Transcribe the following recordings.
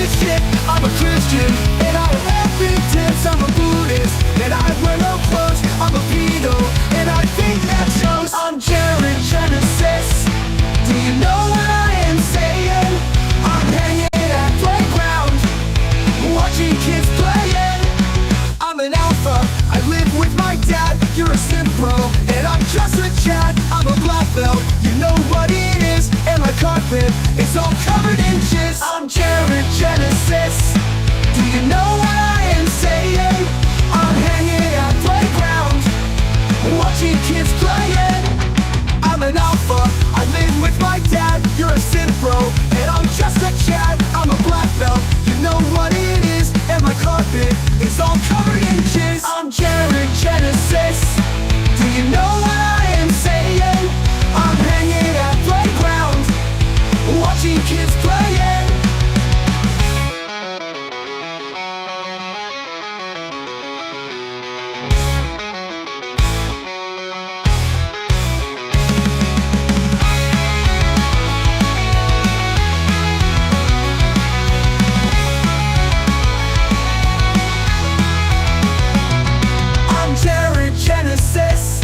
this shit. I'm a Christian, and I have big tits. I'm a Buddhist, and I wear no clothes. I'm a pedo, and I think that shows. I'm Jared Genesis. Do you know what I am saying? I'm hanging at playground, watching kids playing. I'm an alpha, I live with my dad. You're a sim pro, and I'm just a Chad. I'm a black belt, you know what it is. And my carpet is all covered in jizz. I'm Jared Genesis. Do you know what I am saying? I'm hanging at playground, watching kids playing. I'm an alpha, I live with my dad. You're a sim pro, and I'm just a Chad. I'm a black belt, you know what it is. And my carpet is all covered in jizz. I'm Jared Genesis. Do you know what I am saying? I'm hanging at playground, watching kids playing. Genesis.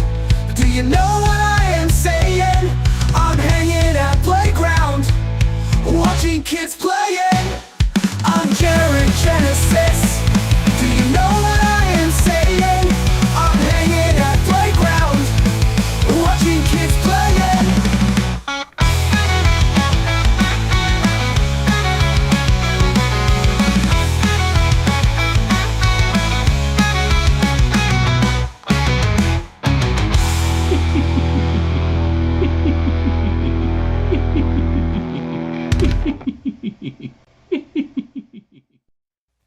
Do you know what I am saying? I'm hanging at playground, watching kids playing. I'm Jared Genesis. Do you know what I am saying? I'm hanging at playground, watching kids playing.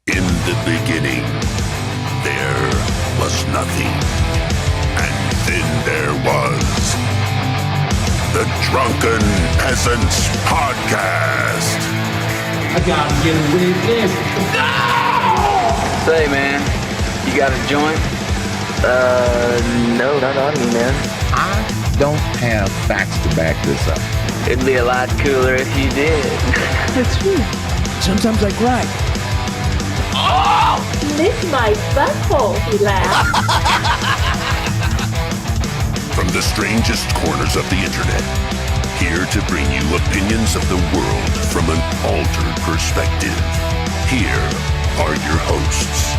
In the beginning, there was nothing. And then there was the Drunken Peasants Podcast. I gotta get a witness. Say, man, you got a joint? No, not on me, man. I don't have facts to back this up. It'd be a lot cooler if you did. That's true. Sometimes I cry. Lick my butthole, he laughed. From the strangest corners of the internet, here to bring you opinions of the world from an altered perspective. Here are your hosts,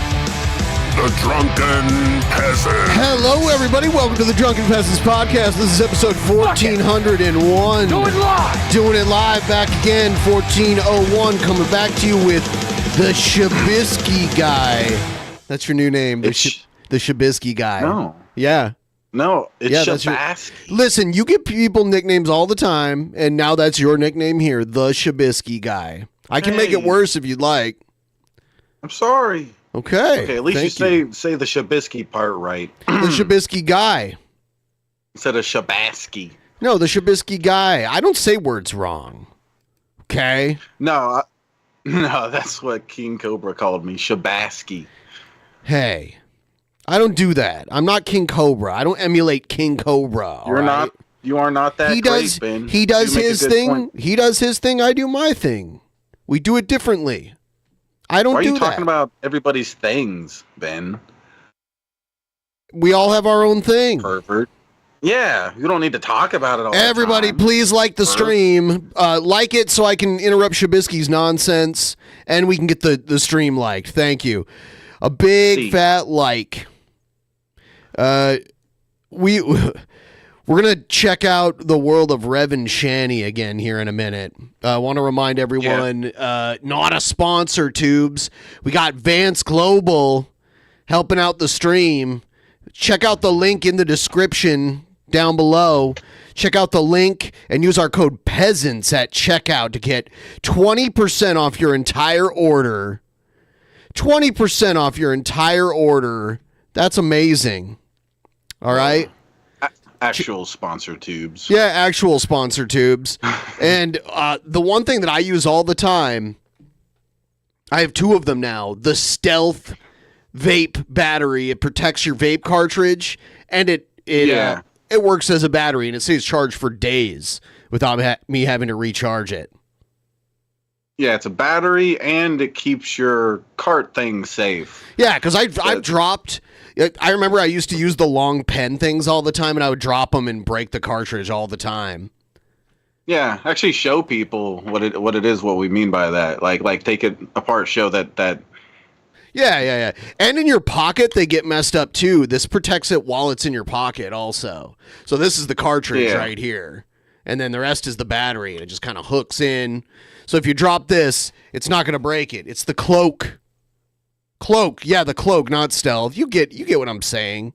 the Drunken Peasants. Hello, everybody. Welcome to the Drunken Peasants Podcast. This is episode 1401. Do it live. Doing it live back again, 1401. Coming back to you with the Shabisky Guy. That's your new name, the Shabisky Guy. No. Yeah. No, it's Shabasky. Listen, you give people nicknames all the time, and now that's your nickname here, the Shabisky Guy. I can make it worse if you'd like. I'm sorry. Okay. Okay, at least you say the Shabisky part right. The Shabisky Guy. Instead of Shabasky. No, the Shabisky Guy. I don't say words wrong. Okay? No, that's what King Cobra called me, Shabasky. Hey, I don't do that. I'm not King Cobra. I don't emulate King Cobra. You are not that great, Ben. He does his thing. Point. He does his thing. I do my thing. We do it differently. I don't do that. Why are you talking about everybody's things, Ben? We all have our own thing. Pervert. Yeah, you don't need to talk about it all Everybody, the time. please like the stream. Like it so I can interrupt Shabisky's nonsense, and we can get the stream liked. Thank you. A big fat like. We're gonna check out the world of Revan and Shanny again here in a minute. I want to remind everyone, not a sponsor, Tubes. We got Vance Global helping out the stream. Check out the link in the description down below. Check out the link and use our code PEASANTS at checkout to get 20% off your entire order. 20% off your entire order. That's amazing. All right? Actual sponsor Tubes. Yeah, actual sponsor Tubes. And the one thing that I use all the time, I have two of them now. The Stealth vape battery. It protects your vape cartridge, and it works as a battery, and it stays charged for days without me having to recharge it. Yeah, it's a battery, and it keeps your cart thing safe. Yeah, because I've dropped. I remember I used to use the long pen things all the time, and I would drop them and break the cartridge all the time. Yeah, actually show people what it is, what we mean by that. Like take it apart, show that. Yeah. And in your pocket, they get messed up too. This protects it while it's in your pocket also. So this is the cartridge right here. And then the rest is the battery, and it just kind of hooks in. So if you drop this, it's not going to break it. It's the cloak. Cloak. Yeah, the cloak, not stealth. You get what I'm saying.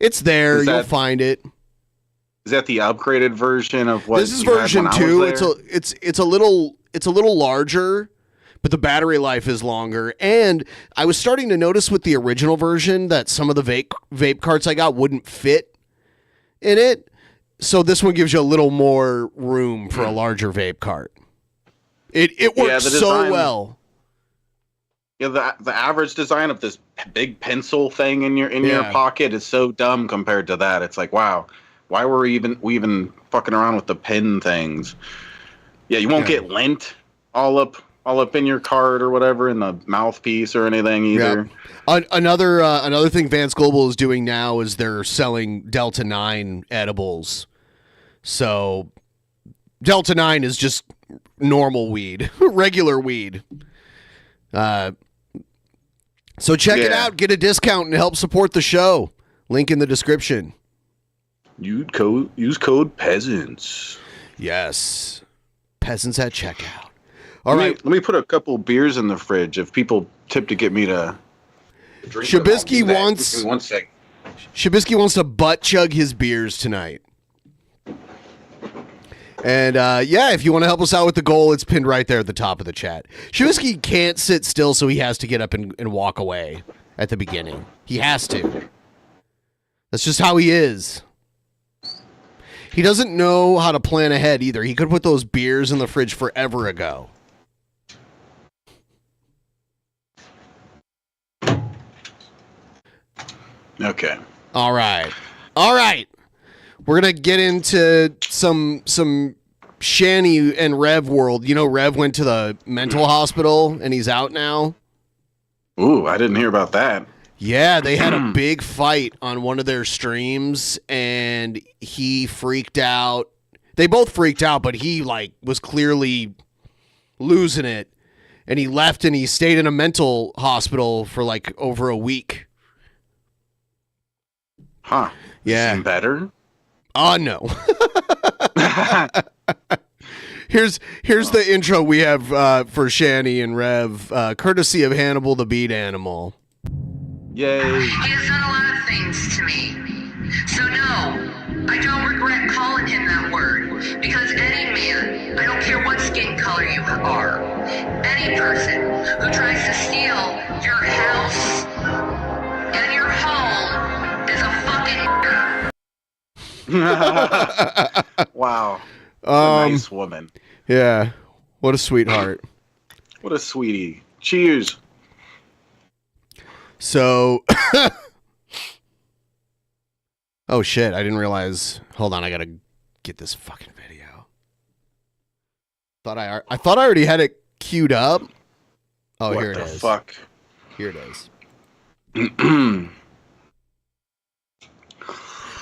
It's there. You'll find it. Is that the upgraded version of what? This is version 2. It's a little larger, but the battery life is longer. And I was starting to notice with the original version that some of the vape carts I got wouldn't fit in it. So this one gives you a little more room for a larger vape cart. It works so well. Yeah, the average design of this big pencil thing in your pocket is so dumb compared to that. It's like, wow, why were we even fucking around with the pen things? Yeah, you won't get lint all up in your cart or whatever in the mouthpiece or anything either. Yeah. Another thing Vance Global is doing now is they're selling Delta 9 edibles. So Delta 9 is just normal weed, regular weed. So check it out, get a discount and help support the show. Link in the description. Use code peasants. Yes. Peasants at checkout. Let me put a couple beers in the fridge if people tip to get me to drink. Shabisky wants Give me 1 second. Shabisky wants to butt chug his beers tonight. And if you want to help us out with the goal, it's pinned right there at the top of the chat. Shabisky can't sit still, so he has to get up and walk away at the beginning. He has to. That's just how he is. He doesn't know how to plan ahead either. He could put those beers in the fridge forever ago. Okay. All right. We're going to get into some Shanny and Rev world. You know, Rev went to the mental hospital and he's out now. Ooh, I didn't hear about that. Yeah, they had a big fight on one of their streams and he freaked out. They both freaked out, but he was clearly losing it. And he left and he stayed in a mental hospital for over a week. Huh. Yeah. Seem better? Oh, no. Here's the intro we have for Shanny and Rev, courtesy of Hannibal the Beat Animal. Yay. He has done a lot of things to me. So no, I don't regret calling him that word. Because any man, I don't care what skin color you are, any person who tries to steal your house and your home is a fucking Wow. A nice woman. Yeah. What a sweetheart. What a sweetie. Cheers. So, oh shit, I didn't realize. Hold on, I gotta get this fucking video. I thought I already had it queued up. Oh, here it is. What the fuck? Here it is.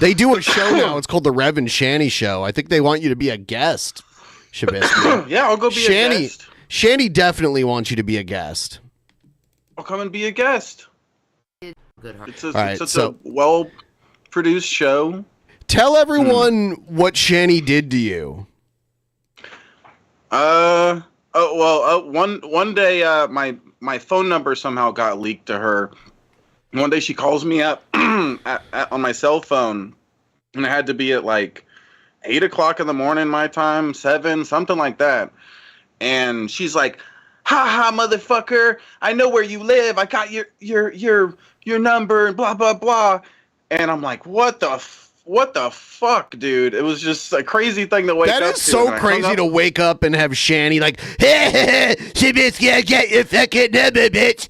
They do a show now. It's called the Revan and Shanny Show. I think they want you to be a guest, Shabisky. Yeah, I'll go be a guest. Shanny definitely wants you to be a guest. I'll come and be a guest. good heart. It's a well-produced show. Tell everyone what Shanny did to you. One day, my phone number somehow got leaked to her. One day she calls me up on my cell phone, and it had to be at 8 o'clock in the morning my time, 7, something like that. And she's like, "Ha ha, motherfucker! I know where you live. I got your number and blah blah blah." And I'm like, "What the fuck, dude?" It was just a crazy thing to wake up to. That is so crazy to wake up and have Shanny hey, she bitch, get your fucking number, bitch.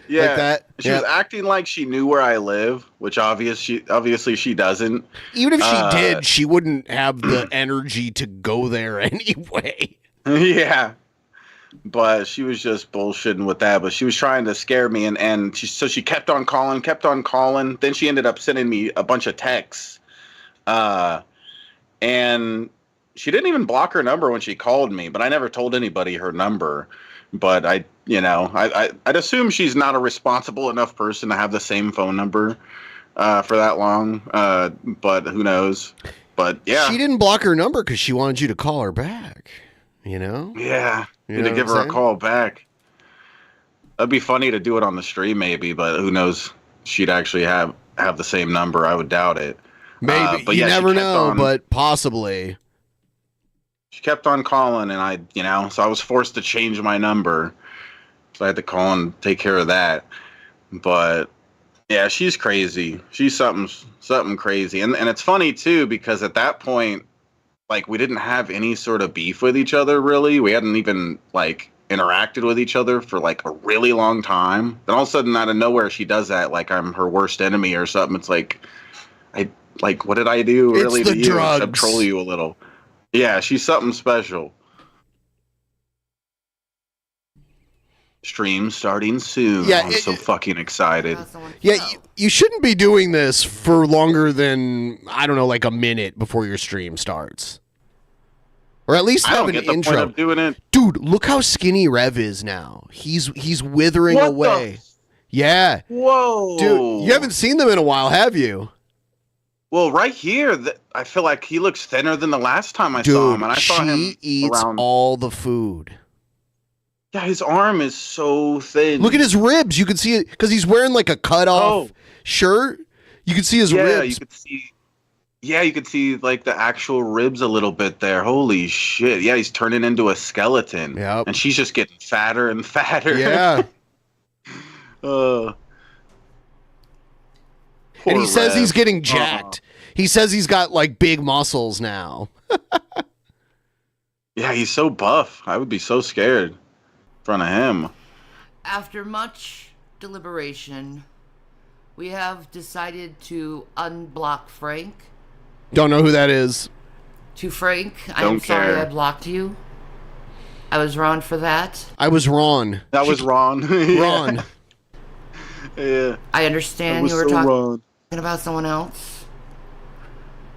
Yeah, like that. She was acting like she knew where I live, which obviously she doesn't. Even if she did, she wouldn't have the energy to go there anyway. Yeah. but she was just bullshitting with that. But she was trying to scare me, and she kept on calling. Then she ended up sending me a bunch of texts, and she didn't even block her number when she called me. But I never told anybody her number. But I'd assume she's not a responsible enough person to have the same phone number for that long. But who knows? But yeah, she didn't block her number because she wanted you to call her back. You know? Yeah, you need to give her a call back. That'd be funny to do it on the stream, maybe. But who knows? She'd actually have the same number. I would doubt it. Maybe, but you yeah, never know, but possibly. She kept on calling, and so I was forced to change my number. So I had to call and take care of that. But yeah, she's crazy. She's something crazy. And it's funny too, because at that point, like, we didn't have any sort of beef with each other, really. We hadn't even like interacted with each other for like a really long time. Then all of a sudden, out of nowhere, she does that like I'm her worst enemy or something. It's like, what did I do really to you except troll you a little? Yeah, she's something special. Stream starting soon. Yeah, I'm so fucking excited. Yeah, you shouldn't be doing this for longer than, I don't know, like a minute before your stream starts. Or at least have an intro. Point of doing it. Dude, look how skinny Rev is now. He's withering away. Yeah. Whoa. Dude, you haven't seen them in a while, have you? Well, right here, I feel like he looks thinner than the last time I saw him. And I saw him eats all the food. Yeah, his arm is so thin. Look at his ribs. You can see it because he's wearing like a cut-off shirt. You can see his ribs. You could see like the actual ribs a little bit there. Holy shit. Yeah, he's turning into a skeleton. Yep. And she's just getting fatter and fatter. Yeah. And he says he's getting jacked. He says he's got like big muscles now. Yeah, he's so buff. I would be so scared in front of him. After much deliberation, we have decided to unblock Frank. Don't know who that is. To Frank, I'm sorry I blocked you. I was wrong for that. I was wrong. That was Ron. Ron. Yeah. I understand you were talking about someone else.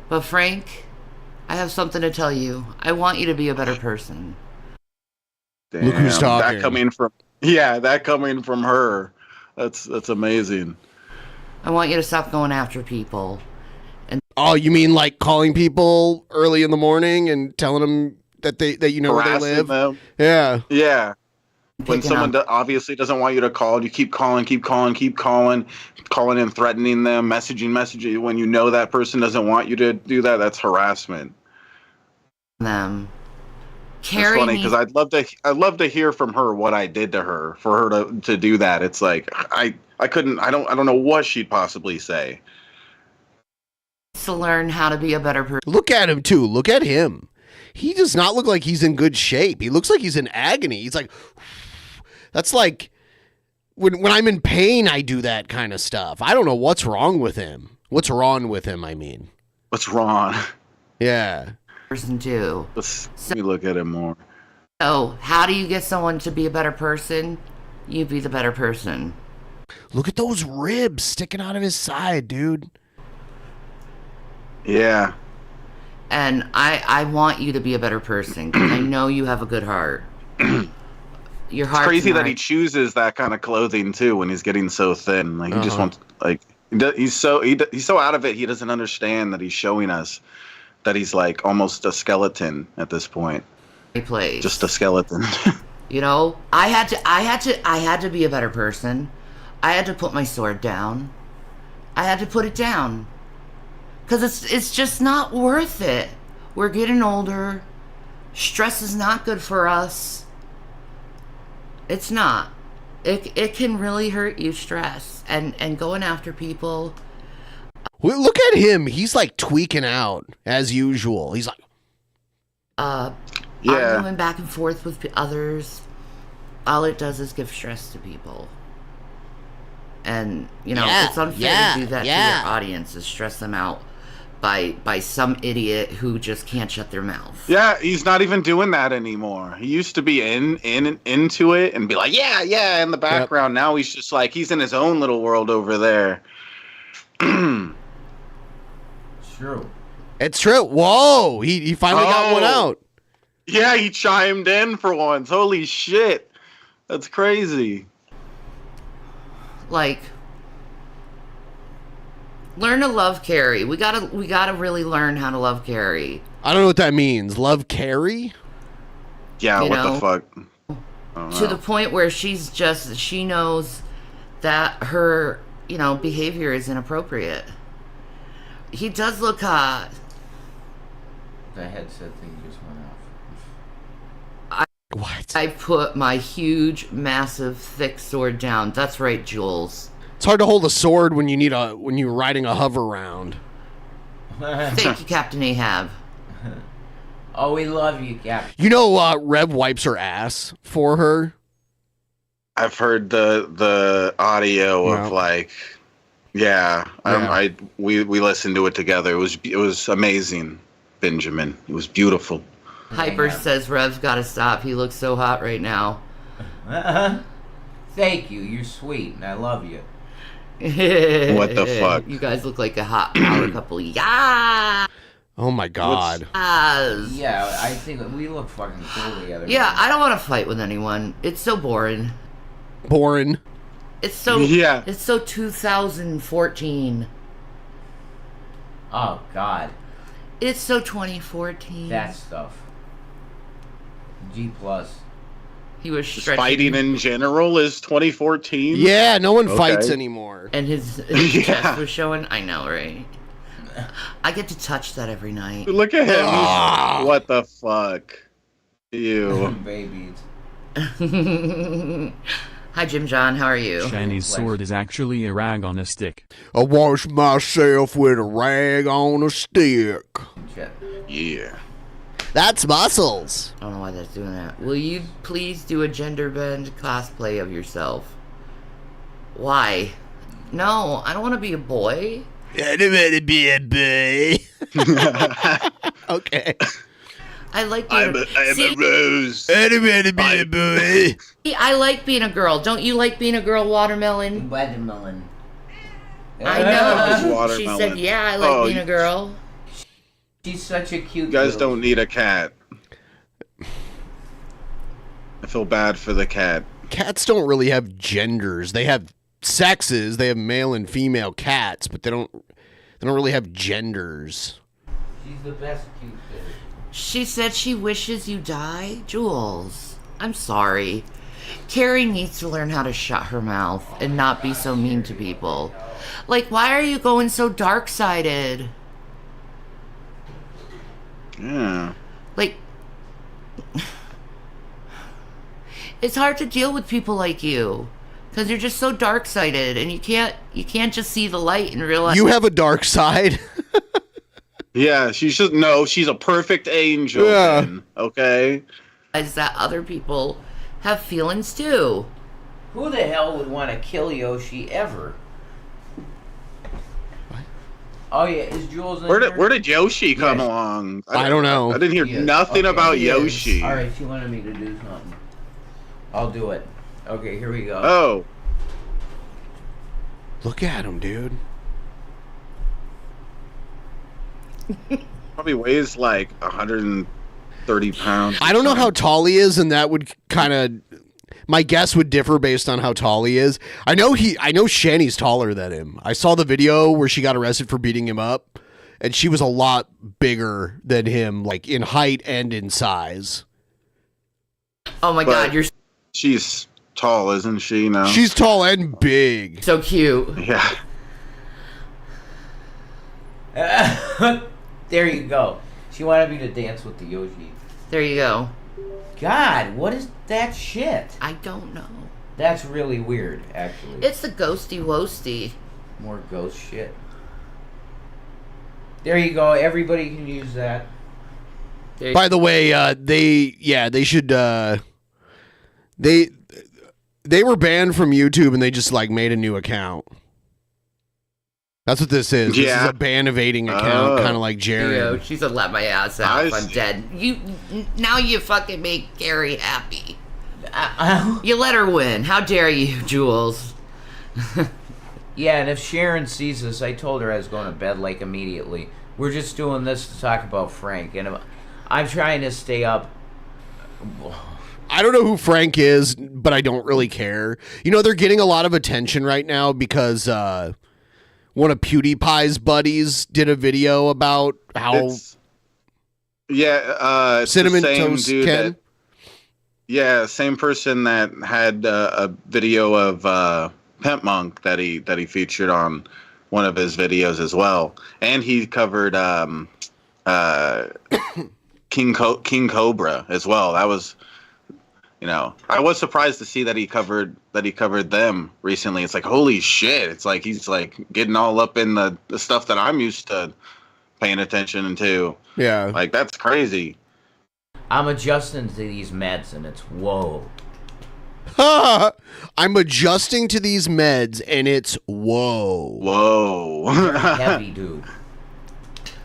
But Frank, I have something to tell you. I want you to be a better person. Damn, look who's talking. That coming from her. That's amazing. I want you to stop going after people. Oh, you mean like calling people early in the morning and telling them that you know where they live? Them. Yeah. Yeah. When someone obviously doesn't want you to call, you keep calling and threatening them, messaging. When you know that person doesn't want you to do that, that's harassment. Them. It's funny because I'd love to hear from her what I did to her for her to do that. It's like I don't know what she'd possibly say. To learn how to be a better person. Look at him too. Look at him. He does not look like he's in good shape. He looks like he's in agony. He's like, that's like when I'm in pain, I do that kind of stuff. I don't know what's wrong with him. What's wrong with him? I mean, what's wrong? Yeah. Person too. Let me look at him more. So, how do you get someone to be a better person? You be the better person. Look at those ribs sticking out of his side, dude. Yeah. And I want you to be a better person because I know you have a good heart. Your heart's It's crazy that right. he chooses that kind of clothing too when he's getting so thin. Like he just wants, like he's so out of it. He doesn't understand that he's showing us that he's like almost a skeleton at this point. He plays just a skeleton. You know, I had to be a better person. I had to put my sword down. I had to put it down. Because it's just not worth it. We're getting older. Stress is not good for us. It's not. It can really hurt you, stress. And going after people. Look at him. He's like tweaking out as usual. He's like... arguing back and forth with others. All it does is give stress to people. And, you know, Yeah, it's unfair yeah, to do that yeah. to your audience, to stress them out by some idiot who just can't shut their mouth. Yeah, he's not even doing that anymore. He used to be into it and be like, yeah, in the background. Now he's just like, he's in his own little world over there. True. It's true. Whoa, he finally got one out. Yeah, he chimed in for once. Holy shit. That's crazy. Like, learn to love Carrie. We gotta really learn how to love Carrie. I don't know what that means. Love Carrie? Yeah, You what know? the fuck? To the point where she knows that her, you know, behavior is inappropriate. He does look hot. The headset thing just went off. What? I put my huge, massive, thick sword down. That's right, Jules. It's hard to hold a sword when you're riding a hover round. Thank you, Captain Ahab. Oh, we love you, Captain. You know, Rev wipes her ass for her. I've heard the audio of like, we listened to it together. It was amazing, Benjamin. It was beautiful. Hyper says Rev's gotta stop. He looks so hot right now. Thank you. You're sweet, and I love you. What the fuck? You guys look like a hot power couple. Yeah. Oh my god. Yeah, I think that we look fucking cool together. Yeah, I don't want to fight with anyone. It's so boring. Boring. It's so It's so 2014. Oh God. It's so 2014. That stuff. G plus. He was Just stretching. fighting in general is 2014. Yeah, no one fights anymore. And his chest was showing. I know, right? I get to touch that every night. Look at him. What the fuck? Ew. Babies. Hi, Jim John. How are you? Shanny's sword is actually a rag on a stick. I wash myself with a rag on a stick. Yeah. That's muscles. I don't know why that's doing that. Will you please do a gender bend cosplay of yourself? Why? No, I don't want to be a boy. I don't want to be a boy. Okay. I like being I'm a rose. I don't want to be a boy. See, I like being a girl. Don't you like being a girl, Watermelon? Watermelon. I know. Watermelon. She said, yeah, I like being a girl. She's such a cute You guys girl. don't need a cat. I feel bad for the cat. Cats don't really have genders. They have sexes. They have male and female cats, but they don't really have genders. She's the best cute bitch. She said she wishes you die, Jules. I'm sorry. Carrie needs to learn how to shut her mouth and not be so mean to people. Like, why are you going so dark-sided? Yeah. Like, it's hard to deal with people like you because you're just so dark-sided and you can't just see the light and realize You have a dark side. Yeah, she's a perfect angel. Yeah. Then, okay. that other people have feelings too. Who the hell would want to kill Yoshi ever? What? Oh yeah, is Jules in Where did Yoshi come along? I don't know. I didn't hear nothing about He is. Yoshi. All right, she wanted me to do something. I'll do it. Okay, here we go. Oh. Look at him, dude. Probably weighs like 130 pounds. I don't know how tall he is, and that would kind of... My guess would differ based on how tall he is. I know Shanny's taller than him. I saw the video where she got arrested for beating him up, and she was a lot bigger than him, like in height and in size. Oh my God, you're She's tall, isn't she? Now She's tall and big. so cute. Yeah. There you go. She wanted me to dance with the Yoshi. There you go. God, what is that shit? I don't know. That's really weird, actually. It's the ghosty woasty. More ghost shit. There you go. Everybody can use that. By the way, they should They were banned from YouTube and they just like made a new account. That's what this is. This is a ban evading account, kind of like Jerry. Yo, she said, "Let my ass out. I'm dead." Now you fucking make Gary happy. You let her win. How dare you, Jules? Yeah, and if Sharon sees this, I told her I was going to bed like immediately. We're just doing this to talk about Frank, and I'm trying to stay up. I don't know who Frank is, but I don't really care. You know, they're getting a lot of attention right now because one of PewDiePie's buddies did a video about how it's Cinnamon the same Toast dude Ken. Same person that had a video of Pimp Monk that he featured on one of his videos as well, and he covered King Cobra as well. That was, I was surprised to see that he covered them recently. It's like, holy shit! It's like he's like getting all up in the stuff that I'm used to paying attention to. Yeah, like that's crazy. I'm adjusting to these meds, and it's whoa. I'm adjusting to these meds, and it's whoa. Heavy, dude.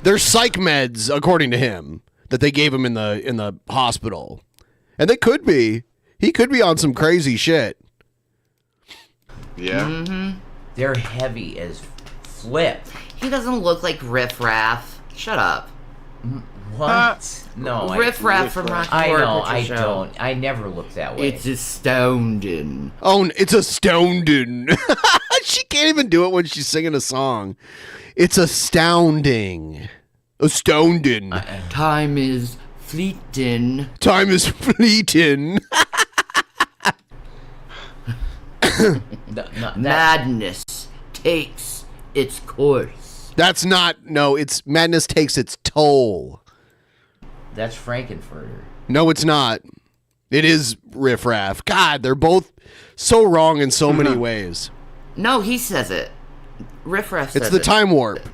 They're psych meds, according to him, that they gave him in the hospital, and they could be. He could be on some crazy shit. Yeah. Mm-hmm. They're heavy as flip. He doesn't look like Riff Raff. Shut up. What? No. Riff Raff from Rocky I Horror know, Picture I Show. don't. I never look that way. It's astounding. Oh, it's astounding. She can't even do it when she's singing a song. It's astounding. Astounding. Time is fleeting. Time is fleeting. Madness takes its course. That's not, no, it's madness takes its toll. That's Frankenfurter. No, it's not. It is Riff Raff. God, they're both so wrong in so many ways. No, he says it. Riff Raff says it. It's the time warp.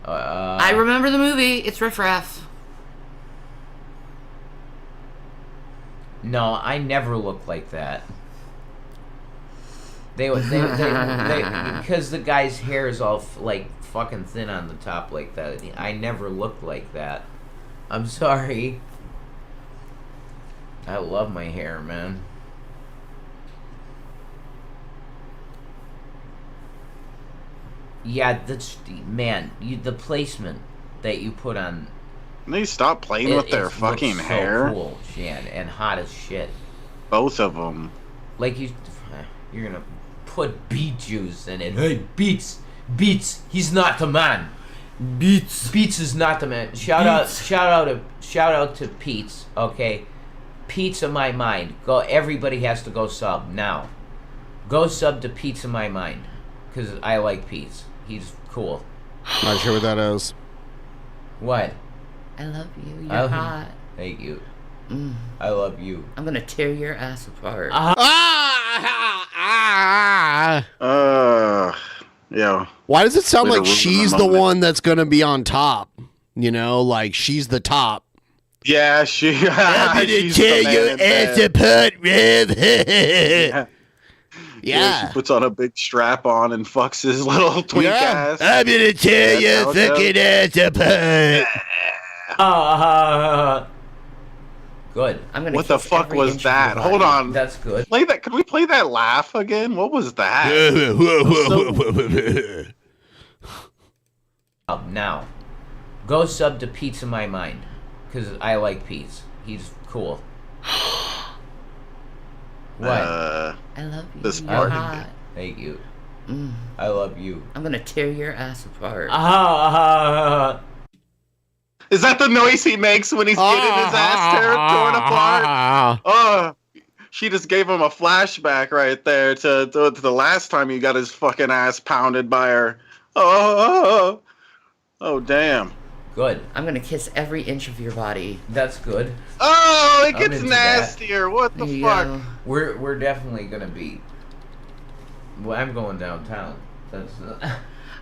I remember the movie. It's Riff Raff. No, I never look like that. They because the guy's hair is all like fucking thin on the top like that. I never looked like that. I'm sorry. I love my hair, man. Yeah, that's man. The placement that you put on. They stop playing with their fucking so hair. Cool, Shan, and hot as shit. Both of them. Like you're gonna put beet juice in it. Hey, Beats, he's not the man. Beats is not the man. Shout out to Pete's. Okay, Pete's in my mind. Go. Everybody has to go sub now. Go sub to Pete's in my mind, because I like Pete's. He's cool. Not sure what that is. What? I love you. You're hot. Thank you. I love you. I'm gonna tear your ass apart. Yeah. Why does it sound like Way to ruin she's the the moment. one that's gonna be on top? You know, like she's the top. Yeah, she. I'm gonna she's tear the man your in ass bed. apart, Rev. Yeah, she puts on a big strap on and fucks his little twink ass. I'm gonna tear your That's how it fucking ass apart. Good. I'm gonna. What the kiss fuck every was inch of your that? body. Hold on. That's good. Play that. Can we play that laugh again? What was that? Now, go sub to Pete's in my mind, because I like Pete's. He's cool. What? I love you. This You're part. hot. Thank you. I love you. I'm gonna tear your ass apart. Is that the noise he makes when he's getting his ass torn apart? Oh, she just gave him a flashback right there to the last time he got his fucking ass pounded by her. Oh, damn. Good. I'm gonna kiss every inch of your body. That's good. Oh, it I'm gets into nastier. What the There you fuck? go. We're definitely gonna be. Well, I'm going downtown. That's.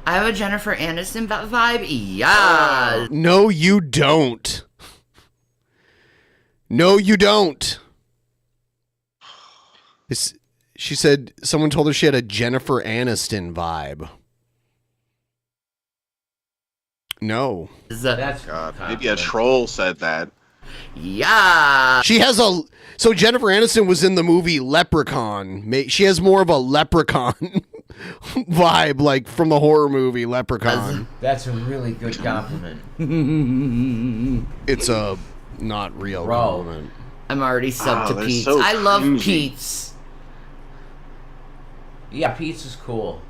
I have a Jennifer Aniston vibe. Yeah. No, you don't. No, you don't. She said someone told her she had a Jennifer Aniston vibe. No. That's God, maybe a troll said that. Yeah. She has a... So Jennifer Aniston was in the movie Leprechaun. She has more of a leprechaun vibe, like from the horror movie Leprechaun. That's a really good compliment. It's a not real compliment. I'm already subbed to Pete's. so I love cringy. Pete's. Yeah, pizza's cool.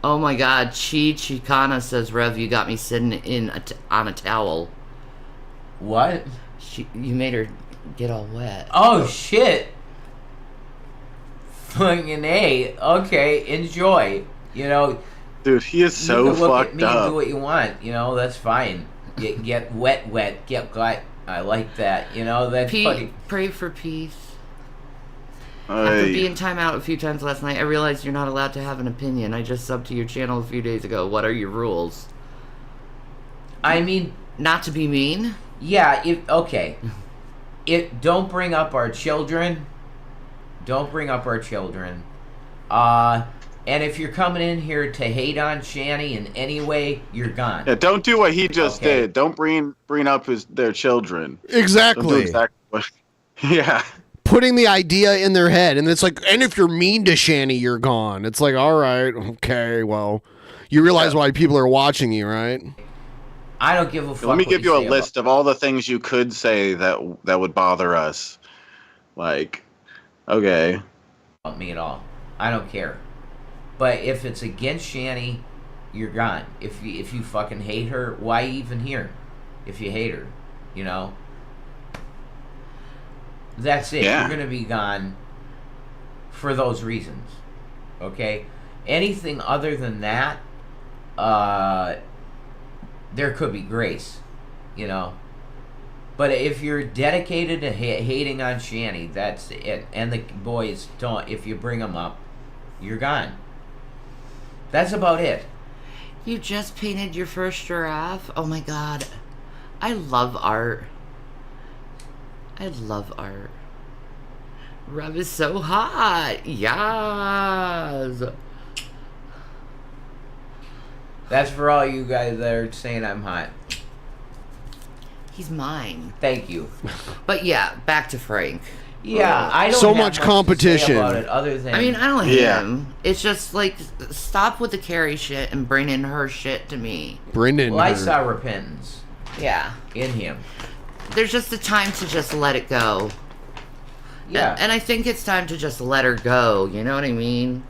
Oh my God, Chicana says, Rev, you got me sitting on a towel. What? You made her get all wet. Oh shit! Fucking A. Okay, enjoy. You know, dude, he is so you can look at fucked me and up. do what you want. You know, that's fine. Get wet, get wet. I like that. You know, that's funny. Pray for peace. After being time out a few times last night, I realized you're not allowed to have an opinion. I just subbed to your channel a few days ago. What are your rules? I mean, not to be mean. Yeah. Okay. Don't bring up our children. Don't bring up our children. And if you're coming in here to hate on Shanny in any way, you're gone. Yeah, don't do what he just did. Don't bring up their children. Exactly. Don't do exactly what, yeah. Putting the idea in their head, and it's like, and if you're mean to Shanny, you're gone. It's like, all right, okay, well, you realize why people are watching you, right? I don't give a fuck. Let me what give you a say list of all the things you could say that would bother us. Like, okay. About me at all. I don't care. But if it's against Shanny, you're gone. If you fucking hate her, why even here? If you hate her, you know. That's it. Yeah. You're gonna be gone for those reasons. Okay? Anything other than that, there could be grace, you know. But if you're dedicated to hating on Shanny, that's it. And the boys don't. If you bring them up, you're gone. That's about it. You just painted your first giraffe? Oh my God. I love art. I love art. Rev is so hot. Yes. That's for all you guys that are saying I'm hot. He's mine. Thank you. But yeah, back to Frank. Yeah, I don't so have much to say competition about it other than I mean, I don't hate him. It's just like, stop with the Carrie shit and bringing her shit to me. Brendan. Well, I saw repentance. Yeah. In him. There's just a time to just let it go. Yeah. And I think it's time to just let her go. You know what I mean?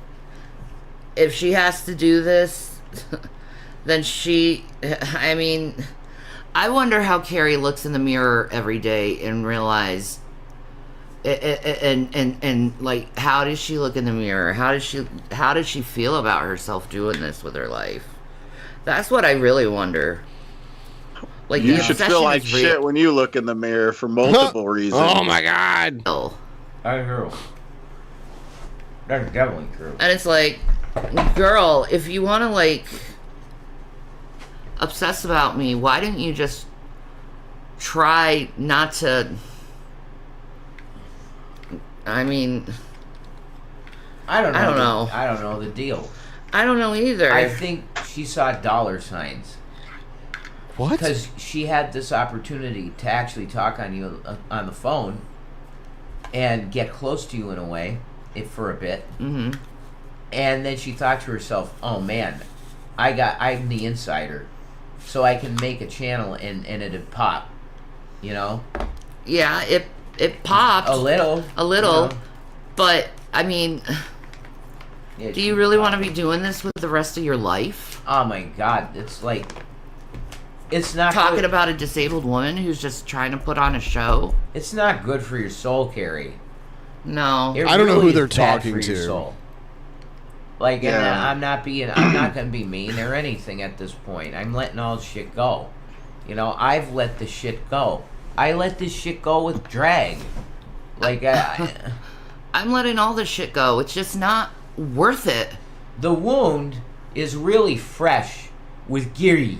If she has to do this, then I mean, I wonder how Carrie looks in the mirror every day and realize, and like, how does she look in the mirror? How does she feel about herself doing this with her life? That's what I really wonder. Like, you should feel like shit when you look in the mirror for multiple reasons. Oh my God. I agree. That's definitely true. And it's like, girl, if you want to, like, obsess about me, why didn't you just try not to... I mean... I don't know. I don't know the deal. I don't know either. I think she saw dollar signs. What? Because she had this opportunity to actually talk on you on the phone and get close to you in a way, for a bit. Mm-hmm. And then she thought to herself, "Oh man, I'm the insider, so I can make a channel and it'd pop." You know? Yeah, it popped a little, you know? But I mean, yeah, do you really want to be doing this with the rest of your life? Oh my God, it's like. It's not talking good. about a disabled woman who's just trying to put on a show. It's not good for your soul, Carrie. No, I don't know who they're talking to. Soul. Like, and I'm not gonna be mean or anything at this point. I'm letting all shit go. You know, I've let the shit go. I let this shit go with drag. Like, I'm letting all this shit go. It's just not worth it. The wound is really fresh with Giri.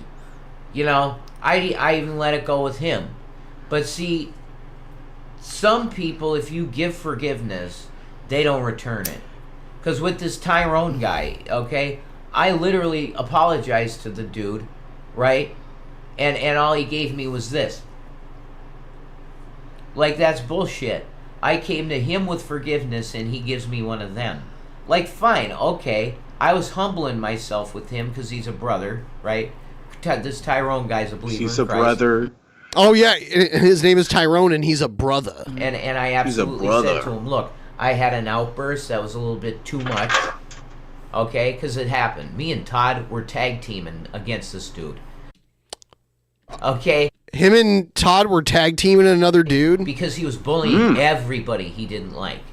You know, I even let it go with him. But see, some people, if you give forgiveness, they don't return it. Because with this Tyrone guy, okay, I literally apologized to the dude, right? And all he gave me was this. Like, that's bullshit. I came to him with forgiveness, and he gives me one of them. Like, fine, okay. I was humbling myself with him because he's a brother, right? This Tyrone guy's a believer. He's a brother. Oh, yeah. His name is Tyrone, and he's a brother. And I absolutely said to him, look, I had an outburst that was a little bit too much, okay? Because it happened. Me and Todd were tag teaming against this dude. Okay? Him and Todd were tag teaming another dude? Because he was bullying everybody he didn't like.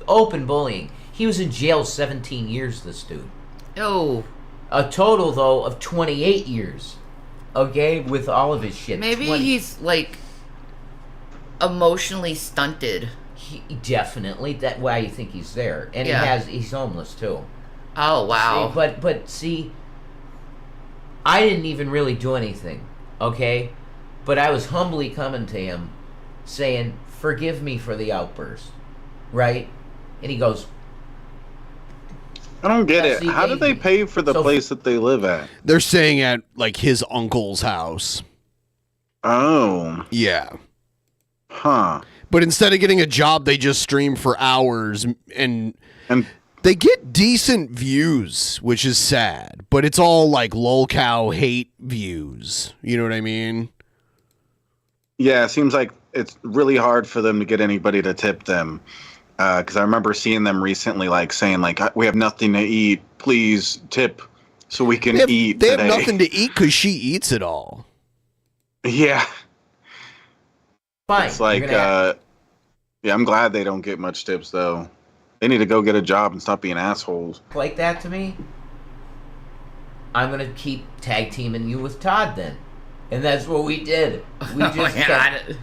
Open bullying. He was in jail 17 years, this dude. Oh. A total, though, of 28 years. Okay? With all of his shit. Maybe he's, like, emotionally stunted. He definitely. That's why you think he's there. And he's homeless, too. Oh, wow. See, but see, I didn't even really do anything. Okay? But I was humbly coming to him saying, forgive me for the outburst. Right? And he goes, I don't get it. How do they pay for the place that they live at? They're staying at, like, his uncle's house. Oh. Yeah. Huh. But instead of getting a job, they just stream for hours, and they get decent views, which is sad. But it's all, like, lolcow hate views. You know what I mean? Yeah, it seems like it's really hard for them to get anybody to tip them. Because I remember seeing them recently, like, saying, like, we have nothing to eat. Please tip so we can eat They today. have nothing to eat because she eats it all. Yeah. Fine. It's like, yeah, I'm glad they don't get much tips, though. They need to go get a job and stop being assholes. like that to me, I'm going to keep tag teaming you with Todd then. And that's what we did. We just kept,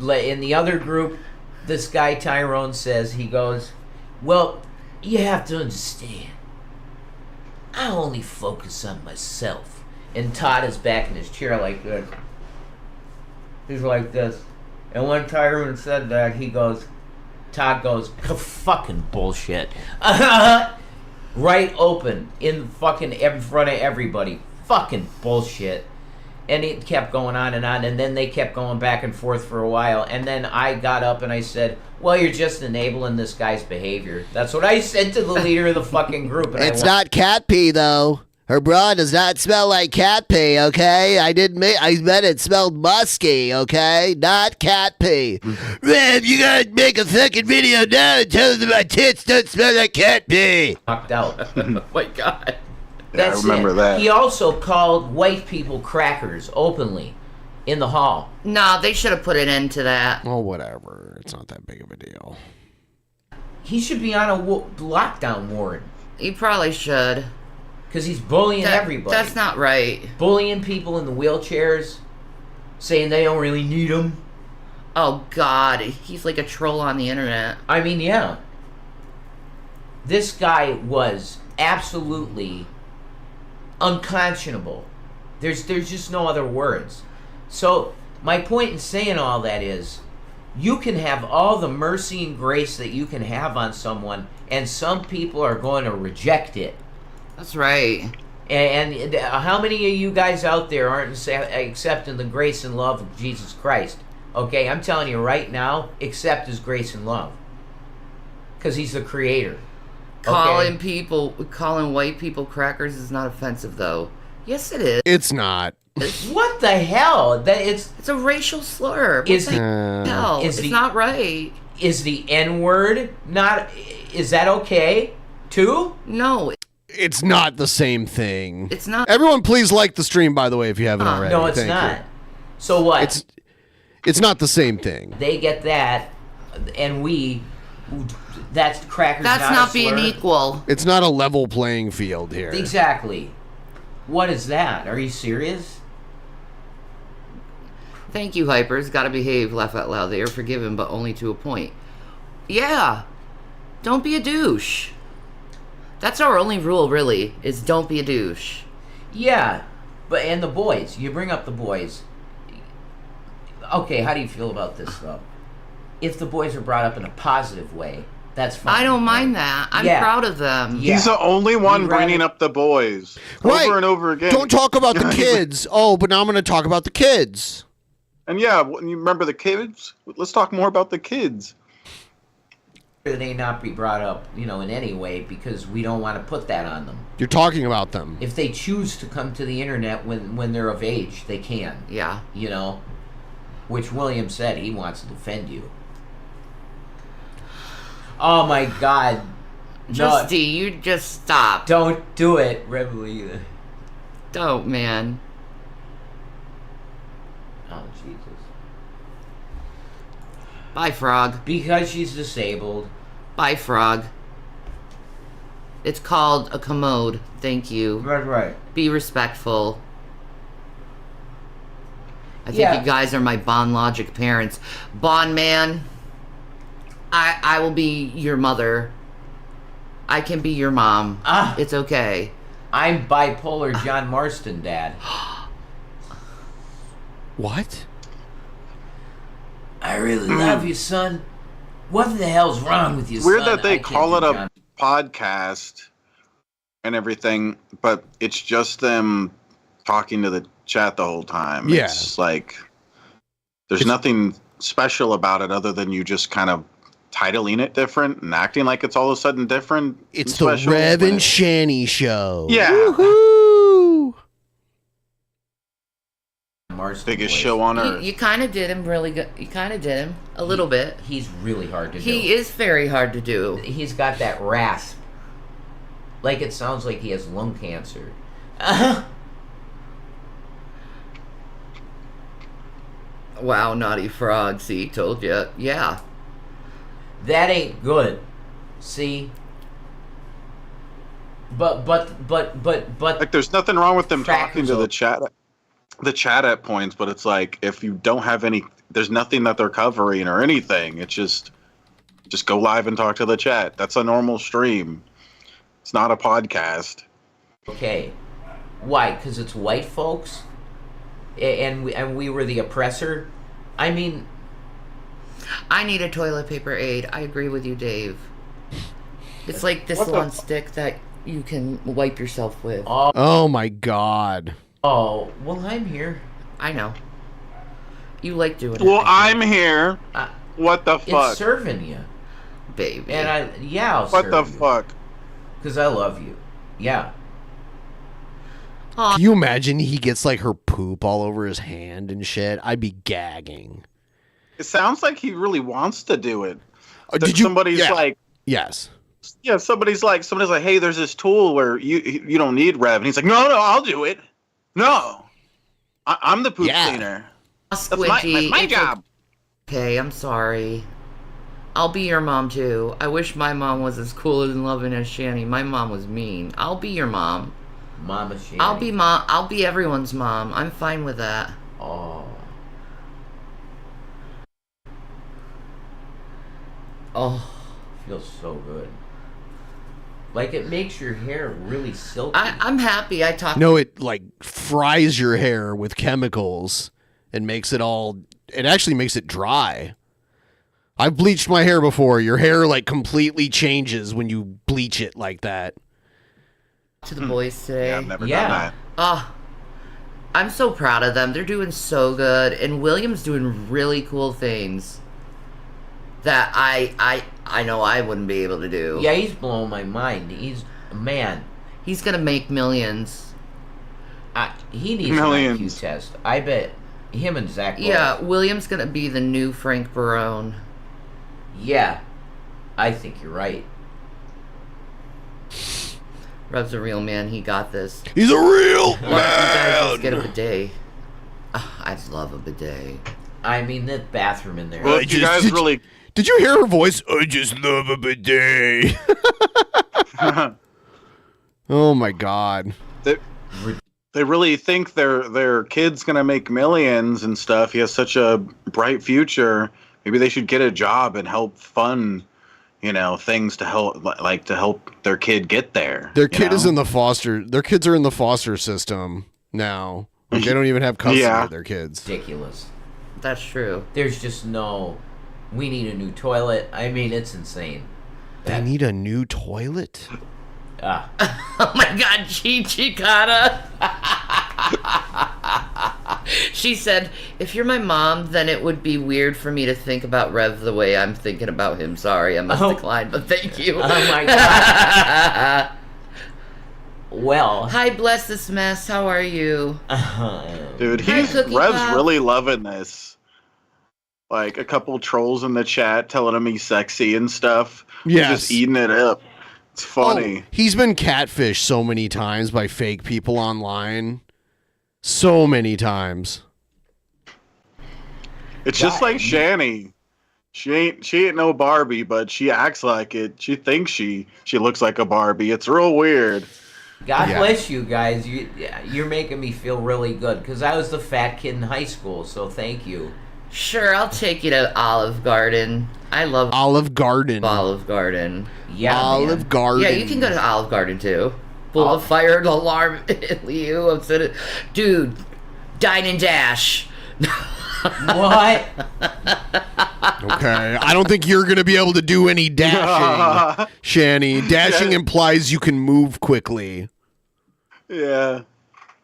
in the other group, this guy Tyrone says, he goes, well, you have to understand, I only focus on myself. And Todd is back in his chair like this. He's like this. And when Tyrone said that, Todd goes, fucking bullshit. Right open, in front of everybody. Fucking bullshit. And it kept going on, and then they kept going back and forth for a while, and then I got up and I said, well, you're just enabling this guy's behavior. That's what I said to the leader of the fucking group. And It's not cat pee, though. Her bra does not smell like cat pee, okay? I meant it smelled musky, okay? Not cat pee. Rev, you gotta make a fucking video now and tell them my tits don't smell like cat pee. Knocked out. Oh my God. I remember that. He also called white people crackers openly in the hall. No, they should have put an end to that. Oh, whatever. It's not that big of a deal. He should be on a lockdown ward. He probably should. Because he's bullying everybody. That's not right. Bullying people in the wheelchairs, saying they don't really need them. Oh, God. He's like a troll on the internet. I mean, yeah. This guy was absolutely unconscionable. There's just no other words. So my point in saying all that is, you can have all the mercy and grace that you can have on someone, and some people are going to reject it. That's right. And how many of you guys out there aren't accepting the grace and love of Jesus Christ? Okay, I'm telling you right now, accept his grace and love. Because he's the creator. Calling white people crackers is not offensive, though. Yes, it is. It's not. What the hell? It's a racial slur. It's not right. Is the N-word not? Is that okay too? No. It's not the same thing. It's not. Everyone, please like the stream, by the way, if you haven't already. No, it's Thank not. you. So what? It's not the same thing. They get that, and that's crackers. That's not being equal. It's not a level playing field here. Exactly. What is that? Are you serious? Thank you, hypers. Gotta behave. Laugh out loud. They are forgiven, but only to a point. Yeah. Don't be a douche. That's our only rule, really, is don't be a douche. Yeah, and the boys. You bring up the boys. Okay, how do you feel about this, though? If the boys are brought up in a positive way, That's fine. I don't mind that. I'm proud of them. He's the only one bringing up the boys Right. over and over again. Don't talk about the kids. Oh, but now I'm going to talk about the kids. And yeah, when you remember the kids? Let's talk more about the kids. They not be brought up, in any way because we don't want to put that on them. You're talking about them. If they choose to come to the internet when they're of age, they can. Yeah. Which William said he wants to defend you. Oh my God. Justy, you just stop. Don't do it, Reveille. Don't, man. Oh, Jesus. Bye, Frog. Because she's disabled. Bye, Frog. It's called a commode. Thank you. Right. Be respectful. I think you guys are my Bond Logic parents. Bond man, I will be your mother. I can be your mom. It's okay. I'm bipolar John Marston, Dad. What? I really love you, son. What the hell's wrong with you, Weird son? that they I can't call it do a John. podcast and everything, but it's just them talking to the chat the whole time. Yeah. It's like there's nothing special about it other than you just kind of titling it different and acting like it's all of a sudden different. It's and the special Rev when and it's- Shanny show. Yeah. Woohoo! Biggest show on earth. You kind of did him really good. You kind of did him a little bit. He's really hard to do. He is very hard to do. He's got that rasp. Like it sounds like he has lung cancer. Wow, naughty frog. See, told you. Yeah. That ain't good. See? But like there's nothing wrong with them talking to the chat at points, but it's like if you don't have any, there's nothing that they're covering or anything. It's just go live and talk to the chat. That's a normal stream. It's not a podcast. Okay. Why? Because it's white folks? And we were the oppressor? I mean... I need a toilet paper aid. I agree with you, Dave. It's like this one stick that you can wipe yourself with. Oh my God. Oh, well, I'm here. I know. You like doing it. Well, I'm here. What the fuck? It's serving you. Baby. And I'll what serve the you. fuck? Because I love you. Yeah. Can you imagine he gets like her poop all over his hand and shit? I'd be gagging. It sounds like he really wants to do it. Did you? Somebody's like, yes. Yeah, somebody's like, hey, there's this tool where you don't need Rev, and he's like, no, I'll do it. No, I'm the poop cleaner. That's my job. Okay, I'm sorry. I'll be your mom too. I wish my mom was as cool and loving as Shanny. My mom was mean. I'll be your mom. Mama Shanny. I'll be everyone's mom. I'm fine with that. Oh. Oh. Feels so good. Like it makes your hair really silky. I'm happy. I talked. No, it like fries your hair with chemicals and makes it all. It actually makes it dry. I've bleached my hair before. Your hair like completely changes when you bleach it like that. To the boys today. Yeah, I've never done that. Oh, I'm so proud of them. They're doing so good, and William's doing really cool things that I know I wouldn't be able to do. Yeah, he's blowing my mind. He's man. He's gonna make millions. He needs Millions. an IQ test. I bet him and Zach. Yeah, William's gonna be the new Frank Barone. Yeah, I think you're right. Rev's a real man. He got this. He's a real Why don't you guys just get a bidet? I'd love a bidet. I mean, that bathroom in there. Well, you guys really. Did you hear her voice? I just love a bidet. Oh my God. They really think their kid's gonna make millions and stuff. He has such a bright future. Maybe they should get a job and help fund, things to help their kid get there. Their kid is in the foster. Their kids are in the foster system now. Like, they don't even have custody of their kids. Ridiculous. That's true. There's just no. We need a new toilet. I mean, it's insane. They need a new toilet? Oh my God, Chicana. She said, if you're my mom, then it would be weird for me to think about Rev the way I'm thinking about him. Sorry, I must decline, but thank you. Oh my God. Well. Hi, bless this mess. How are you? Dude, Rev's really loving this. Like, a couple trolls in the chat telling him he's sexy and stuff. Yes. He's just eating it up. It's funny. Oh, he's been catfished so many times by fake people online. So many times. It's just like Shanny. She ain't no Barbie, but she acts like it. She thinks she looks like a Barbie. It's real weird. God bless you guys. You're making me feel really good because I was the fat kid in high school. So thank you. Sure, I'll take you to Olive Garden. I love Olive Garden. Olive Garden. Yeah, Olive Garden. Yeah, you can go to Olive Garden too. Pull the fire alarm. You upset it, dude. Dine and dash. What? Okay, I don't think you're gonna be able to do any dashing, Shanny. Dashing implies you can move quickly. Yeah.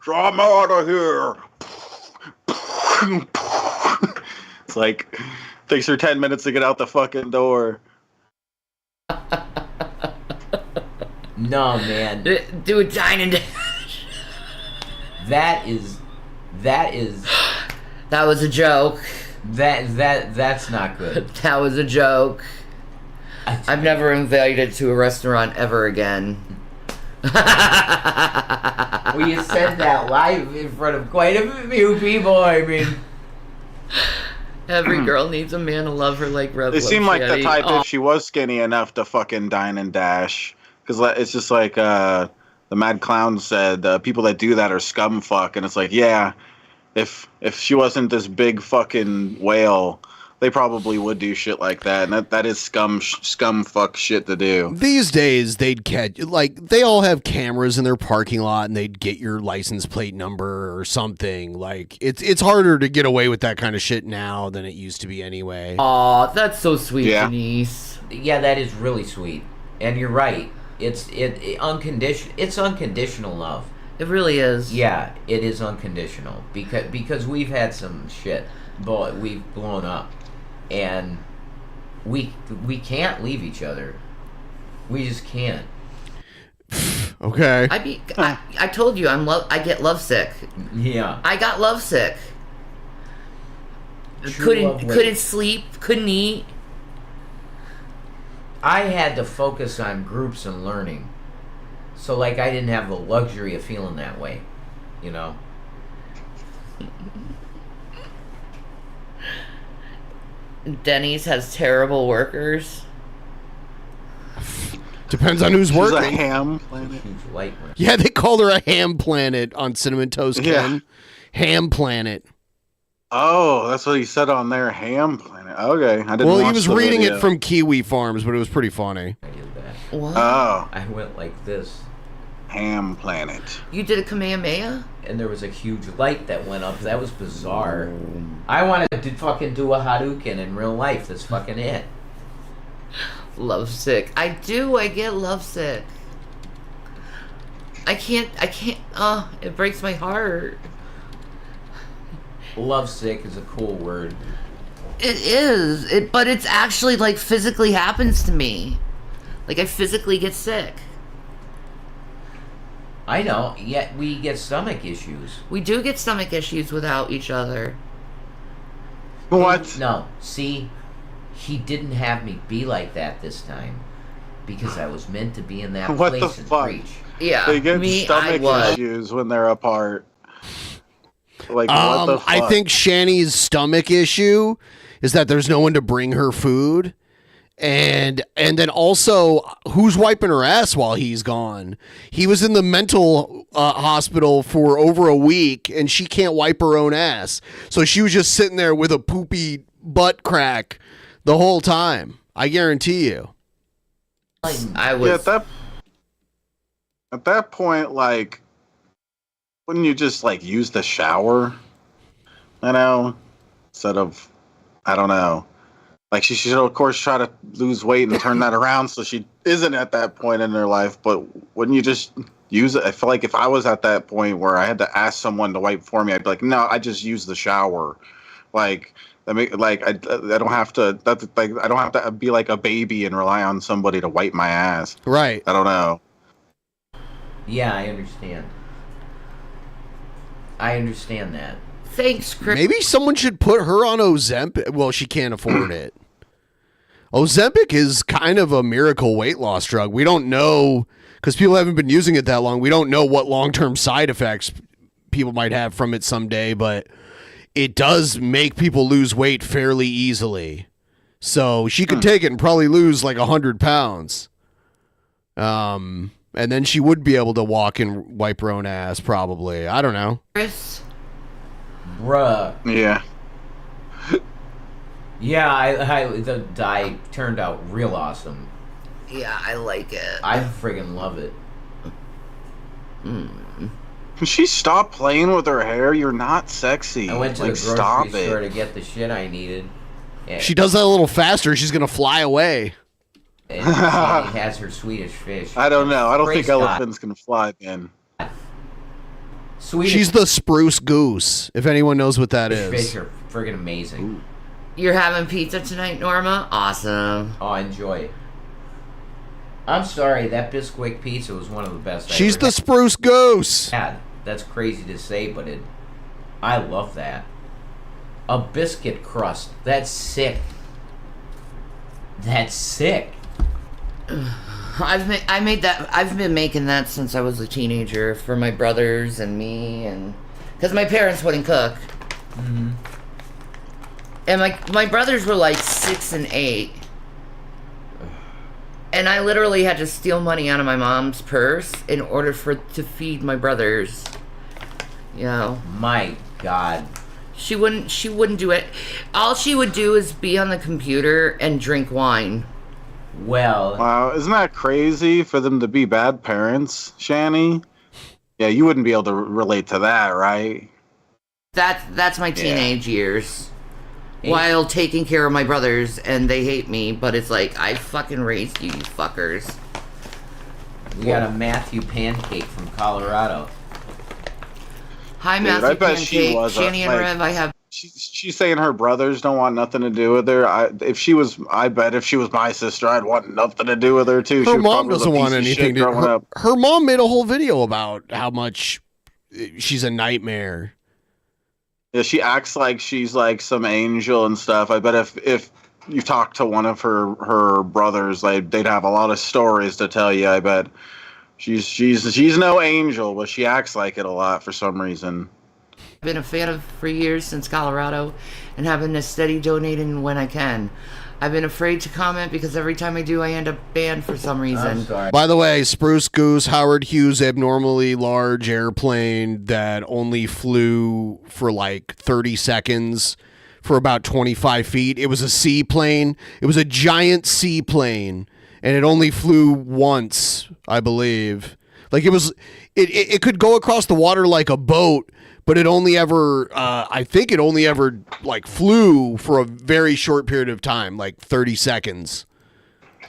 So I'm out of here. It's like, takes her 10 minutes to get out the fucking door. No, man. Do a dine and dash. That is. That was a joke. That's not good. That was a joke. I'm never invited to a restaurant ever again. Well, you said that live in front of quite a few people. I mean, every girl needs a man to love her like Rev. They seem like the type if she was skinny enough to fucking dine and dash. Because it's just like the Mad Clown said, people that do that are scum fuck. And it's like, yeah, if she wasn't this big fucking whale, they probably would do shit like that. And that is scum fuck shit to do. These days, they'd catch, like, they all have cameras in their parking lot and they'd get your license plate number or something. Like, it's harder to get away with that kind of shit now than it used to be anyway. Aw, that's so sweet, Denise. Yeah, that is really sweet. And you're right. It's unconditional love. It really is. Yeah, it is unconditional because we've had some shit, but we've blown up, and we can't leave each other. We just can't. Okay. I told you I get lovesick. Yeah. I got lovesick. Couldn't sleep. Couldn't eat. I had to focus on groups and learning. So, like, I didn't have the luxury of feeling that way, you know? Denny's has terrible workers. Depends on who's working. She's a ham planet. Yeah, they called her a ham planet on Cinnamon Toast Ken. Ham planet. Oh, that's what he said on there, ham planet. Okay, I didn't. Well, he watch was the reading video. it from Kiwi Farms, but it was pretty funny. I did that. What? Oh. I went like this. Ham planet. You did a Kamehameha? And there was a huge light that went up. That was bizarre. I wanted to fucking do a Hadouken in real life. That's fucking it. Lovesick. I do. I get lovesick. I can't. It breaks my heart. Lovesick is a cool word. It is. But it's actually like physically happens to me. Like I physically get sick. I know. Yet we get stomach issues. We do get stomach issues without each other. What? No. See, he didn't have me be like that this time because I was meant to be in that What place the and fuck? preach. Yeah, They get me, stomach I was. issues when they're apart. Like what the fuck? I think Shanny's stomach issue is that there's no one to bring her food. And then also, who's wiping her ass while he's gone? He was in the mental hospital for over a week, and she can't wipe her own ass. So she was just sitting there with a poopy butt crack the whole time. I guarantee you. I was. Yeah, at that point, like, wouldn't you just like use the shower? You know, instead of, I don't know. Like she should of course try to lose weight and turn that around so she isn't at that point in her life. But wouldn't you just use it? I feel like if I was at that point where I had to ask someone to wipe for me, I'd be like, no, I just use the shower. Like I don't have to. That's like I don't have to be like a baby and rely on somebody to wipe my ass. Right. I don't know. Yeah, I understand. I understand that. Thanks, Chris. Maybe someone should put her on Ozempic. Well, she can't afford it. Ozempic is kind of a miracle weight loss drug. We don't know, because people haven't been using it that long. We don't know what long-term side effects people might have from it someday, but it does make people lose weight fairly easily. So she could take it and probably lose like 100 pounds. And then she would be able to walk and wipe her own ass, probably. I don't know. Chris? Bruh. Yeah. Yeah, the dye turned out real awesome. Yeah, I like it. I friggin' love it. Can she stop playing with her hair? You're not sexy. I went to the grocery store to get the shit I needed. If she does that a little faster, she's going to fly away. And she has her Swedish fish. I don't know. I don't think Praise God. elephants can fly, man. Swedish She's the spruce goose, if anyone knows what that fish is. are friggin' amazing. You're having pizza tonight, Norma? Awesome. Oh, enjoy it. I'm sorry, that Bisquick pizza was one of the best. She's the spruce goose. Had. That's crazy to say, but I love that. A biscuit crust. That's sick. That's sick. I've been making that since I was a teenager for my brothers and me, and because my parents wouldn't cook. Mm-hmm. And my brothers were like 6 and 8. And I literally had to steal money out of my mom's purse in order to feed my brothers. You know. My God. She wouldn't do it. All she would do is be on the computer and drink wine. Well. Wow, isn't that crazy for them to be bad parents, Shanny? Yeah, you wouldn't be able to relate to that, right? That's my teenage years. While taking care of my brothers, and they hate me, but it's like, I fucking raised you fuckers. We got a Matthew Pancake from Colorado. Hi, Dude, Matthew I bet Pancake. she was Shanny and Rev, I have... She's saying her brothers don't want nothing to do with her. I bet if she was my sister, I'd want nothing to do with her too. Her mom doesn't want anything to do. Her mom made a whole video about how much she's a nightmare. Yeah, she acts like she's like some angel and stuff. I bet if you talk to one of her brothers, they'd have a lot of stories to tell you. I bet she's no angel, but she acts like it a lot for some reason. I've been a fan of for years since Colorado, and have been a steady donating when I can. I've been afraid to comment because every time I do, I end up banned for some reason. By the way, Spruce Goose, Howard Hughes abnormally large airplane that only flew for like 30 seconds for about 25 feet. It was a seaplane. It was a giant seaplane, and it only flew once, I believe. Like it could go across the water like a boat, but it only ever, I think it only ever like flew for a very short period of time, like 30 seconds.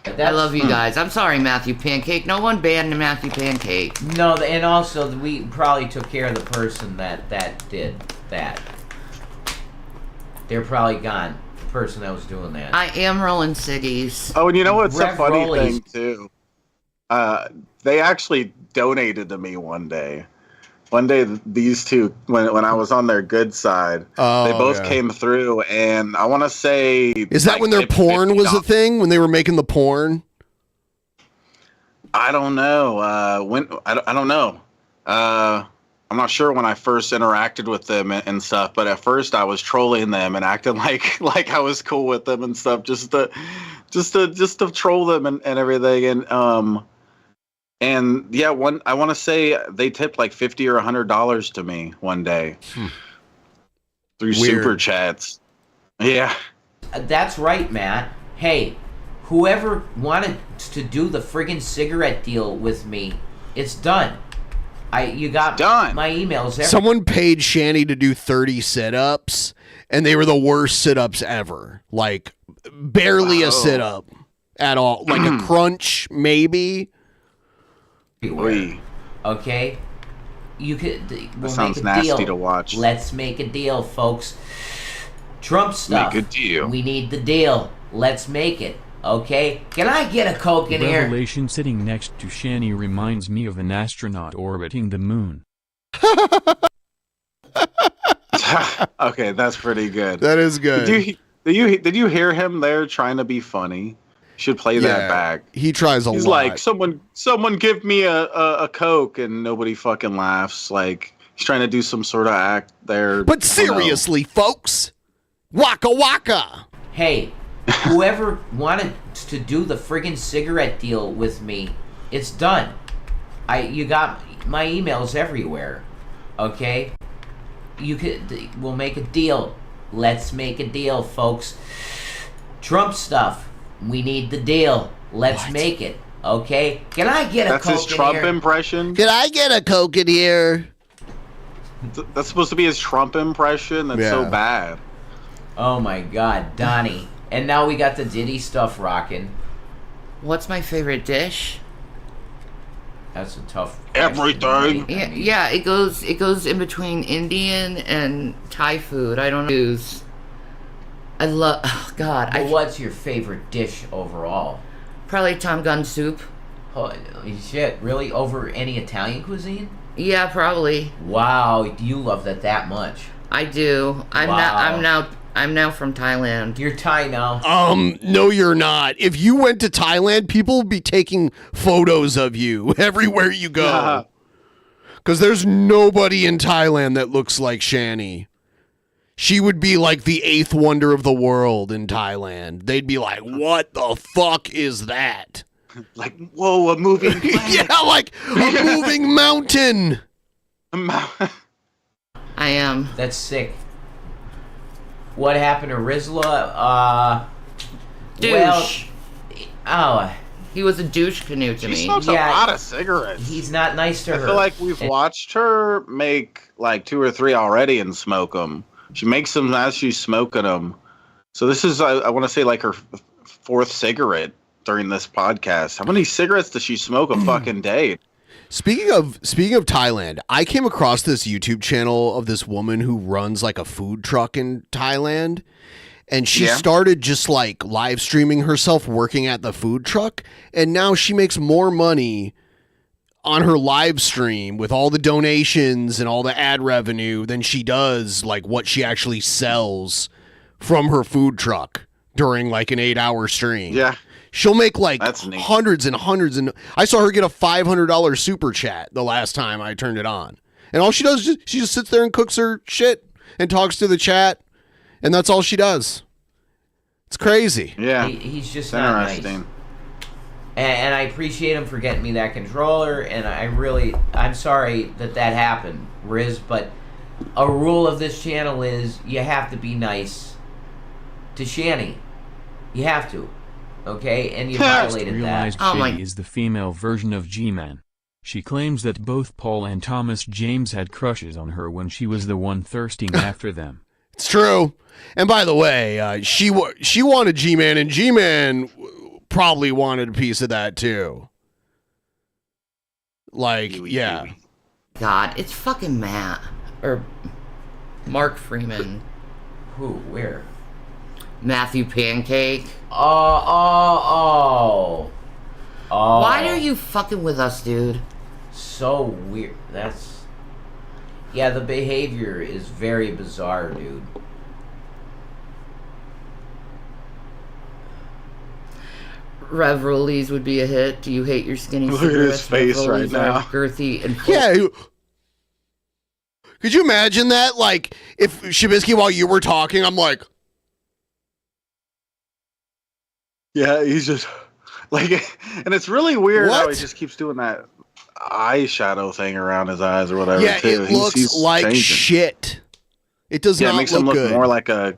I love you guys. I'm sorry, Matthew Pancake. No one banned Matthew Pancake. No, and also we probably took care of the person that did that. They're probably gone. The person that was doing that. I am rolling ciggies. Oh, and you know what's a funny Rollies. thing too? They actually donated to me one day. One day, these two, when I was on their good side, they both came through, and I want to say... Is that when their porn was a thing? When they were making the porn? I don't know. I don't know. I'm not sure when I first interacted with them and stuff, but at first I was trolling them and acting like I was cool with them and stuff, just to troll them and everything. And yeah, I want to say they tipped like $50 or $100 to me one day through super chats. Yeah, that's right, Matt. Hey, whoever wanted to do the friggin' cigarette deal with me, it's done. You got done. My emails. Someone paid Shanny to do 30 sit-ups, and they were the worst sit-ups ever. Like barely a sit up at all. Like a crunch, maybe. Okay? You could. We'll sounds make a nasty deal. to watch. Let's make a deal, folks. Trump stuff. Make a deal. We need the deal. Let's make it. Okay? Can I get a Coke in here? Revelation sitting next to Shanny reminds me of an astronaut orbiting the moon. Okay, that's pretty good. That is good. Did you hear him there trying to be funny? Should play that back. He tries a lot. He's like, someone give me a Coke, and nobody fucking laughs. Like he's trying to do some sort of act there. But seriously, folks, waka waka. Hey, whoever wanted to do the friggin' cigarette deal with me, it's done. You got my emails everywhere. Okay? We'll make a deal. Let's make a deal, folks. Trump stuff. We need the deal. Let's make it. Okay? Can I get a Coke in here? That's his Trump impression? Can I get a Coke in here? That's supposed to be his Trump impression? That's so bad. Oh my God, Donnie. And now we got the Diddy stuff rocking. What's my favorite dish? That's a tough everything. Yeah, it goes in between Indian and Thai food. I don't know. I love. Oh God. Well, what's your favorite dish overall? Probably Tom Gun soup. Holy shit! Really? Over any Italian cuisine? Yeah, probably. Wow, you love that much. I do. I'm now from Thailand. You're Thai now. No, you're not. If you went to Thailand, people would be taking photos of you everywhere you go. Because there's nobody in Thailand that looks like Shanny. She would be like the 8th wonder of the world in Thailand. They'd be like, what the fuck is that? Like, whoa, a moving planet. Yeah, like a moving mountain. I am. That's sick. What happened to Rizla? Douche. Well, he was a douche canoe to me. She smokes a lot of cigarettes. He's not nice to her. I feel like we've watched her make like 2 or 3 already and smoke them. She makes them as she's smoking them. So this is, I want to say, like her 4th cigarette during this podcast. How many cigarettes does she smoke a fucking day? Speaking of Thailand, I came across this YouTube channel of this woman who runs like a food truck in Thailand, and she started just like live streaming herself working at the food truck, and now she makes more money on her live stream with all the donations and all the ad revenue than she does like what she actually sells from her food truck during like an 8-hour stream. Yeah. She'll make like hundreds and hundreds, and I saw her get a $500 super chat the last time I turned it on. And all she does is she just sits there and cooks her shit and talks to the chat, and that's all she does. It's crazy. Yeah, he's just not nice. And I appreciate him for getting me that controller, and I'm sorry that happened, Riz, but a rule of this channel is you have to be nice to Shanny. You have to. Okay, and you violated that. Shady is the female version of G-Man. She claims that both Paul and Thomas James had crushes on her when she was the one thirsting after them. It's true. And by the way, she wanted G-Man, and G-Man probably wanted a piece of that too. Like, yeah. God, it's fucking Matt. Or Mark Freeman. Who? Where? Matthew Pancake. Oh. Why are you fucking with us, dude? So weird. Yeah, the behavior is very bizarre, dude. Rev Rollies would be a hit. Do you hate your skinny Look at his face right now. Girthy and yeah. Could you imagine that? Like, if Shabisky, while you were talking, I'm like, yeah, he's just like, and it's really weird how he just keeps doing that eyeshadow thing around his eyes or whatever. Yeah, too. it looks like changing. Shit. It does not makes look him look good. more like a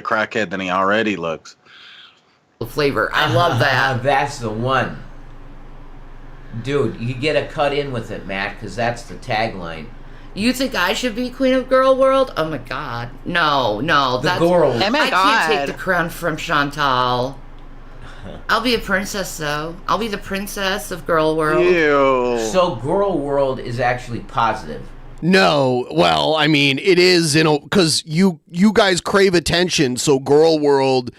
crackhead than he already looks. The flavor, I love that. That's the one, dude. You get a cut in with it, Matt, because that's the tagline. You think I should be queen of girl world? Oh my god. No. The girl. Oh my I can't take God. the crown from Chantal. I'll be a princess though. I'll be the princess of girl world. Ew. So girl world is actually positive. No, well, I mean, it is, because you guys crave attention, so Girl World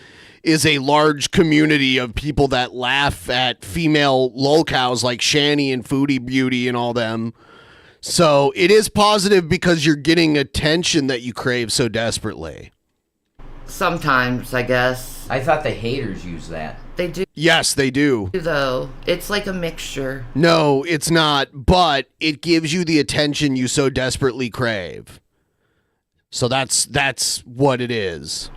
is a large community of people that laugh at female lolcows like Shanny and Foodie Beauty and all them. So it is positive because you're getting attention that you crave so desperately. Sometimes, I guess. I thought the haters use that. They do. Yes, they do. Though. It's like a mixture. No, it's not, but it gives you the attention you so desperately crave. So that's what it is.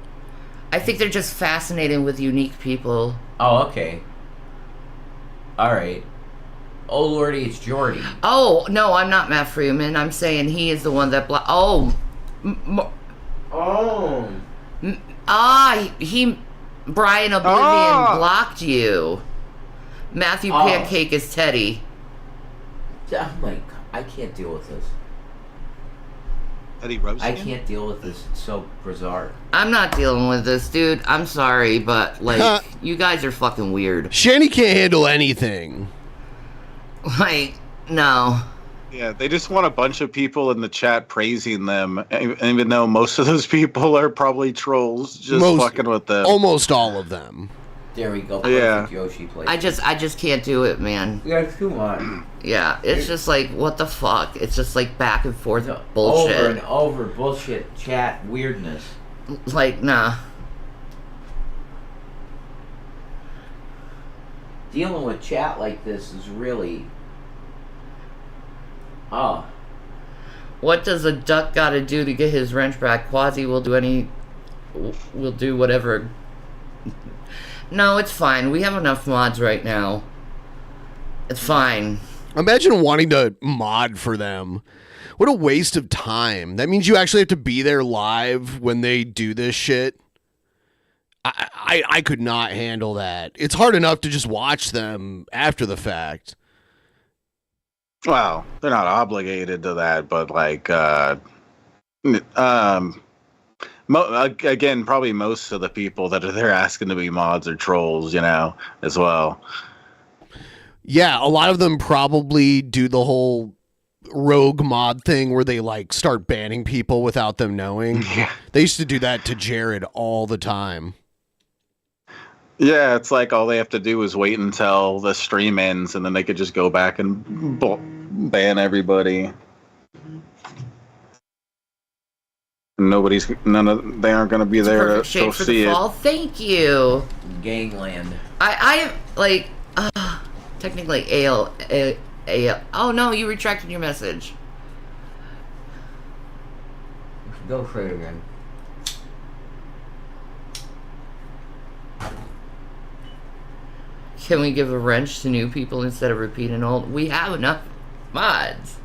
I think they're just fascinating with unique people. Oh, okay. All right. Oh, Lordy, it's Jordy. Oh, no, I'm not Matt Freeman. I'm saying he is the one that Oh. Brian Oblivion blocked you. Matthew Pancake is Teddy. Oh my God, I can't deal with this. Eddie Rose. I can't deal with this. It's so bizarre. I'm not dealing with this, dude. I'm sorry, but, like, you guys are fucking weird. Shanny can't handle anything. Like, no. Yeah, they just want a bunch of people in the chat praising them, even though most of those people are probably trolls, just fucking with them. Almost all of them. There we go. Yeah. Yoshi plays. I just can't do it, man. Yeah, come on. Yeah, it's just like, what the fuck? It's just like back and forth bullshit. Over and over bullshit chat weirdness. Like, nah. Dealing with chat like this is really... Oh. What does a duck gotta do to get his wrench back? Quasi will do whatever. No, it's fine. We have enough mods right now. It's fine. Imagine wanting to mod for them. What a waste of time. That means you actually have to be there live when they do this shit. I could not handle that. It's hard enough to just watch them after the fact. Well, they're not obligated to that, but like, again, probably most of the people that are there asking to be mods are trolls, as well. Yeah, a lot of them probably do the whole rogue mod thing where they like start banning people without them knowing. Yeah. They used to do that to Jared all the time. Yeah, it's like all they have to do is wait until the stream ends, and then they could just go back and ban everybody. They aren't going to be there Perfect to shape go for see the it. fall. Thank you. Gangland. I like, technically AL. Oh no, you retracted your message. Go for it again. Can we give a wrench to new people instead of repeating old? We have enough mods.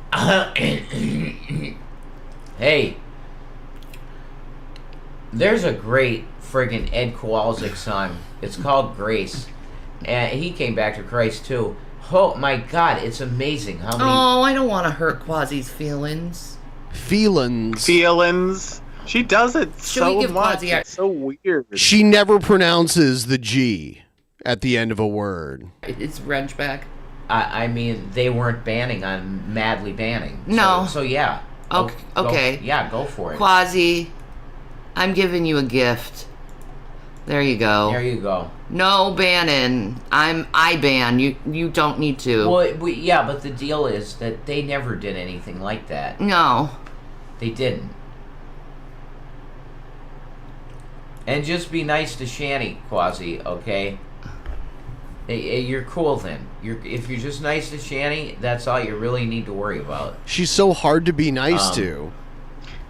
Hey, there's a great friggin' Ed Kowalczyk song. It's called Grace. And he came back to Christ too. Oh my God, it's amazing how many... Oh, I don't want to hurt Quasi's feelings. Feelings. She does it so give much. Quasi It's so weird. She never pronounces the G at the end of a word. It's wrench back. I mean, they weren't banning on madly banning. No. So yeah. Okay. Yeah, go for it. Quasi, I'm giving you a gift. There you go. There you go. No banning. I ban. You don't need to. Well, yeah, but the deal is that they never did anything like that. No. They didn't. And just be nice to Shanny, Quasi, okay? You're cool then. If you're just nice to Shanny, that's all you really need to worry about. She's so hard to be nice to.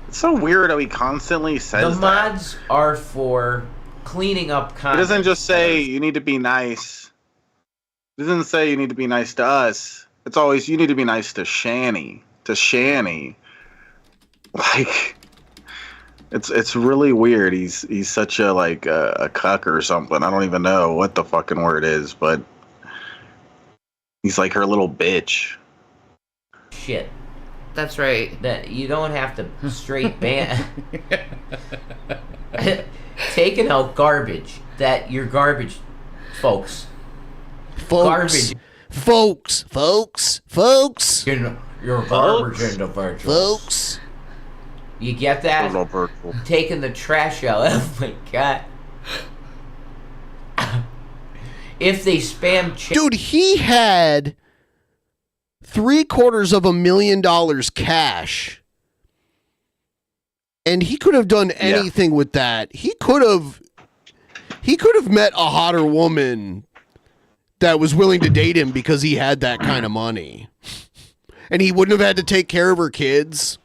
It's so weird how he constantly says the mods are for cleaning up content. He doesn't just say you need to be nice. He doesn't say you need to be nice to us. It's always you need to be nice to Shanny. Like, it's really weird. He's such a a cuck or something. I don't even know what the fucking word is, but he's like her little bitch. Shit. That's right. That you don't have to straight ban. Taking out garbage. That your garbage, folks. Garbage. Folks. You're garbage individuals. Folks. You get that? Taking the trash out. Oh my god. If they spam dude, he had $750,000 cash. And he could have done anything with that. He could have met a hotter woman that was willing to date him because he had that kind of money. And he wouldn't have had to take care of her kids.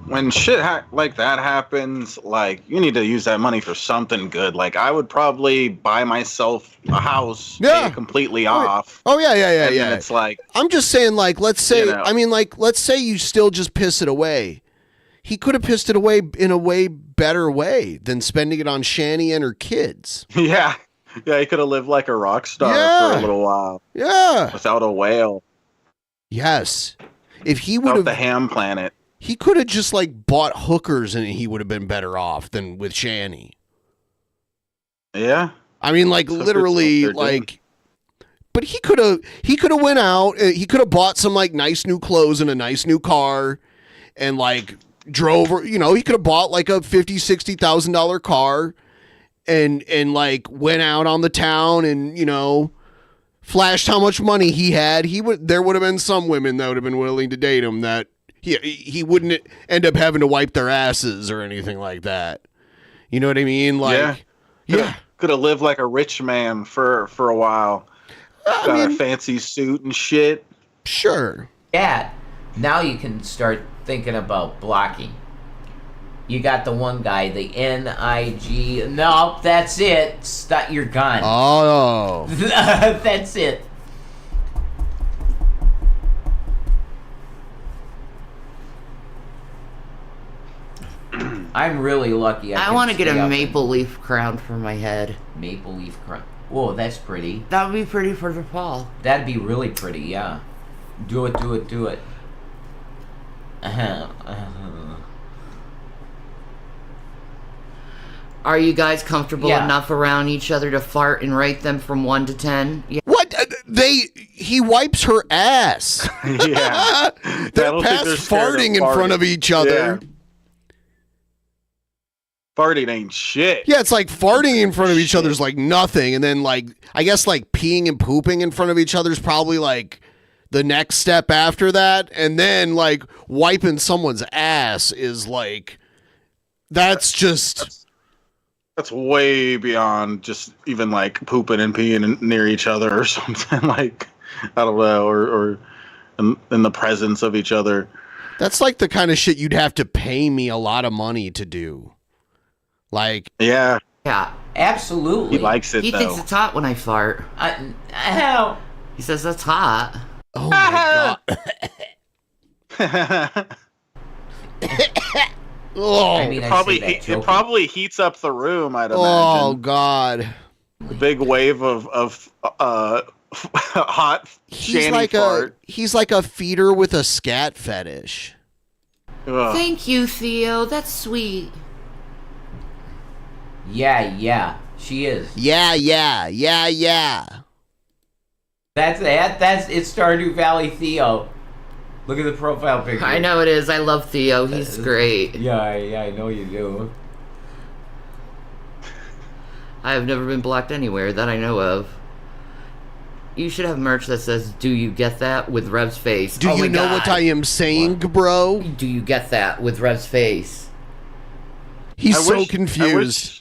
When shit like that happens, like, you need to use that money for something good. Like, I would probably buy myself a house, pay it completely off. Oh, yeah. And then it's like... I'm just saying, like, let's say, let's say you still just piss it away. He could have pissed it away in a way better way than spending it on Shanny and her kids. Yeah, he could have lived like a rock star for a little while. Yeah. Without a whale. Yes. If he would have... the ham planet. He could have just, like, bought hookers and he would have been better off than with Shanny. Yeah. I mean, like, literally, like... But he could have went out, he could have bought some, like, nice new clothes and a nice new car and, like, drove, he could have bought, like, a $50,000-$60,000 car and, like, went out on the town and, flashed how much money he had. There would have been some women that would have been willing to date him that he wouldn't end up having to wipe their asses or anything like that. You know what I mean? Like, could have lived like a rich man for a while. Got a fancy suit and shit. Sure. Yeah. Now you can start thinking about blocking. You got the one guy, the NIG. No, that's it. You're gone. Oh. That's it. I'm really lucky. I want to get a maple leaf crown for my head. Maple leaf crown. Whoa, that's pretty. That would be pretty for the fall. That'd be really pretty, yeah. Do it. Are you guys comfortable enough around each other to fart and rate them from 1 to 10? Yeah. What? He wipes her ass. Yeah. They're past farting in front of each other. Yeah. Farting ain't shit. Yeah, it's like farting in front of each other is like nothing. And then, like, I guess, like, peeing and pooping in front of each other is probably, like, the next step after that. And then, like, wiping someone's ass is, like, that's way beyond just even, like, pooping and peeing near each other or something. Like, I don't know, or in the presence of each other. That's, like, the kind of shit you'd have to pay me a lot of money to do. Like, yeah, absolutely. He likes it. He thinks it's hot when I fart. Hell, he says that's hot. Oh my god. I mean, it probably heats up the room. I'd imagine. Oh god. A big wave of hot Shanny fart. He's like a feeder with a scat fetish. Ugh. Thank you, Theo. That's sweet. Yeah, she is. Yeah. That's it's Stardew Valley Theo. Look at the profile picture. I know it is. I love Theo. He's great. Yeah, I know you do. I have never been blocked anywhere that I know of. You should have merch that says, "Do you get that?" with Rev's face. Do you know what I am saying, bro? Do you get that with Rev's face? He's so confused.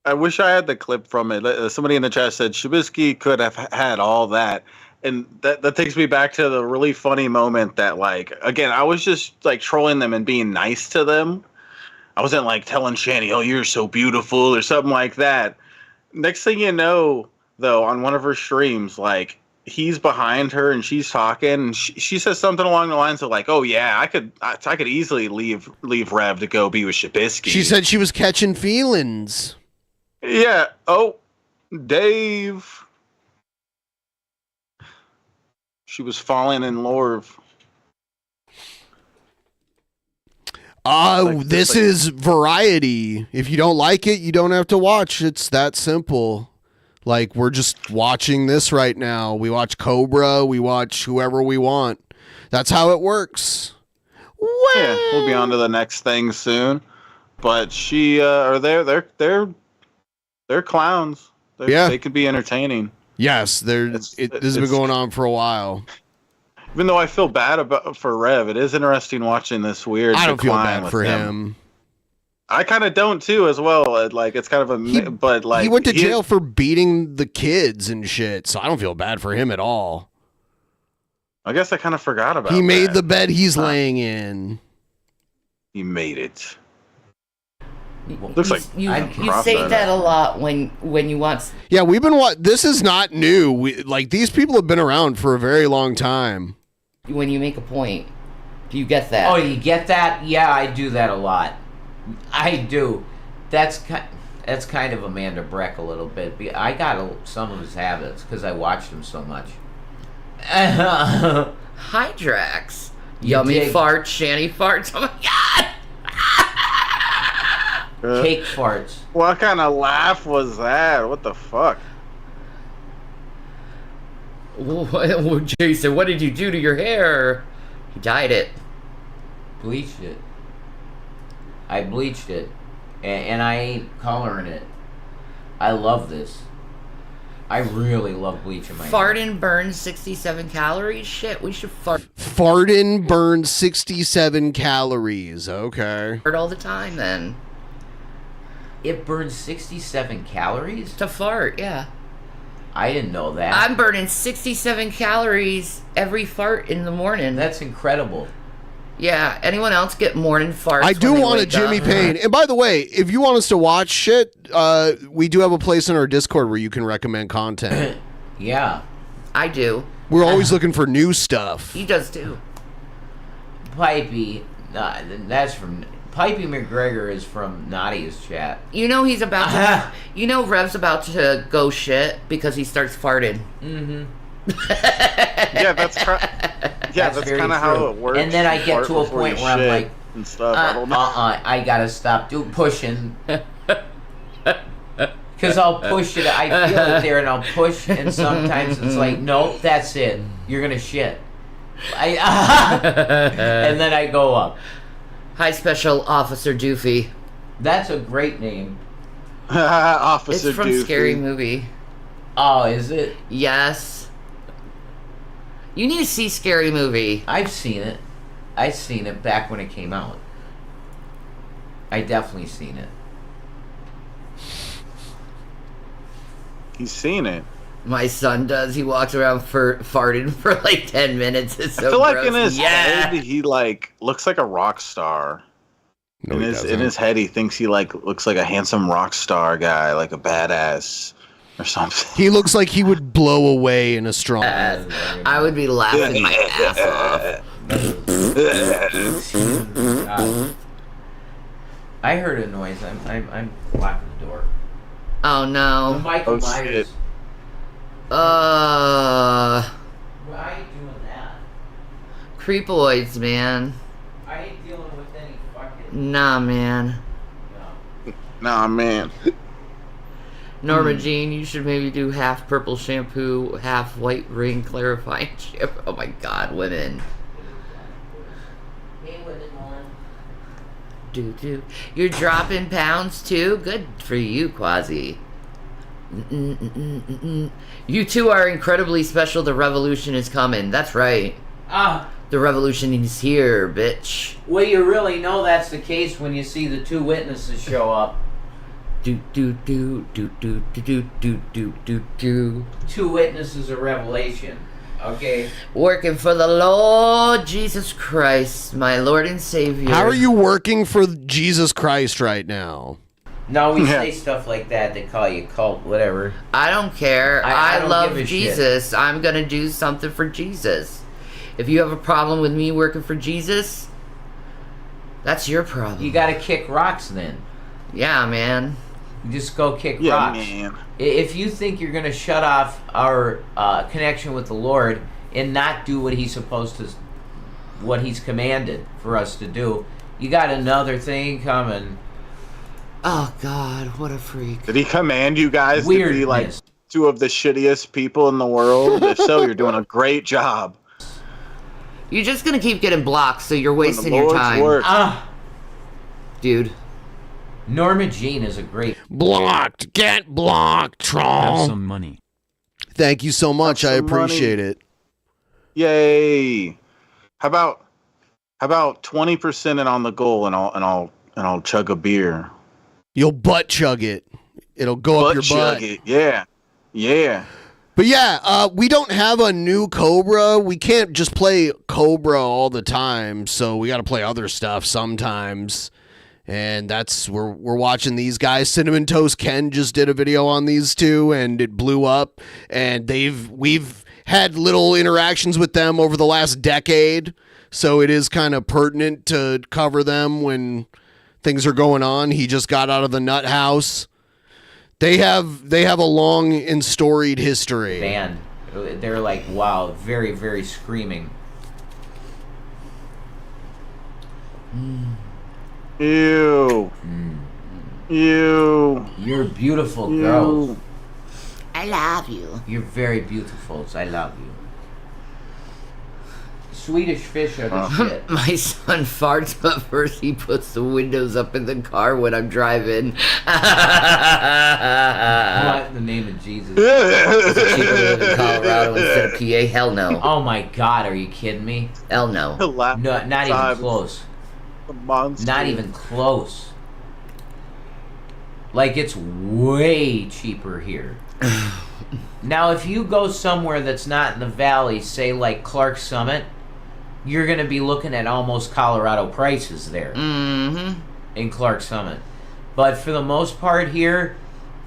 I wish I had the clip from it. Somebody in the chat said Shabisky could have had all that. And that takes me back to the really funny moment that, like, again, I was just, like, trolling them and being nice to them. I wasn't, like, telling Shanny, oh, you're so beautiful or something like that. Next thing you know, though, on one of her streams, like, he's behind her and she's talking. And she says something along the lines of, like, oh, yeah, I could easily leave Rev to go be with Shabisky. She said she was catching feelings. Yeah. Oh, Dave. She was falling in love. This is variety. If you don't like it, you don't have to watch. It's that simple. Like, we're just watching this right now. We watch Cobra. We watch whoever we want. That's how it works. Yeah, we'll be on to the next thing soon. But they're clowns. They could be entertaining. Yes, this has been going on for a while. Even though I feel bad for Rev, it is interesting watching this weird. I don't feel bad for him. I kind of don't too, as well. Like, it's kind of he went to jail for beating the kids and shit, so I don't feel bad for him at all. I guess I kind of forgot about. He made the bed he's laying in. He made it. Looks like you say that a lot when you watch. Yeah, we've been this is not new. These people have been around for a very long time. When you make a point, do you get that? Oh, you get that? Yeah, I do that a lot. I do. That's kind of Amanda Breck a little bit. I got some of his habits because I watched him so much. Hydrax. Yummy farts, Shanny farts. Oh my god! Cake farts. What kind of laugh was that? What the fuck? Jason, what did you do to your hair? He dyed it. Bleached it. I bleached it. And I ain't coloring it. I love this. I really love bleaching my Fart and burn 67 calories? Shit, we should fart. Fart and burn 67 calories. Okay. Fart all the time then. It burns 67 calories? To fart, yeah. I didn't know that. I'm burning 67 calories every fart in the morning. That's incredible. Yeah, anyone else get morning farts? I do want a Jimmy Payne. And by the way, if you want us to watch shit, we do have a place in our Discord where you can recommend content. Yeah. I do. We're always looking for new stuff. He does too. Pipey, that's from... Pipey McGregor is from Nadia's chat. You know he's about to... You know Rev's about to go shit because he starts farting. Mm-hmm. Yeah, that's kind of how it works. And then I get to a point where I'm like, and stuff. I don't know. I gotta stop pushing. Because I'll push it. I feel it there, and I'll push, and sometimes it's like, nope, that's it. You're gonna shit. And then I go up. Hi, Special Officer Doofy. That's a great name. Officer Doofy. It's from Scary Movie. Oh, is it? Yes. You need to see Scary Movie. I've seen it. I've seen it back when it came out. I definitely seen it. He's seen it. My son does. He walks around farting for like 10 minutes. It's so I feel like gross. in his head, he looks like a rock star. No, in his head, he thinks he looks like a handsome rock star guy, like a badass or something. He looks like he would blow away in a strong. I would be laughing my ass off. I heard a noise. I'm locking the door. Oh no. Michael Myers. Why are you doing that? Creepoids, man. I ain't dealing with any fucking... Nah, man. Nah, man. Norma Jean, you should maybe do half purple shampoo, half white ring clarifying shampoo. Oh my god, women. Hey, women, Do. You're dropping pounds too? Good for you, Quasi. You two are incredibly special. The revolution is coming. That's right. The revolution is here, bitch. Well, you really know that's the case when you see the two witnesses show up. Do. Two witnesses of revelation. Okay. Working for the Lord Jesus Christ, my Lord and Savior. How are you working for Jesus Christ right now? No, we say stuff like that. They call you cult, whatever. I don't care. I don't love give a Jesus. shit. I'm going to do something for Jesus. If you have a problem with me working for Jesus, that's your problem. You got to kick rocks then. Yeah, man. You just go kick rocks. Man. If you think you're going to shut off our connection with the Lord and not do what he's commanded for us to do. You got another thing coming. Oh God, what a freak! Did he command you guys to be like Weirdness. two of the shittiest people in the world? If so, you're doing a great job. You're just gonna keep getting blocked, so you're Doing the wasting your Lord's time, work. dude. Norma Jean is a great. Blocked. Get blocked, troll. Have some money. Thank you so much. I some appreciate money. it. Yay! How about 20% in on the goal, and I'll chug a beer. You'll butt chug it. It'll go up your butt. Chug it. Yeah. But yeah, we don't have a new Cobra. We can't just play Cobra all the time, so we got to play other stuff sometimes. And that's we're watching these guys. Cinnamon Toast Ken just did a video on these two, and it blew up. And we've had little interactions with them over the last decade, so it is kind of pertinent to cover them when things are going on. He just got out of the nut house. They have a long and storied history. Band. They're like, wow, very, very screaming. Ew. Ew. You're beautiful, girls. I love you. You're very beautiful. I love you. Swedish fish are the shit. My son farts, but first he puts the windows up in the car when I'm driving. What in the name of Jesus? Is it cheaper to live in Colorado instead of PA? Hell no. Oh my God, are you kidding me? Hell no. No, not even close. Not even close. Like, it's way cheaper here. Now, if you go somewhere that's not in the valley, say like Clark Summit, you're going to be looking at almost Colorado prices there in Clark Summit. But for the most part here,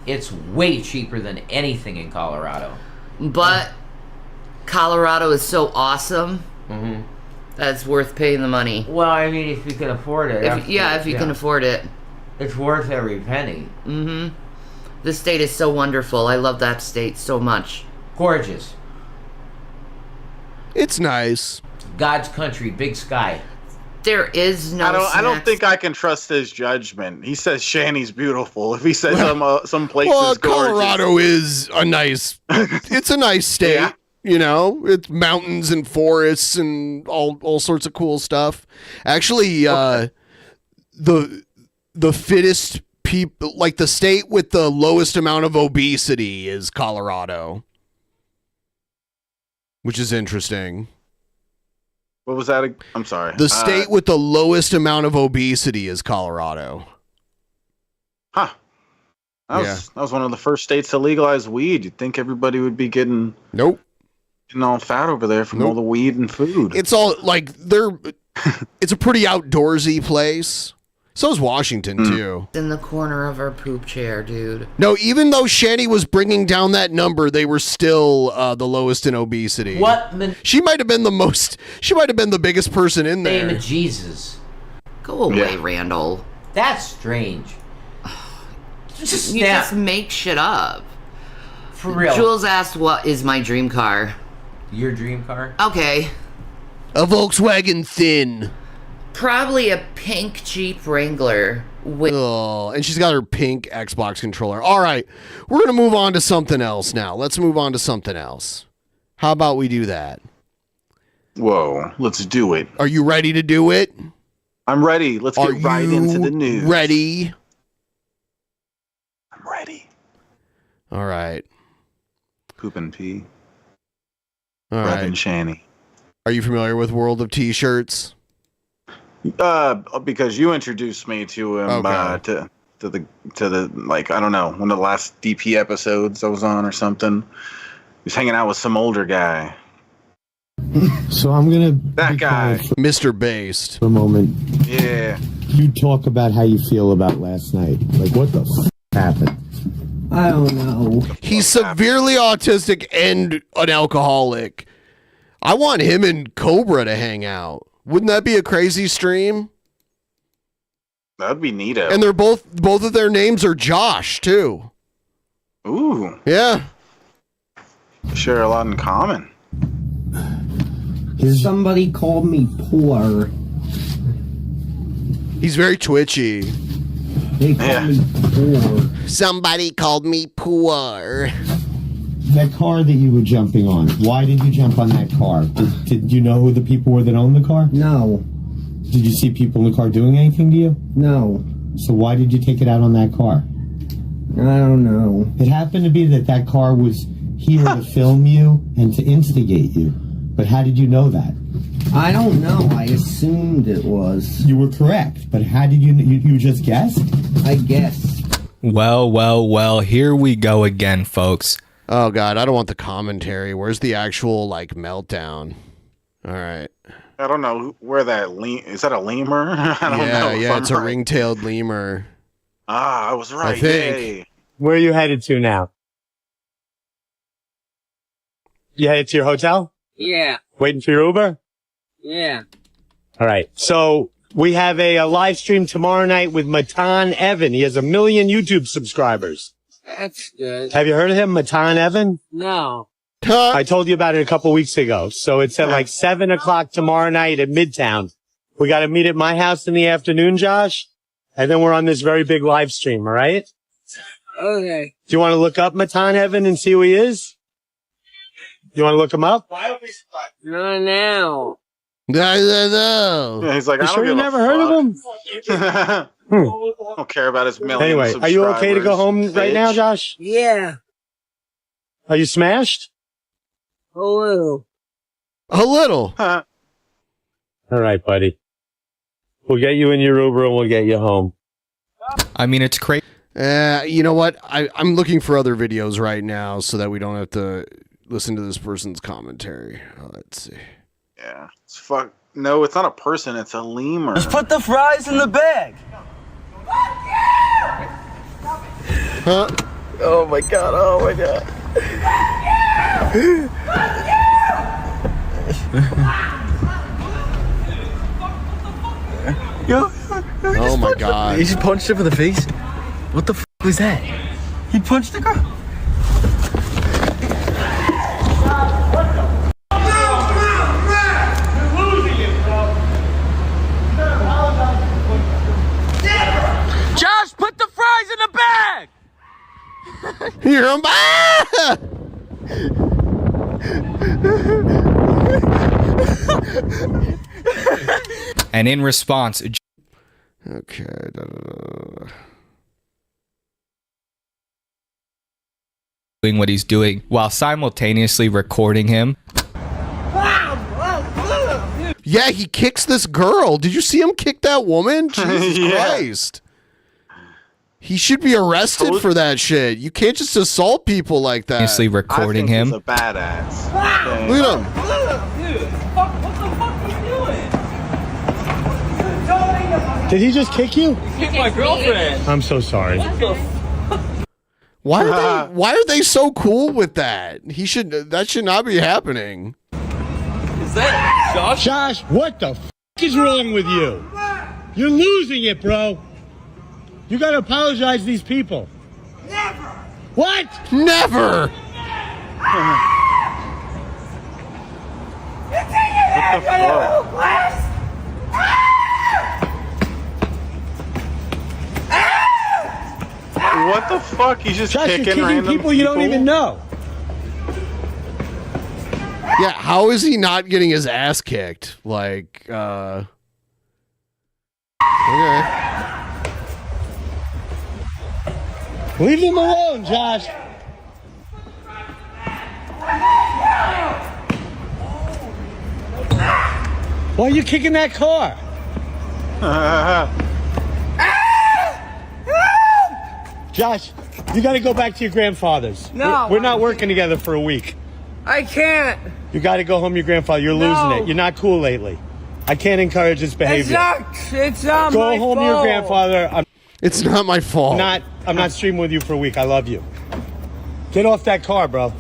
it's way cheaper than anything in Colorado. But Colorado is so awesome that it's worth paying the money. Well, I mean, if you can afford it. If you can afford it. It's worth every penny. This state is so wonderful. I love that state so much. Gorgeous. It's nice. God's country, big sky. There is no I don't think I can trust his judgment. He says Shanny's beautiful. If he says some place is gorgeous. Colorado is a nice. It's a nice state. Yeah. You know, it's mountains and forests and all sorts of cool stuff. Actually, the fittest people, like the state with the lowest amount of obesity, is Colorado, which is interesting. What was that? I'm sorry. The state with the lowest amount of obesity is Colorado. Huh. That was one of the first states to legalize weed. You'd think everybody would be getting all fat over there from all the weed and food. It's all like it's a pretty outdoorsy place. So is Washington too. In the corner of our poop chair, dude. No, even though Shanny was bringing down that number, they were still the lowest in obesity. What? She might have been the most. She might have been the biggest person in there. Name of Jesus. Go away, Randall. That's strange. You just make shit up. For real. Jules asked, "What is my dream car?" Your dream car? Okay. A Volkswagen Thin. Probably a pink Jeep Wrangler. And she's got her pink Xbox controller. All right, we're going to move on to something else now. Let's move on to something else. How about we do that? Whoa, let's do it. Are you ready to do it? I'm ready. Let's get right into the news. Ready? I'm ready. All right. Poop and pee. All Revan right. and Shanny. Are you familiar with World of T-Shirts? Because you introduced me to him to the like, I don't know, one of the last DP episodes I was on or something. He was hanging out with some older guy. So I'm gonna that guy, Mr. Based. For a moment. Yeah. You talk about how you feel about last night. Like, what the happened? I don't know. He's severely autistic and an alcoholic. I want him and Cobra to hang out. Wouldn't that be a crazy stream? That'd be neato. And they're both of their names are Josh too. Ooh. Yeah. Share a lot in common. Somebody called me poor. He's very twitchy. They called me poor. Somebody called me poor. That car that you were jumping on, why did you jump on that car? Did you know who the people were that owned the car? No. Did you see people in the car doing anything to you? No. So why did you take it out on that car? I don't know. It happened to be that that car was here to film you and to instigate you. But how did you know that? I don't know. I assumed it was. You were correct, but how did you just guessed? I guess. Well, here we go again, folks. Oh, God, I don't want the commentary. Where's the actual, like, meltdown? All right. I don't know where that is that a lemur? I don't know. Yeah, it's a ring-tailed lemur. Ah, I was right. I think. Yay. Where are you headed to now? You headed to your hotel? Yeah. Waiting for your Uber? Yeah. All right. So we have a live stream tomorrow night with Matan Evan. He has 1 million YouTube subscribers. That's good. Have you heard of him, Matan Evan? No. I told you about it a couple weeks ago. So it's at like 7 o'clock tomorrow night at Midtown. We got to meet at my house in the afternoon, Josh. And then we're on this very big live stream. All right. Okay. Do you want to look up Matan Evan and see who he is? You want to look him up? Not now. No. Yeah, he's like, You I don't sure you give a never heard of him? I don't care about his million Anyway, are you okay to go home right now, Josh? Yeah. Are you smashed? A little. A little. All right, buddy. We'll get you in your Uber and we'll get you home. I mean, it's crazy. You know what? I'm looking for other videos right now so that we don't have to listen to this person's commentary. Let's see. Yeah. It's fuck. No, it's not a person. It's a lemur. Let's put the fries in the bag. Huh? Oh my god. Oh my god. Yo. Oh my god. He just punched him in the face. What the f was that? He punched the girl. Josh, put the fries in the bag! Hear him? Ah! And in response, okay. Doing what he's doing while simultaneously recording him. Yeah, he kicks this girl. Did you see him kick that woman? Jesus Christ. He should be arrested for that shit. You can't just assault people like that. Obviously recording him. He's a badass. Look at him. Dude, what the fuck are you doing? Did he just kick you? He kicked my girlfriend. I'm so sorry. Why are they so cool with that? That should not be happening. Is that Josh? Josh, what the f is wrong with you? You're losing it, bro. You gotta apologize to these people. Never. What? Never. You're taking it to the wrong place. What the fuck? He's just Josh, kicking you're kicking random people you don't even know. Yeah, how is he not getting his ass kicked? Like, okay. Leave them alone, Josh. Why are you kicking that car? Josh, you got to go back to your grandfather's. No. We're not working together for a week. I can't. You got to go home to your grandfather. You're losing it. You're not cool lately. I can't encourage this behavior. It's not Go my home fault. to your grandfather. It's not my fault. I'm not streaming with you for a week. I love you. Get off that car, bro.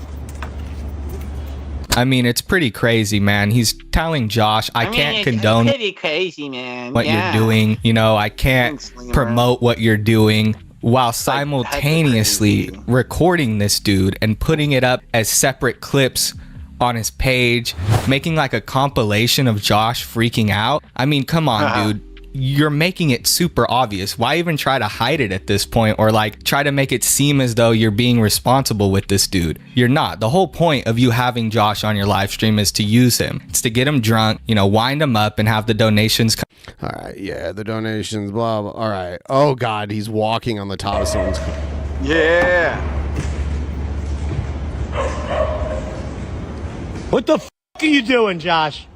I mean, it's pretty crazy, man. He's telling Josh, I can't condone It's pretty crazy, man. what you're doing. You know, I can't promote what you're doing while simultaneously recording this dude and putting it up as separate clips on his page, making like a compilation of Josh freaking out. I mean, come on, dude. You're making it super obvious. Why even try to hide it at this point, or like try to make it seem as though you're being responsible with this dude? You're not. The whole point of you having Josh on your live stream is to use him. It's to get him drunk, you know, wind him up and have the donations come. All right, yeah, the donations, blah, blah. All right. Oh, God, he's walking on the top of someone's car. Yeah. What the f*** are you doing, Josh?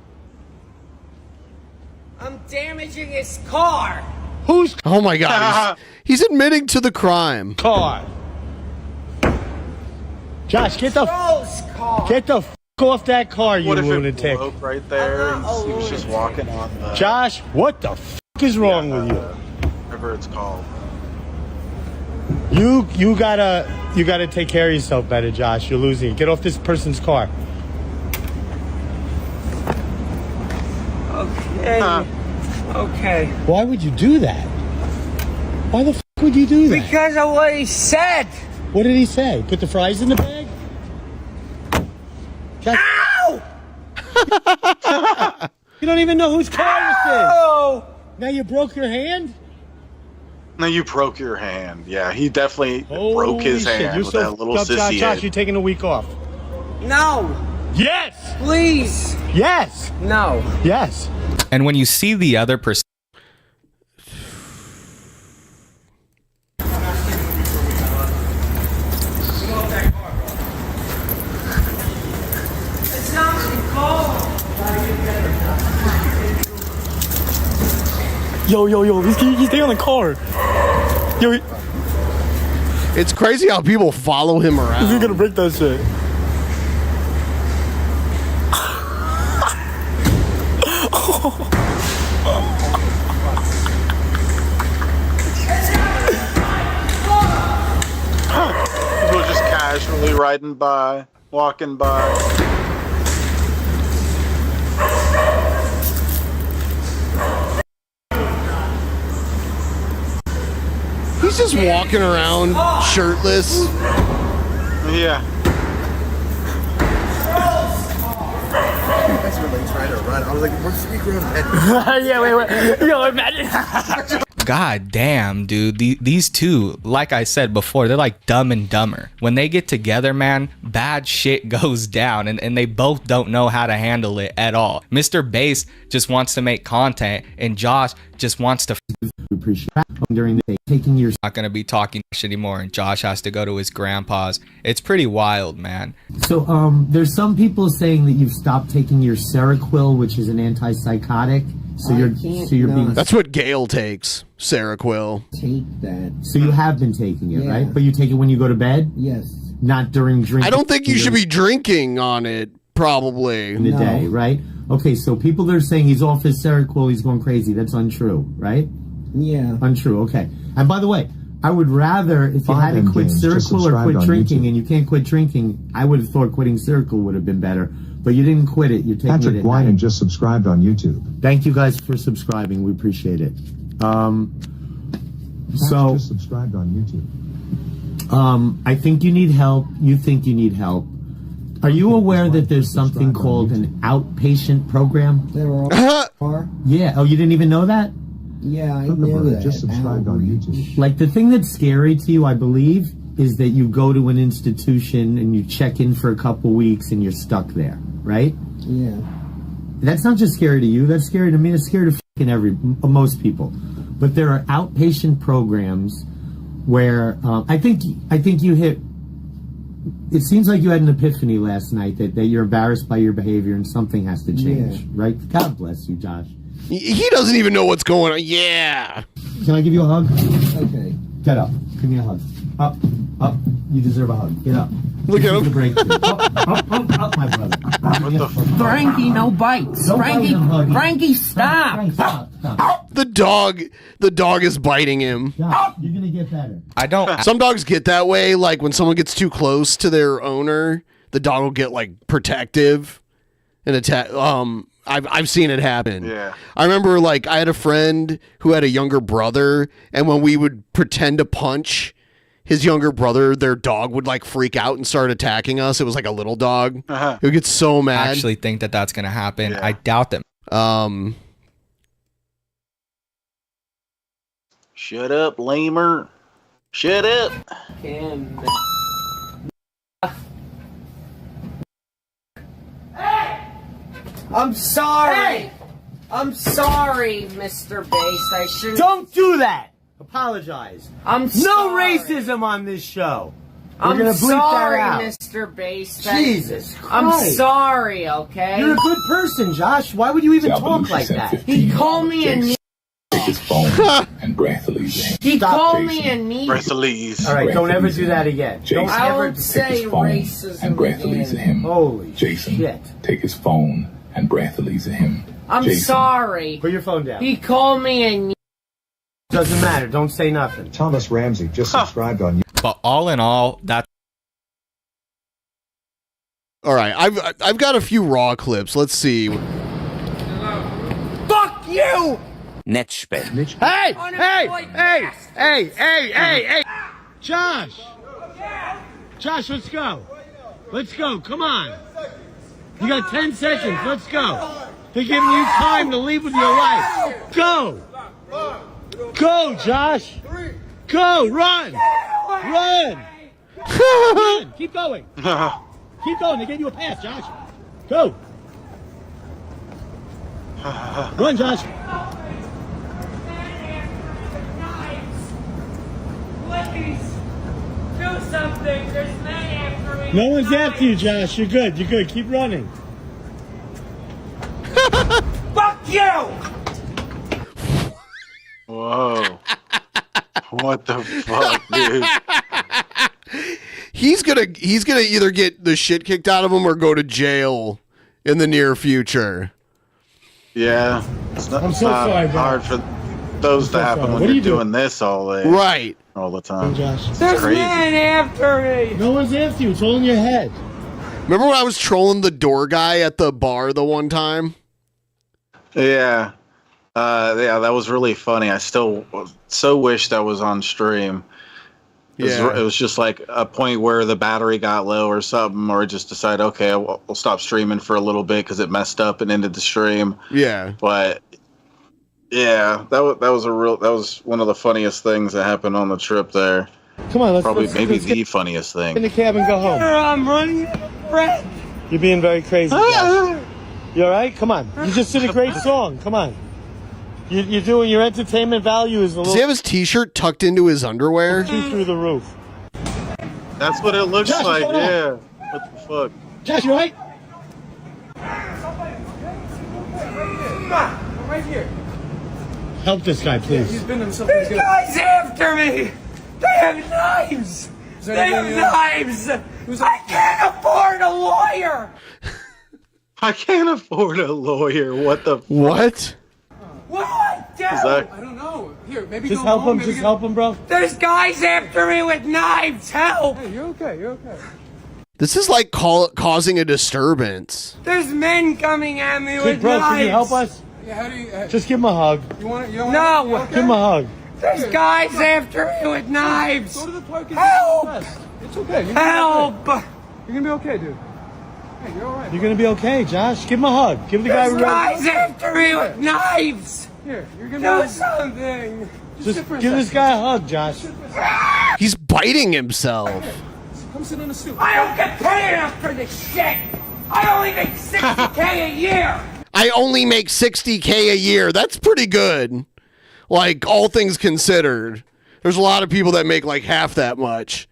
I'm damaging his car. Whose Oh, my God. He's admitting to the crime. car? Josh, get the f** off that car, you What if lunatic. it broke right there and he was just walking on the... Josh, what the f** is wrong with you? Whatever it's called. You gotta take care of yourself better, Josh. You're losing it. Get off this person's car. Okay. Okay. Why would you do that? Why the f*** would you do that? Because of what he said. What did he say? Put the fries in the bag? Josh, Ow! you don't even know whose car this is. Now you broke your hand? No, you broke your hand. Yeah, he definitely Holy broke his shit. hand You're with so that little f***ed up, sissy Josh, head. you're taking a week off. No. Yes! Please. Yes! No. Yes! And when you see the other person, It's not cold. Yo, he's staying on the car. Yo, It's crazy how people follow him around. he's gonna break that shit. People just casually riding by, walking by. He's just walking around shirtless. Yeah. That's really trying to run. I was like, we're speaking of Yeah, wait. Yo, imagine. God damn, dude. These two, like I said before, they're like Dumb and Dumber. When they get together, man, bad shit goes down, and they both don't know how to handle it at all. Mr. Bass just wants to make content, and Josh just wants to appreciate during the day taking your not gonna be talking shit anymore, and Josh has to go to his grandpa's. It's pretty wild, man. So there's some people saying that you've stopped taking your Seroquel, which is an antipsychotic. So you're being That's what Gail takes. Seroquel. take that. So you have been taking it, right? But you take it when you go to bed? Yes. Not during drinking. I don't think you should be drinking on it, probably. In the day, right? Okay, so people that are saying he's off his Seroquel, he's going crazy. That's untrue, right? Yeah. Untrue, okay. And by the way, I would rather, if you had to quit Seroquel or quit drinking, and you can't quit drinking, I would have thought quitting Seroquel would have been better. But you didn't quit it. You're taking Patrick it at Wyman night. just subscribed on YouTube. Thank you guys for subscribing. We appreciate it. So just subscribed on YouTube. I think you need help. You think you need help. Are you aware that there's something called an outpatient program? There are. Yeah. Oh, you didn't even know that? Yeah, I know that. Just subscribed on YouTube. Like, the thing that's scary to you, I believe, is that you go to an institution and you check in for a couple weeks and you're stuck there, right? Yeah. That's not just scary to you. That's scary to me. That's scary to most people. But there are outpatient programs where I think you hit. It seems like you had an epiphany last night that you're embarrassed by your behavior and something has to change, right? God bless you, Josh. He doesn't even know what's going on. Yeah. Can I give you a hug? Okay. Get up. Give me a hug. Up. Up. You deserve a hug. Get up. Look at him. Breakthrough. Up, my brother. Frankie, no bites. Frankie, stop. The dog is biting him. Josh, you're gonna get better. I don't. Some dogs get that way. Like when someone gets too close to their owner, the dog will get like protective and attack. I've seen it happen. Yeah. I remember like I had a friend who had a younger brother, and when we would pretend to punch his younger brother, their dog would like freak out and start attacking us. It was like a little dog. It would get so mad. I actually think that that's going to happen. I doubt that. Shut up, lamer. Shut up. I'm sorry. Hey! I'm sorry, Mr. Bass. I shouldn't. Don't do that. Apologize. I'm no sorry. racism on this show. We're I'm gonna bleep sorry, that out. Mr. Bass. Jesus Christ. I'm sorry, okay? You're a good person, Josh. Why would you even talk like that? He called me a knee. His phone and breathless. He called me a knee. All right, don't ever do that again. Don't I ever won't say racism and breathless again. him. Holy Jason, shit. take his phone and breathless him. I'm Jason, sorry. Put your phone down. He called me a knee. Doesn't matter. Don't say nothing. Thomas Ramsey just subscribed on YouTube. But all in all, that's All right, I've got a few raw clips. Let's see. Fuck you! Netspend. Hey! Josh! Josh, let's go. Let's go, come on. You got 10 seconds, let's go. They're giving you time to leave with your life. Go! Go, Josh! Go, run! Run! Run! Keep going. Keep going, they gave you a pass, Josh. Go! Run, Josh. Please, do something. There's men after me. No one's after you, Josh. You're good. You're good. Keep running. Fuck you! Whoa. What the fuck, dude? He's gonna either get the shit kicked out of him or go to jail in the near future. Yeah. It's not, I'm so sorry, bro. hard for those to happen sorry. when What are you're you doing? doing this all day. Right. All the time. Josh. It's There's crazy. men after me. No one's after you. It's all in your head. Remember when I was trolling the door guy at the bar the one time? Yeah. Yeah, that was really funny. I still so wish that was on stream. Yeah. It was just like a point where the battery got low or something, or just decide, okay, we'll stop streaming for a little bit because it messed up and ended the stream. Yeah. But yeah, that was one of the funniest things that happened on the trip there. Come on, let's maybe get the funniest in thing. the cab and go home. I'm running, Brett. You're being very crazy, Josh. You all right? Come on. You just did a great song. Come on. You're doing your entertainment value is a Does little he have his t-shirt tucked into his underwear? through the roof. That's what it looks Josh, like. what's going on? Yeah. What the fuck? Josh, you all right? I'm right here. Help this guy, please. He's been himself. There's guys after me. They have knives. They have knives. I can't afford a lawyer. I can't afford a lawyer. What the fuck? What? What do I do? Is that- I don't know. Here, maybe Just go help home, him. maybe Just help him, bro. There's guys after me with knives. Help. Hey, you're okay. You're okay. This is like causing a disturbance. There's men coming at me Hey, with bro, knives. can you help us? Yeah, how do you? Just give him a hug. You want it? You don't No. want it? Give him a hug. There's guys after me with knives. Go to the park and Help! rest. It's okay. You're Help! You're gonna be okay, dude. Hey, you're all right. You're gonna be okay, Josh. Give him a hug. Give the guy a There's guys after me with knives. Here, you're gonna Do something. Just sit for a give this second. guy a hug, Josh. He's biting himself. Come sit on the stoop. I don't get paid enough for this shit. I only make $60K a year. I only make $60K a year. That's pretty good. Like, all things considered. There's a lot of people that make like half that much.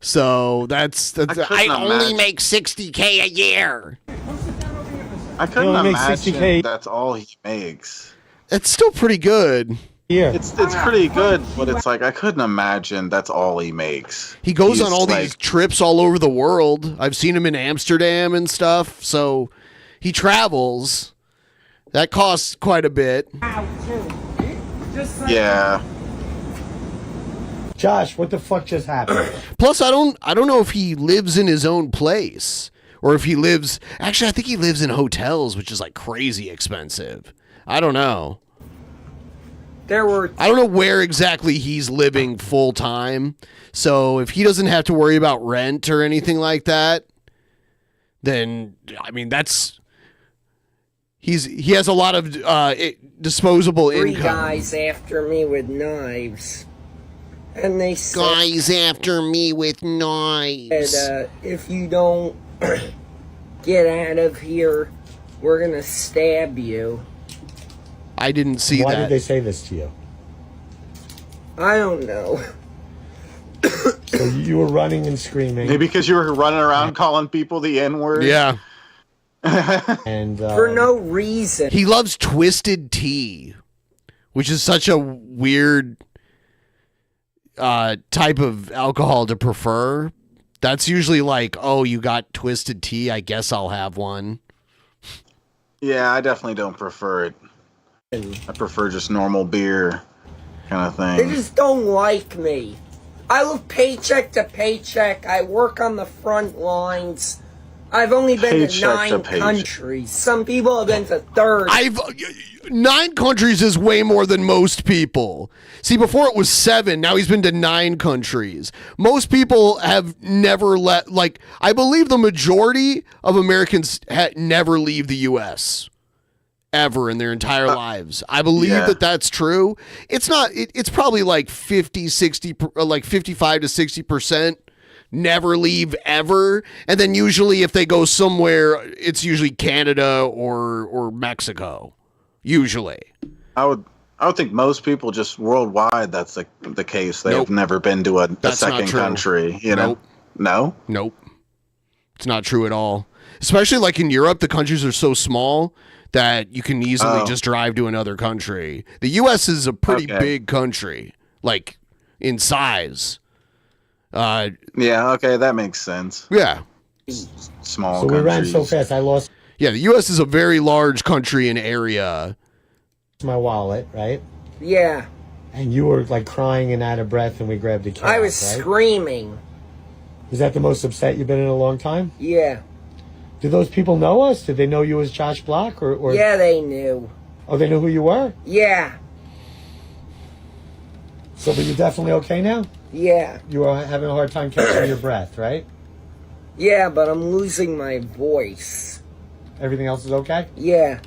So that's I only imagine. make $60K a year. I couldn't only make imagine 60K. that's all he makes. It's still pretty good. Yeah. It's pretty good, but it's like I couldn't imagine that's all he makes. He goes He's on all these trips all over the world. I've seen him in Amsterdam and stuff. So he travels. That costs quite a bit. Yeah. Josh, what the fuck just happened? Plus, I don't know if he lives in his own place or if he lives. Actually, I think he lives in hotels, which is like crazy expensive. I don't know. There were. I don't know where exactly he's living full time. So if he doesn't have to worry about rent or anything like that, then I mean he has a lot of disposable Three income. guys after me with knives. And they said, Guys after me with knives. if you don't get out of here, we're gonna stab you. I didn't see Why that. did they say this to you? I don't know. So you were running and screaming. Maybe because you were running around calling people the N-word. Yeah. And For no reason. He loves twisted tea, which is such a weird type of alcohol to prefer. That's usually like, oh, you got twisted tea, I guess I'll have one. Yeah, I definitely don't prefer it. I prefer just normal beer kind of They thing. just don't like me. I live paycheck to paycheck. I work on the front lines. I've only been to Paycheck to 9 paycheck. countries. Some people have been to 30. 9 countries is way more than most people. See, before it was 7, now he's been to 9 countries. Most people have never I believe the majority of Americans never leave the U.S. ever in their entire lives. I believe that that's true. It's not, it's probably like 50, 60, like 55 to 60% never leave ever. And then usually if they go somewhere, it's usually Canada or Mexico. Usually. I would think most people just worldwide, that's the case. They have never been to a That's not second true. country. You know? No? Nope. It's not true at all. Especially like in Europe, the countries are so small that you can easily just drive to another country. The U.S. is a pretty big country, like in size. Yeah, okay, that makes sense. Yeah. Small So we ran so countries. fast, I lost Yeah, the U.S. is a very large country in area. my wallet, right? Yeah. And you were like crying and out of breath, and we grabbed a cab. I was right? screaming. Is that the most upset you've been in a long time? Yeah. Did those people know us? Did they know you as Josh Block, or? Yeah, they knew. Oh, they knew who you were. Yeah. So, but you're definitely okay now. Yeah. You are having a hard time catching your breath, right? Yeah, but I'm losing my voice. Everything else is okay. Yeah.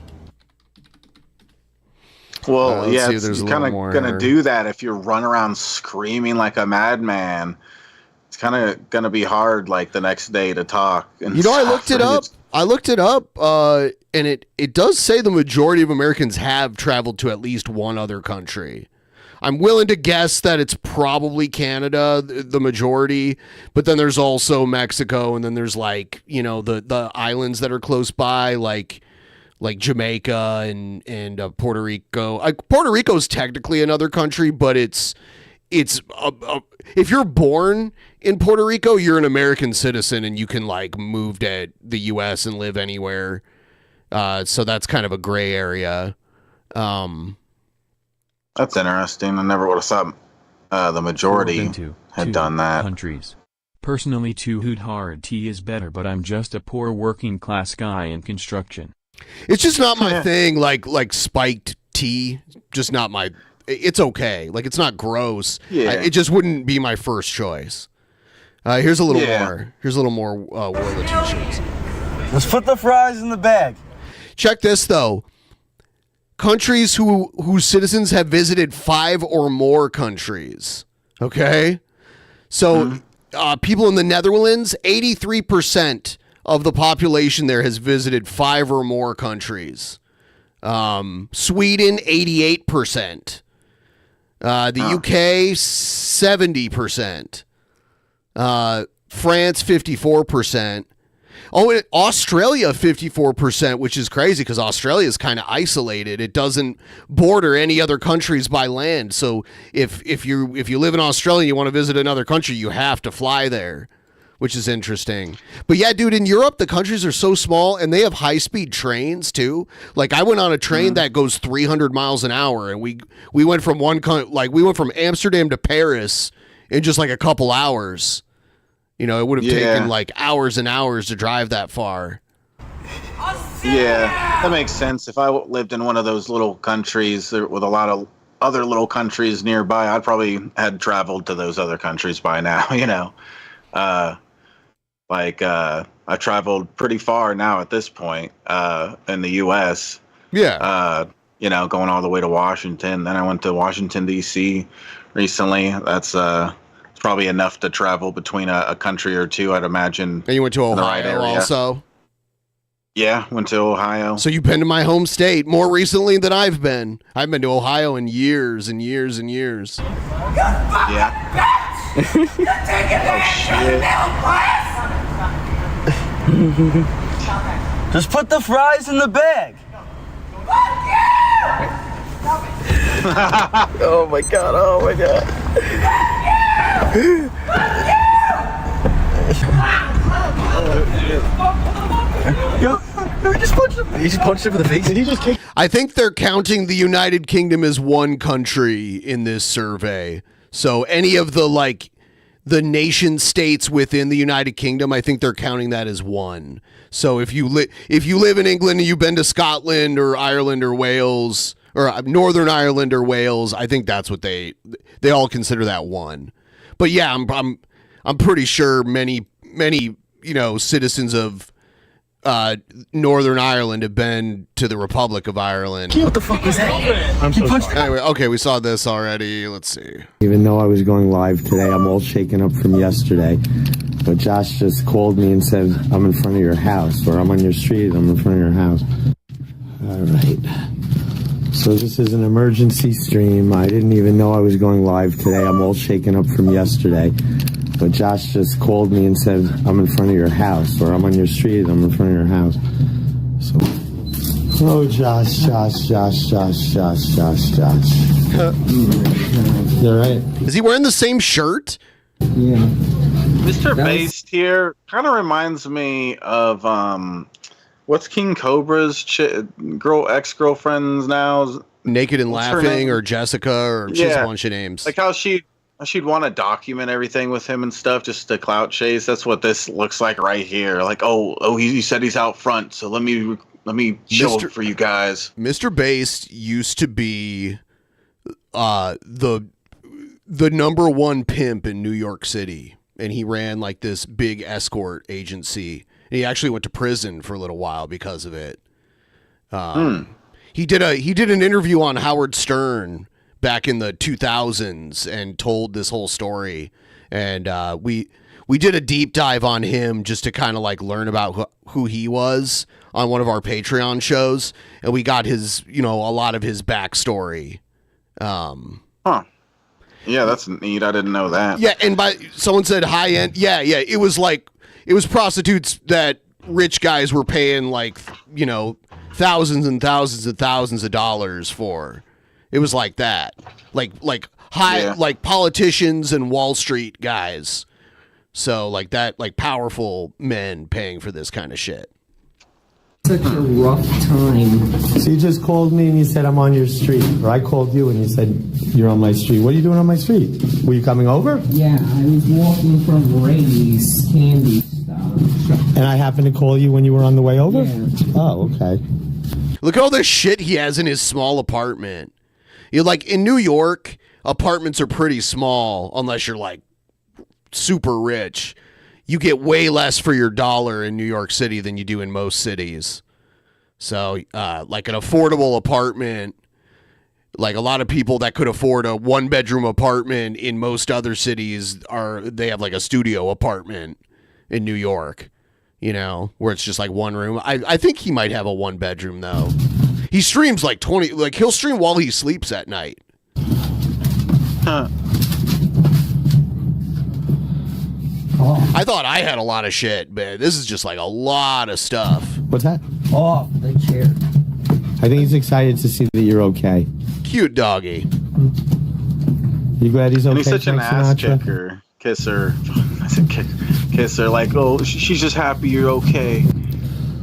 Well, let's yeah, see if it's there's a kind little of more going to here. do that if you run around screaming like a madman. It's kind of going to be hard, like, the next day to talk. And You know, I stuff, looked it right? up. And it does say the majority of Americans have traveled to at least one other country. I'm willing to guess that it's probably Canada, the majority, but then there's also Mexico, and then there's like, you know, the islands that are close by, like Jamaica and Puerto Rico. Puerto Rico's technically another country, but it's if you're born in Puerto Rico, you're an American citizen and you can like move to the U.S. and live anywhere. So that's kind of a gray area. That's interesting. I never would have thought the majority had done that. Countries. Personally, to hoot hard tea is better, but I'm just a poor working class guy in construction. It's just not my thing. Like spiked tea, just not my. It's okay. Like it's not gross. Yeah. It just wouldn't be my first choice. Here's a little Yeah. more. Here's a little more World of T-shirts. Let's put the fries in the bag. Check this though. Countries whose citizens have visited 5 or more countries. Okay, so people in the Netherlands, 83% of the population there has visited 5 or more countries. Sweden, 88%. The UK, 70%. France, 54%. Oh, and Australia, 54%, which is crazy because Australia is kind of isolated. It doesn't border any other countries by land. So if you live in Australia and you want to visit another country, you have to fly there, which is interesting. But yeah, dude, in Europe, the countries are so small and they have high-speed trains too. Like I went on a train that goes 300 miles an hour, and we went from we went from Amsterdam to Paris in just like a couple hours. You know, it would have taken like hours and hours to drive that far. Yeah, that makes sense. If I lived in one of those little countries with a lot of other little countries nearby, I'd probably had traveled to those other countries by now. You know, I traveled pretty far now at this point in the U.S. Yeah. You know, going all the way to Washington. Then I went to Washington D.C. recently. That's probably enough to travel between a country or two, I'd imagine. And you went to in the Ohio area. also? Yeah, went to Ohio. So you've been to my home state more recently than I've been. I've been to Ohio in years and years and years. Yeah. You're taking that Just put the fries in the bag. Oh my god, oh my god. He just punched him in the face. Did he just kick? I think they're counting the United Kingdom as one country in this survey. So any of the the nation states within the United Kingdom, I think they're counting that as one. So if you live in England and you've been to Scotland or Ireland or Wales or Northern Ireland or Wales, I think that's what they all consider that one. But yeah, I'm pretty sure many citizens of Northern Ireland have been to the Republic of Ireland. What the fuck was that? Anyway, okay, we saw this already. Let's see. Even though I was going live today, I'm all shaken up from yesterday. But Josh just called me and said, I'm in front of your house, or I'm on your street, I'm in front of your house. All right. So this is an emergency stream. I didn't even know I was going live today. I'm all shaken up from yesterday. But Josh just called me and said, I'm in front of your house, or I'm on your street, I'm in front of your house. So, oh, Josh. You all right? Is he wearing the same shirt? Yeah. Mr. Based here kind of reminds me of what's King Cobra's ex-girlfriend's now? Naked and What's her Laughing name? or Jessica or she has a bunch of names. Like how she'd want to document everything with him and stuff just to clout chase. That's what this looks like right here. Like, he said he's out front, so let me show it for you guys. Mr. Based used to be the number one pimp in New York City, and he ran like this big escort agency. And he actually went to prison for a little while because of it. He did an interview on Howard Stern back in the 2000s and told this whole story. And we did a deep dive on him just to kind of like learn about who he was on one of our Patreon shows, and we got his a lot of his backstory. Yeah, that's neat. I didn't know that. Yeah, and someone said high end. Yeah, it was prostitutes that rich guys were paying thousands and thousands and thousands of dollars for. It was like that, like politicians and Wall Street guys. So like that, like powerful men paying for this kind of shit. Such a rough time. So you just called me and you said I'm on your street, or I called you and you said you're on my street. What are you doing on my street? Were you coming over? Yeah, I was walking from Ray's candy shop. And I happened to call you when you were on the way over? Yeah. Oh, okay. Look at all the shit he has in his small apartment. In New York, apartments are pretty small unless you're like super rich. You get way less for your dollar in New York City than you do in most cities. So, like an affordable apartment, like a lot of people that could afford a 1-bedroom apartment in most other cities they have like a studio apartment in New York, where it's just like one room. I think he might have a 1-bedroom though. He streams like 20, like he'll stream while he sleeps at night. Huh. I thought I had a lot of shit, but this is just like a lot of stuff. What's that? Off the chair. I think he's excited to see that you're okay. Cute doggy. You glad he's okay? And he's such an Frank ass Sinatra? kicker. Kisser. I said kisser. Like, she's just happy you're okay.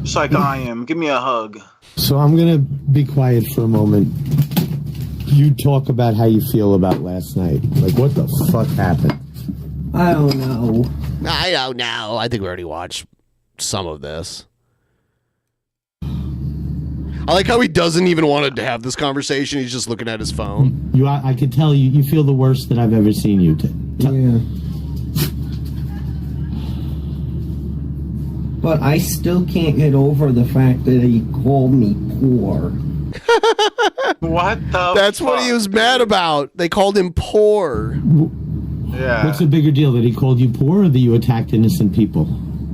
Just like I am. Give me a hug. So I'm going to be quiet for a moment. You talk about how you feel about last night. Like, what the fuck happened? I don't know. I don't know. I think we already watched some of this. I like how he doesn't even want to have this conversation. He's just looking at his phone. I could tell you feel the worst that I've ever seen you. Yeah. But I still can't get over the fact that he called me poor. What the That's what he was mad about. They called him poor. Yeah. What's the bigger deal, that he called you poor or that you attacked innocent people?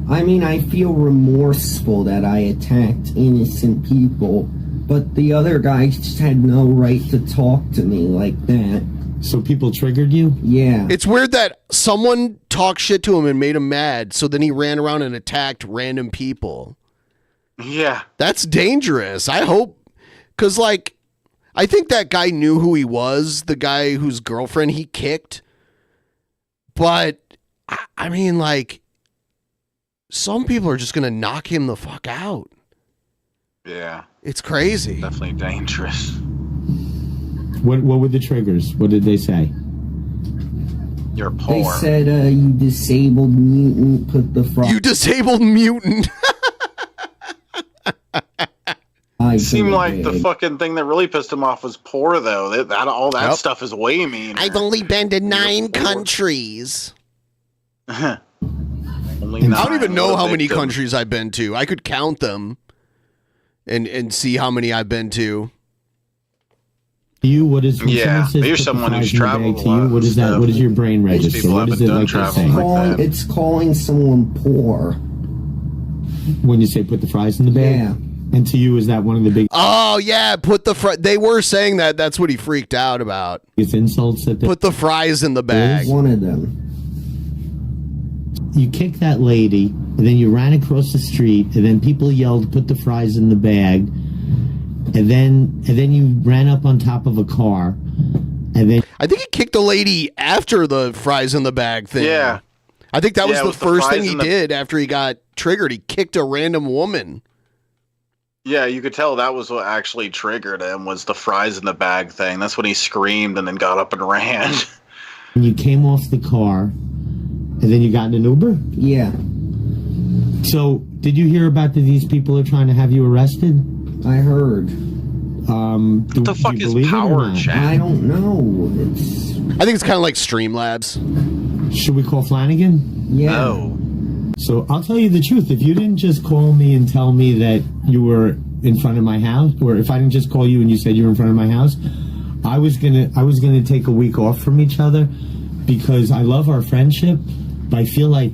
I mean, I feel remorseful that I attacked innocent people, but the other guy just had no right to talk to me like that. So people triggered you? Yeah. It's weird that someone talked shit to him and made him mad, so then he ran around and attacked random people. Yeah. That's dangerous. I hope, because, like, I think that guy knew who he was, the guy whose girlfriend he kicked. But, I mean, like, some people are just going to knock him the fuck out. Yeah. It's crazy. Definitely dangerous. What were the triggers? What did they say? You're poor. They said, you disabled mutant, put the frog. You disabled mutant. It seemed like the fucking thing that really pissed him off was poor, though. All that stuff is way meaner. I've only been to 9 countries. Only I 9. don't even know What a how many victim. countries I've been to. I could count them and see how many I've been to. You, what is? when Yeah, someone says you're put the someone fries who's in the traveled bag a lot to you, what and is that? stuff. What does your brain Most register? people What is haven't it done like they traveling say? like that. It's calling someone poor. When you say put the fries in the bag? Yeah. And to you, is that one of the biggest Oh, yeah, put the they were saying that. That's what he freaked out about. insults that Put the fries in the bag. One of them. you kicked that lady, and then you ran across the street, and then people yelled, "Put the fries in the bag," and then you ran up on top of a car, and then I think he kicked the lady after the fries in the bag thing. Yeah. I think that was Yeah, the with the first fries thing he in the- did after he got triggered. He kicked a random woman. Yeah, you could tell that was what actually triggered him, was the fries in the bag thing. That's when he screamed and then got up and ran. you came off the car, and then you got in an Uber. Yeah. So, did you hear about that these people are trying to have you arrested? I heard. What the fuck is power chat? I don't know. I think it's kind of like Streamlabs. Should we call Flanagan? Yeah. No. So I'll tell you the truth. If you didn't just call me and tell me that you were in front of my house, or if I didn't just call you and you said you were in front of my house, I was gonna take a week off from each other because I love our friendship, but I feel like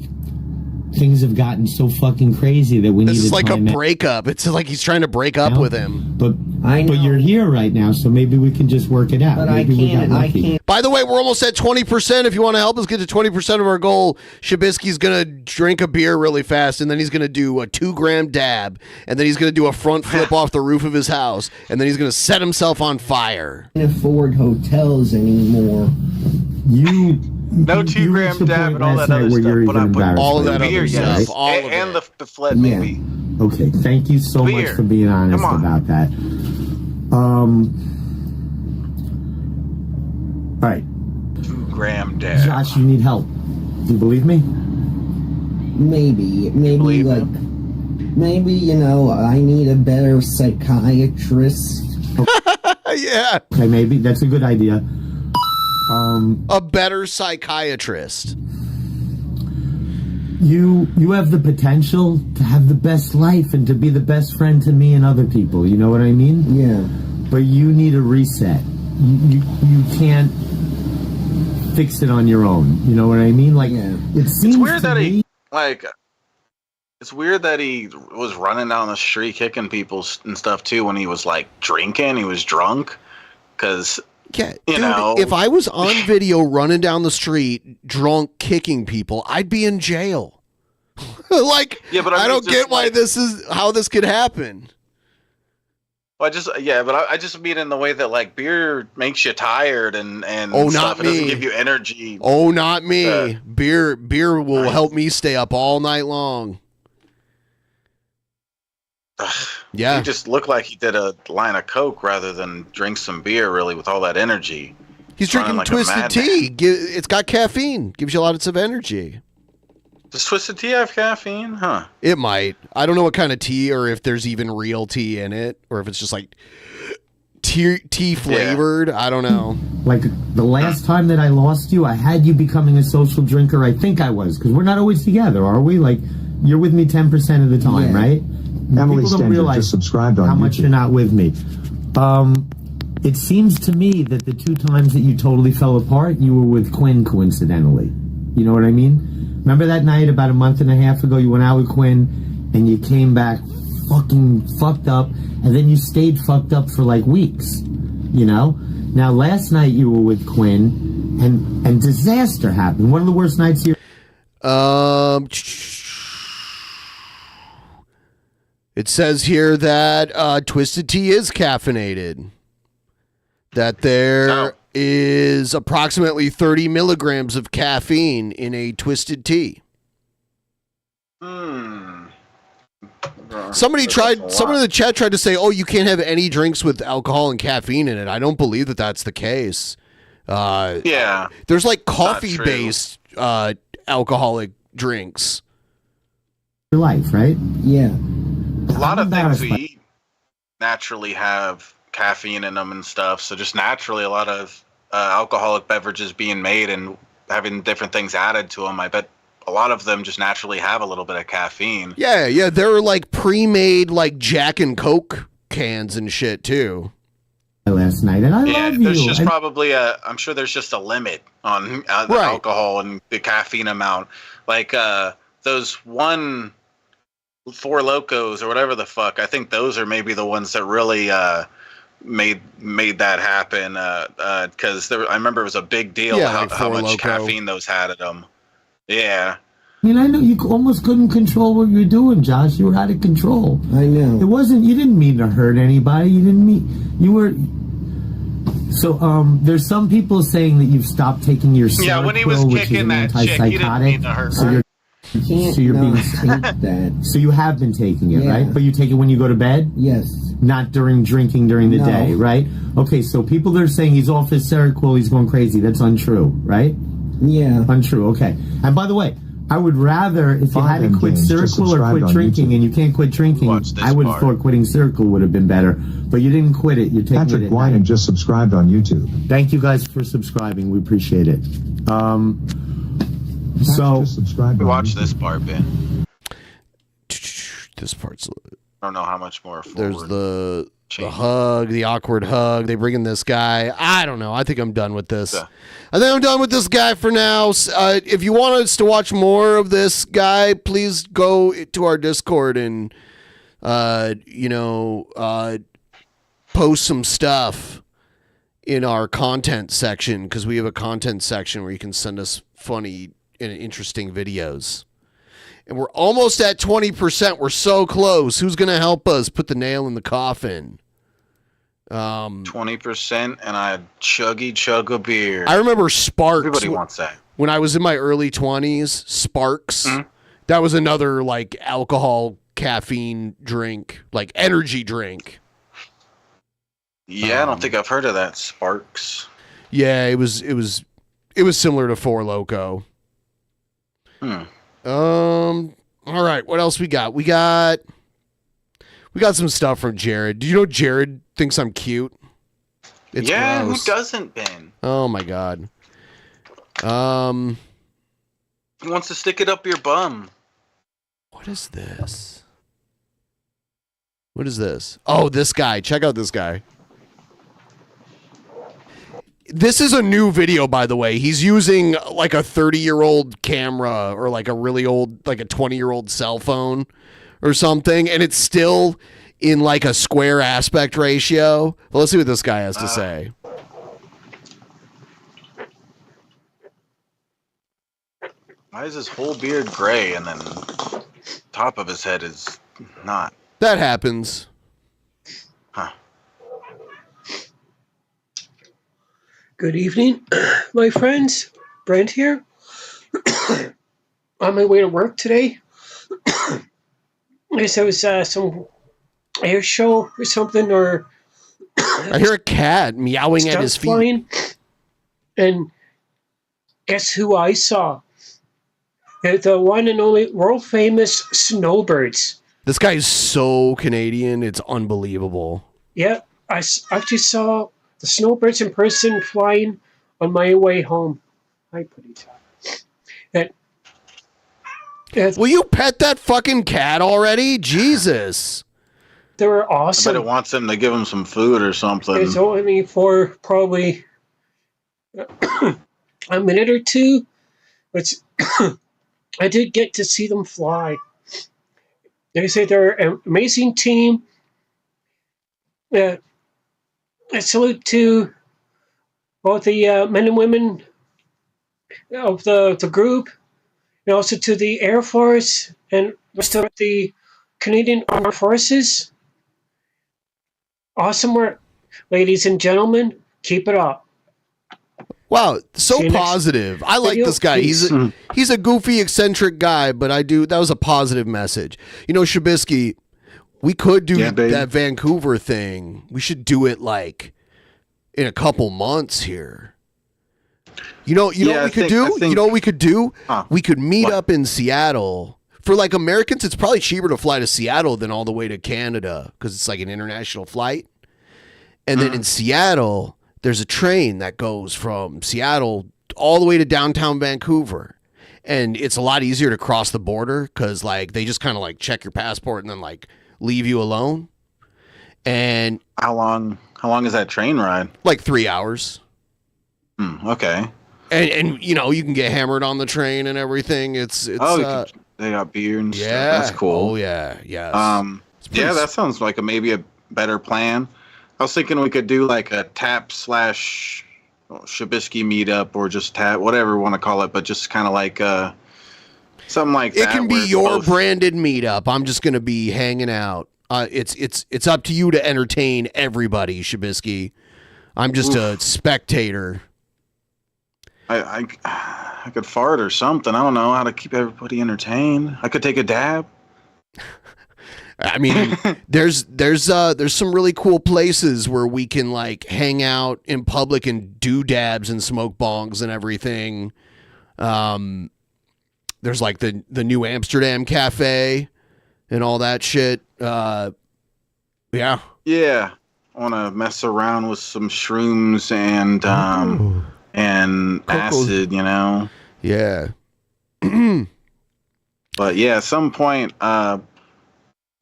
things have gotten so fucking crazy that we need This to is like a time out. breakup. It's like he's trying to break up with him. But you're here right now, so maybe we can just work it out. But maybe we got I lucky. can't. By the way, we're almost at 20%. If you want to help us get to 20% of our goal, Shabisky's going to drink a beer really fast, and then he's going to do a 2-gram dab, and then he's going to do a front flip off the roof of his house, and then he's going to set himself on fire. Can't afford hotels anymore. No 2-gram dab and all that other stuff. But I put all of that beer, other yes. stuff. All of it. And the fled, baby. Okay, thank you so much Beer. for being honest Come on. about that. All right, 2-gram dab. Josh, you need help. Do you believe me? Maybe I need a better psychiatrist. Yeah. Okay, maybe that's a good idea. A better psychiatrist. You have the potential to have the best life and to be the best friend to me and other people. You know what I mean? Yeah. But you need a reset. You can't fix it on your own. You know what I mean? Like it seems It's weird to that me, it's weird that he was running down the street kicking people and stuff too when he was like drinking. He was drunk. Because, Yeah, you dude, know. if I was on video running down the street drunk kicking people, I'd be in jail. Like, Yeah, but I mean, don't just get why like- this is how this could happen. Well, I just mean in the way that like beer makes you tired and Oh, stuff. not It doesn't me. give you energy. Oh, not me. Beer will help me stay up all night long. Yeah. He just looked like he did a line of Coke rather than drink some beer, really, with all that energy. He's Running drinking like a twisted madman. tea. It's got caffeine. Gives you lots of energy. Does Twisted Tea have caffeine? Huh. It might. I don't know what kind of tea, or if there's even real tea in it, or if it's just like tea flavored. Yeah. I don't know. Like the last time that I lost you, I had you becoming a social drinker. I think I was, because we're not always together, are we? Like, you're with me 10% of the time, right? Emily People don't Stenger realize just subscribed on how much YouTube. you're not with me. It seems to me that the 2 times that you totally fell apart, you were with Quinn, coincidentally. You know what I mean? Remember that night about a month and a half ago, you went out with Quinn, and you came back fucking fucked up, and then you stayed fucked up for like weeks, you know? Now, last night you were with Quinn, and disaster happened. One of the worst nights here. It says here that Twisted Tea is caffeinated. That there is approximately 30 milligrams of caffeine in a Twisted Tea. Someone in the chat tried to say, oh, you can't have any drinks with alcohol and caffeine in it. I don't believe that that's the case. Yeah. There's like coffee-based alcoholic drinks. Your life, right? Yeah. A lot of things we eat naturally have caffeine in them and stuff. So just naturally, a lot of alcoholic beverages being made and having different things added to them. I bet a lot of them just naturally have a little bit of caffeine. Yeah. There are like pre-made like Jack and Coke cans and shit too. Last night, and I love you. There's just probably I'm sure there's just a limit on the alcohol and the caffeine amount. Like those 4 Locos or whatever the fuck. I think those are maybe the ones that really made that happen. Because I remember it was a big deal how much caffeine those had in them. Yeah. I mean, I know you almost couldn't control what you were doing, Josh. You were out of control. I know. It wasn't. You didn't mean to hurt anybody. You were. So there's some people saying that you've stopped taking your Seroquel, when he was kicking that chick, he didn't mean to hurt her. So you're being that. So you have been taking it, right? But you take it when you go to bed? Yes. Not during drinking during the day, right? Okay, so people that are saying he's off his Seroquel, he's going crazy. That's untrue, right? Yeah. Untrue, okay. And by the way, I would rather, if you had to quit Seroquel or quit drinking, and you can't quit drinking, I would have thought quitting Seroquel would have been better. But you didn't quit it. You're taking Patrick it at Wyman night. just subscribed on YouTube. Thank you guys for subscribing. We appreciate it. So Watch this part, Ben. This part's. I don't know how much more forward. There's the hug, the awkward hug. They bring in this guy. I don't know. I think I'm done with this. I think I'm done with this guy for now. If you want us to watch more of this guy, please go to our Discord and post some stuff in our content section, because we have a content section where you can send us funny and interesting videos. And we're almost at 20%. We're so close. Who's going to help us put the nail in the coffin? 20% and I chug a beer. I remember Sparks. Everybody wants that. When I was in my early 20s, Sparks. That was another like alcohol, caffeine drink, like energy drink. Yeah, I don't think I've heard of that. Sparks. Yeah, it was similar to 4 Loko. All right, what else we got? We got some stuff from Jared. Do you know Jared thinks I'm cute? It's gross. Who doesn't, Ben? Oh my god. He wants to stick it up your bum. What is this? What is this? Oh, this guy. Check out this guy. This is a new video, by the way. He's using like a 30-year-old camera or like a really old, like a 20-year-old cell phone or something, and it's still in like a square aspect ratio. Well, let's see what this guy has to say. Why is his whole beard gray and then top of his head is not? That happens. Good evening, my friends. Brent here. On my way to work today. I guess it was some air show or something, or I hear a cat meowing at his feet. Flying. And guess who I saw? The one and only world famous snowbirds. This guy is so Canadian. It's unbelievable. Yeah, actually saw the snowbirds in person flying on my way home. Hi, Putty. Will you pet that fucking cat already? Jesus. They were awesome. I bet it wants them to give him some food or something. It's only for probably a minute or two, but I did get to see them fly. They say they're an amazing team. I salute to both the men and women of the group, and also to the Air Force and rest of the Canadian Armed Forces. Awesome work, ladies and gentlemen. Keep it up. Wow, so positive. I like this guy. He's a goofy, eccentric guy, but that was a positive message. You know, Shabisky, we could do that Vancouver thing. We should do it like in a couple months here. You know what we could do? You know what we could do? We could meet up in Seattle. For like Americans, it's probably cheaper to fly to Seattle than all the way to Canada because it's like an international flight. And then in Seattle, there's a train that goes from Seattle all the way to downtown Vancouver. And it's a lot easier to cross the border because like they just kind of like check your passport and then like leave you alone. And how long is that train ride? Like 3 hours. Okay. And you know, you can get hammered on the train and everything. It's they got beer and stuff. That's cool. Oh yeah. Yeah. That sounds like maybe a better plan. I was thinking we could do like a tap / Shabisky meetup or just tap, whatever you want to call it, but just kind of like something like that. It can be your branded meetup. I'm just going to be hanging out. It's up to you to entertain everybody, Shabisky. I'm just a spectator. I could fart or something. I don't know how to keep everybody entertained. I could take a dab. I mean, there's some really cool places where we can like hang out in public and do dabs and smoke bongs and everything. There's like the new Amsterdam cafe and all that shit. Yeah. Yeah. I want to mess around with some shrooms and acid, you know. Yeah. But yeah, at some point,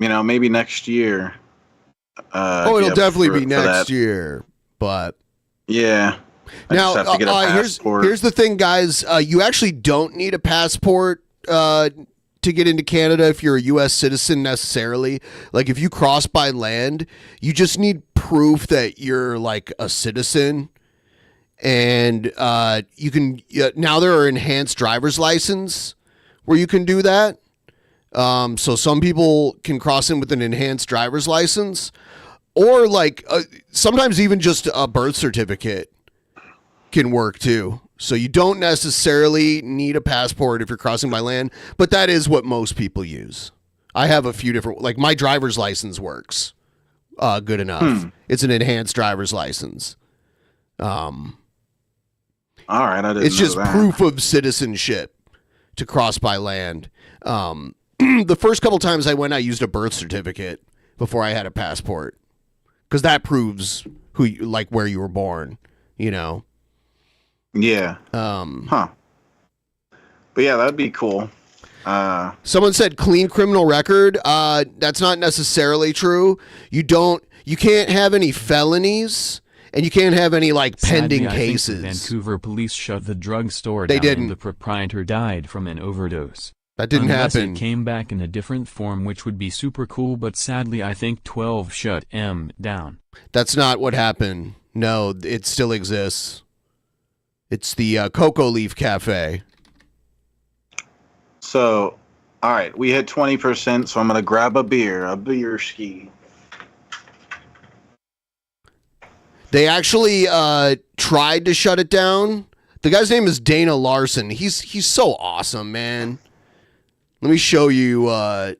maybe next year. It'll definitely be next year, but yeah. Now, have to get a passport. here's the thing, guys. You actually don't need a passport to get into Canada if you're a U.S. citizen necessarily. Like if you cross by land, you just need proof that you're like a citizen. And you can now there are enhanced driver's license where you can do that. So some people can cross in with an enhanced driver's license, or like sometimes even just a birth certificate can work too. So you don't necessarily need a passport if you're crossing by land, but that is what most people use. I have a few different, like my driver's license works good enough. It's an enhanced driver's license. All right, I didn't it's know just that. proof of citizenship to cross by land. The first couple times I went, I used a birth certificate before I had a passport because that proves where you were born, you know? Yeah. But yeah, that'd be cool. Someone said clean criminal record. That's not necessarily true. You can't have any felonies and you can't have any like pending Sadly, I think cases. the Vancouver police shut the drugstore They down didn't. and the proprietor died from an overdose. That didn't Unless happen. It came back in a different form, which would be super cool, but sadly I think 12 shut M down. That's not what happened. No, it still exists. It's the Cocoa Leaf Cafe. So, all right, we hit 20%, so I'm gonna grab a beer ski. They actually tried to shut it down. The guy's name is Dana Larson. He's so awesome, man. Let me show you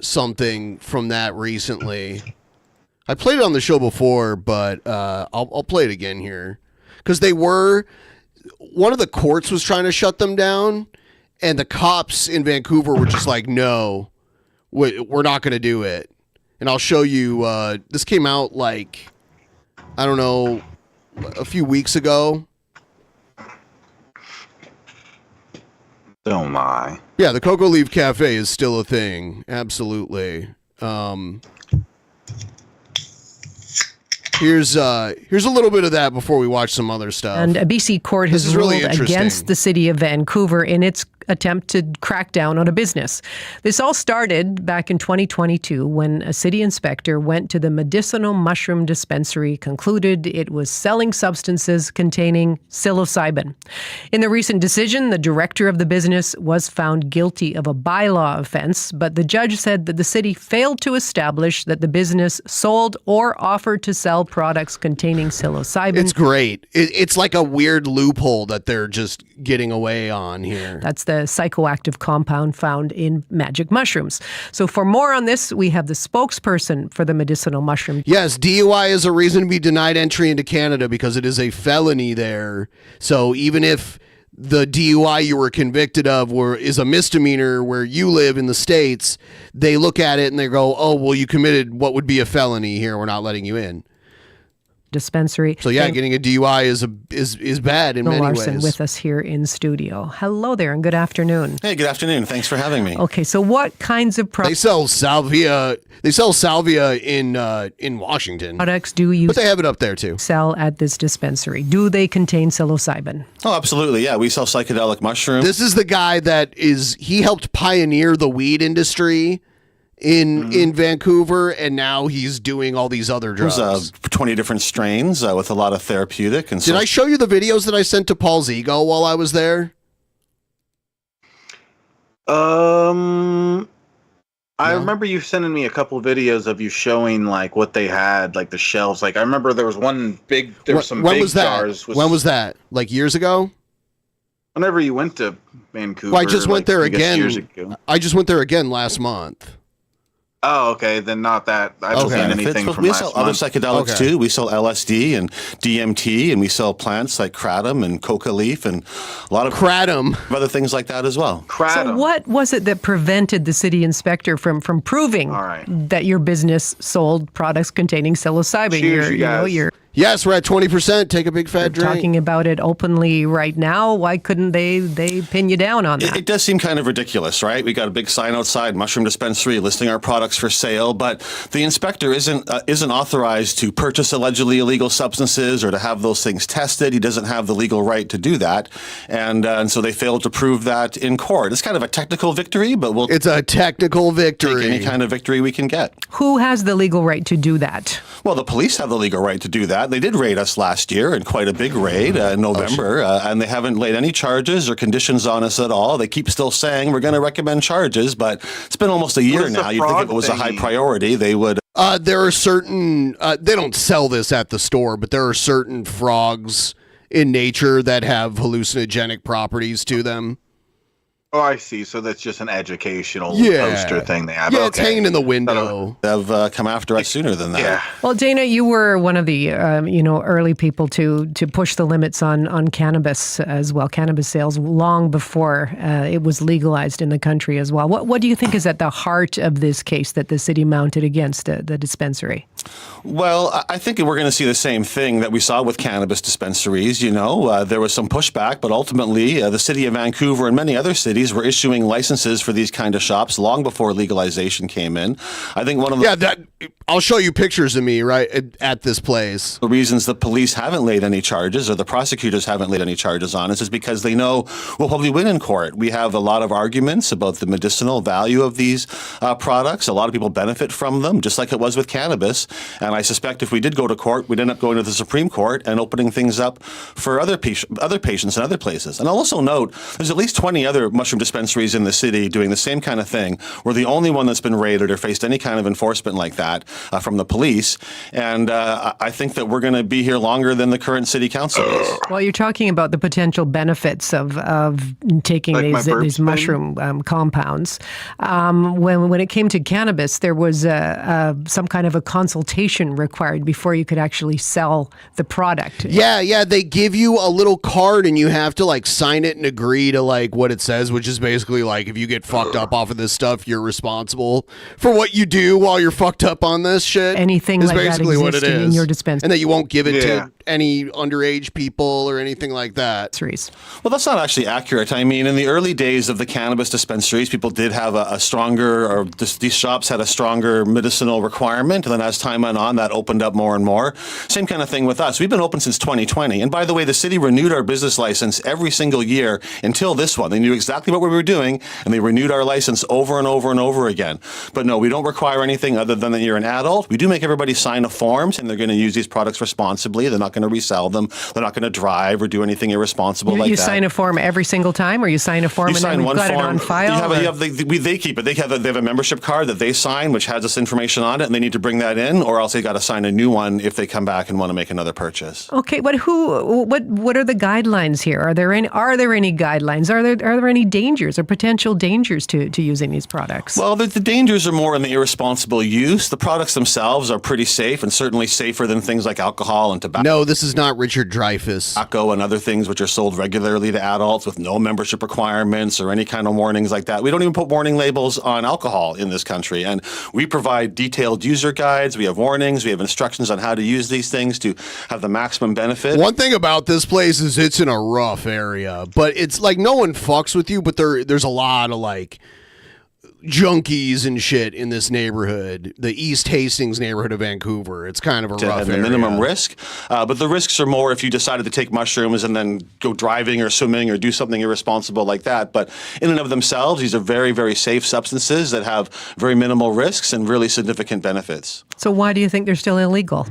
something from that recently. I played it on the show before, but I'll play it again here because one of the courts was trying to shut them down, and the cops in Vancouver were just like, no, we're not going to do it. And I'll show you, this came out like, I don't know, a few weeks ago. Don't lie. Yeah, the Cocoa Leaf Cafe is still a thing. Absolutely. Here's a little bit of that before we watch some other stuff. And a BC court has really ruled against the city of Vancouver in its attempt to crack down on a business. This all started back in 2022 when a city inspector went to the medicinal mushroom dispensary, concluded it was selling substances containing psilocybin. In the recent decision, the director of the business was found guilty of a bylaw offense, but the judge said that the city failed to establish that the business sold or offered to sell products containing psilocybin. It's great. It's like a weird loophole that they're just getting away on here. That's the psychoactive compound found in magic mushrooms. So for more on this, we have the spokesperson for the medicinal mushroom. Yes, DUI is a reason to be denied entry into Canada because it is a felony there. So even if the DUI you were convicted of is a misdemeanor where you live in the States, they look at it and they go, oh, well, you committed what would be a felony here. We're not letting you in. Dispensary. So yeah, getting a DUI is bad in many Larson ways. with us here in studio. Hello there and good afternoon. Hey, good afternoon. Thanks for having me. Okay, so what kinds of They sell salvia. They sell salvia in Washington. products do you But they have it up there too. sell at this dispensary? Do they contain psilocybin? Oh, absolutely. Yeah, we sell psychedelic mushrooms. This is the guy he helped pioneer the weed industry in Vancouver, and now he's doing all these other drugs. There's 20 different strains with a lot of therapeutic. And Did I show you the videos that I sent to Paul's Ego while I was there? I remember you sending me a couple videos of you showing like what they had, like the shelves. Like I remember there was one big. There were some big jars. When was that? Like years ago? Whenever you went to Vancouver. Well, I just went there I guess again. years ago. I just went there again last month. Oh, okay. Then not that. I haven't seen anything from we last sell other month. psychedelics too. We sell LSD and DMT, and we sell plants like kratom and coca leaf, and a lot of kratom, other things like that as well. So what was it that prevented the city inspector from proving that your business sold products containing psilocybin? Cheers, you guys. Yes, we're at 20%. Take a big fat drink. Talking about it openly right now. Why couldn't they pin you down on that? It does seem kind of ridiculous, right? We got a big sign outside, mushroom dispensary, listing our products for sale, but the inspector isn't authorized to purchase allegedly illegal substances or to have those things tested. He doesn't have the legal right to do that, and so they failed to prove that in court. It's kind of a technical victory, but it's a technical victory. Take any kind of victory we can get. Who has the legal right to do that? Well, the police have the legal right to do that. They did raid us last year, and quite a big raid in November, and they haven't laid any charges or conditions on us at all. They keep still saying we're going to recommend charges, but it's been almost a year now. You'd think if it was a high priority, they would. There are certain, they don't sell this at the store, but there are certain frogs in nature that have hallucinogenic properties to them. Oh, I see. So that's just an educational poster thing they have. Yeah, it's hanging in the window. They've come after us sooner than that. Yeah. Well, Dana, you were one of the early people to push the limits on cannabis as well, cannabis sales, long before it was legalized in the country as well. What do you think is at the heart of this case that the city mounted against the dispensary? Well, I think we're going to see the same thing that we saw with cannabis dispensaries. There was some pushback, but ultimately the city of Vancouver and many other cities were issuing licenses for these kind of shops long before legalization came in. I think one of the I'll show you pictures of me right at this place. The reasons the police haven't laid any charges or the prosecutors haven't laid any charges on us is because they know we'll probably win in court. We have a lot of arguments about the medicinal value of these products. A lot of people benefit from them, just like it was with cannabis. And I suspect if we did go to court, we'd end up going to the Supreme Court and opening things up for other patients in other places. And I'll also note there's at least 20 other mushroom dispensaries in the city doing the same kind of thing. We're the only one that's been raided or faced any kind of enforcement like that. that from the police. And I think that we're going to be here longer than the current city council is. Well, you're talking about the potential benefits of taking Like these mushroom compounds. When it came to cannabis, there was some kind of a consultation required before you could actually sell the product. Yeah, they give you a little card and you have to like sign it and agree to like what it says, which is basically like if you get fucked up off of this stuff, you're responsible for what you do while you're fucked up on this shit. Anything is like that basically what it existing is. in your dispensary. And that you won't give it Yeah. to any underage people or anything like that. Well, that's not actually accurate. I mean, in the early days of the cannabis dispensaries, people did have a stronger, or these shops had a stronger medicinal requirement. And then as time went on, that opened up more and more. Same kind of thing with us. We've been open since 2020. And by the way, the city renewed our business license every single year until this one. They knew exactly what we were doing, and they renewed our license over and over and over again. But no, we don't require anything other than that you're an adult. We do make everybody sign a form, and they're going to use these products responsibly. They're not going to resell them. They're not going to drive or do anything irresponsible like You that. sign a form every single time, or you sign a form You and sign then we've one got form. it on file? They keep it. They have a membership card that they sign, which has this information on it, and they need to bring that in, or else they got to sign a new one if they come back and want to make another purchase. Okay, but what are the guidelines here? Are there any guidelines? Are there any dangers or potential dangers to using these products? Well, the dangers are more in the irresponsible use. The products themselves are pretty safe, and certainly safer than things like alcohol and tobacco. No, this is not Richard Dreyfuss. Tobacco and other things which are sold regularly to adults with no membership requirements or any kind of warnings like that. We don't even put warning labels on alcohol in this country, and we provide detailed user guides. We have warnings. We have instructions on how to use these things to have the maximum benefit. One thing about this place is it's in a rough area, but it's like no one fucks with you, but there's a lot of like junkies and shit in this neighborhood, the East Hastings neighborhood of Vancouver. It's kind of a rough the area. minimum risk, but the risks are more if you decided to take mushrooms and then go driving or swimming or do something irresponsible like that. But in and of themselves, these are very, very safe substances that have very minimal risks and really significant benefits. So why do you think they're still illegal?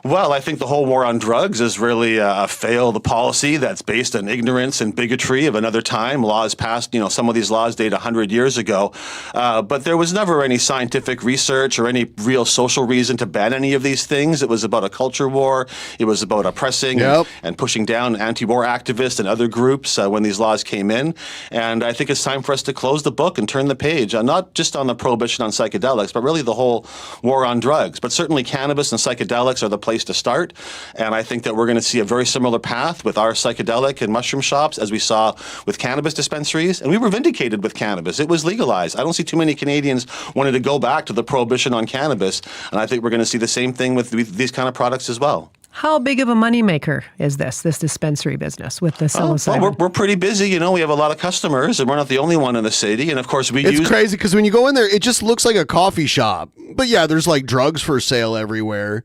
Well, I think the whole war on drugs is really a failed policy that's based on ignorance and bigotry of another time. Laws passed, some of these laws date 100 years ago, but there was never any scientific research or any real social reason to ban any of these things. It was about a culture war. It was about oppressing and pushing down anti-war activists and other groups when these laws came in. And I think it's time for us to close the book and turn the page, not just on the prohibition on psychedelics, but really the whole war on drugs. But certainly cannabis and psychedelics are the place to start, and I think that we're going to see a very similar path with our psychedelic and mushroom shops as we saw with cannabis dispensaries, and we were vindicated with cannabis. It was legalized. I don't see too many Canadians wanting to go back to the prohibition on cannabis, and I think we're going to see the same thing with these kind of products as well. How big of a moneymaker is this dispensary business with the psilocybin? Well, we're pretty busy. We have a lot of customers, and we're not the only one in the city. And of course, It's crazy because when you go in there, it just looks like a coffee shop. But yeah, there's like drugs for sale everywhere.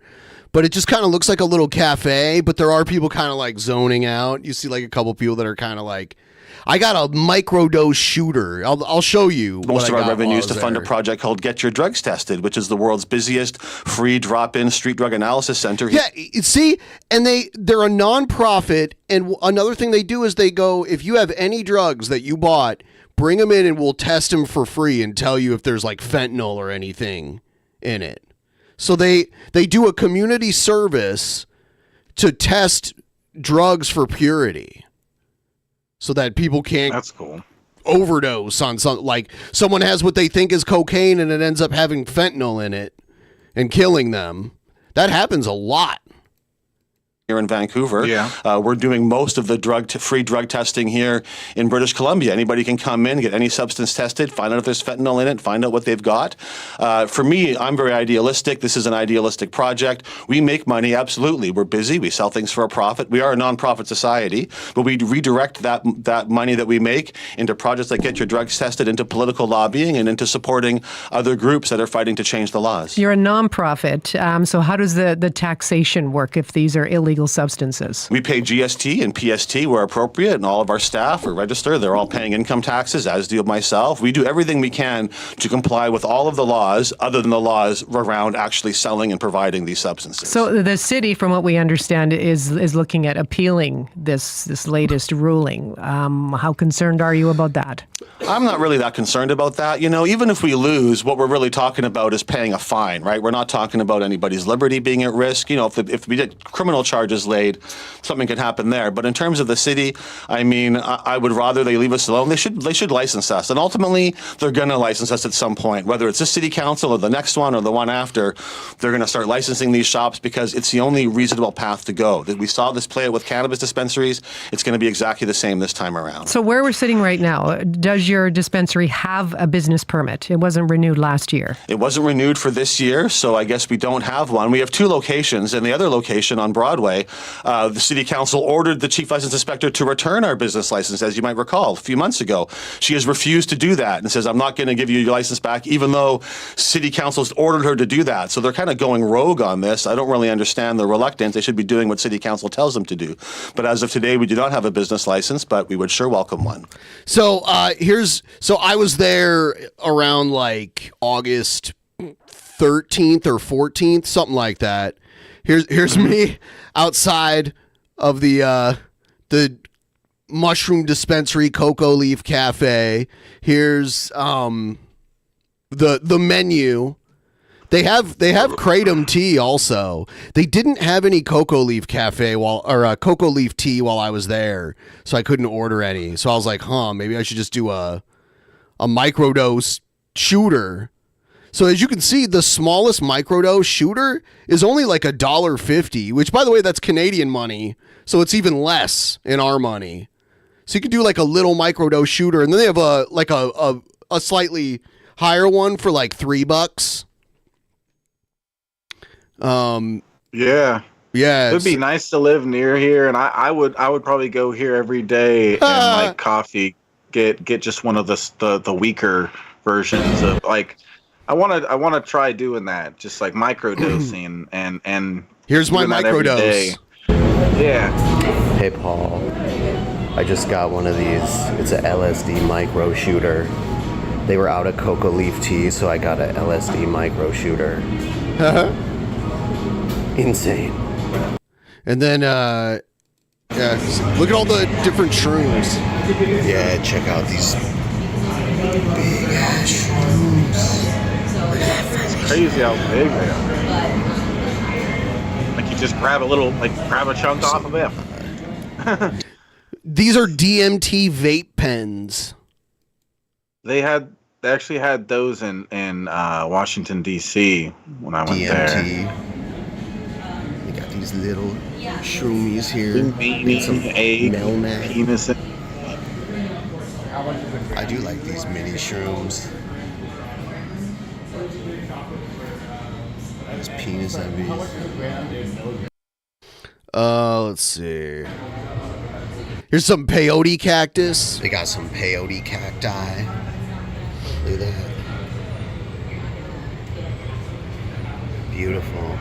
But it just kind of looks like a little cafe, but there are people kind of like zoning out. You see like a couple people that are kind of like, I got a microdose shooter. I'll show you. Most of our revenues to fund a there. project called Get Your Drugs Tested, which is the world's busiest free drop-in street drug analysis center. Yeah, see, and they're a nonprofit, and another thing they do is they go, if you have any drugs that you bought, bring them in and we'll test them for free and tell you if there's like fentanyl or anything in it. So they do a community service to test drugs for purity so that people can't overdose on something. Like someone has what they think is cocaine and it ends up having fentanyl in it and killing them. That happens a lot. Here in Vancouver, we're doing most of the free drug testing here in British Columbia. Anybody can come in, get any substance tested, find out if there's fentanyl in it, find out what they've got. For me, I'm very idealistic. This is an idealistic project. We make money, absolutely. We're busy. We sell things for a profit. We are a nonprofit society, but we redirect that money that we make into projects like Get Your Drugs Tested, into political lobbying, and into supporting other groups that are fighting to change the laws. You're a nonprofit, so how does the taxation work if these are illegal illegal substances? We pay GST and PST where appropriate, and all of our staff are registered. They're all paying income taxes, as do myself. We do everything we can to comply with all of the laws, other than the laws around actually selling and providing these substances. So the city, from what we understand, is looking at appealing this latest ruling. How concerned are you about that? I'm not really that concerned about that. You know, even if we lose, what we're really talking about is paying a fine, right? We're not talking about anybody's liberty being at risk. You know, if we get criminal charges laid, something could happen there. But in terms of the city, I mean, I would rather they leave us alone. They should license us, and ultimately they're going to license us at some point, whether it's this city council or the next one or the one after. They're going to start licensing these shops because it's the only reasonable path to go. That we saw this play out with cannabis dispensaries. It's going to be exactly the same this time around. So where we're sitting right now, does your dispensary have a business permit? It wasn't renewed last year. It wasn't renewed for this year, so I guess we don't have one. We have 2 locations, and the other location on Broadway, the city council ordered the chief license inspector to return our business license, as you might recall, a few months ago. She has refused to do that and says, I'm not going to give you your license back, even though city council's ordered her to do that. So they're kind of going rogue on this. I don't really understand the reluctance. They should be doing what city council tells them to do. But as of today, we do not have a business license, but we would sure welcome one. So so I was there around like August 13th or 14th, something like that. Here's me outside of the Mushroom Dispensary Cocoa Leaf Cafe. Here's the menu. They have kratom tea also. They didn't have any Cocoa Leaf Cafe Cocoa Leaf tea while I was there, so I couldn't order any. So I was like, maybe I should just do a microdose shooter. So as you can see, the smallest microdose shooter is only like $1.50, which, by the way, that's Canadian money, so it's even less in our money. So you can do like a little microdose shooter, and then they have a slightly higher one for like $3. Yeah. It'd be nice to live near here, and I would probably go here every day and like coffee. Get just one of the weaker versions of like. I want to try doing that, just like microdosing and. Here's my microdose. Yeah. Hey Paul, I just got one of these. It's a LSD micro shooter. They were out of cocoa leaf tea, so I got a LSD micro shooter. Insane. And then, look at all the different shrooms. Yeah, check out these big ass shrooms. It's crazy how big they are. Like you just grab a chunk off of them. These are DMT vape pens. They actually had those in Washington D.C. when I went there. They got these little shroomies here. Some egg, penis. I do like these mini shrooms. This penis envy. Let's see. Here's some peyote cactus. They got some peyote cacti. Look at that. Beautiful.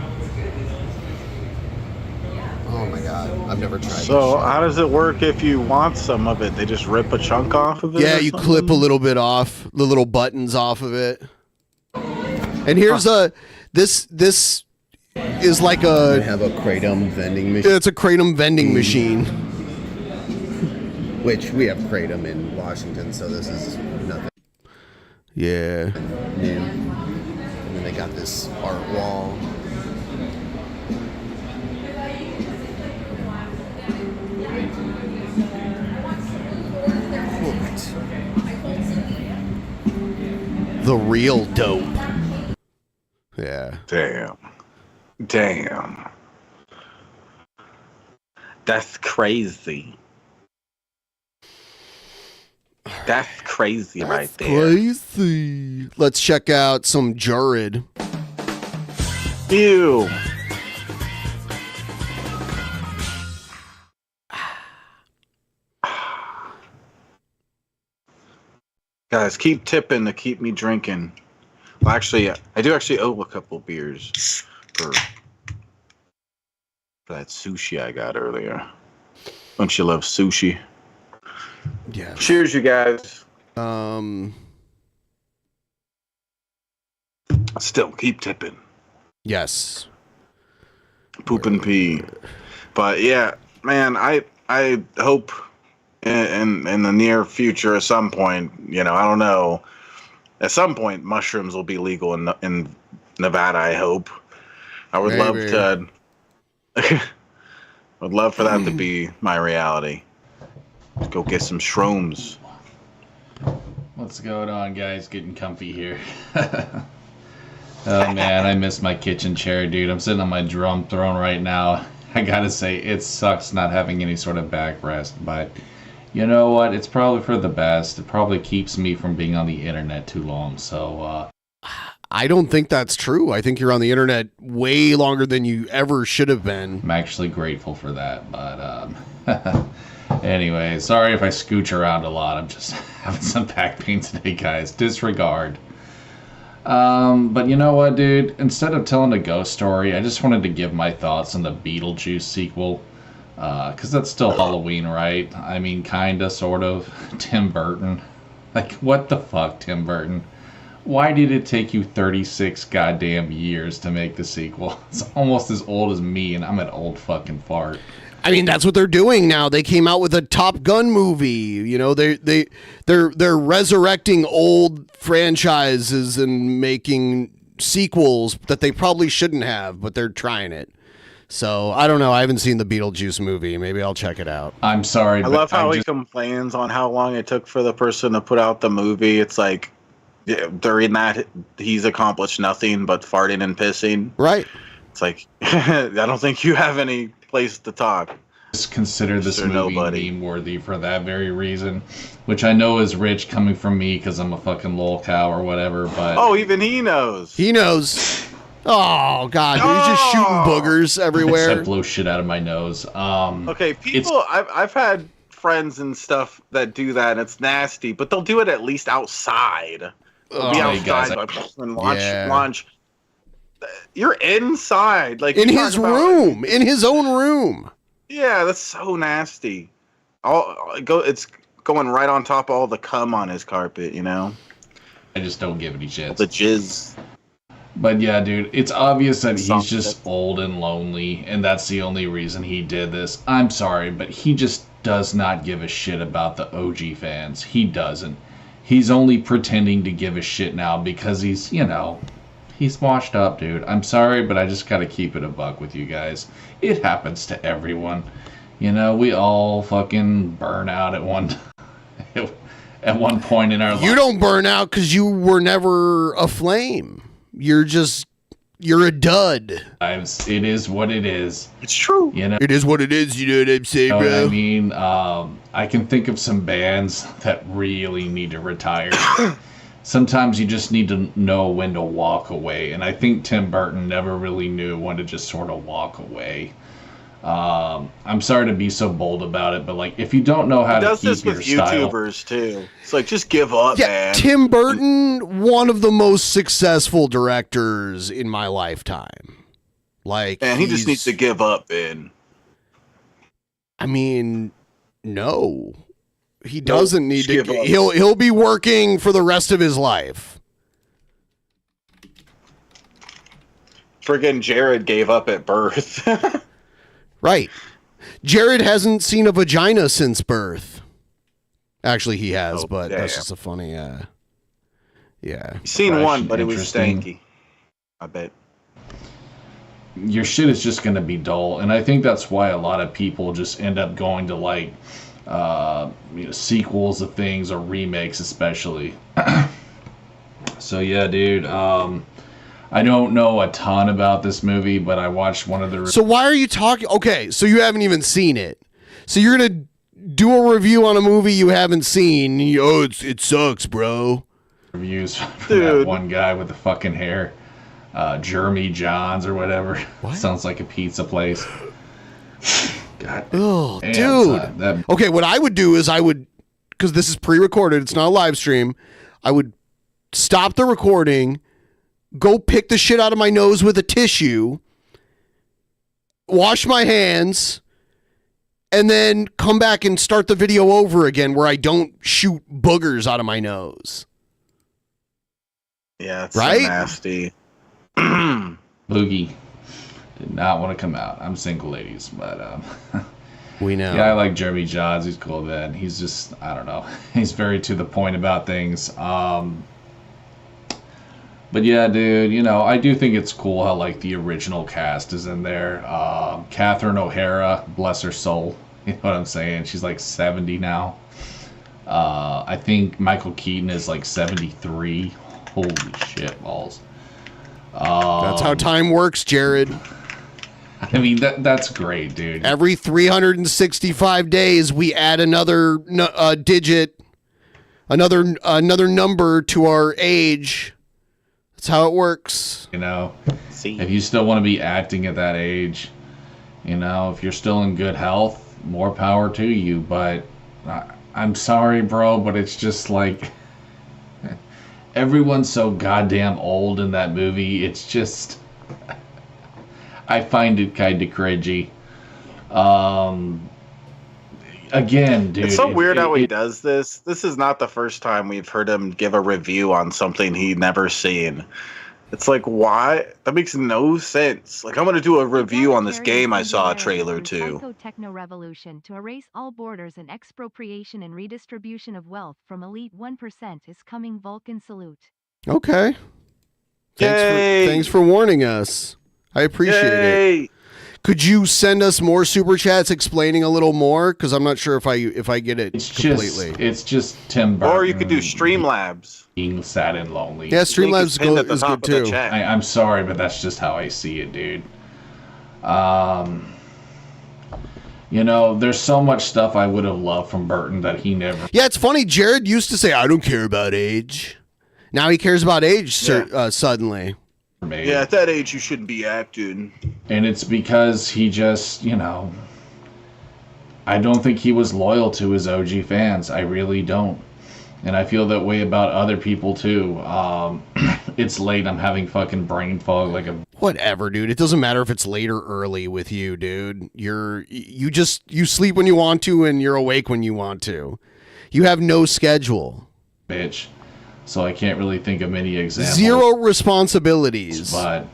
Oh my god, I've never tried this. So how does it work if you want some of it? They just rip a chunk off of it? Yeah, you clip a little bit off, the little buttons off of it. And here's this is like They have a kratom vending machine. It's a kratom vending machine. Which we have kratom in Washington, so this is nothing. Yeah. New. And then they got this art wall. The real dope. Yeah. Damn. That's crazy. That's crazy right there. Crazy. Let's check out some Jared. Ew. Guys, keep tipping to keep me drinking. Well, actually, I do actually owe a couple beers for for that sushi I got earlier. Don't you love sushi? Yeah. Cheers, you guys. Still keep tipping. Yes. Poop and pee. But yeah, man, I hope in the near future at some point, I don't know, at some point mushrooms will be legal in Nevada, I hope. I would love to would love for that to be my reality. Let's go get some shrooms. What's going on, guys? Getting comfy here. Oh man, I miss my kitchen chair, dude. I'm sitting on my drum throne right now. I gotta say, it sucks not having any sort of backrest, but you know what? It's probably for the best. It probably keeps me from being on the internet too long, so I don't think that's true. I think you're on the internet way longer than you ever should have been. I'm actually grateful for that, but anyway, sorry if I scooch around a lot. I'm just having some back pain today, guys. Disregard. But you know what, dude? Instead of telling a ghost story, I just wanted to give my thoughts on the Beetlejuice sequel. Because that's still Halloween, right? I mean, kinda, sort of. Tim Burton. Like, what the fuck, Tim Burton? Why did it take you 36 goddamn years to make the sequel? It's almost as old as me, and I'm an old fucking fart. I mean, that's what they're doing now. They came out with a Top Gun movie. They're resurrecting old franchises and making sequels that they probably shouldn't have, but they're trying it. So I don't know. I haven't seen the Beetlejuice movie. Maybe I'll check it out. I'm sorry. I love how he complains on how long it took for the person to put out the movie. It's like during that he's accomplished nothing but farting and pissing. Right. It's like I don't think you have any place to talk. Just consider this movie meme worthy for that very reason, which I know is rich coming from me because I'm a fucking lol cow or whatever. But even he knows. He knows. Oh God, dude, he's just shooting boogers everywhere. Except blow shit out of my nose. Okay, people. I've had friends and stuff that do that, and it's nasty, but they'll do it at least outside. They'll be outside and launch. You're inside, like in his room, in his own room. Yeah, that's so nasty. It's going right on top of all the cum on his carpet, I just don't give any shits. The jizz. But yeah, dude, it's obvious that he's just old and lonely, and that's the only reason he did this. I'm sorry, but he just does not give a shit about the OG fans. He doesn't. He's only pretending to give a shit now because he's, he's washed up, dude. I'm sorry, but I just gotta keep it a buck with you guys. It happens to everyone. We all fucking burn out at one point in our life. You don't burn out because you were never a flame. You're a dud. It is what it is. It's true. It is what it is. You know what I'm saying, bro? I mean, I can think of some bands that really need to retire. Sometimes you just need to know when to walk away, and I think Tim Burton never really knew when to just sort of walk away. I'm sorry to be so bold about it, but like, if you don't know how to keep your style, he does this with YouTubers too. It's like, just give up, man. Tim Burton, one of the most successful directors in my lifetime. Like, and he just needs to give up, man. I mean, no, he doesn't need to. He'll be working for the rest of his life. Friggin' Jared gave up at birth. Right. Jared hasn't seen a vagina since birth. Actually, he has, but that's just a funny, yeah. He's seen one, but it was stanky. I bet. Your shit is just going to be dull, and I think that's why a lot of people just end up going to, like, sequels of things or remakes especially. So, yeah, dude, I don't know a ton about this movie, but I watched one of the... So why are you talking... Okay, so you haven't even seen it. So you're going to do a review on a movie you haven't seen. It sucks, bro. Reviews from that one guy with the fucking hair. Jeremy Johns or whatever. What? Sounds like a pizza place. God. Oh, dude. Okay, what I would do is because this is pre-recorded, it's not a live stream, I would stop the recording... Go pick the shit out of my nose with a tissue, wash my hands, and then come back and start the video over again where I don't shoot boogers out of my nose. Yeah, it's right? so nasty. Boogie did not want to come out. I'm single, ladies, but we know. Yeah, I like Jeremy Johns. He's cool, man. He's just, I don't know. He's very to the point about things. But yeah, dude, you know, I do think it's cool how like the original cast is in there. Catherine O'Hara, bless her soul. You know what I'm saying? She's like 70 now. I think Michael Keaton is like 73. Holy shit balls. That's how time works, Jared. I mean, that's great, dude. Every 365 days, we add another digit, another number to our age. That's how it works. You know, if you still want to be acting at that age, you know, if you're still in good health, more power to you. But I'm sorry, bro, but it's just like everyone's so goddamn old in that movie. It's just, I find it kind of cringy. Again, dude. It's so weird how he does this. This is not the first time we've heard him give a review on something he'd never seen. It's like, why? That makes no sense. Like, I'm going to do a review on this game I saw a trailer to. Techno revolution to erase all borders and expropriation and redistribution of wealth from elite 1% is coming. Vulcan salute. Okay. Thanks for warning us. I appreciate it. Could you send us more super chats explaining a little more? Because I'm not sure if I get it completely. It's just Tim Burton. Or you could do Streamlabs. Being sad and lonely. Yeah, Streamlabs is good too. I'm sorry, but that's just how I see it, dude. You know, there's so much stuff I would have loved from Burton that he never. Yeah, it's funny. Jared used to say, I don't care about age. Now he cares about age suddenly. made. Yeah, at that age, you shouldn't be acting. And it's because he just, you know, I don't think he was loyal to his OG fans. I really don't. And I feel that way about other people too. It's late. I'm having fucking brain fog like a... Whatever, dude. It doesn't matter if it's late or early with you, dude. You sleep when you want to and you're awake when you want to. You have no schedule. Bitch. So I can't really think of many examples. Zero responsibilities. But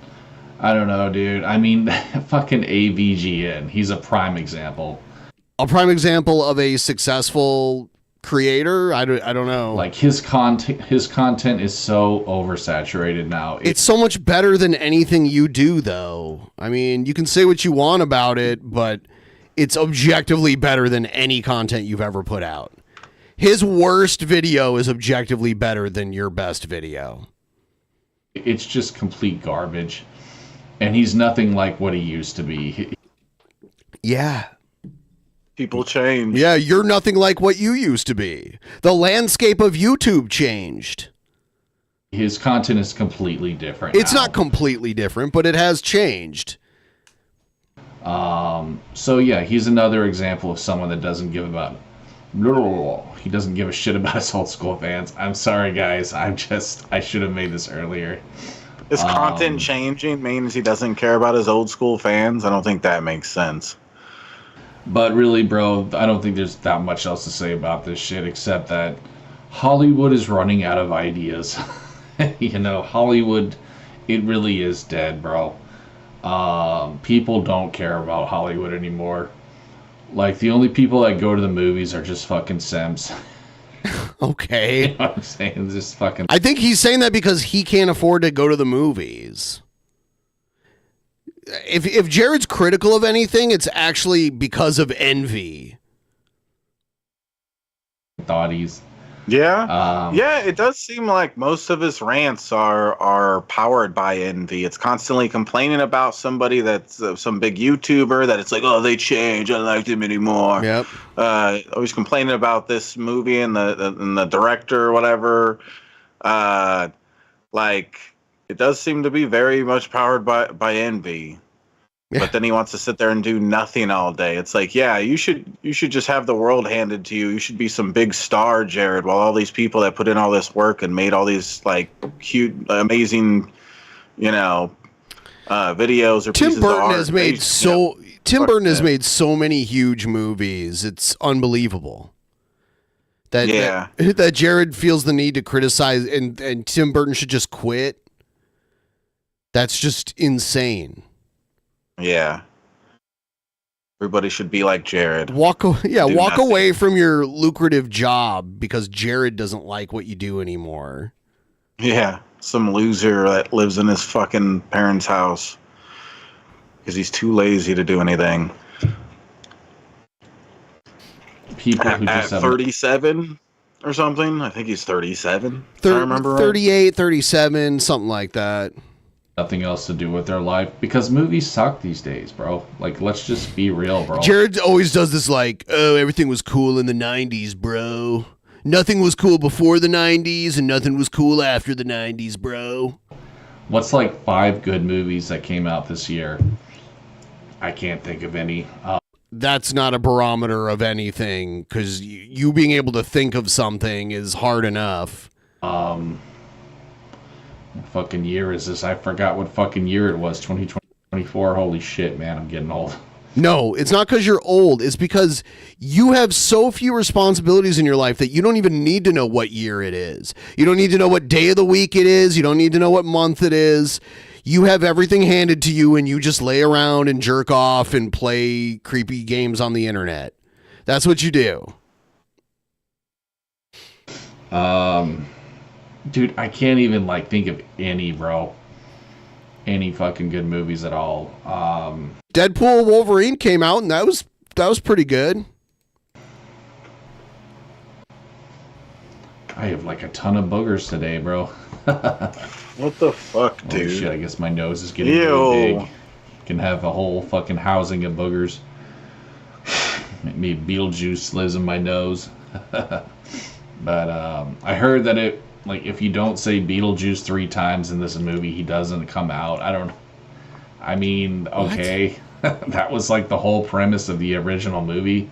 I don't know, dude. I mean, fucking AVGN. He's a prime example. A prime example of a successful creator? I don't know. Like his content is so oversaturated now. It's so much better than anything you do, though. I mean, you can say what you want about it, but it's objectively better than any content you've ever put out. His worst video is objectively better than your best video. It's just complete garbage. And he's nothing like what he used to be. Yeah. People change. Yeah, you're nothing like what you used to be. The landscape of YouTube changed. His content is completely different. It's not completely different, but it has changed. So yeah, he's another example of someone that doesn't give about... He doesn't give a shit about his old school fans. I'm sorry, guys. I should have made this earlier. Is content changing means he doesn't care about his old school fans? I don't think that makes sense. But really, bro, I don't think there's that much else to say about this shit except that Hollywood is running out of ideas. You know, Hollywood, it really is dead, bro. People don't care about Hollywood anymore. Like, the only people that go to the movies are just fucking simps. Okay. You know what I'm saying? Just fucking... I think he's saying that because he can't afford to go to the movies. If Jared's critical of anything, it's actually because of envy. Thoughties. Yeah. Yeah, it does seem like most of his rants are powered by envy. It's constantly complaining about somebody that's some big YouTuber that it's like, oh, they changed. I don't like them anymore. Yep. Always complaining about this movie and the director or whatever. Like, it does seem to be very much powered by envy. Yeah. But then he wants to sit there and do nothing all day. It's like, yeah, you should just have the world handed to you. You should be some big star, Jared, while all these people that put in all this work and made all these like cute, amazing, you know, videos or Tim pieces Burton of art. has made Tim Burton has made so many huge movies. It's unbelievable. That Jared feels the need to criticize and Tim Burton should just quit. That's just insane. Yeah. Everybody should be like Jared. Walk nothing. away from your lucrative job because Jared doesn't like what you do anymore. Yeah, some loser that lives in his fucking parents' house because he's too lazy to do anything. People who at just have 37 or something. I think he's 37. I remember right. 38, 37, something like that. nothing else to do with their life because movies suck these days, bro. Like, let's just be real, bro. Jared always does this like, oh, everything was cool in the 90s, bro. Nothing was cool before the 90s and nothing was cool after the 90s, bro. What's like 5 good movies that came out this year? I can't think of any. That's not a barometer of anything because you being able to think of something is hard enough. What fucking year is this? I forgot what fucking year it was. 2024. Holy shit, man, I'm getting old. No, it's not because you're old. It's because you have so few responsibilities in your life that you don't even need to know what year it is. You don't need to know what day of the week it is. You don't need to know what month it is. You have everything handed to you and you just lay around and jerk off and play creepy games on the internet. That's what you do. Dude, I can't even like think of any, bro. Any fucking good movies at all. Deadpool Wolverine came out and that was pretty good. I have like a ton of boogers today, bro. What the fuck, Holy dude? shit, I guess my nose is getting really big. Can have a whole fucking housing of boogers. Maybe Beetlejuice lives in my nose. But I heard that if you don't say Beetlejuice 3 times in this movie, he doesn't come out. I mean, okay. That was like the whole premise of the original movie.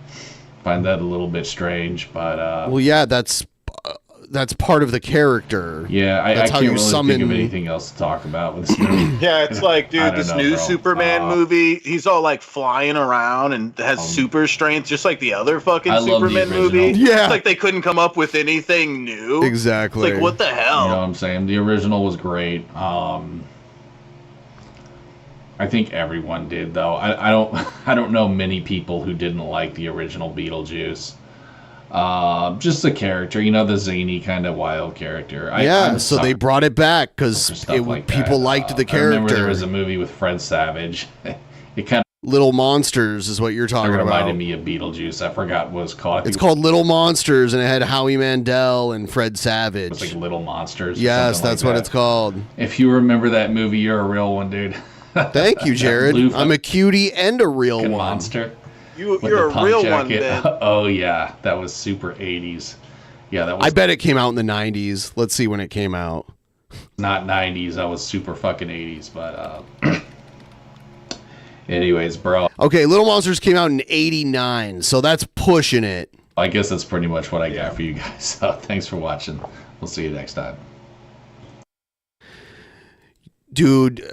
Find that a little bit strange, but well, yeah, that's part of the character. Yeah, I can't really think of anything else to talk about with this movie. Yeah, it's like, I dude, don't this know, new bro. Superman movie, he's all like flying around and has super strength, just like the other fucking I love the Superman original. movie. Yeah. It's like they couldn't come up with anything new. Exactly. It's like, what the hell? You know what I'm saying? The original was great. I think everyone did, though. I don't know many people who didn't like the original Beetlejuice. Just the character, the zany kind of wild character. So they brought it back because people liked the character. I remember there was a movie with Fred Savage. It kind of Little Monsters is what you're talking about. reminded me of Beetlejuice. I forgot what it was called. It's called Little Monsters, and it had Howie Mandel and Fred Savage. It's like Little Monsters. Yes, that's what it's called. If you remember that movie, you're a real one, dude. Thank you, Jared. I'm a cutie and a real one. Monster. You're With the a punk real jacket. one, Ben. Oh yeah, that was super 80s. Yeah, that was I bet it came out in the 90s. Let's see when it came out. not 90s. That was super fucking 80s. But anyways, bro. Okay, Little Monsters came out in 89, so that's pushing it. I guess that's pretty much what I got for you guys. So thanks for watching. We'll see you next time. Dude,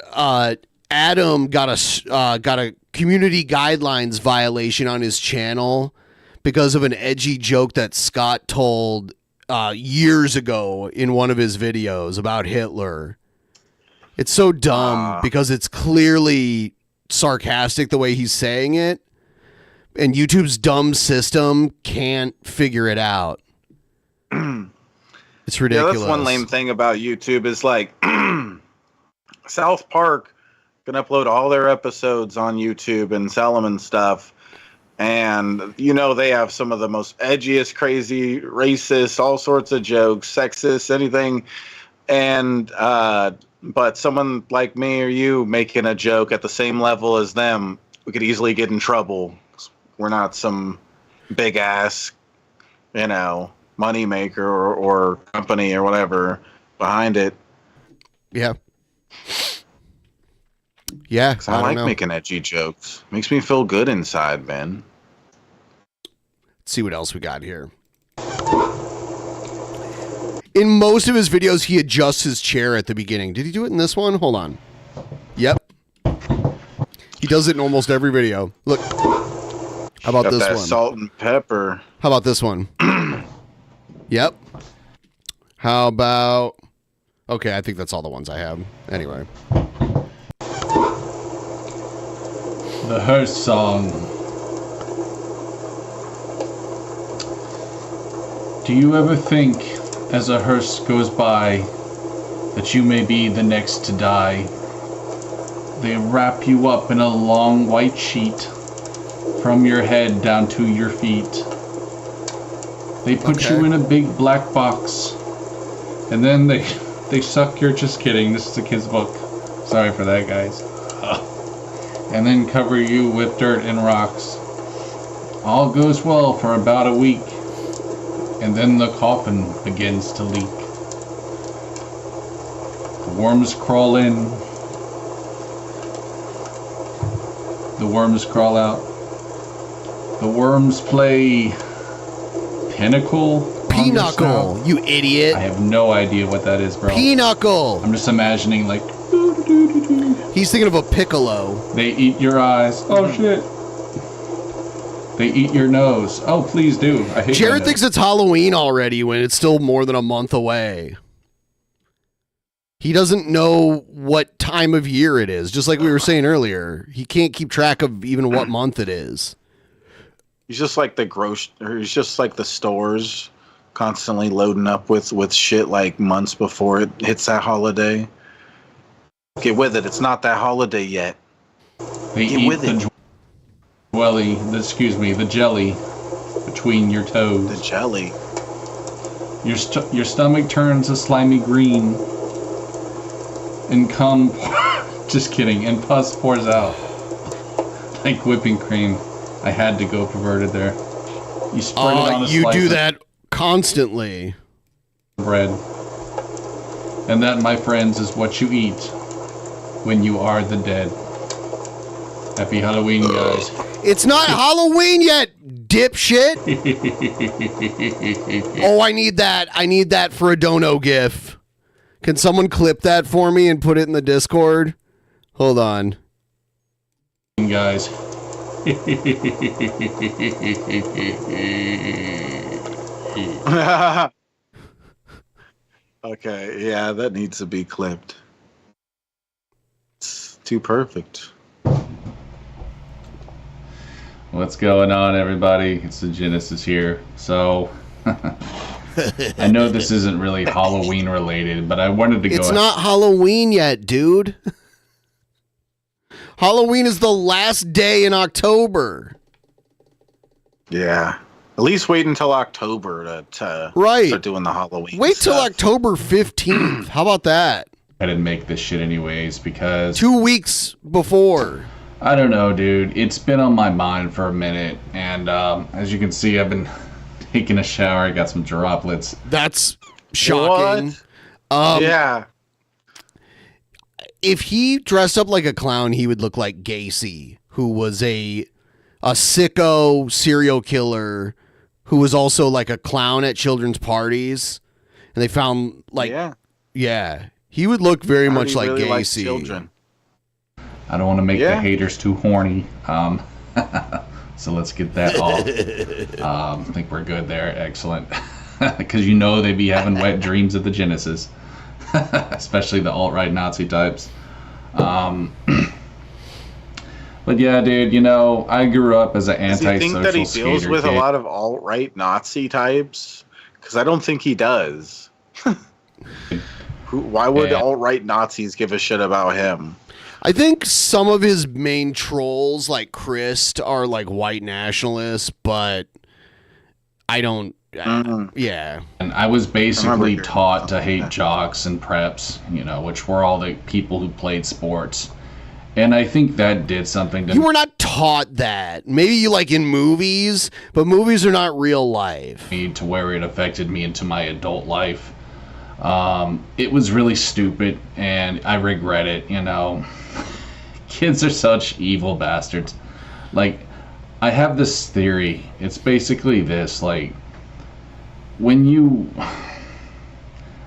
Adam got a community guidelines violation on his channel because of an edgy joke that Scott told years ago in one of his videos about Hitler. It's so dumb because it's clearly sarcastic the way he's saying it, and YouTube's dumb system can't figure it out. It's ridiculous. Yeah, that's one lame thing about YouTube is like South Park can upload all their episodes on YouTube and sell them and stuff. And, they have some of the most edgiest, crazy, racist, all sorts of jokes, sexist, anything. And, but someone like me or you making a joke at the same level as them, we could easily get in trouble. We're not some big ass, money maker or company or whatever behind it. Yeah. Yeah, I like know. making edgy jokes. Makes me feel good inside, man. Let's see what else we got here. In most of his videos, he adjusts his chair at the beginning. Did he do it in this one? Hold on. Yep. does it in almost every video. Look. How about Got this that one? salt and pepper. How about this one? Yep. How about... Okay, I think that's all the ones I have. Anyway. The hearse song. Do you ever think, as a hearse goes by, that you may be the next to die? They wrap you up in a long white sheet, from your head down to your feet. They put you in a big black box, and then they suck your... Just kidding, this is a kid's book. Sorry for that, guys. And then cover you with dirt and rocks. All goes well for about a week, and then the coffin begins to leak. The worms crawl in. The worms crawl out. The worms play Pinnacle. Pinochle, you idiot. I have no idea what that is, bro. Pinochle. I'm just imagining, like... He's thinking of a piccolo. They eat your eyes. Oh, shit. They eat your nose. Oh, please do. I hate Jared thinks it's Halloween already when it's still more than a month away. He doesn't know what time of year it is, just like we were saying earlier. He can't keep track of even what month it is. He's just like he's just like the stores constantly loading up with shit like months before it hits that holiday. Get with it. It's not that holiday yet. They Get eat with it. The jelly between your toes. The jelly. Your stomach turns a slimy green, and just kidding, and pus pours out like whipping cream. I had to go perverted there. You spread it on a You slice do of that constantly. bread, and that, my friends, is what you eat when you are the dead. Happy Halloween, guys. It's not Halloween yet, dipshit. Oh, I need that. I need that for a dono gif. Can someone clip that for me and put it in the Discord? Hold on. Guys. Okay, yeah, that needs to be clipped. It's too perfect. What's going on, everybody? It's the Genesis here. So, I know this isn't really Halloween related, but I wanted to go... It's not Halloween yet, dude. Halloween is the last day in October. Yeah. At least wait until October to start doing the Halloween Wait till stuff. October 15th. How about that? I didn't make this shit anyways because... 2 weeks before. I don't know, dude. It's been on my mind for a minute, and as you can see, I've been taking a shower. I got some droplets. That's shocking. Yeah. If he dressed up like a clown, he would look like Gacy, who was a sicko serial killer who was also like a clown at children's parties. And they found yeah, he would look very much like really likes Gacy. children. I don't want to make the haters too horny. So let's get that off. I think we're good there. Excellent. Because you know they be having wet dreams of the Genesis. Especially the alt-right Nazi types. But yeah, dude, you know, I grew up as an antisocial Does he think that he deals skater with kid. a lot of alt-right Nazi types? Because I don't think he does. Why would alt-right Nazis give a shit about him? I think some of his main trolls, like Christ, are like white nationalists, but I don't. Yeah. And I was basically taught to hate jocks and preps, you know, which were all the people who played sports. And I think that did something to You were not taught that. Maybe you like in movies, but movies are not real life. me to where it affected me into my adult life. It was really stupid, and I regret it, you know. Kids are such evil bastards. Like, I have this theory. It's basically this, like, when you,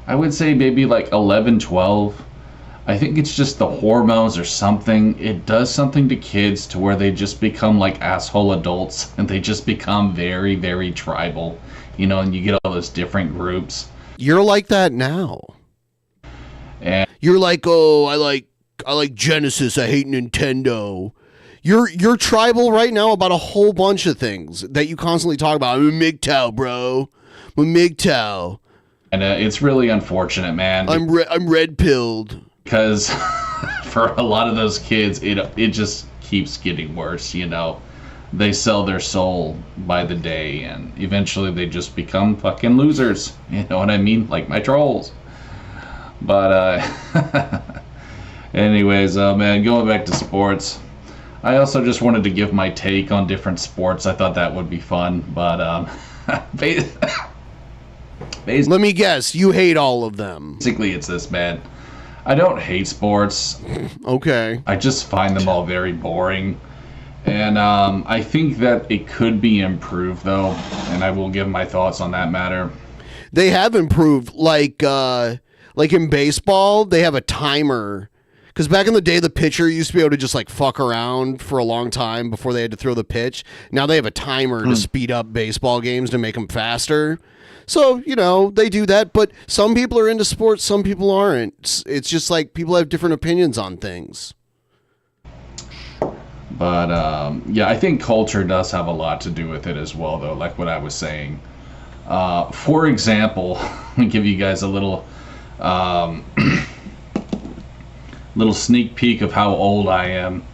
I would say maybe like 11, 12, I think it's just the hormones or something. It does something to kids to where they just become like asshole adults, and they just become very, very tribal, you know, and you get all those different groups. You're like that now. And you're like, oh, I like Genesis, I hate Nintendo. You're tribal right now about a whole bunch of things that you constantly talk about. I'm a MGTOW, bro. I'm a MGTOW. And it's really unfortunate, man. I'm red pilled. Because for a lot of those kids, it just keeps getting worse, you know. They sell their soul by the day, and eventually they just become fucking losers. You know what I mean? Like my trolls. But, anyways, man, going back to sports. I also just wanted to give my take on different sports. I thought that would be fun, but, let me guess, you hate all of them. Basically, it's this, man. I don't hate sports. Okay. I just find them all very boring. And I think that it could be improved, though, and I will give my thoughts on that matter. They have improved, like in baseball, they have a timer. Because back in the day, the pitcher used to be able to just like fuck around for a long time before they had to throw the pitch. Now they have a timer to speed up baseball games to make them faster. So, you know, they do that, but some people are into sports, some people aren't. It's just like people have different opinions on things. But, yeah, I think culture does have a lot to do with it as well, though, like what I was saying. For example, let me give you guys a little little sneak peek of how old I am.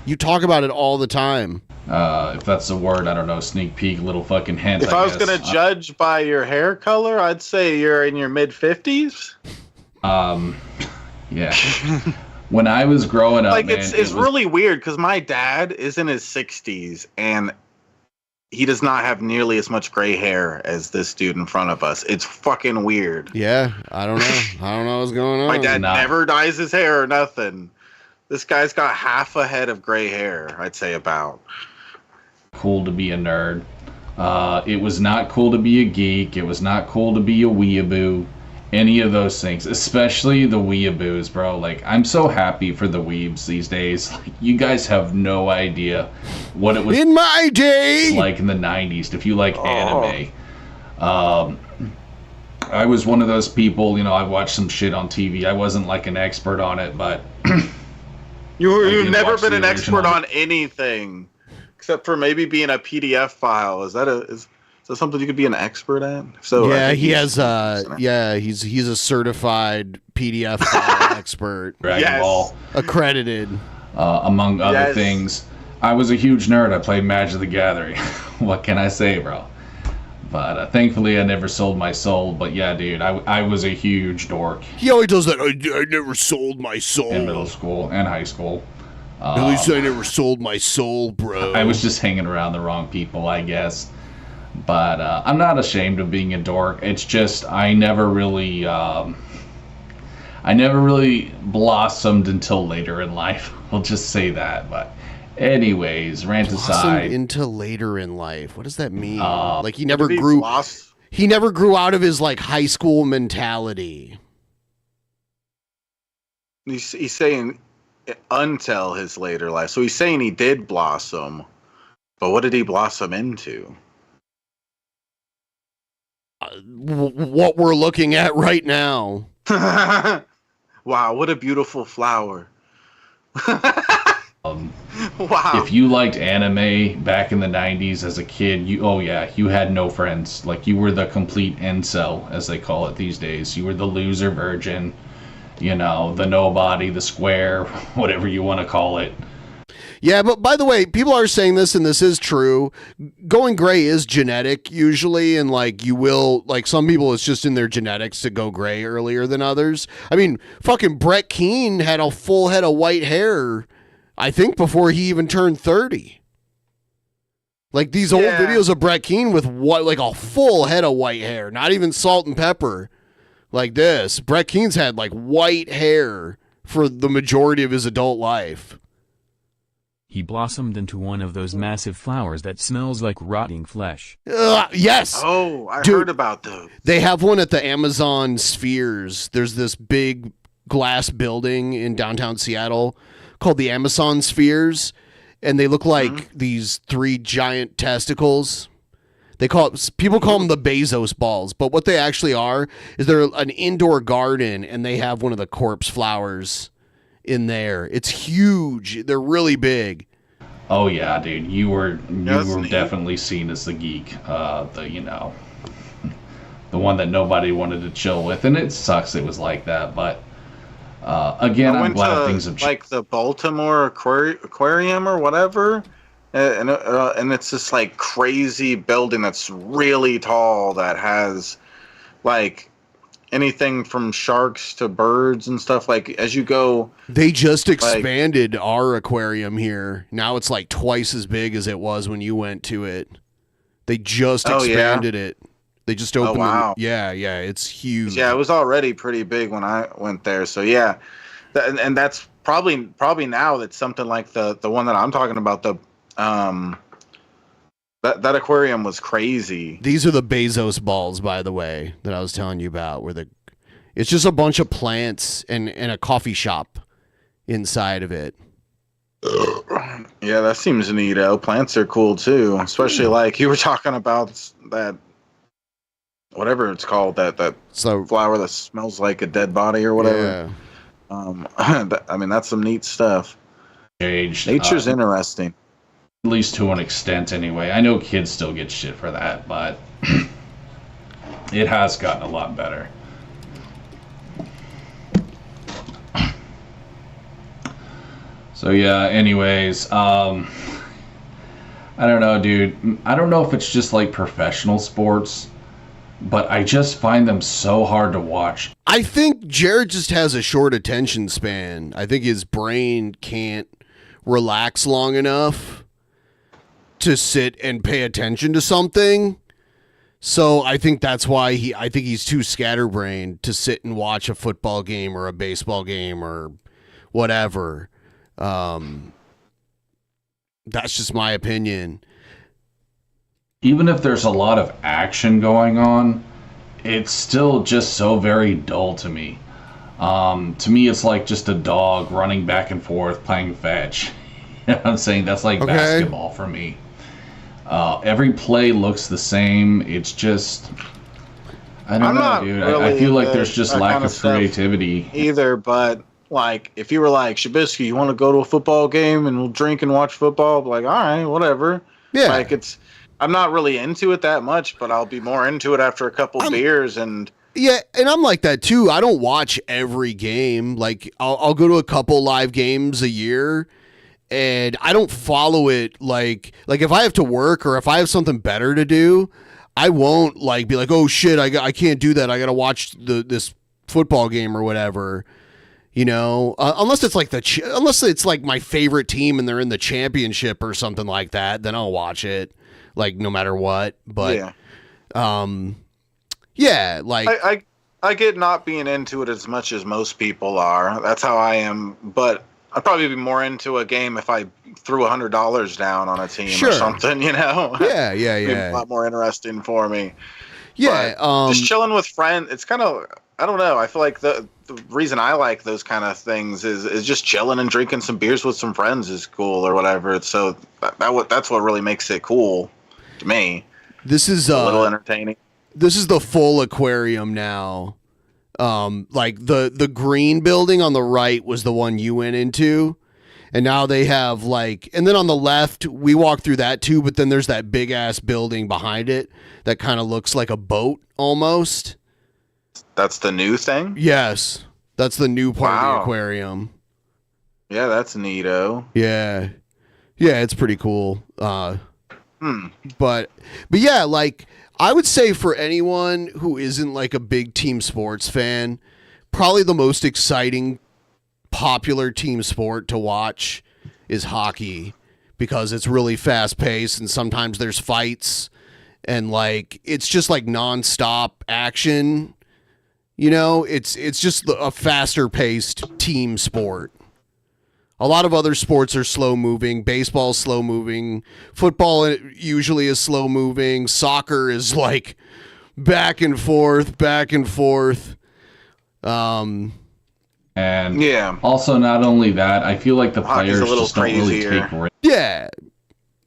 You talk about it all the time. If that's a word, I don't know, sneak peek, little fucking hint. If I was going to judge by your hair color, I'd say you're in your mid-50s. Yeah. When I was growing up, like, man, it's it was really weird because my dad is in his 60s and he does not have nearly as much gray hair as this dude in front of us. It's fucking weird. Yeah, I don't know. I don't know what's going on. My dad never dyes his hair or nothing. This guy's got half a head of gray hair, I'd say about. cool to be a nerd. It was not cool to be a geek. It was not cool to be a weeaboo. Any of those things, especially the weeaboos, bro. Like, I'm so happy for the weebs these days. Like, you guys have no idea what it was in my day, like in the 90s. If you like anime, I was one of those people. You know, I watched some shit on TV. I wasn't like an expert on it, but you've never been an expert on anything except for maybe being a PDF file. Is that something you could be an expert at? So yeah, he has. He's a certified PDF file expert. Dragon Ball accredited, among other things. I was a huge nerd. I played Magic the Gathering. What can I say, bro? But thankfully, I never sold my soul. But yeah, dude, I was a huge dork. He always does that. I never sold my soul in middle school and high school. At least I never sold my soul, bro. I was just hanging around the wrong people, I guess. But I'm not ashamed of being a dork. It's just I never really blossomed until later in life. I'll just say that. But anyways, rant aside. Into later in life. What does that mean? Like he never grew. He never grew out of his like high school mentality. He's saying until his later life. So he's saying he did blossom, but what did he blossom into? What we're looking at right now. Wow, what a beautiful flower. Wow. If you liked anime back in the 90s as a kid, you had no friends. Like, you were the complete incel, as they call it these days. You were the loser virgin, you know, the nobody, the square, whatever you want to call it. Yeah, but by the way, people are saying this, and this is true. Going gray is genetic usually, and like you will, like some people, it's just in their genetics to go gray earlier than others. I mean, fucking Brett Keane had a full head of white hair, I think, before he even turned 30. Like these old videos of Brett Keane with like a full head of white hair, not even salt and pepper, like this. Brett Keane's had like white hair for the majority of his adult life. He blossomed into one of those massive flowers that smells like rotting flesh. Yes. Oh, I heard about those. They have one at the Amazon Spheres. There's this big glass building in downtown Seattle called the Amazon Spheres, and they look like these 3 giant testicles. People call them the Bezos balls, but what they actually are is they're an indoor garden, and they have one of the corpse flowers in there. It's huge. They're really big. Oh yeah, dude, you were definitely seen as the geek, the one that nobody wanted to chill with, and it sucks it was like that. But again, I'm glad things have changed. Like the Baltimore Aquarium or whatever, and it's this like crazy building that's really tall that has like anything from sharks to birds and stuff. Like as you go, they just expanded our aquarium here. Now it's like twice as big as it was when you went to it. They just expanded it. They just opened. Oh, wow. Yeah, it's huge. Yeah, it was already pretty big when I went there. So yeah, and that's probably now that's something like the one that I'm talking about. That aquarium was crazy. These are the Bezos balls, by the way, that I was telling you about. It's just a bunch of plants and a coffee shop inside of it. Yeah, that seems neato. Plants are cool too, especially like you were talking about that, whatever it's called, that flower that smells like a dead body or whatever. Yeah. I mean, that's some neat stuff. Nature's interesting. At least to an extent, anyway. I know kids still get shit for that, but it has gotten a lot better. So yeah, anyways, I don't know, dude. I don't know if it's just like professional sports, but I just find them so hard to watch. I think Jared just has a short attention span. I think his brain can't relax long enough to sit and pay attention to something. So I think that's why he's too scatterbrained to sit and watch a football game or a baseball game or whatever. That's just my opinion. Even if there's a lot of action going on, it's still just so very dull to me. To me, it's like just a dog running back and forth playing fetch. You know what I'm saying? That's like basketball for me. Every play looks the same. It's just, I don't know, dude. I feel like there's just lack of creativity either. But like, if you were like, Shabisky, you want to go to a football game and we'll drink and watch football? I'll be like, all right, whatever. Yeah. Like I'm not really into it that much, but I'll be more into it after a couple beers and. Yeah, and I'm like that too. I don't watch every game. Like I'll go to a couple live games a year. And I don't follow it like if I have to work or if I have something better to do, I won't like be like, oh shit, I can't do that. I got to watch this football game or whatever, you know. Unless it's like unless it's like my favorite team and they're in the championship or something like that, then I'll watch it like no matter what. But like I get not being into it as much as most people are. That's how I am, but I'd probably be more into a game if I threw $100 down on a team or something, you know? Yeah. A lot more interesting for me. Yeah. Just chilling with friends, it's kind of, I don't know. I feel like the reason I like those kind of things is just chilling and drinking some beers with some friends is cool or whatever. So that's what really makes it cool to me. This is a little entertaining. This is the full aquarium now. Like the green building on the right was the one you went into, and now they have and then on the left we walked through that too, but then there's that big ass building behind it that kind of looks like a boat almost. That's the new thing? Yes, that's the new part of the aquarium. Yeah, that's neato. Yeah, it's pretty cool. But yeah, like. I would say for anyone who isn't like a big team sports fan, probably the most exciting, popular team sport to watch is hockey because it's really fast paced and sometimes there's fights and like it's just like nonstop action. You know, it's just a faster paced team sport. A lot of other sports are slow moving. Baseball is slow moving. Football usually is slow moving. Soccer is like back and forth. And Yeah. also, not only that, I feel like the Hockey's players a little just don't really crazier. take risks. Yeah.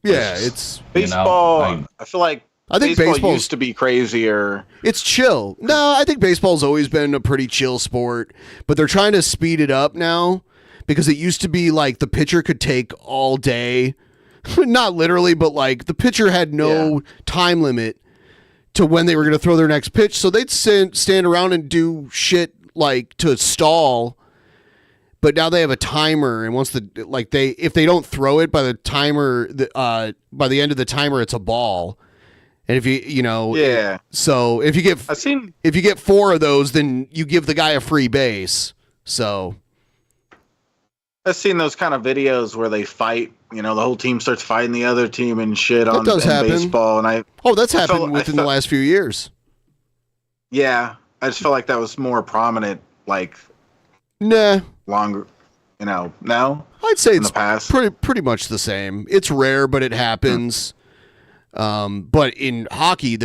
Yeah, it's Baseball. I feel like I think baseball baseball's- used to be crazier. It's chill. No, I think baseball's always been a pretty chill sport, but they're trying to speed it up now because it used to be like the pitcher could take all day. Not literally, but like the pitcher had no time limit to when they were going to throw their next pitch. So they'd stand around and do shit like to stall. But now they have a timer, and if they don't throw it by the timer, by the end of the timer, it's a ball. And if so if you get 4 of those, then you give the guy a free base. So I've seen those kind of videos where they fight. The whole team starts fighting the other team and shit on does happen. baseball. And that's happened within the last few years. Yeah, I just felt like that was more prominent. Longer, no. I'd say in it's the past. pretty much the same. It's rare, but it happens. But in hockey,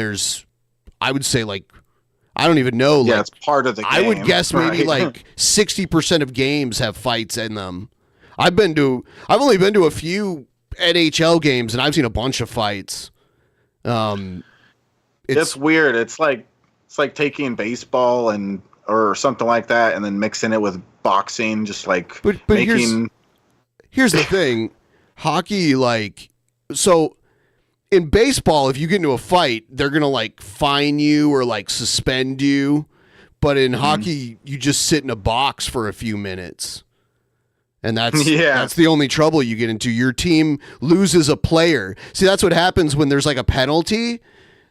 I would say I don't even know. Yeah, it's part of the game. I would guess maybe right? 60% of games have fights in them. I've only been to a few NHL games, and I've seen a bunch of fights. It's weird. It's like taking baseball or something like that, and then mixing it with boxing, just but making. Here's the thing, hockey so. In baseball, if you get into a fight, they're gonna fine you or suspend you. But in hockey, you just sit in a box for a few minutes, and that's the only trouble you get into. Your team loses a player. See, that's what happens when there's a penalty.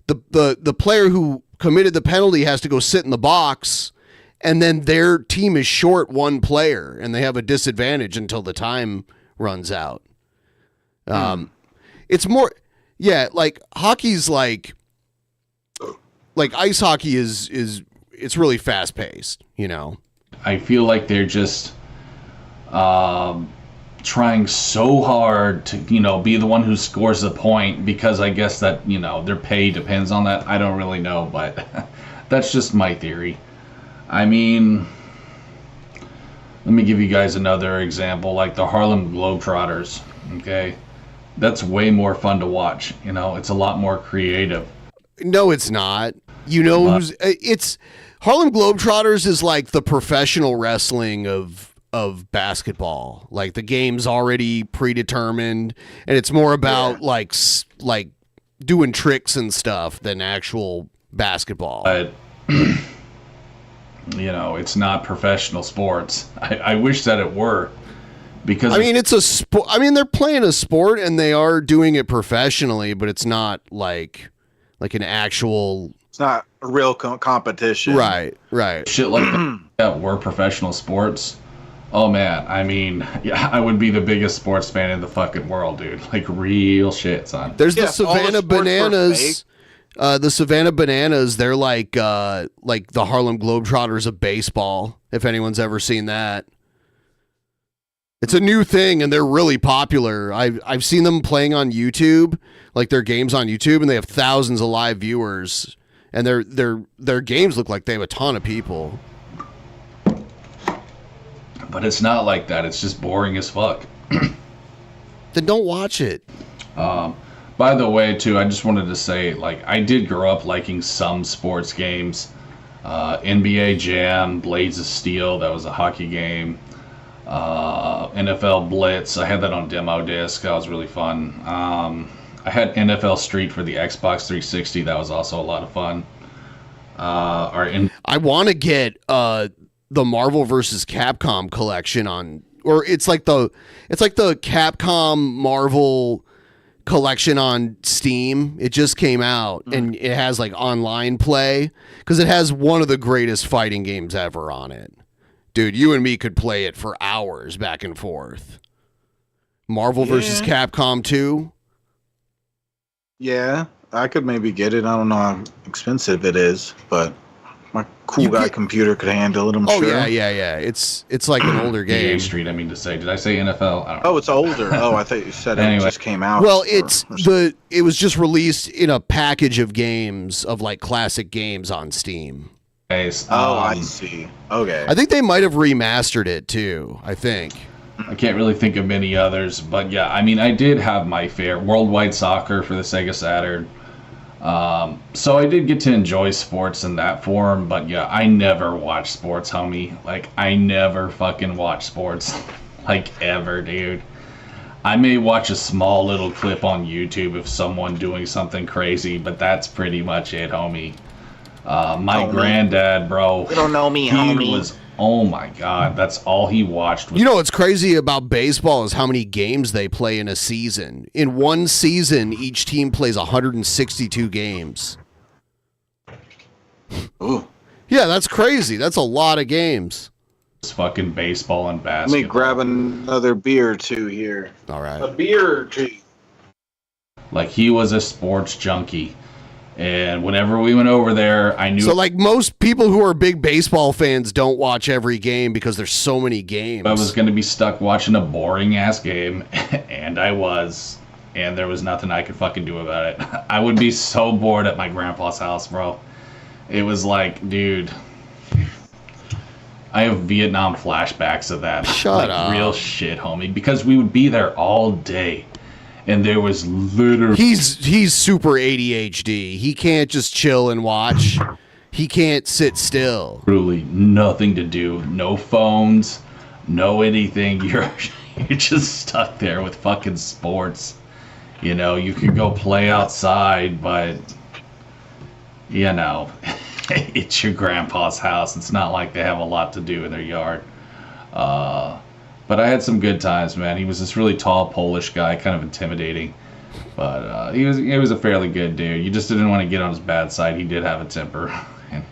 The player who committed the penalty has to go sit in the box, and then their team is short one player, and they have a disadvantage until the time runs out. It's more. Yeah, hockey's like ice hockey is it's really fast paced, I feel like they're just trying so hard to, be the one who scores the point because I guess that, their pay depends on that. I don't really know, but that's just my theory. I mean, let me give you guys another example, like the Harlem Globetrotters, okay? That's way more fun to watch. It's a lot more creative. No, it's not. It's Harlem Globetrotters is like the professional wrestling of basketball. Like the game's already predetermined, and it's more about like doing tricks and stuff than actual basketball. But it's not professional sports. I wish that it were. Because it's a sport. They're playing a sport and they are doing it professionally, but it's not like an actual. It's not a real competition. Right. Shit like that were professional sports. Oh man, I would be the biggest sports fan in the fucking world, dude. Real shit, son. There's the Savannah Bananas. The Savannah Bananas. They're like the Harlem Globetrotters of baseball. If anyone's ever seen that. It's a new thing, and they're really popular. I've seen them playing on YouTube, their games on YouTube, and they have thousands of live viewers. And their games look like they have a ton of people. But it's not like that. It's just boring as fuck. Then don't watch it. By the way, too, I just wanted to say, I did grow up liking some sports games. NBA Jam, Blades of Steel, that was a hockey game. NFL Blitz, I had that on demo disc. That was really fun. I had NFL Street for the Xbox 360. That was also a lot of fun. I want to get the Marvel vs. Capcom collection it's like the Capcom Marvel collection on Steam. It just came out and it has online play because it has one of the greatest fighting games ever on it. Dude, you and me could play it for hours back and forth. Marvel vs. Capcom 2. Yeah, I could maybe get it. I don't know how expensive it is, but my cool guy computer could handle it, I'm sure. Yeah. It's like an older game. EA Street, I mean to say. Did I say NFL? I don't know. Oh, it's older. I thought you said it just came out. Well, it was just released in a package of games of classic games on Steam. I see. Okay. I think they might have remastered it too. I think. I can't really think of many others, but yeah, I mean, I did have my fair Worldwide Soccer for the Sega Saturn. So I did get to enjoy sports in that form, but yeah, I never watched sports, homie. Like, I never fucking watch sports. Like, ever, dude. I may watch a small little clip on YouTube of someone doing something crazy, but that's pretty much it, homie. My granddad, bro. You don't know me, homie. Oh my God, that's all he watched. You know what's crazy about baseball is how many games they play in a season. In one season, each team plays 162 games. Ooh. Yeah, that's crazy. That's a lot of games. It's fucking baseball and Let basketball. me grab another beer or two here. All right. A beer or two. Like, he was a sports junkie. And whenever we went over there, I knew. So, like, most people who are big baseball fans don't watch every game because there's so many games. I was going to be stuck watching a boring ass game, and I was. And there was nothing I could fucking do about it. I would be so bored at my grandpa's house, bro. It was like, dude, I have Vietnam flashbacks of that. Shut up. Real shit, homie. Because we would be there all day. And there was literally... He's super ADHD. He can't just chill and watch. He can't sit still. Really nothing to do. No phones. No anything. You're just stuck there with fucking sports. You know, you could go play outside, but... You know, it's your grandpa's house. It's not like they have a lot to do in their yard. But I had some good times, man. He was this really tall Polish guy, kind of intimidating. But he was a fairly good dude. You just didn't want to get on his bad side. He did have a temper. And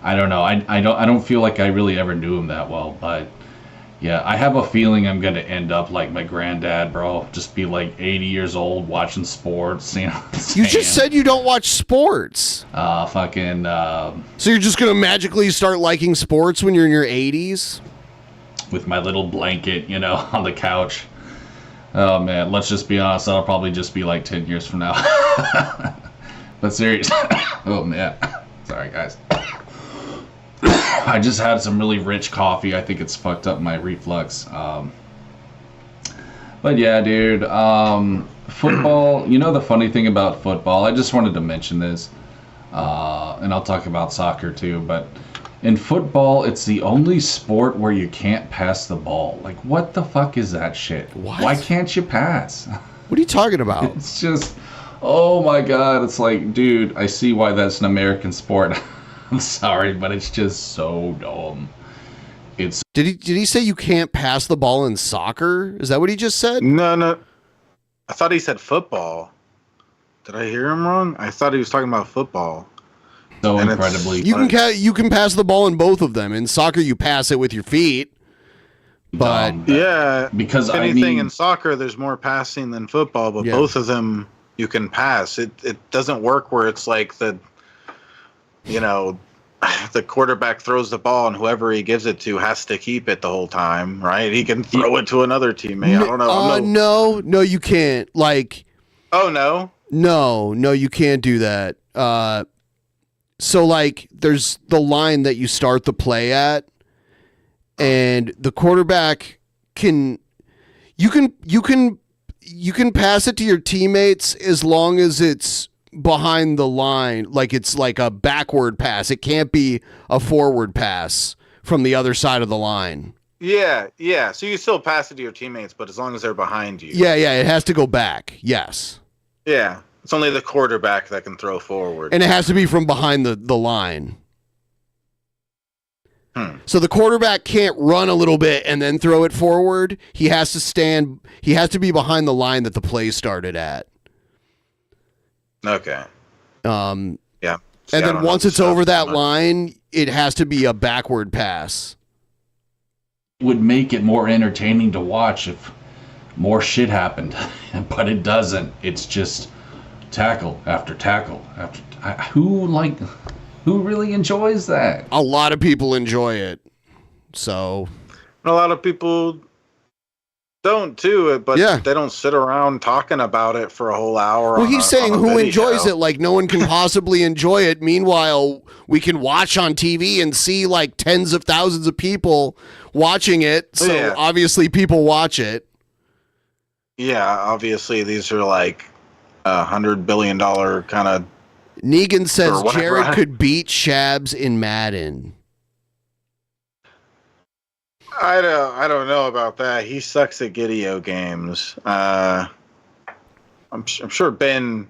I don't know. I don't feel like I really ever knew him that well. But yeah, I have a feeling I'm gonna end up like my granddad, bro. Just be like 80 years old watching sports. You know. You just said you don't watch sports. Fucking. So you're just gonna magically start liking sports when you're in your 80s? With my little blanket, you know, on the couch. Oh man, let's just be honest, that'll probably just be like 10 years from now. But seriously, oh man, sorry guys. I just had some really rich coffee. I think it's fucked up my reflux. But yeah, dude, football, you know the funny thing about football, I just wanted to mention this, and I'll talk about soccer too, but in football, it's the only sport where you can't pass the ball. Like, what the fuck is that shit? What? Why can't you pass? What are you talking about? It's just, oh my God. It's like, dude, I see why that's an American sport. I'm sorry, but it's just so dumb. It's. Did he say you can't pass the ball in soccer? Is that what he just said? No. I thought he said football. Did I hear him wrong? I thought he was talking about football. So incredibly. You can pass the ball in both of them. In soccer, you pass it with your feet. But yeah, because if anything in soccer, there's more passing than football, but both of them you can pass. It doesn't work where it's like the quarterback throws the ball and whoever he gives it to has to keep it the whole time, right? He can throw it to another teammate. I don't know. No, you can't. Like, oh no, no, you can't do that. So like, there's the line that you start the play at, and the quarterback can pass it to your teammates as long as it's behind the line, like it's like a backward pass. It can't be a forward pass from the other side of the line. Yeah. So you still pass it to your teammates, but as long as they're behind you. Yeah, it has to go back. Yes. Yeah. It's only the quarterback that can throw forward. And it has to be from behind the line. So the quarterback can't run a little bit and then throw it forward. He has to be behind the line that the play started at. Okay. Yeah. See, and then once it's over that line, it has to be a backward pass. Would make it more entertaining to watch if more shit happened, but it doesn't. It's just tackle after tackle after. Who really enjoys that? A lot of people enjoy it. So a lot of people don't do it, but Yeah. they don't sit around talking about it for a whole hour. Well, on he's a- saying on a who video. enjoys it. Like, no one can possibly enjoy it. Meanwhile, we can watch on TV and see like tens of thousands of people watching it. So Yeah. obviously, people watch it. Yeah, obviously these are like $100 billion kind of. Negan says Or whatever. Jared could beat Shabs in Madden. I don't know about that. He sucks at video games. I'm sure Ben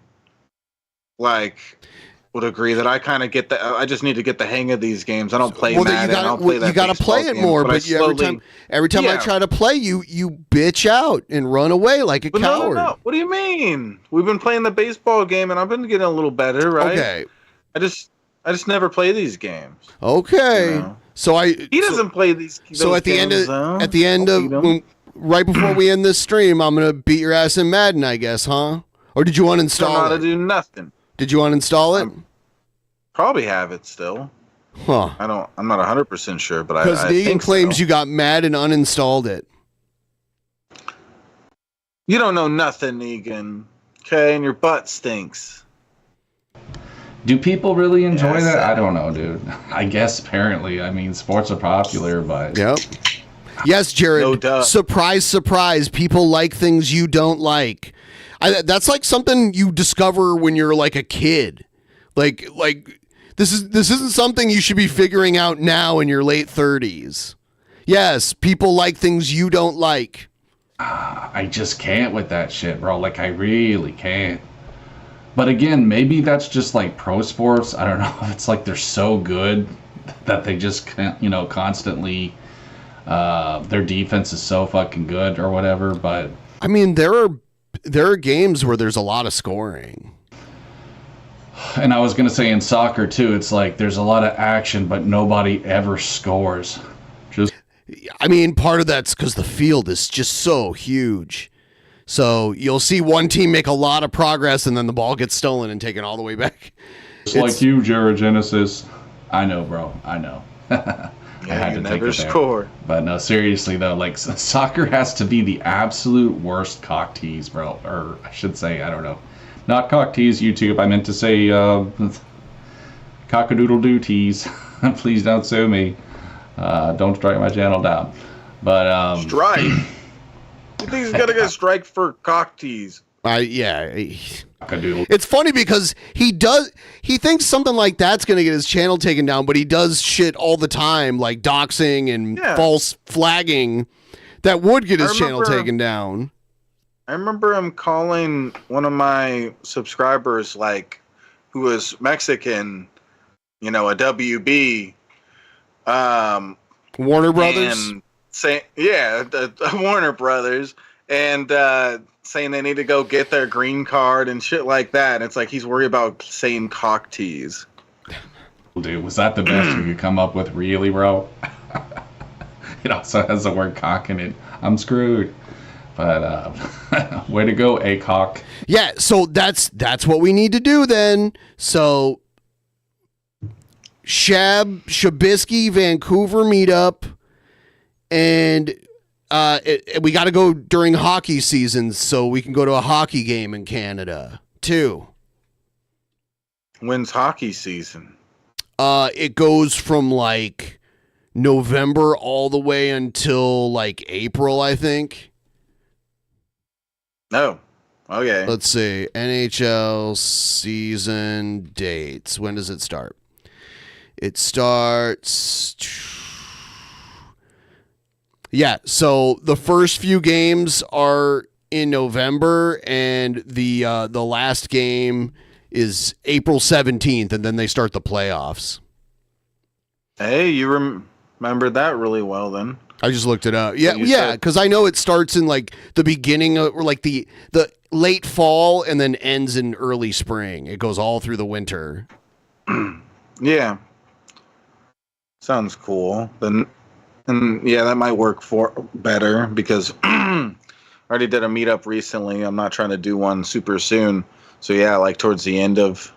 would agree that I kind of get the. I just need to get the hang of these games. I don't play Well, then Madden. I don't you play that got to baseball play it game, more. but I But you, slowly- every time I Yeah. try to play, you bitch out and run away like a But coward. no. What do you mean? We've been playing the baseball game, and I've been getting a little better, right? Okay. I just never play these games. Okay. You know? So He doesn't play these. So those at the end games, of though. at the end I'll of beat 'em. right before we end this stream, I'm gonna beat your ass in Madden, I guess, huh? Or did you Don't know uninstall how to it? do nothing. Did you uninstall it? Probably have it still. Huh? I'm not 100% sure, but Because I Negan think claims so. you got mad and uninstalled it. You don't know nothing, Negan. Okay, and your butt stinks. Do people really enjoy Yes. that? I don't know, dude. I guess apparently. I mean, sports are popular, but Yep. Yes, Jared. No duh. Surprise, surprise. People like things you don't like. That's like something you discover when you're like a kid. Like this isn't something you should be figuring out now in your late 30s. Yes, people like things you don't like. I just can't with that shit, bro. Like, I really can't. But again, maybe that's just like pro sports. I don't know if it's like they're so good that they just can't, constantly. Their defense is so fucking good or whatever. But I mean, there are games where there's a lot of scoring. and I was gonna say in soccer too, it's like there's a lot of action, but nobody ever scores. Just I mean, part of that's because the field is just so huge. So you'll see one team make a lot of progress, and then the ball gets stolen and taken all the way back. like you, Jared Genesis. I know, bro. I know. I had you to never take it there. score. But no, seriously though, like soccer has to be the absolute worst cock tease, bro. Or I should say, I don't know, not cock tease. YouTube. I meant to say cock-a-doodle-doo tease. Please don't sue me. Don't strike my channel down. But Strike. You think he's gonna get strike for cock tease? Yeah. Cock-a-doodle. It's funny because he thinks something like that's going to get his channel taken down, but he does shit all the time, like doxing and false flagging that would get his channel taken down. I remember him calling one of my subscribers, who was Mexican, a WB. Warner Brothers? And Warner Brothers. And saying they need to go get their green card and shit like that. And it's like he's worried about saying cock tease. Dude, was that the best you could come up with, really, bro? It also has the word cock in it. I'm screwed. But way to go, ACOC. Yeah, so that's what we need to do then. So Shabisky, Vancouver meetup, and we got to go during hockey season so we can go to a hockey game in Canada too. When's hockey season? It goes from like November all the way until like April, I think. Oh, okay. Let's see. NHL season dates. When does it start? It starts. Yeah, so the first few games are in November, and the last game is April 17th, and then they start the playoffs. Hey, you remembered that really well then. I just looked it up. Yeah, You yeah, said- because I know it starts in like the beginning of, or like the late fall and then ends in early spring. It goes all through the winter. Yeah. Sounds cool. And yeah, that might work for better because I already did a meetup recently. I'm not trying to do one super soon. So yeah, like towards the end of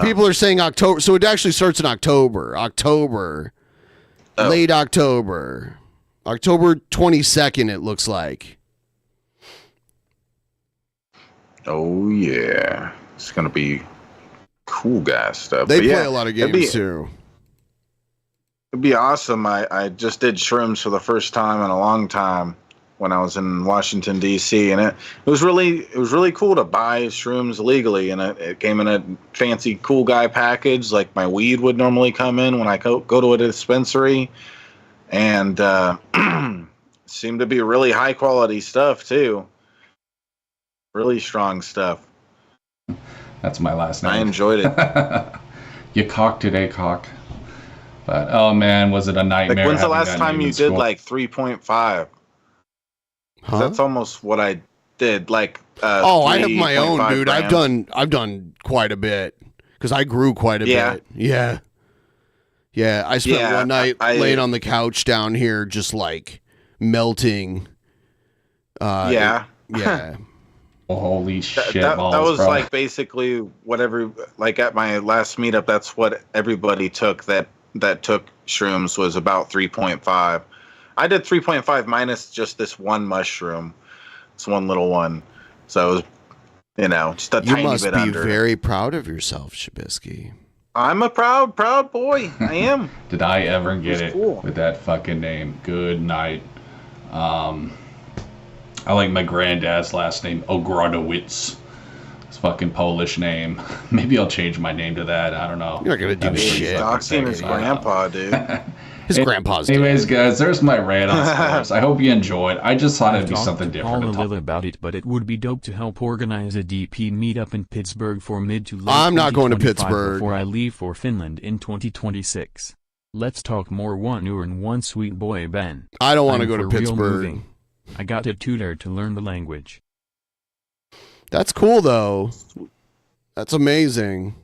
People are saying October, so it actually starts in October. Late October. October 22nd, it looks like. Oh yeah, it's gonna be cool guy stuff. They But play yeah, a lot of it'd games be- too. It'd be awesome. I just did shrooms for the first time in a long time when I was in Washington D.C. and it was really cool to buy shrooms legally, and it came in a fancy cool guy package like my weed would normally come in when I go to a dispensary, and seemed to be really high quality stuff too. Really strong stuff. That's my last name. I enjoyed it. You cocked today, cock. But oh man, was it a nightmare? Like, when's the having last that time name you in did school? like 3.5? Huh? That's almost what I did. Like, I have my own, 3.5 dude. grams. I've done quite a bit because I grew quite a Yeah. bit. Yeah. I spent Yeah, one night I- laying on the couch down here, just like melting. Yeah. Yeah. Oh, holy shit! That balls, was bro. like basically whatever. Like at my last meetup, that's what everybody took. That took shrooms was about 3.5. I did 3.5 minus just this one mushroom. It's one little one. So it was, just a You tiny must bit be under. very proud of yourself, Shabisky. I'm a proud boy. I am. Did I ever get was it cool. with that fucking name? Good night. I like my granddad's last name, Ogrodowicz. It's a fucking Polish name. Maybe I'll change my name to that. I don't know. You're not gonna do That'd be pretty shit. fucking Doxing his sexy. I don't know. grandpa, dude. His grandpa's dead. Anyways, guys, there's my rant on sports. I hope you enjoyed. I just thought it'd be Talked something to different Paul to a talk. little about it, but it would be dope to help organize a DP meetup in Pittsburgh for mid to late I'm not going to 2025 Pittsburgh. before I leave for Finland in 2026. Let's talk more one and one sweet boy Ben. I don't want to I'm go to for real Pittsburgh. moving. I got a tutor to learn the language. That's cool though. That's amazing.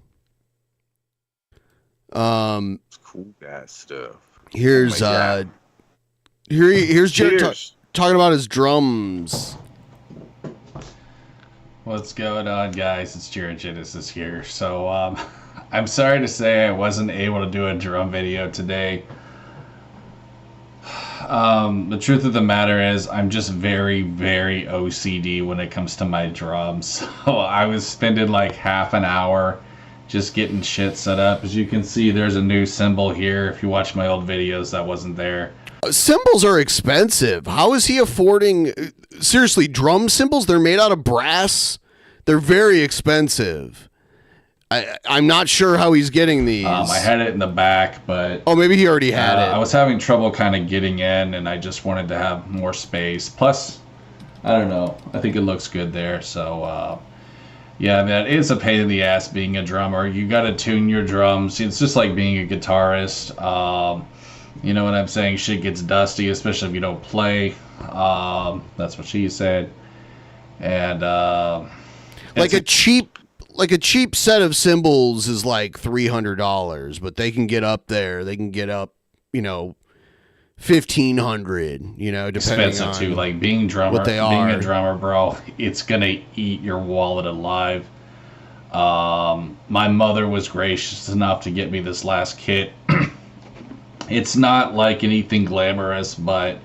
Cool guy stuff. Here's Oh my God. here's Jared Cheers. talking about his drums. What's going on, guys? It's Jared Genesis here. So, I'm sorry to say I wasn't able to do a drum video today. The truth of the matter is I'm just very, very OCD when it comes to my drums. So I was spending like half an hour just getting shit set up. As you can see, there's a new cymbal here. If you watch my old videos, that wasn't there. Cymbals are expensive. How is he affording seriously drum cymbals? They're made out of brass. They're very expensive. I'm not sure how he's getting these. I had it in the back, but oh, maybe he already had it. I was having trouble kind of getting in, and I just wanted to have more space. Plus, I don't know. I think it looks good there. So, yeah, man, it's a pain in the ass being a drummer. You got to tune your drums. It's just like being a guitarist. You know what I'm saying? Shit gets dusty, especially if you don't play. That's what she said. And like a cheap set of cymbals is like $300, but they can get up there. They can get up, $1,500. Depending expensive on too. Like being what they being are. a drummer, bro, it's gonna eat your wallet alive. My mother was gracious enough to get me this last kit. It's not like anything glamorous, but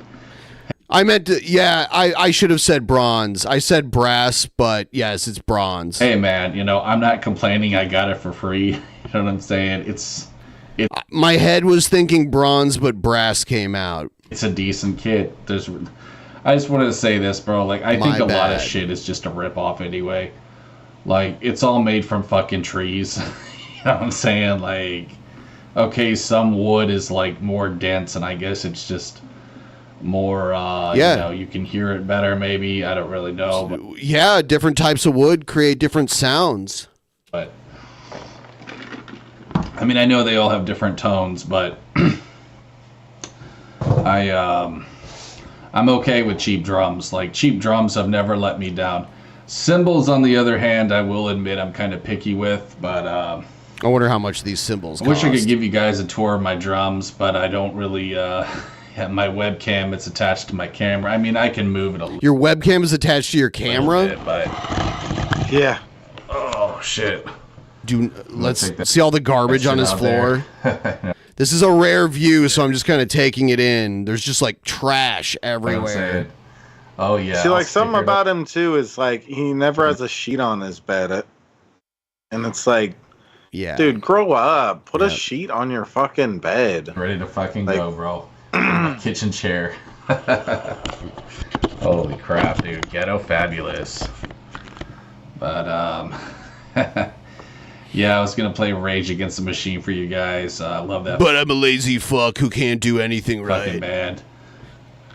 I meant to, I should have said bronze. I said brass, but yes, it's bronze. hey, man, I'm not complaining. I got it for free. You know what I'm saying? It's My head was thinking bronze, but brass came out. it's a decent kit. I just wanted to say this, bro. Like, I think My a lot of bad. shit is just a rip-off anyway. Like, it's all made from fucking trees. You know what I'm saying? Like, okay, some wood is, like, more dense, and I guess it's just more, you can hear it better, maybe. I don't really know. But, Yeah, different types of wood create different sounds. but I mean, I know they all have different tones, but I'm okay with cheap drums. Like, cheap drums have never let me down. Cymbals, on the other hand, I will admit I'm kind of picky with, but I wonder how much these cymbals I cost. wish I could give you guys a tour of my drums, but I don't really have my webcam. It's attached to my camera. I mean, I can move it a little Your webcam is attached to your camera? bit, but Yeah. oh shit. Let's take that- see all the garbage that on shit his out floor. there. This is a rare view, so I'm just kind of taking it in. There's just like trash Like I'm everywhere. saying, Oh yeah. See, I'll like something stick it about him too is like he never has a sheet on his bed, and it's like, yeah, dude, grow up. Put a sheet on your fucking bed. Ready to fucking go, bro. My kitchen chair. Holy crap, dude. Ghetto fabulous. But, yeah, I was going to play Rage Against the Machine for you guys. I love that. But I'm a lazy fuck who can't do anything right. Fucking bad.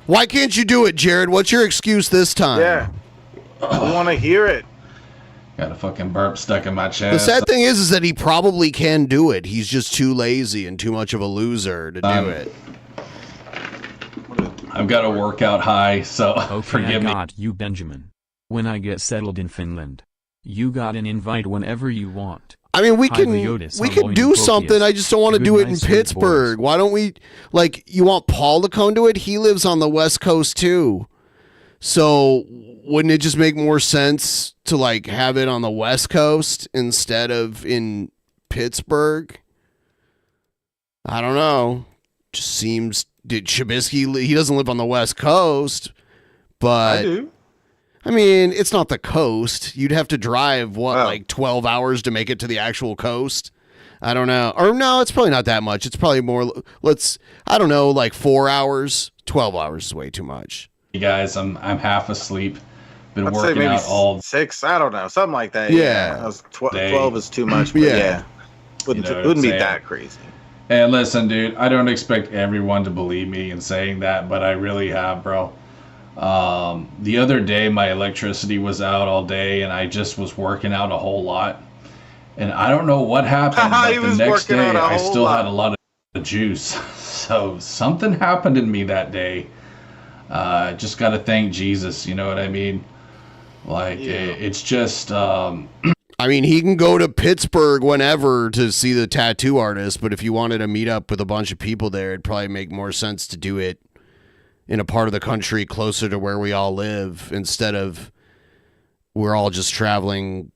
Why can't you do it, Jared? What's your excuse this time? Yeah. I want to hear it. Got a fucking burp stuck in my The chest. sad thing is that he probably can do it. He's just too lazy and too much of a loser to do it. I've got a workout high, so forgive I me. got you, Benjamin. When I get settled in Finland, you got an invite whenever you want. I mean, we Hi, can Leotis, we I'm could going do to something. Proteus. I just don't want to Good do it night, in sweet Pittsburgh. Why don't we, like, you want Paul to come to it? He lives on the West Coast too. So wouldn't it just make more sense to like have it on the West Coast instead of in Pittsburgh? I don't know. Just seems did Trubisky, he doesn't live on the West Coast, but I do. I mean, it's not the coast. You'd have to drive, like 12 hours to make it to the actual coast? I don't know. Or no, it's probably not that much. It's probably more, I don't know, like 4 hours. 12 hours is way too much. You guys, I'm half asleep. Been I'd say working maybe out all 6. I don't know, something like that. Yeah. I was 12 is too much, but Yeah. wouldn't You know what wouldn't I'm be saying? that crazy. And listen, dude, I don't expect everyone to believe me in saying that, but I really have, bro. The other day, my electricity was out all day, and I just was working out a whole lot. And I don't know what happened, but He the was next working day, out a I whole still lot. had a lot of juice. So something happened in me that day. Just got to thank Jesus, you know what I mean? Like, it's just... I mean, he can go to Pittsburgh whenever to see the tattoo artist, but if you wanted to meet up with a bunch of people there, it'd probably make more sense to do it in a part of the country closer to where we all live instead of we're all just traveling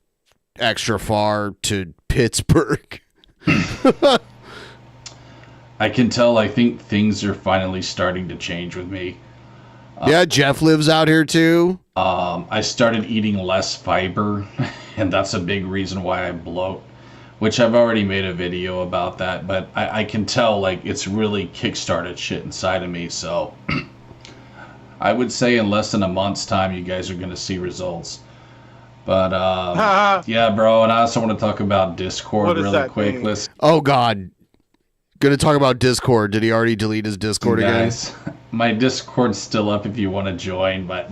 extra far to Pittsburgh. I can tell, I think things are finally starting to change with me. Yeah, Jeff lives out here too. I started eating less fiber, and that's a big reason why I bloat, which I've already made a video about that, but I can tell, like, it's really kickstarted shit inside of me, so I would say in less than a month's time, you guys are going to see results. But, yeah, bro, and I also want to talk about Discord What does really that quick. mean? Listen, Oh, God. Gonna talk about Discord. Did he already delete his Discord again? guys, my Discord's still up if you want to join, but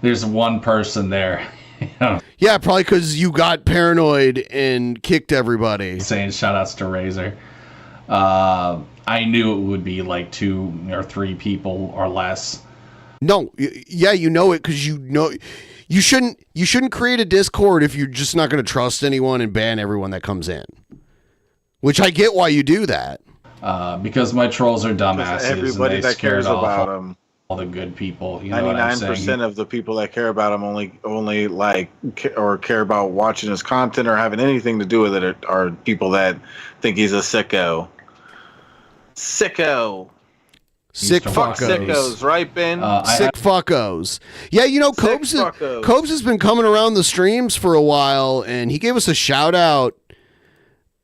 there's one person there. Yeah, probably because you got paranoid and kicked everybody. Saying shout outs to Razor. I knew it would be like 2 or 3 people or less. No, yeah, you know it because you know you shouldn't create a Discord if you're just not going to trust anyone and ban everyone that comes in. Which I get why you do that. Because my trolls are dumbasses. Everybody and they that cares scared off about him. all the good people. You know what I'm 99% saying? of the people that care about him only like or care about watching his content or having anything to do with it are people that think he's a sicko. Sick Fuck fuckos. sickos, right, Ben? Sick fuckos. Yeah, you know, Cobes has been coming around the streams for a while, and he gave us a shout out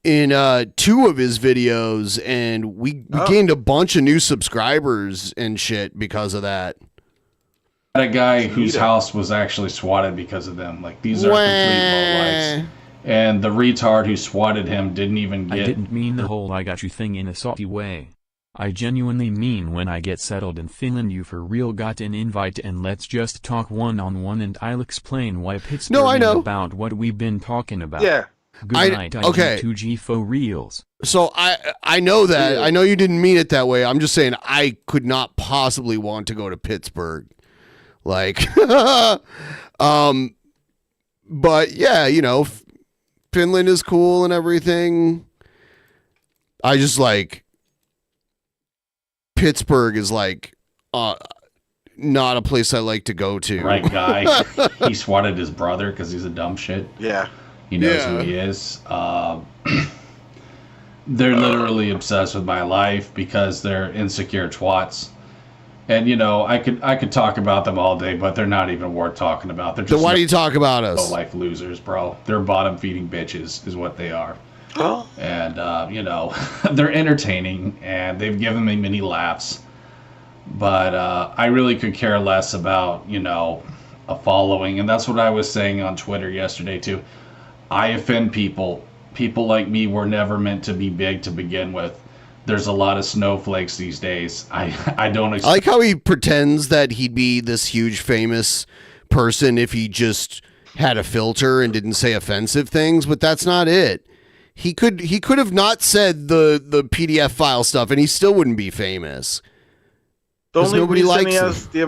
in 2 of his videos, and we gained a bunch of new subscribers and shit because of that. I had a guy whose house was actually swatted because of them. Like, these are complete lowlights. And the retard who swatted him didn't even I get... didn't mean the whole I got you thing in a salty way. I genuinely mean when I get settled in Finland you for real got an invite and let's just talk one-on-one and I'll explain why Pittsburgh I know. is about what we've been talking about. Yeah. Good night, okay. IG2G for reals. So I know that. Yeah. I know you didn't mean it that way. I'm just saying I could not possibly want to go to Pittsburgh. Like, but yeah, you know, Finland is cool and everything. I just like Pittsburgh is like not a place I like to go to. Right guy. He swatted his brother because he's a dumb shit. Yeah. He knows who he is. They're literally obsessed with my life because they're insecure twats. And I could talk about them all day, but they're not even worth talking about. They're just Then why do you talk about us? life losers, bro. They're bottom feeding bitches, is what they are. Oh. And they're entertaining, and they've given me many laughs. But I really could care less about a following, and that's what I was saying on Twitter yesterday too. I offend people. People like me were never meant to be big to begin with. There's a lot of snowflakes these days. I don't I like how he pretends that he'd be this huge famous person if he just had a filter and didn't say offensive things, but that's not it. He could have not said the PDF file stuff and he still wouldn't be famous. The only nobody reason likes he him. has the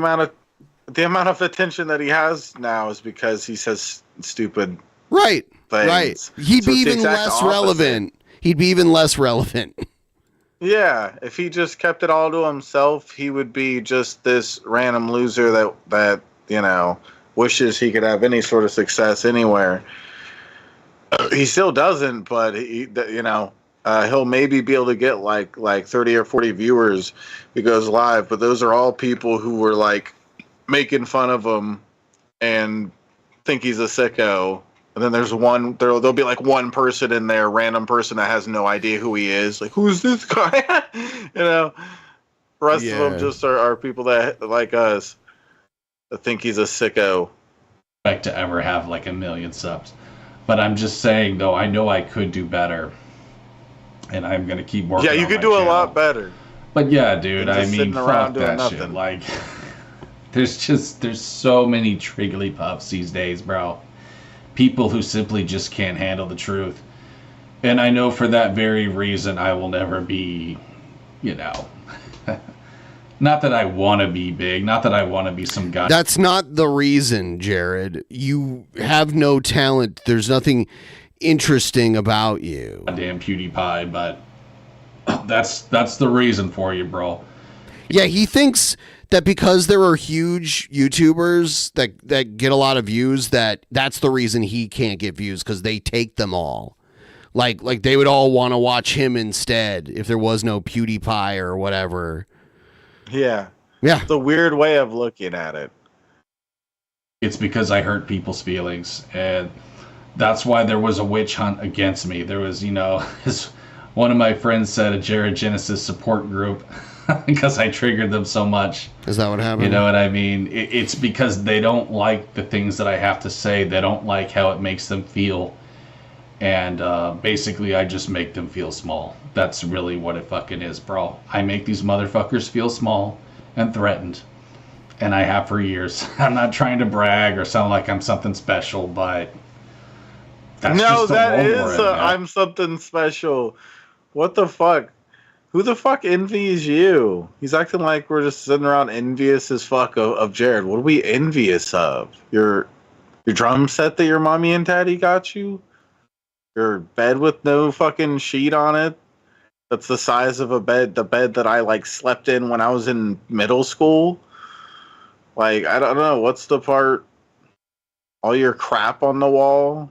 amount of attention that he has now is because he says stupid Right. things. Right. He'd So be it's the even exact less opposite. relevant. He'd be even less relevant. Yeah, if he just kept it all to himself, he would be just this random loser that wishes he could have any sort of success anywhere. He still doesn't, but he'll maybe be able to get like 30 or 40 viewers if he goes live. But those are all people who were like making fun of him and think he's a sicko. And then there'll be like one person in there, random person that has no idea who he is. Like, who's this guy? The rest of them just are people that like us that think he's a sicko. expect to ever have like 1 million subs. But I'm just saying, though, I know I could do better. And I'm going to keep working Yeah, you on could my do a channel. lot better. But yeah, dude, than I just mean, sitting around fuck doing that shit. nothing. Like, there's so many Trigglypuffs these days, bro. People who simply just can't handle the truth. And I know for that very reason I will never be, not that I want to be big, not that I want to be some guy. That's not the reason, Jared. You have no talent. There's nothing interesting about you. Damn PewDiePie, but that's the reason for you, bro. Yeah, he thinks that because there are huge YouTubers that get a lot of views, that's the reason he can't get views, because they take them all. Like they would all want to watch him instead if there was no PewDiePie or whatever. Yeah. Yeah. It's a weird way of looking at it. It's because I hurt people's feelings, and that's why there was a witch hunt against me. There was, one of my friends said a Jared Genesis support group because I triggered them so much. Is that what happened? You know what I mean? It's because they don't like the things that I have to say. They don't like how it makes them feel. And basically, I just make them feel small. That's really what it fucking is, bro. I make these motherfuckers feel small and threatened. And I have for years. I'm not trying to brag or sound like I'm something special, but that's No, just the that world is we're in, man. I'm something special. What the fuck? Who the fuck envies you? He's acting like we're just sitting around envious as fuck of Jared. What are we envious of? Your drum set that your mommy and daddy got you? Your bed with no fucking sheet on it? That's the size of the bed that I like slept in when I was in middle school? Like, I don't know, what's the part? All your crap on the wall?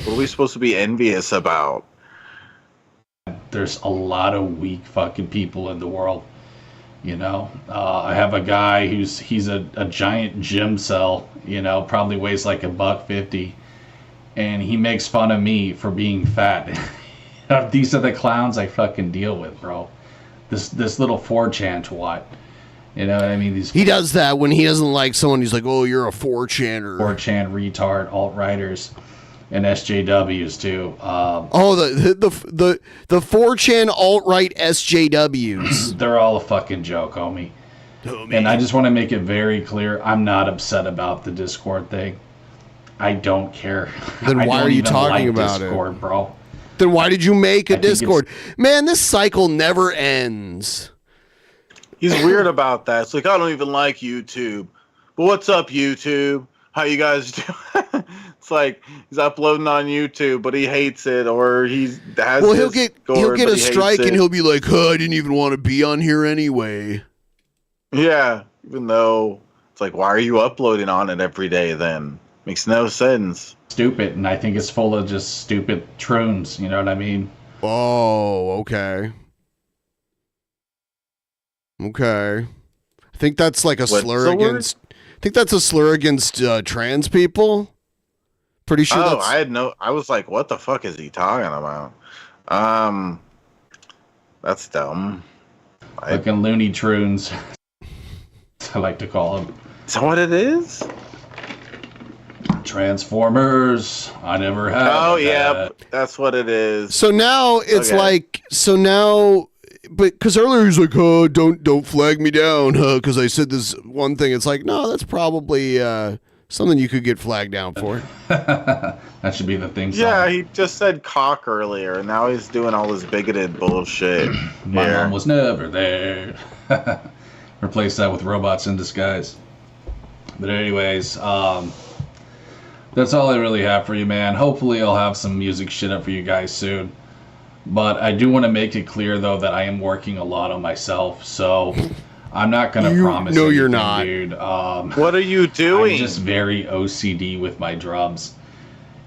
What are we supposed to be envious about? There's a lot of weak fucking people in the world. I have a guy he's a giant gym cell, probably weighs like $150, and he makes fun of me for being fat. These are the clowns I fucking deal with, bro. This little 4chan twat. You know what I mean? He does that when he doesn't like someone. He's like, "Oh, you're a 4chaner." 4chan retard alt-righters and SJWs too. The 4chan alt-right SJWs. They're all a fucking joke, homie. And I just want to make it very clear, I'm not upset about the Discord thing. I don't care. Then I why don't are you even talking like about Discord, it, bro? Then why did you make a I think it's- Discord? Man, this cycle never ends. He's weird about that. It's like, I don't even like YouTube. But what's up, YouTube? How you guys doing? It's like he's uploading on YouTube, but he hates it, or he's has. Well, he'll his get Discord, a but he hates strike it. and he'll be like, "Huh, I didn't even want to be on here anyway." Yeah, even though it's like, why are you uploading on it every day? Then makes no sense. Stupid, and I think it's full of just stupid troons. You know what I mean? Oh, okay. Okay. I think that's like a What's slur the word? against. I think that's a slur against trans people. Pretty sure. Oh, that's... I was like, what the fuck is he talking about? That's dumb. Fucking Looney Tunes. I like to call them. Is that what it is? Transformers. I never had. Oh yeah, that's what it is. So now it's Okay. like but because earlier he's like, oh, don't flag me down, because I said this one thing. It's like, no, that's probably something you could get flagged down for. That should be the thing. Yeah, he just said cock earlier, and now he's doing all this bigoted bullshit. My here. mom was never there. Replace that with robots in disguise. But anyways, that's all I really have for you, man. Hopefully I'll have some music shit up for you guys soon. But I do want to make it clear, though, that I am working a lot on myself, so I'm not going to promise No, you're anything, not. dude. What are you doing? I'm just very OCD with my drums.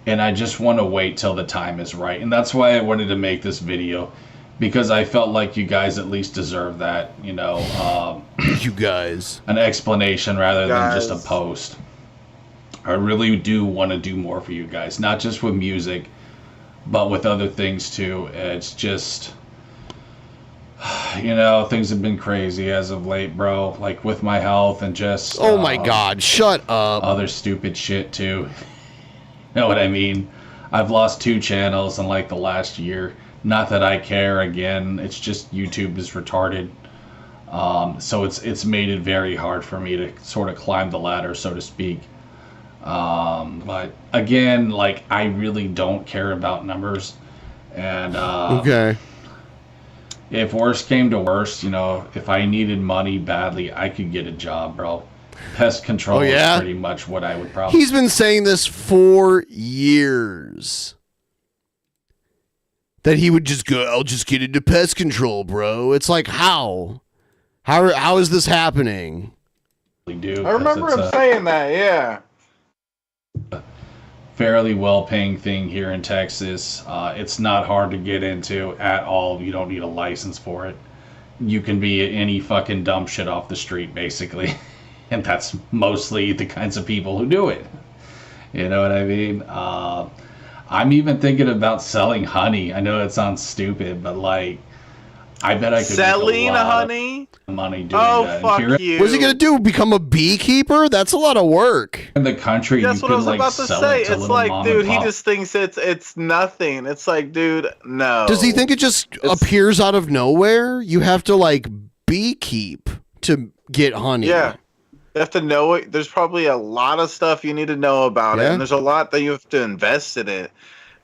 And I just want to wait till the time is right. And that's why I wanted to make this video. Because I felt like you guys at least deserve that, you know. You guys. An explanation rather than Guys. just a post. I really do want to do more for you guys. Not just with music, but with other things too. It's just, you know, things have been crazy as of late, bro. Like with my health and just... Oh my God, shut up. Other stupid shit too. You know what I mean? I've lost 2 channels in like the last year. Not that I care, again, it's just YouTube is retarded. So it's made it very hard for me to sort of climb the ladder, so to speak. But again, like, I really don't care about numbers. And Okay. if worst came to worst, you know, if I needed money badly, I could get a job, bro. Pest control Oh, yeah? is pretty much what I would probably... He's been saying this for years. That he would just go, I'll just get into pest control, bro. It's like, how? How is this happening? do. I remember him saying that, yeah. Fairly well-paying thing here in Texas. It's not hard to get into at all. You don't need a license for it. You can be any fucking dumb shit off the street, basically. And that's mostly the kinds of people who do it. You know what I mean? I'm even thinking about selling honey. I know it sounds stupid, but like, I bet I could Selling make a lot honey? of money doing Oh, that. And fuck here you. What's he gonna do? Become a beekeeper? That's a lot of work. in the country, That's you what can I was like about to sell say. it to It's little like, mom dude, and he pop. just thinks it's nothing. It's like, dude, no. Does he think it just appears out of nowhere? You have to like beekeep to get honey. Yeah. You have to know it. There's probably a lot of stuff you need to know about it, Yeah. and there's a lot that you have to invest in it,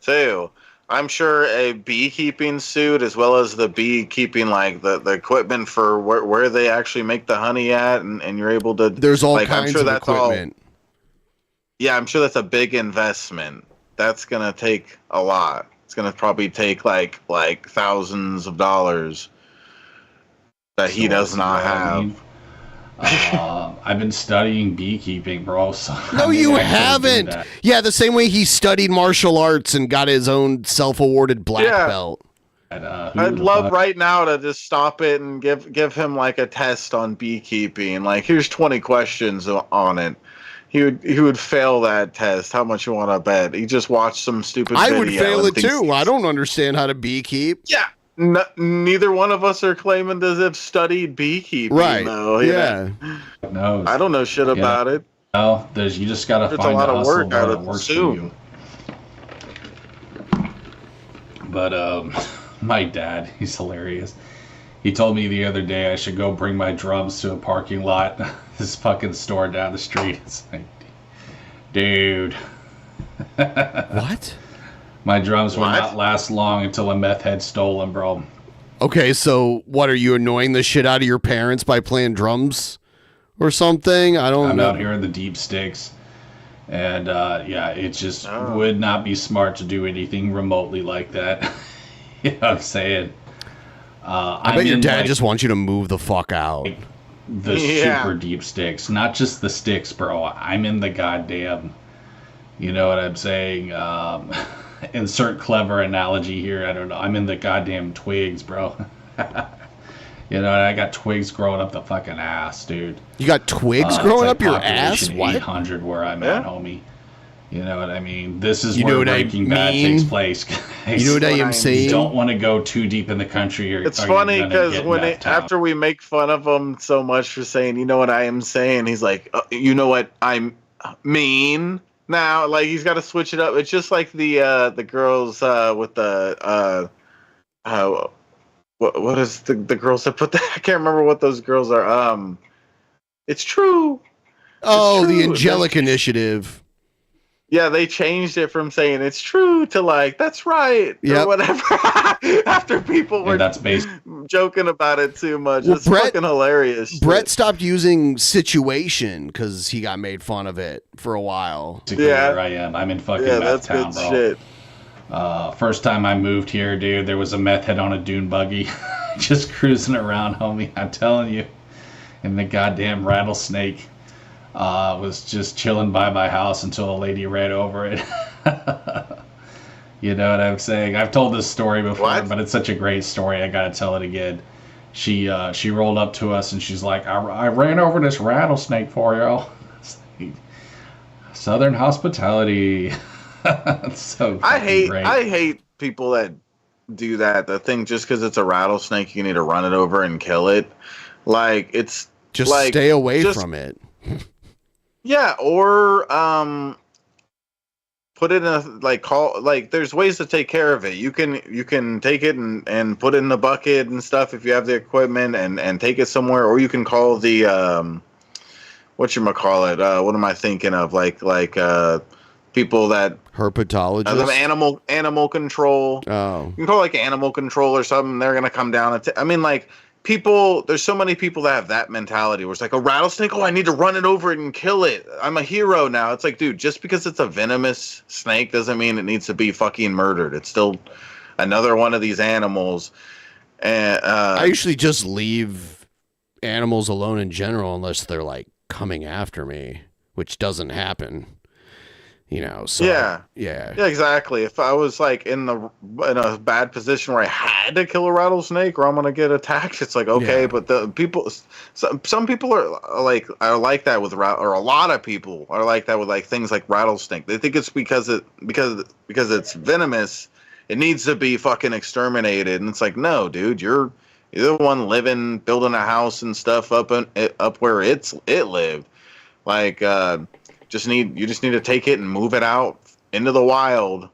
too. I'm sure a beekeeping suit, as well as the beekeeping, like the equipment for where they actually make the honey at, and you're able to. There's all like, kinds I'm sure of that's equipment. Yeah, I'm sure that's a big investment. That's gonna take a lot. It's gonna probably take like thousands of dollars that he does not have. I've been studying beekeeping, bro. So No, I mean, you I couldn't do haven't. that. Yeah, the same way he studied martial arts and got his own self-awarded black Yeah. belt. I'd love right now to just stop it and give him like a test on beekeeping. Like, here's 20 questions on it. He would fail that test. How much you want to bet? He just watched some stupid I video. would fail and it thinks too. I don't understand how to beekeep. Yeah. Neither one of us are claiming to have studied beekeeping, Right. though. you Yeah. know? I don't know shit about it. No, you just gotta There's find a lot the of hustle work that out of it works for soon. you. But my dad, he's hilarious. He told me the other day I should go bring my drums to a parking lot. This fucking store down the street. It's like, dude. What? My drums will What? not last long until a meth head stole them, bro. Okay, so what, are you annoying the shit out of your parents by playing drums or something? I don't I'm know. out here in the deep sticks. And yeah, it just would not be smart to do anything remotely like that. You know what I'm saying? I bet your dad just wants you to move the fuck out. The super deep sticks, not just the sticks, bro. I'm in the goddamn, you know what I'm saying? Insert clever analogy here. I don't know. I'm in the goddamn twigs, bro. You know, and I got twigs growing up the fucking ass, dude. You got twigs growing up your ass? Population What? 800 where I'm at, homie. You know what I mean? This is You know where what I Breaking Bad mean? takes place, guys. You know what I am saying? You don't want to go too deep in the country. Or, It's or funny you're gonna because get when left out. after we make fun of him so much for saying, you know what I am saying, he's like, you know what I mean now. Like he's got to switch it up. It's just like the girls with the what is the girls that put that? I can't remember what those girls are. It's true. Oh, It's the true. Angelic Initiative. Yeah, they changed it from saying it's true to like that's right or whatever. After people were that's based joking about it too much, Well, it's fucking hilarious. Brett stopped using situation because he got made fun of it for a while. Where I am. I'm in fucking meth that's town, good bro. shit. First time I moved here, dude, there was a meth head on a dune buggy, just cruising around, homie. I'm telling you, and the goddamn rattlesnake was just chilling by my house until a lady ran over it. You know what I'm saying? I've told this story before, but it's such a great story. I gotta tell it again. She rolled up to us and she's like, I ran over this rattlesnake for you. Southern hospitality. So I hate great. I hate people that do that. The thing just because it's a rattlesnake, you need to run it over and kill it. Like it's Just like, stay away from it. Yeah, or put it in a there's ways to take care of it. You can take it and put it in the bucket and stuff if you have the equipment and take it somewhere, or you can call the whatchamacallit, what am I thinking of? Like people that herpetologists, animal control. Oh, you can call like animal control or something. They're gonna come down and I mean, like people. There's so many people that have that mentality where it's like a rattlesnake. Oh, I need to run it over and kill it. I'm a hero now. It's like, dude, just because it's a venomous snake doesn't mean it needs to be fucking murdered. It's still another one of these animals. And I usually just leave animals alone in general unless they're like coming after me, which doesn't happen. You know, so yeah, yeah, exactly. If I was like in a bad position where I had to kill a rattlesnake or I'm gonna get attacked, it's like okay, but the people, some people are like that with or a lot of people are like that with like things like rattlesnake. They think it's because it's venomous, it needs to be fucking exterminated, and it's like no, dude, you're the one living, building a house and stuff up where it lived, like. You just need to take it and move it out into the wild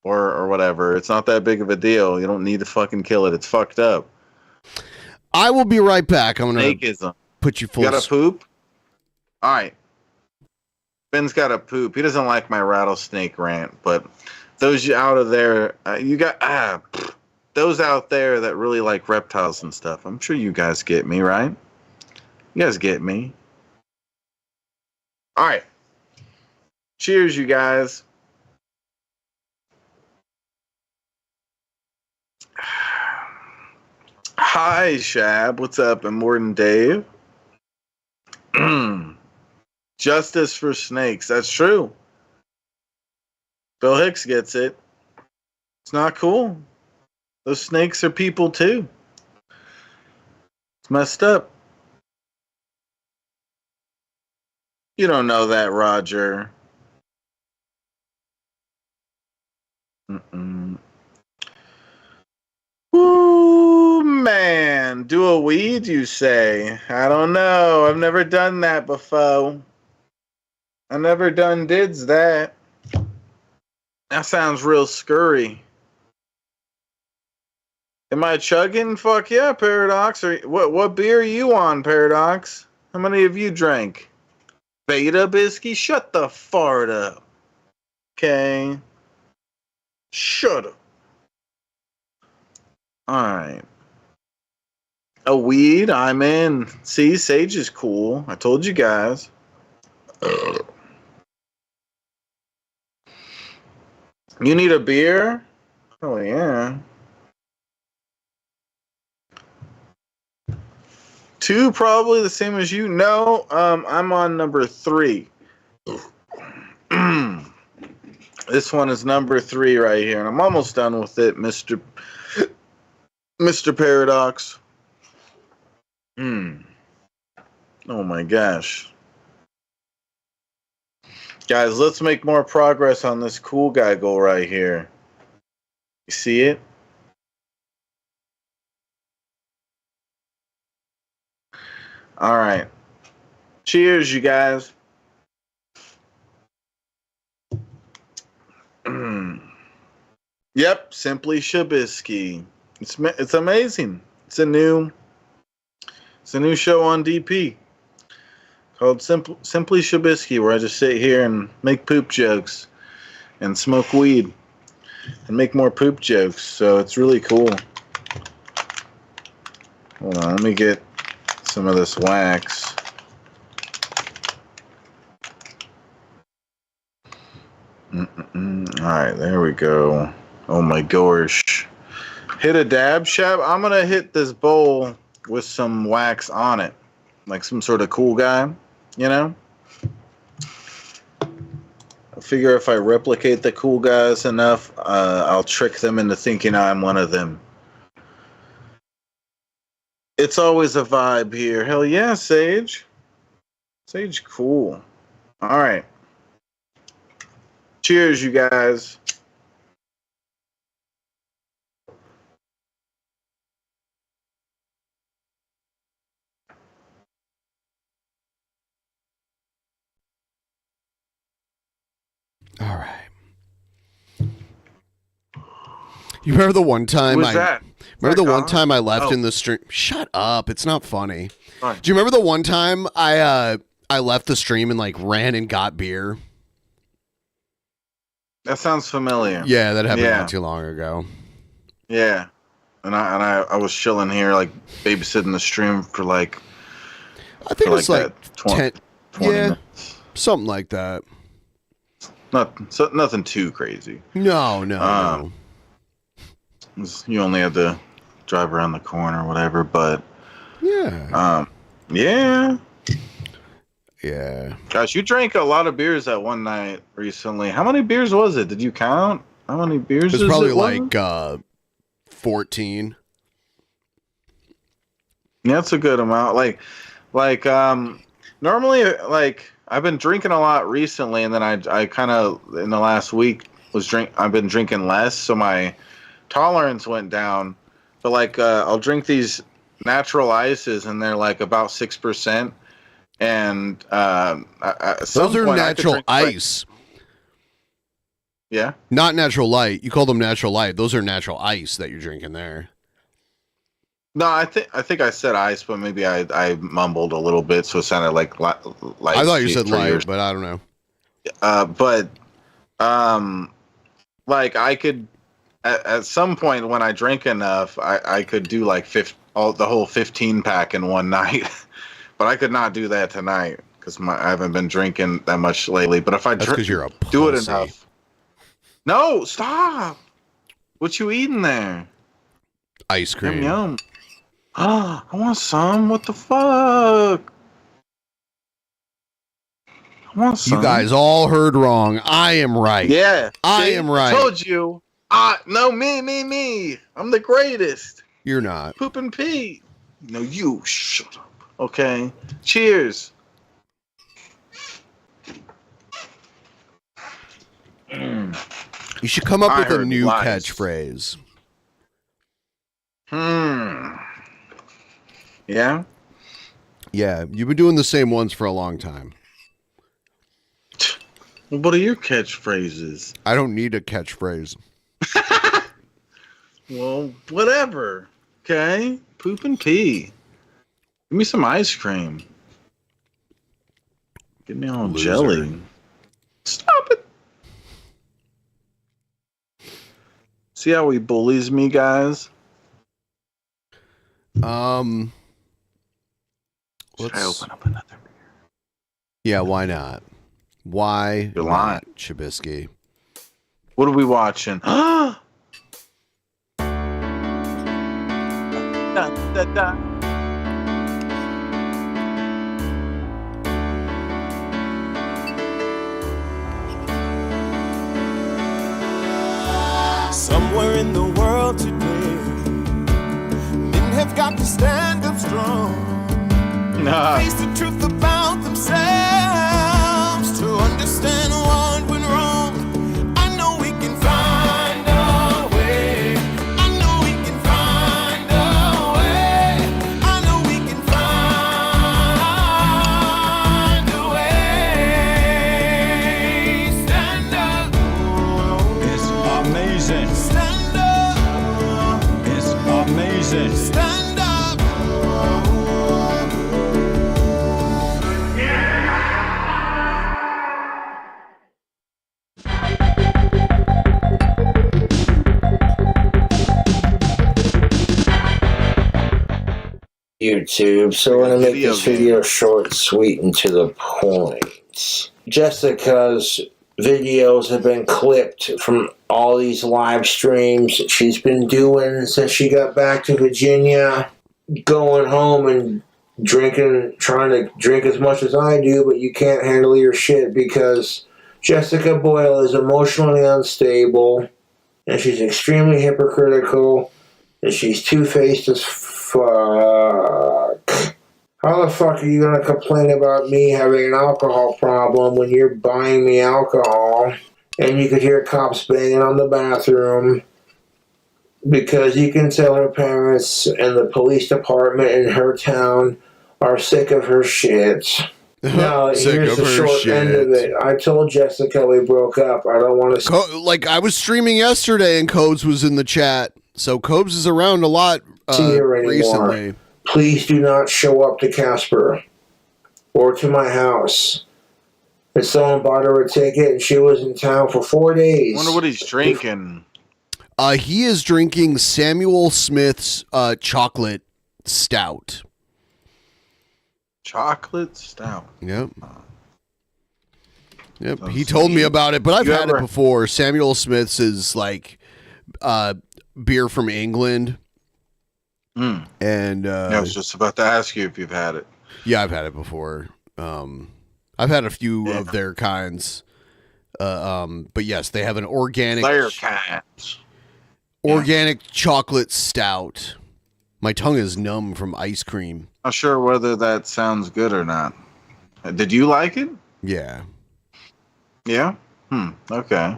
or whatever. It's not that big of a deal. You don't need to fucking kill it. It's fucked up. I will be right back. I'm gonna Snakeism. put you full. You got to poop? All right. Ben's got to poop. He doesn't like my rattlesnake rant, but those out of there, those out there that really like reptiles and stuff. I'm sure you guys get me, right? You guys get me. All right. Cheers, you guys. Hi, Shab. What's up? And Morton Dave. Justice for snakes. That's true. Bill Hicks gets it. It's not cool. Those snakes are people too. It's messed up. You don't know that, Roger. Ooh, man. Do a weed, you say? I don't know. I've never done that before. I never dids that. That sounds real scurry. Am I chugging? Fuck yeah, Paradox. Or what beer are you on, Paradox? How many of you drank? Beta Bisky? Shut the fart up. Okay. Shut up. Alright. A weed? I'm in. See, sage is cool. I told you guys. You need a beer? Oh, yeah. 2 probably the same as you. No, I'm on number 3. This one is number 3 right here, and I'm almost done with it, Mr. Paradox. Oh my gosh. Guys, let's make more progress on this cool guy goal right here. You see it? All right. Cheers, you guys. Yep, Simply Shabisky. It's amazing. It's a new show on DP called Simply Shabisky, where I just sit here and make poop jokes and smoke weed and make more poop jokes. So it's really cool. Hold on, let me get some of this wax. Alright, there we go. Oh my gosh. Hit a dab, Shab. I'm gonna hit this bowl with some wax on it. Like some sort of cool guy, you know? I figure if I replicate the cool guys enough, I'll trick them into thinking I'm one of them. It's always a vibe here. Hell yeah, Sage. Sage cool. Alright. Cheers, you guys. All right. You remember the one time Who's that? Remember the one Connor? time I left Oh. in the stream? Shut up! It's not funny. Fine. Do you remember the one time I left the stream and like ran and got beer? That sounds familiar. Yeah, that happened Yeah. not too long ago. Yeah. And I was chilling here, like babysitting the stream for like I think it was like 20 yeah, minutes. something like that. Nothing too crazy. No. You only had to drive around the corner or whatever, but yeah. Yeah. Gosh, you drank a lot of beers that one night recently. How many beers was it? Did you count? How many beers? It was probably was? like 14. Yeah, that's a good amount. Normally, like I've been drinking a lot recently, and then I kind of in the last week I've been drinking less, so my tolerance went down. But like I'll drink these natural ices, and they're like about 6%. And those are natural ice. Yeah. Not natural light. You call them natural light. Those are natural ice that you're drinking there. No, I think I said ice, but maybe I mumbled a little bit, so it sounded like light. I thought you said light, but I don't know. Like I could at some point when I drink enough, I could do like the whole 15 pack in one night. But I could not do that tonight because I haven't been drinking that much lately. But if I That's 'cause you're a do it pussy. enough. No, stop. What you eating there? Ice cream. Yum, yum. Ah, I want some. What the fuck? I want some. You guys all heard wrong. I am right. Yeah. I see? am right. I told you. No, me. I'm the greatest. You're not. Poop and pee. No, you. Shut up. Okay. Cheers. You should come up with a new catchphrase. Yeah? Yeah, you've been doing the same ones for a long time. What are your catchphrases? I don't need a catchphrase. Well, whatever. Okay? Poop and pee. Give me some ice cream. Give me all jelly. Stop it. See how he bullies me, guys? Let's I open up another beer. Yeah, why not? Why You're lying. not, Chabisky? What are we watching? Somewhere in the world today, men have got to stand up strong. Nah. Face the truth about themselves to understand what went wrong. I know we can find a way. I know we can find a way. I know we can find a way. Stand up. It's amazing. Stand up. It's amazing. Stand up. YouTube, so we're going to make this video short, sweet, and to the point. Jessica's videos have been clipped from all these live streams she's been doing since she got back to Virginia, going home and drinking, trying to drink as much as I do, but you can't handle your shit because Jessica Boyle is emotionally unstable, and she's extremely hypocritical, and she's two-faced as fuck. How the fuck are you gonna complain about me having an alcohol problem when you're buying me alcohol and you could hear cops banging on the bathroom? Because you can tell her parents and the police department in her town are sick of her shit. Now, here's the short end of it. I told Jessica we broke up. I don't want to... Like, I was streaming yesterday and Cobes was in the chat. So Cobes is around a lot see her anymore. recently. Please do not show up to Casper or to my house. And someone bought her a ticket and she was in town for 4 days. I wonder what he's drinking. He is drinking Samuel Smith's chocolate stout. Chocolate stout. Yep. Yep. He told me about it, but I've had it before. Samuel Smith's is like beer from England. And I was just about to ask you if you've had it. Yeah, I've had it before. I've had a few of their kinds. But yes, they have an organic chocolate stout. My tongue is numb from ice cream. Not sure whether that sounds good or not. Did you like it? Yeah. Yeah? Okay.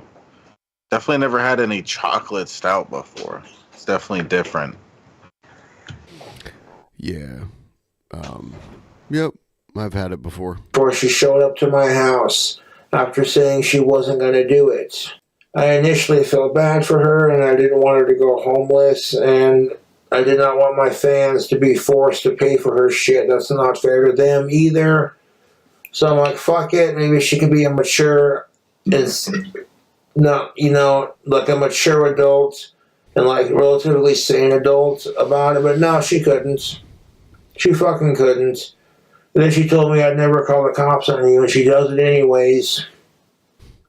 Definitely never had any chocolate stout before. It's definitely different. Yeah. Yep. I've had it before. Before she showed up to my house after saying she wasn't going to do it. I initially felt bad for her and I didn't want her to go homeless and I did not want my fans to be forced to pay for her shit. That's not fair to them either. So I'm like, fuck it. Maybe she could be a mature and no, you know, like a mature adult and like relatively sane adult about it. But no, she couldn't. She fucking couldn't. And then she told me I'd never call the cops on you, and she does it anyways.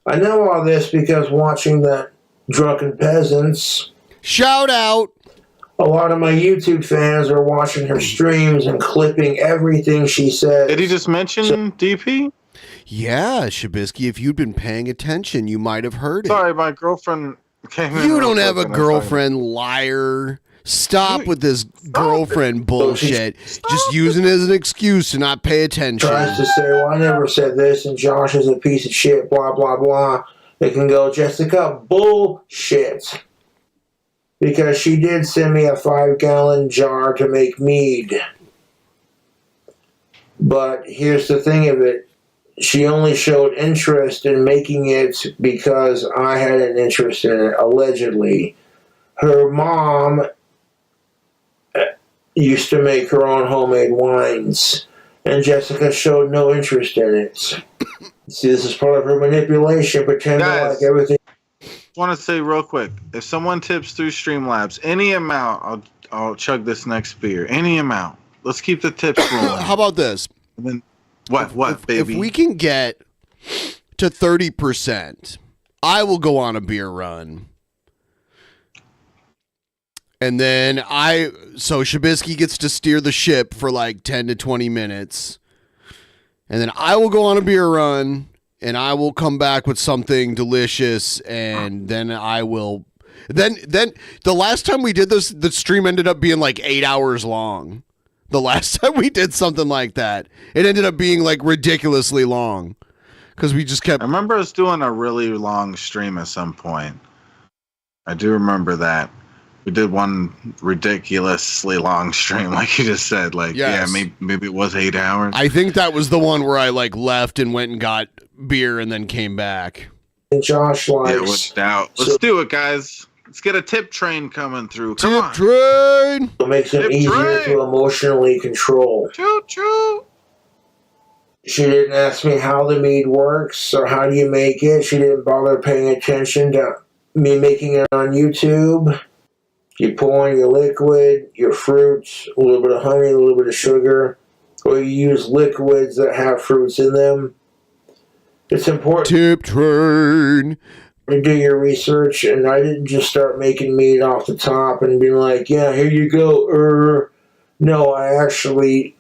I know all this because watching the Drunken Peasants. Shout out! A lot of my YouTube fans are watching her streams and clipping everything she says. Did he just mention DP? Yeah, Shabisky, if you'd been paying attention, you might have heard it. Sorry, my girlfriend came in. You don't have a girlfriend, liar. Stop with this girlfriend bullshit. Just using it as an excuse to not pay attention. Tries to say, well, I never said this, and Josh is a piece of shit, blah, blah, blah. They can go, Jessica, bullshit. Because she did send me a 5-gallon jar to make mead. But here's the thing of it. She only showed interest in making it because I had an interest in it, allegedly. Her mom used to make her own homemade wines, and Jessica showed no interest in it. See, this is part of her manipulation, pretending like everything. I want to say real quick, if someone tips through Streamlabs, any amount, I'll chug this next beer. Any amount. Let's keep the tips rolling. How about this? And then, what, baby? If we can get to 30%, I will go on a beer run. And then so Shabisky gets to steer the ship for like 10 to 20 minutes. And then I will go on a beer run and I will come back with something delicious. And then I will, then the last time we did this, the stream ended up being like 8 hours long The last time we did something like that, it ended up being like ridiculously long because we just kept. I remember us doing a really long stream at some point. I do remember that. We did one ridiculously long stream, like you just said. Like, Yes. yeah, maybe it was 8 hours. I think that was the one where I like left and went and got beer and then came back. And Josh likes. Yeah, without doubt. Let's do it, guys. Let's get a tip train coming through. Come on. Train. It makes it Tip easier train. to emotionally control. Choo choo. She didn't ask me how the mead works or how do you make it. She didn't bother paying attention to me making it on YouTube. You pour in your liquid, your fruits, a little bit of honey, a little bit of sugar, or you use liquids that have fruits in them. It's important Tip train. to do your research, and I didn't just start making meat off the top and be like, yeah, here you go. No, I actually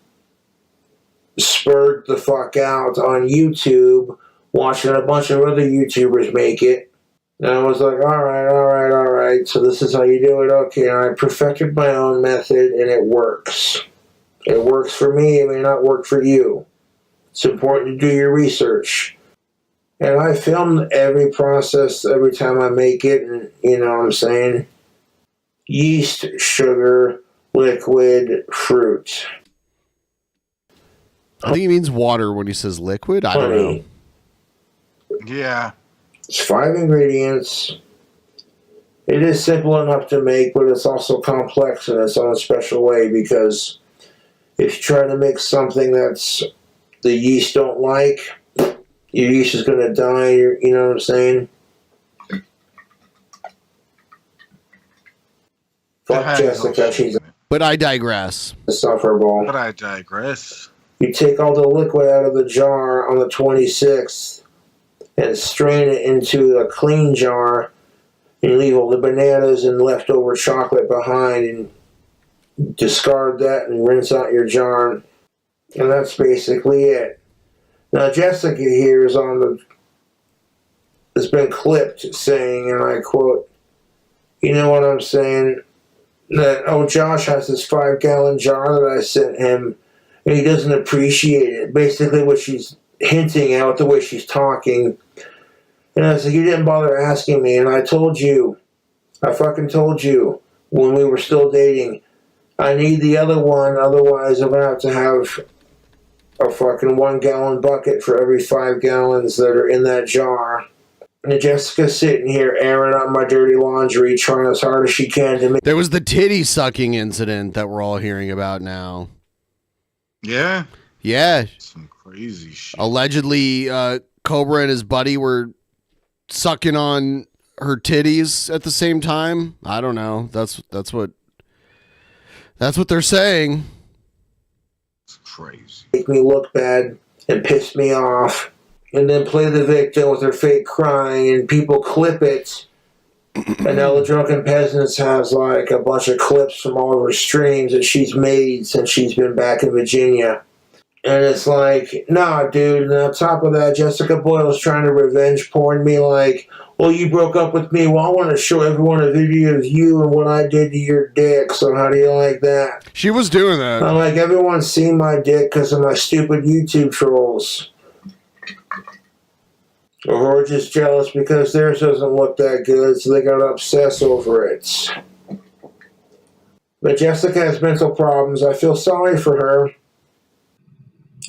spurred the fuck out on YouTube, watching a bunch of other YouTubers make it. And I was like, all right. So this is how you do it. Okay, and I perfected my own method, and it works. It works for me. It may not work for you. It's important to do your research. And I filmed every process every time I make it, and you know what I'm saying? Yeast, sugar, liquid, fruit. I think he means water when he says liquid. I don't know. Honey. Yeah. It's 5 ingredients. It is simple enough to make, but it's also complex in its own special way, because if you try to mix something that's the yeast don't like, your yeast is going to die, you know what I'm saying? Fuck Jessica, she's But I digress. insufferable. But I digress. You take all the liquid out of the jar on the 26th and strain it into a clean jar, and you leave all the bananas and leftover chocolate behind, and discard that and rinse out your jar, and that's basically it. Now Jessica here is has been clipped saying, and I quote, you know what I'm saying, that, Josh has this 5-gallon jar that I sent him, and he doesn't appreciate it. Basically what she's hinting at with the way she's talking. And I said, you didn't bother asking me, and I fucking told you when we were still dating, I need the other one, otherwise I'm going to have to have a fucking 1-gallon bucket for every 5 gallons that are in that jar. And Jessica's sitting here airing out my dirty laundry, trying as hard as she can to make... There was the titty sucking incident that we're all hearing about now. Yeah. Yeah. Some crazy shit. Allegedly, Cobra and his buddy were sucking on her titties at the same time. I don't know. That's what they're saying. It's crazy. Make me look bad and piss me off, and then play the victim with her fake crying, and people clip it. And now the Drunken Peasants has like a bunch of clips from all of her streams that she's made since she's been back in Virginia. And it's like, nah, dude. And on top of that, Jessica Boyle's trying to revenge porn me like, well, you broke up with me. Well, I want to show everyone a video of you and what I did to your dick. So how do you like that? She was doing that. I'm like, everyone's seen my dick because of my stupid YouTube trolls. Or just jealous because theirs doesn't look that good, so they gotta obsess over it. But Jessica has mental problems. I feel sorry for her.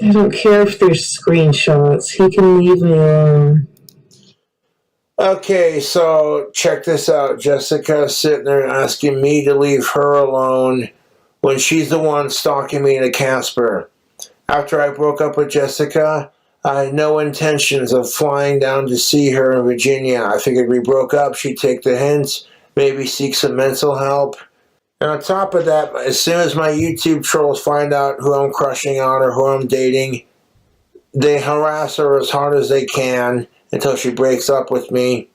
I don't care if there's screenshots. He can leave me alone. Okay, so check this out. Jessica's sitting there asking me to leave her alone when she's the one stalking me to Casper. After I broke up with Jessica, I had no intentions of flying down to see her in Virginia. I figured we broke up, she'd take the hint, maybe seek some mental help. And on top of that, as soon as my YouTube trolls find out who I'm crushing on or who I'm dating, they harass her as hard as they can until she breaks up with me.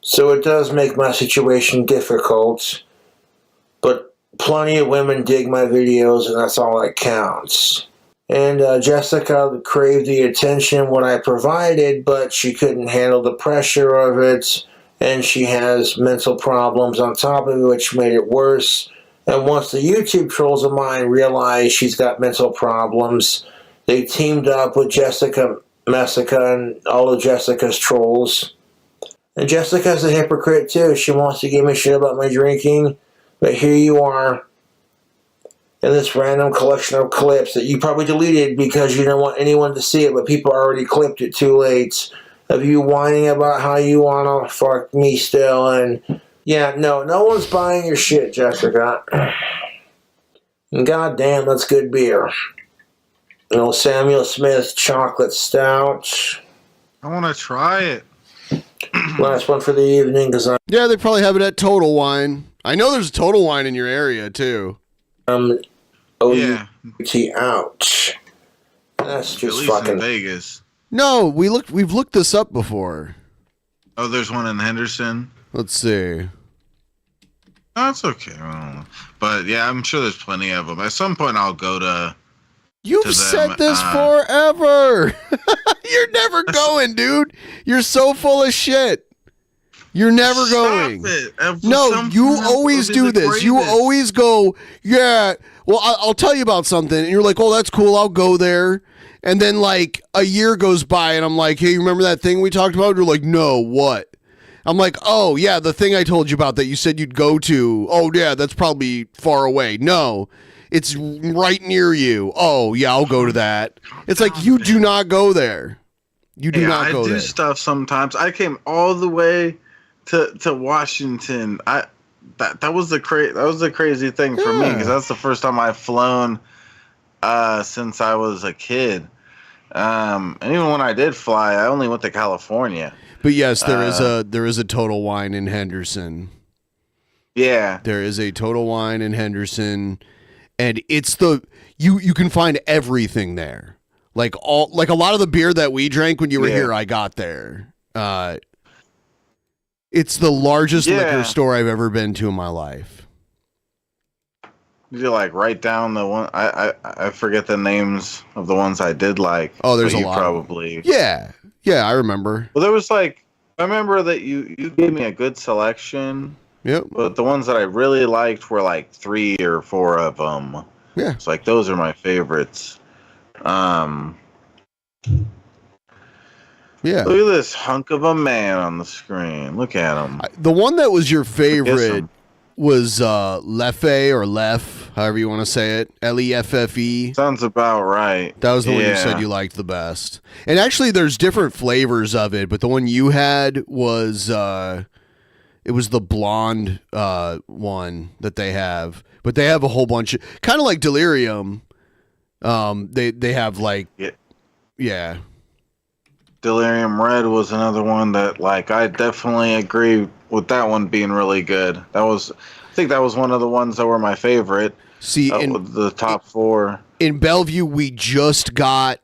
So it does make my situation difficult. But plenty of women dig my videos, and that's all that counts. And Jessica craved the attention what I provided, but she couldn't handle the pressure of it, and she has mental problems on top of it, which made it worse. And once the YouTube trolls of mine realize she's got mental problems, they teamed up with Jessica Messica and all of Jessica's trolls. And Jessica's a hypocrite too. She wants to give me shit about my drinking, but here you are in this random collection of clips that you probably deleted because you don't want anyone to see it, but people already clipped it too late, of you whining about how you want to fuck me still. And yeah, no one's buying your shit, Jessica. And goddamn, that's good beer. Samuel Smith chocolate stout. I want to try it. Last one for the evening, because Yeah, they probably have it at Total Wine. I know there's Total Wine in your area too. yeah. Ouch. That's just At least fucking in Vegas. No, we've looked this up before. Oh, there's one in Henderson. Let's see. That's okay. I don't know. But yeah, I'm sure there's plenty of them. At some point, I'll go to. You've to them, said this forever. You're never going, dude. You're so full of shit. You're never going. No, you always do this. You always go, yeah. Well, I'll tell you about something. And you're like, oh, that's cool. I'll go there. And then like a year goes by and I'm like, hey, you remember that thing we talked about? You're like, no, what? I'm like, oh, yeah, the thing I told you about that you said you'd go to. Oh, yeah, that's probably far away. No, it's right near you. Oh, yeah, I'll go to that. It's like, you do not go there. You do not go there. I do stuff sometimes. I came all the way to Washington. That was the crazy thing for me, because that's the first time I've flown since I was a kid. And even when I did fly, I only went to California. But yes, there is a Total Wine in Henderson. Yeah, there is a Total Wine in Henderson, and it's you can find everything there. Like a lot of the beer that we drank when you were here, I got there. It's the largest liquor store I've ever been to in my life. Did you like write down the one? I forget the names of the ones I did like. Oh, there's a you lot. Probably. Yeah, I remember. Well, there was I remember that you gave me a good selection. Yep. But the ones that I really liked were like 3 or 4 of them. Yeah. It's like those are my favorites. Yeah. Look at this hunk of a man on the screen. Look at him. The one that was your favorite was Leffe or Leff, however you want to say it. Leffe. Sounds about right. That was the one you said you liked the best. And actually, there's different flavors of it, but the one you had was it was the blonde one that they have. But they have a whole bunch of kind of like Delirium. They have like yeah. Delirium Red was another one that I definitely agree with that one being really good. I think that was one of the ones that were my favorite. See, in the top 4. In Bellevue, we just got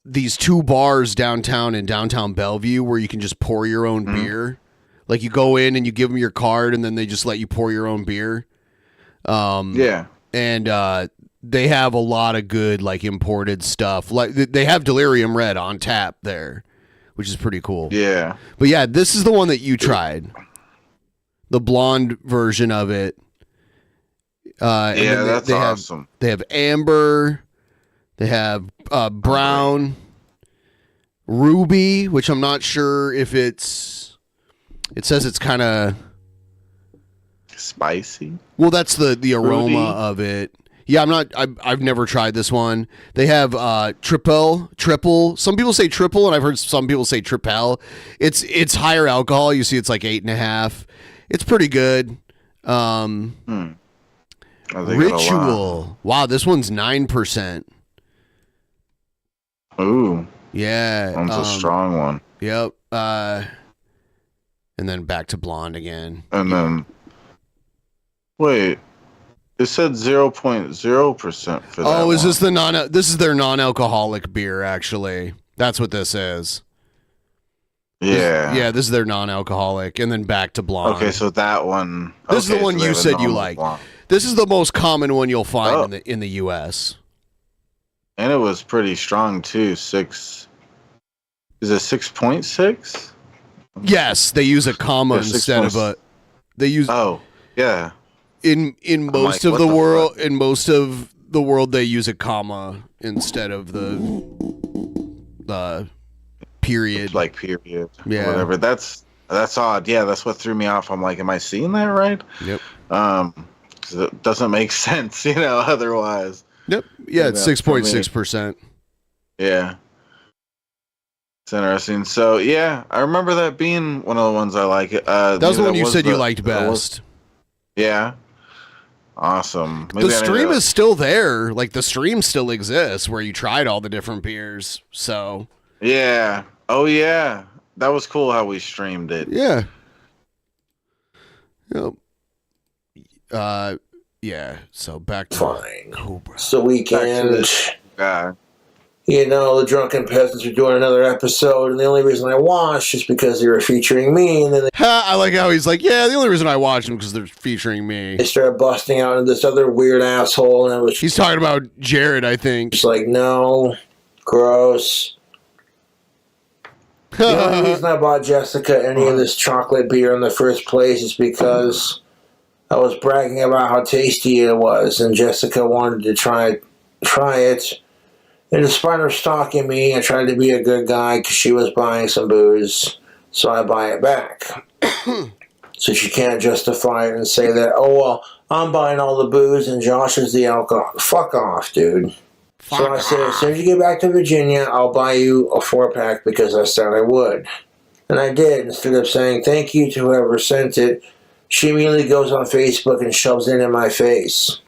these 2 bars downtown in downtown Bellevue where you can just pour your own beer. Like you go in and you give them your card and then they just let you pour your own beer. Yeah. And they have a lot of good imported stuff. Like they have Delirium Red on tap there, which is pretty cool. Yeah. But yeah, this is the one that you tried. The blonde version of it. That's awesome. They have amber. They have brown. Ruby, which I'm not sure if it says it's kind of spicy. Well, that's the aroma of it. Yeah, I've never tried this one. They have triple. Some people say triple, and I've heard some people say triple. It's higher alcohol. You see, it's like 8.5. It's pretty good. Ritual. Wow, this one's 9%. Ooh. Yeah. That's a strong one. Yep. And then back to blonde again. And then wait. It said 0.0% for that. Oh, is this this is their non-alcoholic beer, actually. That's what this is. Yeah. This is their non-alcoholic, and then back to blonde. Okay, so that one. This is the one you said you like. This is the most common one you'll find in the U.S. And it was pretty strong too. 6. Is it 6.6? Yes, they use a comma instead of a. They use. Oh, yeah. in most like, of the what the world, in most of the world, they use a comma instead of the period. Like period. Yeah. Whatever. That's odd. Yeah, that's what threw me off. I'm like, am I seeing that right? Yep. 'Cause it doesn't make sense, otherwise. Yep. Yeah, it's 6.6%. Yeah. It's interesting. So yeah, I remember that being one of the ones I like. That was the one you said you liked best. Yeah. Awesome. The stream is still there. Like, the stream still exists where you tried all the different beers. So. Yeah. Oh yeah. That was cool how we streamed it. Yeah. Yep. Yeah. So back to Cobra. It's the weekend. Guy. The Drunken Peasants are doing another episode, and the only reason I watched is because they were featuring me, and then I like how he's like, yeah, the only reason I watched them because they're featuring me. they started busting out into this other weird asshole, and He's talking about Jared, I think. It's like, no, gross. The only reason I bought Jessica any of this chocolate beer in the first place is because I was bragging about how tasty it was, and Jessica wanted to try it. And despite her stalking me, I tried to be a good guy because she was buying some booze, so I buy it back. So she can't justify it and say that, oh, well, I'm buying all the booze and Josh is the alcohol. Fuck off, dude. So I said, as soon as you get back to Virginia, I'll buy you a 4-pack because I said I would. And I did. Instead of saying thank you to whoever sent it, she immediately goes on Facebook and shoves it in my face.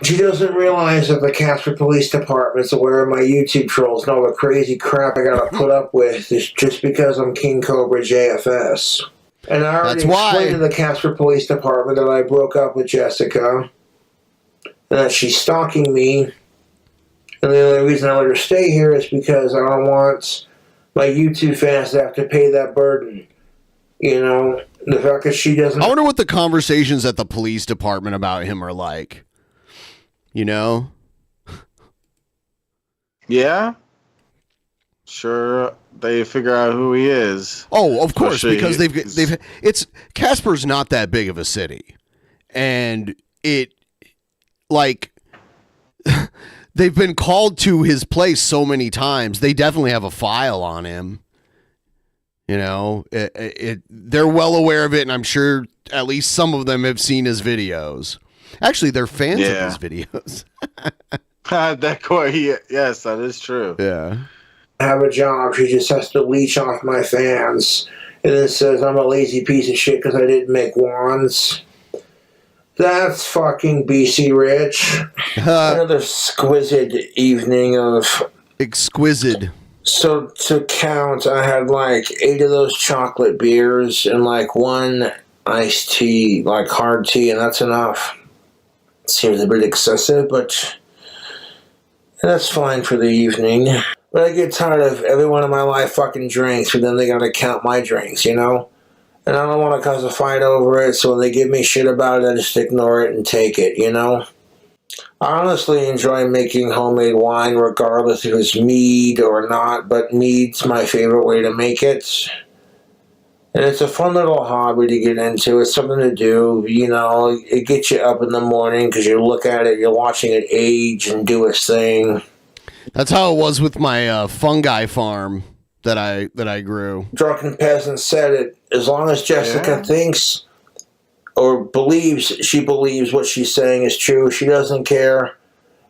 She doesn't realize that the Casper Police Department's aware of my YouTube trolls and all the crazy crap I gotta put up with just because I'm King Cobra JFS. And I already explained to the Casper Police Department that I broke up with Jessica and that she's stalking me. And the only reason I let her stay here is because I don't want my YouTube fans to have to pay that burden. The fact that she doesn't... I wonder what the conversations at the police department about him are like. Yeah. Sure, they figure out who he is. Oh, of course, because it's Casper's not that big of a city, and it they've been called to his place so many times. They definitely have a file on him. They're well aware of it, and I'm sure at least some of them have seen his videos. Actually, they're fans of his videos. Yes, that is true. Yeah. I have a job. She just has to leech off my fans. And it says I'm a lazy piece of shit because I didn't make wands. That's fucking BC Rich. Another exquisite evening of... Exquisite. So to count, I had 8 of those chocolate beers and 1 iced tea, hard tea, and that's enough. Seems a bit excessive, but that's fine for the evening. But I get tired of everyone in my life fucking drinks, but then they gotta count my drinks, And I don't want to cause a fight over it, so when they give me shit about it, I just ignore it and take it, I honestly enjoy making homemade wine, regardless if it's mead or not, but mead's my favorite way to make it. And it's a fun little hobby to get into. It's something to do, It gets you up in the morning because you look at it, you're watching it age and do its thing. That's how it was with my fungi farm that I grew. Drunken Peasants said it. As long as Jessica thinks or she believes what she's saying is true, she doesn't care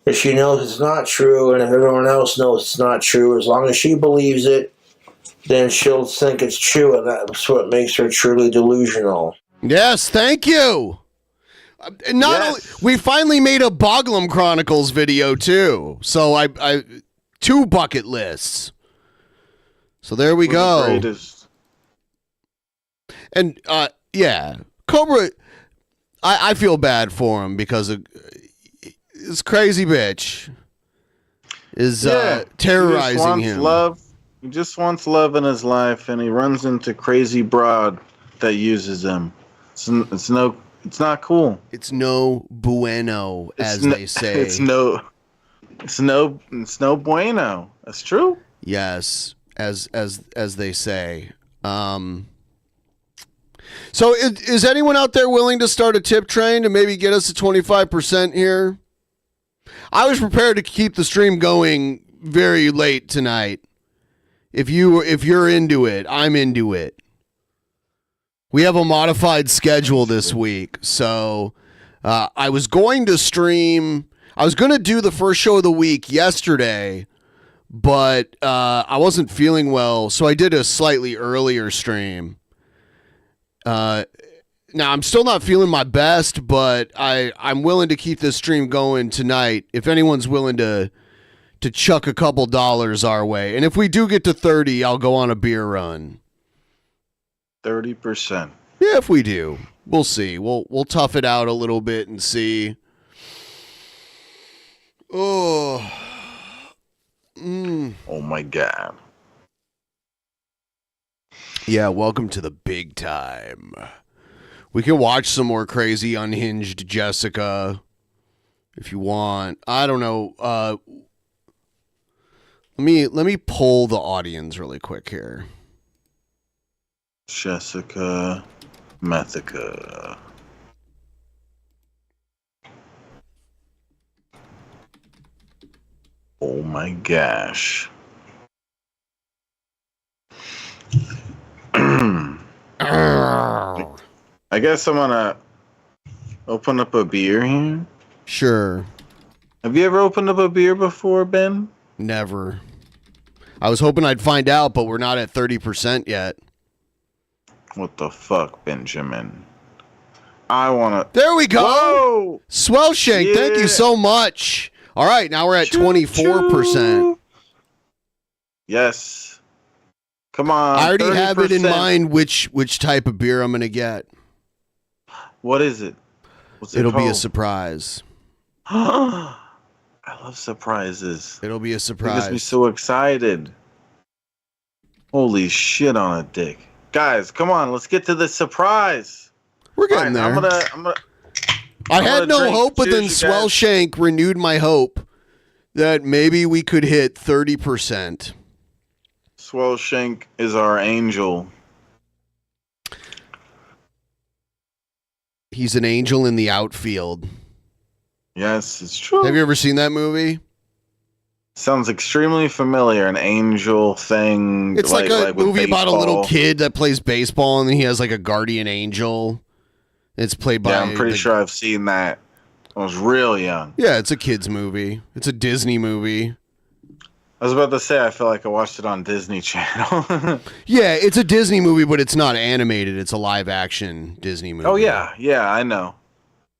if she knows it's not true, and if everyone else knows it's not true. As long as she believes it, then she'll think it's true, and that's what makes her truly delusional. Yes, thank you. Only, we finally made a Boglum Chronicles video too, so I 2 bucket lists. So there we go. And Cobra, I feel bad for him because this crazy bitch is terrorizing him. He just wants love in his life, and he runs into crazy broad that uses him. It's not cool. It's no bueno, as they say. It's no bueno. That's true. Yes, as they say. So is anyone out there willing to start a tip train to maybe get us to 25% here? I was prepared to keep the stream going very late tonight. If you're into it, I'm into it. We have a modified schedule this week, so I was going to stream. I was going to do the first show of the week yesterday, but I wasn't feeling well, so I did a slightly earlier stream. Now I'm still not feeling my best, but I'm willing to keep this stream going tonight. If anyone's willing to chuck a couple dollars our way, and if we do get to 30, I'll go on a beer run. 30%. Yeah, if we do, we'll see. We'll tough it out a little bit and see. Oh. Oh my God. Yeah, welcome to the big time. We can watch some more crazy unhinged Jessica if you want. I don't know. Let me poll the audience really quick here. Jessica Methica. Oh my gosh. I guess I'm gonna open up a beer here. Sure. Have you ever opened up a beer before, Ben? Never. I was hoping I'd find out, but we're not at 30% yet. What the fuck, Benjamin? I wanna. There we go. Whoa! Swell Shank, thank you so much. All right, now we're at 24%. Yes. Come on. I already have it in 30%. mind which type of beer I'm gonna get. What is it? What's it It'll be a called? surprise. I love surprises. It'll be a It surprise. gets me so excited. Holy shit on a dick. Guys, come on, let's get to the surprise. We're getting there. I'm gonna I I'm had gonna no drink. hope, but Cheers, then you Swell guys. Shank renewed my hope that maybe we could hit 30%. Swell Shank is our angel. He's an angel in the outfield. Yes, it's true. Have you ever seen that movie? Sounds extremely familiar. An angel thing. It's like a with movie about a little baseball. kid that plays baseball and he has like a guardian angel. It's played by. Yeah, I'm pretty sure I've seen that. I was real young. Yeah, it's a kid's movie. It's a Disney movie. I was about to say, I feel like I watched it on Disney Channel. Yeah, it's a Disney movie, but it's not animated. It's a live action Disney movie. Oh yeah, I know.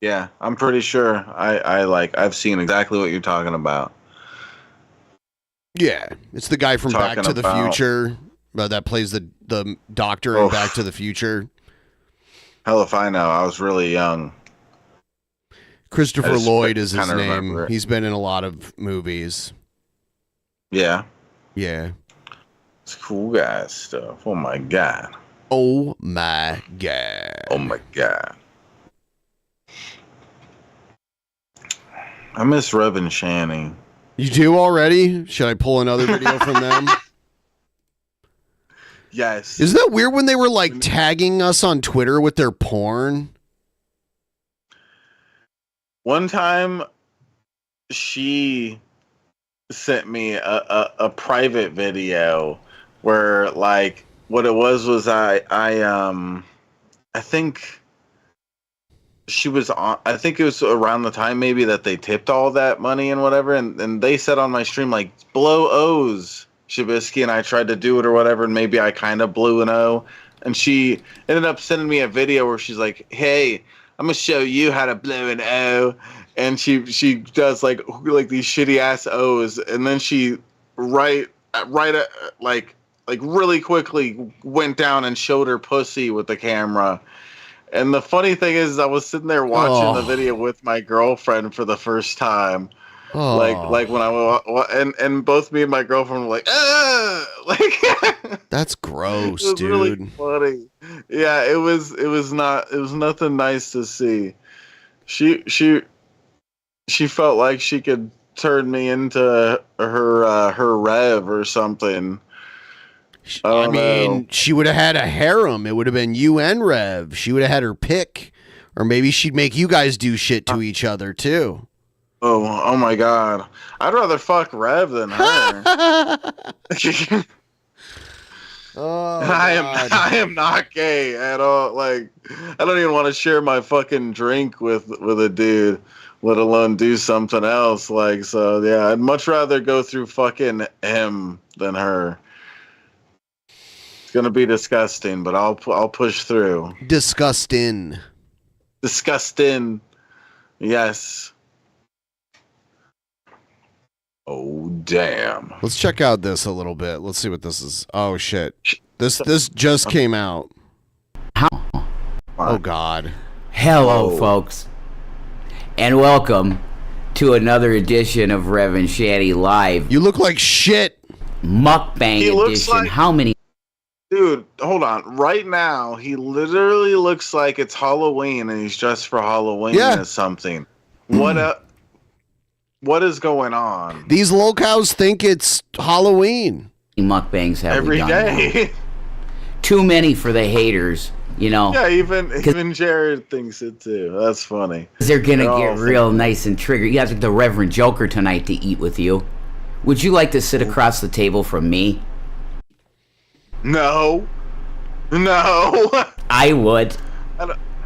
Yeah, I'm pretty sure I've seen exactly what you're talking about. Yeah, it's the guy from Back Talking to the about- Future that plays the doctor in Oof. Back to the Future. Hell if I know. I was really young. Christopher I just Lloyd is his kinda name. remember it. He's been in a lot of movies. Yeah. Yeah. It's cool guy stuff. Oh my god. Oh my god. Oh my god. I miss Revan and Shanny. You do already? Should I pull another video from them? Yes. Isn't that weird when they were like tagging us on Twitter with their porn? One time, she sent me a private video where, like, what it was I think she was on. I think it was around the time maybe that they tipped all that money and whatever, and they said on my stream like blow O's, Shabisky, and I tried to do it or whatever, and maybe I kind of blew an O, and she ended up sending me a video where she's like, "Hey, I'm gonna show you how to blow an O," and she does like these shitty ass O's, and then she like really quickly went down and showed her pussy with the camera. And the funny thing is, I was sitting there watching the video with my girlfriend for the first time. Oh. Like when and both me and my girlfriend were like, like That's gross, it was dude. really funny. Yeah, it was nothing nice to see. She felt like she could turn me into her Rev or something. I mean, she would have had a harem. It would have been you and Rev. She would have had her pick. Or maybe she'd make you guys do shit to each other, too. Oh my God. I'd rather fuck Rev than her. I am not gay at all. Like, I don't even want to share my fucking drink with a dude, let alone do something else. Like, so yeah, I'd much rather go through fucking him than her. It's gonna be disgusting, but I'll push through. Disgusting. Yes. Oh damn. Let's check out this a little bit. Let's see what this is. Oh shit. This just came out. Oh God. Hello, folks, and welcome to another edition of Revan and Shanny Live. You look like shit. Mukbang edition. Like, how many? Dude, hold on. Right now, he literally looks like it's Halloween and he's dressed for Halloween or something. What is going on? These locals think it's Halloween. Mukbangs have every day. Too many for the haters, you know. Yeah, even Jared thinks it too. That's funny. They're gonna get real nice and triggered. You have the Reverend Joker tonight to eat with you. Would you like to sit across the table from me? No. I would.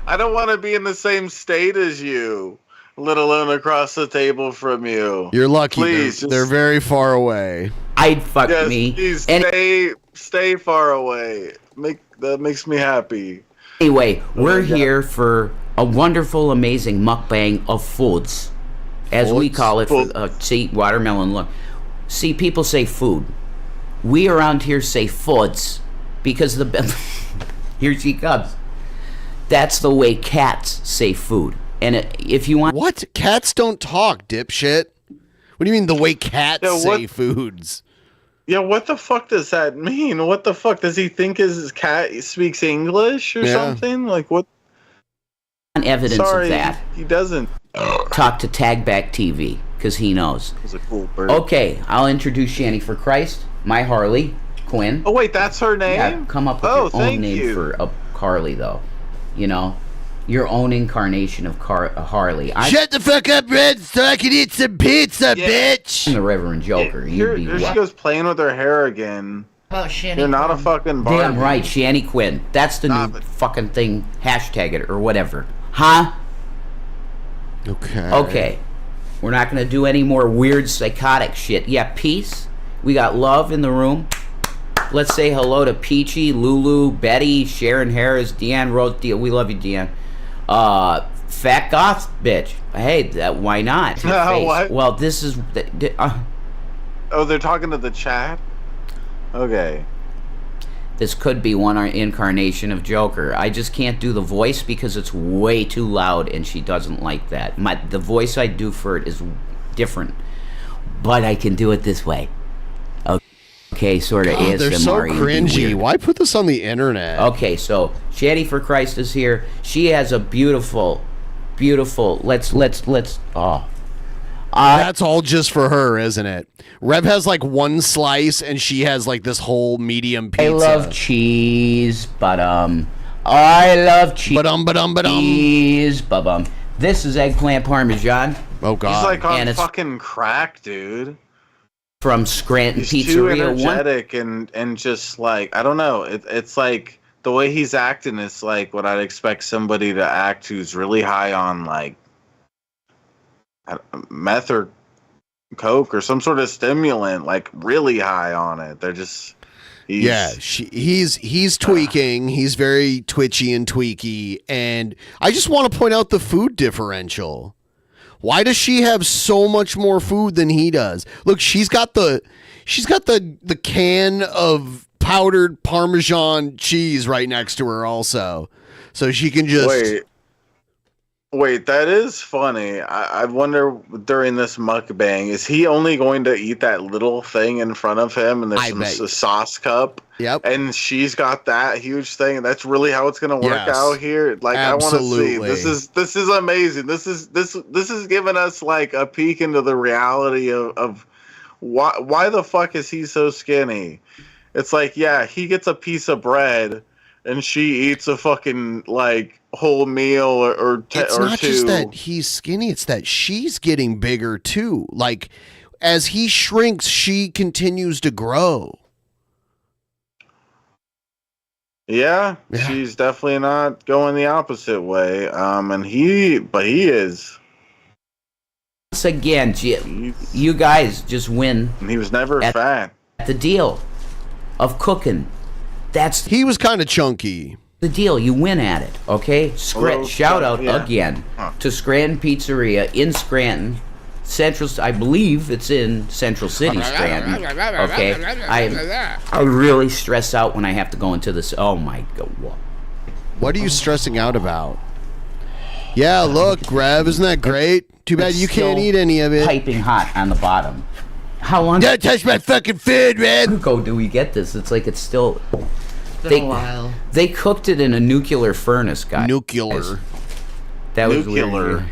I don't want to be in the same state as you, let alone across the table from you. You're lucky. Please, they're very far away. I'd fuck me. Please stay far away. That makes me happy. Anyway, we're here for a wonderful, amazing mukbang of foods, as we call it. See, watermelon. Look, see, people say food. We around here say foods because here she comes. That's the way cats say food. And if you want, what? Cats don't talk, dipshit. What do you mean the way cats say foods? Yeah, what the fuck does that mean? What the fuck does he think his cat speaks English or something? Like what? Evidence of that. He doesn't. Talk to Tagback TV because he knows. He's a cool bird. Okay, I'll introduce Shanny for Christ, my Harley Quinn. Oh wait, that's her name. Yeah, come up with your own name for a Harley, though. You know, your own incarnation of Harley. Shut the fuck up, Red, so I can eat some pizza, bitch. I'm the Reverend Joker. Here she goes playing with her hair again. Oh, Shanny. You're not a fucking Barbie. Damn right, Shanny Quinn. That's the new fucking thing. Hashtag it or whatever. Huh? Okay. We're not going to do any more weird psychotic shit. Yeah, peace. We got love in the room. Let's say hello to Peachy, Lulu, Betty, Sharon Harris, Deanne Rose. We love you, Deanne. Fat goth bitch. Hey, why not? What? Well, this is... Oh, they're talking to the chat? Okay. This could be one incarnation of Joker. I just can't do the voice because it's way too loud and she doesn't like that. The voice I do for it is different. But I can do it this way. Okay, sort of ASMR. They're so cringy. Why put this on the internet? Okay, so Shanny for Christ is here. She has a beautiful. Let's. That's all just for her, isn't it? Rev has like one slice, and she has like this whole medium pizza. I love cheese, I love cheese. Cheese, This is eggplant parmesan. Oh God! He's like on fucking crack, dude. From Scranton He's Pizzeria. too energetic and just like I don't know. It's like the way he's acting is like what I'd expect somebody to act who's really high on like meth or coke or some sort of stimulant, like really high on it. They're just he's tweaking. He's very twitchy and tweaky, and I just want to point out the food differential. Why does she have so much more food than he does? Look, she's got the can of powdered Parmesan cheese right next to her also. So she can just Wait, that is funny. I wonder during this mukbang, is he only going to eat that little thing in front of him and there's a sauce cup? Yep. And she's got that huge thing, and that's really how it's going to work out here. Like absolutely. I want to see. This is amazing. This is giving us like a peek into the reality of why the fuck is he so skinny? It's like, yeah, he gets a piece of bread, and she eats a fucking like whole meal or It's or not two. just that he's skinny, it's that she's getting bigger too. Like, as he shrinks, she continues to grow. Yeah, she's definitely not going the opposite way. And he is. Once again, you guys just win. And he was never fat. At the deal of cooking. He was kind of chunky. The deal, you win at it, okay? Shout out again to Scranton Pizzeria in Scranton, I believe it's in Central City, Scranton. Okay, I really stress out when I have to go into this. Oh my God! What are you stressing out about? Yeah, look, Rev, isn't that great? Too bad It's you can't still eat any of it. Piping hot on the bottom. How long? Don't touch my fucking food, Rev. How ago do we get this? It's like it's still. Been a while. They cooked it in a nuclear furnace, guys. Nuclear. That was weird.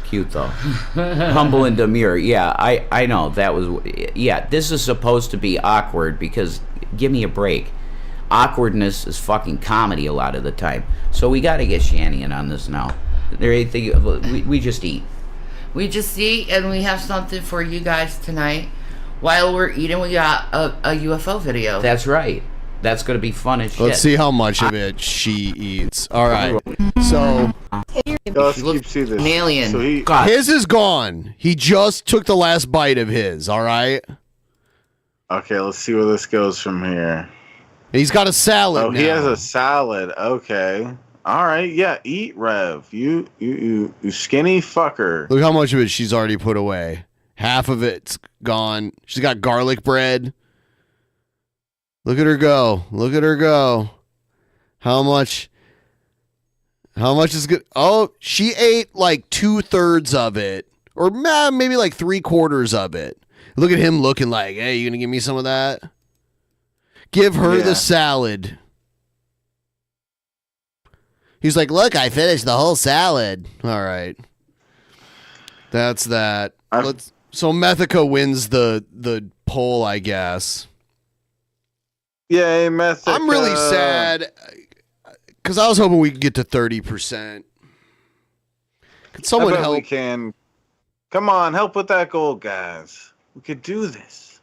Cute though. Humble and demure. Yeah, I know that was. Yeah, this is supposed to be awkward because give me a break. Awkwardness is fucking comedy a lot of the time. So we got to get Shanny in on this now. We just eat. We just eat, and we have something for you guys tonight. While we're eating, we got a UFO video. That's right. That's going to be fun as shit. Let's see how much of it she eats. All right. So Let's see this. An alien. So his is gone. He just took the last bite of his. All right. Okay, let's see where this goes from here. He's got a salad. Oh, now. he has a salad. Okay. All right. Yeah. Eat, Rev. You skinny fucker. Look how much of it she's already put away. Half of it's gone. She's got garlic bread. Look at her go. Look at her go. How much is good? Oh, she ate like 2/3 of it. Or maybe like 3/4 of it. Look at him looking like, hey, you gonna give me some of that? Give her the salad. He's like, look, I finished the whole salad. All right. That's that. So Methica wins the poll, I guess. Yay, Methica. I'm really sad because I was hoping we could get to 30%. Could someone I bet help? We can. Come on, help with that goal, guys. We could do this.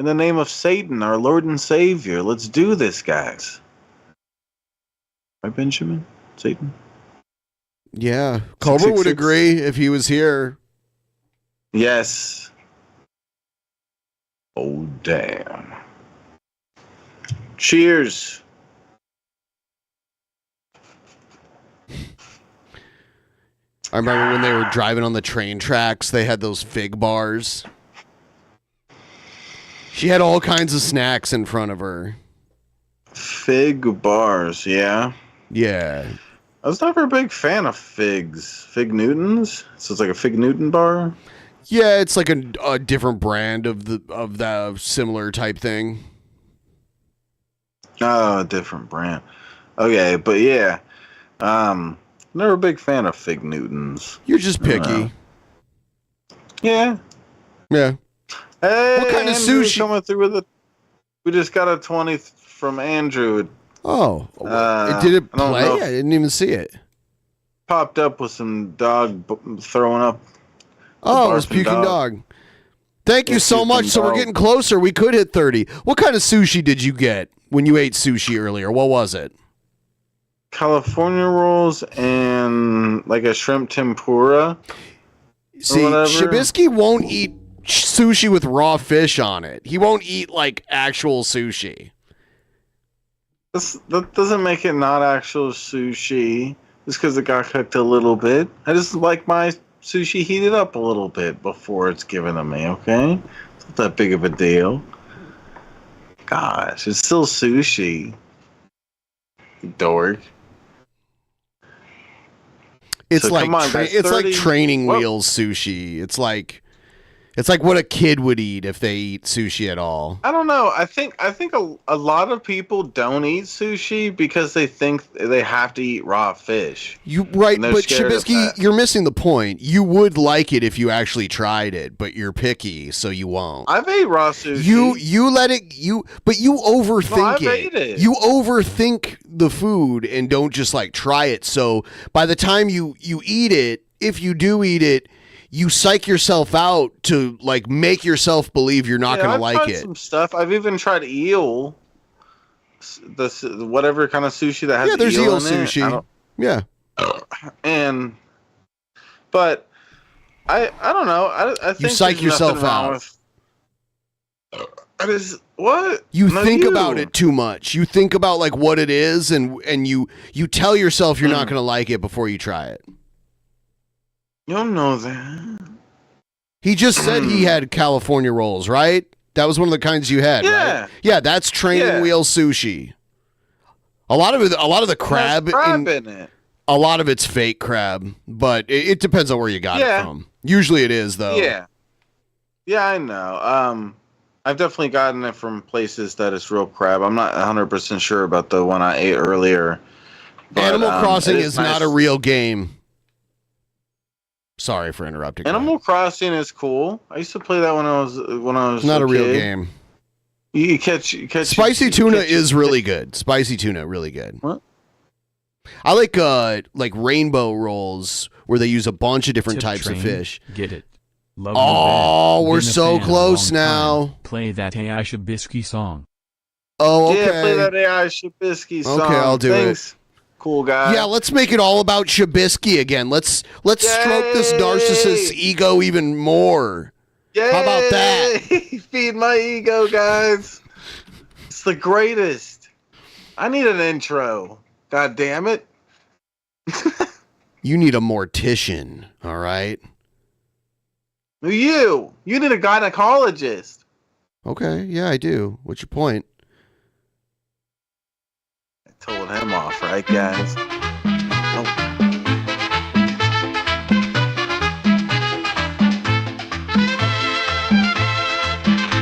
In the name of Satan, our Lord and Savior, let's do this, guys. Right, Benjamin? Satan? Yeah. Cobra would agree if he was here. Yes. Oh, damn. Cheers. I remember when they were driving on the train tracks, they had those fig bars. She had all kinds of snacks in front of her. Fig bars, yeah. Yeah. I was never a big fan of figs. Fig Newtons? So it's like a Fig Newton bar? Yeah, it's like a different brand of the similar type thing. Oh, a different brand. Okay, but yeah. Never a big fan of Fig Newtons. You're just picky. Yeah. Yeah. Hey, What kind of Andrew sushi? coming through with it? We just got a 20 from Andrew. Oh. Did it I don't play? know. I didn't even see it. Popped up with some dog throwing up. Oh, it was barfing puking dog. Thank you Yeah, so puking much. So we're dog. getting closer. We could hit 30. What kind of sushi did you get when you ate sushi earlier? What was it? California rolls and like a shrimp tempura. See, Shabisky won't eat sushi with raw fish on it. He won't eat like actual sushi. That doesn't make it not actual sushi. Just because it got cooked a little bit. I just like my sushi heated up a little bit before it's given to me, okay? It's not that big of a deal. Gosh, it's still sushi. You dork. It's So like come on, guys, it's like 30 training Whoa. wheels sushi. It's like It's like what a kid would eat if they eat sushi at all. I don't know. I think a lot of people don't eat sushi because they think they have to eat raw fish. But scared of Shabisky, that. you're missing the point. You would like it if you actually tried it, but you're picky, so you won't. I've ate raw sushi. You let it but you overthink No, I've ate it. You overthink the food and don't just like try it. So by the time you eat it, if you do eat it, you psych yourself out to like make yourself believe you're not going to like tried it. Some stuff. I've even tried eel, whatever kind of sushi that has there's eel in sushi. Yeah, but I don't know. I think you psych there's yourself nothing wrong out. What? You think about it too much. You think about like what it is, and you tell yourself you're not going to like it before you try it. You don't know that. He just said he had California rolls, right? That was one of the kinds you had, right? Yeah, that's training wheel sushi. A lot of the crab, in it. A lot of it's fake crab, but it depends on where you got it from. Usually it is though. Yeah, I know. I've definitely gotten it from places that is real crab. I'm not 100% sure about the one I ate earlier. But, Animal Crossing is nice. not a real game. Sorry for interrupting. Animal Crossing is cool. I used to play that when I was It's not a real kid. game. You catch Spicy tuna is really good. Spicy tuna, really good. What? I like rainbow rolls where they use a bunch of different types of fish. Get it. Love we're Been a so fan a close long now. time. Play that AI Shabisky song. Oh, okay. Yeah, play that AI Shabisky song. Okay, I'll do Thanks, cool guy. Yeah, let's make it all about Shabisky again. Let's stroke this narcissist's ego even more. Yay! How about that? Feed my ego, guys. It's the greatest. I need an intro. God damn it. You need a mortician, all right? You need a gynecologist. Okay, yeah, I do. What's your point? I told him off, right, guys?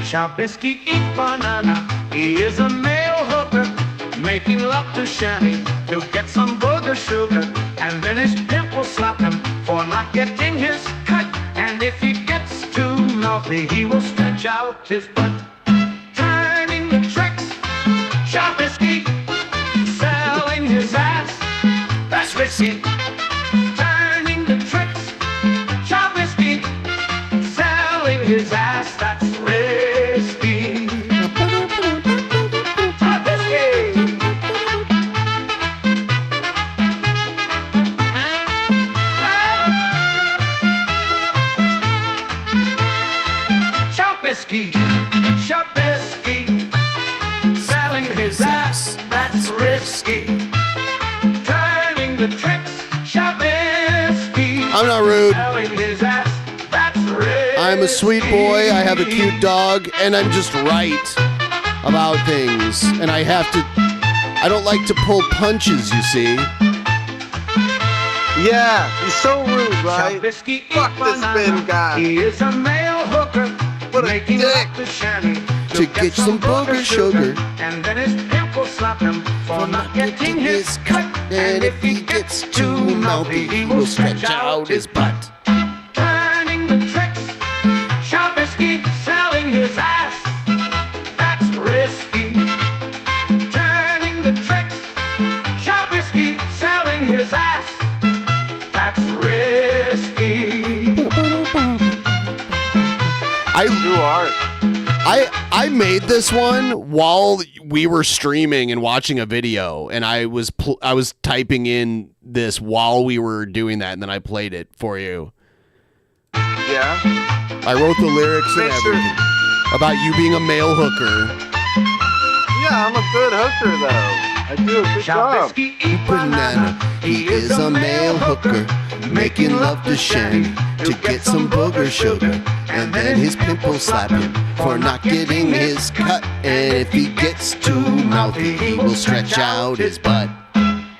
Shabisky eat banana. He is a male hooker, making love to Shanny to get some booger sugar, and then his pimp will slap him for not getting his cut. And if he gets too mouthy, he will stretch out his butt. Turning the tricks, Shabisky selling his ass. That's risky. Turning the tricks, Shabisky selling his ass. That's risky. Shabisky, selling his ass, that's risky. Turning the tricks, Shabisky. I'm not rude. Selling his ass, that's risky. I'm a sweet boy, I have a cute dog, and I'm just right about things. And I don't like to pull punches, you see. Yeah, he's so rude, right? Shabisky Fuck this Ben guy. He is a male hooker, making love to Shanny to get some booger sugar. And then his pimp will slap him for not getting his cut. And if he gets too mouthy, he will stretch out his butt. Turning the tricks, Shabisky selling his ass. That's risky. Turning the tricks, Shabisky selling his ass. That's risky. I made this one while we were streaming and watching a video, and I was typing in this while we were doing that, and then I played it for you. Yeah. I wrote the lyrics and everything about you being a male hooker. Yeah, I'm a good hooker though. I do a good job. Banana, he is a male hooker, making love to Shanny to get some booger sugar, and then his pimp will slap him for not getting his cut. And if he gets too mouthy, he will stretch out his butt.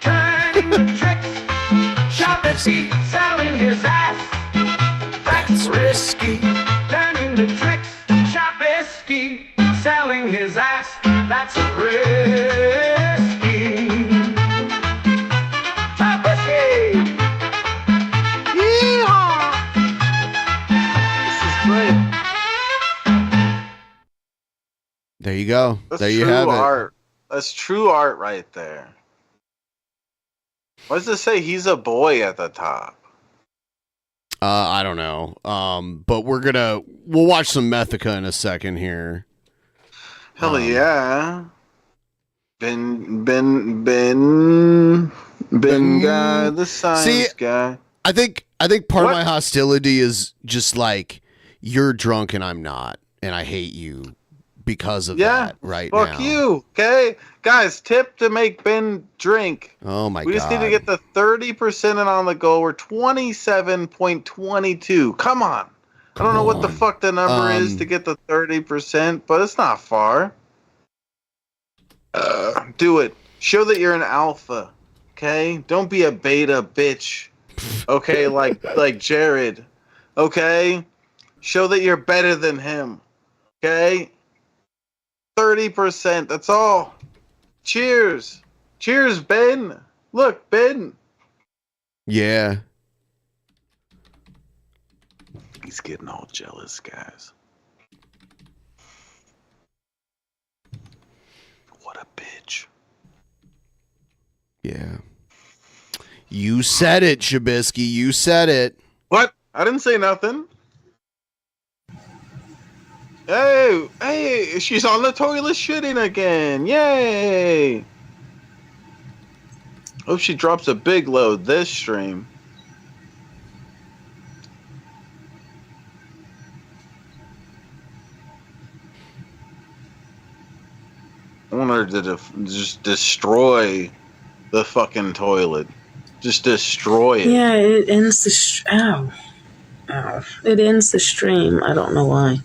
Turning the tricks, Shabisky selling his ass. That's risky. Turning doing the tricks. Chabisky selling his ass. That's risky. Chabisky. Yeehaw. This is great. There you go. That's there you true have it. art. That's true art right there. What does it say? He's a boy at the top. I don't know. But we'll watch some Mythica in a second here. Hell yeah. Ben guy, the science guy. I think part of my hostility is just like you're drunk and I'm not, and I hate you because of that right now. Fuck you, okay? Guys, tip to make Ben drink. Oh my god. We just need to get the 30% in on the goal. We're 27.22. Come on. I don't know what the fuck the number is to get the 30%, but it's not far. Do it. Show that you're an alpha, okay? Don't be a beta bitch, okay? like Jared, okay? Show that you're better than him, okay? 30%. That's all. Cheers. Cheers, Ben. Look, Ben. Yeah. He's getting all jealous, guys. What a bitch. Yeah. You said it, Shabisky. You said it. What? I didn't say nothing. Hey, she's on the toilet shitting again. Yay. Hope she drops a big load this stream. I want her to just destroy the fucking toilet. Just destroy it. Yeah, it ends the ow. It ends the stream. I don't know why.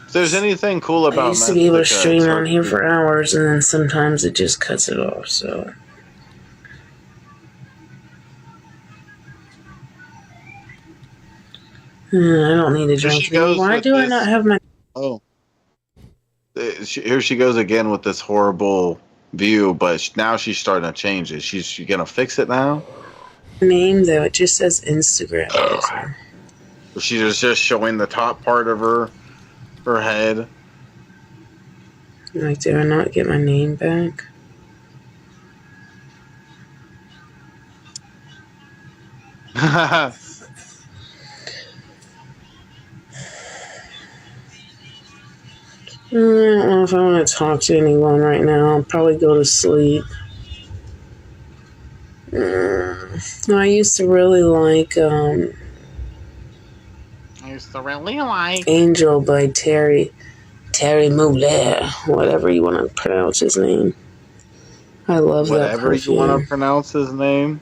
If there's anything cool about I used to be able to Mythica, stream it's on here for hours, and then sometimes it just cuts it off. So. I don't need to drink. Why do I not have my? Oh. Here she goes again with this horrible view, but now she's starting to change it. She's gonna fix it now. Name though, it just says Instagram. She's just showing the top part of her head. Like, do I not get my name back? I don't know if I want to talk to anyone right now. I'll probably go to sleep. No, I used to really like Angel by Terry Mugler, whatever you want to pronounce his name. I love that Whatever you want to pronounce his name.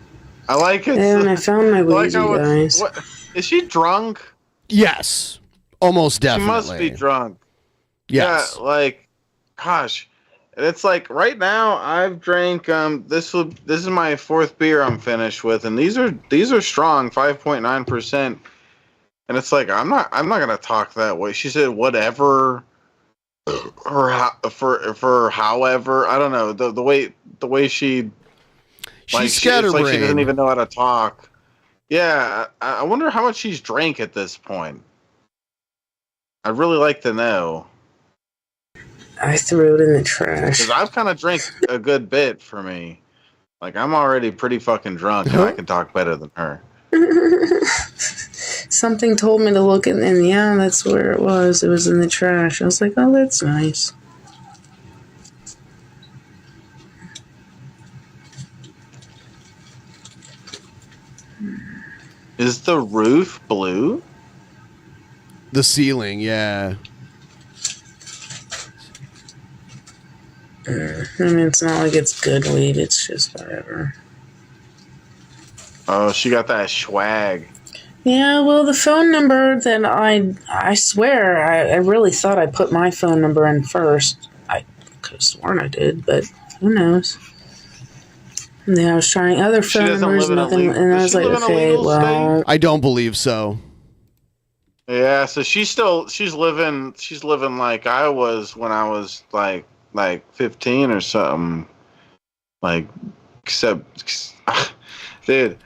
I like it. And I found my Ouija, guys. What, is she drunk? Yes. Almost definitely. She must be drunk. Yes. Yeah, like, gosh. And it's like right now I've drank this is my fourth beer I'm finished with, and these are strong, 5.9%. And it's like I'm not gonna talk that way. She said whatever or for however, I don't know, the way she she's it's scatterbrained. like she doesn't even know how to talk. Yeah, I wonder how much she's drank at this point. I'd really like to know. I threw it in the trash. Because I've kind of drank a good bit for me. Like, I'm already pretty fucking drunk, and I can talk better than her. Something told me to look and yeah, that's where it was. It was in the trash. I was like, oh, that's nice. Is the roof blue? The ceiling, yeah. I mean, it's not like it's good weed. It's just whatever. Oh, she got that swag. Yeah, well, the phone number that I swear, I really thought I put my phone number in first. I could have sworn I did, but who knows? And then I was trying other phone numbers, nothing, and I was like, okay, well. I don't believe so. Yeah, so she's living like I was when I was like 15 or something. Like, except, dude,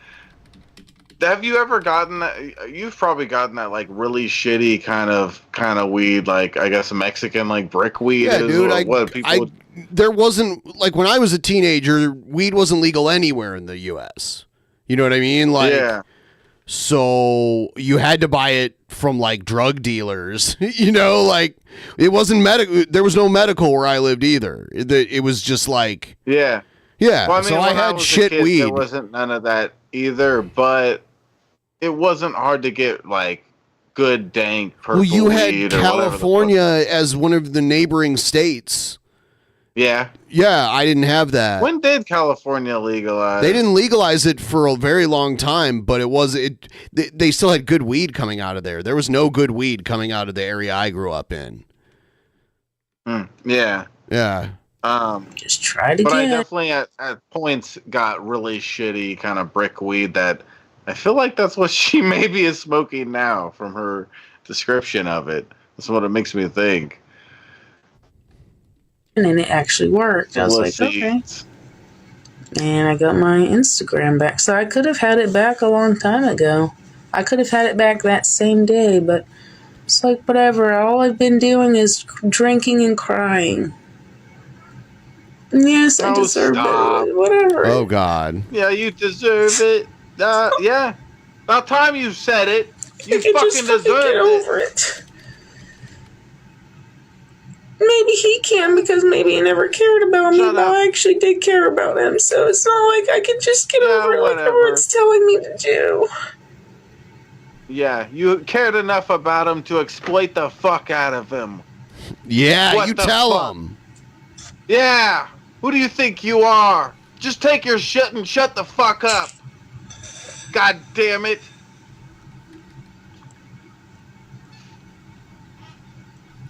have you ever gotten that? You've probably gotten that like really shitty kind of weed, like I guess Mexican like brick weed Yeah, is dude. what people. There wasn't like when I was a teenager, weed wasn't legal anywhere in the U.S. You know what I mean? Like, Yeah. so you had to buy it from like drug dealers. You know, like it wasn't medical. There was no medical where I lived either. It was just like, Yeah. yeah. Well, I mean, so I when had was a shit kid, weed. there wasn't none of that either, but it wasn't hard to get like good dank purple Well, you had weed or whatever the fuck. California as one of the neighboring states. Yeah. Yeah, I didn't have that. When did California legalize? They didn't legalize it for a very long time, but they still had good weed coming out of there. There was no good weed coming out of the area I grew up in. Yeah. Yeah. Just try to But I get. definitely at points got really shitty kind of brick weed that I feel like that's what she maybe is smoking now from her description of it. That's what it makes me think. And then it actually worked. I was like, okay. And I got my Instagram back. So I could have had it back a long time ago. I could have had it back that same day, but it's like, whatever. All I've been doing is drinking and crying. Yes, I deserve it. Whatever. Oh, God. Yeah, you deserve it. Yeah. About time you said it. You fucking deserve get over it. Maybe he can because maybe he never cared about me, but I actually did care about him. So it's not like I can just get over it like everyone's telling me to do. Yeah, you cared enough about him to exploit the fuck out of him. Yeah, What you the tell fuck? them. Yeah. Who do you think you are? Just take your shit and shut the fuck up. God damn it.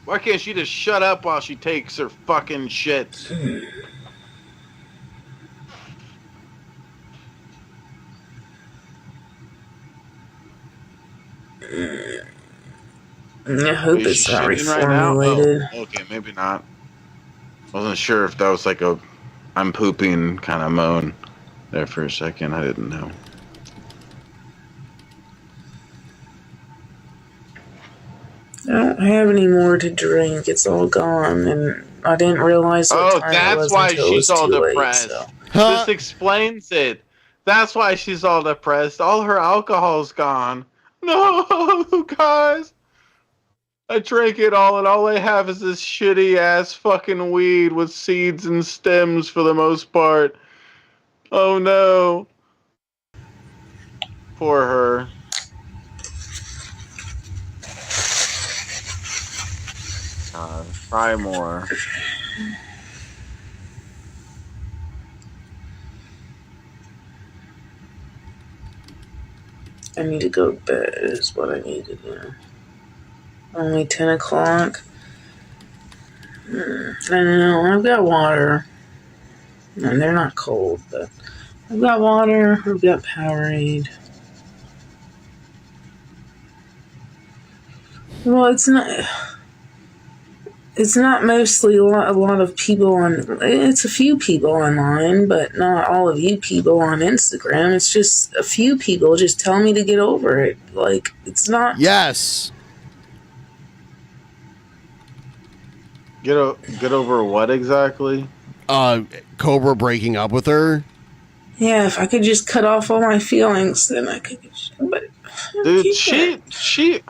Why can't she just shut up while she takes her fucking shit? I hope Is it's she not shitting right now? reformulated. Oh, okay, maybe not. Wasn't sure if that was like a I'm pooping kind of moan there for a second. I didn't know. I don't have any more to drink. It's all gone, and I didn't realize what time it That's was why until it was she's all too late, depressed. so. This explains it. That's why she's all depressed. All her alcohol's gone. No, guys. I drank it all, and all I have is this shitty ass fucking weed with seeds and stems for the most part. Oh no. Poor her. Try more. I need to go to bed is what I need to do. Only 10 o'clock. I don't know. I've got water. And they're not cold, but I've got water. I've got Powerade. Well, it's not. It's not mostly a lot of people on. It's a few people online, but not all of you people on Instagram. It's just a few people just tell me to get over it. Like, it's not. Yes. Get over what exactly? Cobra breaking up with her. Yeah, if I could just cut off all my feelings, then I could. But dude, she.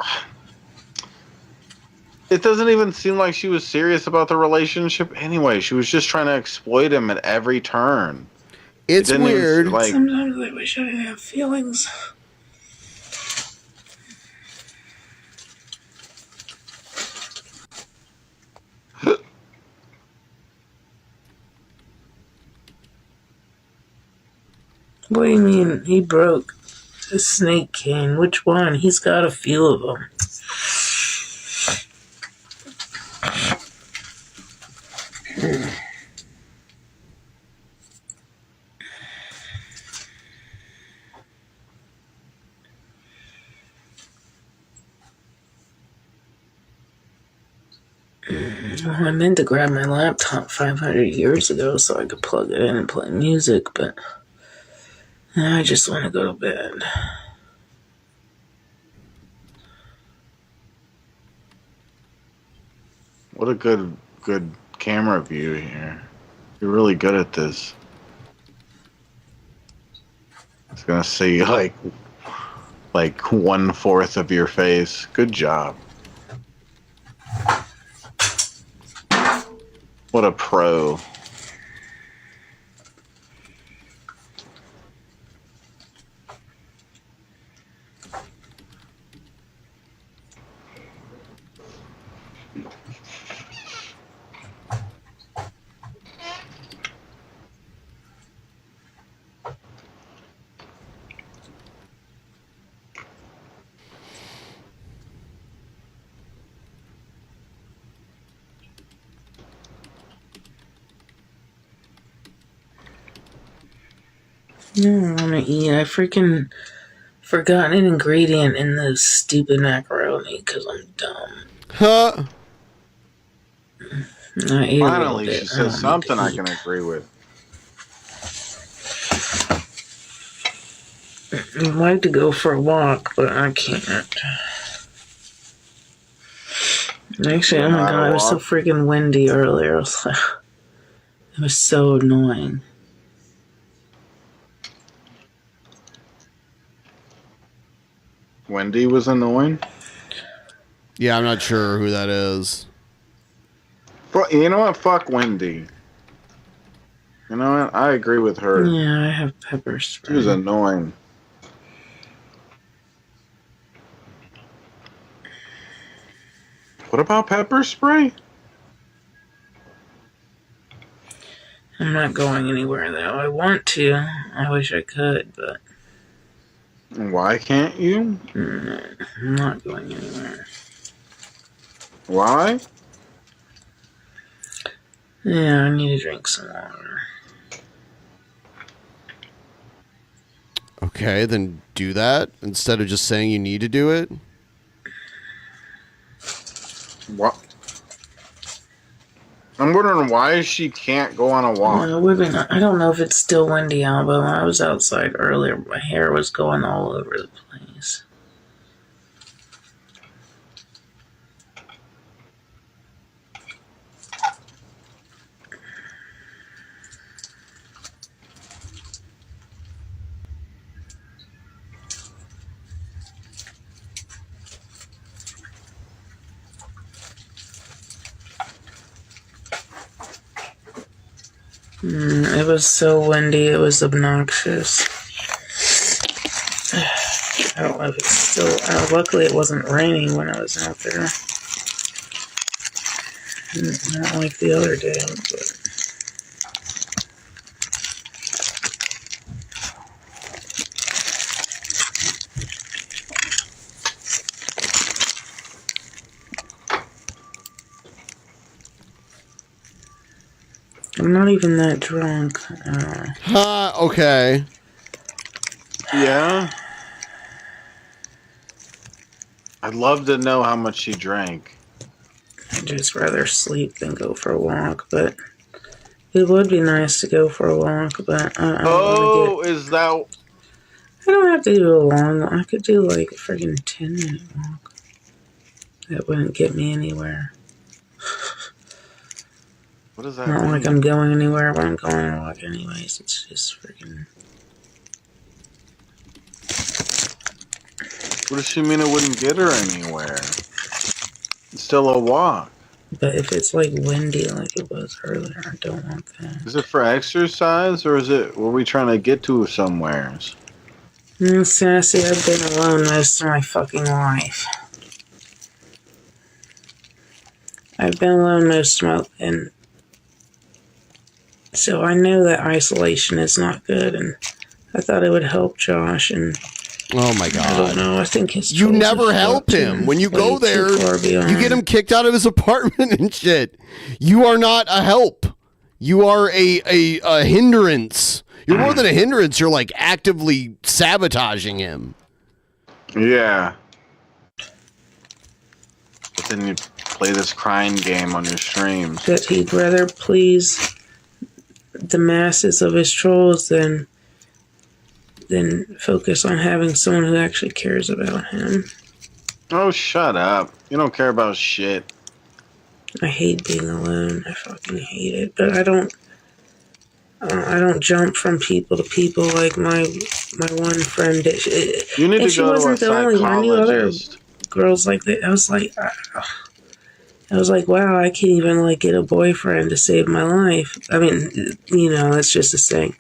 It doesn't even seem like she was serious about the relationship anyway. She was just trying to exploit him at every turn. It's weird. Sometimes I wish I didn't have feelings. What do you mean he broke the snake cane? Which one? He's got a few of them. Well, I meant to grab my laptop 500 years ago so I could plug it in and play music, but I just want to go to bed. What a good camera view here. You're really good at this. It's gonna see like 1/4 of your face. Good job. What a pro. No, I want to eat. I freaking forgot an ingredient in this stupid macaroni because I'm dumb. Huh? I ate Finally, a she says something I can agree with. I'd like to go for a walk, but I can't. Actually, oh my god, it was so freaking windy earlier. It was so annoying. Wendy was annoying? Yeah, I'm not sure who that is. But you know what? Fuck Wendy. You know what? I agree with her. Yeah, I have pepper spray. She was annoying. What about pepper spray? I'm not going anywhere, though. I want to. I wish I could, but... Why can't you? I'm not going anywhere. Why? Yeah, I need to drink some water. Okay, then do that instead of just saying you need to do it. What? I'm wondering why she can't go on a walk. I don't know if it's still windy out, but when I was outside earlier, my hair was going all over the place. It was so windy, it was obnoxious. I don't know if it's still out. Luckily, it wasn't raining when I was out there. Not like the other day, but... I'm not even that drunk. Okay. Yeah? I'd love to know how much she drank. I'd just rather sleep than go for a walk, but it would be nice to go for a walk, but I don't want to is that... I don't have to do a long one. I could do like a friggin' 10-minute walk. That wouldn't get me anywhere. What does that Not mean? like I'm going anywhere, but I'm going on a walk anyways. It's just friggin'... What does she mean it wouldn't get her anywhere? It's still a walk. But if it's like windy like it was earlier, I don't want that. Is it for exercise or were we trying to get to somewheres? Sassy, I've been alone most of my fucking life. I've been alone most of my... and so I know that isolation is not good, and I thought it would help Josh, and... Oh my god. I don't know, I think his... You never help him. When you go there, you get him kicked out of his apartment and shit. You are not a help. You are a hindrance. You're more than a hindrance. You're like actively sabotaging him. Yeah. But then you play this crying game on your streams. That he'd rather please the masses of his trolls than focus on having someone who actually cares about him. Oh, shut up. You don't care about shit. I hate being alone. I fucking hate it. But I don't jump from people to people like my one friend did. You need and to she go to a wasn't the only one. I knew other psychologist. girls like that. I was like, wow, I can't even like get a boyfriend to save my life. I mean, that's just a thing.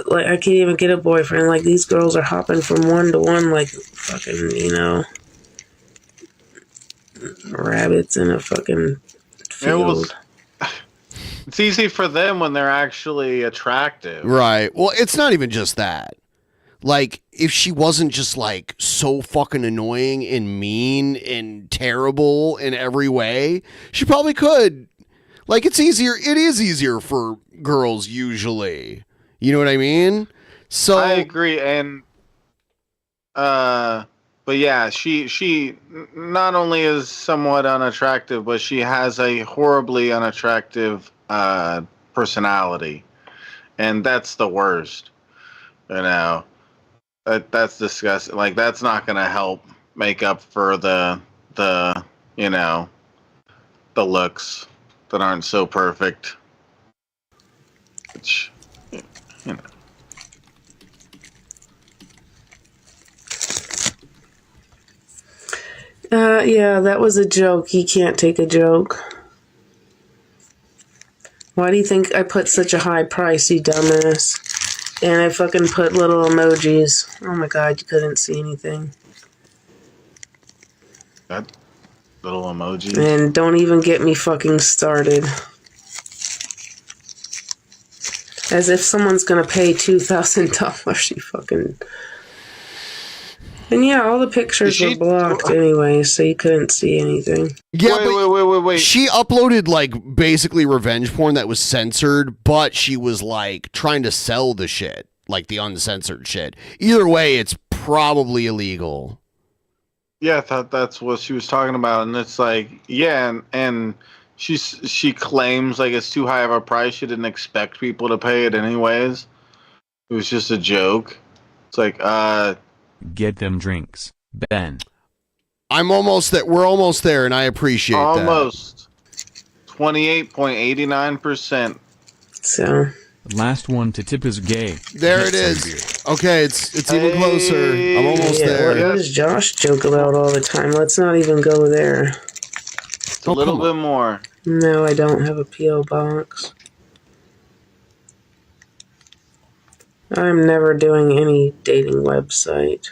Like, I can't even get a boyfriend. Like, these girls are hopping from one to one like fucking, rabbits in a fucking field. It's easy for them when they're actually attractive. Right. Well, it's not even just that. Like, if she wasn't just, like, so fucking annoying and mean and terrible in every way, she probably could. Like, it is easier for girls usually. You know what I mean? So I agree, and but yeah, she not only is somewhat unattractive, but she has a horribly unattractive personality, and that's the worst. That's disgusting. Like, that's not gonna help make up for the looks that aren't so perfect. Which, Yeah, that was a joke. He can't take a joke. Why do you think I put such a high price, you dumbass? And I fucking put little emojis. Oh my god, you couldn't see anything. that little emoji. And don't even get me fucking started. As if someone's gonna pay $2,000, you fucking... And yeah, all the pictures were blocked anyway, so you couldn't see anything. Yeah, wait. She uploaded like basically revenge porn that was censored, but she was like trying to sell the shit, like the uncensored shit. Either way, it's probably illegal. Yeah, I thought that's what she was talking about, and it's like, yeah, and she claims like it's too high of a price. She didn't expect people to pay it anyways. It was just a joke. It's like, Get them drinks, Ben. I'm almost there. We're almost there, and I appreciate that. almost 28.89%. So Last one to tip is gay. There it is. Okay, it's even closer. I'm almost there. What does Josh joke about all the time? Let's not even go there. It's a little bit more. No, I don't have a P.O. box. I'm never doing any dating website.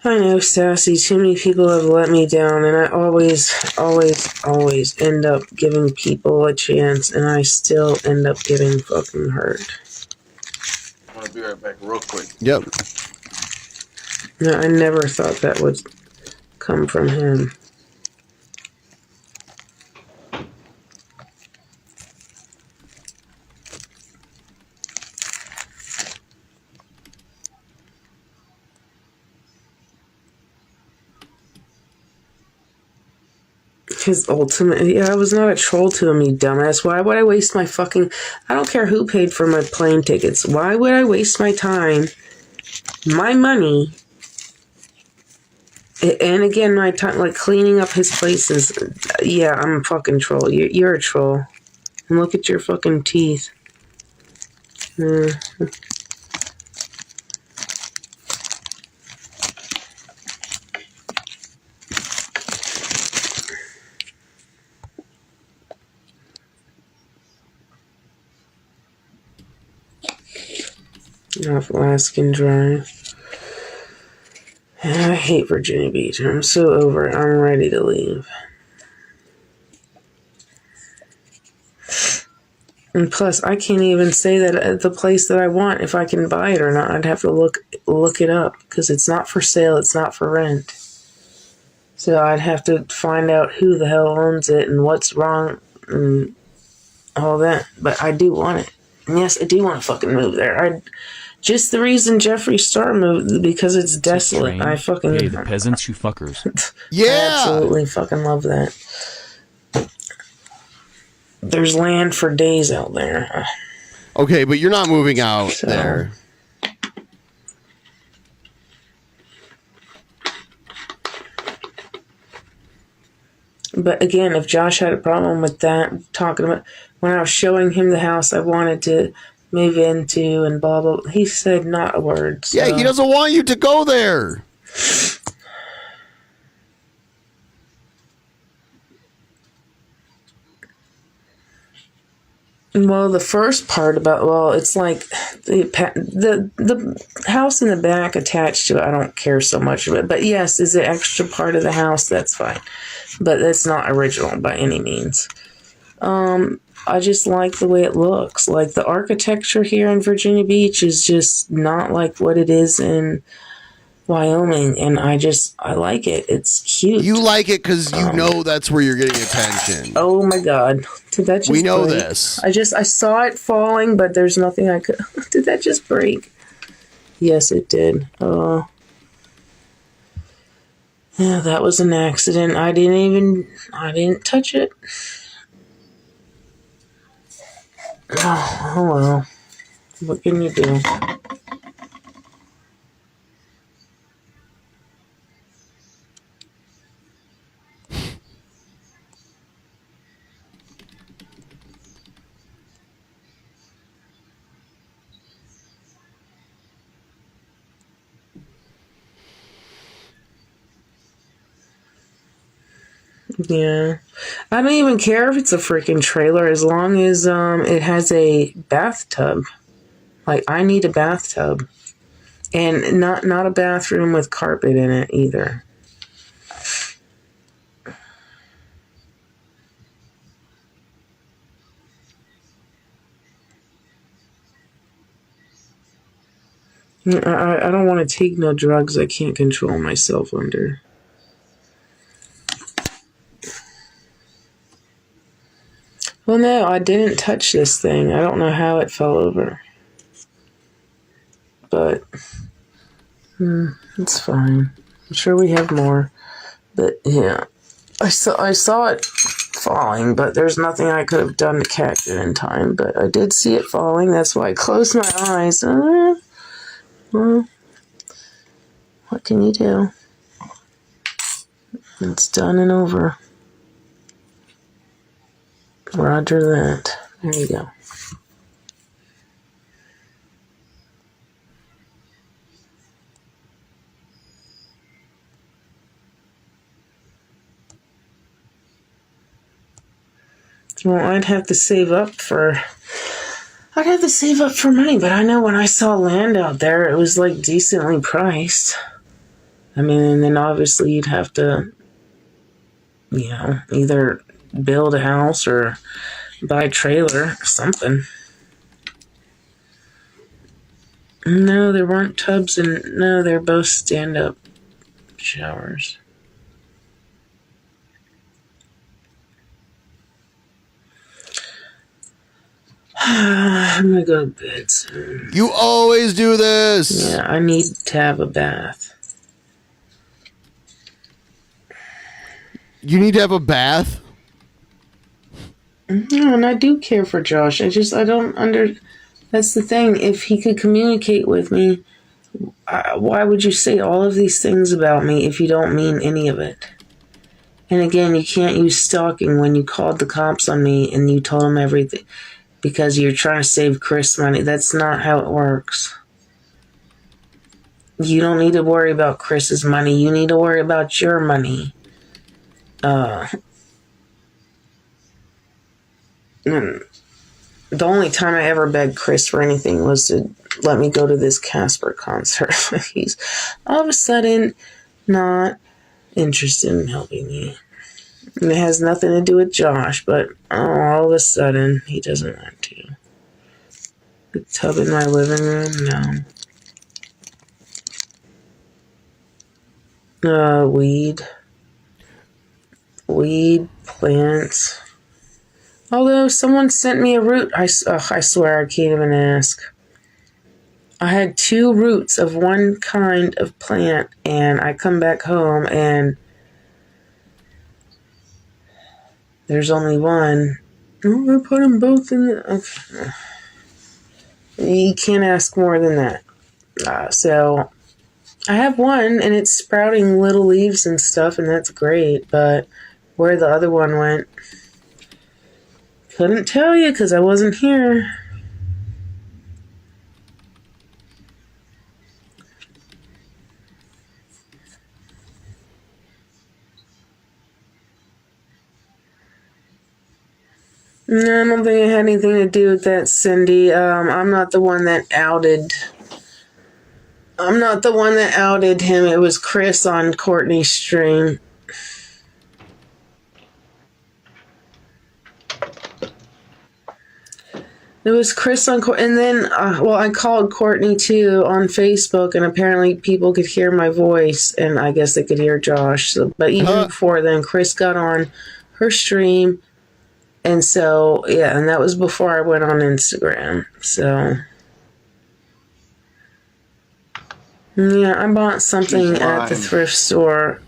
I know, Sassy, too many people have let me down, and I always end up giving people a chance, and I still end up getting fucking hurt. I'm gonna be right back real quick. Yep. No, I never thought that would come from him. His ultimate... Yeah, I was not a troll to him, you dumbass. Why would I waste my fucking... I don't care who paid for my plane tickets. Why would I waste my time, my money, and again, my time, like, cleaning up his places? Yeah, I'm a fucking troll. You're a troll. And look at your fucking teeth. Off Alaskan Drive. I hate Virginia Beach. I'm so over it. I'm ready to leave. And plus, I can't even say that at the place that I want if I can buy it or not. I'd have to look it up because it's not for sale. It's not for rent. So I'd have to find out who the hell owns it and what's wrong and all that. But I do want it. And yes, I do want to fucking move there. Just the reason Jeffree Star moved, because it's desolate. Train. I fucking... Hey, the peasants, you fuckers. Yeah! Absolutely fucking love that. There's land for days out there. Okay, but you're not moving out there. But again, if Josh had a problem with that, talking about when I was showing him the house I wanted to move into and blah, blah, he said not a word. So. Yeah, he doesn't want you to go there. Well, the first part about, well, it's like the house in the back attached to it, I don't care so much of it. But yes, is it extra part of the house? That's fine. But it's not original by any means. I just like the way it looks. Like the architecture here in Virginia Beach is just not like what it is in Wyoming, and I like it. It's cute. You like it because you know that's where you're getting attention. Oh my God! Did that just We know break? this. I saw it falling, but there's nothing I could. Did that just break? Yes, it did. Oh, yeah, that was an accident. I didn't touch it. Oh well. What can you do? Yeah. I don't even care if it's a freaking trailer as long as it has a bathtub. Like, I need a bathtub. And not a bathroom with carpet in it either. I don't want to take no drugs I can't control myself under. Well, no, I didn't touch this thing. I don't know how it fell over. But it's fine. I'm sure we have more. But yeah, I saw it falling, but there's nothing I could have done to catch it in time. But I did see it falling. That's why I closed my eyes. Well, what can you do? It's done and over. Roger that. There you go. Well, I'd have to save up for money, but I know when I saw land out there, it was like decently priced. I mean, and then obviously you'd have to, either build a house or buy a trailer or something. No, there weren't tubs, and no, they're both stand-up showers. I'm gonna go to bed soon. You always do this. Yeah, I need to have a bath. You need to have a bath? No, and I do care for Josh. I don't that's the thing. If he could communicate with me, why would you say all of these things about me if you don't mean any of it? And again, you can't use stalking when you called the cops on me and you told them everything because you're trying to save Chris money. That's not how it works. You don't need to worry about Chris's money. You need to worry about your money. The only time I ever begged Chris for anything was to let me go to this Casper concert. He's all of a sudden not interested in helping me. And it has nothing to do with Josh, but all of a sudden he doesn't want to. The tub in my living room? No. Weed, plants. Although someone sent me a root, I swear I can't even ask. I had 2 roots of one kind of plant, and I come back home and there's only one. Oh, I put them both in the... Okay. You can't ask more than that. So I have one, and it's sprouting little leaves and stuff, and that's great. But where the other one went, couldn't tell you because I wasn't here. No, I don't think it had anything to do with that, Cindy. I'm not the one that outed. I'm not the one that outed him. It was Chris on Courtney's stream. It was Chris on and then, I called Courtney too on Facebook, and apparently people could hear my voice, and I guess they could hear Josh. So, but even before then, Chris got on her stream. And so, yeah, and that was before I went on Instagram. So, yeah, I bought something at the thrift store.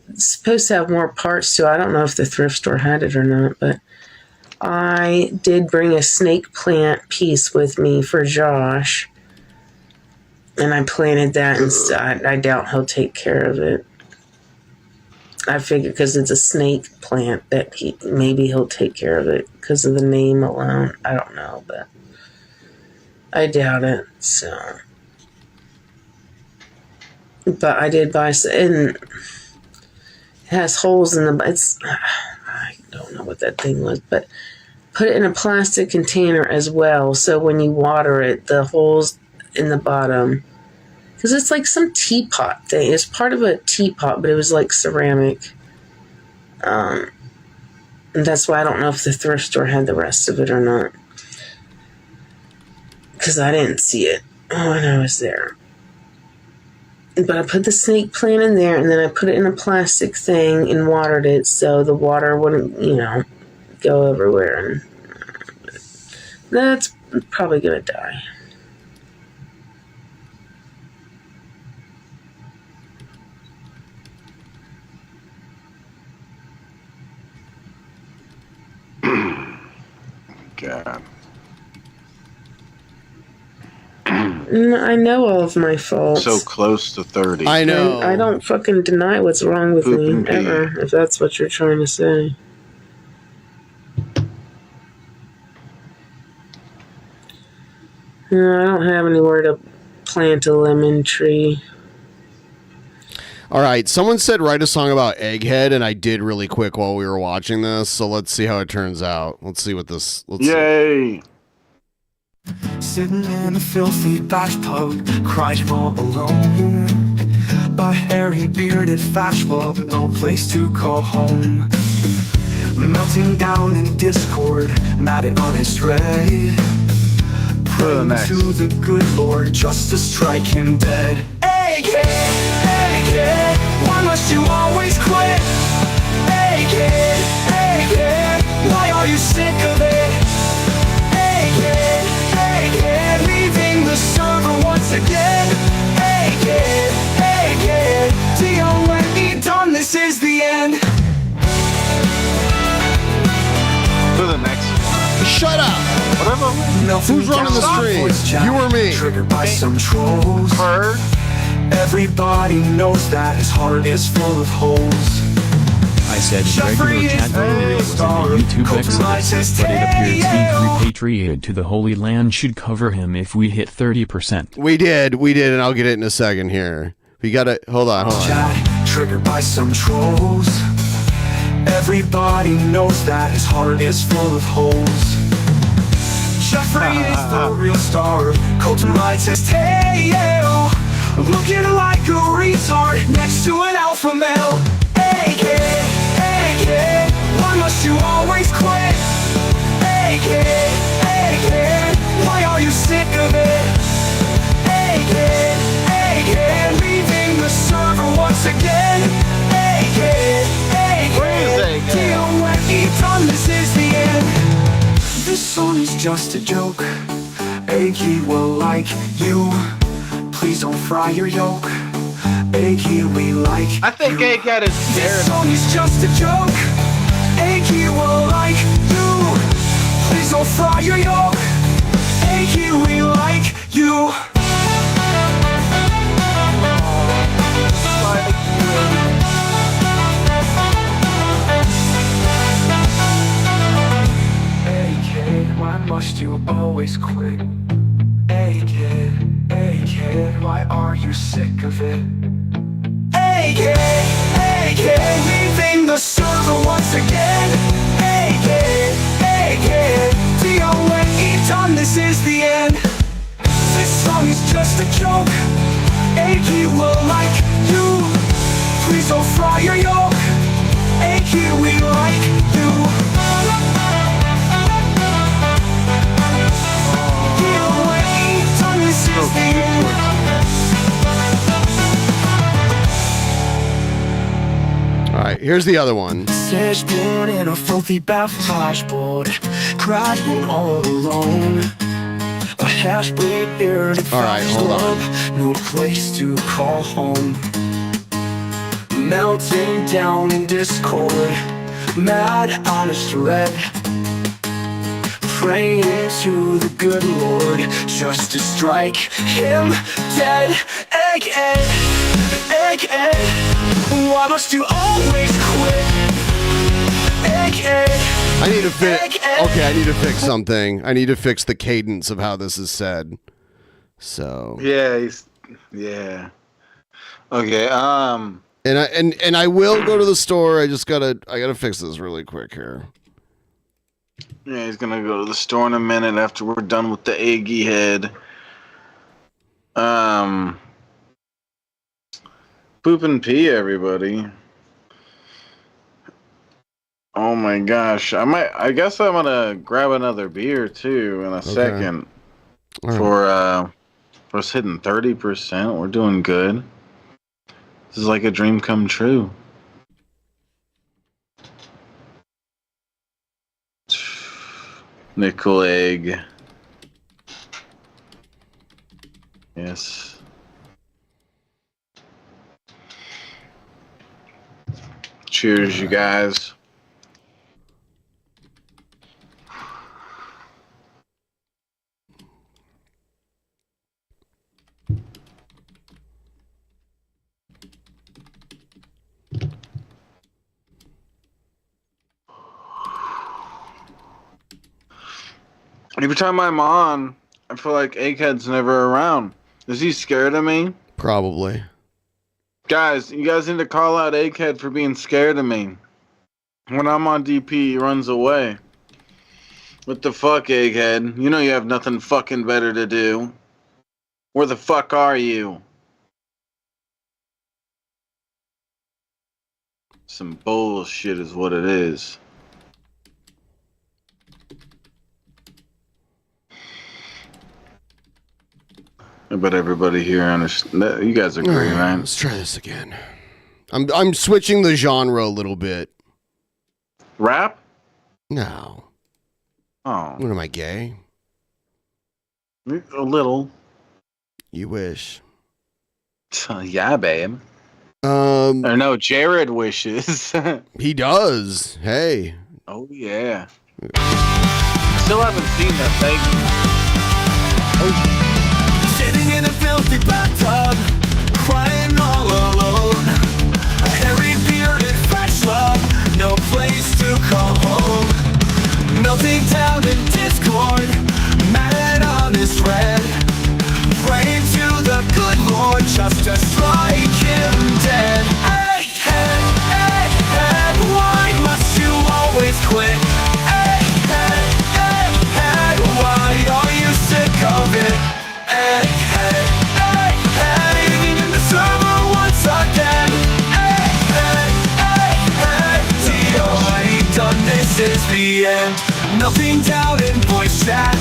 It's supposed to have more parts to it. I don't know if the thrift store had it or not, but I did bring a snake plant piece with me for Josh. And I planted that inside. I doubt he'll take care of it. I figured because it's a snake plant that maybe he'll take care of it because of the name alone. I don't know, but I doubt it. So, but I did buy and it has holes in the. I don't know what that thing was, but put it in a plastic container as well. So when you water it, the holes in the bottom. Because it's like some teapot thing. It's part of a teapot, but it was like ceramic. And that's why I don't know if the thrift store had the rest of it or not. Because I didn't see it when I was there. But I put the snake plant in there, and then I put it in a plastic thing and watered it so the water wouldn't, go everywhere. And that's probably going to die. God. I know all of my faults. So close to 30. I know. I don't fucking deny what's wrong with me, ever, if that's what you're trying to say. No, I don't have anywhere to plant a lemon tree. All right, someone said write a song about Egghead, and I did really quick while we were watching this, so let's see how it turns out. Let's see what this... Yay! Sitting in a filthy bash pub, crying all alone. By hairy bearded fashionable, no place to call home. Melting down in discord, mad and unastray. Praying to the good Lord just to strike him dead. Egghead, Egghead, why must you always quit? Egghead, Egghead, why are you sick of it? Egghead, Egghead, leaving the server once again. Egghead, Egghead, D-O-N-E, done, this is the end. To the next. Shut up! Whatever. Who's running the stream? You or me? Triggered by some trolls. Heard. Everybody knows that his heart is full of holes. I said regular chat it was in the YouTube Exodus, but it appears he repatriated to the Holy Land should cover him if we hit 30%. We did, and I'll get it in a second here. We gotta, hold on. Chat triggered by some trolls. Everybody knows that his heart is full of holes. Jeffrey is the real star. Colton writes his tale, looking like a retard next to an alpha male. Egghead, Egghead, why must you always quit? Egghead, Egghead, why are you sick of it? Egghead, Egghead, leaving the server once again. Egghead, Egghead, D-O-N-E, done, this is the end. This song is just a joke. Achy will like you. Please don't fry your yolk. Achy, we like I think Egghead is scared. This song is just a joke. Achy will like you. Please don't fry your yolk. Achy, we like you. Why must you always quit? Hey kid, why are you sick of it? Hey kid, leaving the server once again. Hey kid, DONE done, this is the end. This song is just a joke. Achy will like you. Please don't fry your yolk. Achy, we like you. All right, here's the other one. Sash born in a filthy bath board, crying all alone. A hash blade here to All right, hold on. no place to call home. Melting down in discord, mad honest red. Praying to the good Lord just to strike him dead. Egghead, why must you always quit? Egghead, I need to fix. Okay, I need to fix something. I need to fix the cadence of how this is said. So Yeah. Okay. And I will go to the store. I gotta fix this really quick here. Yeah, he's gonna go to the store in a minute after we're done with the Eggy head. Poop and pee, everybody. Oh my gosh. I guess I'm gonna grab another beer too in a second. All right. For us hitting 30%. We're doing good. This is like a dream come true. Nickel egg. Yes. Cheers, you guys. Every time I'm on, I feel like Egghead's never around. Is he scared of me? Probably. Guys, you guys need to call out Egghead for being scared of me. When I'm on DP, he runs away. What the fuck, Egghead? You know you have nothing fucking better to do. Where the fuck are you? Some bullshit is what it is. I bet everybody here understands. You guys agree, right? Let's try this again. I'm switching the genre a little bit. Rap? No. Oh. What am I, gay? A little. You wish. Yeah, babe. Or no, Jared wishes. He does. Hey. Oh yeah. Still haven't seen that thing. Oh. Sitting in a filthy bathtub, crying all alone. A hairy bearded fresh love, no place to call home. Melting down in discord, mad on this red. Praying to the good Lord just to strike him dead. Egghead, Egghead, why must you always quit? Egghead, Egghead, why are you sick of it? Egghead, Egghead, leaving the server once again. Egghead, Egghead, DONE done, this is the end. Nothing down in voice chat,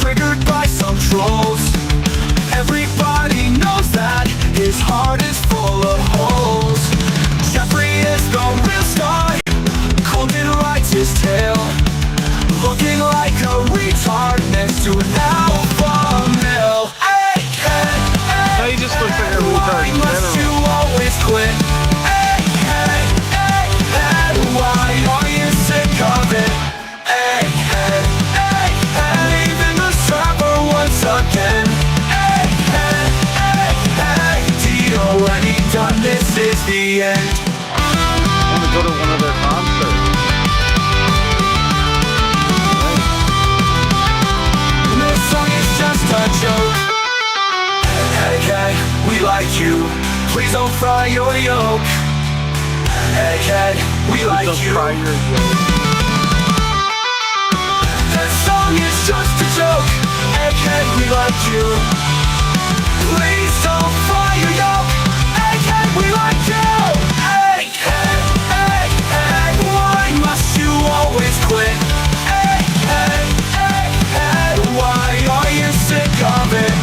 triggered by some trolls. Everybody knows that his heart is full of holes. Jeffrey is the real star, Colton rides his tail, looking like a retard next to an alpha. like you. Please don't fry your yolk. Egghead, we like you. This song is just a joke. Egghead, we like you. Please don't fry your yolk. Egghead, we like you. Egghead, egghead, why must you always quit? Egghead, egghead, why are you sick of it?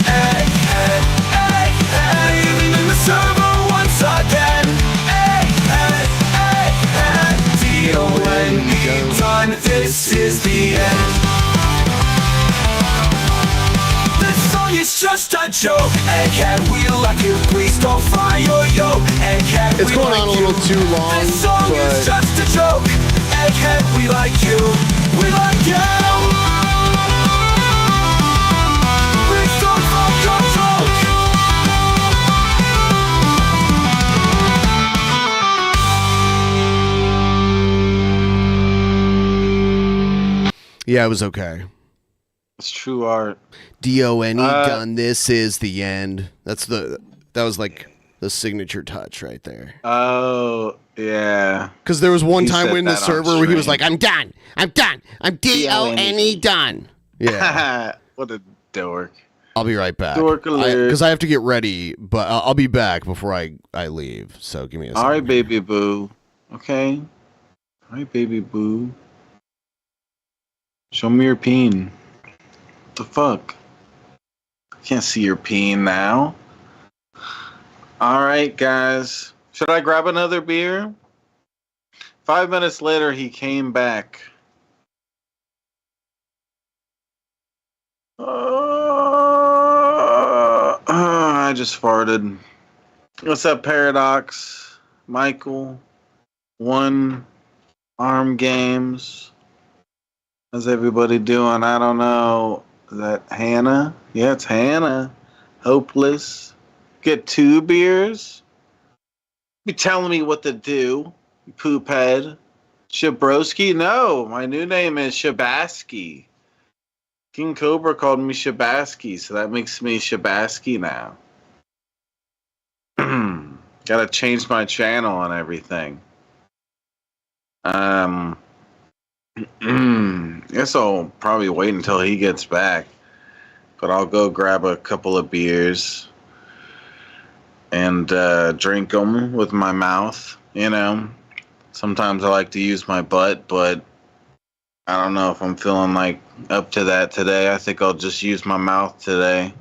Egghead, egghead, leaving in the server once again. Egghead, egghead, D-O-N-E, done, this is the end. This song is just a joke. Egghead, we like you, please don't fry your yolk. Egghead, It's we going like on a you. little too long, This song but is just a joke. Egghead, we like you. We like you. Please don't fuck your joke. yeah, it was okay. It's true art. DONE done. This is the end. That was like the signature touch right there. Oh, yeah. Because there was one He time said in the that on server where he was stream. like, I'm done. I'm done. I'm DONE done. Yeah. What a dork. I'll be right back. Dork alert. Because I have to get ready, but I'll be back before I leave. So give me a second. All right, baby boo. Okay. All right, baby boo. Show me your peen. The fuck? I can't see your peen now. All right, guys. Should I grab another beer? 5 minutes later, he came back. I just farted. What's up, Paradox? Michael? One Arm Games? How's everybody doing? I don't know. Is that Hannah? Yeah, it's Hannah. Hopeless. Get 2 beers? Be telling me what to do, you poop head. Shabrowski? No, my new name is Shabaski. King Cobra called me Shabaski, so that makes me Shabaski now. Gotta change my channel and everything. Guess I'll probably wait until he gets back. But I'll go grab a couple of beers and drink them with my mouth, you know. Sometimes I like to use my butt, but I don't know if I'm feeling like up to that today. I think I'll just use my mouth today.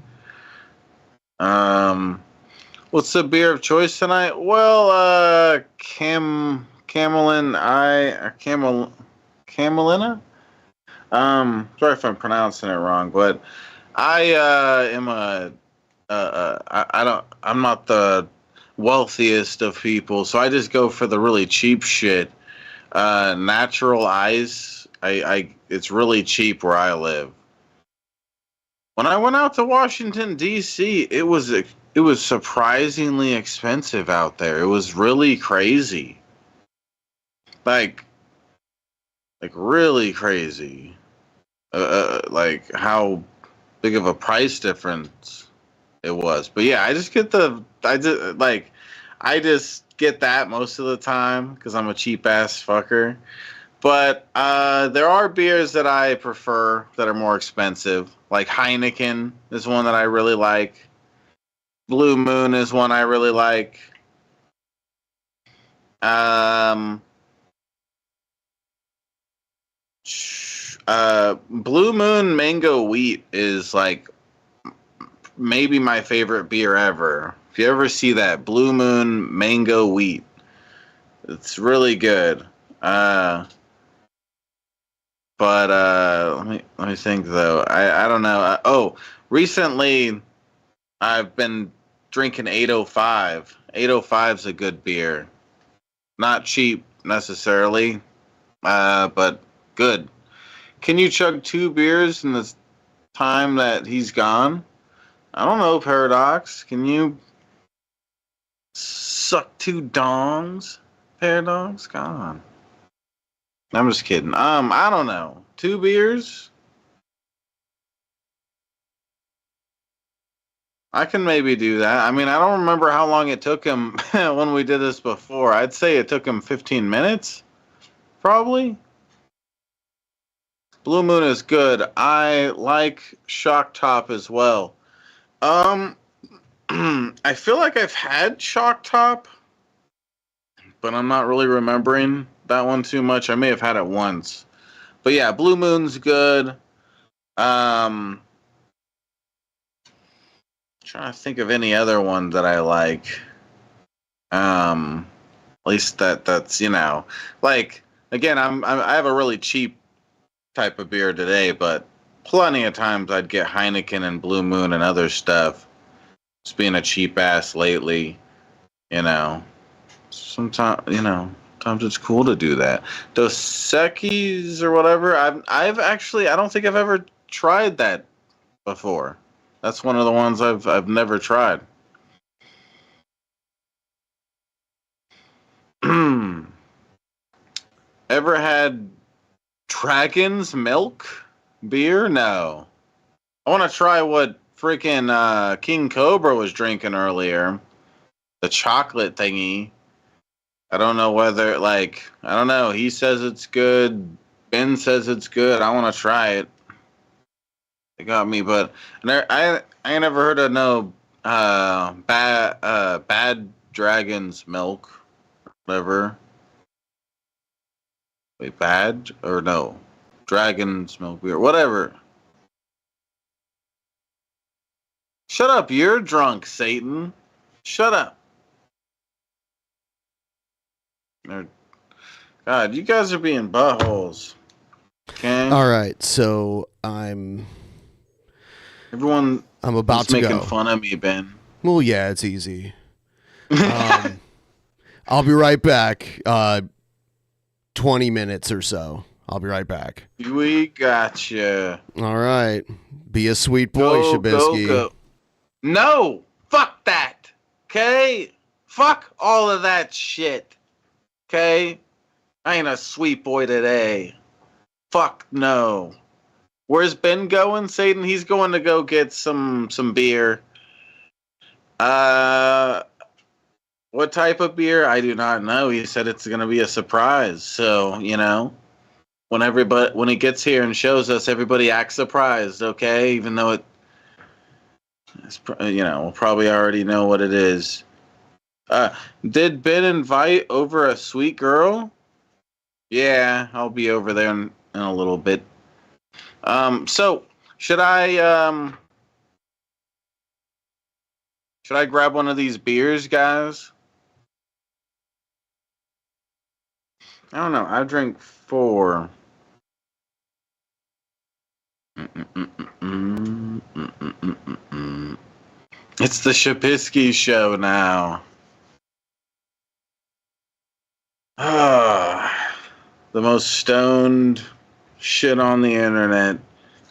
What's the beer of choice tonight? Well, Camelina? Sorry if I'm pronouncing it wrong, but I am I'm not the wealthiest of people, so I just go for the really cheap shit. Natural ice. It's really cheap where I live. When I went out to Washington D.C., it was surprisingly expensive out there. It was really crazy. Like really crazy. Like how big of a price difference it was. But yeah, I just get that most of the time because I'm a cheap ass fucker. But there are beers that I prefer that are more expensive. Like Heineken is one that I really like. Blue Moon is one I really like. Blue Moon Mango Wheat is like maybe my favorite beer ever. If you ever see that, Blue Moon Mango Wheat, it's really good. But let me think though. I don't know. Recently I've been drinking 805. 805's a good beer. Not cheap necessarily, but good. Can you chug 2 beers in the time that he's gone? I don't know, Paradox. Can you suck 2 dongs, Paradox? Come on. I'm just kidding. I don't know. 2 beers? I can maybe do that. I mean, I don't remember how long it took him when we did this before. I'd say it took him 15 minutes, probably. Blue Moon is good. I like Shock Top as well. Um, I feel like I've had Shock Top, but I'm not really remembering that one too much. I may have had it once. But yeah, Blue Moon's good. Trying to think of any other one that I like. At least that's like again, I have a really cheap type of beer today, but plenty of times I'd get Heineken and Blue Moon and other stuff. Just being a cheap ass lately, you know. Sometimes it's cool to do that. Dos Equis or whatever. I've actually I don't think I've ever tried that before. That's one of the ones I've never tried. Ever had Dragon's Milk beer? No. I want to try what freaking King Cobra was drinking earlier. The chocolate thingy. I don't know whether, I don't know. He says it's good. Ben says it's good. I want to try it. They got me, but I ain't never heard of no bad Dragon's Milk. Whatever. Wait, bad or no? Dragon's Milk beer. Whatever. Shut up, you're drunk, Satan. Shut up. God, you guys are being buttholes. Okay? All right, so I'm about to making go. fun of me, Ben. Well, yeah, it's easy. I'll be right back. 20 minutes or so. I'll be right back. We gotcha. All right. Be a sweet boy, Shabisky. Go. No! Fuck that! Okay? Fuck all of that shit. Okay? I ain't a sweet boy today. Fuck no. Where's Ben going, Satan? He's going to go get some beer. What type of beer? I do not know. He said it's going to be a surprise. So, when he gets here and shows us, everybody acts surprised, okay? Even though we'll probably already know what it is. Did Ben invite over a sweet girl? Yeah, I'll be over there in a little bit. So should I grab one of these beers, guys? I don't know. I drink 4. It's the Shapisky show now. The most stoned shit on the internet.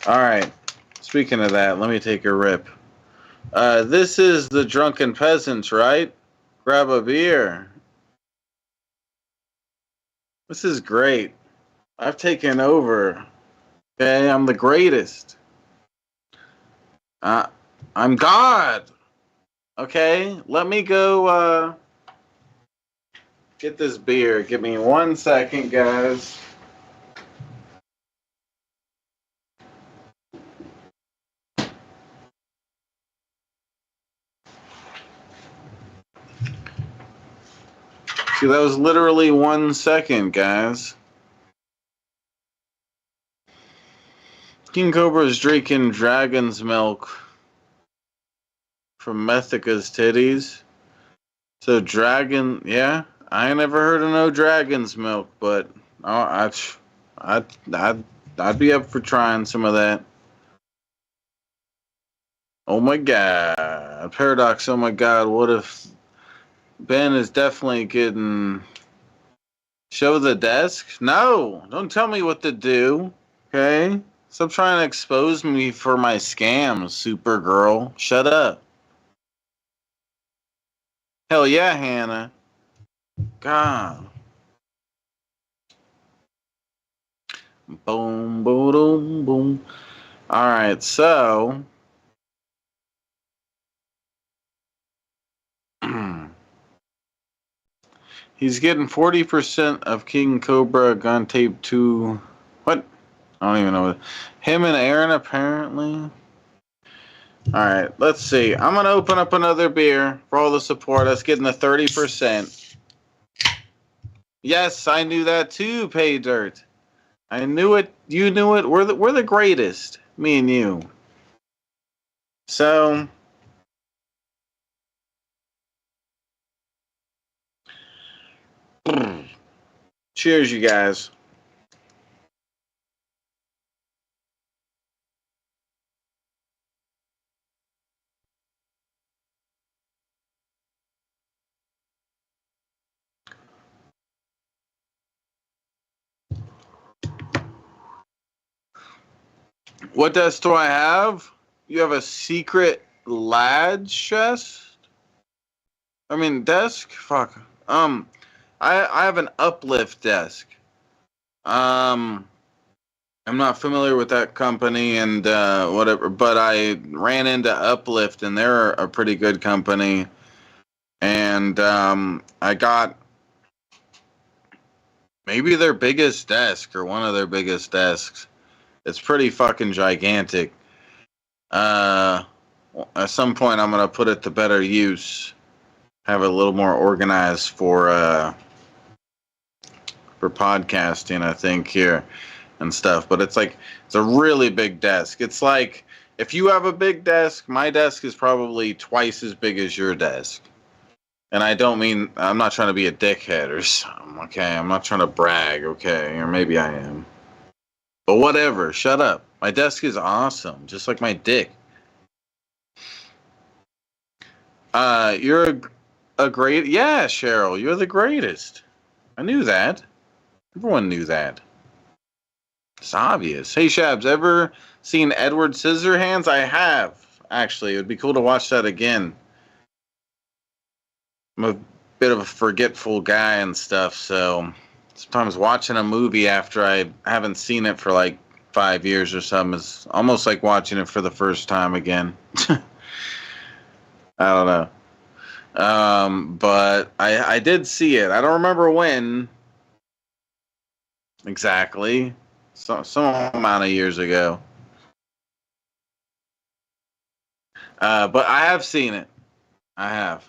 Alright. Speaking of that, let me take a rip. This is the Drunken Peasants, right? Grab a beer. This is great. I've taken over. Okay, I'm the greatest. I'm God. Okay, let me go get this beer. Give me 1 second, guys. See, that was literally 1 second, guys. King Cobra is drinking dragon's milk from Methica's titties. So yeah, I ain't never heard of no dragon's milk, but I'd be up for trying some of that. Oh my god, Paradox! Oh my god, what if Ben is definitely getting show the desk? No, don't tell me what to do. Okay, stop trying to expose me for my scams, Supergirl. Shut up. Hell yeah, Hannah. God. Boom, boom, boom, boom. All right, so He's getting 40% of King Cobra gun tape 2. What? I don't even know. Him and Aaron, apparently. Alright, let's see. I'm going to open up another beer for all the support. Us getting the 30%. Yes, I knew that too, Pay Dirt. I knew it. You knew it. We're the greatest. Me and you. So... cheers, you guys. What desk do I have? You have a secret lad chest? I mean, desk? Fuck. I have an uplift desk. I'm not familiar with that company and whatever, but I ran into Uplift and they're a pretty good company. And I got maybe their biggest desk or one of their biggest desks. It's pretty fucking gigantic. At some point, I'm gonna put it to better use. Have it a little more organized for podcasting, I think here and stuff. But it's a really big desk. It's like if you have a big desk, my desk is probably twice as big as your desk. And I don't mean I'm not trying to be a dickhead or something. Okay, I'm not trying to brag. Okay, or maybe I am. But whatever. Shut up. My desk is awesome, just like my dick. You're a great... yeah, Cheryl, you're the greatest. I knew that. Everyone knew that. It's obvious. Hey, Shabs, ever seen Edward Scissorhands? I have, actually. It would be cool to watch that again. I'm a bit of a forgetful guy and stuff, so sometimes watching a movie after I haven't seen it for like 5 years or something is almost like watching it for the first time again. I don't know. But I did see it. I don't remember when exactly. Some amount of years ago. But I have seen it. I have.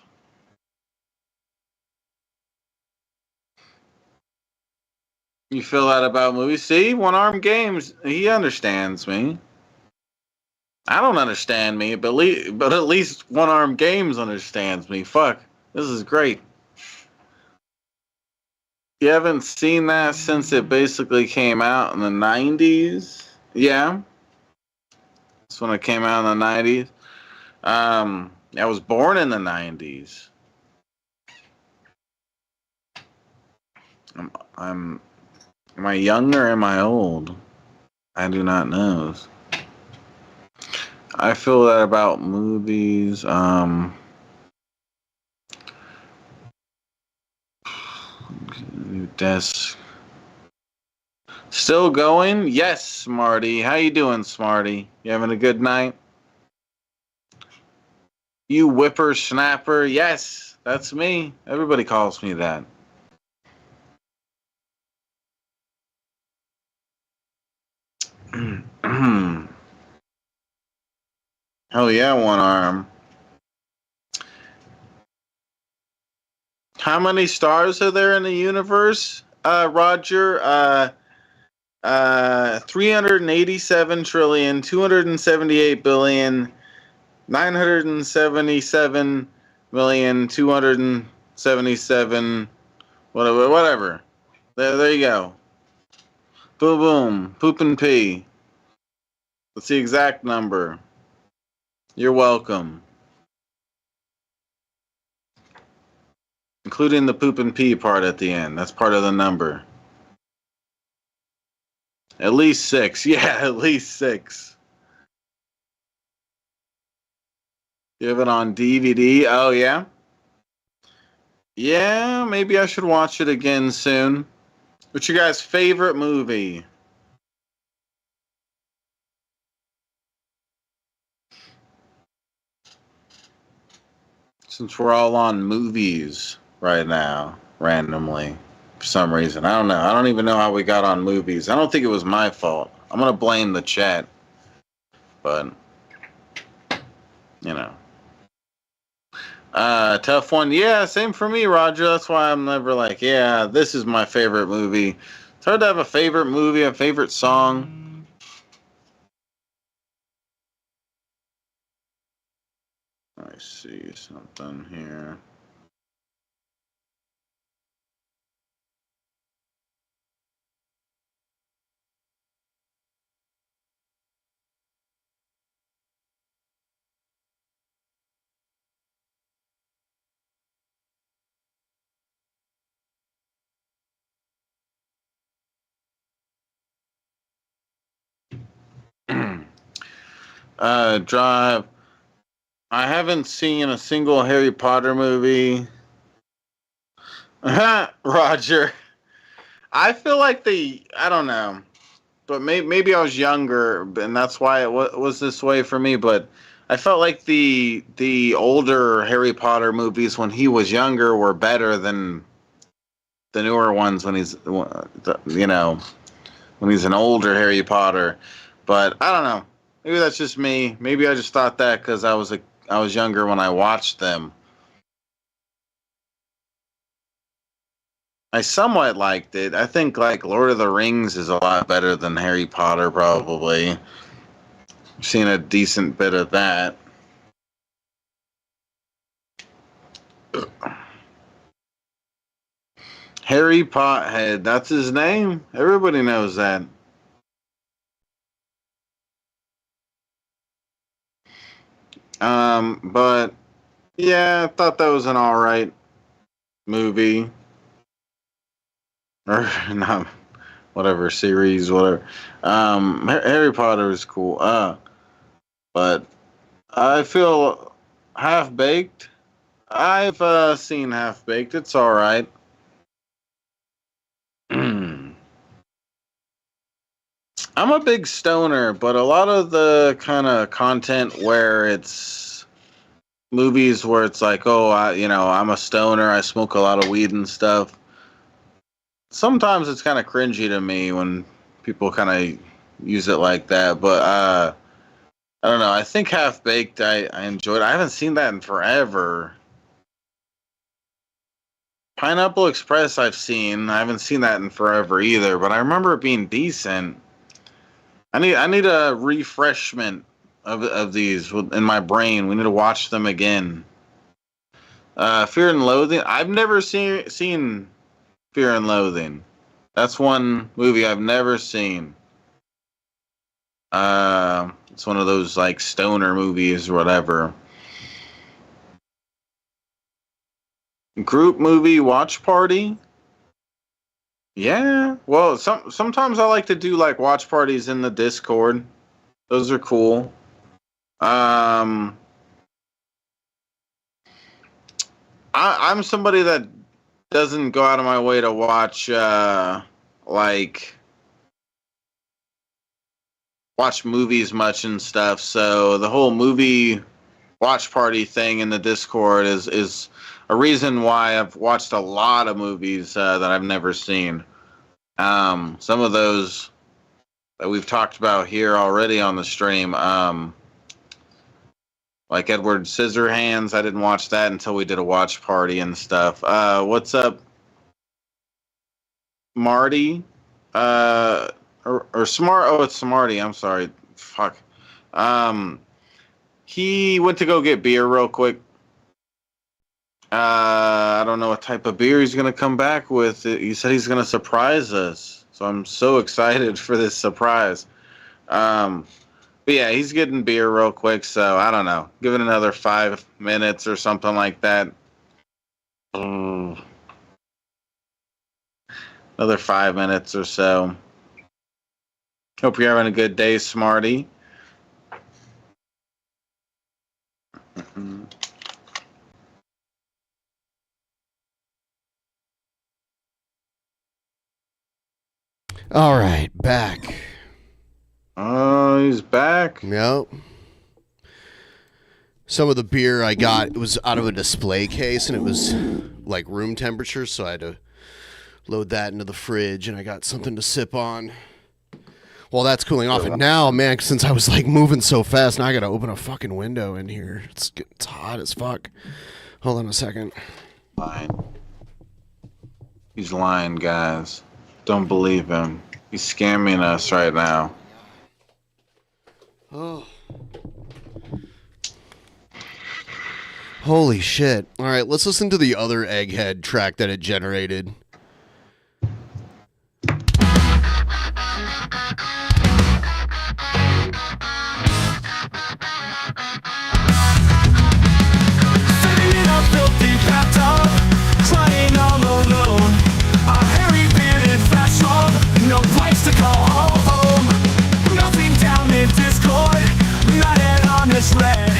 You feel that about movies? See, One Arm Games. He understands me. I don't understand me, but at least One Arm Games understands me. Fuck, this is great. You haven't seen that since it basically came out in the 90s? Yeah. That's when it came out in the 90s. I was born in the 90s. Am I young or am I old? I do not know. I feel that about movies. New desk. Still going? Yes, Smarty. How you doing, Smarty? You having a good night? You whippersnapper? Yes, that's me. Everybody calls me that. Hell yeah, One Arm. How many stars are there in the universe, Roger? 387,977,277,277. Whatever. There you go. Boom, boom. Poop and pee. That's the exact number. You're welcome. Including the poop and pee part at the end. That's part of the number. At least 6. Yeah, at least 6. You have it on DVD? Oh, yeah? Yeah, maybe I should watch it again soon. What's your guys' favorite movie? Since we're all on movies right now. randomly for some reason. I don't know. I don't even know how we got on movies. I don't think it was my fault. I'm gonna blame the chat, but you know. Tough one. Yeah, same for me, Roger. That's why I'm never like, yeah, this is my favorite movie. It's hard to have a favorite movie, a favorite song. I see something here. Drive. I haven't seen a single Harry Potter movie. Roger. I feel like I don't know, but maybe I was younger, and that's why it was this way for me. But I felt like the older Harry Potter movies when he was younger were better than the newer ones when he's, you know, when he's an older Harry Potter. But I don't know. Maybe that's just me. Maybe I just thought that because I was younger when I watched them. I somewhat liked it. I think like Lord of the Rings is a lot better than Harry Potter, probably. I've seen a decent bit of that. Harry Pothead, that's his name? Everybody knows that. But yeah, I thought that was an alright movie. Or not, whatever series, whatever. Harry Potter is cool. But I feel Half Baked. I've seen Half Baked. It's all right. I'm a big stoner, but a lot of the kind of content where it's movies where it's like, oh, I'm a stoner. I smoke a lot of weed and stuff. Sometimes it's kind of cringy to me when people kind of use it like that. But I don't know. I think Half Baked, I enjoyed. I haven't seen that in forever. Pineapple Express I've seen. I haven't seen that in forever either, but I remember it being decent. I need a refreshment of these in my brain. We need to watch them again. Fear and Loathing. I've never seen Fear and Loathing. That's one movie I've never seen. It's one of those like stoner movies or whatever. Group movie watch party. Yeah. Well, sometimes I like to do like watch parties in the Discord. Those are cool. I'm somebody that doesn't go out of my way to watch watch movies much and stuff. So the whole movie watch party thing in the Discord is a reason why I've watched a lot of movies that I've never seen. Some of those that we've talked about here already on the stream, like Edward Scissorhands. I didn't watch that until we did a watch party and stuff. What's up, Marty? Or Smart? Oh, it's Smarty. I'm sorry. Fuck. He went to go get beer real quick. I don't know what type of beer he's gonna come back with. He said he's gonna surprise us, so I'm so excited for this surprise. But yeah, he's getting beer real quick, so I don't know. Give it another 5 minutes or something like that. Another 5 minutes or so. Hope you're having a good day, Smarty. All right, back. Oh, he's back. Yep. Some of the beer I got, it was out of a display case, and it was like room temperature, so I had to load that into the fridge, and I got something to sip on while that's cooling off. And now, man, since I was like moving so fast, now I gotta open a fucking window in here. It's hot as fuck. Hold on a second. Fine. He's lying, guys. Don't believe him. He's scamming us right now. Oh. Holy shit. All right, let's listen to the other Egghead track that it generated. Sitting in a filthy bathtub, crying all alone. A hairy bearded flash mob, no place to call home. Nothing down in Discord, not an honest red.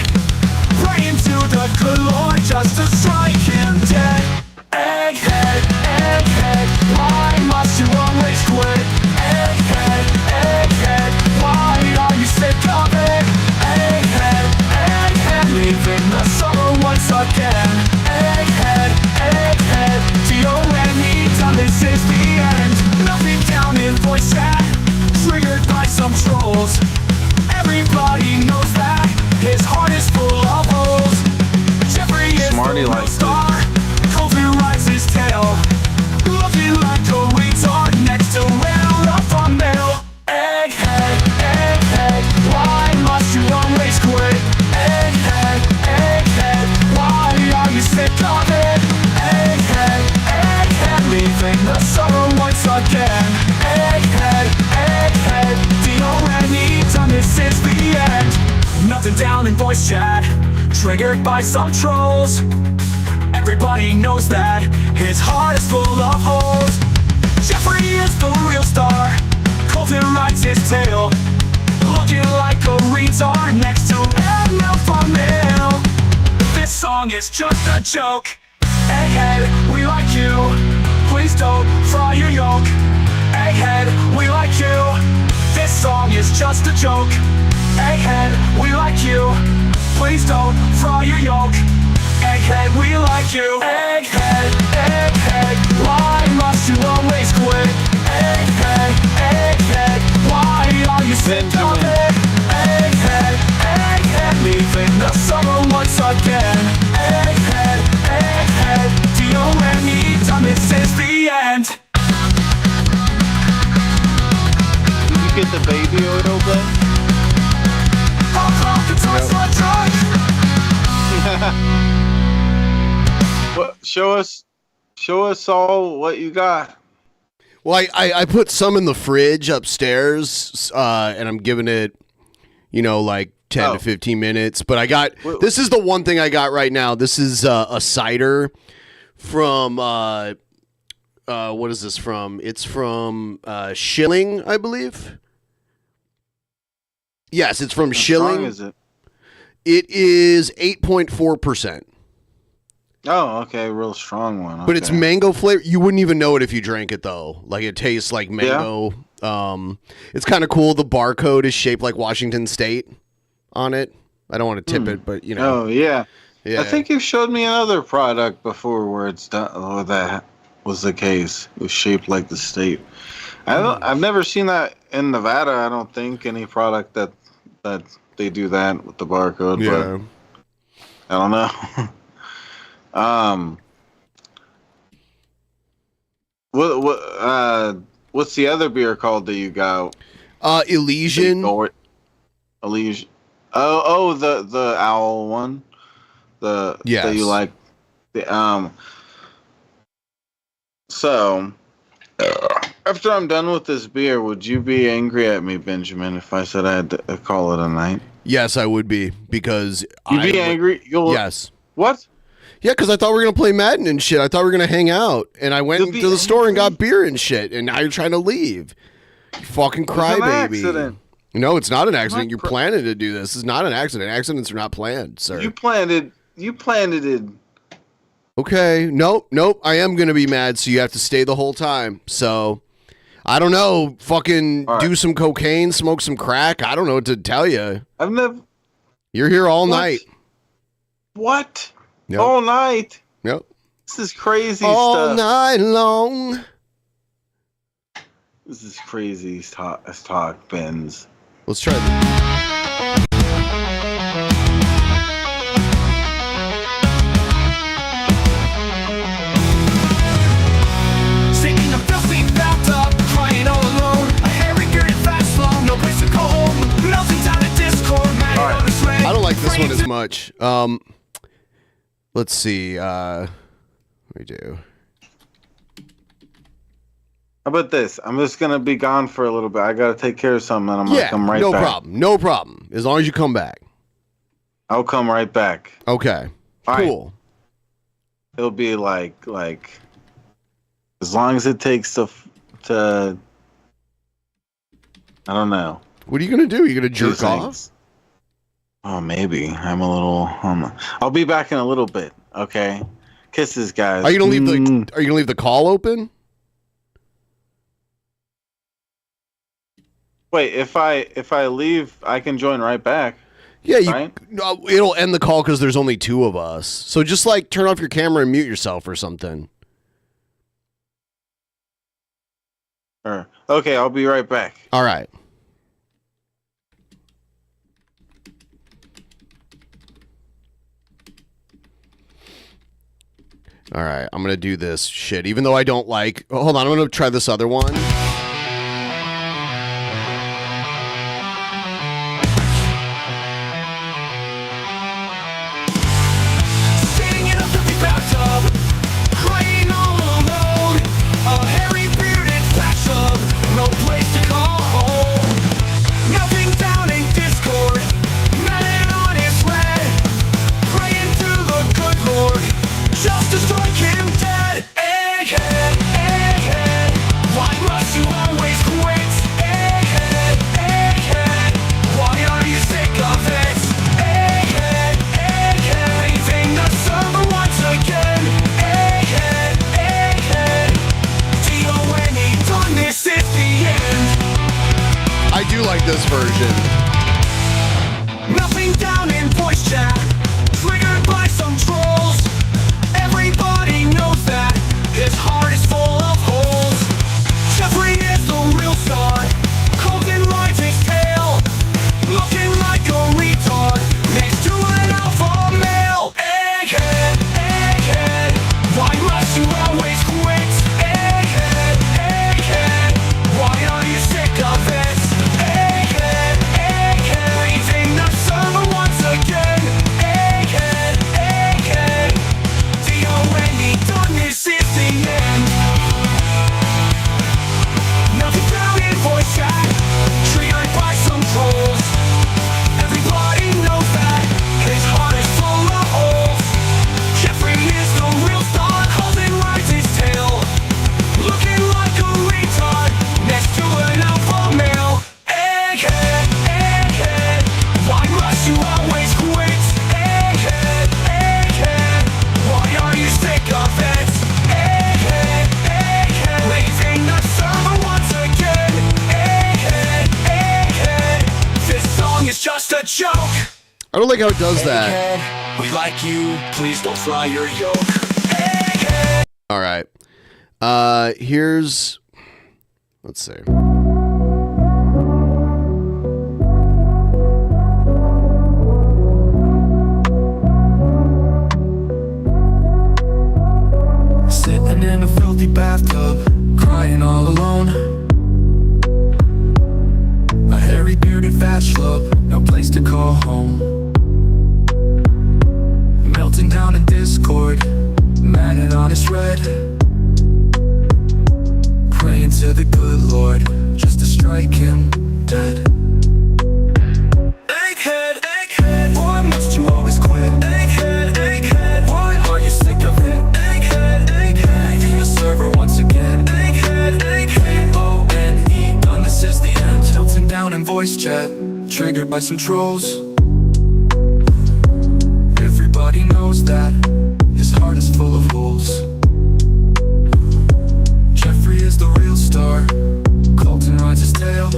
Praying to the good Lord just to strike him dead. Egghead, egghead, why must you always quit? Egghead, egghead, why are you sick of it? Egghead, egghead, leaving the sorrow once again. Egghead, egghead, D-O-N-E, done, this is the end. Nothing down in voice chat, triggered by some trolls. Everybody knows that his heart is full of holes. Jeffrey is Smarty the real likes star. Colton rides his tail, looking like a retard next to Alpha Male. Egghead, egghead, why must you always quit? Egghead, egghead, why are you sick of it? Egghead, egghead, leaving the sorrow once again. Egghead, egghead, D-O-N-E, done, this is the end. Nothing down in voice chat, triggered by some trolls. Everybody knows that his heart is full of holes. Jeffrey is the real star. Colton rides his tail, looking like a retard next to an alpha male. This song is just a joke. Egghead, we like you. Please don't fry your yolk. Egghead, we like you. This song is just a joke. Egghead, we like you. Please don't fry your yolk. Egghead, we like you. Egghead, egghead, why must you always quit? Egghead, egghead, why are you sick of it? Egghead, egghead, leaving the summer once again. Egghead, egghead, D-O-N-E, done, this is the end. Did you get the baby oil bit? What? Show us all what you got. Well, I put some in the fridge upstairs, and I'm giving it, like 10 to 15 minutes. But I got, this is the one thing I got right now. This is a cider from, what is this from? It's from Schilling, I believe. Yes, it's from Schilling. How strong is it? It is 8.4%. Oh, okay, real strong one. But it's mango flavor. You wouldn't even know it if you drank it, though. Like, it tastes like mango. Yeah. It's kind of cool. The barcode is shaped like Washington State on it. I don't want to tip it, but, Oh, yeah. Yeah. I think you showed me another product before where it's done, or that was the case. It was shaped like the state. I've never seen that in Nevada. I don't think any product that they do that with the barcode. Yeah. But I don't know. What's the other beer called that you got? Elysian. Elysian. Oh, the owl one. That you like. So after I'm done with this beer, would you be angry at me, Benjamin, if I said I had to call it a night? Yes, I would be, because you'd be angry. Yes. What? Yeah, because I thought we were gonna play Madden and shit. I thought we were gonna hang out, and I went to the store and got beer and shit, and now you're trying to leave. You fucking crybaby. No, it's not an accident. You're planning to do this. It's not an accident. Accidents are not planned, sir. You planned it. Okay. Nope. I am gonna be mad, so you have to stay the whole time. So, I don't know. Fucking do some cocaine, smoke some crack. I don't know what to tell you. I've never. You're here all night. What? Yep. All night? Yep. This is crazy all stuff. night long. This is crazy talk, Benz. Let's try this. Sitting in a filthy bathtub, crying all alone. A hairy bearded fast long, no place to go home. Melting down a Discord, mad on his way. I don't like this one as much. Let's see. What do we do? How about this? I'm just gonna be gone for a little bit. I gotta take care of something, and I'm gonna come right no back. problem. No problem. As long as you come back. I'll come right back. Okay. Cool. It'll be like as long as it takes to I don't know. What are you gonna do? You gonna jerk off? Things. Oh, maybe. I'm a little. I'll be back in a little bit. Okay. Kisses, guys. Are you gonna leave Are you gonna leave the call open? Wait, if I leave, I can join right back. Yeah, right? It'll end the call because there's only two of us. So just like turn off your camera and mute yourself or something. Okay, I'll be right back. All right. All right, I'm gonna do this shit, even though I don't like. Oh, hold on, I'm gonna try this other one. Sitting in a filthy bathtub, crying all alone. A hairy bearded fashion, no place to call home. Melting down in Discord, mad on his way. Praying to the good Lord, just to strike him dead. Egghead, egghead, why must you always quit? Egghead, egghead, why are you sick of it? Egghead, egghead, leaving the server once again. Egghead, egghead, D-O-N-E, done, this is the end. I do like this version. Melting down in voice chat, triggered by some trolls. Everybody knows that his heart is full of holes. Jeffrey is the real star, Colton rides his tail, looking like a retard next to an alpha male. Egghead, egghead, why must you always quit? Egghead, egghead, why are you sick of it? Egghead, egghead, leaving the server once again. Egghead, egghead, D-O-N-E, done, this is the end. Nothing found in voice chat, triggered by some trolls. Everybody knows that his heart is full of holes. Jeffrey is the real star, Colton rides his tail, looking like a retard next to an alpha male. Egghead, egghead, why must you always quit? Egghead, egghead, why are you sick of it? Egghead, egghead, leaving the server once again. Egghead, egghead, this song is just a joke. I don't like how it does that. Egghead, we like you, please don't fry your yolk. Egghead. All right. Here's. Let's see. Sitting in a filthy bathtub, crying all alone. A hairy bearded fat schlub, no place to call home. Melting down in Discord, mad and honest red. Praying to the good Lord, just to strike him dead. Egghead, egghead, why must you always quit? Egghead, egghead, why are you sick of it? Egghead, egghead, leaving the server once again. Egghead, egghead, O-N-E, done, this is the end. Tilting down in voice chat, triggered by some trolls. Everybody knows that his heart is full of holes. Jeffrey is the real star, Colton rides his tail,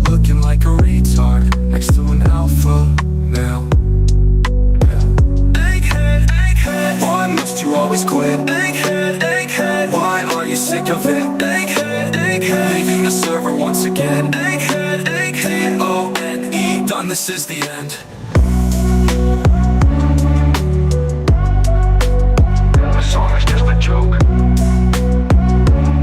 looking like a retard next to an alpha male. Egghead, egghead, of it. Egghead, egghead, leaving the server once again. Egghead, egghead, O-N-E, done, this is the end. The song is just a joke.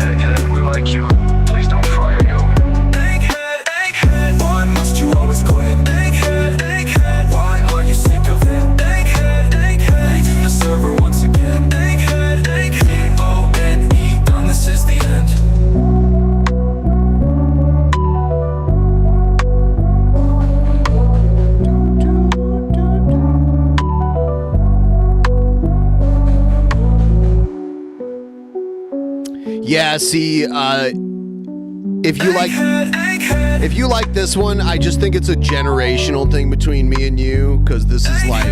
Egghead, we like you, please don't fry your yoke. Egghead, egghead, why must you always quit? Egghead, egghead, why are you sick of it? Egghead, egghead, leaving the server once again. Egghead, egghead, O-N-E, done, this is the end. Yeah, see, if you like this one, I just think it's a generational thing between me and you, because this is like,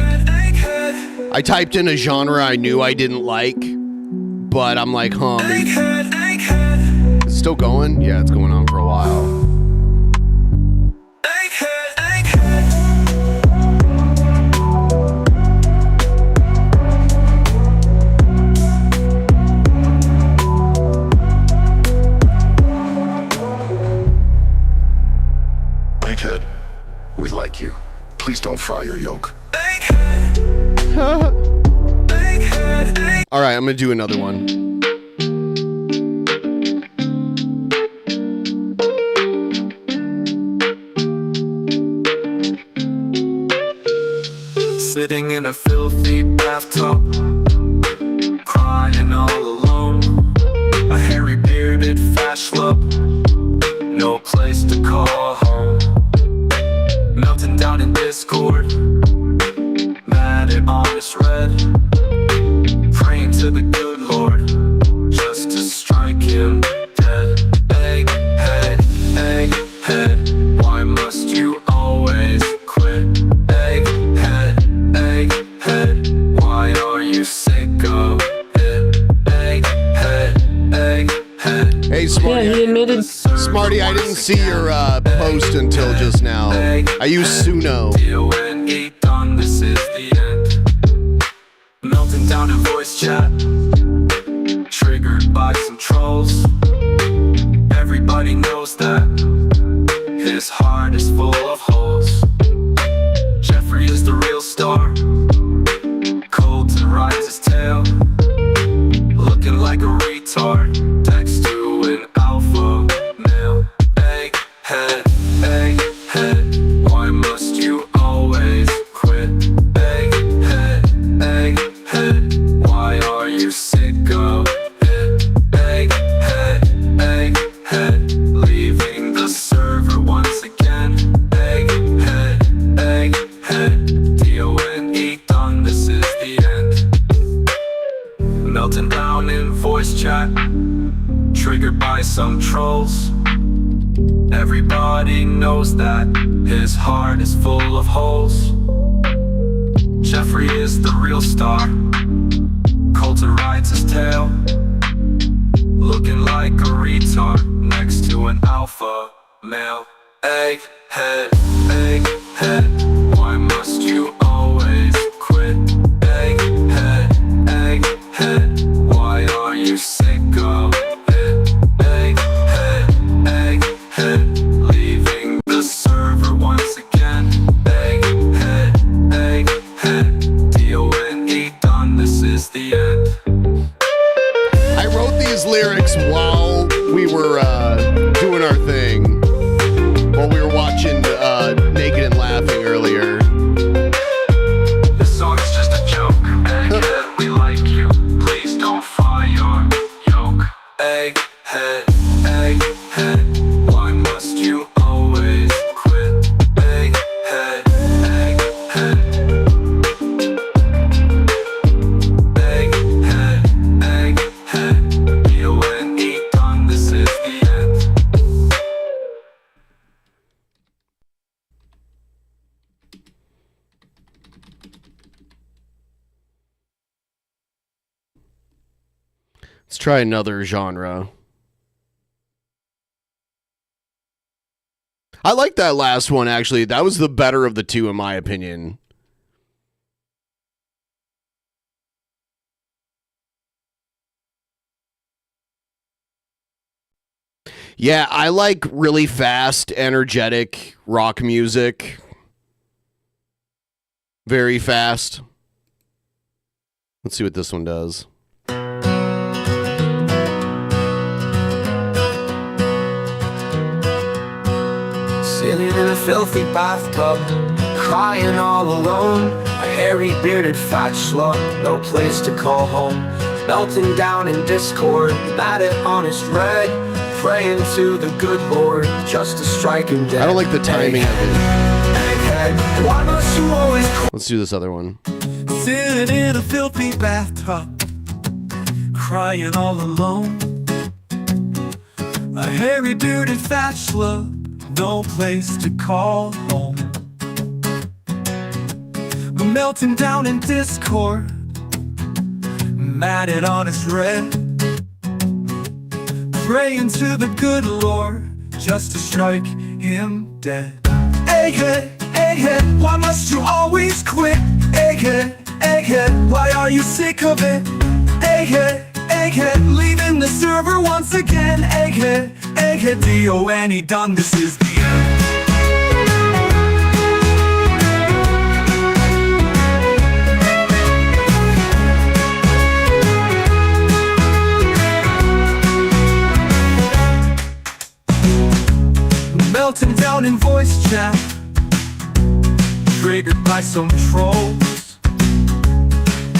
I typed in a genre I knew I didn't like, but I'm like, is it still going? Yeah, it's going on for a while. Egghead, we like you, please don't fry your yoke. All right, I'm gonna do another one. Sitting in a filthy bathtub, crying all alone. A hairy bearded fat schlub, no place to call home. Melting down in Discord, mad at honest red, praying to the good Lord just to strike him dead. Egghead, egghead, why must you always quit? Egghead, egghead, why are you sick of it? Egghead, egghead. Hey, Smarty. Yeah, he admitted. Smarty, I didn't see your post until just now. I use Suno. D-O-N-E, done, this is the end. Melting down in voice chat, triggered by some trolls. Everybody knows that his heart is full of holes. Jeffrey is the real star, Colton rides his tail, looking like a retard, text to an alpha male. Egghead, egghead, why must you always quit? Egghead, egghead, why are you sick of it? Egghead, egghead, leaving the server once again. Egghead, egghead, D-O-N-E, done, this is the end. Melting down in voice chat, triggered by some trolls. Everybody knows that his heart is full of holes. Jeffrey is the real star, Colton rides his tail, looking like a retard next to an alpha male. Egghead, egghead, why must you always quit? Egghead, egghead, why are you sick of it? Egghead, egghead, leaving the server once again. Egghead, egghead, D-O-N-E, done, this is the end. I wrote these lyrics while we were doing our thing, while we were watching Naked and Laughing earlier. This song is just a joke. Egghead, we like you, please don't fry your yoke. Egghead, egghead, why must you always quit? Egghead, egghead, egghead, egghead, D-O-N-E, done, this is the end. Let's try another genre. I like that last one, actually. That was the better of the two, in my opinion. Yeah, I like really fast, energetic rock music. Very fast. Let's see what this one does. Sitting in a filthy bathtub, crying all alone. A hairy bearded fat schlub, no place to call home. Melting down in discord, mad at honest red, praying to the good Lord just to strike him dead. I don't like the timing of it. Egghead, why must you always Let's do this other one. Sitting in a filthy bathtub, crying all alone. A hairy bearded fat schlub, no place to call home. Melting down in discord, mad at honest red, praying to the good Lord just to strike him dead. Egghead, egghead, why must you always quit? Egghead, egghead, why are you sick of it? Egghead, egghead, leaving the server once again. Egghead, egghead, D-O-N-E done, this is the end. Melting down in voice chat, triggered by some trolls.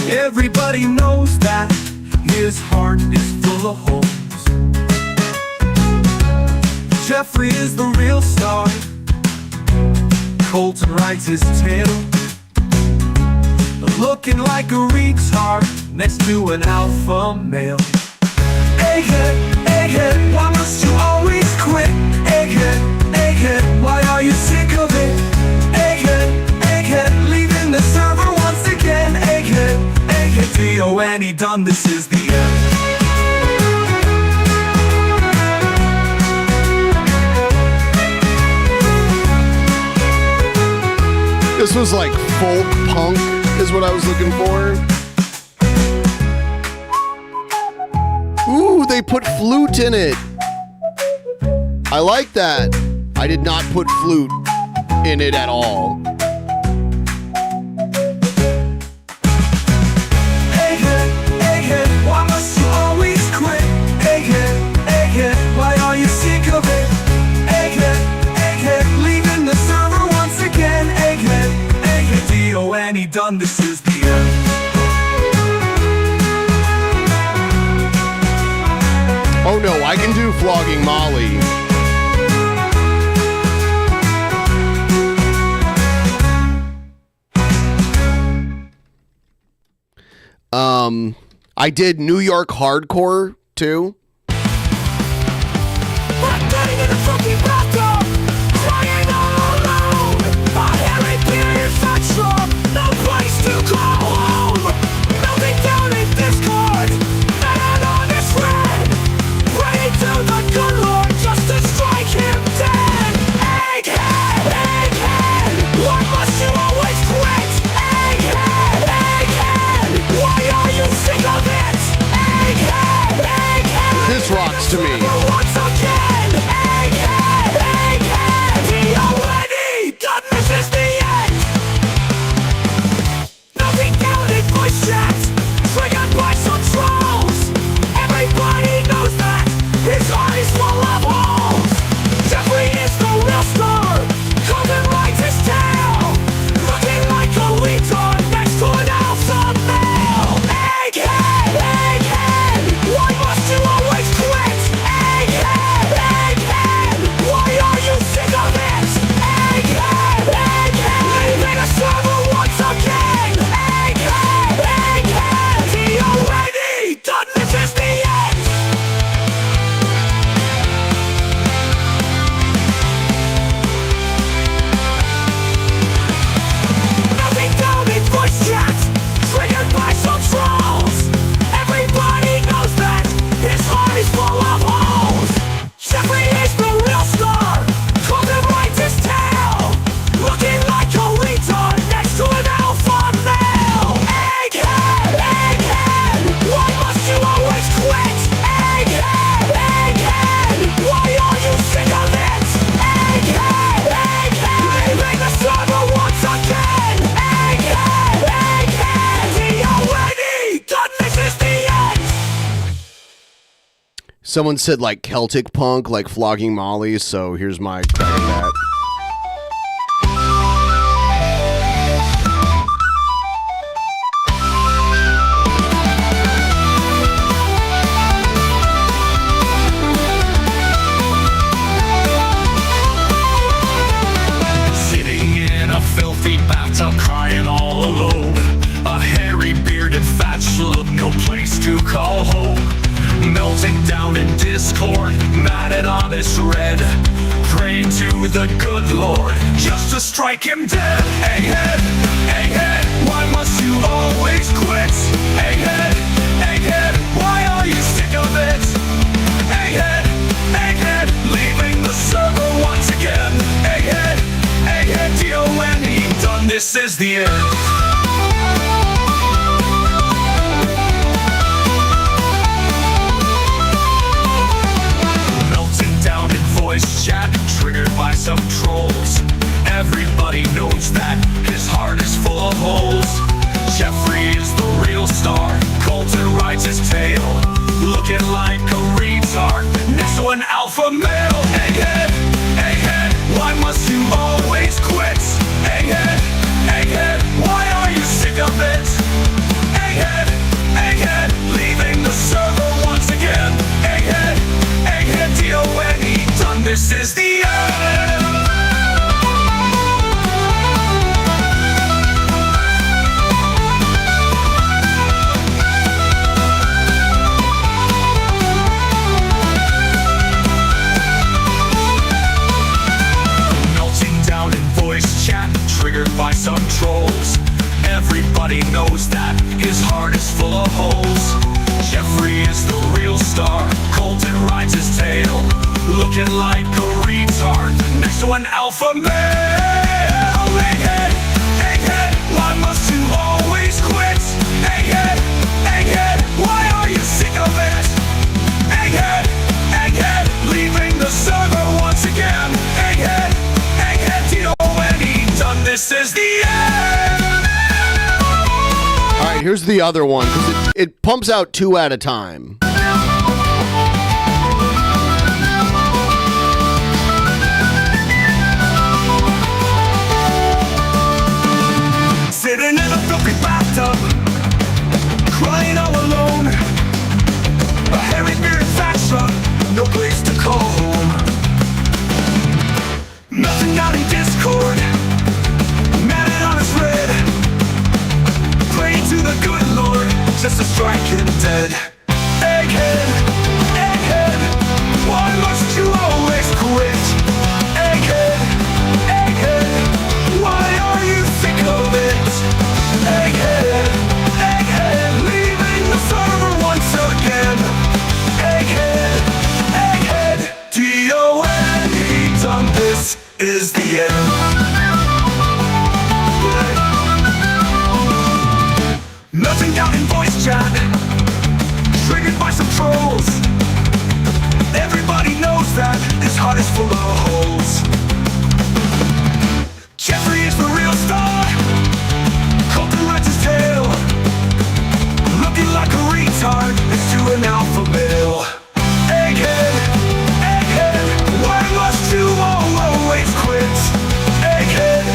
Everybody knows that his heart is full of holes. Jeffrey is the real star, Colton rides his tail, looking like a retard next to an alpha male. Egghead, egghead, why must you always quit? Egghead, egghead, why are you sick of it? Egghead, egghead, leaving the server once again. Egghead, egghead, D-O-N-E done, this is the end. This was like folk punk is what I was looking for. Ooh, they put flute in it. I like that. I did not put flute in it at all. Egghead, egghead, why must you always quit? Egghead, egghead, why are you sick of it? Egghead, egghead, leaving the server once again. Egghead, egghead, D-O-N-E done, this is the end. Oh no, I can do Flogging Molly. I did New York hardcore too. This rocks to me. Once again, egghead, egghead, D-O-N-E, done, this is the end. Nothing down in voice chat, triggered by some trolls. Everybody knows that his heart is full of holes. Jeffrey is the real star, Colton rides his tail, looking like a retard next to an alpha male. Egghead, egghead, why must you always quit? Egghead, Someone said like Celtic punk, like Flogging Molly, so here's my crack at that. Sitting in a filthy bathtub crying all alone. A hairy bearded fat schlub, no place to call home. Melting down in discord, mad and honest red. Praying to the good Lord just to strike him dead. Egghead, egghead, why must you always quit? Egghead, egghead, why are you sick of it? Egghead, egghead, leaving the server once again. Egghead, egghead, D-O-N-E, done, this is the end. Voice chat triggered by some trolls. Everybody knows that his heart is full of holes. Jeffrey is the real star. Colton rides his tail, looking like a retard next to an alpha male. Egghead, egghead, why must you always quit? Egghead, egghead, why are you sick of it? Egghead, egghead, leaving the server once again. Egghead, egghead, D-O-N-E, done, this is the end. Melting down in voice chat, triggered by some trolls. Everybody knows that his heart is full of holes. Jeffrey is the real star. Colton rides his tail, looking like a retard next to an alpha male. Egghead, egghead, why must you always quit? Egghead, egghead, why are you sick of it? Egghead, egghead, leaving the server once again. Egghead, egghead, D-O-N-E, done, this is the end. All right, here's the other one, because it pumps out 2 at a time. Sitting in a filthy bathtub, crying all alone. A hairy bearded fat schlub, no place to call home. Melting down in discord, mad and honest red. Praying to the good Lord just to strike him dead. Egghead, egghead, why must you always quit? Egghead, egghead, why are you sick of it? Egghead, egghead, leaving the server once again. Egghead, egghead, D-O-N-E, done, this is the end. Melting down in voice chat, triggered by some trolls. Everybody knows that his heart is full of holes. Jeffrey is the real star. Colton rides his tail, looking like a retard next to an alpha male. Egghead, egghead, why must you always quit? Egghead,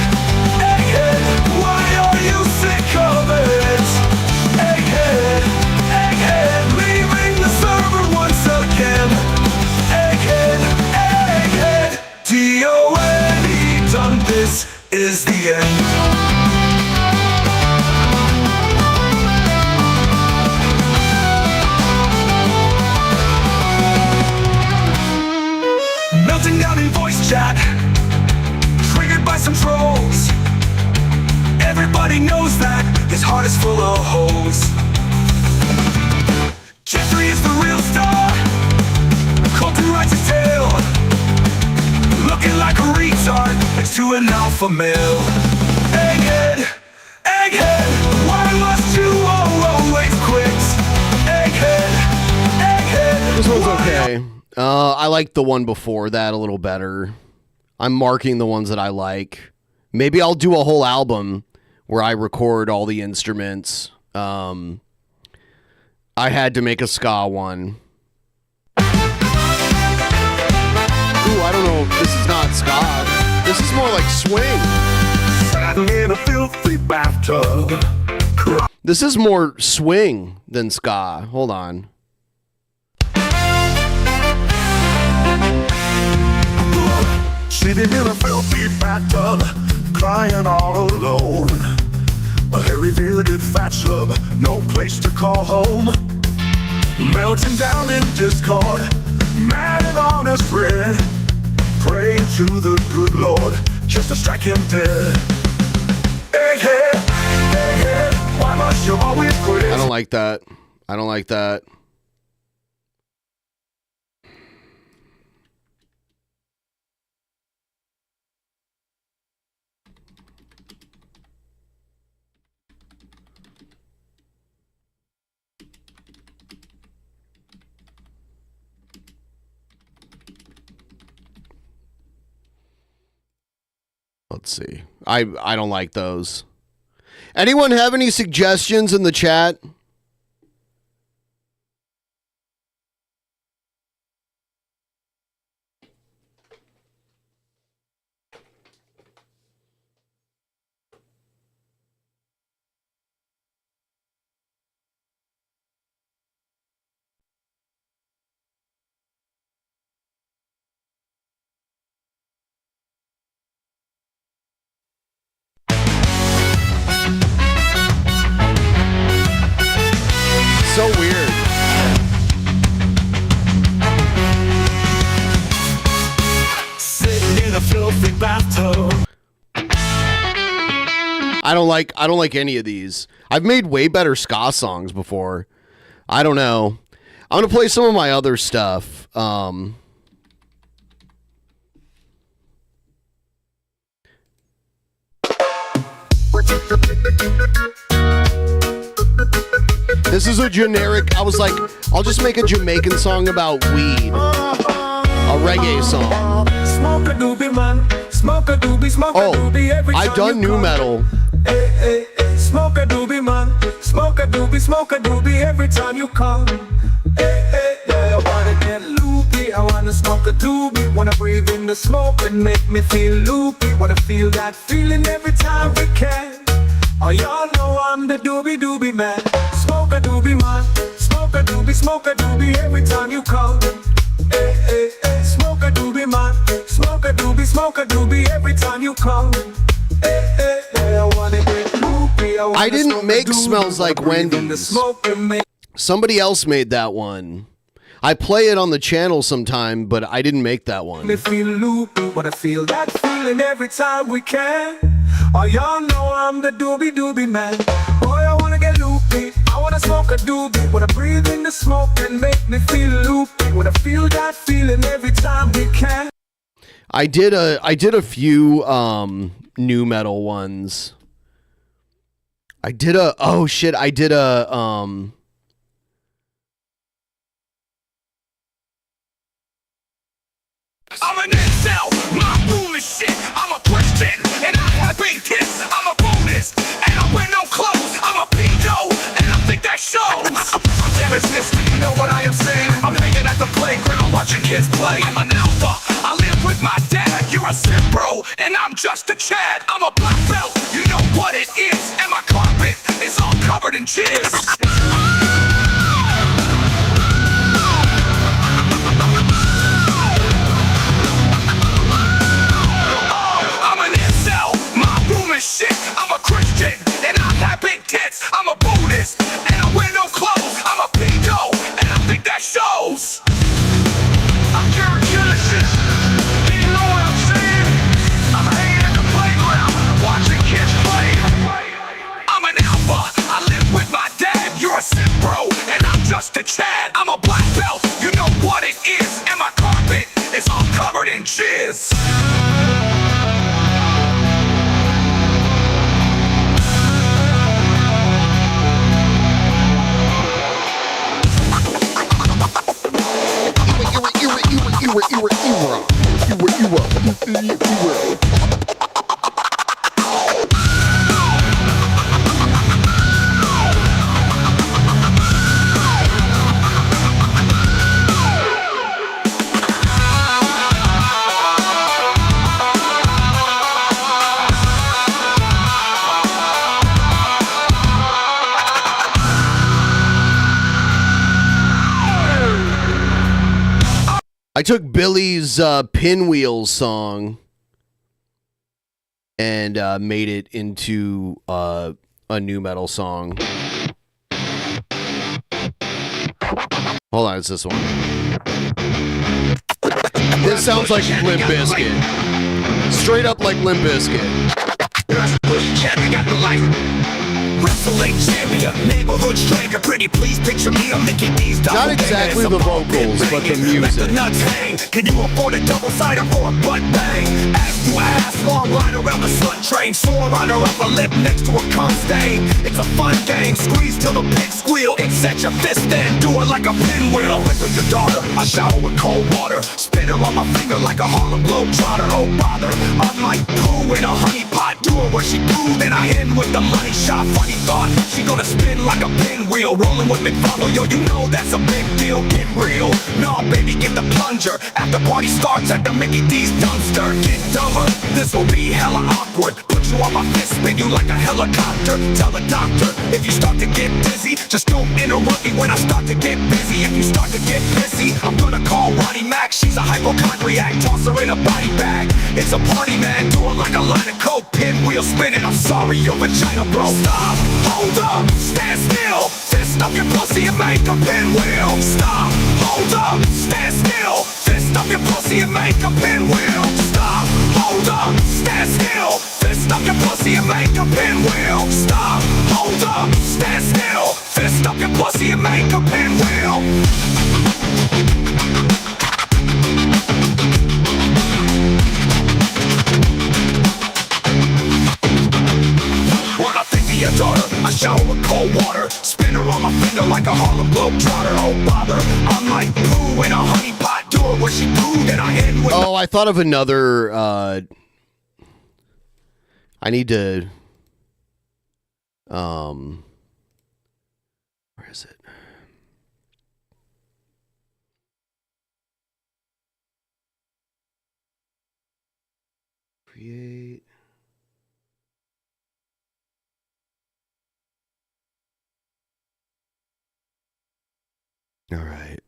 egghead, why are you sick of it? Egghead, egghead, leaving the server once again. Egghead, egghead, D-O-N-E, done, this is the end. Melting down in voice chat, triggered by some trolls. Everybody knows that his heart is full of holes. Jeffrey is the real star. Colton rides his tail, looking like a retard next to an alpha male. Egghead, egghead, why must you always quit? Egghead, egghead. This one's okay. I like the one before that a little better. I'm marking the ones that I like. Maybe I'll do a whole album where I record all the instruments. I had to make a ska one. This is more like swing. In a filthy bathtub. This is more swing than ska. Hold on. Sitting in a filthy bathtub, crying all alone. A hairy bearded fat sub, no place to call home. Melting down in discord, mad and on his bread. Praying to the good Lord, just to strike him dead. Egghead, egghead, why must you always quit? I don't like that. I don't like that. Let's see. I don't like those. Anyone have any suggestions in the chat? So weird. Sitting in a filthy bathtub. I don't like any of these. I've made way better ska songs before. I don't know. I'm gonna play some of my other stuff. This is a generic. I was like, I'll just make a Jamaican song about weed. A reggae song. Smoke a doobie man, smoke a doobie, smoke a doobie every time I've done new metal. Hey, hey, hey, smoke a doobie man, smoke a doobie every time you come. Hey, hey, yeah, I wanna get loopy, I wanna smoke a doobie, wanna breathe in the smoke and make me feel loopy, wanna feel that feeling every time we can. Oh, y'all know I'm the doobie man. Smoke a doobie man, smoke a doobie every time you come. Hey, hey, hey, smoke a doobie man, smoke a doobie every time you come. Hey, hey, hey, I wanna get loopy, I didn't make Smells Like Wendy's. Somebody else made that one. I play it on the channel sometime, but I didn't make that one. Me feel loopy, wanna feel that feeling every time we can. Oh, y'all know I'm the doobie man. Boy, I wanna get loopy, I wanna smoke a doobie, wanna breathe in the smoke and make me feel loopy, wanna feel that feeling every time we can. I did a few new metal ones. I did a I'm an incel, my foolish shit. I'm a Christian, and I have big tits. I'm a Buddhist, and I wear no clothes. I'm a pedo, and I think that shows. I'm devastated, you know what I am saying? I'm hanging at the playground watching kids play. I'm an alpha, I live with my dad. You're a simp, bro, and I'm just a Chad. I'm a black belt, you know what it is. And my carpet is all covered in jizz. Shit, I'm a Christian, and I have big tits. I'm a Buddhist, and I wear no clothes. I'm a pedo, and I think that shows. I'm Jared Genesis, you know what I'm saying? I'm hanging at the playground, watching kids play. I'm an alpha, I live with my dad. You're a simp, bro, and I'm just a Chad. I'm a black belt, you know what it is. And my carpet is all covered in jizz. I took Billy's Pinwheel song and made it into a new metal song. Hold on, it's this one. This sounds like Limp Bizkit. Straight up like Limp Bizkit. Wrestling champion, neighborhood striker, pretty please picture me, I'm making these Not exactly the vocals, but the music. Nuts hang. Can you afford a double-sider or a butt bang? Ass to ass, long line around the sun train, sore on her upper lip next to a cum stain. It's a fun game, squeeze till the pig squeal, set your fist in, do it like a pinwheel. With your daughter, I shower with cold water, spin her on my finger like a Harlem Globetrotter. Oh bother, I'm like poo in a honey pot, do her what she do, then I end with the money shot. Funny thought, she gonna spin like a pinwheel, rolling with McFarlane, yo, you know that's a big deal, get real. No, baby, get the plunger, after party starts at the Mickey D's dumpster. Get dumber, this will be hella awkward, put you on my fist, spin you like a helicopter. Tell the doctor, if you start to get dizzy, just don't interrupt me when I start to get busy. If you start to get busy, I'm gonna call Ronnie Mac, she's a hypochondriac, toss her in a body bag. It's a party, man, do it like a line of coke, pinwheel spinning, I'm sorry, your vagina broke. Stop, hold up, stand still, fist up your pussy and make a pinwheel. Stop, hold up, stand still, fist up your pussy and make a pinwheel. Stop, hold up, stand still, fist up your pussy and make a pinwheel. Stop, hold up, stand still, fist up your pussy and make a pinwheel. Your daughter, I shower with cold water, spin her on my finger like a Harlem Globetrotter. Oh bother, I'm like poo in a honey pot, do her what she do, then I end with. Oh, I thought of another. I need to. Where is it? Create. All right.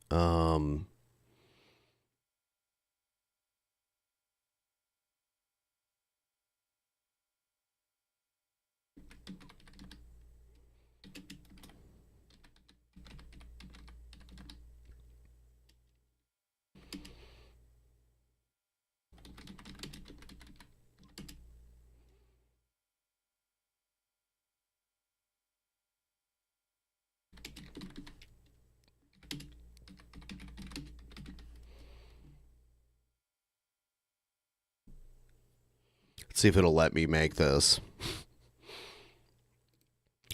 Let's see if it'll let me make this.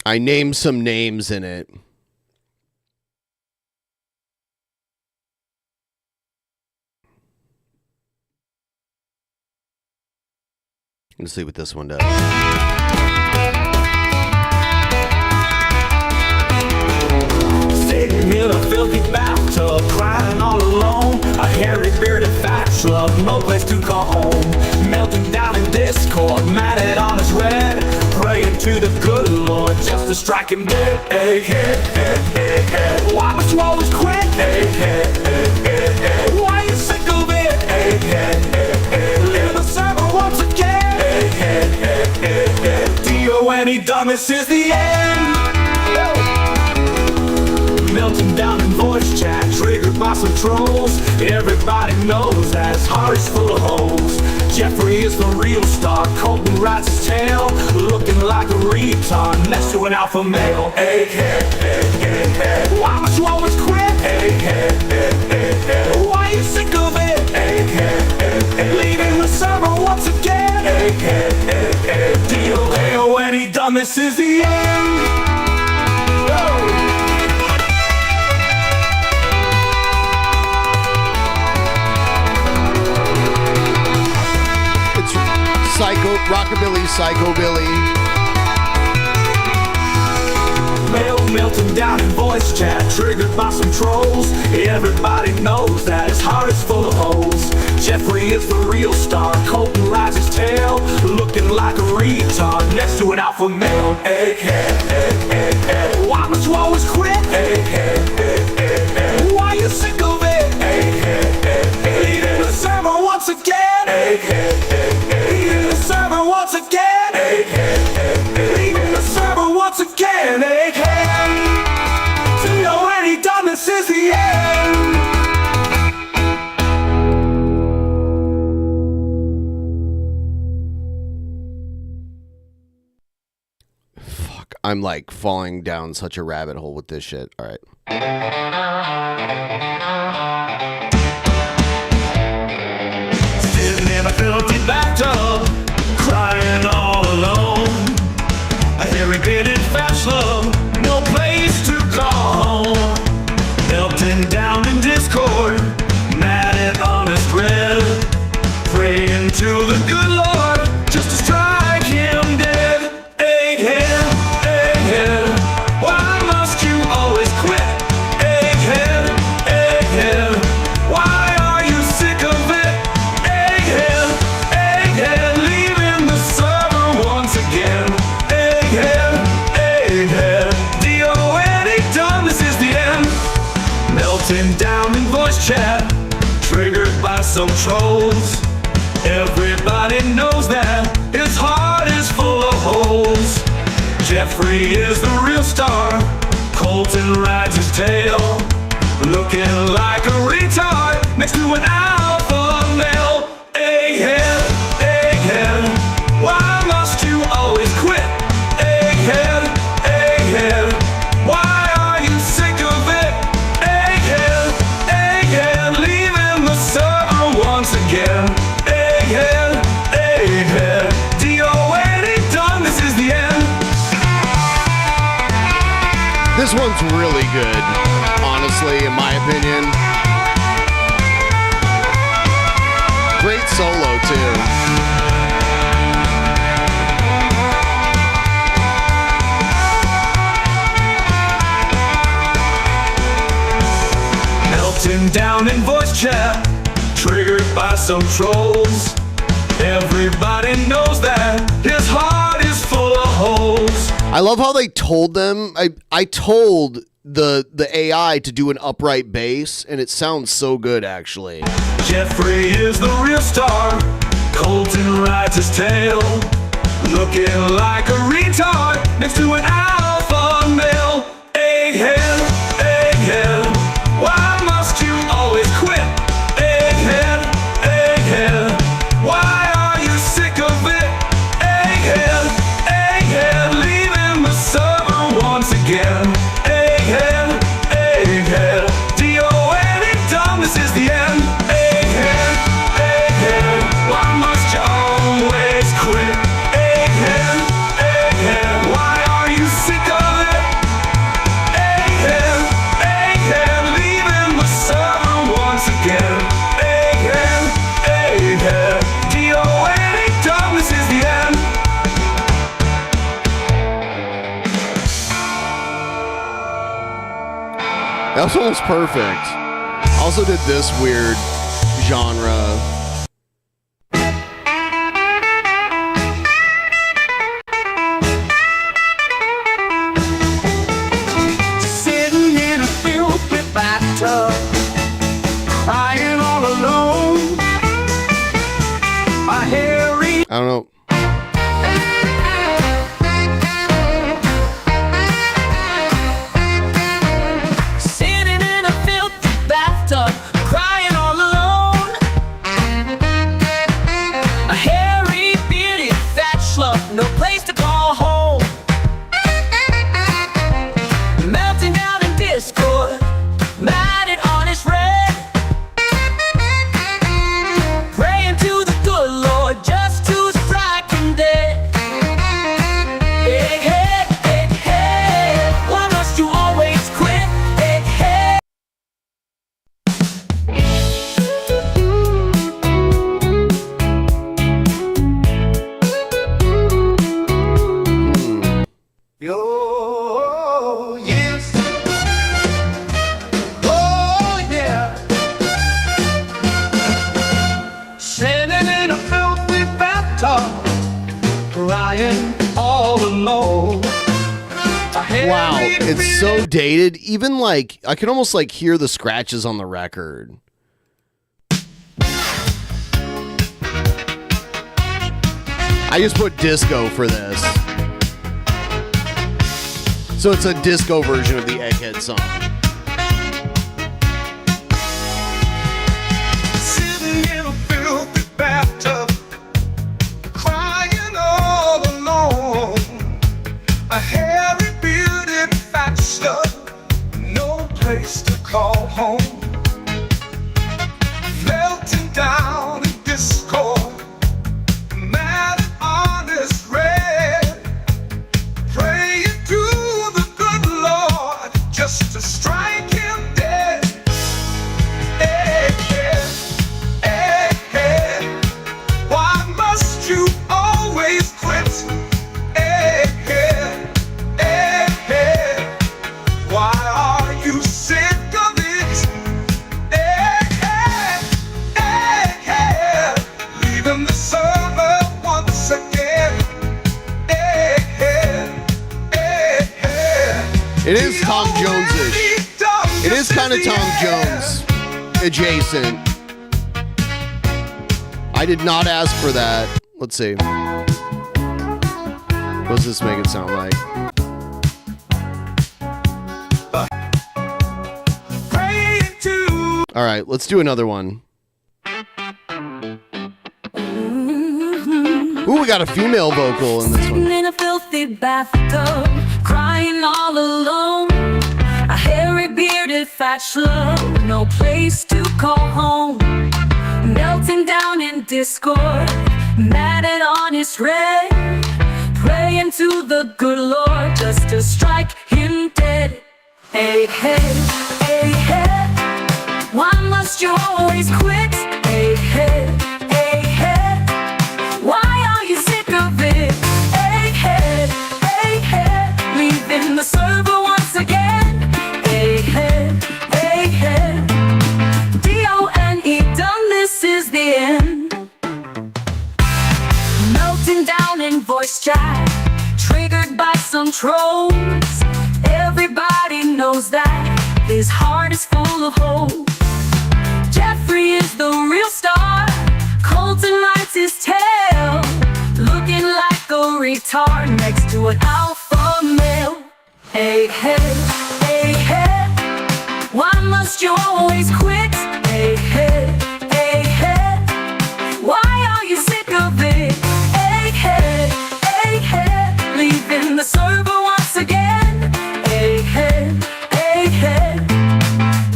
I named some names in it. Let's see what this one does. Sitting in a filthy bathtub, crying all alone. A hairy bearded fat schlub, no place to call home. Melting down in discord, mad at all is red. Praying to the good Lord just to strike him dead. Hey, hey, hey, hey, hey. Why must you always quit? Hey, hey, hey, hey, hey. Why are you sick of it? Hey, hey, hey, hey. Leave the server once again. Hey, hey, hey, hey, hey. D-O-N-E, dumb, this is the end. Melting down in voice chat, triggered by some trolls. Everybody knows that his heart is full of holes. Jeffrey is the real star, Colton rides his tail, looking like a retard next to an alpha male. Hey, hey, hey, hey, hey. Why must you always quit? Hey, hey, hey, hey, hey. Why are you sick of it? Hey, hey, hey, hey. Leaving the server once again. Hey, hey, hey, hey. D-O-A-O-N-E, done, this is the end. Psycho Rockabilly, Psychobilly. Mail melting down in voice chat, triggered by some trolls. Everybody knows that his heart is full of holes. Jeffrey is the real star, Colton rides his tail, looking like a retard next to an alpha male. Hey, hey, hey, hey, hey. Why must you always quit? Hey, hey, hey, hey, hey. Why you sick of it? Hey, hey, hey, hey. I'm like falling down such a rabbit hole with this shit. All right. Sitting in a filthy bathtub, crying all alone. A hairy bearded bachelor, no place to call home. Melting down in discord, mad at honest bread. Praying to the good Lord just to strike him dead. Egghead, why must you always quit? Egghead, why are you sick of it? Egghead, leaving the server once again. Egghead, D-O-N-E done, this is the end. Melting down in voice chat, triggered by some trolls. Everybody knows that his heart is full of holes. Jeffrey is the real star, Colton rides his tail, looking like a retard next to an alpha male. Egghead, why must you always quit? Egghead, why are you sick of it? Egghead, leaving the server once again. Egghead, D-O-N-E done, this is the end. This one's really good, honestly, in my opinion. Great solo, too. Melting down in voice chat, triggered by some trolls. Everybody knows that his heart is full of holes. I love how they told them. I told the AI to do an upright bass, and it sounds so good, actually. Jeffrey is the real star, Colton rides his tail, looking like a retard next to an alpha male. Egghead, why must you always quit? Egghead, why are you sick of it? Egghead, leaving the server once again. Egghead, D-O-N-E done, this is the end. Egghead, why must you always quit? Egghead, why are you sick of it? Egghead, leaving the server once again. Egghead, D-O-N-E done, this is the end. That was almost perfect. Also did this weird genre. Sitting in a filthy bathtub, crying all alone. A hairy I don't know. sitting in a filthy bathtub, crying all alone. A hairy bearded fat schlub, no place to call home. Melting down in discord, mad at honest red. Praying to the good Lord just to strike him dead. Egghead, why must you always quit? Egghead. Oh, yes. Oh, yeah. Sitting in a filthy bathtub, crying all alone. Wow, it's so dated. Even like I can almost like hear the scratches on the record. I just put disco for this. So it's a disco version of the Egghead song. Sitting in a filthy bathtub, crying all alone. A hairy It is Tom Jones-ish. It is kind of Tom Jones adjacent. I did not ask for that. Let's see. What does this make it sound like? All right, let's do another one. Ooh, we got a female vocal in this one. Sitting in a filthy bathtub, crying all alone. A hairy bearded fat schlub, no place to call home. Melting down in discord, mad and honest red, praying to the good Lord just to strike him dead. Hey, hey, hey, hey, why must you always quit? Hey, hey, hey, hey, why are you sick of it? Hey, hey, hey, hey, leaving the server once again. Hey, hey, hey, hey, D-O-N-E, done, this is the end. Melting down in voice chat, triggered by some trolls. Everybody knows that his heart is full of hope. Jeffrey is the real star, Colton rides his tail, looking like a retard next to an alpha male. Hey, hey, hey, hey, why must you always quit? Hey, hey, hey, hey, why are you sick of it? Hey, hey, hey, hey, leaving the server once again. Hey, hey, hey, hey,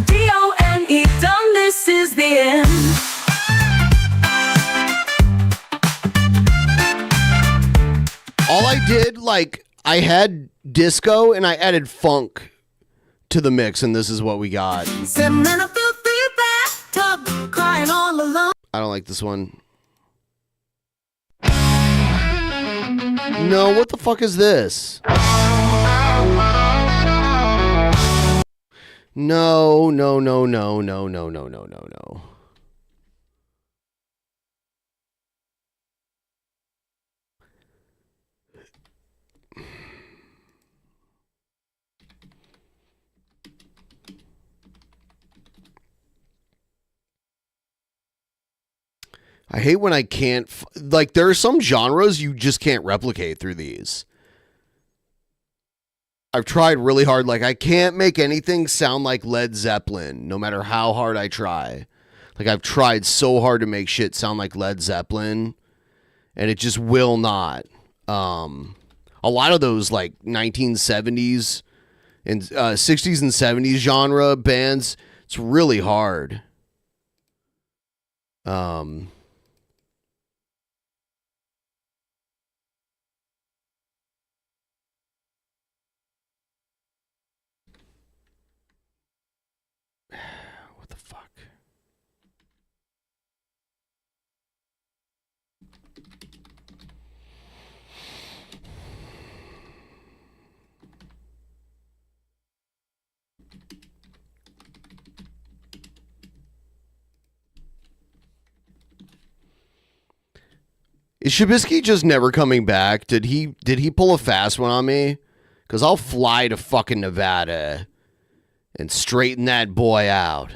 D-O-N-E, done, this is the end. All I did, like, I had disco and I added funk to the mix, and this is what we got. Sitting in a filthy bathtub, crying all alone. I don't like this one. No, what the fuck is this? No, no, no, no, no, no, no, no, no, no. I hate when I can't, like, there are some genres you just can't replicate through these. I've tried really hard. Like, I can't make anything sound like Led Zeppelin, no matter how hard I try. Like, I've tried so hard to make shit sound like Led Zeppelin, and it just will not. A lot of those, like, 1970s and 60s and 70s genre bands, it's really hard. Is Shabisky just never coming back? Did he pull a fast one on me? Because I'll fly to fucking Nevada and straighten that boy out.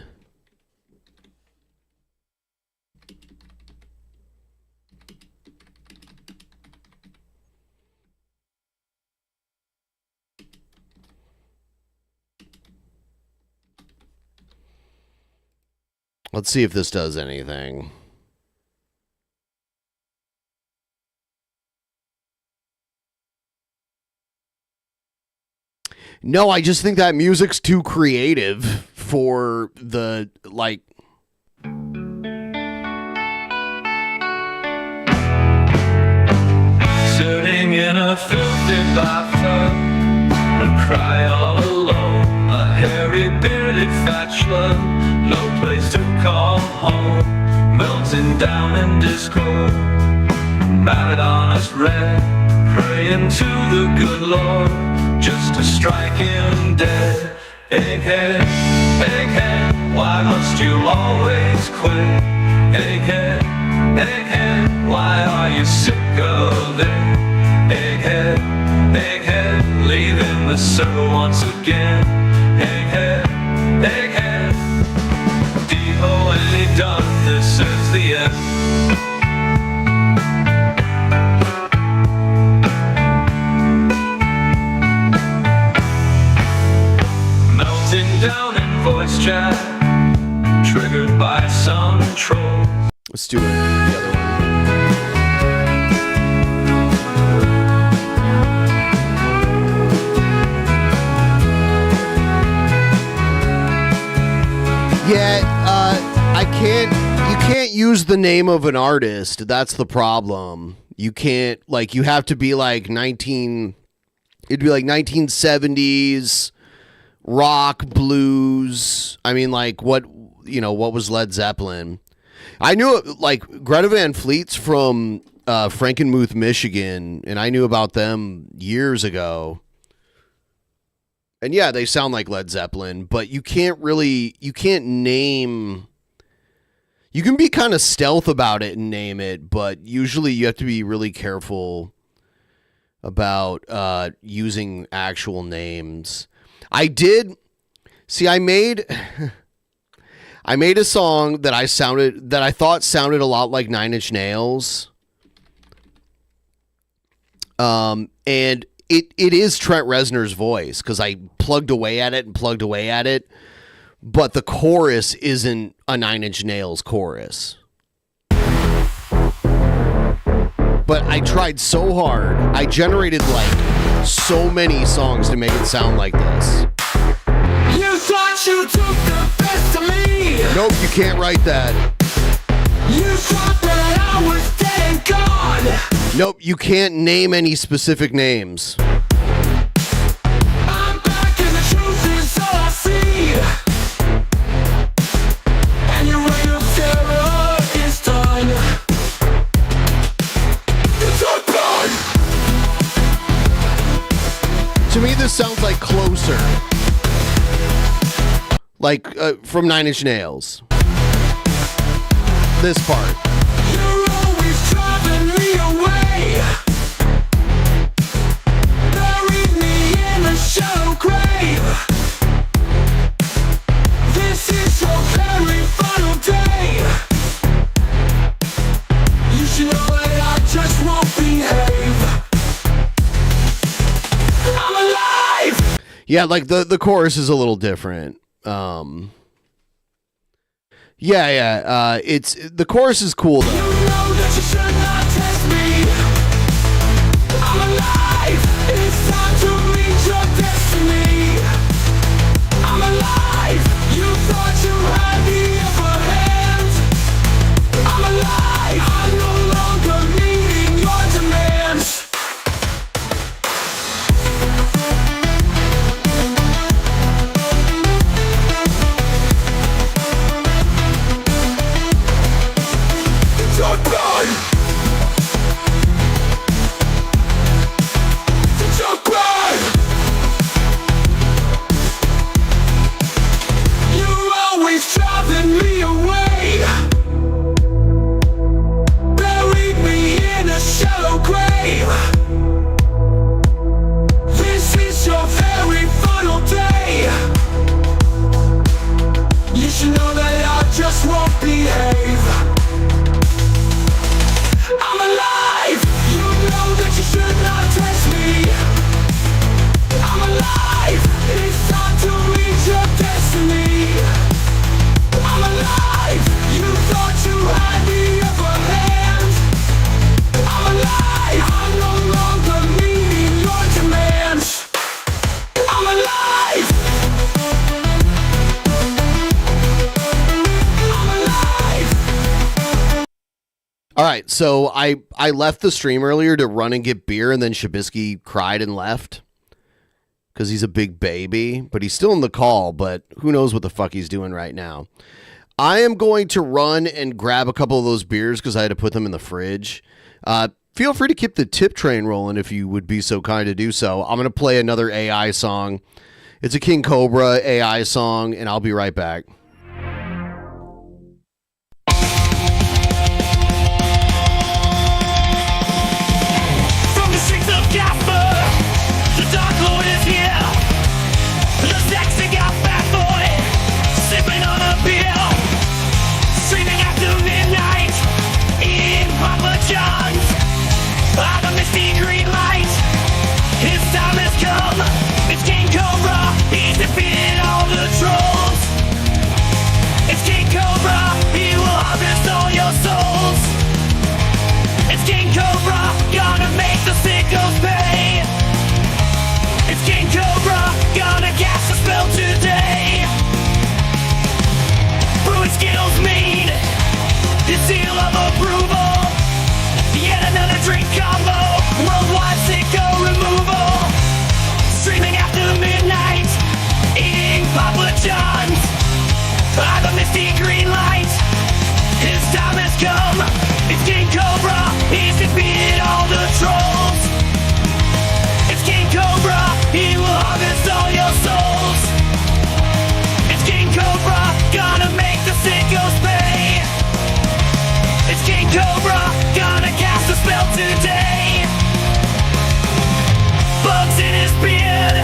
Let's see if this does anything. No, I just think that music's too creative for the, like... Sitting in a filthy bathtub and cry all alone. A hairy bearded fat schlub, no place to call home. Melting down in discord, mad on us red, praying to the good Lord just to strike him dead. Egghead, egghead, why must you always quit? Egghead, egghead, why are you sick of it? Egghead, egghead, leaving the officer once again. Egghead, egghead, D-O-N-E done, this is the end. Melting down in voice chat, triggered by some troll. Let's do it. The other one. Yeah, I can't. You can't use the name of an artist. That's the problem. You can't, like, you have to be like 19. It'd be like 1970s rock, blues. I mean, like, what was Led Zeppelin? I knew like Greta Van Fleet's from Frankenmuth, Michigan, and I knew about them years ago. And yeah, they sound like Led Zeppelin, but you can't name. You can be kind of stealth about it and name it, but usually you have to be really careful about using actual names. I made a song that I thought sounded a lot like Nine Inch Nails. And it is Trent Reznor's voice, because I plugged away at it, but the chorus isn't a Nine Inch Nails chorus. But I tried so hard. I generated like so many songs to make it sound like this. You thought you took the best of me. Nope, you can't write that. You thought that I was dead and gone. Nope, you can't name any specific names. I'm back and the truth is all I see. And your reign of terror is done. It's all done. To me, this sounds like Closer. Like from Nine Inch Nails. This part. You're always driving me away. Bury me in a shallow grave. This is your very final day. You should know that I just won't behave. I'm alive. Yeah, like the chorus is a little different. It's the chorus is cool though. You know that you should not test me. I'm alive. It's time to reach your destiny. I'm alive. You thought you had the upper hand. I'm alive. I'm no longer meeting your demands. It's all done. It's all done. You're always driving me away. Buried me in a shallow grave. This is your very final day. You should know that I just won't behave. I'm alive. You know that you should not test me. I'm alive. It's time to reach your destiny. I'm alive. You thought you had the upper hand. I'm alive. I'm no longer meeting your demands. I'm alive. I'm alive. All right, so I left the stream earlier to run and get beer, and then Shabisky cried and left because he's a big baby, but he's still in the call, but who knows what the fuck he's doing right now. I am going to run and grab a couple of those beers because I had to put them in the fridge. Feel free to keep the tip train rolling if you would be so kind to do so. I'm going to play another AI song. It's a King Cobra AI song, and I'll be right back. From the streets of Casper, the Dark Lord is here. seal of approval. Yet another drink combo, worldwide sicko removal. Streaming after midnight, eating Papa John's. By the misty green light, his time has come. It's King Cobra, he's defeated all the trolls. It's King Cobra, he will harvest all your souls. It's King Cobra, gonna make the sickos pay. It's King Cobra, gonna cast a spell today. Bugs in his beard,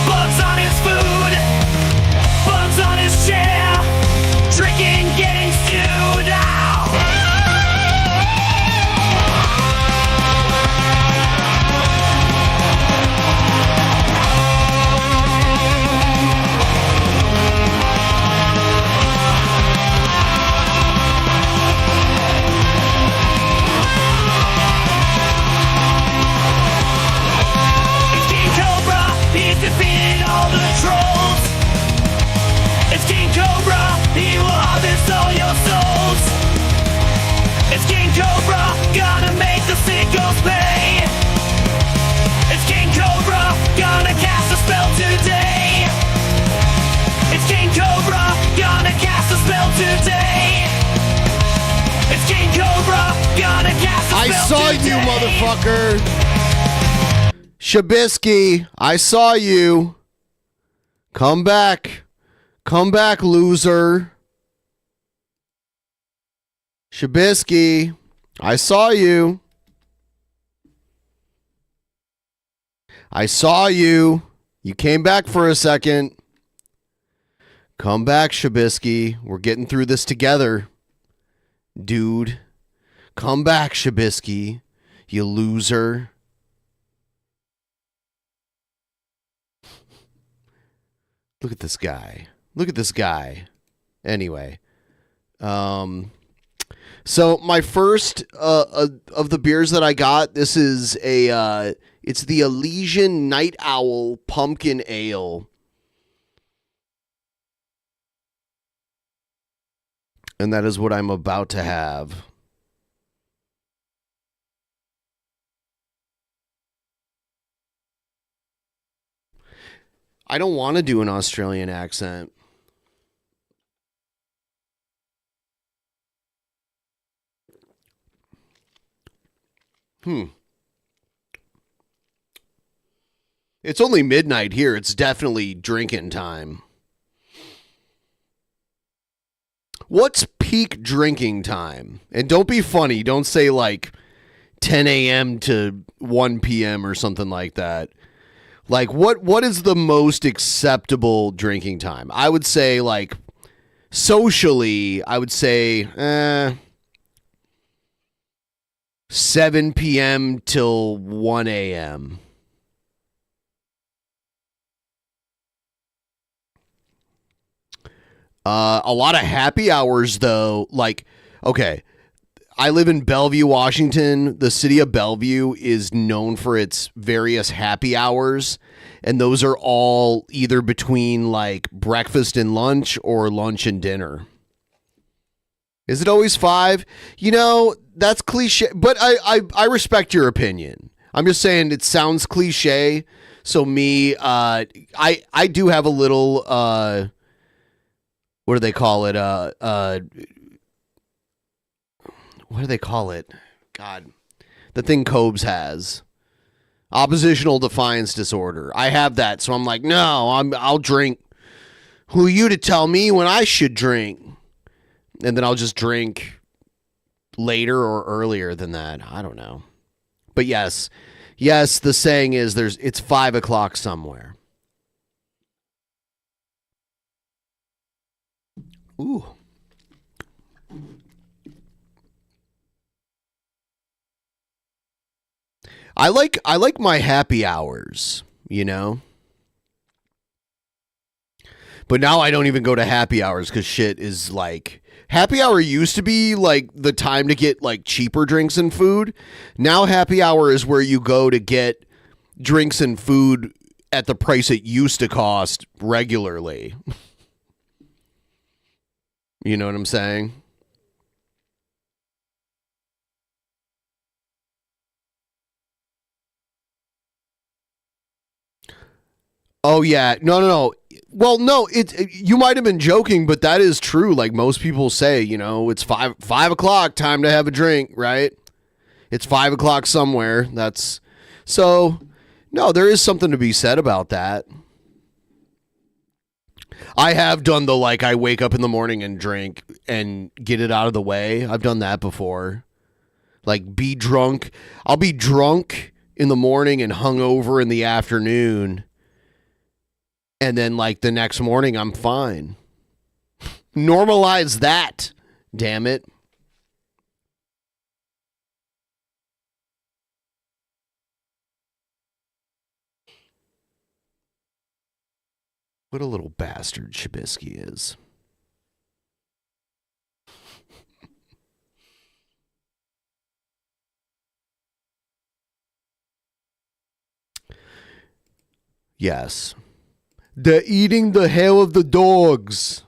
bugs on his food, bugs on his chair, drinking, getting stewed out. It's King Cobra, he's defeated all the trolls. It's King Cobra, he will harvest all your souls. It's King Cobra, gonna make the sickos pay. It's King Cobra, gonna cast a spell today. It's King Cobra, gonna cast a spell today. It's King Cobra, gonna cast a spell I saw today. you, motherfucker. Shabisky, I saw you. Come back. Come back, loser. Shabisky, I saw you. I saw you. You came back for a second. Come back, Shabisky. We're getting through this together. Dude. Come back, Shabisky. You loser. Look at this guy. Look at this guy. Anyway. So my first of the beers that I got, this is it's the Elysian Night Owl Pumpkin Ale. And that is what I'm about to have. I don't want to do an Australian accent. It's only midnight here. It's definitely drinking time. What's peak drinking time? And don't be funny. Don't say like 10 a.m. to 1 p.m. or something like that. Like, what is the most acceptable drinking time? I would say, like, socially, I would say 7 p.m. till 1 a.m. A lot of happy hours, though. Like, okay, I live in Bellevue, Washington. The city of Bellevue is known for its various happy hours, and those are all either between like breakfast and lunch or lunch and dinner. Is it always 5? You know, that's cliche, but I respect your opinion. I'm just saying it sounds cliche. So me, I do have a little, what do they call it? What do they call it? God, the thing Cobes has. Oppositional defiance disorder. I have that, so I'm like, no, I'll drink. Who are you to tell me when I should drink? And then I'll just drink later or earlier than that. I don't know. But yes, the saying is it's 5 o'clock somewhere. Ooh. I like my happy hours, you know? But now I don't even go to happy hours because shit is like... Happy hour used to be like the time to get like cheaper drinks and food. Now happy hour is where you go to get drinks and food at the price it used to cost regularly. You know what I'm saying? Oh yeah, no. Well, no, you might have been joking, but that is true. Like most people say, you know, it's 5 o'clock, time to have a drink, right? It's 5 o'clock somewhere. That's so. No, there is something to be said about that. I have done the like I wake up in the morning and drink and get it out of the way. I've done that before. Like be drunk. I'll be drunk in the morning and hungover in the afternoon. And then like the next morning I'm fine. Normalize that. Damn it. What a little bastard Trubisky is. Yes. They're eating the hair of the dogs.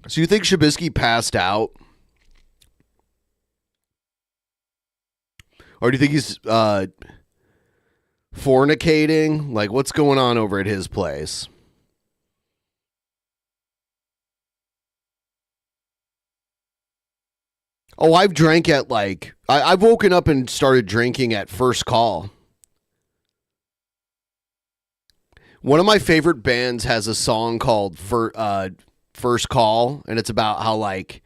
So you think Trubisky passed out? Or do you think he's fornicating? Like, what's going on over at his place? Oh, I've drank at like... I've woken up and started drinking at First Call. One of my favorite bands has a song called First Call, and it's about how, like...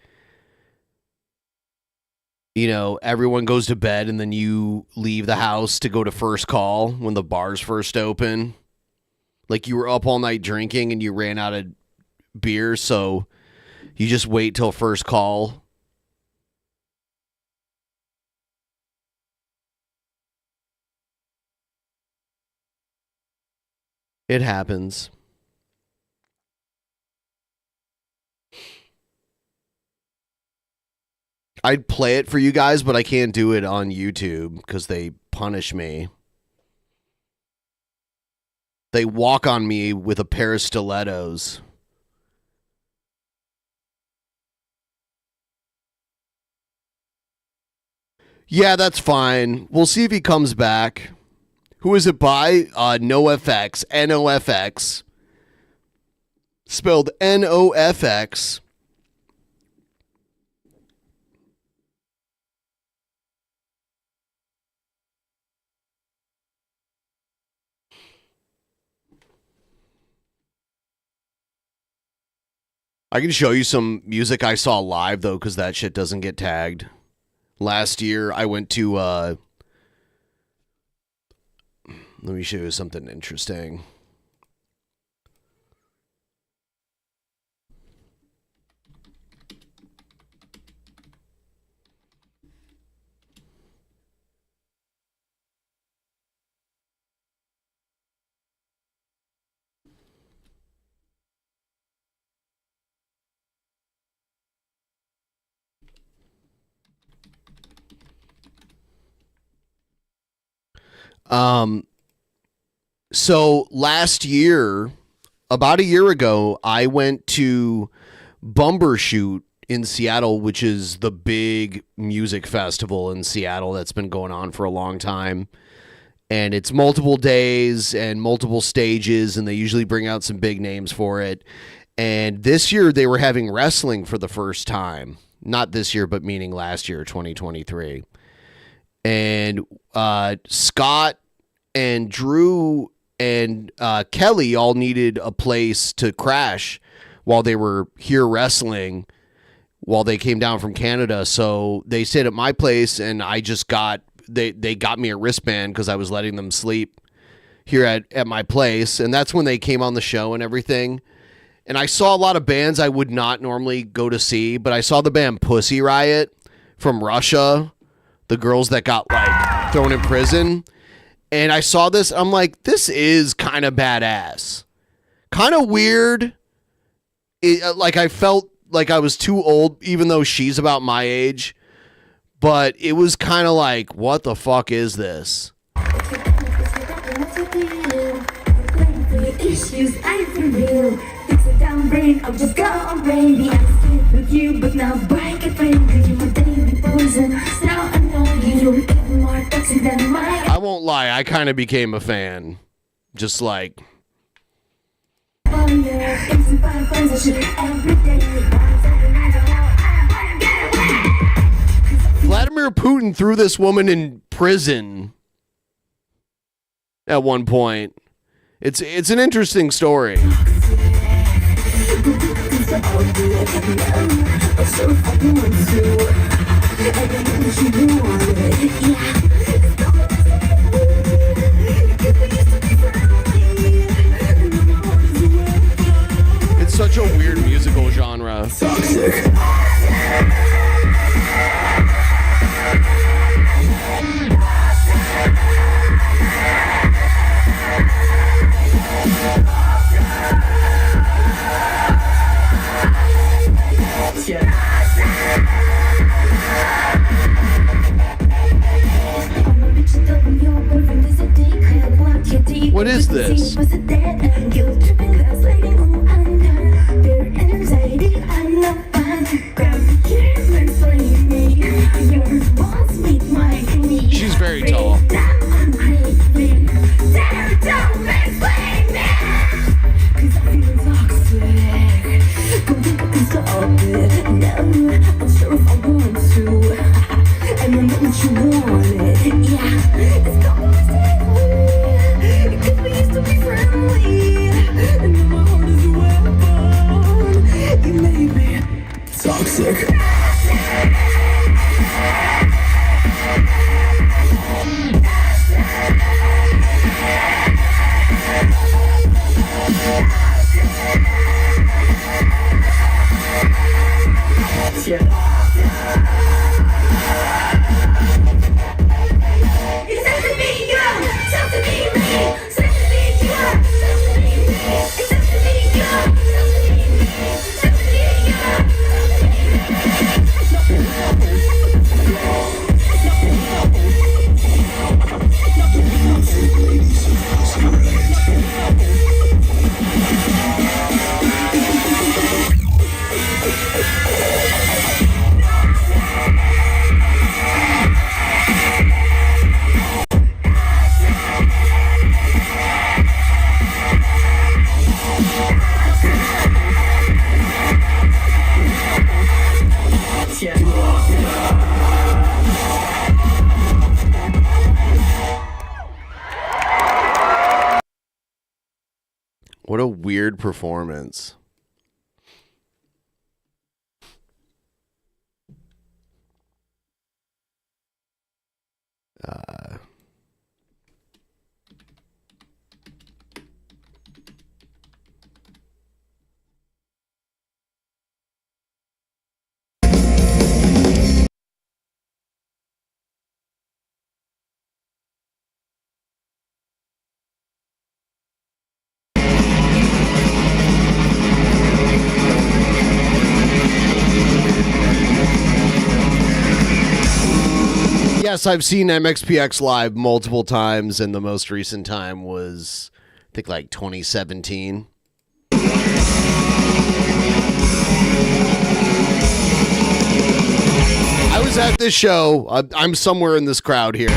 You know, everyone goes to bed and then you leave the house to go to First Call when the bars first open. Like you were up all night drinking and you ran out of beer, so you just wait till First Call. It happens. I'd play it for you guys, but I can't do it on YouTube because they punish me. They walk on me with a pair of stilettos. Yeah, that's fine. We'll see if he comes back. Who is it by? NoFX. NoFX. Spelled NoFX. I can show you some music I saw live, though, because that shit doesn't get tagged. Last year, I went to, let me show you something interesting. So last year, about a year ago, I went to Bumbershoot in Seattle, which is the big music festival in Seattle that's been going on for a long time. And it's multiple days and multiple stages, and they usually bring out some big names for it. And this year they were having wrestling for the first time. Not this year, but meaning last year, 2023. And Scott and Drew and Kelly all needed a place to crash while they were here wrestling while they came down from Canada. So they stayed at my place, and I just they got me a wristband because I was letting them sleep here at my place. And that's when they came on the show and everything. And I saw a lot of bands I would not normally go to see, but I saw the band Pussy Riot from Russia, the girls that got like thrown in prison. And I saw this, I'm like, this is kind of badass. Kind of weird. Like I felt like I was too old, even though she's about my age. But it was kind of like, what the fuck is this? Issues I reveal. Fix it down, brain. I'll just go already. I'm still with you, but now break it, friend. You're my daily poison. Now I know you don't even more. I won't lie, I kind of became a fan. Just like... Vladimir Putin threw this woman in prison at one point. It's an interesting story. It's such a weird musical genre. Toxic. What is this? She's very tall. Toxic. What a weird performance. Yes, I've seen MXPX live multiple times, and the most recent time was, I think, like 2017. I was at this show. I'm somewhere in this crowd here.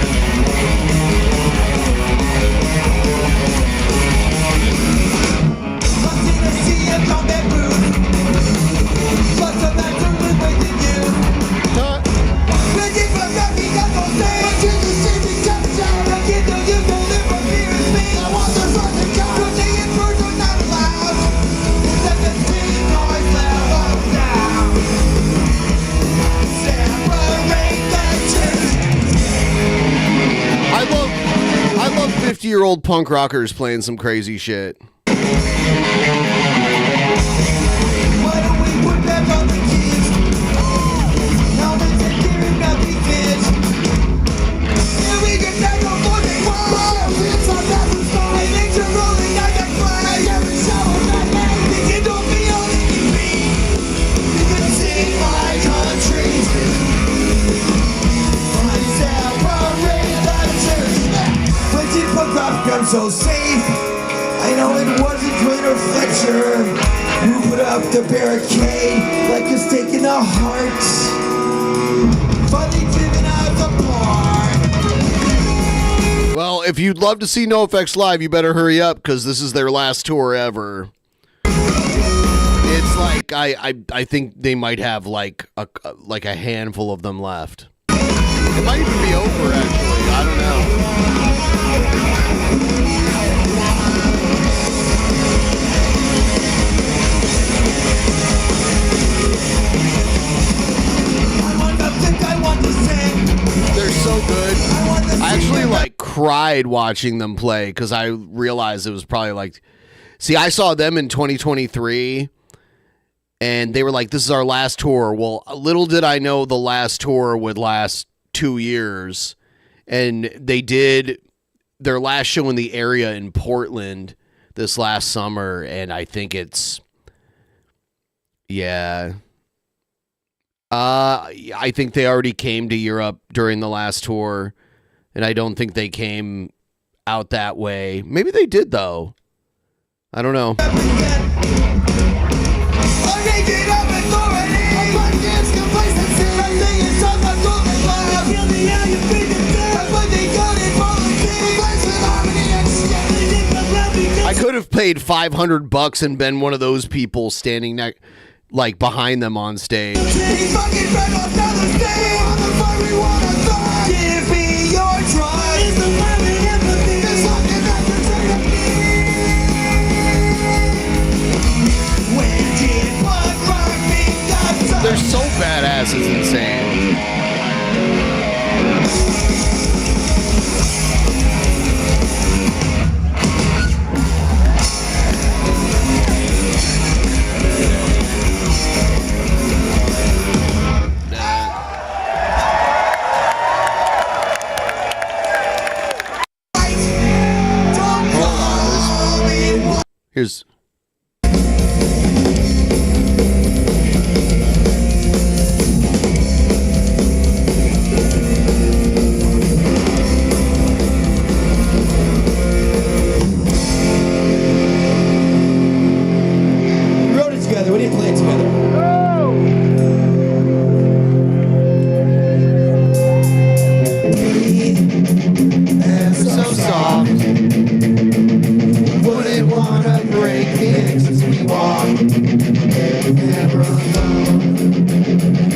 I love 50-year-old punk rockers playing some crazy shit. I'm so safe. I know it wasn't Dwight or Fletcher who put up the barricade, like a stake in the heart. Finally driven us apart. if you'd love to see NoFX live, you better hurry up because this is their last tour ever. It's like I think they might have like a handful of them left. It might even be over actually. I don't know. They're so good. I actually like cried watching them play because I realized it was probably like, see, I saw them in 2023 and they were like, this is our last tour. Well, little did I know the last tour would last 2 years, and they did their last show in the area in Portland this last summer, and I think it's, yeah. I think they already came to Europe during the last tour, and I don't think they came out that way. Maybe they did, though. I don't know. I could have paid $500 and been one of those people standing like behind them on stage. They're so badass, it's insane. Here's We wrote it together. We didn't play it together. And so soft. Wouldn't wanna break things as we walk. Never alone.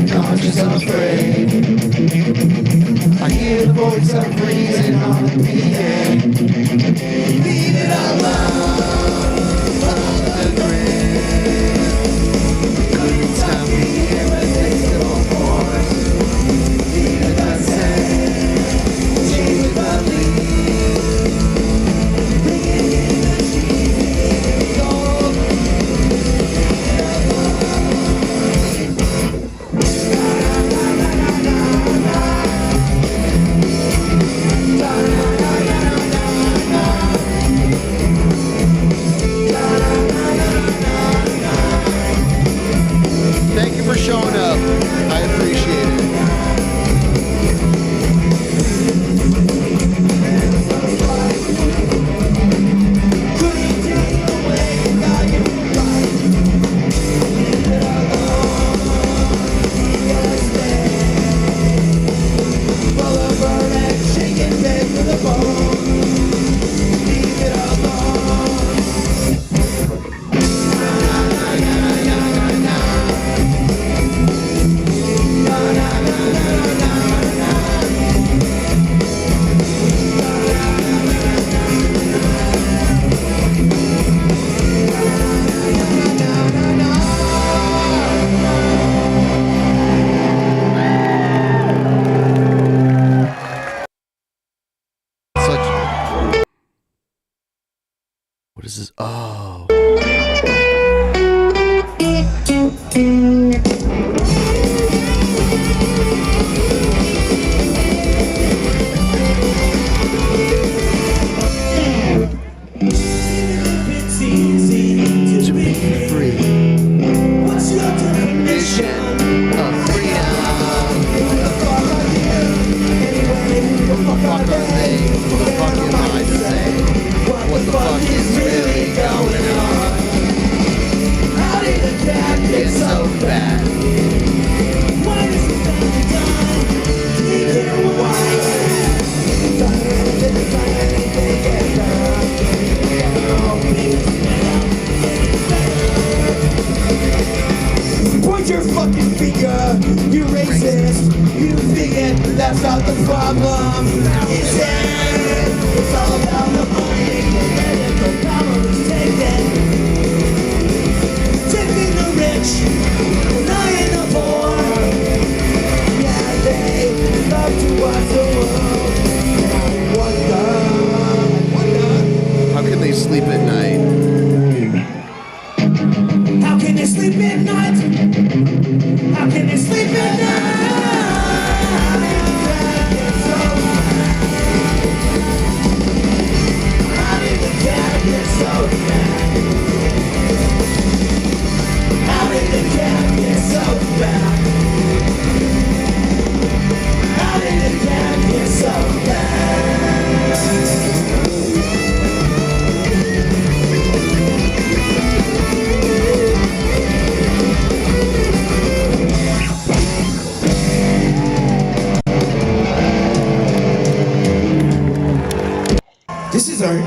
Conscious afraid. I hear the voice of reason on the PA. Leave it alone. The grave. Couldn't stop me irresistible force. Leave it unsaid. Change the lead. Bring it in the street. Gold. your fucking finger. You racist, you bigot, that's not the problem. Is it? It's all about the money, political power is taken. Taking the rich, denying the poor. Yeah, they love to watch the world. How can they sleep at night? How can you sleep at night? How can you sleep at night? How did the cat get so bad? How did the cat get so bad? How did the cat get so bad?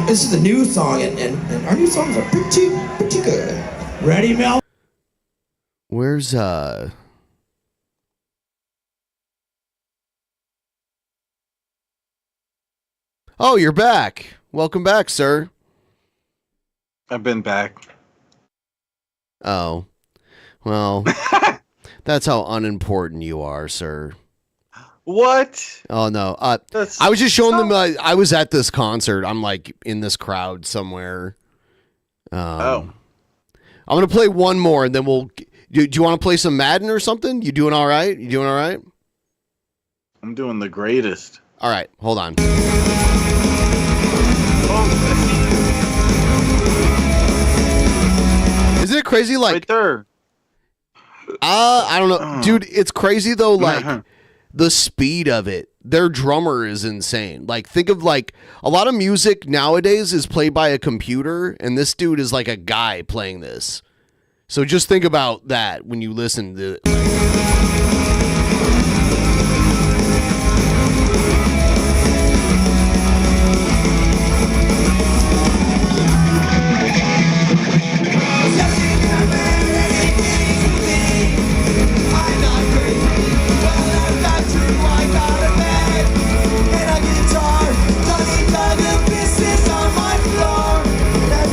This is a new song, and our new songs are pretty good. Ready, Mel? Where's Oh, you're back. Welcome back, sir. I've been back. Oh. Well, that's how unimportant you are, sir. What? Oh no. I was just showing them I was at this concert. I'm like in this crowd somewhere. I'm going to play one more and then we'll do you want to play some Madden or something? You doing all right? You doing all right? I'm doing the greatest. All right, hold on. Isn't it crazy? Like right there. I don't know, dude. It's crazy though. Like the speed of it. Their drummer is insane. Like think of like a lot of music nowadays is played by a computer, and this dude is like a guy playing this. So just think about that when you listen to.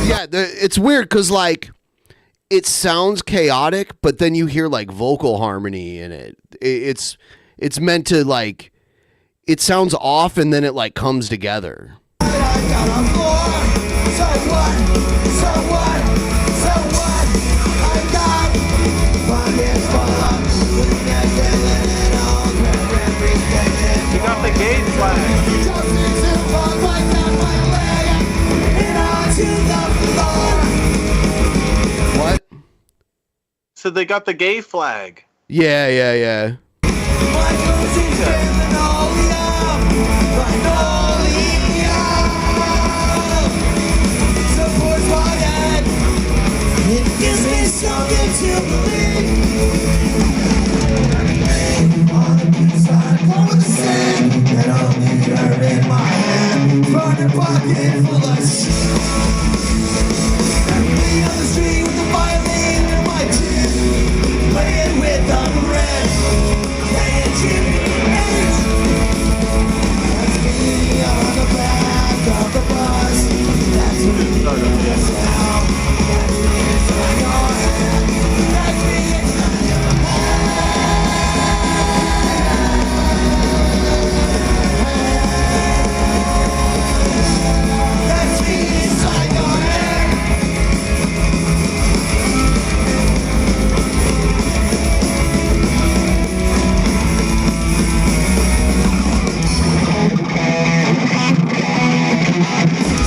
Yeah, it's weird because like it sounds chaotic, but then you hear like vocal harmony in it. It's meant to like it sounds off and then it like comes together. You got the gate flag. What? So they got the gay flag. Yeah. It gives me something to believe. On the side, for the sand, and I'll be there in my hand, front and pocket full of shit. Me on the street with the violin in my teeth, playing with the red, playing Jimmy H. That's me on the back of the bus. That's me on the sound. That's me inside your head. That's me inside your head. That's me inside your head.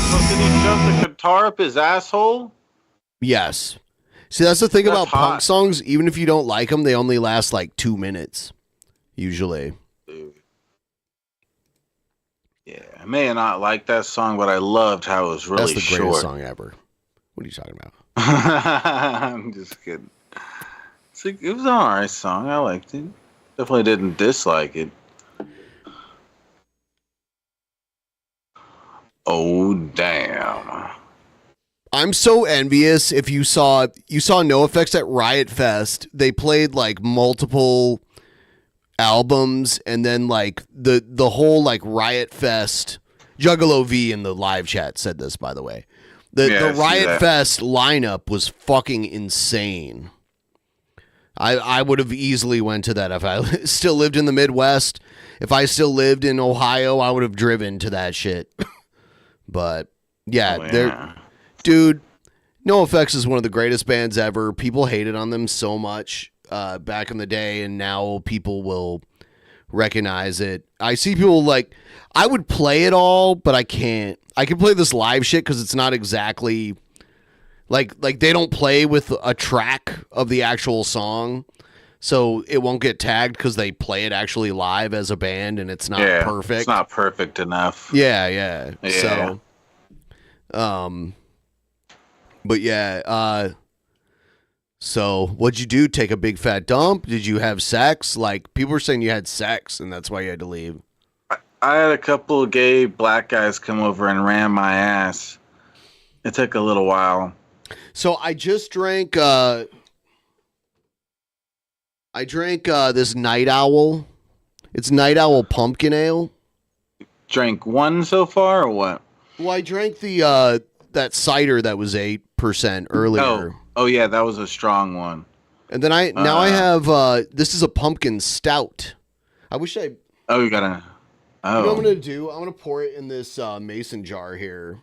So did he shove the guitar up his asshole? Yes. See, that's the thing That's about hot. punk songs. Even if you don't like them, they only last like 2 minutes, usually. Yeah, I may not like that song, but I loved how it was really That's the greatest short. song ever. What are you talking about? I'm just kidding. It was an alright song. I liked it. Definitely didn't dislike it. Oh, damn. I'm so envious. If you saw No Effects at Riot Fest, they played like multiple albums, and then like the whole like Riot Fest. Juggalo V in the live chat said this, by the way. The Riot Fest lineup was fucking insane. I would have easily went to that if I still lived in the Midwest. If I still lived in Ohio, I would have driven to that shit. But yeah, dude, NoFX is one of the greatest bands ever. People hated on them so much back in the day, and now people will recognize it. I see people like, I would play it all, but I can't. I can play this live shit because it's not exactly like they don't play with a track of the actual song, so it won't get tagged because they play it actually live as a band, and it's not perfect. It's not perfect enough. Yeah. So, but yeah, so what'd you do? Take a big fat dump? Did you have sex? Like, people were saying you had sex and that's why you had to leave. I had a couple of gay black guys come over and ram my ass. It took a little while. So I just drank this Night Owl. It's Night Owl Pumpkin Ale. Drank one so far or what? Well, I drank the that cider that was 8% earlier. Oh yeah, that was a strong one. And then I have this is a pumpkin stout. I wish I. Oh, you gotta. Oh. You know what I'm gonna do? I'm gonna pour it in this mason jar here,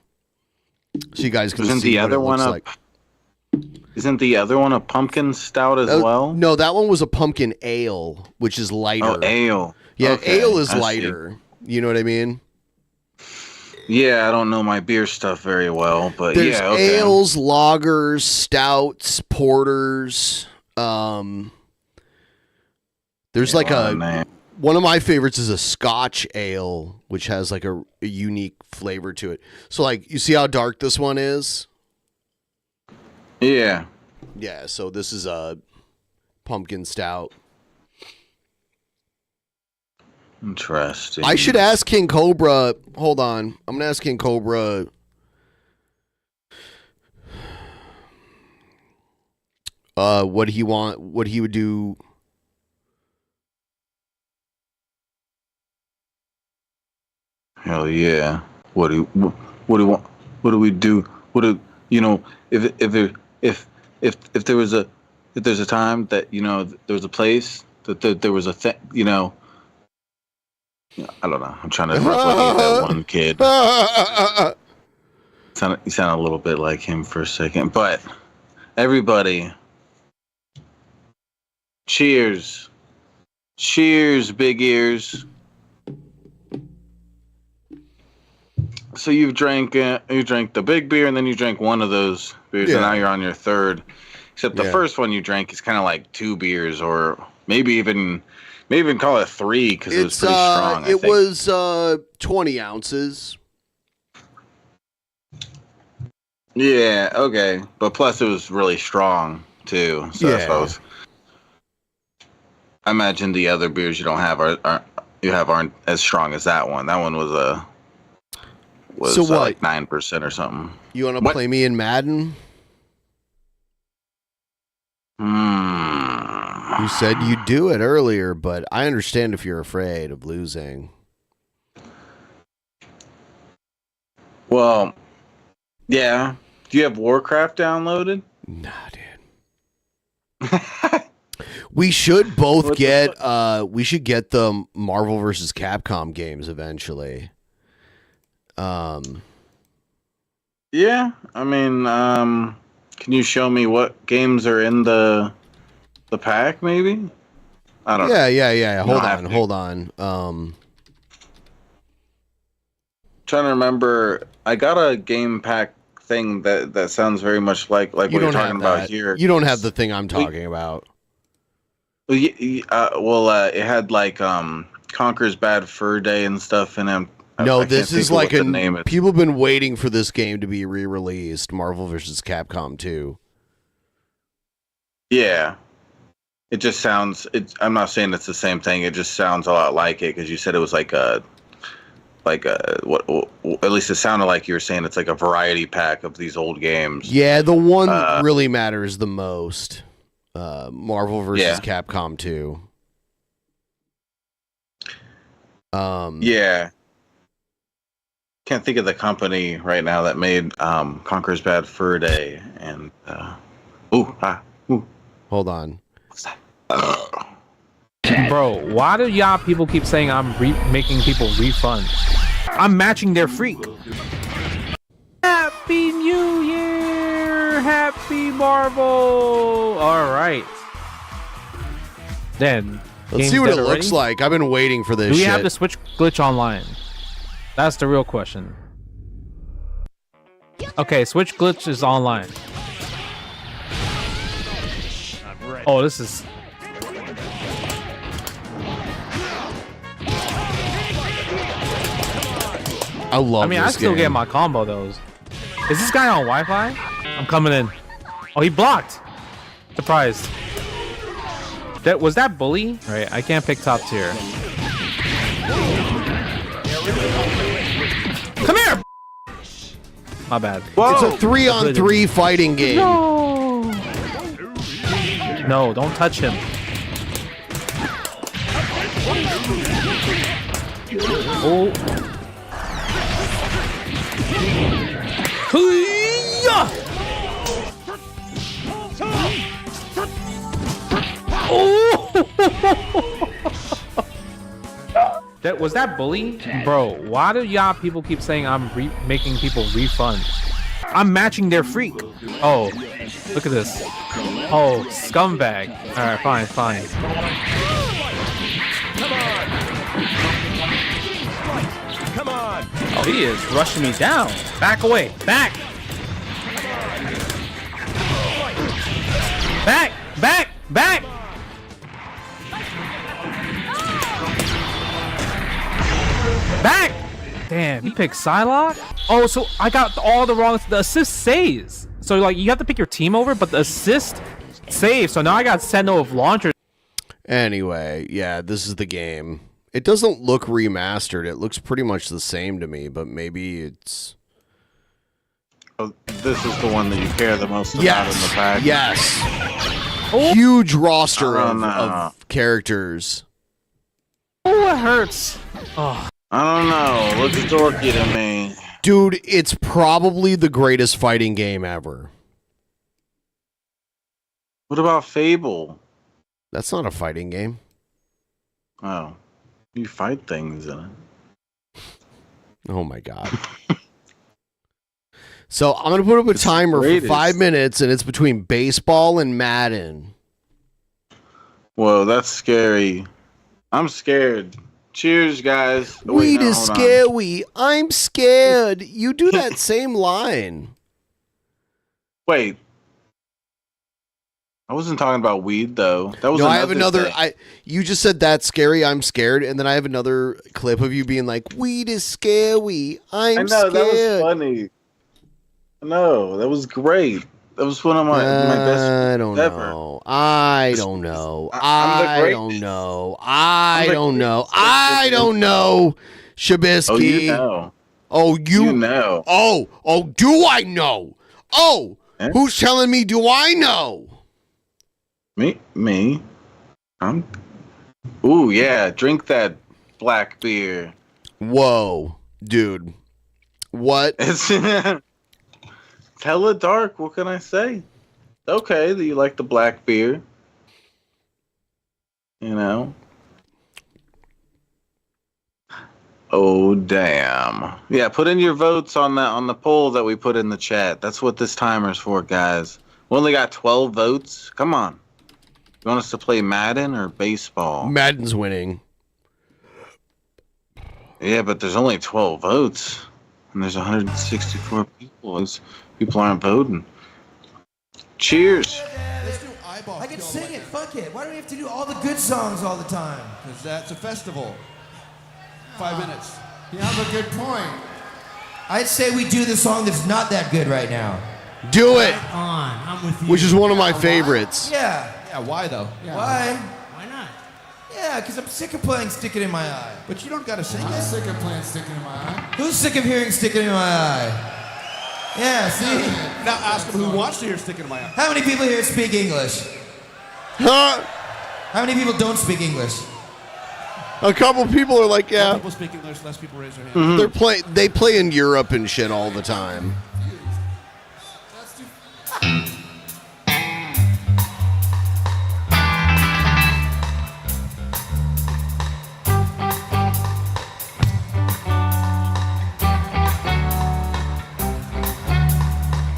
so you guys can see what it looks like. Isn't the other one a pumpkin stout as well? No, that one was a pumpkin ale, which is lighter. Oh, ale. Yeah, Okay, ale is I see. lighter. You know what I mean? Yeah, I don't know my beer stuff very well, but There's yeah, okay. ales, lagers, stouts, porters. There's like one of my favorites is a Scotch ale, which has like a unique flavor to it. So like, you see how dark this one is? Yeah. Yeah, so this is a pumpkin stout. Interesting. I should ask King Cobra. Hold on. I'm going to ask King Cobra. What he would do. Hell yeah. What do you want? What do we do? If there's a time that, there was a place that there was a thing, I don't know. I'm trying to replicate that one kid. You sound a little bit like him for a second, but everybody, cheers, big ears. So you drank the big beer, and then you drank one of those beers, and now you're on your third. Except the first one you drank is kind of like 2 beers, or maybe even call it 3 because it was pretty strong. It was 20 ounces. Yeah, okay, but plus it was really strong too. So that's what I imagine the other beers you don't have aren't as strong as that one. That one was like 9% or something. You want to play me in Madden? You said you'd do it earlier, but I understand if you're afraid of losing. Well, yeah. Do you have Warcraft downloaded? Nah, dude. We should both get the Marvel vs. Capcom games eventually. Yeah, I mean, can you show me what games are in the pack, maybe? I don't know. Yeah. Hold on. Trying to remember, I got a game pack thing that sounds very much like what you're talking about here. You don't have the thing I'm talking about. It had like Conker's Bad Fur Day and stuff in it. No, this is like people have been waiting for this game to be re-released. Marvel vs. Capcom 2. Yeah, it just sounds. I'm not saying it's the same thing. It just sounds a lot like it because you said it was like a like what at least it sounded like you were saying it's like a variety pack of these old games. Yeah, the one that really matters the most. Marvel versus Capcom 2. Yeah. Can't think of the company right now that made Conker's Bad Fur Day and Hold on. What's that? Bro, why do y'all people keep saying I'm making people refund? I'm matching their freak. Happy New Year! Happy Marvel! All right. Then Let's see what it looks like. I've been waiting for this. Do we have the Switch glitch online? That's the real question. Okay, Switch glitch is online. Oh, this is. I love. I mean, I still get my combo though. Is this guy on Wi-Fi? I'm coming in. Oh, he blocked. Surprised. Was that bully? All right, I can't pick top tier. Come here. My bad. Whoa. It's a 3-on-3 fighting game. No. No, don't touch him. Oh. Was that bully? Bro, why do y'all people keep saying I'm making people refund? I'm matching their freak. Oh, look at this. Oh, scumbag. Alright, fine. Come on. Oh, he is rushing me down. Back away. Back. Back. Back! Damn, you picked Psylocke? Oh, so I got all the wrong. The assist saves. So like you have to pick your team over, but the assist saves. So now I got Sentinel of Launcher. Anyway, yeah, this is the game. It doesn't look remastered. It looks pretty much the same to me, but maybe it's. Oh, this is the one that you care the most about in the pack. Yes. Huge roster of characters. Oh, it hurts. Oh. I don't know. Looks dorky to me. Dude, it's probably the greatest fighting game ever. What about Fable? That's not a fighting game. Oh. You fight things in it. Oh my god. So I'm going to put up a timer for 5 minutes, and it's between baseball and Madden. Whoa, that's scary. I'm scared. Cheers, guys. Weed is scary. I'm scared. You do that same line. Wait. I wasn't talking about weed though. That was no. I have another. Thing. You just said that's scary. I'm scared, and then I have another clip of you being like, "Weed is scary. I'm scared." That was funny. No, that was great. That was one of my best. I don't know. I don't know. I don't know. I don't know. I don't know. Shabisky. Oh, you know. Oh, you know. Oh, do I know? Oh, who's telling me? Do I know? Me. Ooh, yeah. Drink that black beer. Whoa, dude. What? It's hella dark. What can I say? Okay, that you like the black beer. You know. Oh damn! Yeah, put in your votes on the poll that we put in the chat. That's what this timer's for, guys. We only got 12 votes. Come on. You want us to play Madden or baseball? Madden's winning. Yeah, but there's only 12 votes, and there's 164 people. People aren't voting. Cheers. I can sing it. Fuck it. Why do we have to do all the good songs all the time? Because that's a festival. 5 minutes. You have a good point. I'd say we do the song that's not that good right now. Do it. Right on. I'm with you. Which is one of my favorites. Yeah. Yeah, why though? Yeah. Why? Why not? Yeah, because I'm sick of playing Stick It In My Eye. But you don't got to sing I'm it. sick of playing Stick It In My Eye. Who's sick of hearing Stick It In My Eye? Yeah, see? Now ask them who wants to hear Stick It In My Eye. How many people here speak English? Huh? How many people don't speak English? A couple people are like, yeah. More people speak English, less people raise their hand. They play in Europe and shit all the time.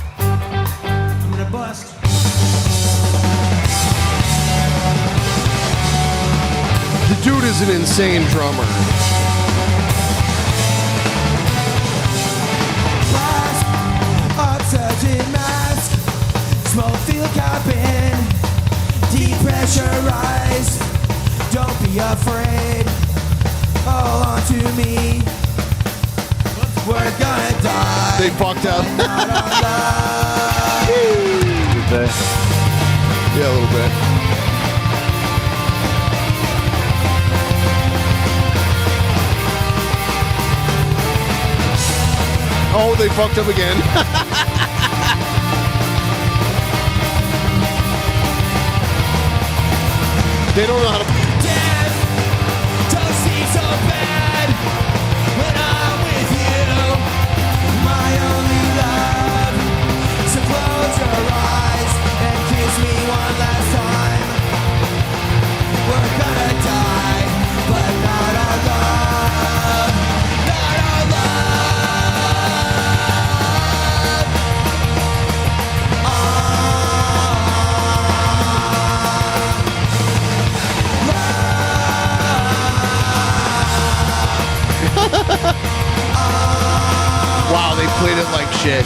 I'm gonna bust. The dude is an insane drummer. Oxygen mask, smoke field cabin, depressurized. Don't be afraid, hold on to me. We're gonna die. They fucked up. Yeah, a little bit. Oh, they fucked up again. They don't know how to. Death don't seem so bad when I'm with you, my only love. So close your eyes and kiss me one last time. We're gonna die, but not our love, not our Wow, they played it like shit.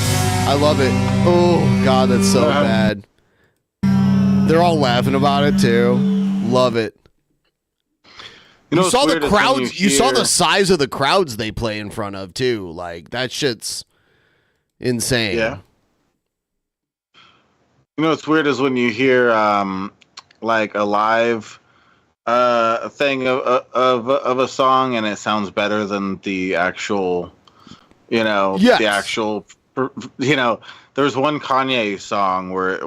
I love it. Oh God, that's so bad. They're all laughing about it too. Love it. You know, You saw what's the weird is when crowds. You saw hear- the size of the crowds they play in front of too. Like that shit's insane. Yeah. You know what's weird is when you hear like a live thing of a song and it sounds better than the actual, you know, Yes. the actual, you know. There's one Kanye song where it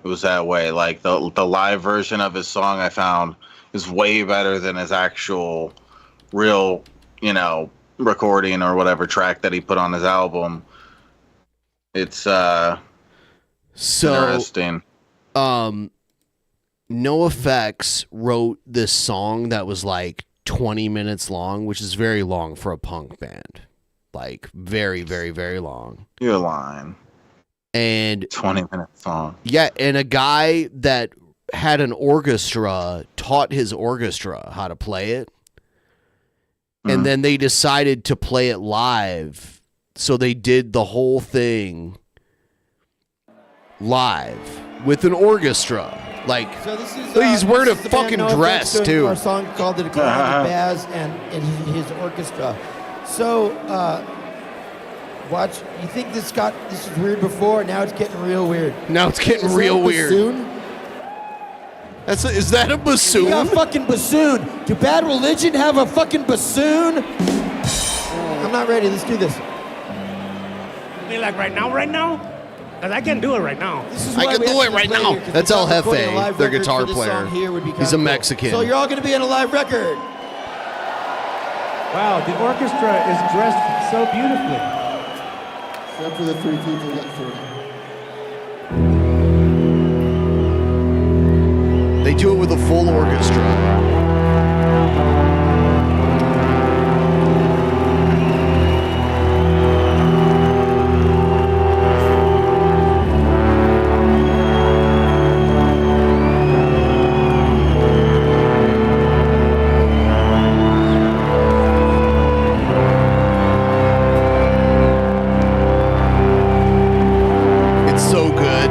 was that way. Like the live version of his song I found is way better than his actual real, you know, recording or whatever track that he put on his album. It's interesting. NoFX wrote this song that was like 20 minutes long, which is very long for a punk band. Like very, very, very long. You're lying. And 20-minute song. Yeah, and a guy that had an orchestra taught his orchestra how to play it. And then they decided to play it live. So they did the whole thing live with an orchestra. Like, So this is, he's wearing a this is the band fucking NoFX dress, doing too. Our song called "The Decline of the Baz" and his orchestra. So, watch. You think this is weird before? Now it's getting real weird. Now it's getting Is that real a weird. bassoon? Is that a bassoon? Yeah, a fucking bassoon. Do Bad Religion have a fucking bassoon? I'm not ready. Let's do this. You mean like right now? Because I can do it right now. I can do it right now. That's El Jefe, their guitar player. He's a Mexican. So you're all going to be on a live record. Wow, the orchestra is dressed so beautifully. Except for the three people that through. They do it with a full orchestra. It's so good.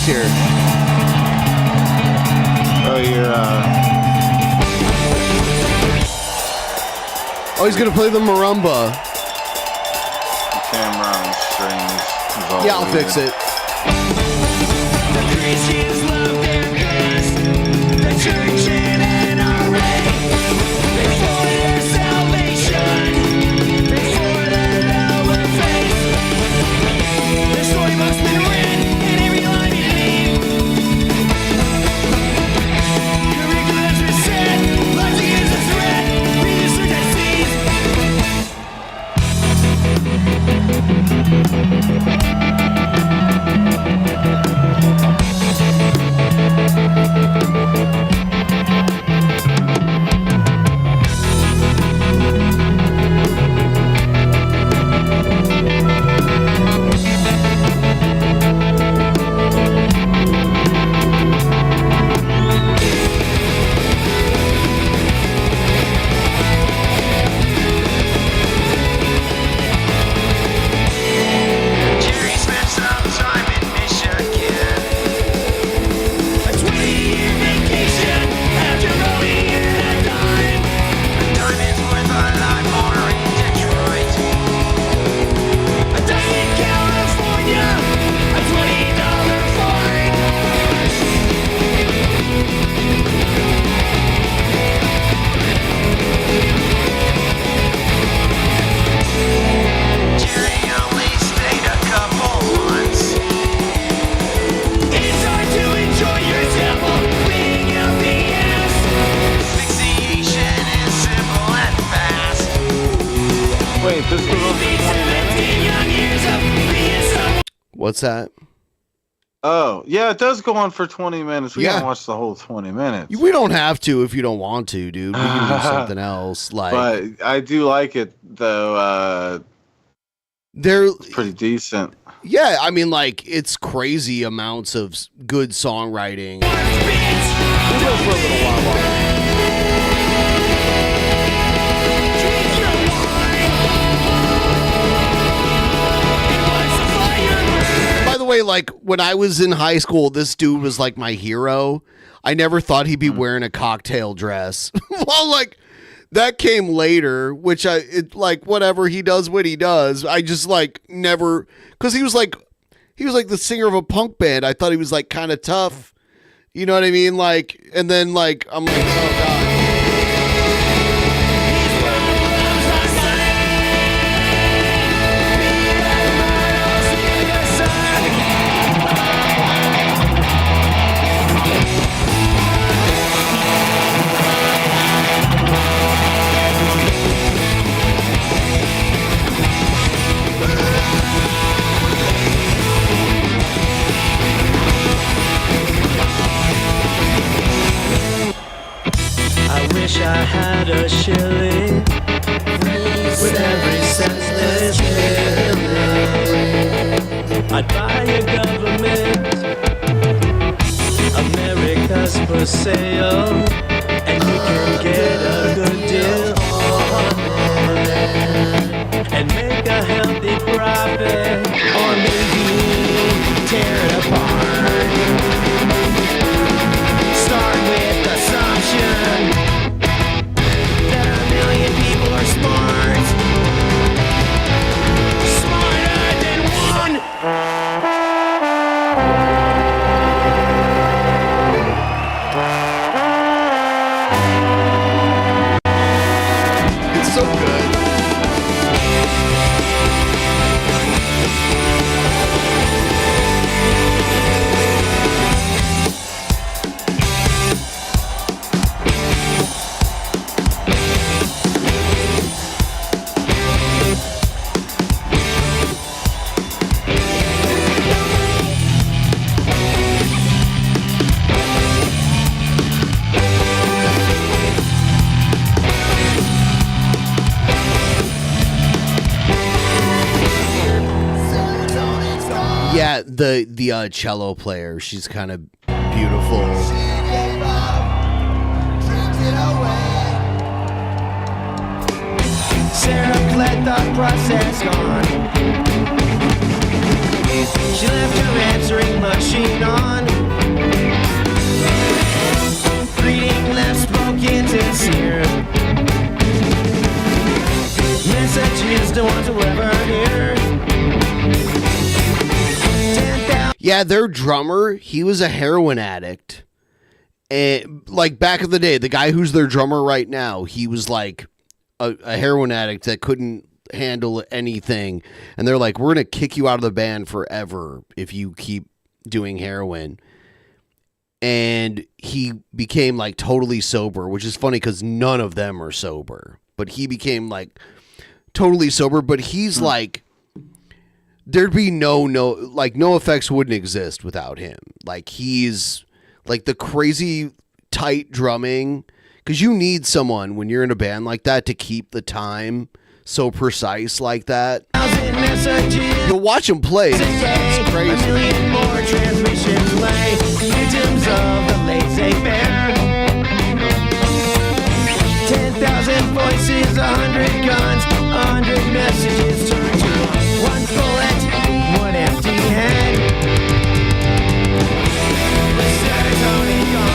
next here? Oh, you're. Oh, he's gonna play the marimba. Camera and strings. Yeah, I'll fix it. The Christians love their goods. The church in an array. Before their salvation. Before their lower faith. Their story must be read in every line you need. Curriculum's been set. Logic is a threat. Research that Jerry spent some time in Michigan. A 20-year vacation after owning a dime. A diamond's worth a lot more in Detroit. A dime in California. A $20 fine. Jerry only stayed a couple months. It's hard to enjoy yourself while being LPS. Asphyxiation is simple and fast. Wait, this was 17 young years of being someone. What's that? Oh, yeah, it does go on for 20 minutes. We Yeah. haven't watched the whole 20 minutes. We don't have to if you don't want to, dude. We can do something else. Like But I do like it, though. they're It's pretty decent. yeah. I mean, like it's crazy amounts of good songwriting. We'll go for a little while longer. By the way, like when I was in high school, this dude was like my hero. I never thought he'd be wearing a cocktail dress. Well, like that came later, which like whatever, he does what he does. I just like never, because he was like the singer of a punk band. I thought he was like kind of tough. You know what I mean? Like, and then like I'm like, oh god. I wish I had a shilling with every senseless feeling. I'd buy a government, America's for sale, and you can get a good deal and make a healthy profit, or maybe tear it apart. Start with assumption that a million people are smart, smarter than one. It's so good. Yeah, the cello player, she's kind of beautiful. Sarah let the process gone. She left her answering machine machine on. Reading left, spoken, sincere. Messages to want to ever hear. Yeah, their drummer, he was a heroin addict. And like back in the day, the guy who's their drummer right now, he was like a heroin addict that couldn't handle anything. And they're like, we're going to kick you out of the band forever if you keep doing heroin. And he became like totally sober, which is funny because none of them are sober. But he became like totally sober. But he's like, there'd be no effects wouldn't exist without him. Like he's like the crazy tight drumming, because you need someone when you're in a band like that to keep the time so precise like that. You'll watch him play. It's crazy. A million more transmissions lay victims of the laissez-faire. 10,000 voices, 100 guns, 100 messages turned to one bullet, one empty head. The serotonin gone.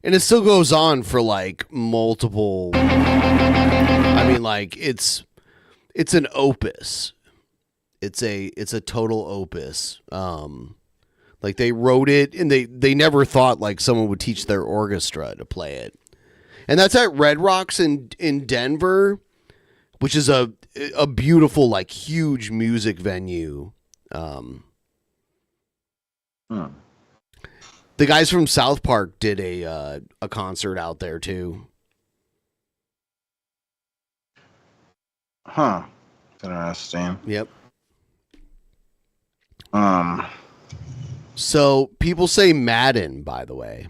And it still goes on for like multiple. I mean, like it's an opus. It's a total opus. Like they wrote it, and they never thought like someone would teach their orchestra to play it. And that's at Red Rocks in Denver, which is a beautiful, like huge music venue. The guys from South Park did a concert out there too. Huh. Interesting. Yep. So people say Madden, by the way.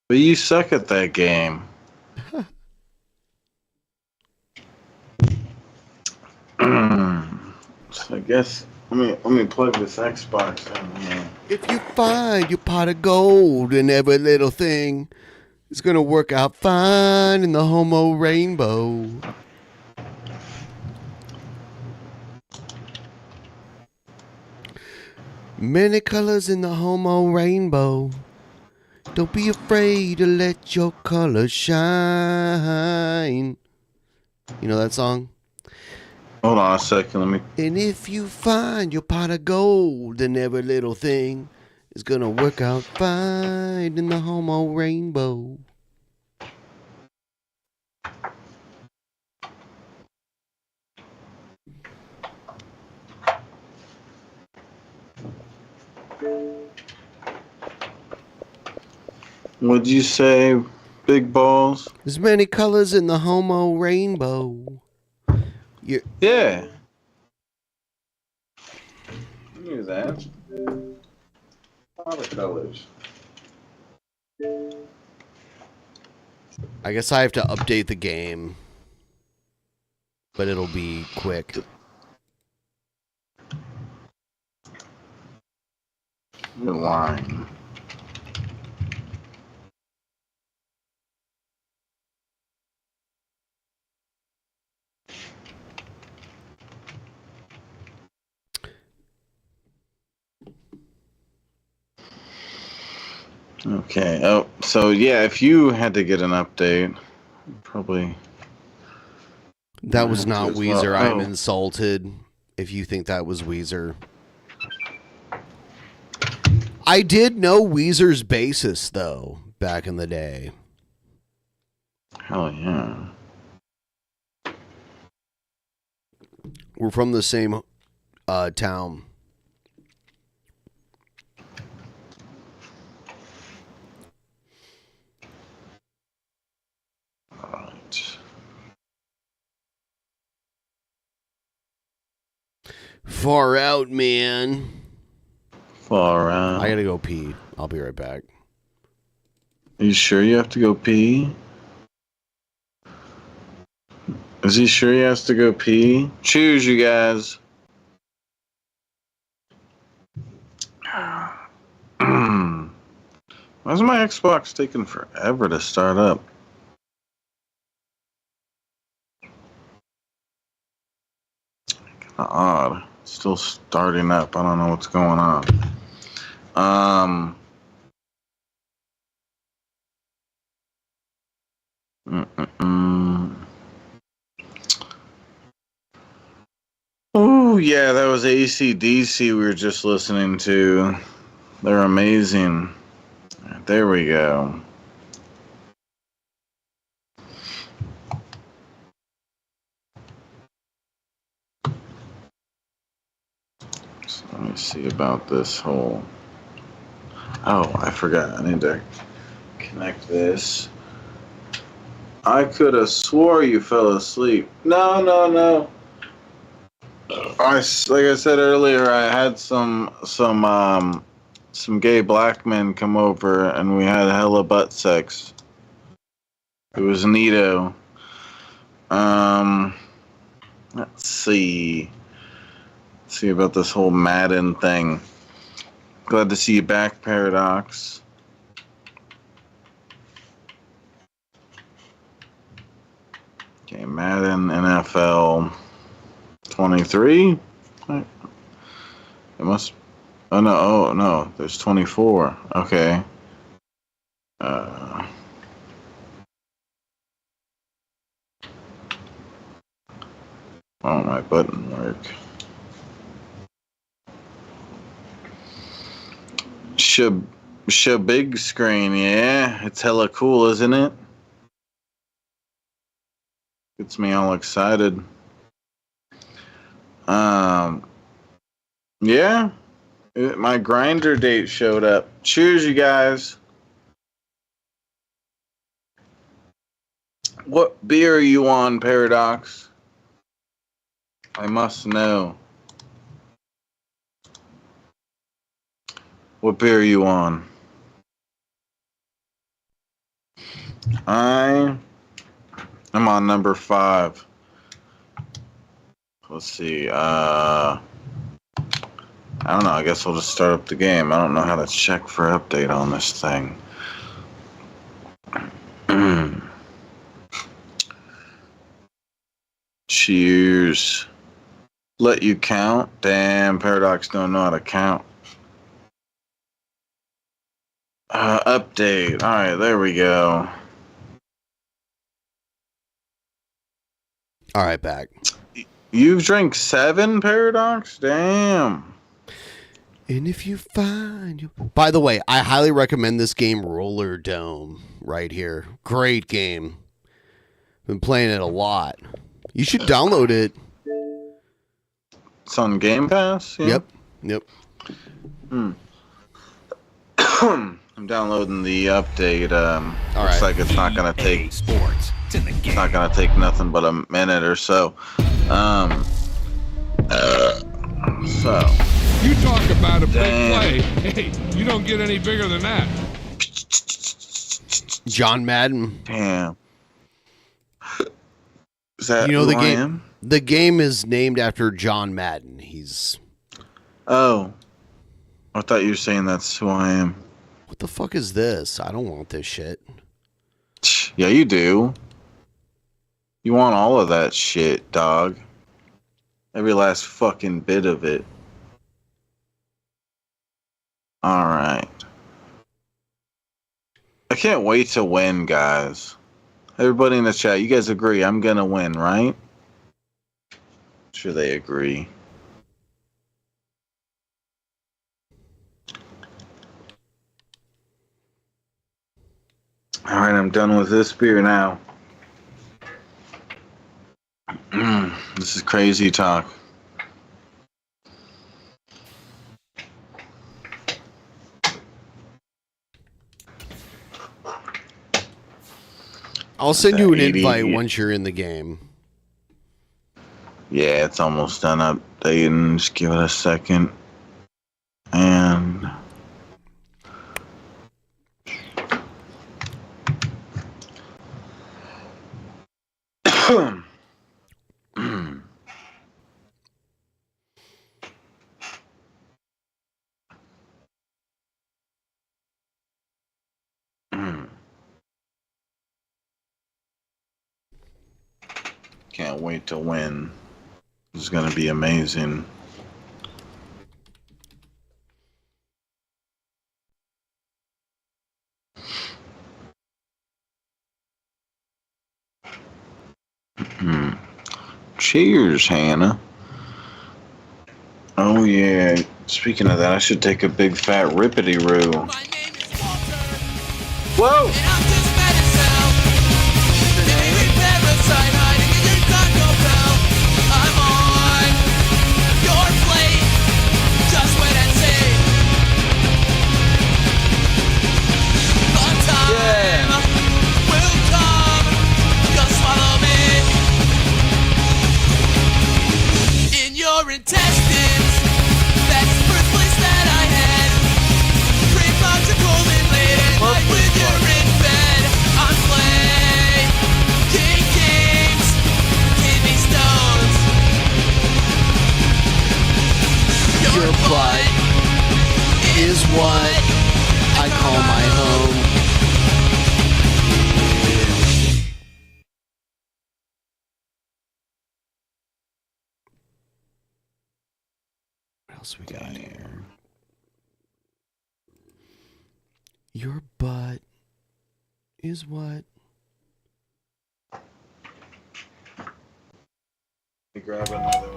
But you suck at that game. So I guess let me plug this Xbox in here. If you find your pot of gold in every little thing, it's gonna work out fine in the homo rainbow. Many colors in the homo rainbow. Don't be afraid to let your colors shine. You know that song? Hold on a second, let me. And if you find your pot of gold in every little thing, it's gonna work out fine in the homo rainbow. What'd you say, big balls? There's many colors in the homo rainbow. Yeah. I knew that. A lot of colors. I guess I have to update the game, but it'll be quick. You're lying. Okay. Oh, so yeah, if you had to get an update, probably. That was have to not as well. Weezer. I'm Oh. insulted if you think that was Weezer. I did know Weezer's bassist, though, back in the day. Hell yeah. We're from the same town. Alright. Far out, man. Far out. I gotta go pee. I'll be right back. Are you sure you have to go pee? Is he sure he has to go pee? Choose, you guys. Why is my Xbox taking forever to start up? Kinda odd. It's still starting up. I don't know what's going on. Oh, yeah, that was AC/DC we were just listening to. They're amazing. There we go. So let me see about this whole... Oh, I forgot. I need to connect this. I could have swore you fell asleep. No. Like I said earlier, I had some gay black men come over and we had hella butt sex. It was neato. Let's see. Let's see about this whole Madden thing. Glad to see you back, Paradox. Okay, Madden NFL 23. It must. Oh no, there's 24. Okay. Oh, my button work. Big screen, yeah. It's hella cool, isn't it? Gets me all excited. Yeah. My grinder date showed up. Cheers, you guys. What beer are you on, Paradox? I must know. What beer are you on? I am on number 5. Let's see. I don't know. I guess I'll just start up the game. I don't know how to check for update on this thing. Cheers. Let you count? Damn, Paradox don't know how to count. Update. Alright, there we go. Alright, back. You've drank 7, Paradox? Damn. And if you find you... By the way, I highly recommend this game, Roller Dome, right here. Great game. Been playing it a lot. You should download it. It's on Game Pass? Yeah? Yep. I'm downloading the update. Looks like it's not gonna take sports. It's not gonna take nothing but a minute or so. So you talk about a big play. Hey, you don't get any bigger than that. John Madden. Damn. Is that the who I game? am? The game is named after John Madden. He's. Oh. I thought you were saying that's who I am. What the fuck is this? I don't want this shit. Yeah, you do. You want all of that shit, dog. Every last fucking bit of it. Alright. can't wait to win, guys. Everybody in the chat, you guys agree I'm gonna win, right? Sure they agree. All right, I'm done with this beer now. This is crazy talk. I'll send you an invite once you're in the game. Yeah, it's almost done updating. Just give it a second. And can't wait to win. This is gonna be amazing. Cheers, Hannah. Oh yeah. Speaking of that, I should take a big fat rippity-roo. Whoa! Intestines, that's the first place that I had. Creep out to golden late at night when you're in bed. I'm playing kings, kidney stones. Your butt is what I call my home. What else we got here? Your butt is what? Grab another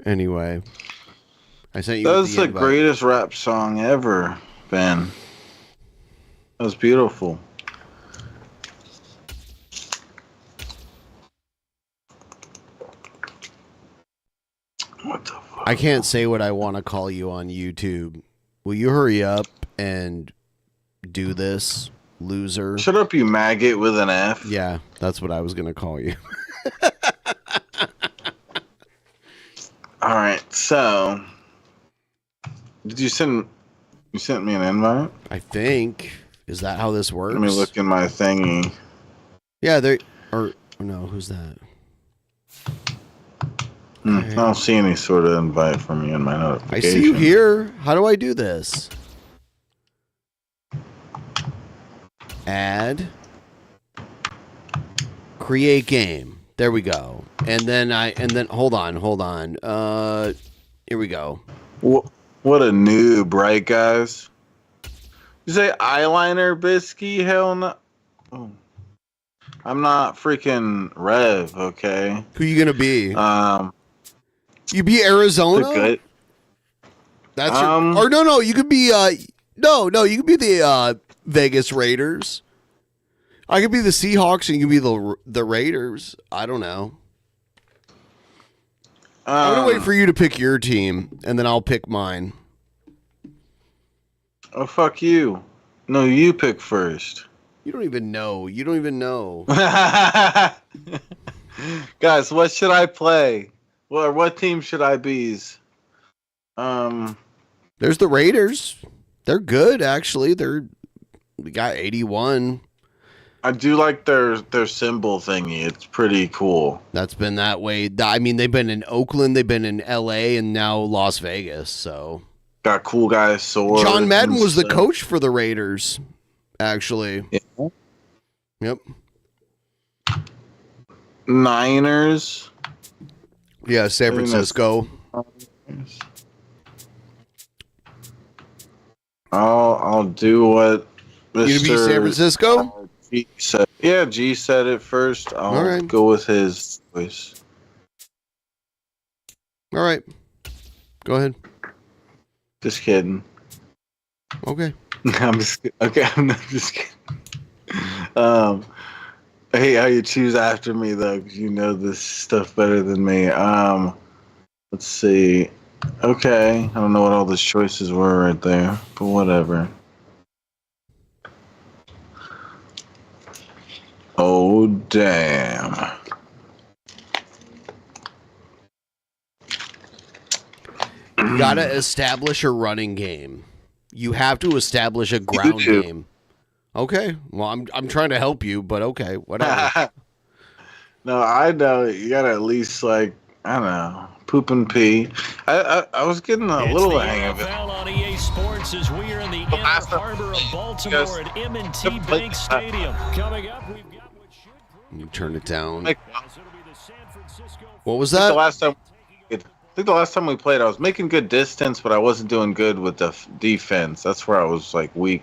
Anyway, I sent you. That's the greatest rap song ever, Ben. That was beautiful. What the fuck? I can't say what I want to call you on YouTube. Will you hurry up and do this, loser? Shut up, you maggot with an F. Yeah, that's what I was gonna call you. All right, so did you sent me an invite? I think. Is that how this works? Let me look in my thingy. Yeah, there. Or no, who's that? I don't see any sort of invite from you in my I notification. see you here. How do I do this? Add. Create game. There we go. And then hold on. Here we go. What a noob, right, guys? You say eyeliner, Bisky? Hell no. Oh. I'm not freaking Rev, okay? Who you gonna be? You be Arizona? Good. That's your, or no, you could be No, you can be the Vegas Raiders. I could be the Seahawks and you can be the Raiders. I don't know. I'm going to wait for you to pick your team, and then I'll pick mine. Oh, fuck you. No, you pick first. You don't even know. Guys, what should I play? What team should I be? There's the Raiders. They're good, actually. We got 81. I do like their symbol thingy. It's pretty cool. That's been that way. I mean, they've been in Oakland, they've been in LA, and now Las Vegas. So got cool guys. Swords. John Madden was the coach for the Raiders, actually. Yeah. Yep. Niners. Yeah, San Francisco. I'll do what Mr. You to be San Francisco? G said. Yeah, G said it first. I'll go with his voice. All right. Go ahead. Just kidding. Okay. I'm just kidding. I hate how you choose after me though, because you know this stuff better than me. Let's see. Okay, I don't know what all those choices were right there, but whatever. Oh damn. You gotta establish a running game. You have to establish a ground game. Okay. Well, I'm trying to help you, but okay, whatever. No, I know you gotta at least I don't know, poop and pee. I was getting a little hang of it. On EA Sports as we are in the inner harbor of Baltimore at M&T Bank Stadium. Coming up, we've got what should You turn it down. Like, what was that? I think the last time we played, I was making good distance, but I wasn't doing good with the defense. That's where I was weak.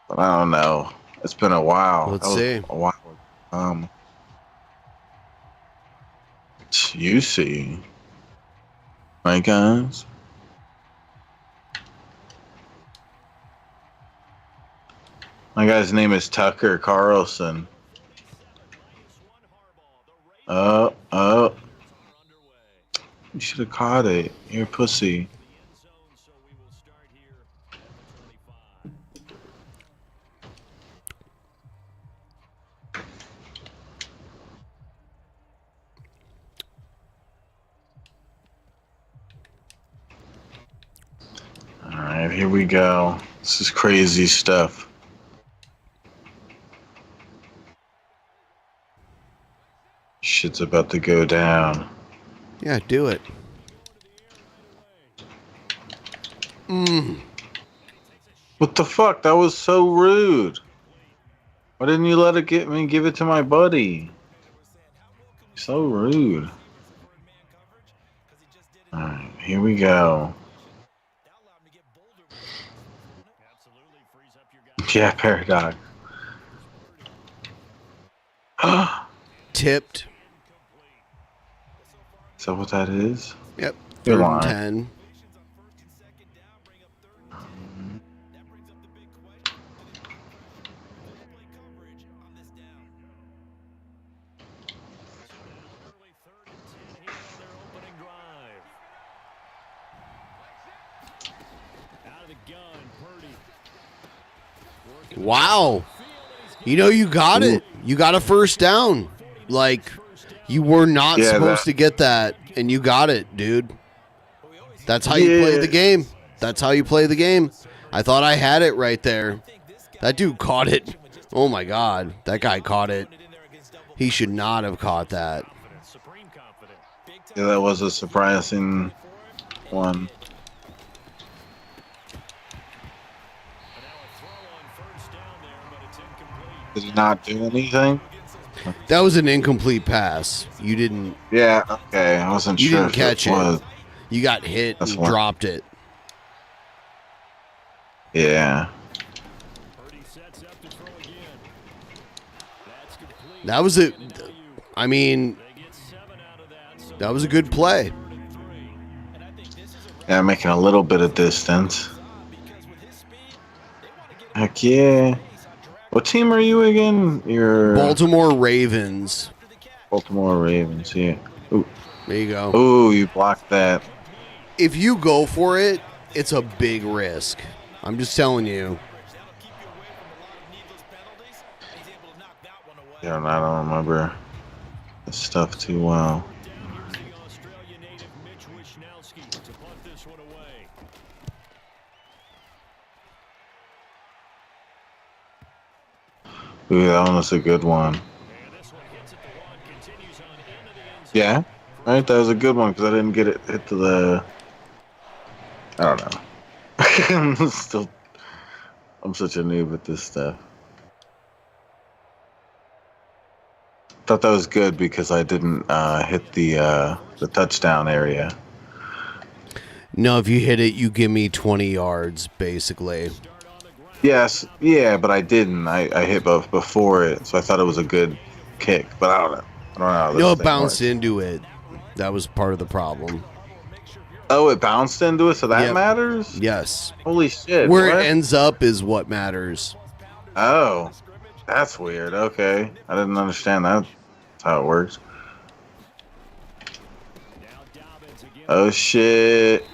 But I don't know. It's been a while. Let's see. A while. You see, right, guys? My guy's name is Tucker Carlson. Oh. You should have caught it. You're a pussy. Alright, here we go. This is crazy stuff. Shit's about to go down. Yeah, do it. What the fuck? That was so rude. Why didn't you let it give it to my buddy? So rude. Alright, here we go. Yeah, Paradox. Tipped. Is that what that is? Yep. You're 3rd lying. and 10. Wow. You got it. You got a first down. You were not supposed to get that, and you got it, dude. That's how you play the game. That's how you play the game. I thought I had it right there. That dude caught it. Oh, my God. That guy caught it. He should not have caught that. Yeah, that was a surprising one. Did he not do anything? That was an incomplete pass. You didn't. Yeah, okay. I wasn't You sure. didn't catch it. Was. You got hit and dropped it. Yeah. That was a. I mean, that was a good play. Yeah, making a little bit of distance. Heck yeah. What team are you again? You're Baltimore Ravens. Baltimore Ravens, yeah. Ooh. There you go. Ooh, you blocked that. If you go for it, it's a big risk. I'm just telling you. Yeah, I don't remember this stuff too well. Ooh, that one was a good one. Yeah, right. That was a good one because I didn't get it hit to the. I don't know. I'm such a noob at this stuff. Thought that was good because I didn't hit the touchdown area. No, if you hit it, you give me 20 yards, basically. Yes, yeah, but I didn't. I hit both before it, so I thought it was a good kick. But I don't know. I don't know how this No, it thing bounced works. into it. That was part of the problem. Oh, it bounced into it, so that Yep. matters? Yes. Holy shit. Where what? it ends up is what matters. Oh, that's weird. Okay. I didn't understand that. That's how it works. Oh, shit.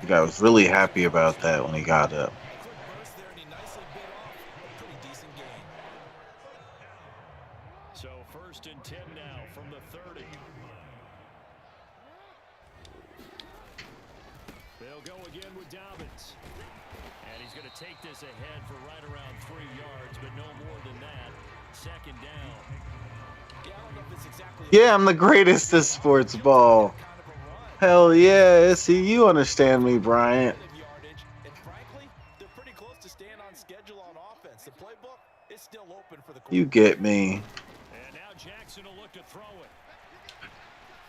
The guy was really happy about that when he got up. So 1st and 10 now from the 30. They'll go again with Dobbins. And he's going to take this ahead for right around 3 yards, but no more than that. 2nd down. Yeah, I'm the greatest at sports ball. Hell yeah. See, you understand me, Bryant. You get me. And now Jackson will look to throw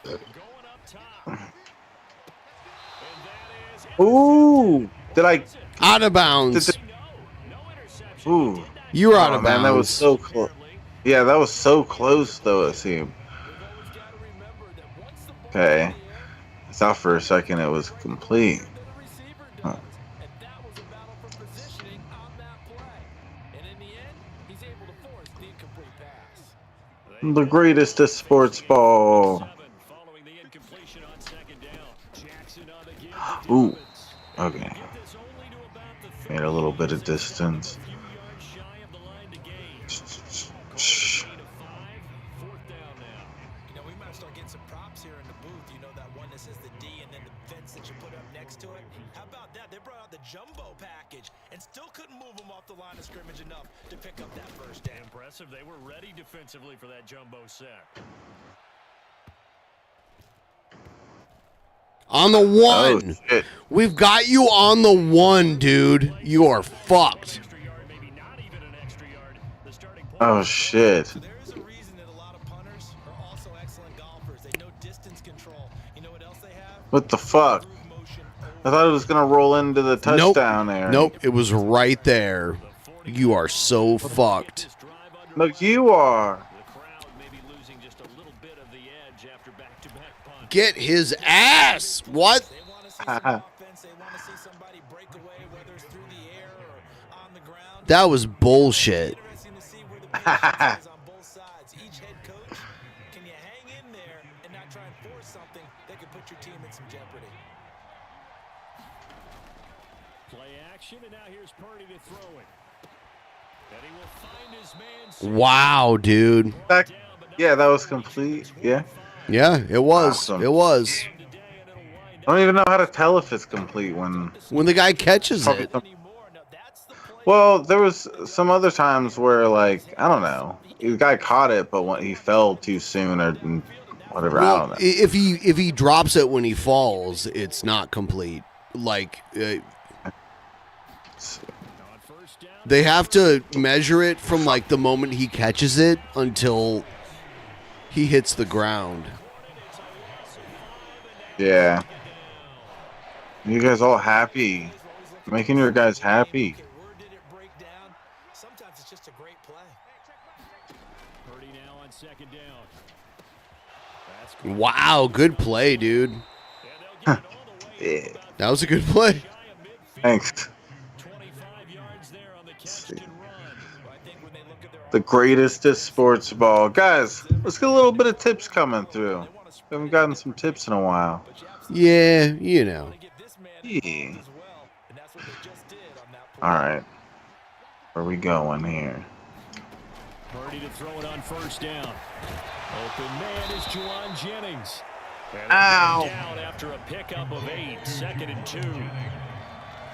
it. Going up top. Ooh. Did I? Out of bounds. Ooh. You were out Oh, of man, bounds. that was so close. Yeah, that was so close, though, it seemed. Okay. I thought for a second it was complete. Huh. I'm the greatest at sports ball. Ooh. Okay. Made a little bit of distance. Jumbo package and still couldn't move them off the line of scrimmage enough to pick up that first down. Impressive. They were ready defensively for that jumbo set. On the one. Oh, shit. We've got you on the one, dude. You are fucked. Oh, shit. What the fuck? I thought it was going to roll into the touchdown area. Nope, it was right there. You are so fucked. No, you are. Get his ass. What? That was bullshit. Wow, dude. Yeah, that was complete. Yeah. Yeah, it was. Awesome. It was. I don't even know how to tell if it's complete when the guy catches it. Well, there was some other times where, like, I don't know, the guy caught it, but when he fell too soon or whatever, I don't know. If he drops it when he falls, it's not complete. Like they have to measure it from like the moment he catches it until he hits the ground. Yeah. You guys all happy. Making your guys happy. Wow, good play, dude. Yeah. That was a good play. Thanks. The greatest is sports ball. Guys, let's get a little bit of tips coming through. We haven't gotten some tips in a while. Yeah, you know. Yeah. All right. Where we going here? Purdy to throw it on first down. Open man is Juwan Jennings. Ow. Down after a pickup of 8, 2nd and 2.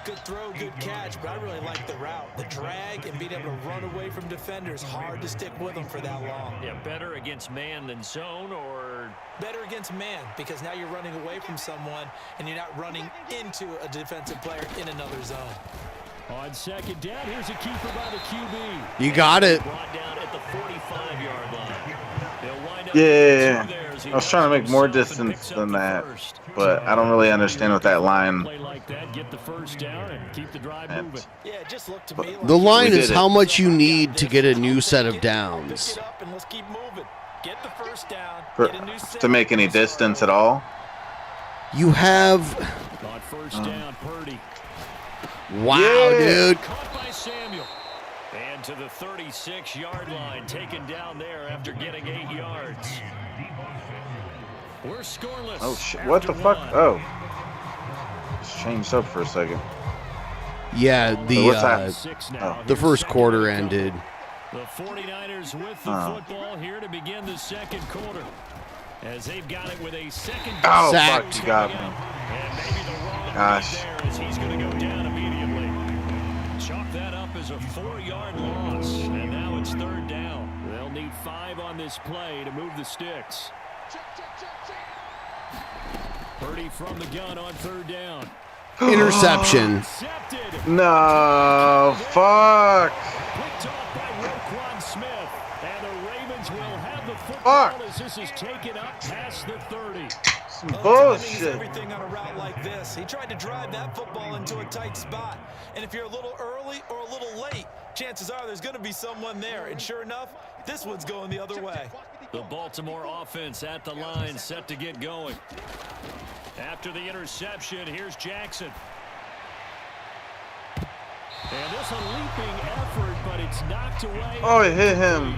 Good throw, good catch, but I really like the route. The drag and being able to run away from defenders. Hard to stick with them for that long. Yeah, better against man than zone, or? Better against man, because now you're running away from someone and you're not running into a defensive player in another zone. On 2nd down, here's a keeper by the QB. You got it. Brought down at the 45-yard line. They'll wind up Yeah. I was trying to make more distance than that, but I don't really understand what that line. Get the first down and keep the drive moving. Yeah, just look to me like The line is how much you need to get a new set of downs. and let's keep moving. Get the first down. To make any distance at all. You have. On first down, Purdy. Wow, dude. Caught by Samuel. And to the 36-yard line, taken down there after getting 8 yards. We're scoreless. Oh shit! What the fuck? Oh, it's changed up for a second. Yeah, the the first quarter ended. The 49ers with the football here to begin the second quarter. As they've got it with a second. Oh, sacked. fuck, you got me. And maybe the wrong Gosh. there as he's going to go down immediately. Chalk that up as a 4-yard loss. And now it's 3rd down. They'll need 5 on this play to move the sticks. Purdy from the gun on 3rd down. Interception. No, fuck. Picked off by Roquan Smith. And the Ravens will have the football as this is taken up past the 30. Bullshit. Everything on a route like this. He tried to drive that football into a tight spot. And if you're a little early or a little late, chances are there's going to be someone there. And sure enough, this one's going the other way. The Baltimore offense at the line, set to get going. After the interception, here's Jackson. And this a leaping effort, but it's knocked away. Oh, it hit him.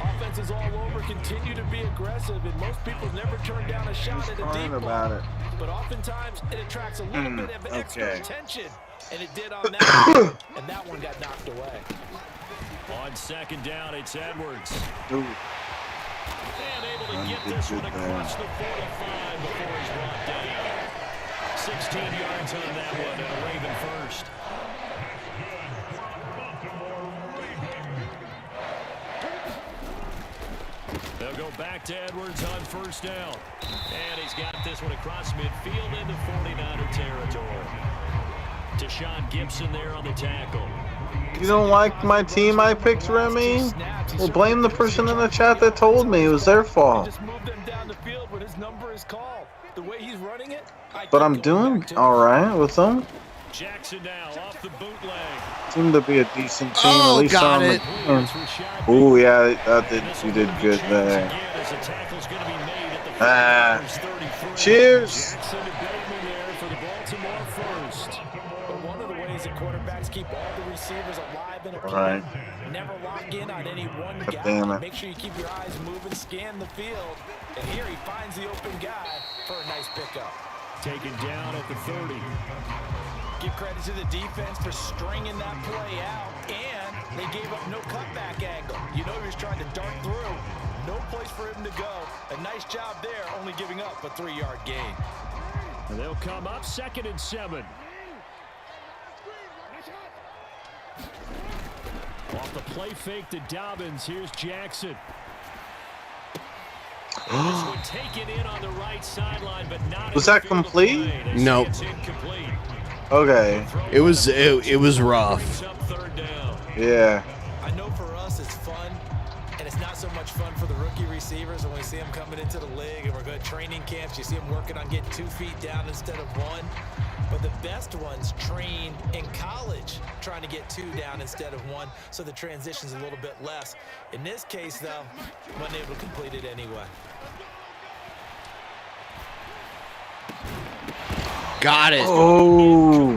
Offenses all over continue to be aggressive, and most people never turn down a shot at a deep about ball. it. But oftentimes it attracts a little bit of extra attention, and it did on that one, and that one got knocked away. On 2nd down, it's Edwards. Ooh. And able to get this one across the 45 before he's brought down. 16 yards on that one, and a Raven first. They'll go back to Edwards on 1st down. And he's got this one across midfield into 49er territory. Deshaun Gibson there on the tackle. You don't like my team I picked, Remy? Well, blame the person in the chat that told me it was their fault. Just move them down the field when his number is called. The way he's running it, But I'm doing all right with them. Jackson now off the bootleg. Seem to be a decent team. Oh, at least got on it. Oh yeah, you did good there. Cheers. But one of the ways that quarterbacks keep all the receivers alive and appealing, Right. never lock in on any one guy. damn it. Make sure you keep your eyes moving, scan the field. And here he finds the open guy for a nice pickup. Taken down at the 30. Give credit to the defense for stringing that play out, and they gave up no cutback angle. You know he was trying to dart through. No place for him to go. A nice job there, only giving up a 3-yard gain. And they'll come up 2nd and 7. Off the play fake to Dobbins, here's Jackson. This one taken in on the right sideline, but not. Was that complete? Nope. Okay. It was rough. Yeah. I know for us it's fun, and it's not so much fun for the rookie receivers when we see them coming into the league and we're going to training camps. You see them working on getting 2 feet down instead of 1. But the best ones train in college trying to get 2 down instead of 1, so the transition's a little bit less. In this case, though, wasn't able to complete it anyway. Got it. Oh.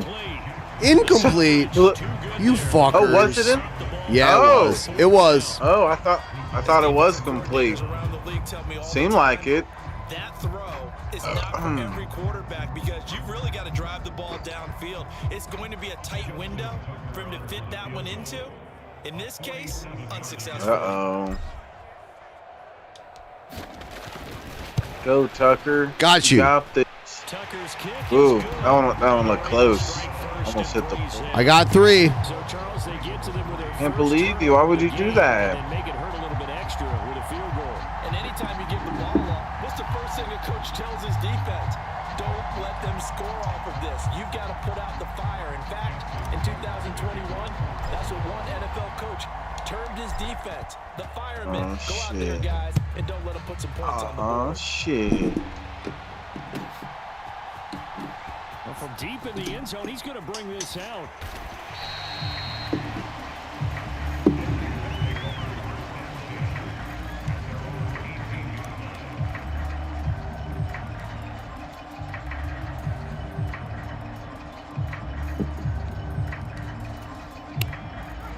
Incomplete. You fuckers. Oh, was it in? Yeah, it was. It was. Oh, I thought it was complete. Seemed like it. That throw is not for every quarterback because you've really got to drive the ball downfield. It's going to be a tight window for him to fit that one into. In this case, unsuccessful. Uh-oh. Go, Tucker. Got you. Got this. Ooh, that one looked close. Almost hit the. I got 3. Can't believe you. Why would you do that? And anytime you give the ball up, what's the first thing a coach tells his defense? Don't let them score off of this. You've got to put out the fire. In fact, in 2021, that's what one NFL coach termed his defense. The firemen. Go out there, guys, and don't let them put some points on the board. Oh, shit. Well, from deep in the end zone, he's going to bring this out.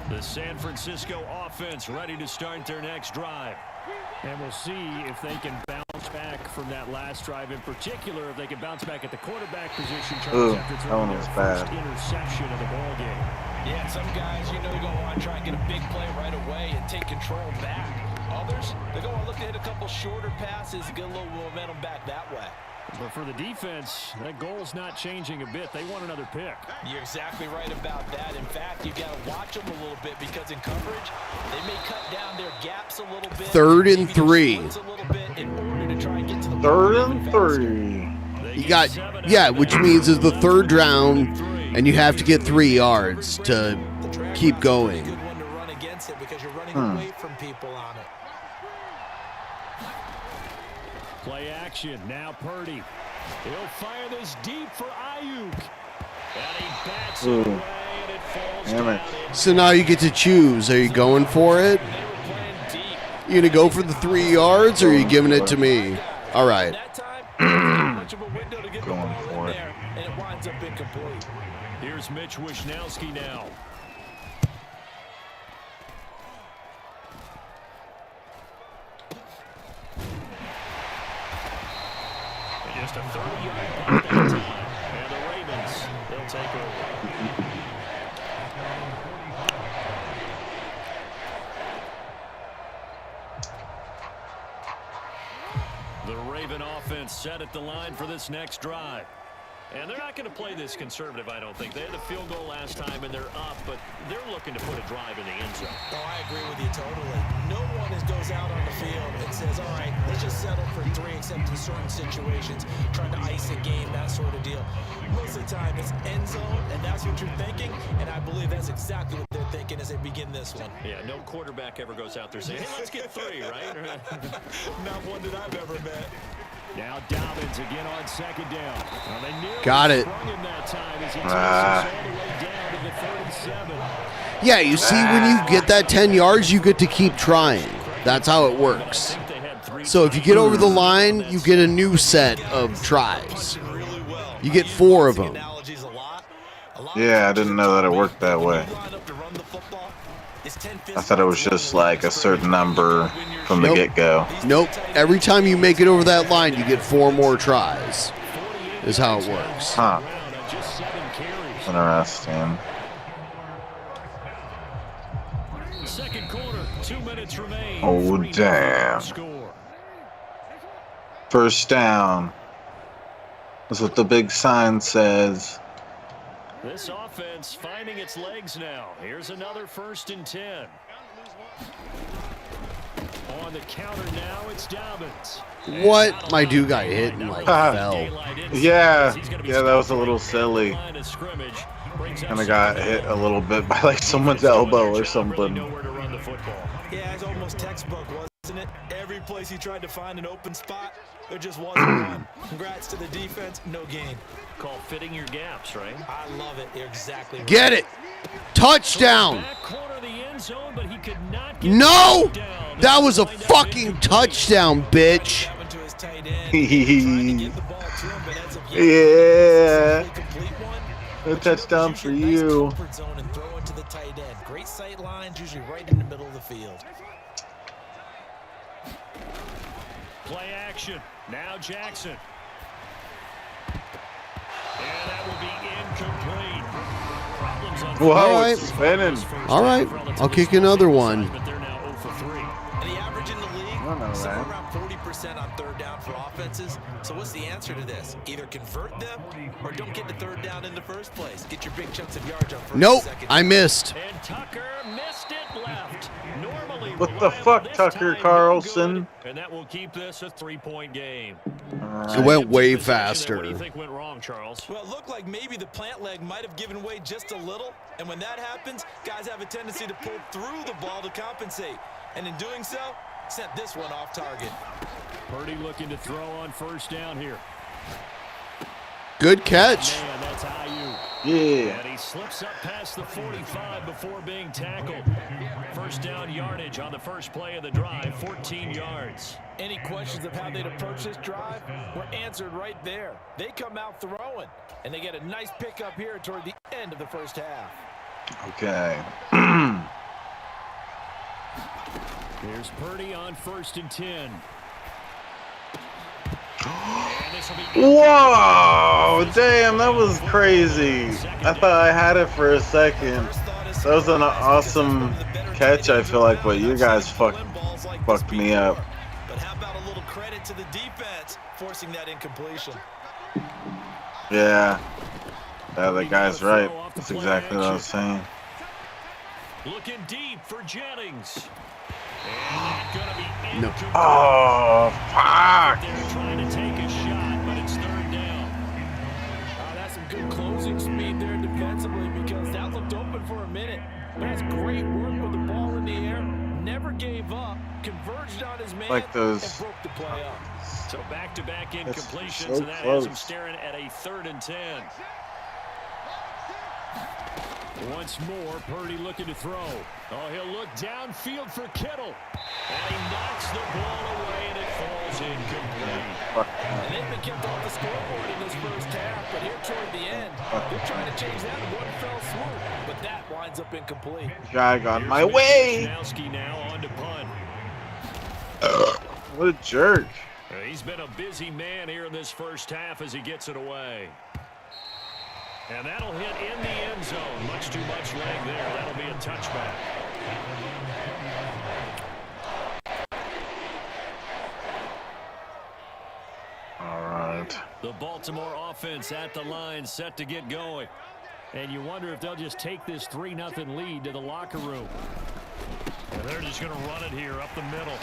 The San Francisco offense ready to start their next drive. And we'll see if they can bounce back from that last drive, in particular, if they can bounce back at the quarterback position. Ooh, After that one was bad. first interception of the ball game. Yeah, some guys, you know, you're going to want to try and get a big play right away and take control back. Others, they're going to look to hit a couple shorter passes and get a little momentum back that way. But for the defense, that goal's not changing a bit. They want another pick. You're exactly right about that. In fact, you've got to watch them a little bit because in coverage, they may cut down their gaps a little bit. 3rd and 3. Third and 3. You got, yeah, which means it's the 3rd round, and you have to get 3 yards to keep going. Good one to run against it because you're running away from people on it. Play action. Now Purdy. He'll fire this deep for Ayuk. And he bats it away, and it falls down. So now you get to choose. Are you going for it? You gonna go for the 3 yards, or are you giving it to me? All right. Going for it. And it winds up incomplete. Here's Mitch Wishnowski now. Just a 30-yard punt that time. And the Ravens, they'll take over. The Raven offense set at the line for this next drive. And they're not going to play this conservative, I don't think. They had the field goal last time, and they're up, but they're looking to put a drive in the end zone. Oh, I agree with you totally. No one goes out on the field and says, all right, let's just settle for 3 except in certain situations, trying to ice a game, that sort of deal. Most of the time, it's end zone, and that's what you're thinking, and I believe that's exactly what they're thinking as they begin this one. Yeah, no quarterback ever goes out there saying, hey, let's get 3, right? Not one that I've ever met. Now Dobbins again on 2nd down. Well, they nearly got it. sprung him that time as he takes us all the way down to the 3rd and 7. Yeah, you see, when you get that 10 yards, you get to keep trying. That's how it works. So if you get over the line, you get a new set of tries. You get 4 of them. Yeah, I didn't know that it worked that way. I thought it was just like a certain number from the get-go. Nope. Every time you make it over that line, you get 4 more tries. Is how it works. Huh. Interesting. Second quarter, 2 minutes remain. Oh, damn. First down. That's what the big sign says. This offense finding its legs now. Here's another 1st and 10. On the counter now, it's Dobbins. What? My dude got hit and like fell. Yeah, that was a little silly. Kind of got hit a little bit by like someone's elbow or something. Yeah, it's almost textbook, wasn't it? Every place he tried to find an open spot, there just wasn't one. Congrats to the defense, no gain. Called fitting your gaps, right? I love it. You're exactly right. Get it! Touchdown! Back corner of the end zone, but he could not No! That was a fucking touchdown, bitch. Yeah. A touchdown for you. Zone and throw it to the tight end. Great sight lines, usually right in the middle of the field. Play action. Now Jackson. And that will be incomplete. Problems on Whoa, All right. it's spinning. All right, I'll kick another one. And the average in the league, somewhere around 40% on third down for offenses. So what's the answer to this? Either convert them or don't get the third down in the first place. Get your big chunks of yards on first Nope, and second. I missed. And Tucker missed it left. Normally What the fuck, Tucker Carlson? and that will keep this a 3-point game. It went way What do faster. you think went wrong, Charles? Well, it looked like maybe the plant leg might have given way just a little. And when that happens, guys have a tendency to pull through the ball to compensate. And in doing so, sent this one off target. Purdy looking to throw on first down here. Good catch. Man, that's Ayuk. Yeah. And he slips up past the 45 before being tackled. First down yardage on the first play of the drive, 14 yards. Any questions of how they'd approach this drive were answered right there. They come out throwing, and they get a nice pickup here toward the end of the first half. Okay. Here's Purdy on 1st and 10. Whoa! Damn, that was crazy. I thought I had it for a second. That was an awesome catch, I feel like, but you guys fucked me up. But how about a little credit to the defense forcing that incompletion? Yeah. Yeah, the guy's right. That's exactly what I was saying. Looking deep for Jennings. And gonna be No. Oh, fuck. They're trying to take a shot, but it's third down. That's some good closing speed there defensively because that looked open for a minute. But that's great work with the ball in the air. Never gave up. Converged on his man Like those. and broke the play up. So back-to-back incompletions, so and that has him close. staring at a 3rd and 10. Once more, Purdy looking to throw. Oh, he'll look downfield for Kittle. And he knocks the ball away, and it falls incomplete. And they've been kept off the scoreboard in this first half, but here toward the end, they're trying to change that in one fell swoop. But that winds up incomplete. Guy got my way. Wisnowski now on to punt. What a jerk. He's been a busy man here in this first half as he gets it away. And that'll hit in the end zone. Much too much leg there. That'll be a touchback. All right. The Baltimore offense at the line, set to get going. And you wonder if they'll just take this 3-0 lead to the locker room. And they're just going to run it here up the middle.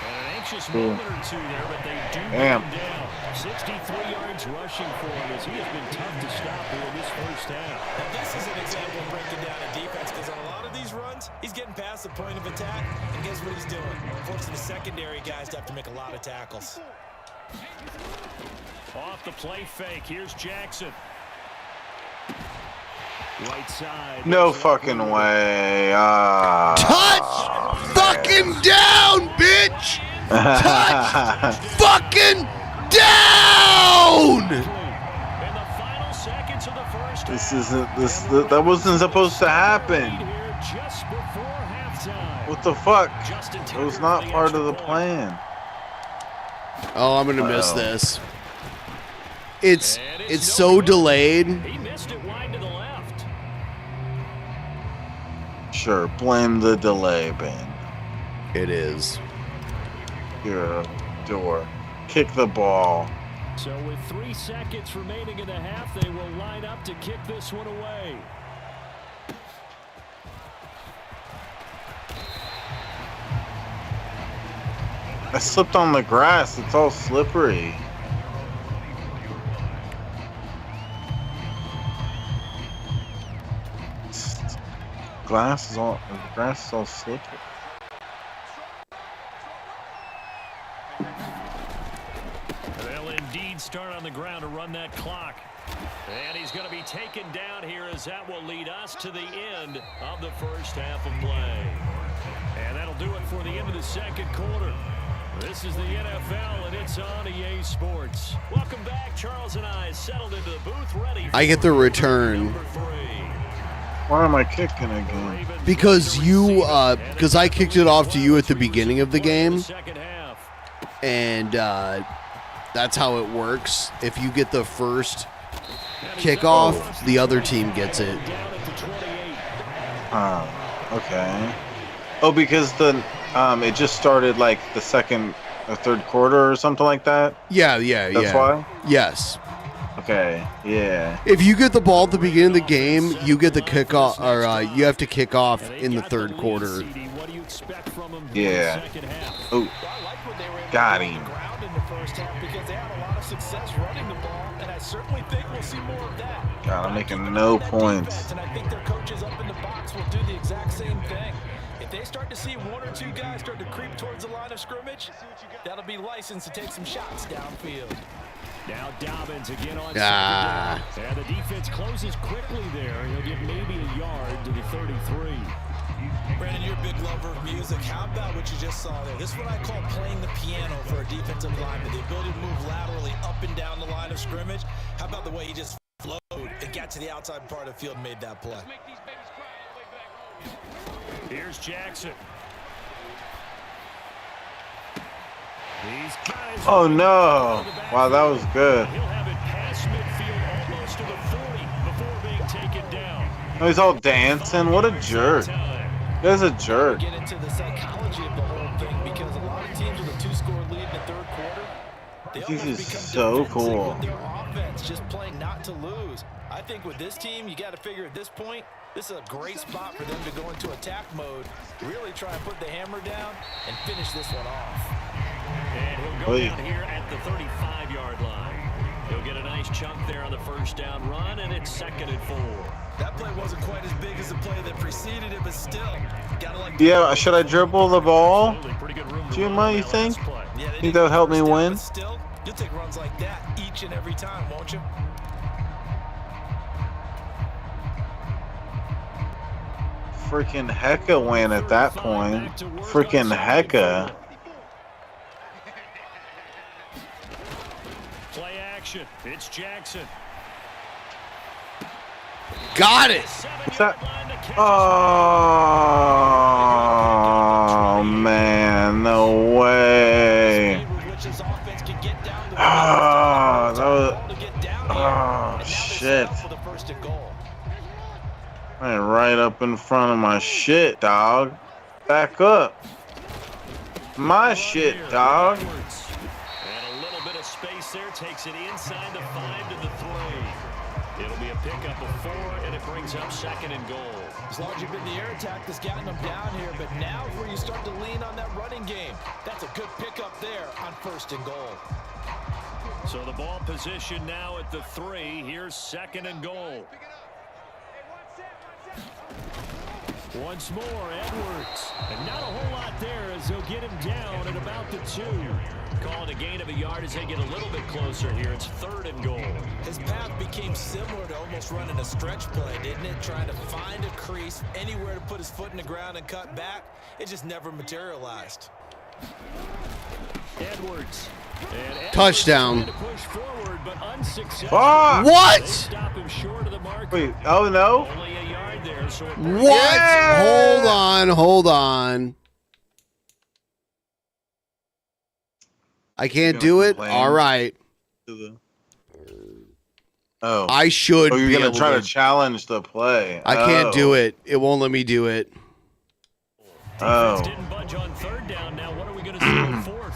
And an anxious moment or two there, but they do get him down. 63 yards rushing for him as he has been tough to stop here in this first half. Now this is an example of breaking down a defense because on a lot of these runs, he's getting past the point of attack, and guess what he's doing? Forcing the secondary guys to have to make a lot of tackles. Off the play fake, here's Jackson. Right side. No fucking way. Touch fucking down, bitch! Touch fucking down! This isn't that wasn't supposed to happen. What the fuck? It was not part of the plan. Oh, I'm gonna miss this. It's so delayed. He missed it wide to the left. Sure, blame the delay, Ben. It is. You're a door. Kick the ball. So with 3 seconds remaining in the half, they will line up to kick this one away. I slipped on the grass. It's all slippery. The grass is all slippery. They'll indeed start on the ground to run that clock. And he's going to be taken down here as that will lead us to the end of the first half of play. And that'll do it for the end of the second quarter. This is the NFL, and it's on EA Sports. Welcome back. Charles and I settled into the booth ready. I get the return. Why am I kicking again? Because you, because I kicked it off to you at the beginning of the game. And that's how it works. If you get the first kickoff, the other team gets it. Oh, okay. Oh, because the it just started like the second or third quarter or something like that? Yeah. That's why? Yes. Okay, yeah. If you get the ball at the beginning of the game, you get the kickoff, or you have to kick off in the third quarter. Yeah. Oh, got him. God, I'm making no points. And I think their coaches up in the box will do the exact same thing. If they start to see one or two guys start to creep towards the line of scrimmage, that'll be licensed to take some shots downfield. Now Dobbins again on second down. And the defense closes quickly there. He'll get maybe a yard to the 33. Brandon, you're a big lover of music. How about what you just saw there? This is what I call playing the piano for a defensive lineman. The ability to move laterally up and down the line of scrimmage. How about the way he just flowed and got to the outside part of the field and made that play? Here's Jackson. Oh no! Wow, that was good. He'll have it past midfield almost to the 40 before being taken down. Oh, he's all dancing. What a jerk. That's a jerk. Get into the psychology of the whole thing because a lot of teams with a two-score lead in the third quarter, they This is become so cool. with their offense, just playing not to lose. I think with this team, you got to figure at this point, this is a great spot for them to go into attack mode, really try and put the hammer down and finish this one off. And he'll go down here at the 35-yard line. He'll get a nice chunk there on the first down run, and it's 2nd and 4. That play wasn't quite as big as the play that preceded it, but still, gotta like. Yeah, should I dribble the ball? Juma, you think? Think that would help me win? Still, you'll take runs like that each and every time, won't you? Freaking hecka win at that point. Freaking hecka. Play action. It's Jackson. Got it. What's that? Oh man, no way. Oh, that was. Oh shit. Right up in front of my shit, dog. Back up. My shit, dog. And a little bit of space there takes it inside the 5 to the 3. It'll be a pickup of 4, and it brings up 2nd and goal. As long as you've been the air attack that's gotten them down here, but now is where you start to lean on that running game. That's a good pickup there on 1st and goal. So the ball position now at the 3. Here's 2nd and goal. Once more, Edwards. And not a whole lot there as they'll get him down at about the 2. Calling a gain of a yard as they get a little bit closer here. It's 3rd and goal. His path became similar to almost running a stretch play, didn't it? Trying to find a crease, anywhere to put his foot in the ground and cut back. It just never materialized. Edwards. And Touchdown. push forward, but unsuccessful. Fuck! What? They stop him short of the marker. Wait, oh no? Only a yard there, so it What? Yeah! Hold on. I can't do it? All right. Oh. I should Oh, you're be gonna able try to. to challenge the play. I can't do it. It won't let me do it. Oh. didn't budge on 3rd down. Now what are we going to see on 4th?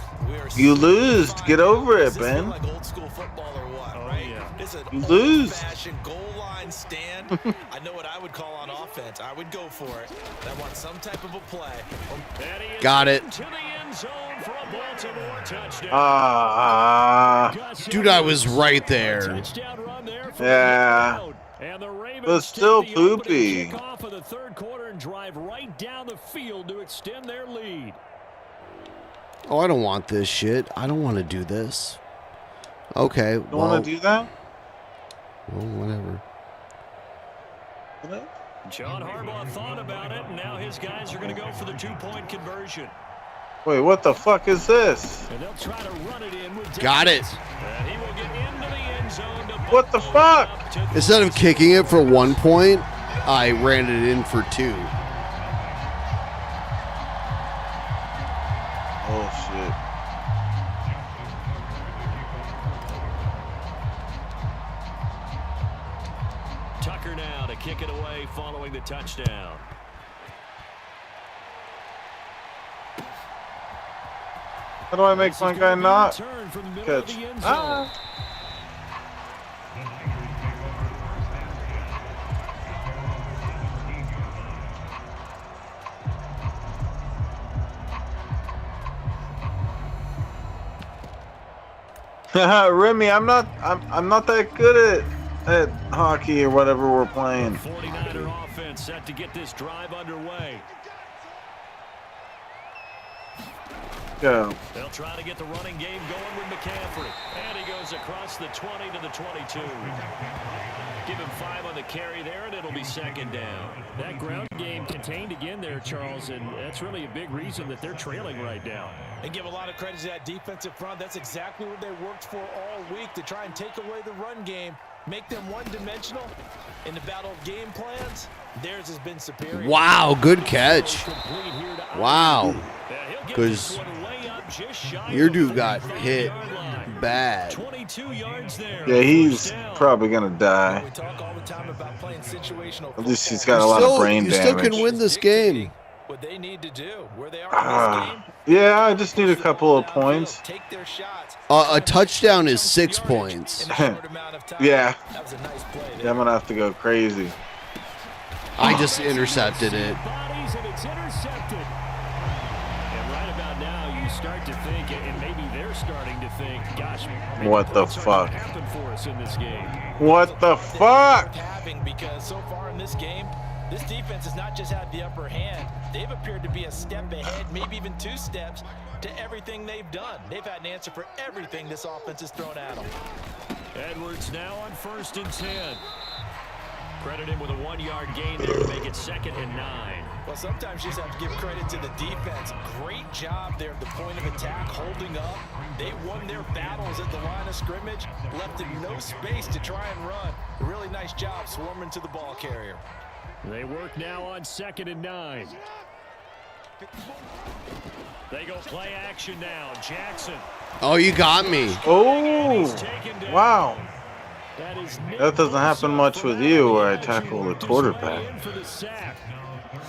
You lose. Get over it, Ben. Like old school football or what, right? It's an You lose. old-fashioned goal line stand. I know what I would call on offense. I would go for it. I want some type of a play. Got it. To the end zone for a Baltimore touchdown. Dude, I was right there. Yeah. But still poopy. Kick off of the 3rd quarter and drive right down the field to extend their lead. Oh, I don't want this shit. I don't want to do this. Okay. You want to do that? Well, whatever. John Harbaugh thought about it, and now his guys are going to go for the 2-point conversion. Wait, what the fuck is this? And they'll try to run it in with Got it. And he will get into the end zone to What the fuck? Instead of kicking it for 1 point, I ran it in for 2. Oh shit. Tucker now to kick it away following the touchdown. How do I make my guy not catch? Ah. Remy, I'm not that good at hockey or whatever we're playing. 49er offense set to get this drive underway. Go. They'll try to get the running game going with McCaffrey. And he goes across the 20 to the 22. Give him 5 on the carry there, and it'll be second down. That ground game contained again there, Charles, and that's really a big reason that they're trailing right now. And give a lot of credit to that defensive front. That's exactly what they worked for all week, to try and take away the run game, make them one-dimensional. In the battle of game plans, theirs has been superior. Wow, good catch. Wow. Because your dude got hit bad. 22 yards there. Yeah, he's probably gonna die. We talk all the time about playing situational At least he's got a lot of brain You damage. still can win this game. what they need to do, where they are in this game. Yeah, I just need a couple of points. Take their shots. A touchdown is 6 points. Yeah. Yeah, I'm gonna have to go crazy. I just intercepted it. Bodies and it's intercepted. And right about now, you start to think, and maybe they're starting to think, gosh, maybe What the points are fuck? gonna happen for us in this game. What the fuck? Because so far in this game, this defense has not just had the upper hand. They've appeared to be a step ahead, maybe even 2 steps, to everything they've done. They've had an answer for everything this offense has thrown at them. Edwards now on 1st and 10. Credit him with a 1-yard gain there to make it 2nd and 9. Well, sometimes you just have to give credit to the defense. Great job there at the point of attack, holding up. They won their battles at the line of scrimmage, left them no space to try and run. A really nice job swarming to the ball carrier. They work now on 2nd and 9. They go play action now. Jackson. Oh, you got me. Oh, wow. That doesn't happen much with you where I tackle the quarterback.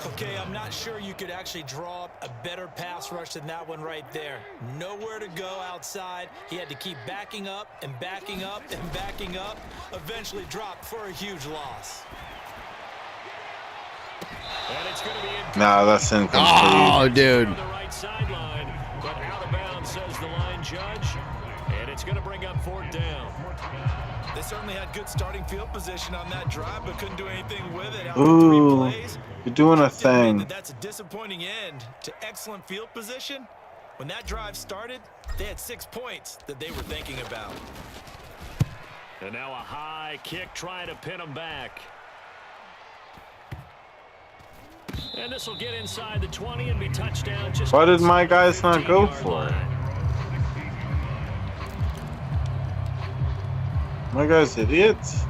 Okay, I'm not sure you could actually draw up a better pass rush than that one right there. Nowhere to go outside. He had to keep backing up and backing up and backing up. Eventually dropped for a huge loss. And it's going to be Nah, that's incomplete. Oh, dude. on the right sideline, but out of bounds, says the line judge. And it's going to bring up 4th down. They certainly had good starting field position on that drive, but couldn't do anything with it. Ooh, you're doing a thing. That's a disappointing end to excellent field position. When that drive started, they had 6 points that they were thinking about. And now a high kick trying to pin them back. And this will get inside the 20 and be touchdown. Just Why did my guys not go for it? My guys idiots.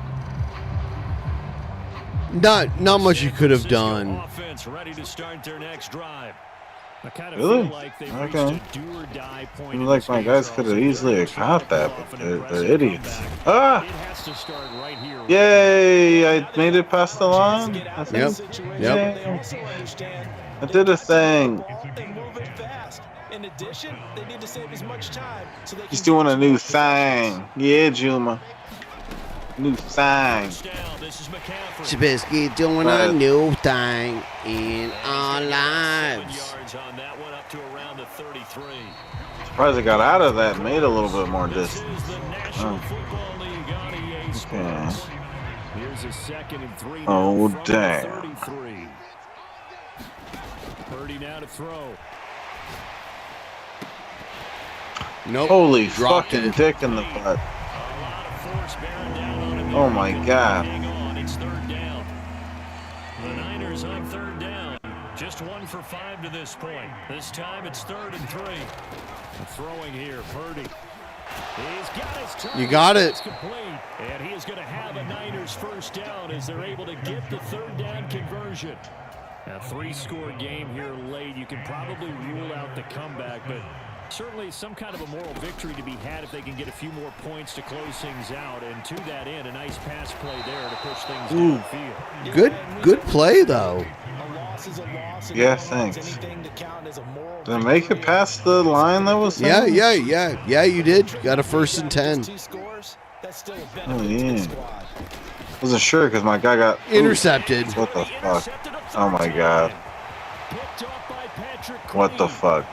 Not much you could have done. Offense ready to start their next drive. I kind of Really? feel like they've Okay. reached a do or die point. Seems like my guys could have easily caught that, but they're idiots. Ah! It has to start right here. Yay! I made it past the line. I think. Yep. Yay. I did a thing. In addition, they need to save as much time so they He's doing a new thing. Yeah, Juma. New thing. Trubisky doing a new thing in our lives. Yards on that one up to around the 33. Surprised I got out of that and made a little bit more distance. Okay. Here's a 2nd and 3. Oh, from the damn. 33. Purdy now to throw. Nope. Holy Dropped fucking it. dick in the butt. Oh my god. Hang on, it's 3rd down. The Niners on 3rd down. Just 1 for 5 to this point. This time it's 3rd and 3. Throwing here, Purdy. He's got his turn. You got it. It's complete. And he is going to have a Niners first down as they're able to get the 3rd down conversion. A 3-score game here late. You can probably rule out the comeback, but certainly some kind of a moral victory to be had if they can get a few more points to close things out. And to that end, a nice pass play there to push things downfield. Good play though. Yeah, thanks. Did I make it past the line that was Yeah, saying? yeah, you did. Got a 1st and 10. Oh, yeah. Wasn't sure because my guy got Intercepted. What the fuck? Oh my god. What the fuck?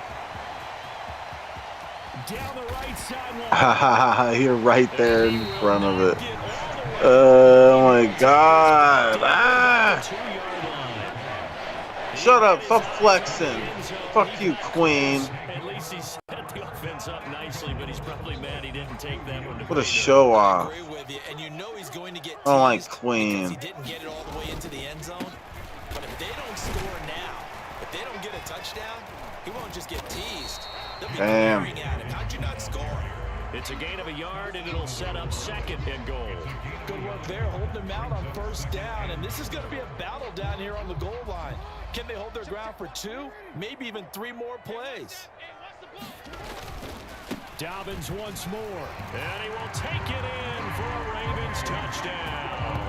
You're right there in front of it. Oh my god. Ah! Shut up. Stop flexing. Fuck you, Queen. What a show off. I don't like Queen. But if they don't score now, if they don't get a touchdown, he won't just get teased. They'll be glaring at him. How'd you not score? It's a gain of a yard, and it'll set up 2nd and goal. Good work there, holding them out on 1st down, and this is going to be a battle down here on the goal line. Can they hold their ground for 2, maybe even 3 more plays? Dobbins once more, and he will take it in for a Ravens touchdown.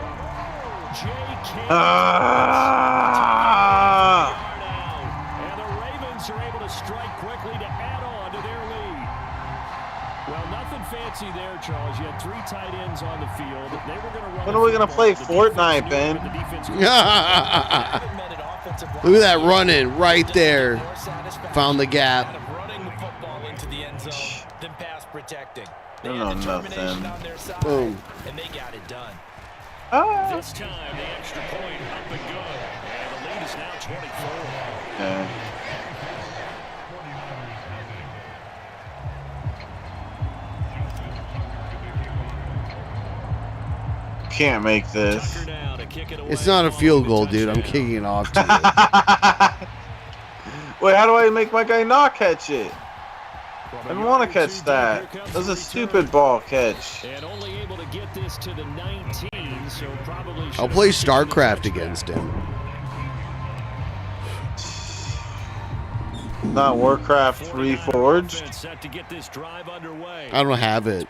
And the Ravens are able to strike quickly to add on to their lead. Well, nothing fancy there, Charles. You had 3 tight ends on the field. They were going to run. When are we going to play Fortnite, Ben? Look at that running right there. Found the gap. I don't know nothing. Boom. And they got it done. This time, the extra point up and good. And the lead is now 24. Yeah. Can't make this. It's not a field goal, dude. I'm kicking it off to you. Wait, how do I make my guy not catch it? I didn't want to catch that. That was a stupid ball catch. And only able to get this to the 19, so probably I'll play StarCraft against him. Not Warcraft 3 Forged. I don't have it.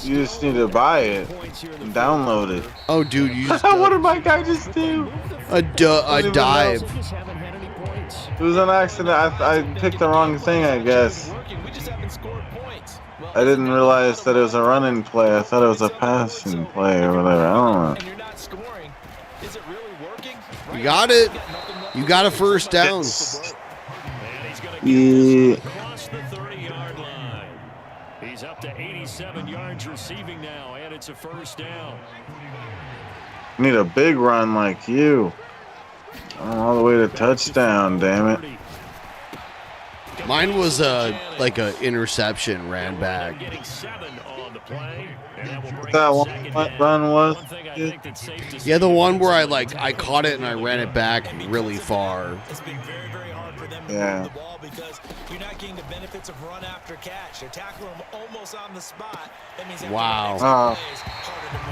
You just need to buy it and download it. Oh, dude, you just what did my guy just do? a dive. It was an accident. I picked the wrong thing, I guess. I didn't realize that it was a running play. I thought it was a passing play or whatever. I don't know. You got it. You got a 1st down. Yeah. He's up to 87 yards receiving now, and it's a 1st down. Need a big run like you. All the way to touchdown, damn it. Mine was like a interception, ran back. That one run was? Yeah, the one where I caught it and I ran it back really far. Yeah. Because you're not getting the benefits of run after catch. They're tackling them almost on the spot. That means Wow.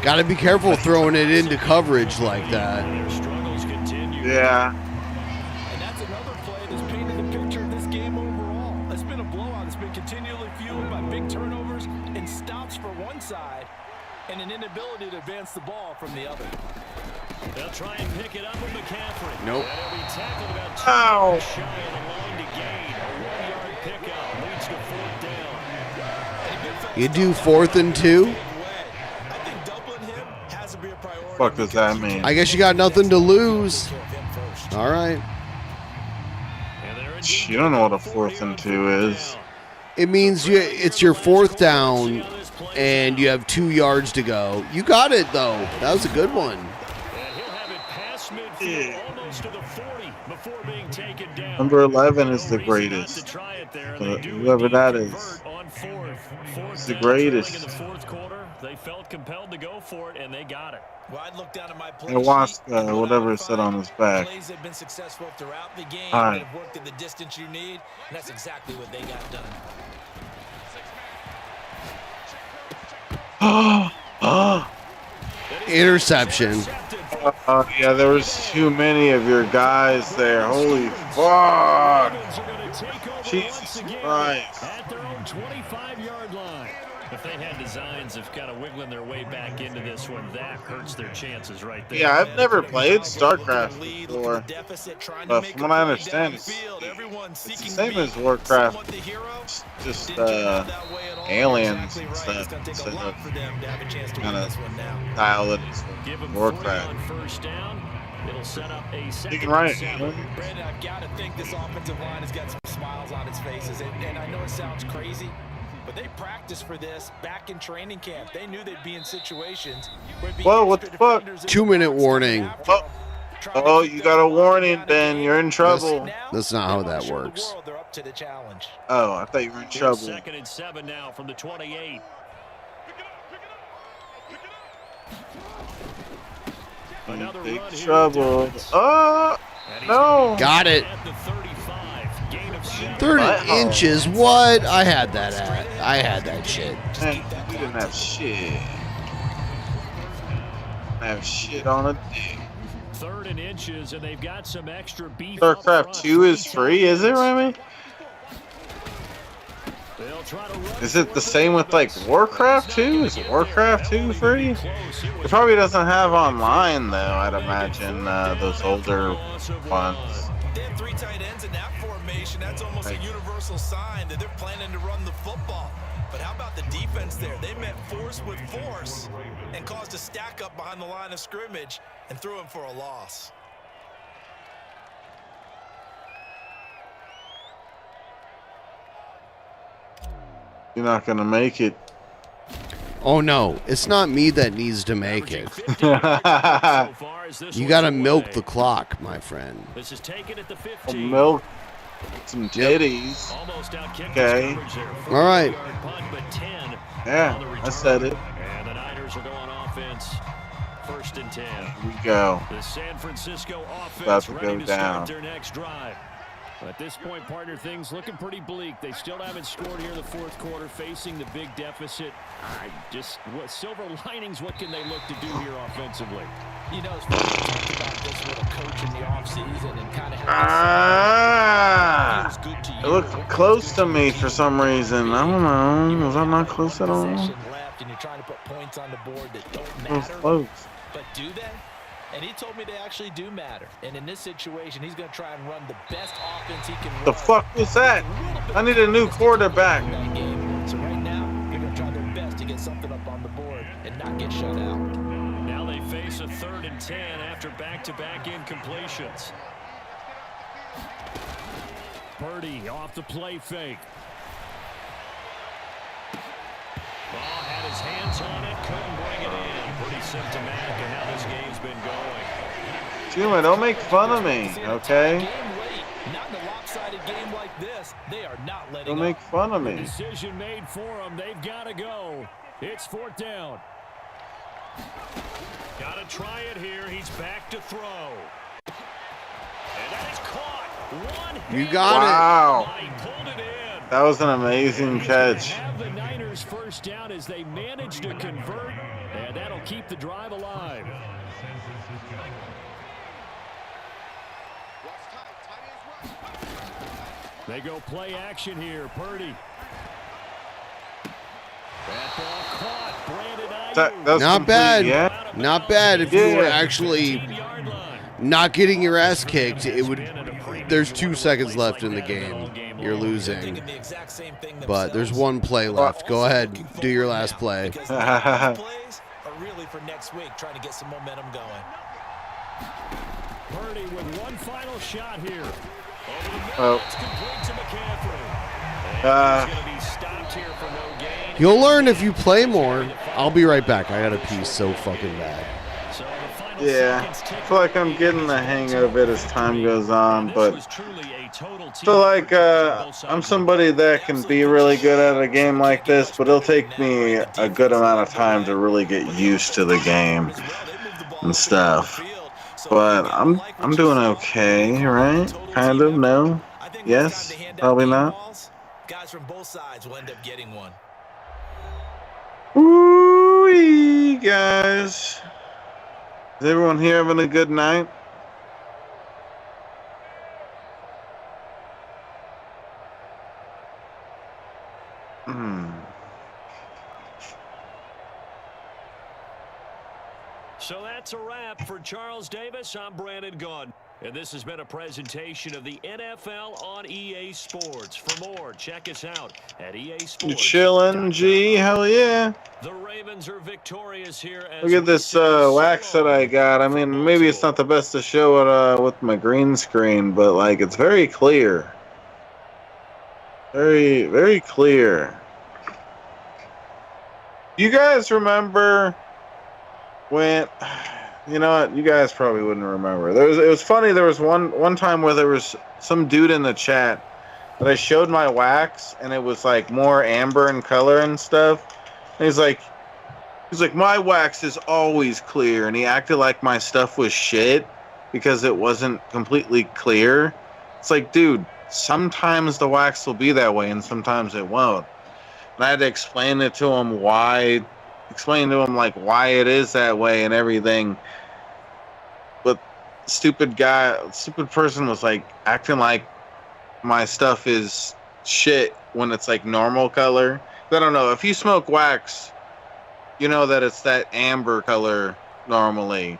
Got to be careful throwing it into coverage like that. Yeah. And that's another play that's painted the picture of this game overall. It's been a blowout. It's been continually fueled by big turnovers and stops for one side and an inability to advance the ball from the other. They'll try and pick it up with McCaffrey. Nope. And he'll be tackled about 2 Ow. yards shy of the line to gain. A 1-yard pickup leads to 4th down. You do 4th and 2? Fuck does that mean? I guess you got nothing to lose. All right. You don't know what a 4th and 2 is. It means it's your 4th down, and you have 2 yards to go. You got it, though. That was a good one. Number 11 is the greatest. Whoever that is. It's the greatest. They felt compelled to go for it, and they got it. Well, I'd look down at my play Ayahuasca, whatever it said on his back. Plays have been successful throughout the game. All That right. have worked at the distance you need, and that's exactly what they got done. Interception. Yeah, there was too many of your guys there. Holy fuck! Jesus Christ! At their own 25-yard line. If they had designs of kind of wiggling their way back into this one, that hurts their chances right there. Yeah, I've never played StarCraft before, but from what I understand, it's the same as Warcraft, just aliens and stuff instead of kind of style it as Warcraft. It'll set up a You can write it. Brandon, I've got to think this offensive line has got some smiles on its faces, and I know it sounds crazy, but they practiced for this back in training camp. They knew they'd be in situations where it'd be Whoa, what the fuck? 2-minute warning. Oh, you got a warning, Ben. You're in trouble. That's not how that works. they're up to the challenge. Oh, I thought you were in trouble. 2nd and 7 now from the 28. Another Big run here. trouble. Oh, no. Got it. 30 inches. What? I had that at. I had that shit. Man, we didn't have shit. Have shit on a dick. 3rd and inches, and they've got some extra beef. StarCraft 2 is free, is it, Remy? Is it the same with like Warcraft 2? Is Warcraft 2 free? It probably doesn't have online though, I'd imagine, those older ones. They have 3 tight ends in that formation. That's almost a universal sign that they're planning to run the football. But how about the defense there? They met force with force and caused a stack up behind the line of scrimmage and threw him for a loss. You're not gonna make it. Oh no, it's not me that needs to make it. You gotta milk the clock, my friend. This is taken at the 15. Milk some titties. Okay. All right. Yeah, I said it. And the Niners are going offense. 1st and 10. Here we go. The San Francisco offense About to ready go to down. start their next drive. At this point, partner, things looking pretty bleak. They still haven't scored here in the 4th quarter, facing the big deficit. What silver linings, what can they look to do here offensively? You know, it's funny to talk about this with a coach in the offseason and kind of It looked close to me for some reason. I don't know. Was I not close at all? left and you're trying to put points on the board that don't It was matter. close. But do they? And he told me they actually do matter. And in this situation, he's going to try and run the best offense he can run. The fuck was that? I need a new quarterback. So right now, they're going to try their best to get something up on the board and not get shut out. Now they face a 3rd and 10 after back-to-back incompletions. Purdy off the play fake. Ball had his hands on it, couldn't bring it in. Pretty symptomatic of how this game's been going. Juma, don't make fun of me, okay? Not in a lopsided game like this. They are not letting Don't make fun of me. Decision made for them. They've got to go. It's 4th down. Got to try it here. He's back to throw. And that is caught. You got Wow. That was an amazing catch. Have the Niners 1st down as they manage to convert, and that'll keep the drive alive. They go play action here. Purdy. That ball caught. Brandon Ayuk. That's Not complete, bad. yeah? Not bad. If you were actually not getting your ass kicked, it would. There's 2 seconds left in the game. You're losing. But there's 1 play left. Go ahead. Do your last play. Plays are really for next week, trying to get some momentum going. Purdy with 1 final shot here. Oh. You'll learn if you play more. I'll be right back. I got to pee so fucking bad. So the final Yeah, I feel like I'm getting the hang of it as time goes on, but I feel like I'm somebody that can be really good at a game like this, but it'll take me a good amount of time to really get used to the game and stuff. But I'm doing okay, right? Kind of, no? Yes? Probably not? Guys from both sides will end up getting one. Woo-wee, guys. Is everyone here having a good night? So that's a wrap for Charles Davis. I'm Brandon Gunn. And this has been a presentation of the NFL on EA Sports. For more, check us out at EA Sports. You chillin', G? Hell yeah. The Ravens are victorious here. Look at this wax that I got. I mean, maybe it's not the best to show it with my green screen, but like it's very clear. Very, very clear. You guys remember when? You know what? You guys probably wouldn't remember. It was funny. There was one time where there was some dude in the chat that I showed my wax, and it was like more amber in color and stuff. And he's like, my wax is always clear, and he acted like my stuff was shit because it wasn't completely clear. It's like, dude, sometimes the wax will be that way, and sometimes it won't. And I had to explain it to him why it is that way and everything. But stupid person was like acting like my stuff is shit when it's like normal color. I don't know. If you smoke wax, you know that it's that amber color normally.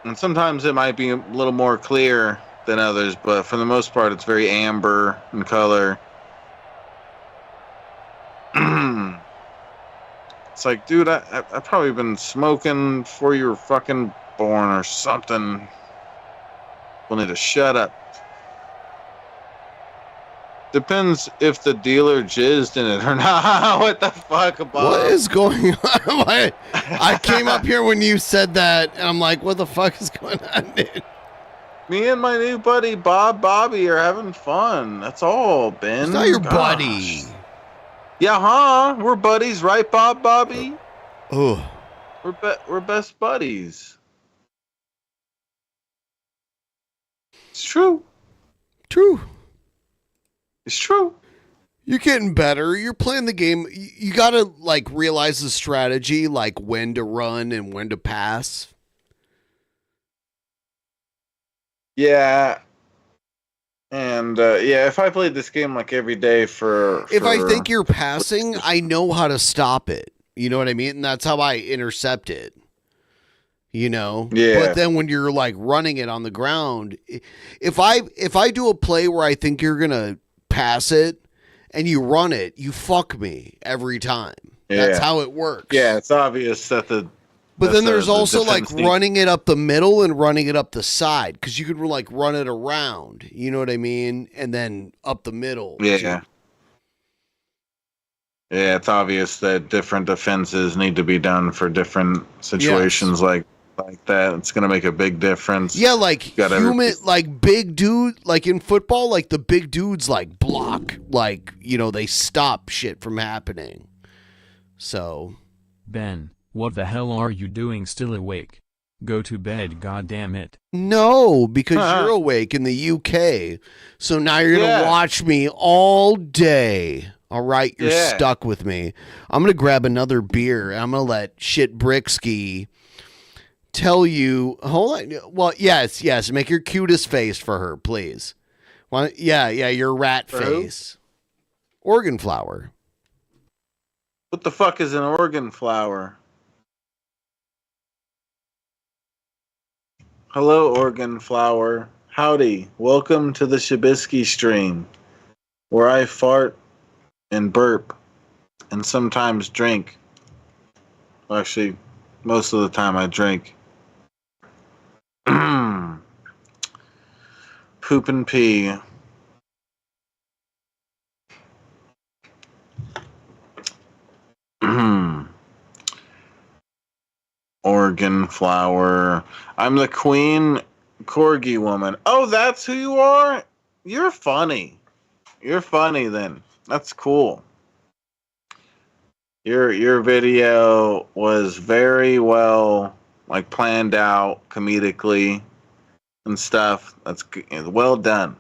And sometimes it might be a little more clear than others, but for the most part, it's very amber in color. It's like, dude, I've probably been smoking before you were fucking born or something. We'll need to shut up. Depends if the dealer jizzed in it or not. What the fuck, Bob? What is going on? I came up here when you said that, and I'm like, what the fuck is going on, dude? Me and my new buddy, Bobby, are having fun. That's all, Ben. It's not your buddy. Yeah, huh? We're buddies, right, Bobby? Oh. We're best buddies. It's true. True. It's true. You're getting better. You're playing the game. You got to like realize the strategy, like when to run and when to pass. Yeah. And if I played this game like every day If I think you're passing, I know how to stop it. You know what I mean? And that's how I intercept it. You know? Yeah. But then when you're like running it on the ground, if I do a play where I think you're gonna pass it and you run it, you fuck me every time. Yeah. That's how it works. Yeah, it's obvious that But then there's also like running it up the middle and running it up the side, because you could like run it around, you know what I mean? And then up the middle. Yeah. Yeah, it's obvious that different defenses need to be done for different situations like that. It's going to make a big difference. Yeah, like like big dude, like in football, like the big dudes like block, like, you know, they stop shit from happening. So. Ben, what the hell are you doing still awake? Go to bed, goddammit. No, because you're awake in the UK. So now you're going to watch me all day. All right, you're stuck with me. I'm going to grab another beer. And I'm going to let Shit Bricksky tell you. Hold on. Well, yes. Make your cutest face for her, please. Your rat for face. Organ flower. What the fuck is an organ flower? Hello, organ flower. Howdy. Welcome to the Shabisky stream, where I fart and burp and sometimes drink. Well, actually, most of the time I drink. Poop and pee. Organ flower. I'm the queen corgi woman. Oh, that's who you are? You're funny. You're funny then. That's cool. Your video was very well like planned out comedically and stuff. That's well done.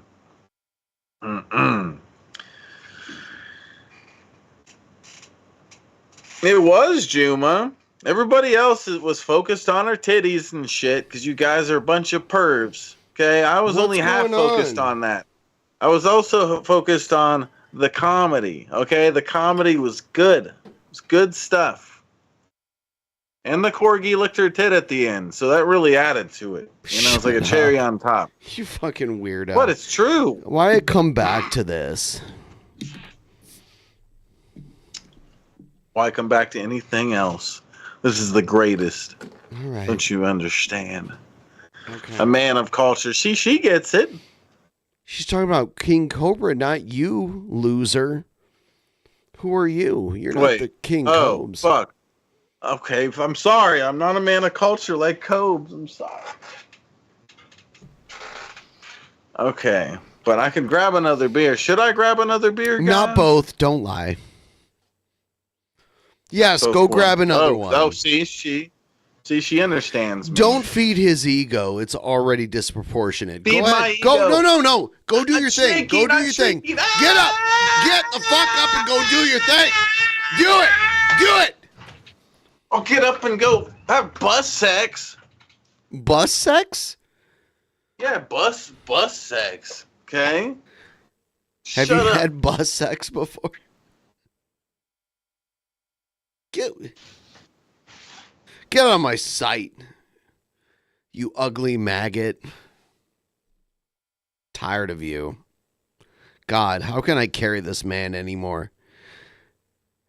It was Juma. Everybody else was focused on her titties and shit because you guys are a bunch of pervs. Okay, I was only half focused on that. I was also focused on the comedy. Okay, the comedy was good. It was good stuff. And the corgi licked her tit at the end, so that really added to it. You know, it's like a cherry on top. You fucking weirdo. What? It's true. Why come back to this? Why come back to anything else? This is the greatest. All right. Don't you understand? Okay. A man of culture. She gets it. She's talking about King Cobra, not you, loser. Who are you? You're not the King Cobes. Oh, fuck. Okay, I'm sorry. I'm not a man of culture like Cobes. I'm sorry. Okay, but I can grab another beer. Should I grab another beer, guys? Not both. Don't lie. Yes, Both go one. grab another one. Oh, see, she understands me. Don't feed his ego. It's already disproportionate. Feed go ahead. my Go. ego. No. Go do your thing. Go do your thing. Get up. Get the fuck up and go do your thing. Do it. Do it. I'll get up and go have bus sex. Bus sex? Yeah, bus sex. Okay. Have you had bus sex before? Get on my sight, you ugly maggot. Tired of you. God, how can I carry this man anymore?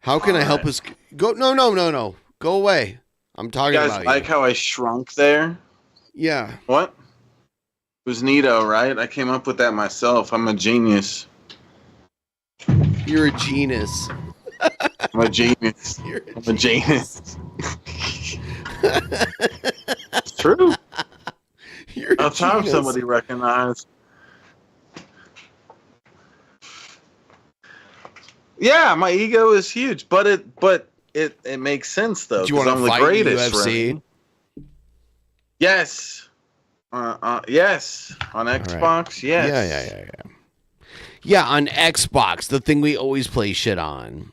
How can I help us go? No. Go away. I'm talking You guys about like you. how I shrunk there? Yeah. What? It was neato, right? I came up with that myself. I'm a genius. You're a genius. I'm a genius. I'm a genius. It's true. I'll time genius. somebody recognized. Yeah, my ego is huge, but it makes sense though. Do you want to I'm the fight in greatest, UFC? right? Yes. Yes. On Xbox, yes. Yeah. Yeah, on Xbox, the thing we always play shit on.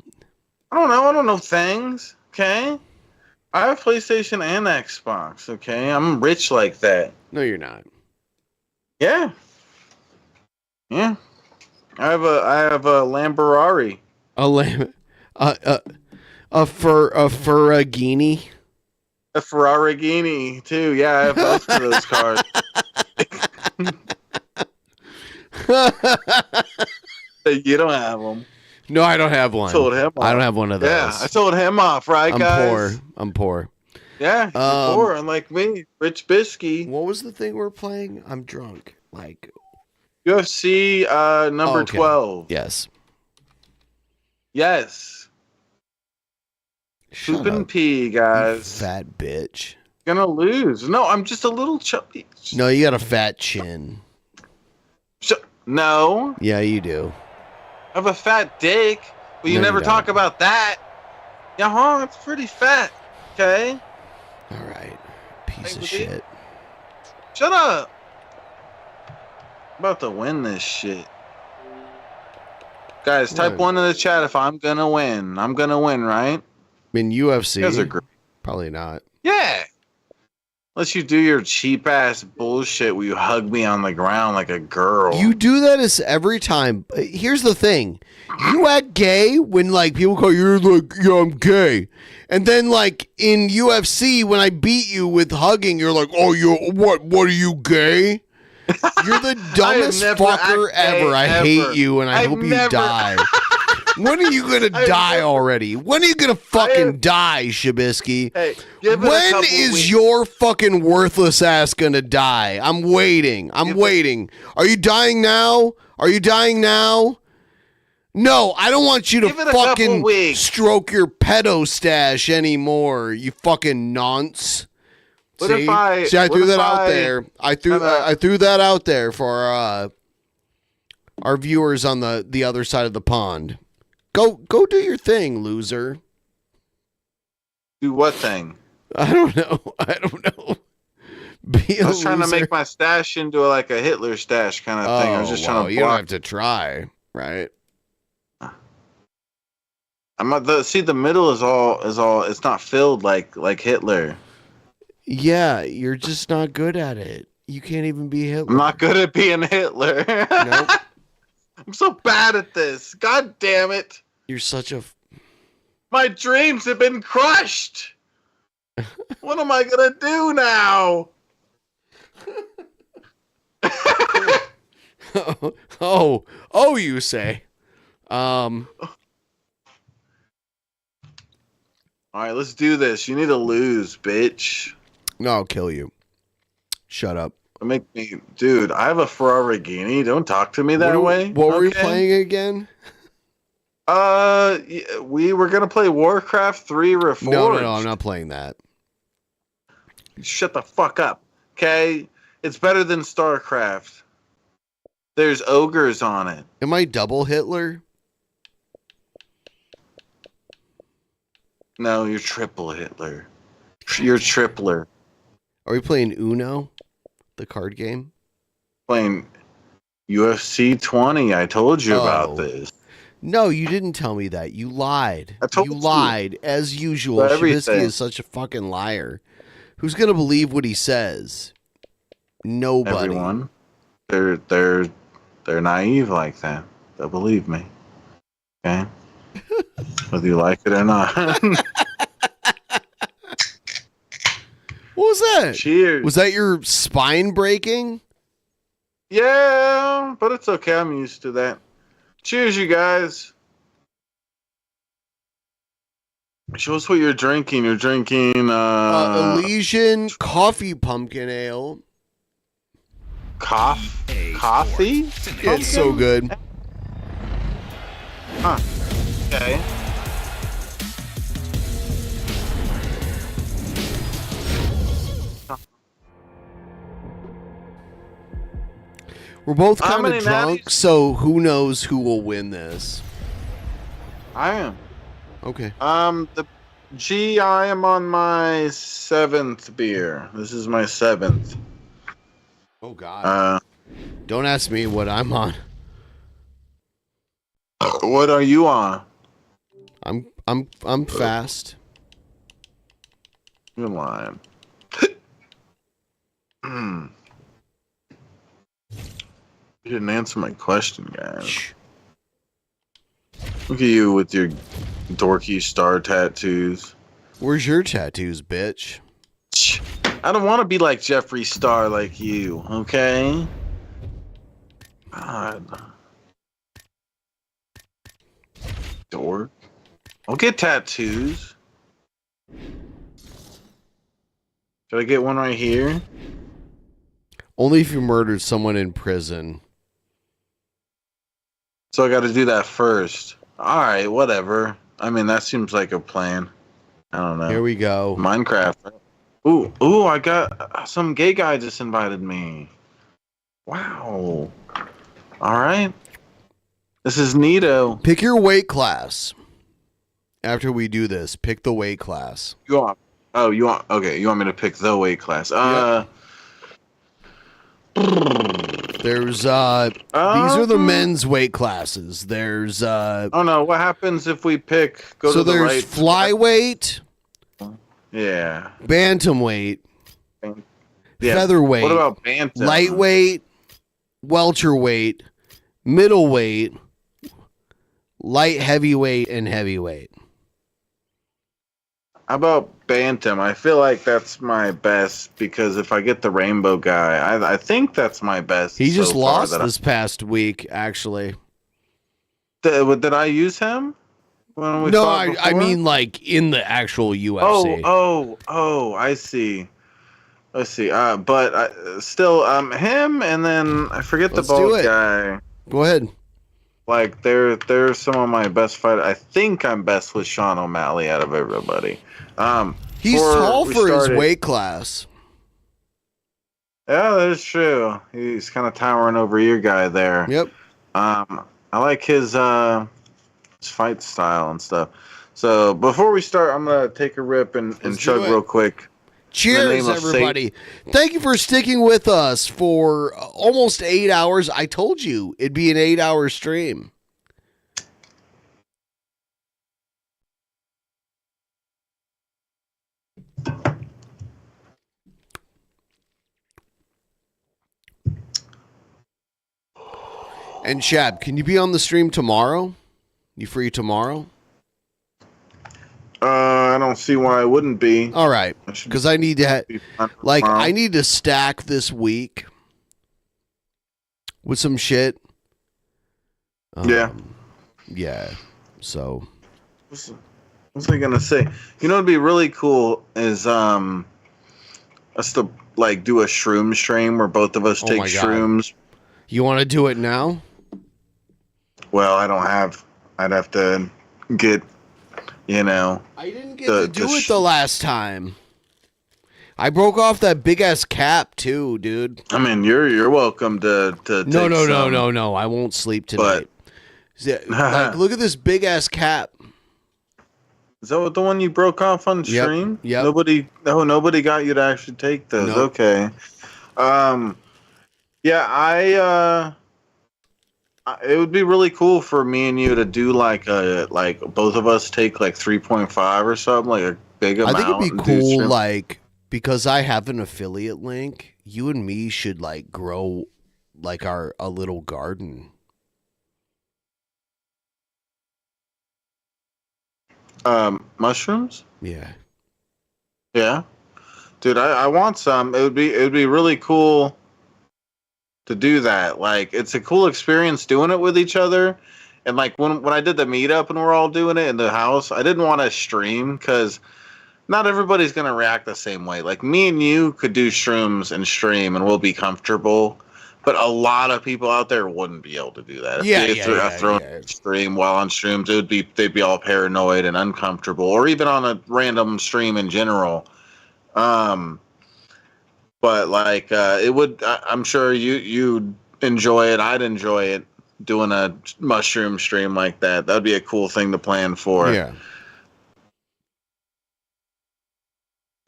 I don't know things. Okay. I have PlayStation and Xbox. Okay. I'm rich like that. No, you're not. Yeah. Yeah. I have a Lamborghini. A Ferragini. A Ferrarigini too. Yeah, I have both of those cars. You don't have them. No, I don't have one. Told him I don't off. have one of those. Yeah, I told him off, right, guys? I'm poor. Yeah, you're poor, unlike me, Rich Bisky. What was the thing we're playing? I'm drunk. Like UFC number 12. Yes. Yes. Poop and pee, guys. Fat bitch. Gonna lose. No, I'm just a little chubby. No, you got a fat chin. No. Yeah, you do. I have a fat dick, but you No, never you talk about that. Yeah, it's pretty fat. Okay. All right. Piece of shit. Shut up. I'm about to win this shit. Guys, type 1 in the chat if I'm gonna win. I'm gonna win, right? In UFC? You guys are great. Probably not. Yeah. Unless you do your cheap ass bullshit where you hug me on the ground like a girl. You do that as every time. Here's the thing. You act gay when like people call you like, yeah, I'm gay. And then like in UFC when I beat you with hugging, you're like, oh, what are you gay? You're the dumbest fucker ever. I hate you and I hope you die. When are you gonna die already? When are you gonna fucking die, Shabisky? Hey, give it a when couple is weeks. your fucking worthless ass gonna die? I'm waiting. I'm waiting. Are you dying now? Are you dying now? No, I don't want you to Give it a couple fucking weeks. stroke your pedo stash anymore, you fucking nonce. What See? if I? See, I what threw if that out there. I threw that out there for our viewers on the other side of the pond. Go do your thing, loser. Do what thing? I don't know. Be I was a trying to loser. make my stash into like a Hitler stash kind of thing. I was just trying to You don't block. have to try, right? See, the middle is all. It's not filled like Hitler. Yeah, you're just not good at it. You can't even be Hitler. I'm not good at being Hitler. Nope. I'm so bad at this. God damn it. You're such a. My dreams have been crushed. What am I gonna do now? oh, you say. All right, let's do this. You need to lose, bitch. No, I'll kill you. Shut up. Make me, dude. I have a Ferrari. Don't talk to me that way. What were we playing again? We were gonna play Warcraft 3 Reforged. No, I'm not playing that. Shut the fuck up, okay? It's better than StarCraft. There's ogres on it. Am I double Hitler? No, you're triple Hitler. You're tripler. Are we playing Uno, the card game? Playing UFC 20. I told you about this. No, you didn't tell me that. You lied. You lied, as usual. About Shabisky everything. is such a fucking liar. Who's gonna believe what he says? Nobody. Everyone. They're naive like that. They'll believe me. Okay? Whether you like it or not. What was that? Cheers. Was that your spine breaking? Yeah, but it's okay. I'm used to that. Cheers, you guys. Show us what you're drinking. You're drinking Elysian Coffee Pumpkin Ale. Coffee? It's so good. Huh. Okay. We're both How kind of many drunk, so who knows who will win this. I am. Okay. I am on my 7th beer. This is my 7th. Oh God. Don't ask me what I'm on. What are you on? I'm fast. You're lying. You didn't answer my question, guys. Look at you with your dorky star tattoos. Where's your tattoos, bitch? I don't want to be like Jeffree Star like you, okay? God. Dork. I'll get tattoos. Should I get one right here? Only if you murdered someone in prison. So I got to do that first. All right, whatever. I mean, that seems like a plan. I don't know. Here we go. Minecraft. Ooh, I got some gay guy just invited me. Wow. All right. This is neato. Pick your weight class. After we do this, pick the weight class. You want me to pick the weight class. There's these are the men's weight classes. There's oh no, what happens if we pick go to the there's right flyweight, yeah. bantamweight, Yeah. featherweight, What about bantam? lightweight, welterweight, middleweight, light heavyweight, and heavyweight. How about bantam? I feel like that's my best because if I get the rainbow guy, I think that's my best. He just so far lost that this past week, actually. Did I use him? When we No, fought I before? mean like in the actual UFC. Oh, I see. Let's see. But still, him and then I forget Let's the do bald it. guy. Go ahead. Like they're some of my best fighters. I think I'm best with Sean O'Malley out of everybody. He's before tall we for his started- weight class. Yeah, that is true. He's kind of towering over your guy there. Yep. I like his fight style and stuff. So before we start, I'm gonna take a rip and chug real quick. Cheers, everybody. Thank you for sticking with us for almost 8 hours. I told you it'd be an 8-hour stream. And Shab, can you be on the stream tomorrow? You free tomorrow? I don't see why I wouldn't be. All right, because I need to, I need to stack this week with some shit. Yeah. Yeah. So. What was I gonna say? You know, what'd be really cool is us to like do a shroom stream where both of us take my God. shrooms. You want to do it now? Well, I don't have. I'd have to get. You know. I didn't get to do it the last time. I broke off that big ass cap too, dude. I mean, you're welcome to take No. I won't sleep tonight. Like, look at this big ass cap. Is that the one you broke off on stream? Yep. Nobody got you to actually take those. Nope. Okay. Yeah, it would be really cool for me and you to do like both of us take like 3.5 or something, like a big amount. I think it'd be and do cool, stream. like, because I have an affiliate link, you and me should like grow like a little garden. Mushrooms? Yeah. Yeah. Dude, I want some. It would be really cool to do that. Like, it's a cool experience doing it with each other. And like when I did the meetup and we're all doing it in the house, I didn't want to stream because not everybody's gonna react the same way. Like, me and you could do shrooms and stream and we'll be comfortable, but a lot of people out there wouldn't be able to do that. If they throw a stream while on streams, they'd be all paranoid and uncomfortable, or even on a random stream in general. But like it would, I'm sure you'd enjoy it. I'd enjoy it doing a mushroom stream like that. That'd be a cool thing to plan for. Yeah.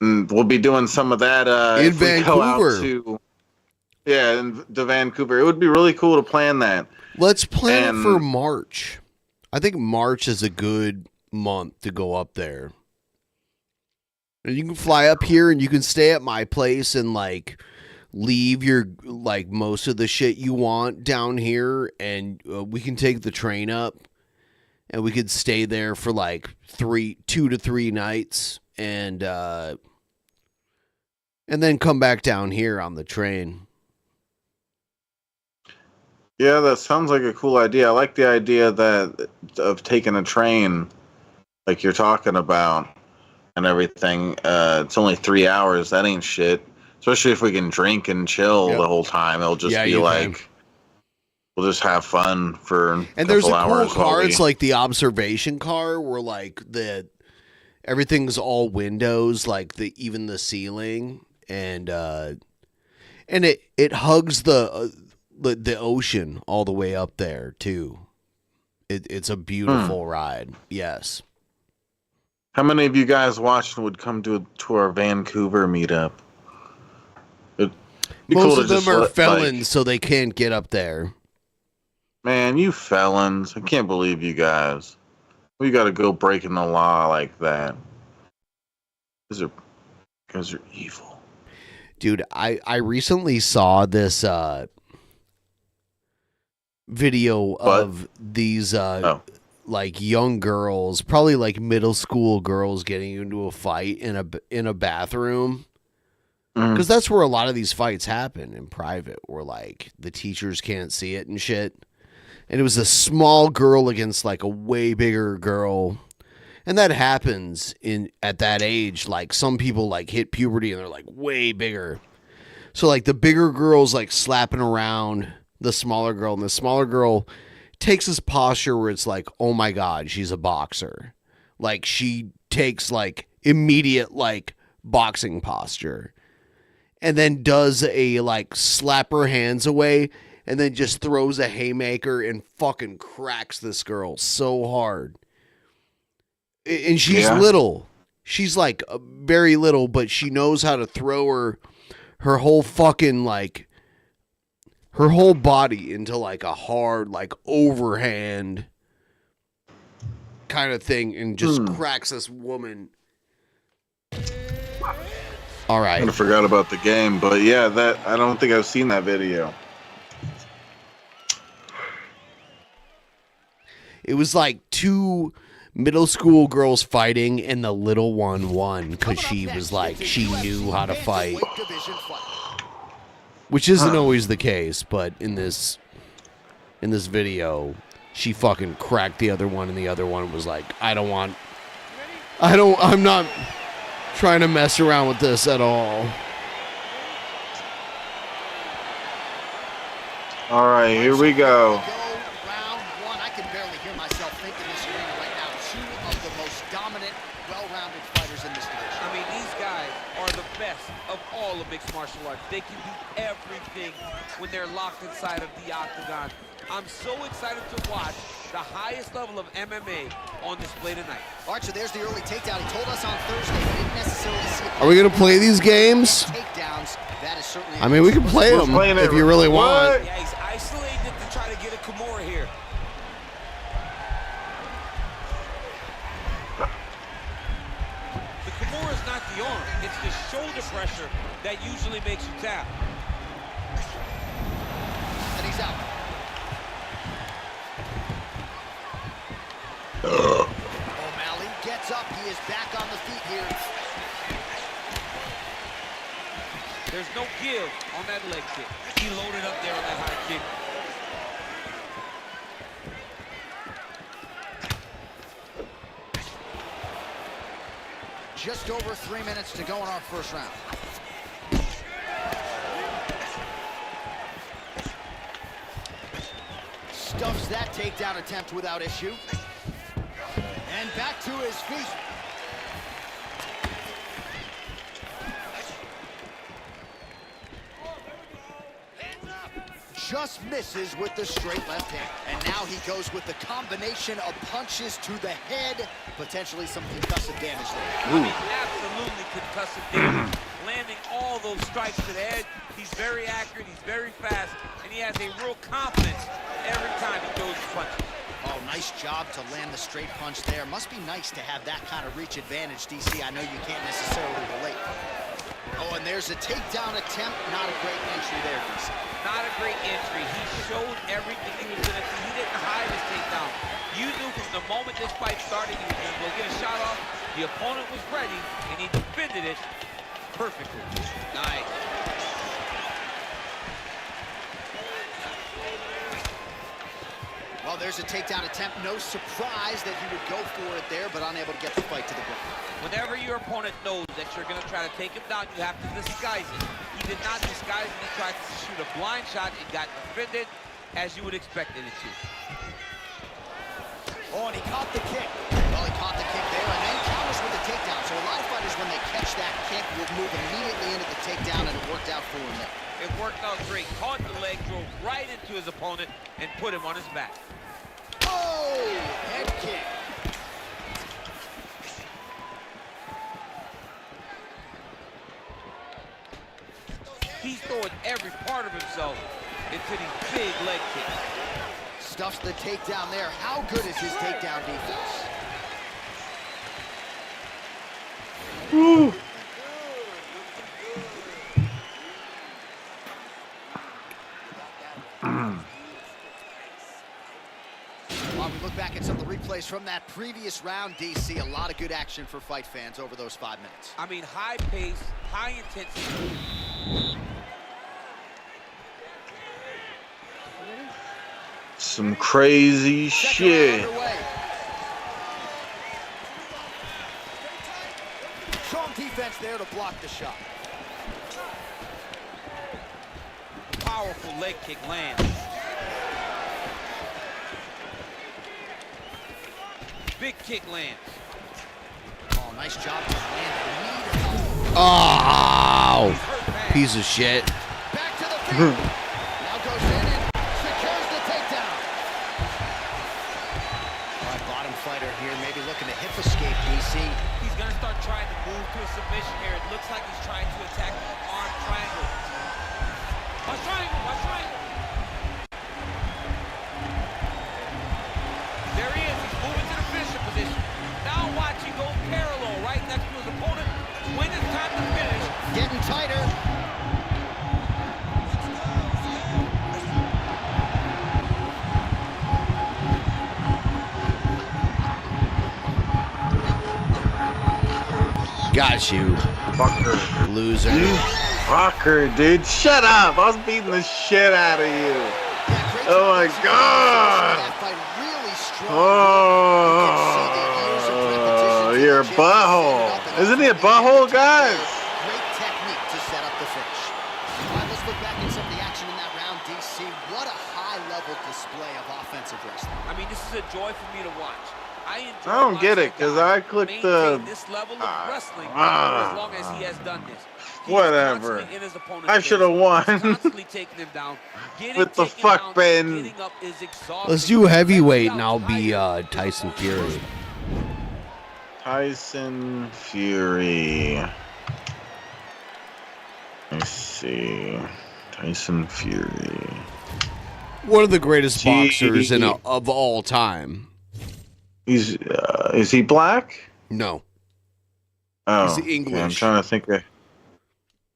And we'll be doing some of that in if we go out Vancouver. in Vancouver. It would be really cool to plan that. Let's plan it for March. I think March is a good month to go up there. And you can fly up here and you can stay at my place and like leave your like most of the shit you want down here, and we can take the train up and we could stay there for like 2 to 3 nights and then come back down here on the train. Yeah, that sounds like a cool idea. I like the idea of taking a train like you're talking about and everything. It's only 3 hours. That ain't shit. Especially if we can drink and chill the whole time. It'll just be like, we'll just have fun for a and there's a couple cool hours. car. It's like the observation car where like everything's all windows, like even the ceiling, and it hugs the ocean all the way up there too. It's a beautiful ride. Yes. How many of you guys watching would come to our Vancouver meetup? It'd be Most cool of to them just are let, felons, so they can't get up there. Man, you felons. I can't believe you guys. We got to go breaking the law like that. You guys are evil. Dude, I recently saw this video of these like young girls, probably like middle school girls, getting into a fight in a bathroom. Because that's where a lot of these fights happen, in private, where like the teachers can't see it and shit. And it was a small girl against like a way bigger girl. And that happens at that age. Like, some people like hit puberty and they're like way bigger. So like the bigger girl's like slapping around the smaller girl, and the smaller girl takes this posture where it's like, oh my God, she's a boxer. Like, she takes like immediate like boxing posture. and then does a like slap her hands away and then just throws a haymaker and fucking cracks this girl so hard. And she's little. She's like very little, but she knows how to throw her whole fucking like her whole body into like a hard like overhand kind of thing and just cracks this woman. All right. I kind of forgot about the game, but yeah, that I don't think I've seen that video. It was like two middle school girls fighting, and the little one won because she was like, she knew how to fight. Which isn't always the case, but in this video, she fucking cracked the other one, and the other one was like, I'm not trying to mess around with this at all. All right, here we go. Round one, I can barely hear myself think in this arena right now. Two of the most dominant, well-rounded fighters in this division. I mean, these guys are the best of all of mixed martial arts. They can do everything when they're locked inside of the octagon. I'm so excited to watch the highest level of MMA on display tonight. Archer, there's the early takedown. He told us on Thursday he didn't necessarily see it. Are we going to play these games? Takedowns, that is certainly I mean, we can play them if you really want. Yeah, he's isolated to try to get a Kimura here. The Kimura is not the arm. It's the shoulder pressure that usually makes you tap. And he's out. O'Malley gets up. He is back on the feet here. There's no give on that leg kick. He loaded up there on that high kick. Just over 3 minutes to go in our first round. Stuffs that takedown attempt without issue. And back to his feet. Just misses with the straight left hand. And now he goes with the combination of punches to the head. Potentially some concussive damage there. I mean, absolutely concussive damage. Landing all those strikes to the head. He's very accurate, he's very fast, and he has a real confidence every time he throws his punches. Oh, nice job to land the straight punch there. Must be nice to have that kind of reach advantage, DC. I know you can't necessarily relate. Oh, and there's a takedown attempt. Not a great entry there, DC. Not a great entry. He showed everything he was going to do. He didn't hide his takedown. You knew from the moment this fight started, he was going to go get a shot off. The opponent was ready, and he defended it perfectly. Nice. Well, there's a takedown attempt. No surprise that he would go for it there, but unable to get the fight to the ground. Whenever your opponent knows that you're going to try to take him down, you have to disguise it. He did not disguise it. He tried to shoot a blind shot and got defended as you would expect it to. Oh, and he caught the kick. Well, he caught the kick there and then counters with the takedown. So a lot of fighters, when they catch that kick, will move immediately into the takedown, and it worked out for him there. It worked out great. Caught the leg, drove right into his opponent, and put him on his back. Oh, head kick. He's throwing every part of himself into these big leg kicks. Stuffs the takedown there. How good is his takedown defense? Woo. While we look back at some of the replays from that previous round, DC, a lot of good action for fight fans over those 5 minutes. I mean, high pace, high intensity. Some crazy shit. Strong defense there to block the shot. Powerful leg kick lands. Big kick lands. Oh, nice job to land. Oh! He's hurt bad. Piece of shit. Back to the feet. Now goes in and secures the takedown. All right, bottom fighter here, maybe looking to hip escape, DC. He's going to start trying to move to a submission here. It looks like he's trying to attack the arm triangle. Watch triangle, watch triangle. There he is. He's moving to the finisher position. Now watch, he goes parallel right next to his opponent. When it's time to finish. Getting tighter. Got you. Fucker. Loser. You fucker, dude. Shut up. I was beating the shit out of you. Oh my god. Oh, you're a butthole. Isn't he a butthole, guys? Great technique to set up the finish. All right, let's look back at some of the action in that round, DC. What a high-level display of offensive wrestling. I mean, this is a joy for me to watch. I don't get it, because I clicked the... this level of wrestling for as long as he has done this. Whatever. I should have won. With the fuck, Ben. Let's do heavyweight and I'll be Tyson Fury. Tyson Fury. Let's see. Tyson Fury. One of the greatest boxers of all time. Is he black? No. Oh, He's English. Okay, I'm trying to think.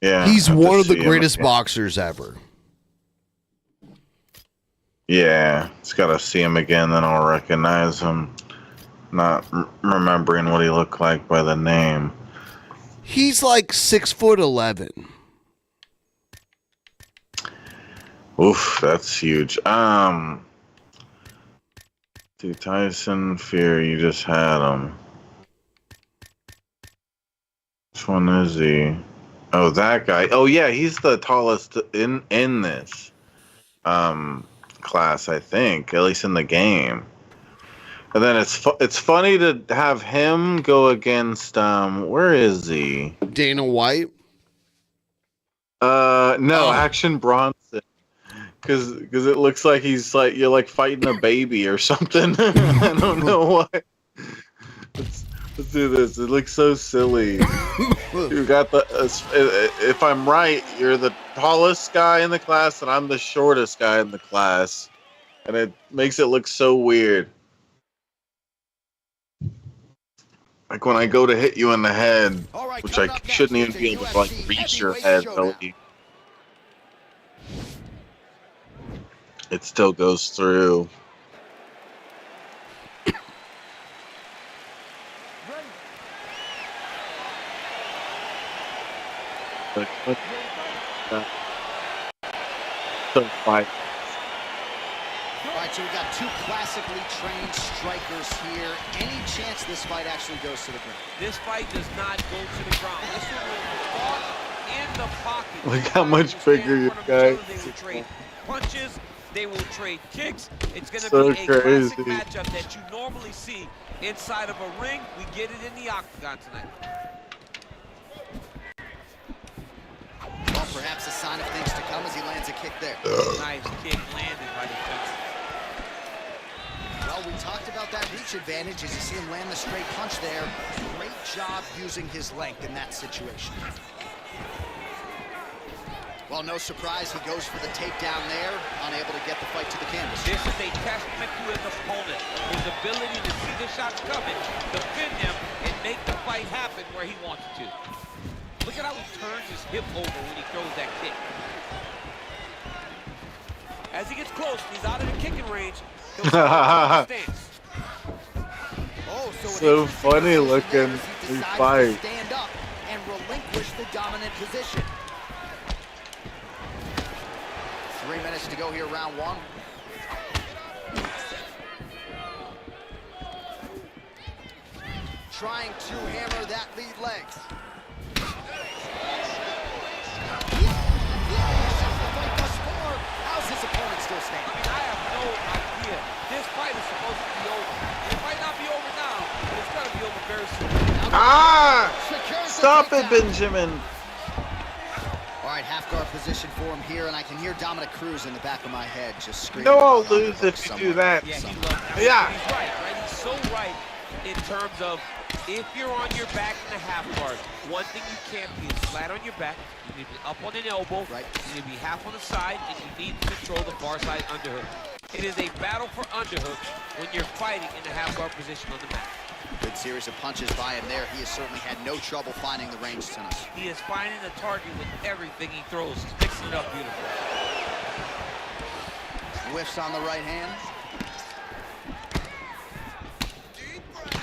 Yeah. He's I have one to of the see him greatest again. boxers ever. Yeah, just gotta see him again, then I'll recognize him. Not remembering what he looked like by the name. He's like 6'11". Oof, that's huge. Dude, Tyson Fury, you just had him. Which one is he? Oh, that guy. Oh yeah, he's the tallest in this class, I think, at least in the game. And then it's funny to have him go against where is he? Dana White? No, Action Bronson. Cause it looks like he's like you're like fighting a baby or something. I don't know why. Let's do this. It looks so silly. You got the. If I'm right, you're the tallest guy in the class, and I'm the shortest guy in the class, and it makes it look so weird. Like when I go to hit you in the head, which I shouldn't even be able to like reach your head, Billy. It still goes through. So fight. All right, so we got two classically trained strikers here. Any chance this fight actually goes to the ground? This fight does not go to the ground. This one will fought in the pocket. Look how much bigger you guys. They will trade punches. They will trade kicks. It's going to So be a classic crazy. matchup that you normally see inside of a ring. We get it in the octagon tonight. Well, perhaps a sign of things to come as he lands a kick there. Nice kick landed by the fence. Well, we talked about that reach advantage as you see him land the straight punch there. Great job using his length in that situation. Well, no surprise, he goes for the takedown there, unable to get the fight to the canvas. This is a testament to his opponent, his ability to see the shots coming, defend him, and make the fight happen where he wants it to. Look at how he turns his hip over when he throws that kick. As he gets close, he's out of the kicking range. He'll stance. So funny looking these fights. Stand up and relinquish the dominant position. 3 minutes to go here, round one. Trying to hammer that lead leg. How's his opponent still standing? I mean, I have no idea. This fight is supposed to be over. It might not be over now, but it's going to be over very soon. Ah! Stop it, Benjamin. All right, half guard position for him here, and I can hear Dominic Cruz in the back of my head just screaming. No, I'll about lose underhook if you do that. Yeah, he loves that. Yeah. He's right, right? He's so right in terms of if you're on your back in the half guard, one thing you can't be is flat on your back. You need to be up on an elbow. Right. You need to be half on the side, and you need to control the far side underhook. It is a battle for underhooks when you're fighting in the half guard position on the mat. Good series of punches by him there. He has certainly had no trouble finding the range tonight. He is finding the target with everything he throws. He's mixing it up beautifully. Whiffs on the right hand.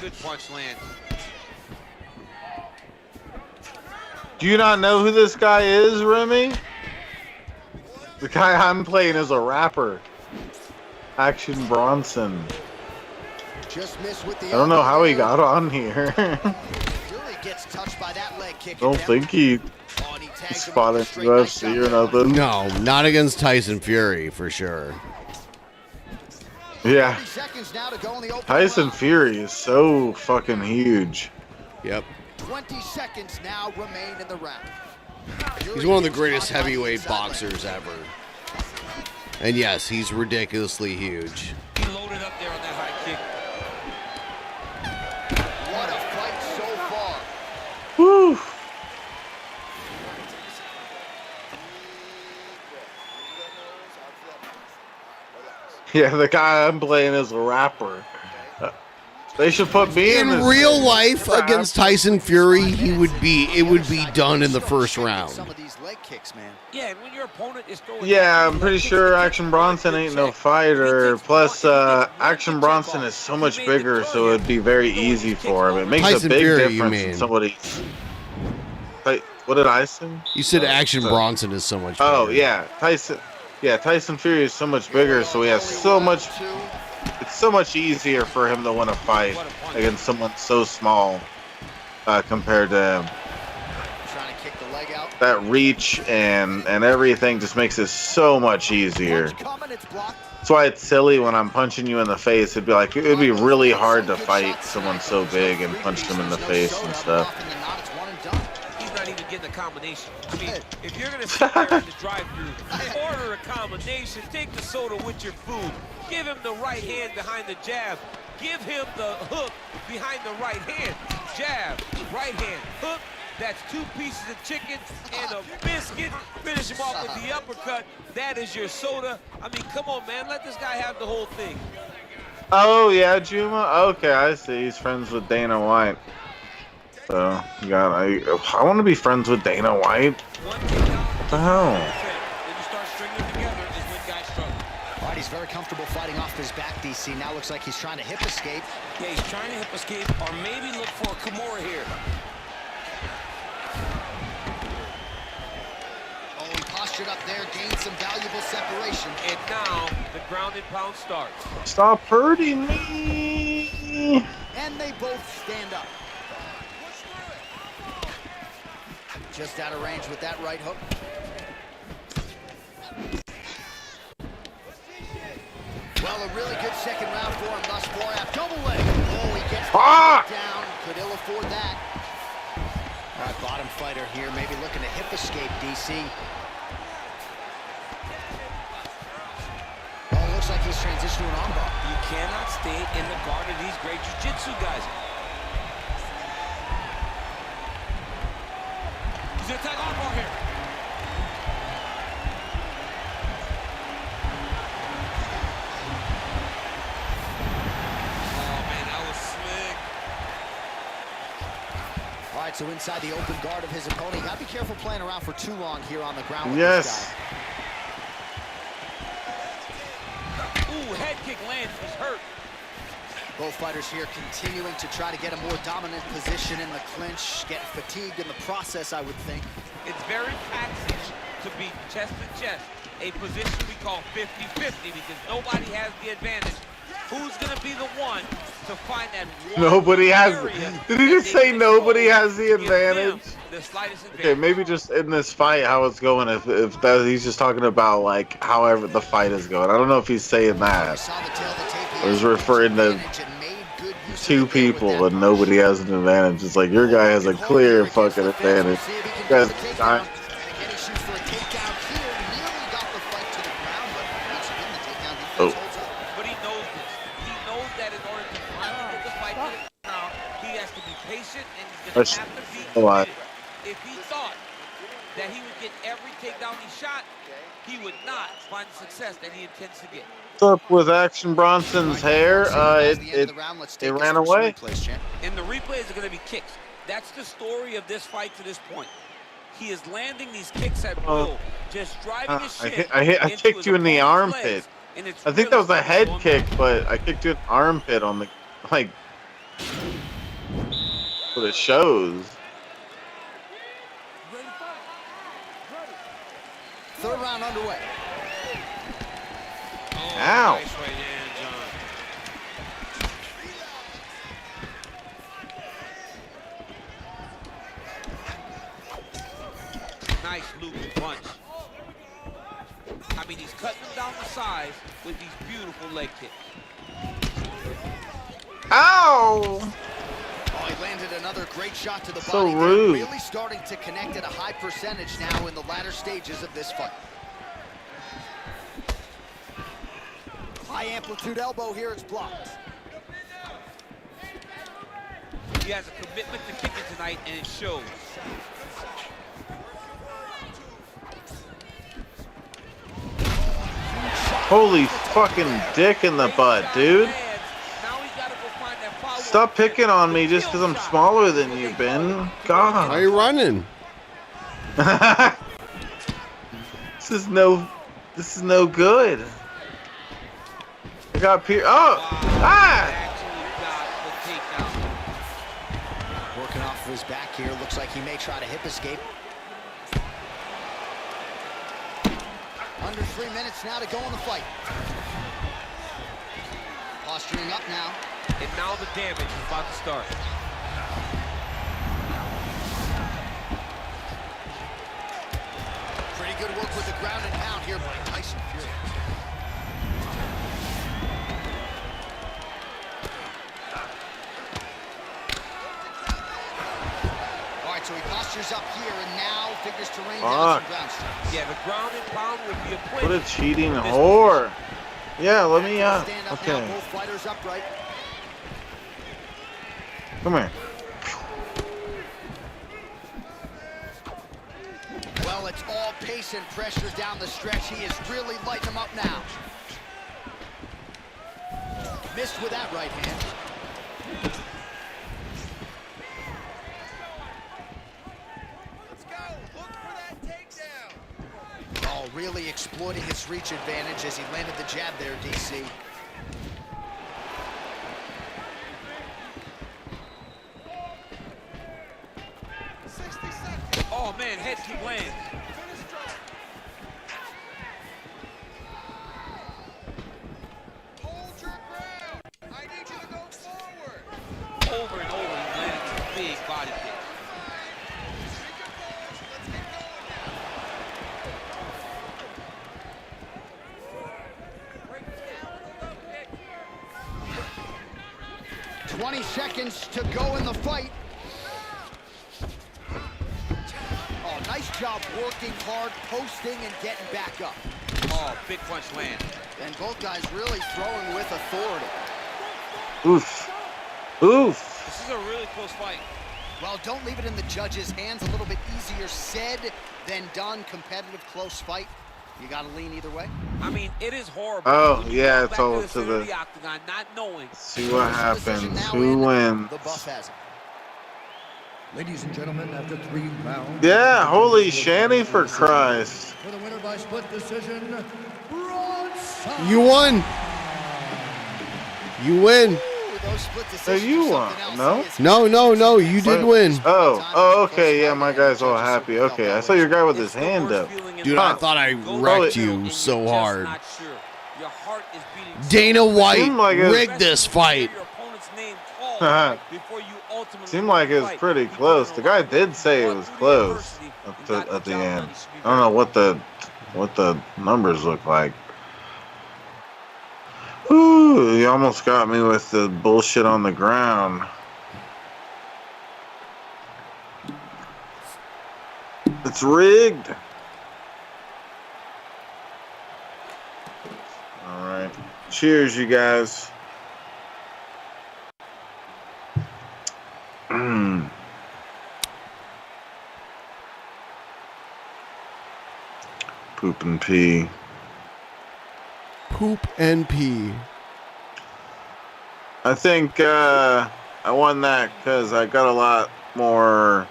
Good punch lands. Do you not know who this guy is, Remy? The guy I'm playing is a rapper. Action Bronson. Just missed with the I don't know how he got on here. Fury gets touched by that leg kick. Don't think he spotted UFC or nothing. No, not against Tyson Fury for sure. Yeah. 30 seconds now to go in the open Tyson round. Fury is so fucking huge. Yep. 20 seconds now remain in the round. He's one of the greatest heavyweight boxers ever. And yes, he's ridiculously huge. He loaded up there on that high kick. What a fight so far. Woo! Yeah, the guy I'm playing is a rapper. They should put me in In this real thing. life against Tyson Fury, it would be done in the first round. Some of these leg kicks, man. Yeah, and when your opponent is throwing... Yeah, I'm pretty sure Action Bronson ain't no fighter. Plus, Action Bronson is so much bigger, so it'd be very easy for him. It makes Tyson a big Fury, you difference mean. in somebody's... Wait, what did I say? You said Action Bronson is so much bigger. Oh, yeah. Tyson Fury is so much bigger, so he has so much... It's so much easier for him to win a fight against someone so small compared to him. Trying to kick the leg out. That reach and everything just makes it so much easier. That's why it's silly when I'm punching you in the face. It'd be really hard to fight someone so big and punch them in the face and stuff. He's not even getting a combination. I mean, if you're going to sit there in the drive-thru, order a combination, take the soda with your food, give him the right hand behind the jab, give him the hook behind the right hand, jab, right hand, hook. That's 2 pieces of chicken and a biscuit. Finish him off with the uppercut. That is your soda. I mean, come on, man. Let this guy have the whole thing. Oh, yeah, Juma? Okay, I see. He's friends with Dana White. So, I want to be friends with Dana White. What the hell? All right, he's very comfortable fighting off his back, DC. Now looks like he's trying to hip escape. Yeah, he's trying to hip escape or maybe look for a Kimura here. Oh, he postured up there, gained some valuable separation. And now the ground and pound starts. Stop hurting me. And they both stand up. Just out of range with that right hook. Well, a really good second round for him thus far. Double leg. Oh, he gets down. Could ill afford that. All right, bottom fighter here, maybe looking to hip escape, DC. Oh, looks like he's transitioned to an armbar. You cannot stay in the guard of these great jiu-jitsu guys. He's gonna attack armbar here. All right, so inside the open guard of his opponent. You gotta be careful playing around for too long here on the ground with Yes. this guy. Ooh, head kick lands. He's hurt. Both fighters here continuing to try to get a more dominant position in the clinch, get fatigued in the process, I would think. It's very taxing to be chest to chest, a position we call 50-50 because nobody has the advantage. Who's going to be the one to find that one Nobody has. area Did he just say nobody has the advantage? the slightest advantage? Okay, maybe just in this fight, how it's going. If that, he's just talking about like however the fight is going. I don't know if he's saying that. Or he's referring to 2 people and nobody has an advantage. It's like your guy has a clear fucking advantage. You guys, patient, and he's going That's to have to be a lot. committed. If he thought that he would get every takedown he shot, he would not find the success that he intends to get. What's up with Action Bronson's hair? It ran away. And the replays are going to be kicks. That's the story of this fight to this point. He is landing these kicks at will, just driving his shin. I kicked you in the armpit. I think that was a head kick, but I kicked you in the armpit on the, like, for the shows. Third round underway. Ow. Nice right hand, John. Nice looping punch. I mean, he's cutting them down the sides with these beautiful leg kicks. Ow! Oh, he landed another great shot to the So body. rude. They're really starting to connect at a high percentage now in the latter stages of this fight. High amplitude elbow here, it's blocked. He has a commitment to kicking tonight, and it shows. Holy fucking dick in the butt, dude. Stop picking on me just because I'm smaller than you, Ben. God. Why are you running? This is no good. I got Pierre. Oh! Ah! Working off of his back here. Looks like he may try to hip escape. Under 3 minutes now to go in the fight. Posturing up now. And now the damage is about to start. Pretty good work with the ground and pound here by Tyson Fury. All right, so he postures up here and now figures to rain down some ground strikes. Yeah, the ground and pound will be a play. What a cheating whore. Yeah, let me Stand up okay. now, both fighters upright. Come here. Well, it's all pace and pressure down the stretch. He is really lighting them up now. Missed with that right hand. Let's go. Look for that takedown. Oh, really exploiting his reach advantage as he landed the jab there, DC. Oh, man, head keep landing. Hold your ground. I need you to go forward. Over and over, he landed these big body kicks. Break down with a low kick. 20 seconds to go in the fight. Oh, nice job working hard, posting, and getting back up. Oh, big punch land. And both guys really throwing with authority. Oof. Oof. This is a really close fight. Well, don't leave it in the judges' hands. A little bit easier said than done. Competitive, close fight. You got to lean either way. I mean, it is horrible. Oh, when you yeah, go it's back all the to center of the. octagon, not knowing. See what happens. Who The wins? buff has it. Ladies and gentlemen, after 3 rounds. Yeah, holy Shanny for Christ. For the winner by split decision, Bronson. You won. You win. So you won, no? No. You did win. Oh, okay. Yeah, my guy's all happy. Okay, I saw your guy with his hand up. Dude, I thought I wrecked you so hard. Dana White rigged this fight. Seemed like it was pretty close. The guy did say it was close at the end. I don't know what the numbers look like. Ooh, you almost got me with the bullshit on the ground. It's rigged. All right. Cheers, you guys. Poop and pee. Poop and pee. I think I won that because I got a lot more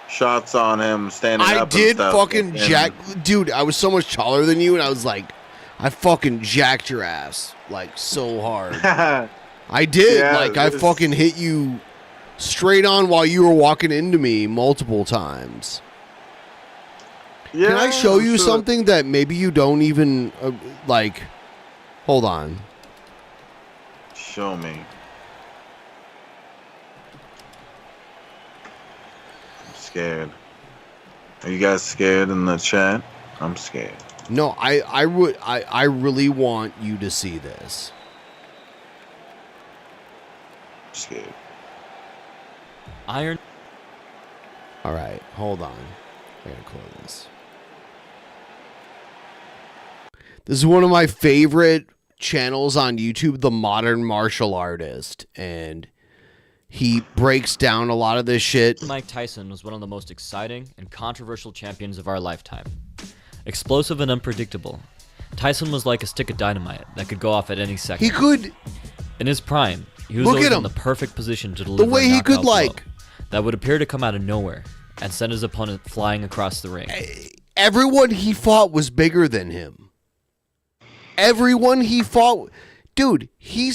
shots on him standing up. I and did stuff. fucking And jack, dude. I was so much taller than you, and I was like, I fucking jacked your ass like so hard. I did, Yeah, like I fucking hit you straight on while you were walking into me multiple times. Yeah, Can I show you sure. something that maybe you don't even like? Hold on. Show me. I'm scared. Are you guys scared in the chat? I'm scared. No, I really want you to see this. Scared. Iron. All right, hold on. I gotta close this. This is one of my favorite channels on YouTube, The Modern Martial Artist, and he breaks down a lot of this shit. Mike Tyson was one of the most exciting and controversial champions of our lifetime. Explosive and unpredictable, Tyson was like a stick of dynamite that could go off at any second. He could. In his prime, he was Look always at in him. the perfect position to deliver The way a he could knockout blow like that would appear to come out of nowhere and send his opponent flying across the ring. Everyone he fought was bigger than him. Everyone he fought, dude, he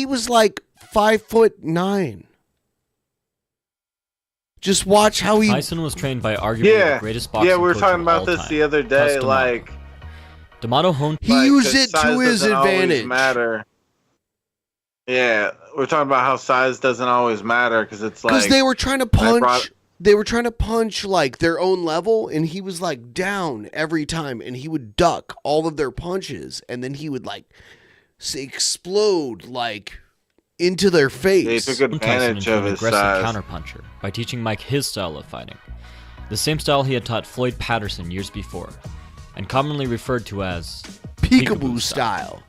was like 5'9". Just watch how he. Tyson was trained by arguably the greatest boxing Yeah, we were coach talking of about all this time, the other day. Cus D'Amato. Like, D'Amato honed. He like, used 'cause it size to his doesn't always advantage. Matter. Yeah, we're talking about how size doesn't always matter because it's like Because they were trying to I punch. brought- They were trying to punch like their own level, and he was like down every time, and he would duck all of their punches, and then he would like explode like into their face. They took advantage Tyson of into an his aggressive size. counterpuncher by teaching Mike his style of fighting, the same style he had taught Floyd Patterson years before, and commonly referred to as Peekaboo style.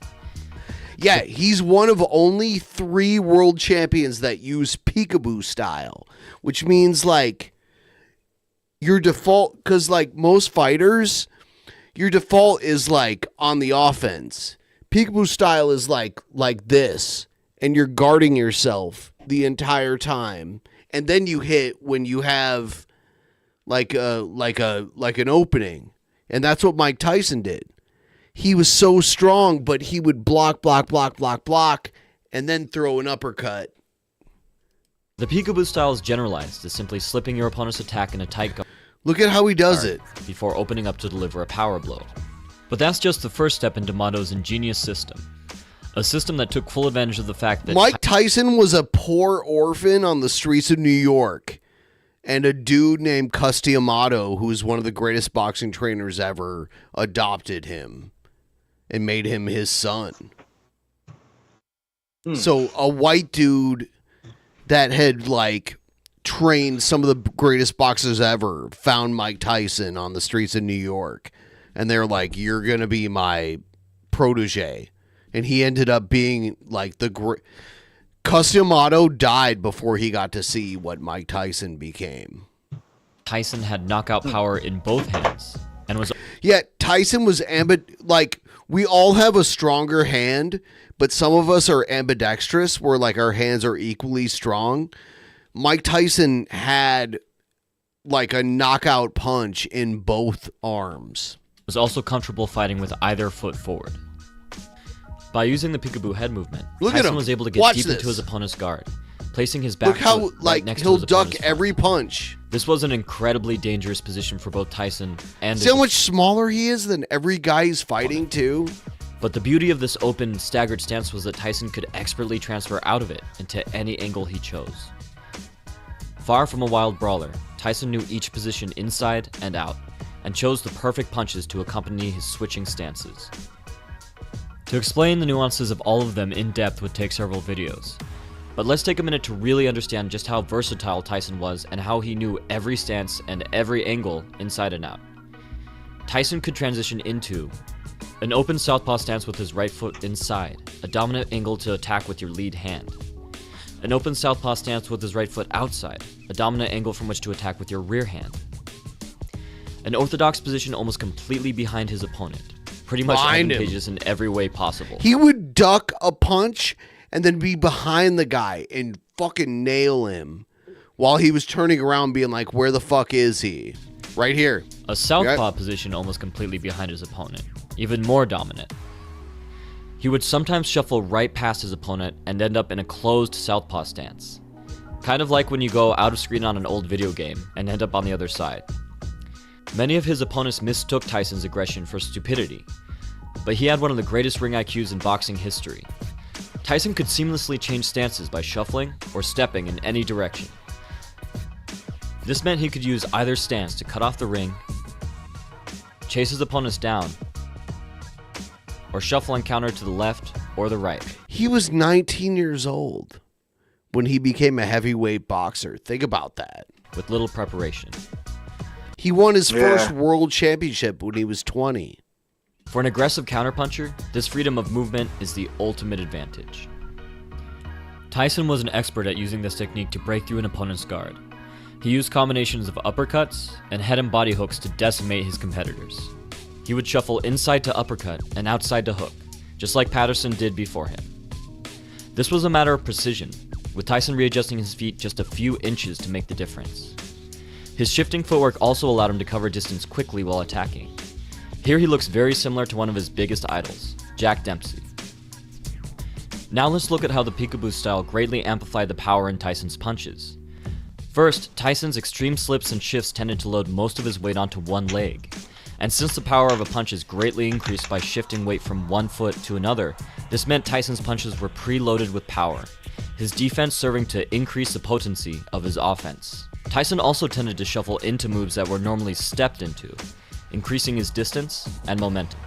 Yeah, he's one of only 3 world champions that use peekaboo style, which means like your default, because like most fighters, your default is like on the offense. Peekaboo style is like this, and you're guarding yourself the entire time, and then you hit when you have like an opening, and that's what Mike Tyson did. He was so strong, but he would block, and then throw an uppercut. The peekaboo style is generalized as simply slipping your opponent's attack in a tight guard. Look at how he does it. Before opening up to deliver a power blow. But that's just the first step in D'Amato's ingenious system. A system that took full advantage of the fact that Mike Tyson was a poor orphan on the streets of New York, and a dude named Cus D'Amato, who was one of the greatest boxing trainers ever, adopted him and made him his son. So a white dude that had like trained some of the greatest boxers ever found Mike Tyson on the streets of New York, and they're like, "You're gonna be my protege," and he ended up being like the great. Cus D'Amato died before he got to see what Mike Tyson became. Tyson had knockout power in both hands and was Yeah, Tyson was like, we all have a stronger hand, but some of us are ambidextrous where like our hands are equally strong. Mike Tyson had like a knockout punch in both arms. was also comfortable fighting with either foot forward. By using the peekaboo head movement, Look at Tyson him. was able to get Watch deep this. into his opponent's guard, placing his back Look how foot right like next he'll to his duck opponent's every punch. This was an incredibly dangerous position for both Tyson and See how much smaller he is than every guy he's fighting too? But the beauty of this open, staggered stance was that Tyson could expertly transfer out of it into any angle he chose. Far from a wild brawler, Tyson knew each position inside and out, and chose the perfect punches to accompany his switching stances. To explain the nuances of all of them in depth would take several videos, but let's take a minute to really understand just how versatile Tyson was and how he knew every stance and every angle inside and out. Tyson could transition into an open southpaw stance with his right foot inside, a dominant angle to attack with your lead hand. An open southpaw stance with his right foot outside, a dominant angle from which to attack with your rear hand. an orthodox position almost completely behind his opponent, pretty much advantageous in every way possible. He would duck a punch and then be behind the guy and fucking nail him while he was turning around being like, where the fuck is he? Right here. A southpaw position almost completely behind his opponent, even more dominant. He would sometimes shuffle right past his opponent and end up in a closed southpaw stance. Kind of like when you go out of screen on an old video game and end up on the other side. Many of his opponents mistook Tyson's aggression for stupidity, but he had one of the greatest ring IQs in boxing history. Tyson could seamlessly change stances by shuffling or stepping in any direction. This meant he could use either stance to cut off the ring, chase his opponents down, or shuffle and counter to the left or the right. He was 19 years old when he became a heavyweight boxer. Think about that. With little preparation. He won his first world championship when he was 20. For an aggressive counterpuncher, this freedom of movement is the ultimate advantage. Tyson was an expert at using this technique to break through an opponent's guard. He used combinations of uppercuts and head and body hooks to decimate his competitors. He would shuffle inside to uppercut and outside to hook, just like Patterson did before him. This was a matter of precision, with Tyson readjusting his feet just a few inches to make the difference. His shifting footwork also allowed him to cover distance quickly while attacking. Here he looks very similar to one of his biggest idols, Jack Dempsey. Now let's look at how the peekaboo style greatly amplified the power in Tyson's punches. First, Tyson's extreme slips and shifts tended to load most of his weight onto one leg. And since the power of a punch is greatly increased by shifting weight from one foot to another, this meant Tyson's punches were preloaded with power, his defense serving to increase the potency of his offense. Tyson also tended to shuffle into moves that were normally stepped into, increasing his distance and momentum.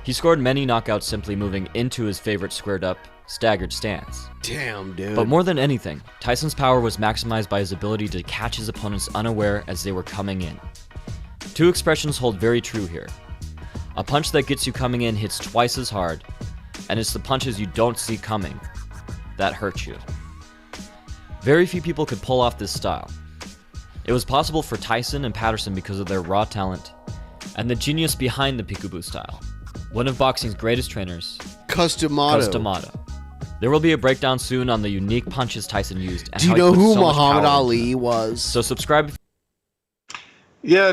He scored many knockouts simply moving into his favorite squared up, staggered stance. Damn, dude. But more than anything, Tyson's power was maximized by his ability to catch his opponents unaware as they were coming in. Two expressions hold very true here. A punch that gets you coming in hits twice as hard, and it's the punches you don't see coming that hurt you. Very few people could pull off this style. It was possible for Tyson and Patterson because of their raw talent and the genius behind the peekaboo style. One of boxing's greatest trainers, Customato. There will be a breakdown soon on the unique punches Tyson used. And Do you know who Muhammad Ali was? So subscribe. Yeah,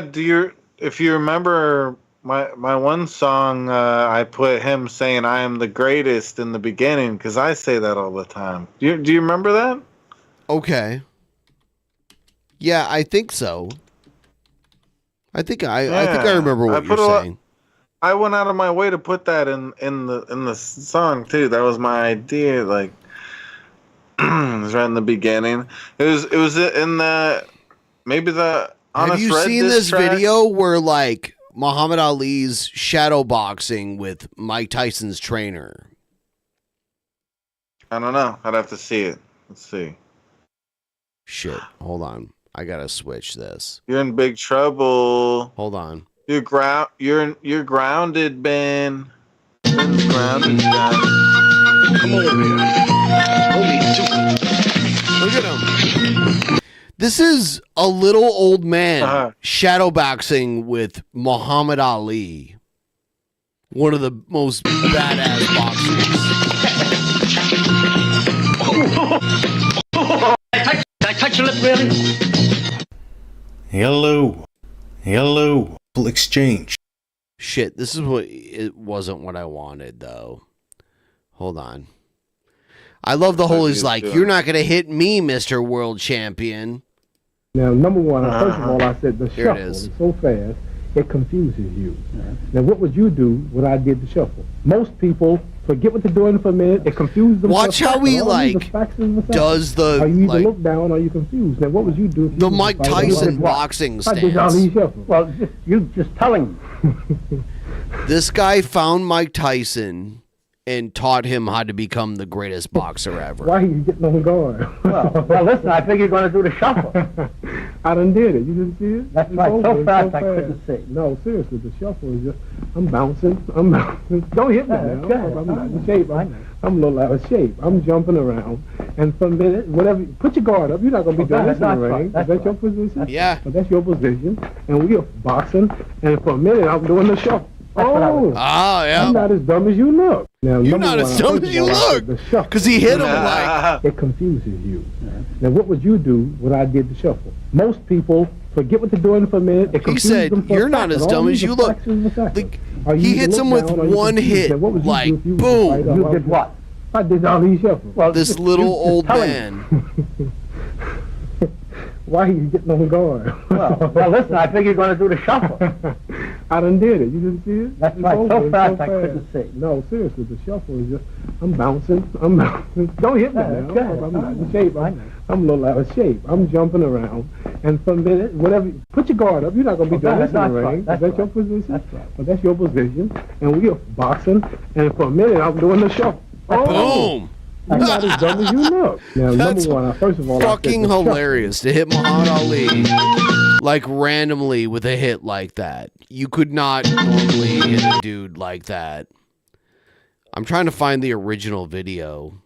if you remember my one song, I put him saying I am the greatest in the beginning because I say that all the time. Do you remember that? Okay. Yeah, I think so. I think I remember what you're saying. I went out of my way to put that in the song too. That was my idea. Like it was right in the beginning. It was in the maybe the. Have you seen this video where like Muhammad Ali's shadow boxing with Mike Tyson's trainer? I don't know. I'd have to see it. Let's see. Shit. Hold on. I gotta switch this. You're in big trouble. Hold on. You're grounded, Ben. Ben's grounded. Come over here. Look at him. This is a little old man shadowboxing with Muhammad Ali, one of the most badass boxers. Did I touch your lip, really? Hello. Exchange. Shit, this is what it wasn't what I wanted though. Hold on. I love the whole he's like, you're not gonna hit me, Mr. World Champion. Now, number one, first of all, I said the Here shuffle it is. is so fast, it confuses you. Now, what would you do when I did the shuffle? Most people forget what they're doing for a minute. It confuses them. Watch how he does the Are you either look down or you confused? Now, what would you do? The Mike Tyson boxing I did all stance. these shuffles. Well, you just telling me. This guy found Mike Tyson and taught him how to become the greatest boxer ever. Why are you getting on guard? Well, listen, I think you're going to do the shuffle. I done did it. You didn't see it? That's right. So fast I couldn't see. No, seriously, the shuffle is just, I'm bouncing. Don't hit me now. I'm not in shape. I'm a little out of shape. I'm jumping around. And for a minute, whatever, put your guard up. You're not going to be doing this in the ring. Is that your position? Yeah. That's your position. And we are boxing. And for a minute, I'm doing the shuffle. Yeah. I'm not as dumb as you look. Now, You're not as dumb as you look. Because he hit him like... It confuses you. Now, what would you do when I did the shuffle? Most people forget what they're doing for a minute. It He said, you're not as dumb as you look. Like, he hits him with one hit. Like, boom. You did what? I did all these shuffles. Well, this little old man. Why are you getting on guard? Well, listen, I think you're going to do the shuffle. I done did it. You didn't see it? That's right. So fast I couldn't see. No, seriously, the shuffle is just, I'm bouncing. Don't hit me now. I'm not in shape. I'm a little out of shape. I'm jumping around. And for a minute, whatever, put your guard up. You're not going to be doing this in the ring. Is that your position? That's right. Well, that's your position. And we are boxing. And for a minute, I'm doing the shuffle. Boom. You're not as dumb as you look. Now, That's number one, first of all, fucking hilarious to hit Muhammad Ali like randomly with a hit like that. You could not normally hit a dude like that. I'm trying to find the original video.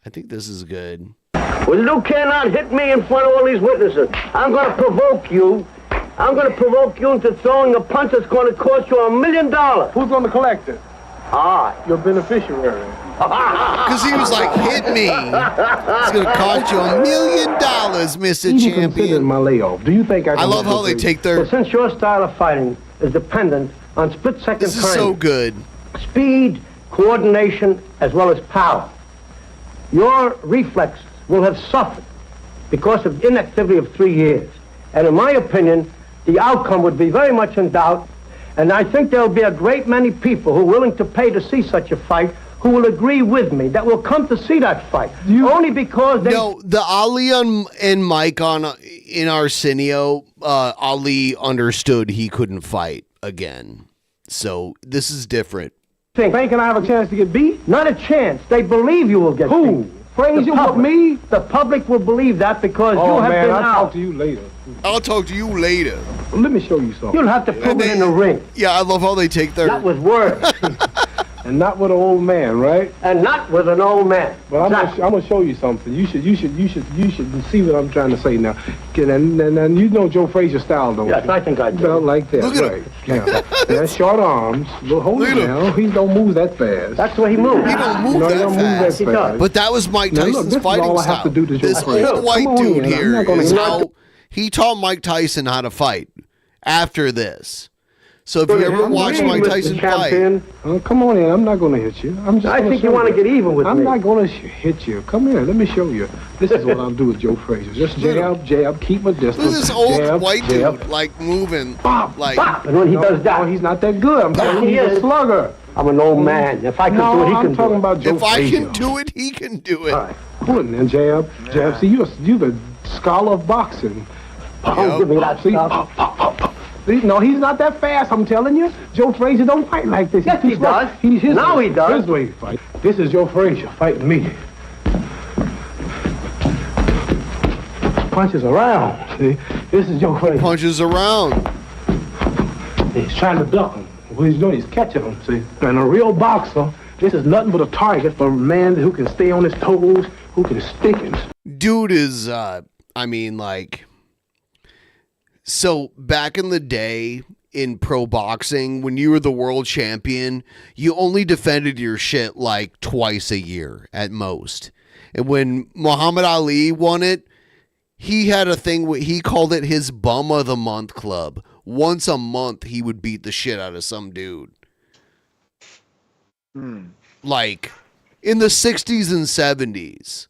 I think this is good. Well, you cannot hit me in front of all these witnesses. I'm going to provoke you. I'm going to provoke you into throwing a punch that's going to cost you $1 million. Who's going to collect it? Your beneficiary. Because he was like, hit me. It's going to cost you $1 million, Mr. Champion. My layoff. Do you think I love how they take their... Well, since your style of fighting is dependent on split-second This is timing, so good. speed, coordination, as well as power, your reflexes will have suffered because of inactivity of 3 years. And in my opinion, the outcome would be very much in doubt. And I think there'll be a great many people who are willing to pay to see such a fight who will agree with me, that will come to see that fight. Only because they... No, the Ali and Mike in Arsenio, Ali understood he couldn't fight again. So this is different. Thinking I have a chance to get beat? Not a chance. They believe you will get beat. Praise you with me? The public will believe that because you have been I'll out. talk to you later. I'll talk to you later. Well, let me show you something. You'll have to prove it in the ring. Yeah, I love how they take their... Not with words. And not with an old man, right? And not with an old man. Well, I'm gonna show you something. You should see what I'm trying to say now. And you know Joe Frazier's style, don't you? Yes, I think I do. About like that, Look at right? Yeah. That's short arms. Well, hold it now. He don't move that fast. That's the way he moves. He don't move No, he that don't move that fast. fast. But that was Mike Now, look, Tyson's this is fighting all I style. have to do to Joe This Frazier. old white Come on dude in. I'm here not gonna is hit how you. he taught Mike Tyson how to fight after this. So if you ever watch Mike Tyson fight... come on in. I'm not going to hit you. I think you want to get even with me. I'm not going to hit you. Come here. Let me show you. This is what I'll do with Joe Frazier. Just jab, keep my distance. Look at this old jab, white jab. dude, like, moving. Like, And when he does that... No, he's not that good. I'm telling you, he's a slugger. I'm an old man. If I can do it, he can do it. I'm talking about Joe if I Frazier. can do it, he can do it. All right. Pull it in, jab. See, you're the scholar of boxing. Don't give me that stuff. No, he's not that fast, I'm telling you. Joe Frazier don't fight like this. Yes, he does. Now he does. Here's the way he fights. This is Joe Frazier fighting me. Punches around. See, this is Joe Frazier. Punches around. He's trying to duck him. What he's doing, he's catching him, see. And a real boxer, this is nothing but a target for a man who can stay on his toes, who can stick him. Dude is, I mean, like... So back in the day in pro boxing, when you were the world champion, you only defended your shit like twice a year at most. And when Muhammad Ali won it, he had a thing where he called it his bum of the month club. Once a month, he would beat the shit out of some dude. Like in the 60s and 70s.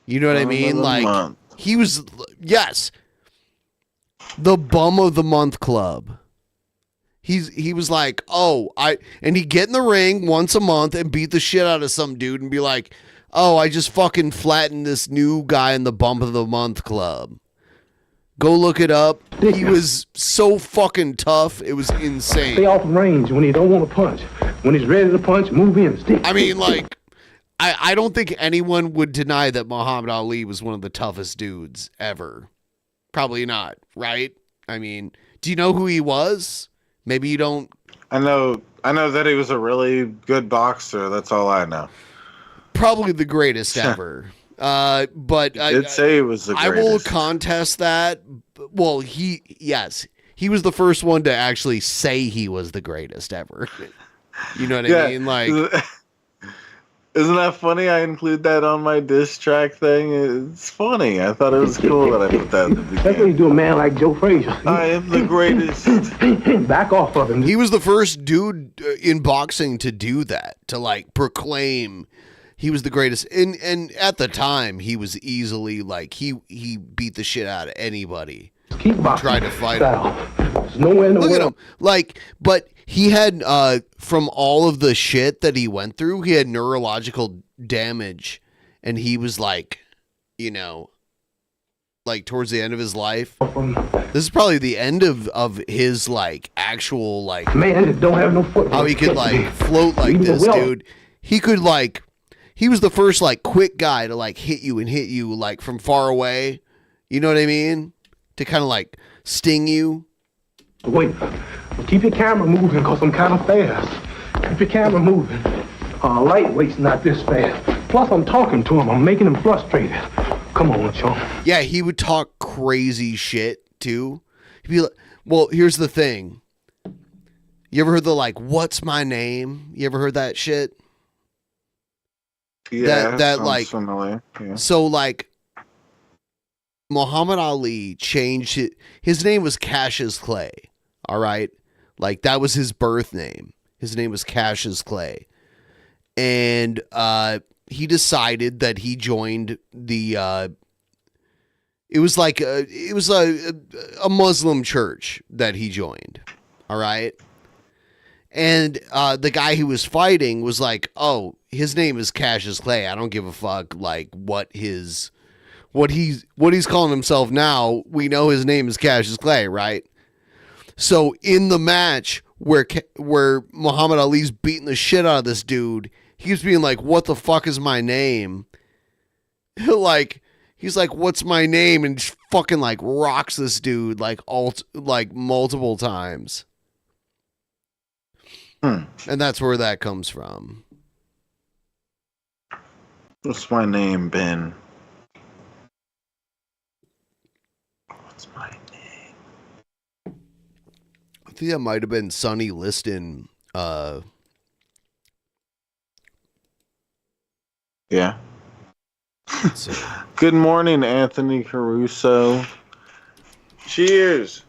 You know what I mean? Like he was, yes. The bum of the month club. He was like, and he'd get in the ring once a month and beat the shit out of some dude and be like, I just fucking flattened this new guy in the bum of the month club. Go look it up. He was so fucking tough. It was insane. Stay off range when he don't want to punch. When he's ready to punch, move in. Stick. I mean, like, I don't think anyone would deny that Muhammad Ali was one of the toughest dudes ever. Probably not, right? I mean, do you know who he was? Maybe you don't. I know that he was a really good boxer. That's all I know. Probably the greatest ever. But I did say he was the greatest. I will contest that. Well, he was the first one to actually say he was the greatest ever. You know what I mean? Like, isn't that funny? I include that on my diss track thing. It's funny. I thought it was cool that I put that in the beginning. That's what you do a man like Joe Frazier. I am the greatest. Back off of him. He was the first dude in boxing to do that, to like proclaim he was the greatest. And at the time, he was easily like, he beat the shit out of anybody. Keep boxing. Tried to fight him. There's nowhere in the Look world. at him. Like, but he had, from all of the shit that he went through, he had neurological damage. And he was like, you know, like towards the end of his life. This is probably the end of his like actual like man that don't have no foot. How he could like float like this, dude. He could like, he was the first like quick guy to like hit you like from far away. You know what I mean? To kind of like sting you. Wait, keep your camera moving because I'm kind of fast. Keep your camera moving. Lightweight's not this fast. Plus, I'm talking to him. I'm making him frustrated. Come on, chum. Yeah, he would talk crazy shit too. He'd be like, well, here's the thing. You ever heard the like, what's my name? You ever heard that shit? Yeah, that like familiar. Yeah. So like Muhammad Ali changed it. His name was Cassius Clay. All right. Like that was his birth name. His name was Cassius Clay. And he decided that he joined the it was a Muslim church that he joined. All right. And the guy who was fighting was like, oh, his name is Cassius Clay. I don't give a fuck like what he's calling himself now. We know his name is Cassius Clay, right? So in the match where Muhammad Ali's beating the shit out of this dude, he's being like, what the fuck is my name? Like, he's like, what's my name? And just fucking like rocks this dude like multiple times. And that's where that comes from. What's my name, Ben? What's my name? I think that might have been Sonny Liston. Yeah. Good morning, Anthony Caruso. Cheers.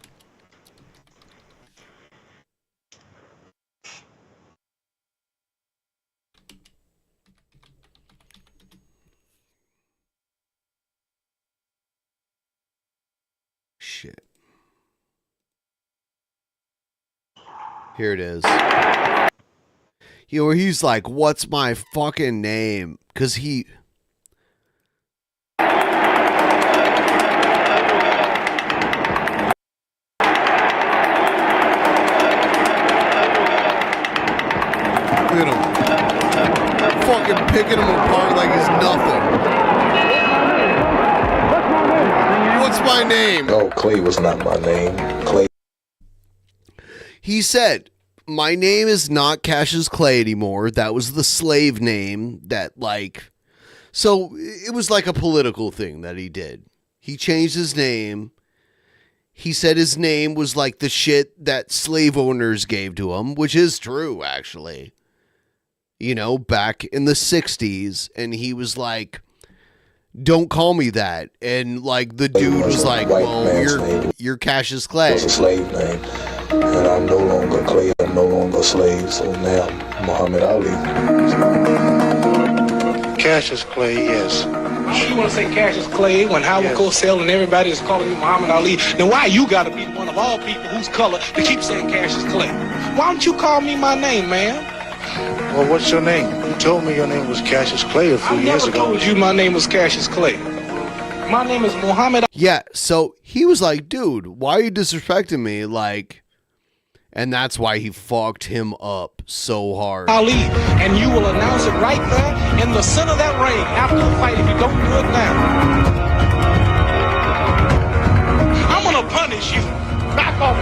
Shit. Here it is. You know, where he's like, what's my fucking name? Because he... Look at him. Fucking picking him apart like he's nothing. What's my name? No, Clay was not my name. Clay. He said, my name is not Cassius Clay anymore. That was the slave name that like... So it was like a political thing that he did. He changed his name. He said his name was like the shit that slave owners gave to him, which is true, actually. You know, back in the 60s. And he was like, don't call me that. And like the dude was like, well, you're Cassius Clay. It was a slave name. And I'm no longer Clay. I'm no longer a slave. So now Muhammad Ali. Cassius Clay, yes. You want to say Cassius Clay when Howard Cosell and everybody is calling you Muhammad Ali? Then why you got to be one of all people whose color to keep saying Cassius Clay? Why don't you call me my name, man? Well, what's your name? You told me your name was Cassius Clay a few years ago. I never told you my name was Cassius Clay. My name is Muhammad. Yeah, so he was like, dude, why are you disrespecting me? Like, and that's why he fucked him up so hard. Ali, and you will announce it right there in the center of that ring after the fight if you don't do it now. I'm gonna punish you. Back off.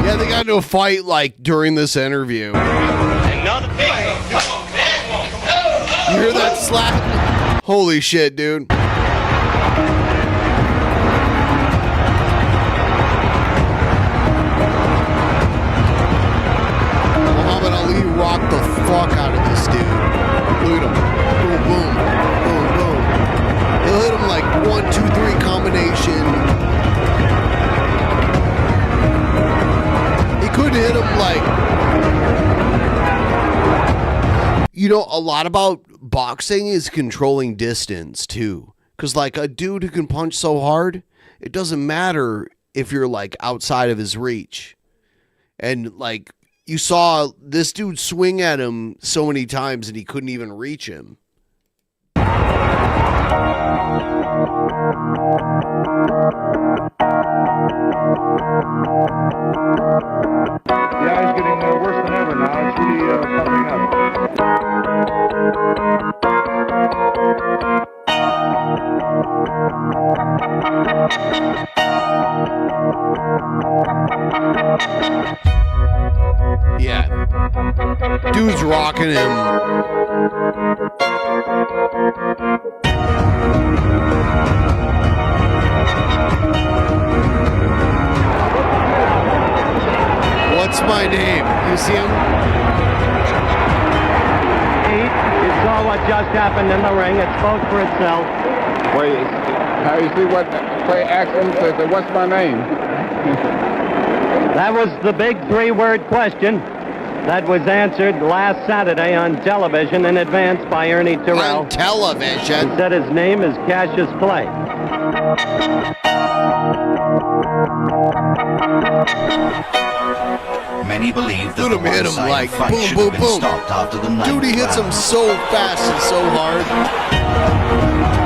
Yeah, they got into a fight like during this interview. Another thing. You hear that slap? Holy shit, dude. Muhammad Ali rocked the fuck out of this dude. Look at him. Boom, boom, boom, boom. He'll hit him like 1, 2, 3 combination. He could hit him like... You know, a lot about boxing is controlling distance, too. Because, like, a dude who can punch so hard, it doesn't matter if you're, like, outside of his reach. And, like, you saw this dude swing at him so many times and he couldn't even reach him. Yeah, he's getting worse than ever now. It's really pumping up. Yeah. Dude's rocking him. What's my name? You see him? You saw what just happened in the ring. It spoke for itself. Wait, how you see what Clay asked him? Said, what's my name? That was the big three-word question that was answered last Saturday on television in advance by Ernie Terrell. On television? He said his name is Cassius Clay. Many believe that Look at him hit him like boom, boom, boom. Dude, he hits him so fast and so hard.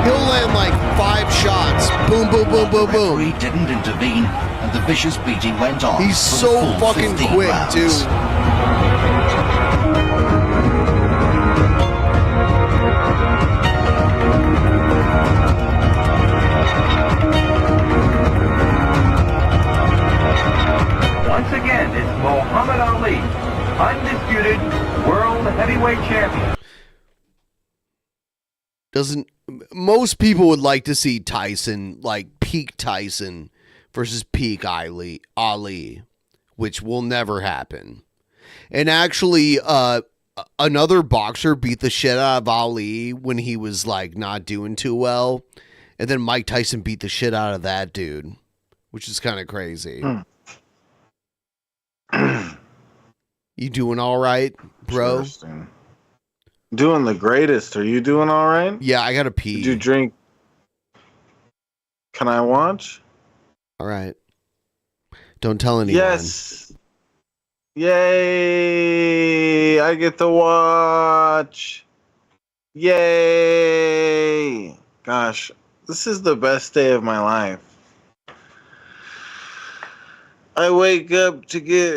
He'll land like 5 shots. Boom, boom, boom, boom, boom. He didn't intervene, and the vicious beating went on. He's so fucking quick, too. Once again, it's Muhammad Ali, undisputed world heavyweight champion. Most people would like to see Tyson, like peak Tyson versus peak Ali, which will never happen. And actually, another boxer beat the shit out of Ali when he was like not doing too well. And then Mike Tyson beat the shit out of that dude, which is kind of crazy. You doing all right, bro? Doing the greatest. Are you doing all right? Yeah, I gotta pee. Did you drink? Can I watch? All right. Don't tell anyone. Yes. Yay! I get to watch. Yay! Gosh, this is the best day of my life. I wake up to get,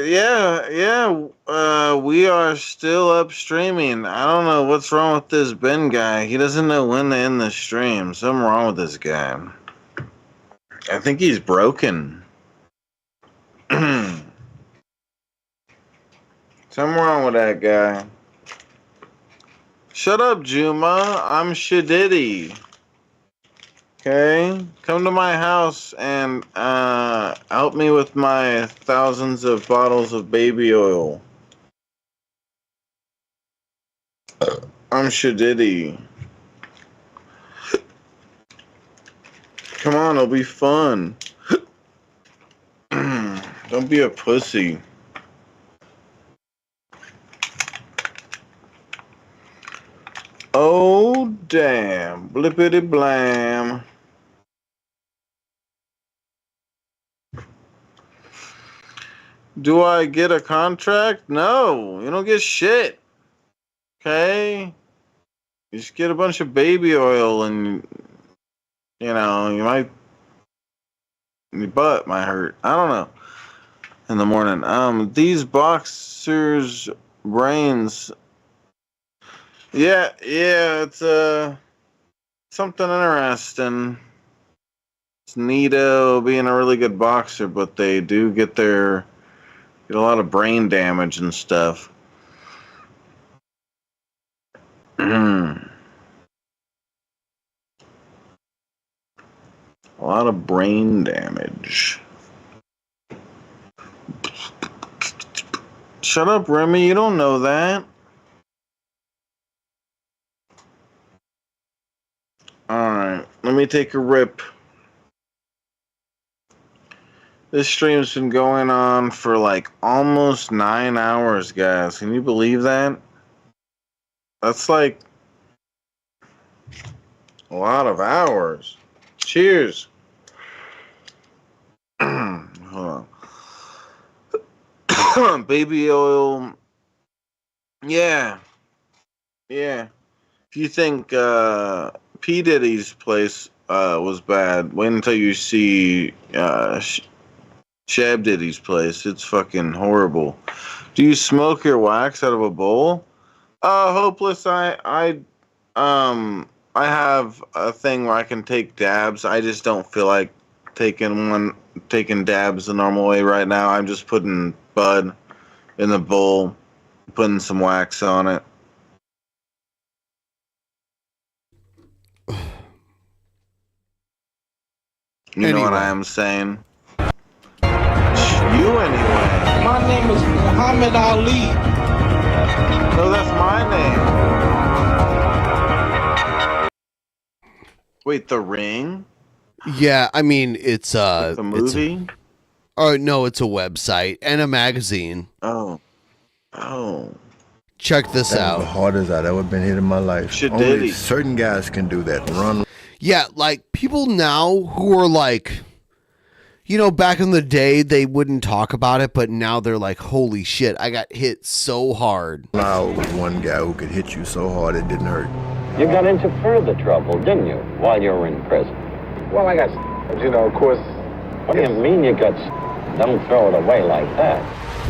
we are still up streaming. I don't know what's wrong with this Ben guy. He doesn't know when to end the stream. Something wrong with this guy. I think he's broken. Something wrong with that guy. Shut up, Juma. I'm Shadiddy. Okay, come to my house and help me with my thousands of bottles of baby oil. I'm Shadiddy. Come on, it'll be fun. Don't be a pussy. Oh, damn. Blippity blam. Do I get a contract? No, you don't get shit. Okay? You just get a bunch of baby oil and your butt might hurt. I don't know. In the morning. These boxers' brains. Yeah, it's something interesting. It's neato being a really good boxer, but they do get a lot of brain damage and stuff. A lot of brain damage. Shut up, Remy. You don't know that. Alright, let me take a rip. This stream's been going on for like almost 9 hours, guys. Can you believe that? That's like a lot of hours. Cheers. Hold on. Baby oil. Yeah. If you think P. Diddy's place was bad, wait until you see Shab Diddy's place. It's fucking horrible. Do you smoke your wax out of a bowl? Hopeless. I have a thing where I can take dabs. I just don't feel like taking dabs the normal way right now. I'm just putting bud in the bowl, putting some wax on it. You know what I am saying? You anyway. My name is Muhammad Ali. No, that's my name. Wait, The Ring? Yeah, I mean, it's the movie? No, it's a website and a magazine. Oh. Check this out. The hardest I've ever been hit in my life. Only certain guys can do that. Run. Yeah, like people now who are like, back in the day they wouldn't talk about it, but now they're like, holy shit, I got hit so hard. Now was one guy who could hit you so hard it didn't hurt. You got into further trouble, didn't you, while you were in prison? Well, I got, of course. What do you mean you got? Don't throw it away like that.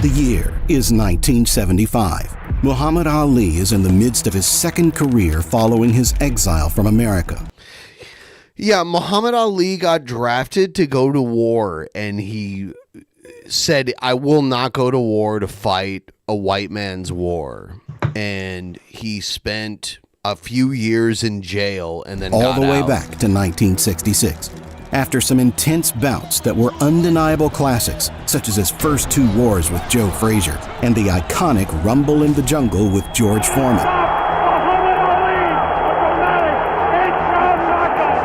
The year is 1975. Muhammad Ali is in the midst of his second career following his exile from America. Yeah, Muhammad Ali got drafted to go to war, and he said, I will not go to war to fight a white man's war. And he spent a few years in jail and then all got the way out. back to 1966. After some intense bouts that were undeniable classics, such as his first two wars with Joe Frazier and the iconic Rumble in the Jungle with George Foreman.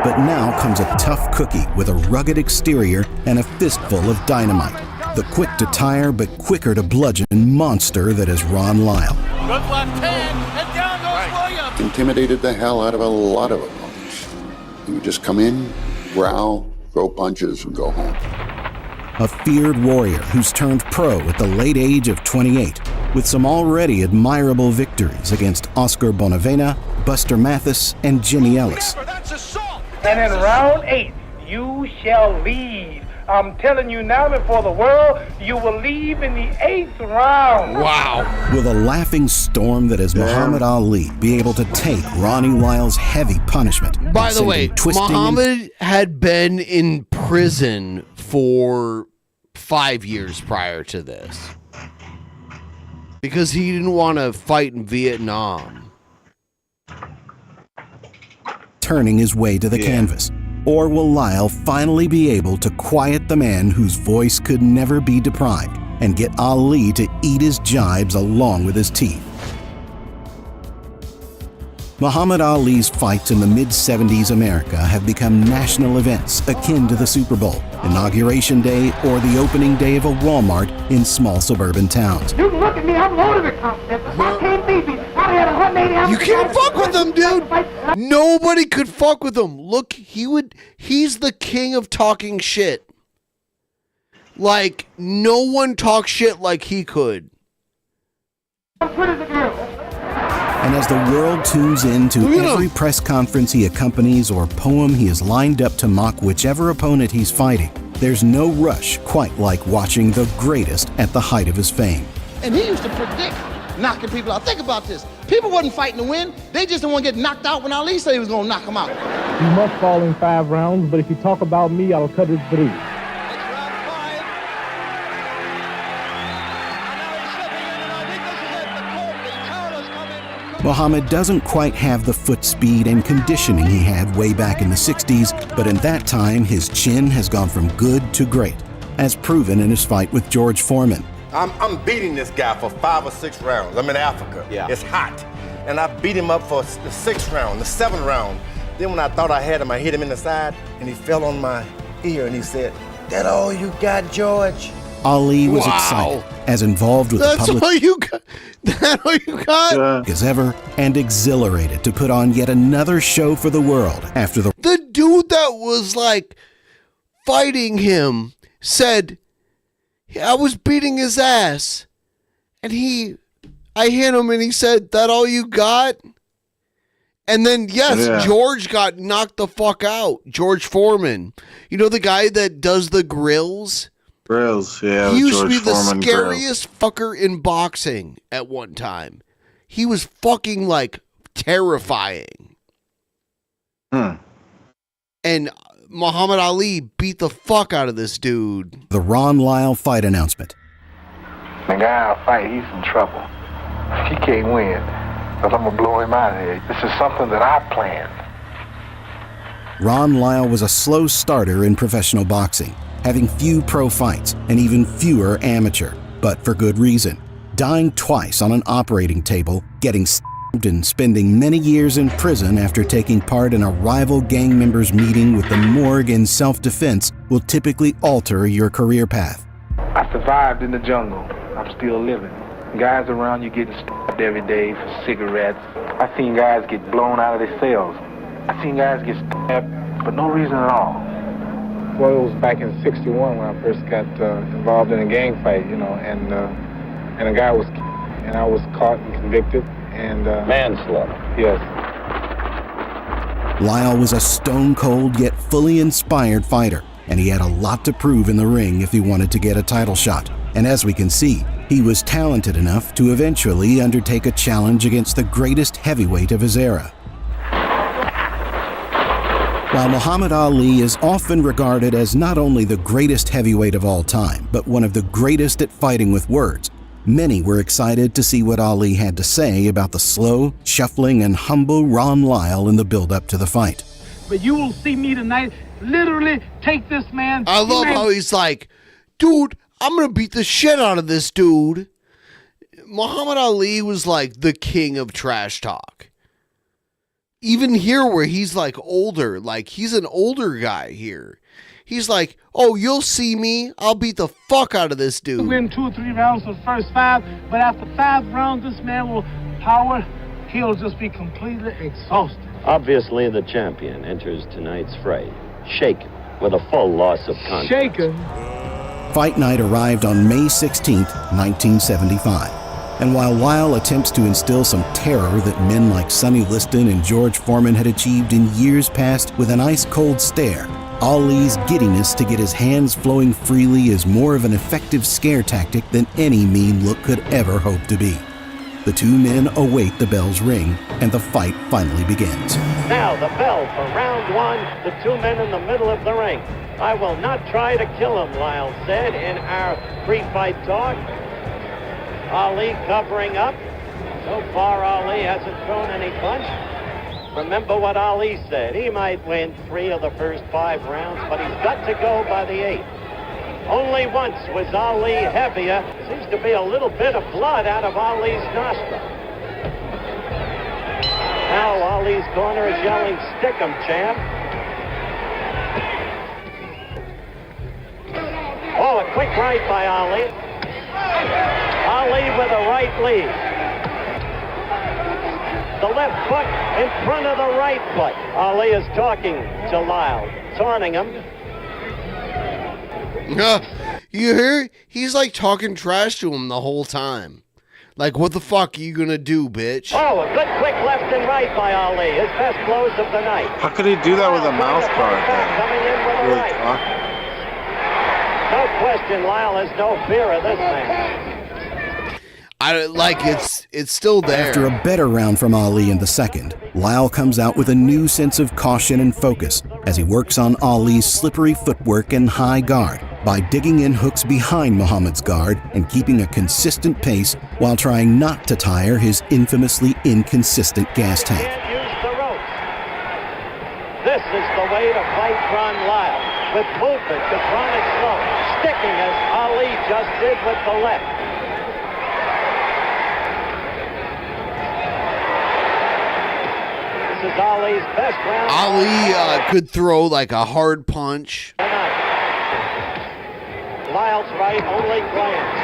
But now comes a tough cookie with a rugged exterior and a fistful of dynamite. The quick to tire but quicker to bludgeon monster that is Ron Lyle. Good left hand, and down goes Williams. Intimidated the hell out of a lot of opponents. He would just come in, growl, throw punches, and go home. A feared warrior who's turned pro at the late age of 28, with some already admirable victories against Oscar Bonavena, Buster Mathis, and Jimmy Ellis. And in round 8, you shall lead. I'm telling you now before the world, you will leave in the 8th round. Wow. Will a laughing storm that is Muhammad Ali be able to take Ronnie Lyle's heavy punishment? By the way, Muhammad had been in prison for 5 years prior to this because he didn't want to fight in Vietnam. Turning his way to the canvas? Or will Lyle finally be able to quiet the man whose voice could never be deprived and get Ali to eat his jibes along with his teeth? Muhammad Ali's fights in the mid-70s America have become national events akin to the Super Bowl, Inauguration Day, or the opening day of a Walmart in small suburban towns. You can look at me, I'm loaded with confidence. I can't beat me. I had 180 hours. You can't fuck with him, dude. Nobody could fuck with him. Look, he's the king of talking shit. Like, no one talks shit like he could. I'm good as a girl. And as the world tunes in to every press conference he accompanies or poem he is lined up to mock whichever opponent he's fighting, there's no rush quite like watching the greatest at the height of his fame. And he used to predict knocking people out. Think about this. People wasn't fighting to win. They just didn't want to get knocked out when Ali said he was going to knock them out. You must fall in 5 rounds, but if you talk about me, I'll cut it 3. Muhammad doesn't quite have the foot speed and conditioning he had way back in the 60s, but in that time, his chin has gone from good to great, as proven in his fight with George Foreman. I'm beating this guy for 5 or 6 rounds. I'm in Africa. Yeah. It's hot. And I beat him up for the 6th round, the 7th round. Then when I thought I had him, I hit him in the side, and he fell on my ear, and he said, "That all you got, George?" Ali was excited, as involved with the public all you got. That all you got? as ever, and exhilarated to put on yet another show for the world after the dude that was like fighting him said, I was beating his ass, and I hit him, and he said, "That all you got?" And then, yes, George got knocked the fuck out. George Foreman. You know the guy that does the grills? Grills, yeah. He used George to be the Foreman scariest fucker in boxing at one time. He was fucking, like, terrifying. And Muhammad Ali beat the fuck out of this dude. The Ron Lyle fight announcement. The guy I fight, he's in trouble. He can't win, because I'm going to blow him out of here. This is something that I planned. Ron Lyle was a slow starter in professional boxing, having few pro fights and even fewer amateur, but for good reason. Dying twice on an operating table, getting stabbed and spending many years in prison after taking part in a rival gang member's meeting with the morgue in self-defense will typically alter your career path. I survived in the jungle. I'm still living. Guys around you getting stabbed every day for cigarettes. I've seen guys get blown out of their cells. I've seen guys get stabbed for no reason at all. Well, it was back in '61 when I first got involved in a gang fight, and a guy was, and I was caught and convicted, and manslaughter. Yes. Lyle was a stone-cold yet fully inspired fighter, and he had a lot to prove in the ring if he wanted to get a title shot. And as we can see, he was talented enough to eventually undertake a challenge against the greatest heavyweight of his era. While Muhammad Ali is often regarded as not only the greatest heavyweight of all time, but one of the greatest at fighting with words, many were excited to see what Ali had to say about the slow, shuffling, and humble Ron Lyle in the build-up to the fight. But you will see me tonight literally take this man. I love how he's like, dude, I'm going to beat the shit out of this dude. Muhammad Ali was like the king of trash talk. Even here where he's like older, like he's an older guy here. He's like, oh, you'll see me. I'll beat the fuck out of this dude. Win 2 or 3 rounds for the first 5, but after 5 rounds, this man will power. He'll just be completely exhausted. Obviously, the champion enters tonight's fray, shaken with a full loss of confidence. Shaken? Fight night arrived on May 16th, 1975. And while Lyle attempts to instill some terror that men like Sonny Liston and George Foreman had achieved in years past with an ice-cold stare, Ali's giddiness to get his hands flowing freely is more of an effective scare tactic than any mean look could ever hope to be. The two men await the bell's ring, and the fight finally begins. Now the bell for round 1, the 2 men in the middle of the ring. I will not try to kill him, Lyle said in our pre-fight talk. Ali covering up. So far, Ali hasn't thrown any punch. Remember what Ali said. He might win 3 of the first 5 rounds, but he's got to go by the 8th. Only once was Ali heavier. Seems to be a little bit of blood out of Ali's nostril. Now Ali's corner is yelling, "Stick him, champ." Oh, a quick right by Ali. Ali with a right lead. The left foot in front of the right foot. Ali is talking to Lyle, taunting him. You hear? He's like talking trash to him the whole time. Like, what the fuck are you gonna do, bitch? Oh, a good quick left and right by Ali. His best blows of the night. How could he do that with a mouth guard then? Coming in with a Really right. talking. No question, Lyle has no fear of this man. It's still there. After a better round from Ali in the second, Lyle comes out with a new sense of caution and focus as he works on Ali's slippery footwork and high guard by digging in hooks behind Muhammad's guard and keeping a consistent pace while trying not to tire his infamously inconsistent gas tank. Can't use the ropes. This is the way to fight Ron Lyle. With movement, control it slow. Sticking as Ali just did with the left. This is Ali's best round. Ali could throw like a hard punch. Lyle's right, only glance.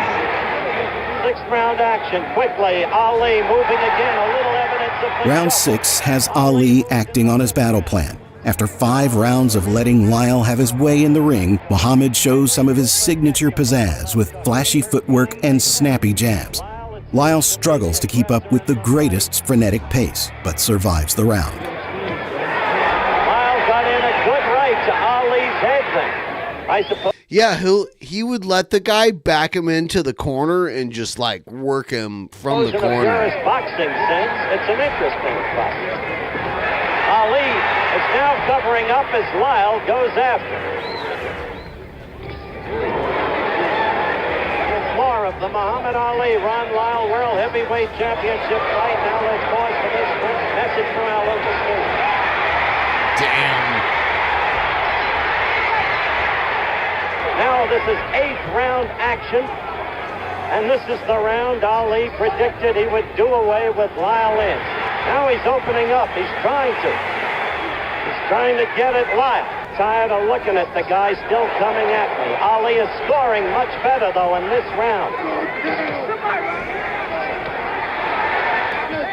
Sixth round action, quickly. Ali moving again, a little evidence of... Round 6 has Ali acting on his battle plan. After 5 rounds of letting Lyle have his way in the ring, Muhammad shows some of his signature pizzazz with flashy footwork and snappy jabs. Lyle struggles to keep up with the greatest's frenetic pace, but survives the round. Lyle got in a good right to Ali's head thing. I suppose... Yeah, he would let the guy back him into the corner and just like work him from the In a corner. purist boxing sense, it's an interesting fight. Ali is now covering up as Lyle goes after. More of the Muhammad Ali Ron Lyle World Heavyweight Championship fight. Now let's pause for this message from our local station. Damn. Now this is 8th round action, and this is the round Ali predicted he would do away with Lyle in. Now he's opening up. He's trying to get at Lyle. Tired of looking at the guy still coming at me. Ali is scoring much better, though, in this round.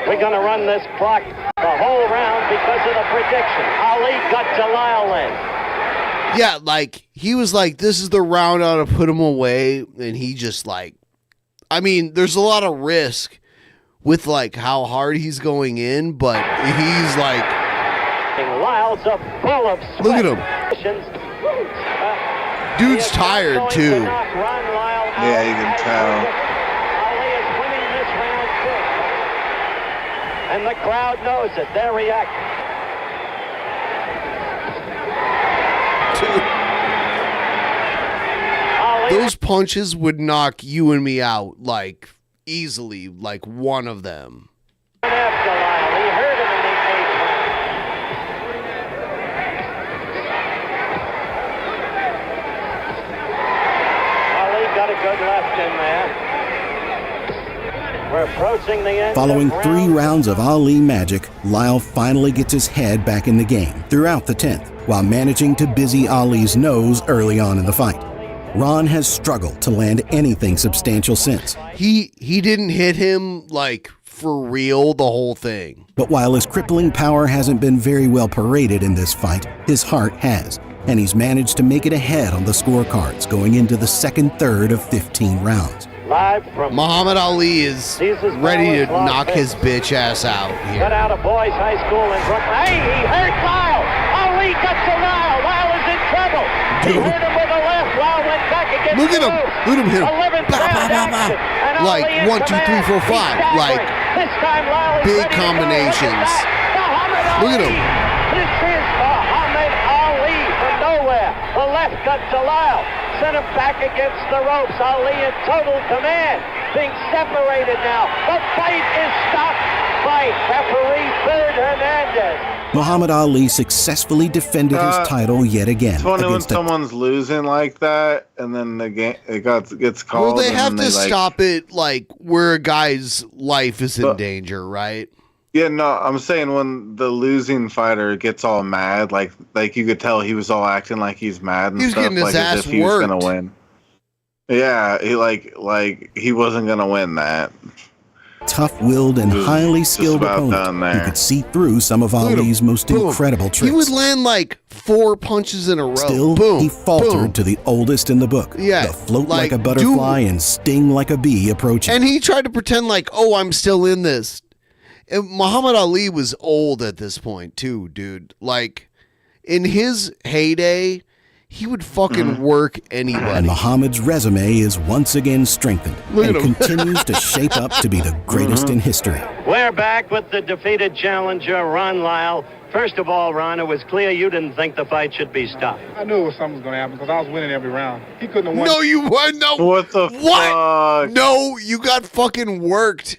We're going to run this clock the whole round because of the prediction. Ali got to Lyle in. Yeah, like, he was like, this is the round I ought to put him away, and he just like, I mean, there's a lot of risk with like how hard he's going in, but he's like, Lyle's a full of sweat. look at him. Dude's tired too. Yeah, you can tell. Ali is winning this round big. And the crowd knows it. They're reacting. Those punches would knock you and me out, like, easily, like one of them. After Lyle, he hurt him in the 8th round. Ali got a good left in there. We're approaching the end. Following of 3 rounds of Ali magic, Lyle finally gets his head back in the game throughout the 10th, while managing to busy Ali's nose early on in the fight. Ron has struggled to land anything substantial since. He didn't hit him, like, for real the whole thing. But while his crippling power hasn't been very well paraded in this fight, his heart has, and he's managed to make it ahead on the scorecards going into the second third of 15 rounds. Live from Muhammad Ali is ready to knock his bitch ass out here. Cut out of boys high school in Brooklyn. Hey, he hurt Lyle. Ali got to Lyle. Lyle is in trouble. He hurt him with a left. Lyle went back against Look at him. Look at him hit him. 11th round action. And Like Ali 1, 2, 3, 4, 5. Like this time Lyle is big ready to go. combinations. Look at him. This is Muhammad Ali from nowhere. The left cut to Lyle. Sent him back against the ropes. Ali in total command. Being separated now. The fight is stopped by referee Bird Hernandez. Muhammad Ali successfully defended his title yet again. It's funny when against a someone's losing like that, and then the game gets called. Well, they have and to they, like, stop it, like, where a guy's life is in danger, right? Yeah, no, I'm saying when the losing fighter gets all mad, like you could tell he was all acting like he's mad and He was stuff, getting his like ass as if he was gonna worked. win. Yeah, he like he wasn't gonna win that. tough-willed and highly skilled about opponent done there. who could see through some of Look at him. Ali's most Boom. incredible tricks. He would land like 4 punches in a row. Still, boom, he faltered boom. to the oldest in the book. Yeah, the float like, like a butterfly and sting like a bee approaching. And he tried to pretend like, oh, I'm still in this. And Muhammad Ali was old at this point too, dude. Like, in his heyday, he would fucking work anybody. And Muhammad's resume is once again strengthened Look and at him. continues to shape up to be the greatest in history. We're back with the defeated challenger, Ron Lyle. First of all, Ron, it was clear you didn't think the fight should be stopped. I knew something was going to happen because I was winning every round. He couldn't have won. No, you weren't. No. What the What? fuck? No, you got fucking worked.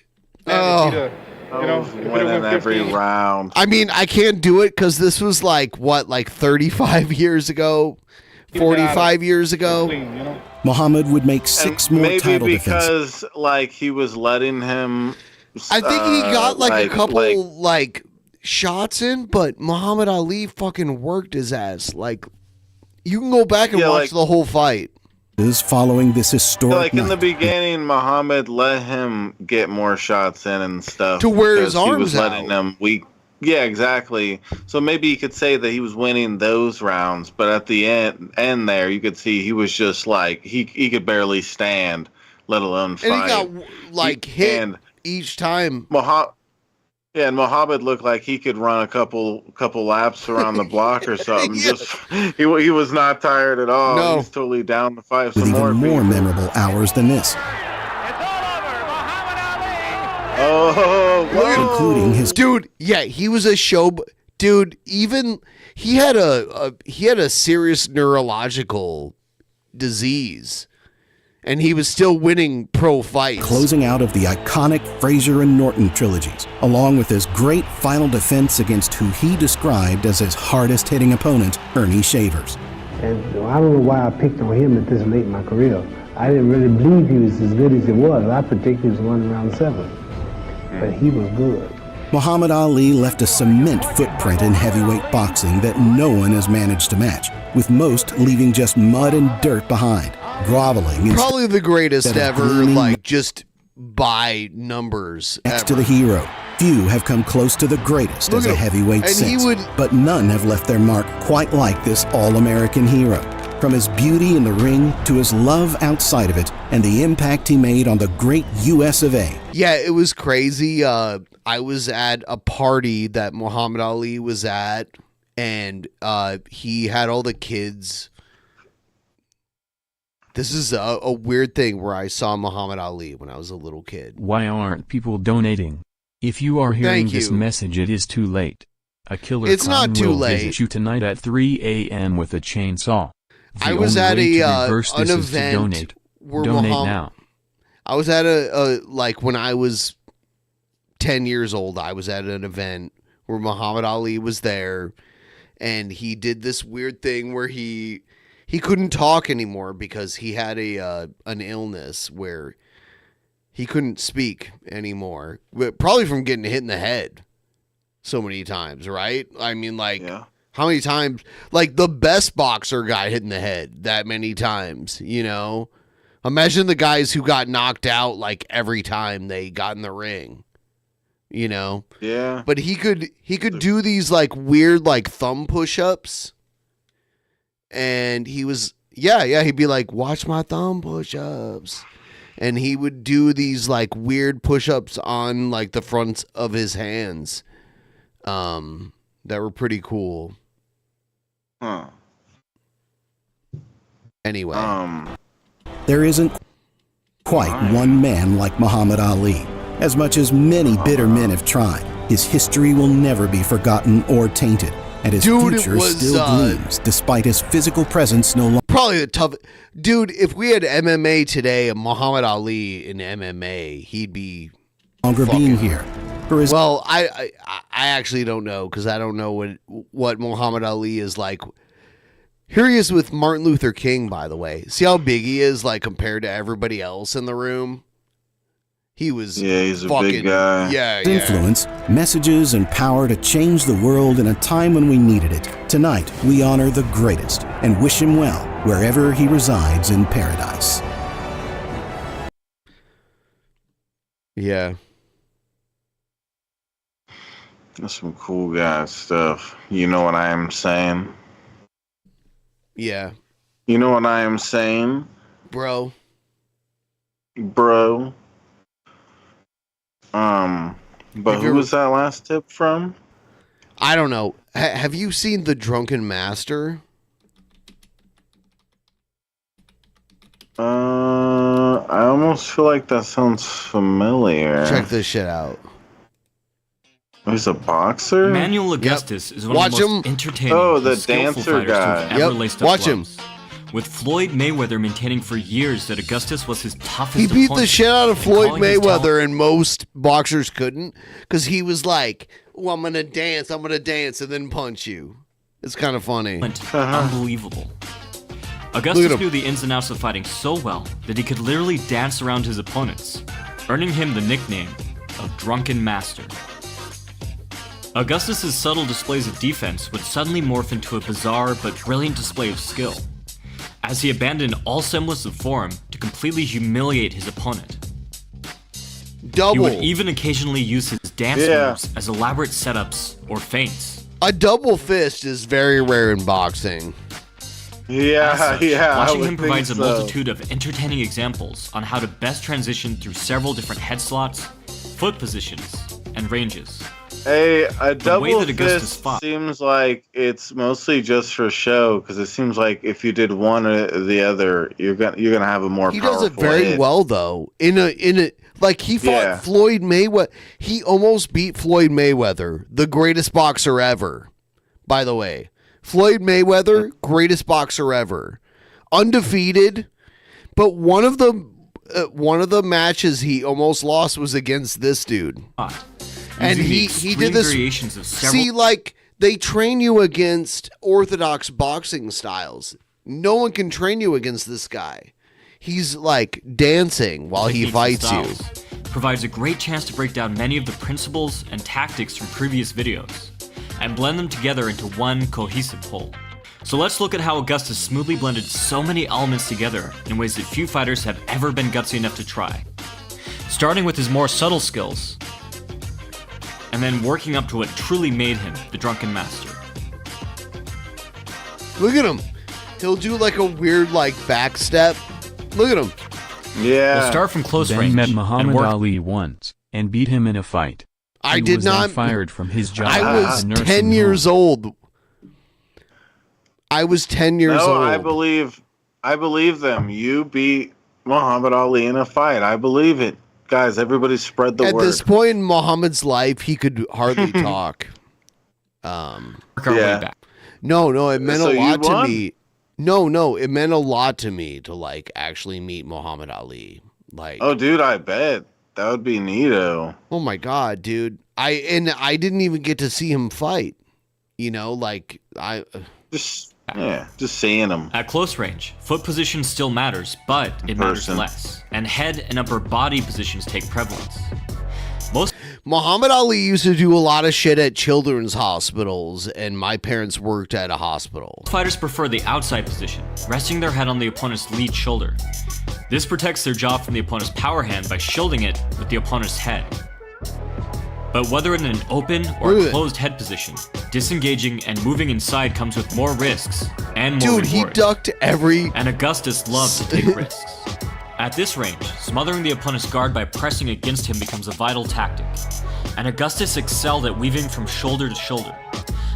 Oh. I was winning every round. I mean, I can't do it because this was like, what, like 35 years ago? 45 years ago? Muhammad would make 6 more Maybe title defenses. because like he was letting him. I think he got like a couple like shots in, but Muhammad Ali fucking worked his ass. Like, you can go back and watch the whole fight. Following this historic Like in the night, beginning, Muhammad let him get more shots in and stuff To wear his because he arms was letting out. them weak. Yeah, exactly. So maybe you could say that he was winning those rounds, but at the end there, you could see he was just like he could barely stand, let alone fight. And he got like hit each time. And Muhammad looked like he could run a couple laps around the block or something. Just he was not tired at all. No. He's totally down to fight with some even more more memorable hours than this, including his dude. Yeah, he was a show dude. Even he had a serious neurological disease, and he was still winning pro fights. closing out of the iconic Frazier and Norton trilogies, along with his great final defense against who he described as his hardest hitting opponent, Ernie Shavers. And I don't know why I picked on him at this late in my career. I didn't really believe he was as good as he was. I predicted he was running around 7. But he was good. Muhammad Ali left a cement footprint in heavyweight boxing that no one has managed to match, with most leaving just mud and dirt behind, groveling Probably the greatest instead of ever, gleaming like just by numbers. next ever. to the hero. Few have come close to the greatest Look as at a him. heavyweight And he since, would- but none have left their mark quite like this all-American hero. From his beauty in the ring to his love outside of it and the impact he made on the great US of A. Yeah, it was crazy. I was at a party that Muhammad Ali was at, and he had all the kids. This is a weird thing where I saw Muhammad Ali when I was a little kid. Why aren't people donating? If you are hearing Thank this you. message, it is too late. A killer It's clown not too will late. visit you tonight at 3 a.m. with a chainsaw. The I was only at way to reverse an this is to event donate. where Donate Muhammad. now. I was at a like when I was 10 years old. I was at an event where Muhammad Ali was there, and he did this weird thing where he couldn't talk anymore because he had an illness where he couldn't speak anymore, but probably from getting hit in the head so many times, right? I mean, like, how many times? Like, the best boxer got hit in the head that many times, you know? Imagine the guys who got knocked out, like, every time they got in the ring, you know? Yeah. But he could do these, like, weird, like, thumb push-ups. And he was, he'd be like, watch my thumb push-ups. And he would do these, like, weird push-ups on, like, the fronts of his hands. That were pretty cool. Huh. Anyway. There isn't quite one man like Muhammad Ali. As much as many bitter men have tried, his history will never be forgotten or tainted, and his Dude, it future was, still gleams despite his physical presence no longer. Probably the tough dude. If we had MMA today, and Muhammad Ali in MMA, he'd be Longer being here. Well, I actually don't know because I don't know what Muhammad Ali is like. Here he is with Martin Luther King, by the way. See how big he is, like compared to everybody else in the room. He was he's a fucking, big guy. Yeah. Influence, messages, and power to change the world in a time when we needed it. Tonight, we honor the greatest and wish him well wherever he resides in paradise. Yeah. That's some cool guy stuff. You know what I am saying? Yeah. You know what I am saying? Bro. But who was that last tip from? I don't know. Have you seen The Drunken Master? I almost feel like that sounds familiar. Check this shit out. He's a boxer? Manuel Augustus is one of the most entertaining the skillful dancer fighters to guy. have ever laced up Watch him. gloves. With Floyd Mayweather maintaining for years that Augustus was his toughest He beat the opponent, shit out of and Floyd calling his talent- Mayweather, and most boxers couldn't, because he was like, "Oh, I'm gonna dance, and then punch you." It's kind of funny. Unbelievable. Augustus knew the ins and outs of fighting so well that he could literally dance around his opponents, earning him the nickname of Drunken Master. Augustus's subtle displays of defense would suddenly morph into a bizarre but brilliant display of skill, as he abandoned all semblance of form to completely humiliate his opponent. Double. He would even occasionally use his dance moves as elaborate setups or feints. A double fist is very rare in boxing. Yeah, Watching him provides a multitude of entertaining examples on how to best transition through several different head slots, foot positions, and ranges. Hey, a The way double that Augustus fist fought. seems like it's mostly just for show, because it seems like if you did one or the other, you're gonna have a more He powerful does it very hit. well, though. Like he fought Floyd Mayweather. He almost beat Floyd Mayweather, the greatest boxer ever. By the way, Floyd Mayweather, greatest boxer ever, undefeated. But one of the matches he almost lost was against this dude. And he did this. Variations of several. See, like they train you against orthodox boxing styles. No one can train you against this guy. He's like dancing while he fights you. Provides a great chance to break down many of the principles and tactics from previous videos and blend them together into one cohesive whole. So let's look at how Augustus smoothly blended so many elements together in ways that few fighters have ever been gutsy enough to try. Starting with his more subtle skills, and then working up to what truly made him the Drunken Master. Look at him. He'll do like a weird like back step. Look at him. We'll start from close Ben range met and Muhammad work. Ali once and beat him in a fight. I He did was then not- fired from his job. I at was the nursing 10 home. years old. I was 10 years No, old. I believe them. You beat Muhammad Ali in a fight. I believe it. Guys, everybody spread the At word. this point in Muhammad's life, he could hardly talk. Yeah. No, it meant So a you lot to won? me. No, it meant a lot to me to like actually meet Muhammad Ali. Like, Oh, dude, I bet. That would be neato. oh my god, dude. I didn't even get to see him fight. You know, like Just seeing him. At close range, foot position still matters, but it matters Person. less, and head and upper body positions take prevalence. Most Muhammad Ali used to do a lot of shit at children's hospitals, and my parents worked at a hospital. fighters prefer the outside position, resting their head on the opponent's lead shoulder. This protects their jaw from the opponent's power hand by shielding it with the opponent's head. But whether in an open or Look at it. closed head position, disengaging and moving inside comes with more risks and more Dude, he reward. ducked every. And Augustus loved to take risks. At this range, smothering the opponent's guard by pressing against him becomes a vital tactic. And Augustus excelled at weaving from shoulder to shoulder,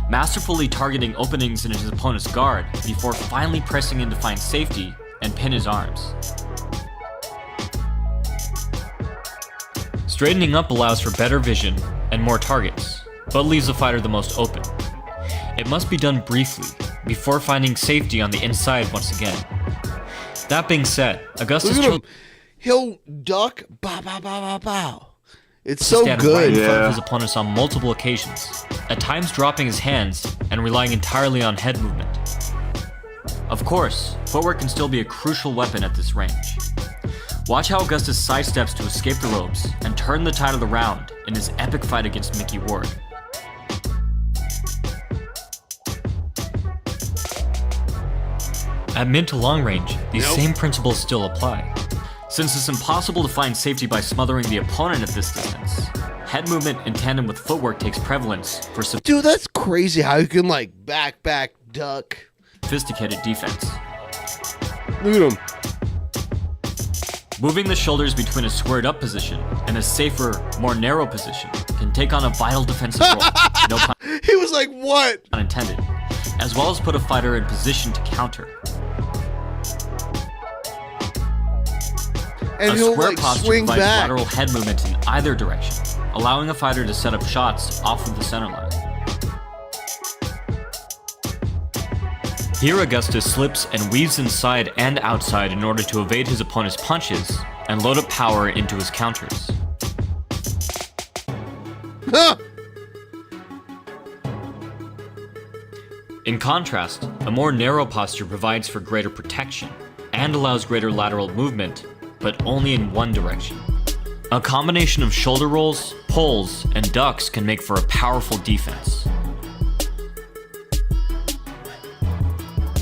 masterfully targeting openings in his opponent's guard before finally pressing in to find safety and pin his arms. Straightening up allows for better vision and more targets, but leaves the fighter the most open. It must be done briefly, before finding safety on the inside once again. That being said, Augustus Look at chose him. He'll duck. Bow, bow, bow, bow, bow. It's to so stand good. right in front of his opponents on multiple occasions, at times dropping his hands and relying entirely on head movement. Of course, footwork can still be a crucial weapon at this range. Watch how Augustus sidesteps to escape the ropes and turn the tide of the round in his epic fight against Mickey Ward. At mid to long range, these same principles still apply. Since it's impossible to find safety by smothering the opponent at this distance, head movement in tandem with footwork takes prevalence for Dude, that's crazy how you can like back, duck. Sophisticated defense. Look at him. Moving the shoulders between a squared up position and a safer, more narrow position can take on a vital defensive role. No pun He was like, what? Unintended. As well as put a fighter in position to counter. And a he'll square like posture swing provides back. lateral head movement in either direction, allowing a fighter to set up shots off of the center line. Here Augustus slips and weaves inside and outside in order to evade his opponent's punches and load up power into his counters. In contrast, a more narrow posture provides for greater protection and allows greater lateral movement, but only in one direction. A combination of shoulder rolls, pulls, and ducks can make for a powerful defense.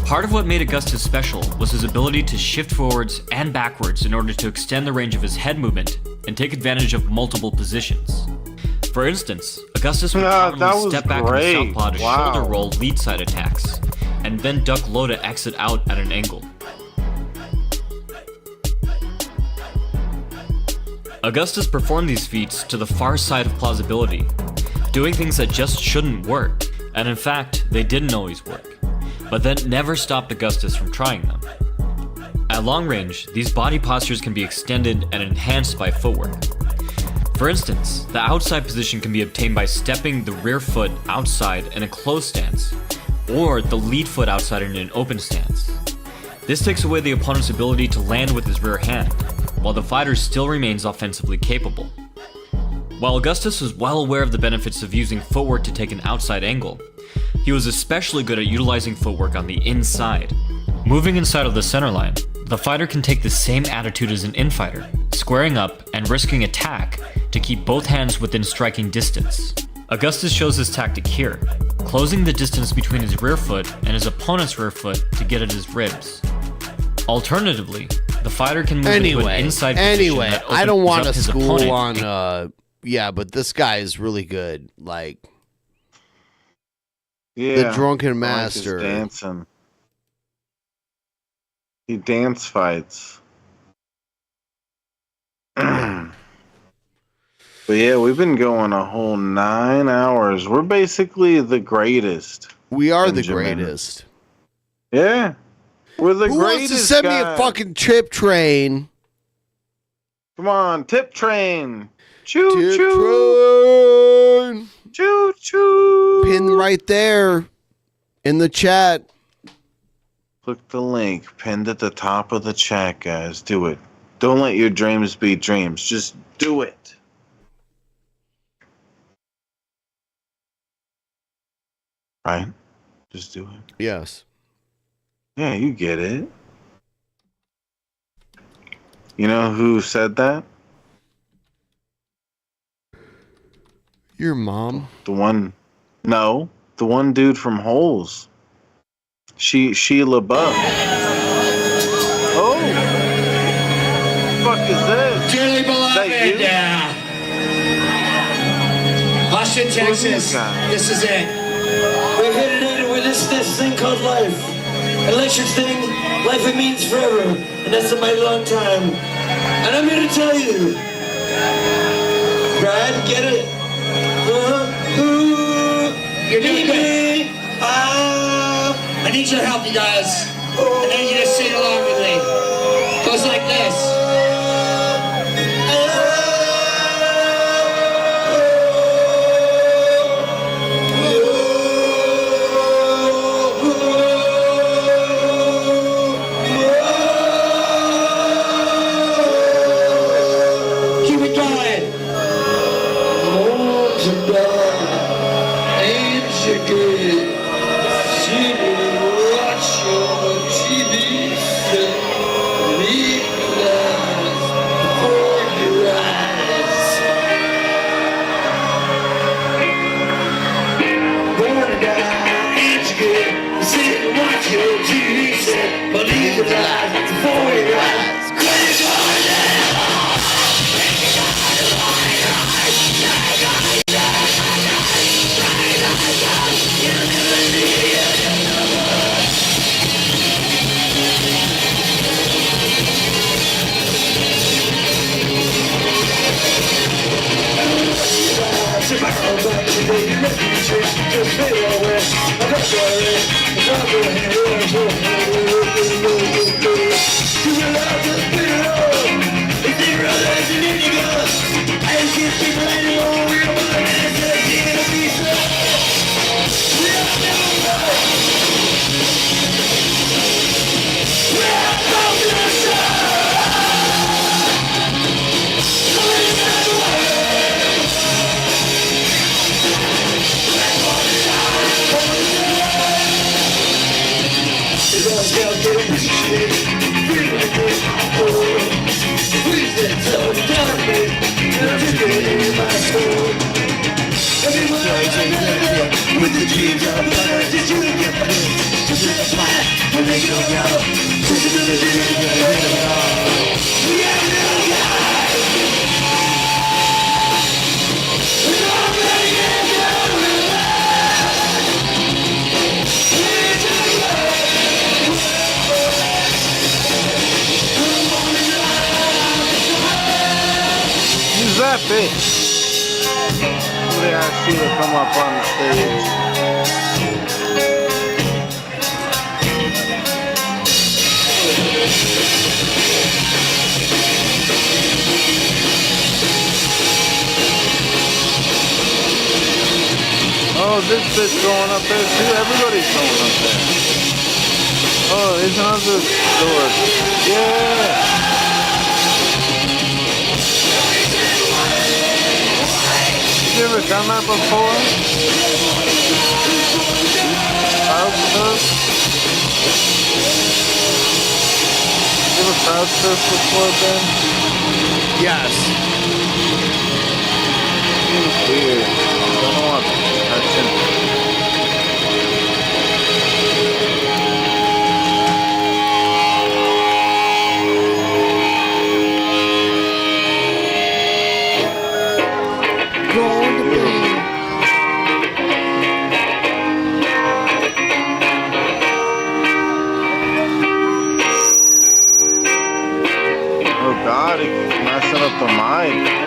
Part of what made Augustus special was his ability to shift forwards and backwards in order to extend the range of his head movement and take advantage of multiple positions. For instance, Augustus would commonly step back from southpaw to shoulder roll lead side attacks, and then duck low to exit out at an angle. Augustus performed these feats to the far side of plausibility, doing things that just shouldn't work, and in fact, they didn't always work. But that never stopped Augustus from trying them. At long range, these body postures can be extended and enhanced by footwork. For instance, the outside position can be obtained by stepping the rear foot outside in a closed stance, or the lead foot outside in an open stance. This takes away the opponent's ability to land with his rear hand, while the fighter still remains offensively capable. While Augustus was well aware of the benefits of using footwork to take an outside angle, he was especially good at utilizing footwork on the inside. Moving inside of the center line, the fighter can take the same attitude as an infighter, squaring up and risking attack to keep both hands within striking distance. Augustus shows his tactic here, closing the distance between his rear foot and his opponent's rear foot to get at his ribs. Alternatively, the fighter can move into an inside position that I don't want opens to up his school opponent on yeah, but this guy is really good. Like Yeah, the Drunken I like Master. his dancing. He dance fights. But yeah, we've been going a whole 9 hours. We're basically the greatest. We are Benjamin. the greatest. Yeah. We're the Who greatest. wants to send me a guys. fucking chip train? Come on, tip train. Choo Tip choo. train. Choo choo. Pin right there in the chat. Click the link pinned at the top of the chat, guys. Do it. Don't let your dreams be dreams. Just do it. Right? Just do it. Yes. Yeah, you get it. You know who said that? Your mom. The one dude from Holes. Sheila Buff. Oh! What the fuck is this? Dearly beloved, Is that Austin, Texas, this is it. We're here today to witness this thing called life. An electric thing, life it means forever, and that's a mighty long time. And I'm here to tell you, Brad, get it? You're doing good. I need your help, you guys. I need you to sing along with me. It goes like this. Keep it going. Oh, tonight, ain't you good? See me watch your TV set. back in the day, you let me trick, just fade away. I'm not sorry, I'm not going to you realize just put it on. It's the brothers and Indians. I just can't keep letting go. We're about to get to the piece of we are never right. We are bound to the it's all scale getting appreciated. Feel like this, oh. Please let so down me. And I'm taking in my soul. Everyone with the dreams of blood. Did you get my name? To set a fire when they go out. Just another day to get rid of it all. We have no guys. We're all ready to get out of it. Who's that bitch? Somebody asked you to come up on the stage. Oh, this bitch going up there too. Everybody's going up there. Oh, there's another door. Yeah. You ever done that before? Crowd surf? You ever crowd surf before, Ben? Yes. It's weird. I don't want touching. Oh God, he's messing up the mic.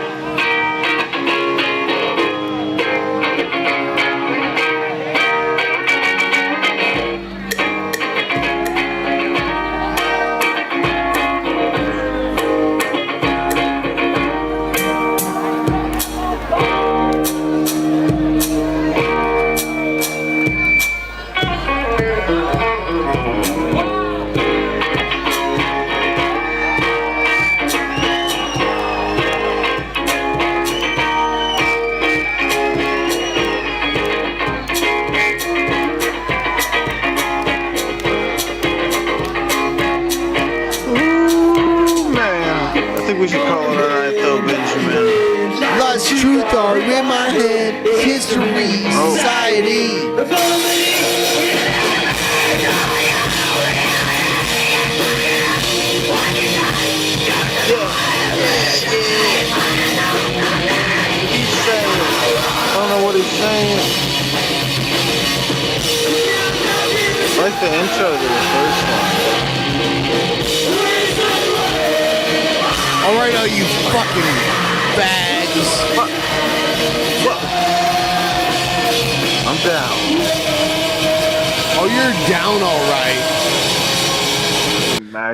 We should call it a night though, Benjamin. Lost truth are in my head. History, society. He's saying, I don't know what he's saying. I like the intro to the first one. All right, all you fucking bags. I'm down. Oh, you're down, all right.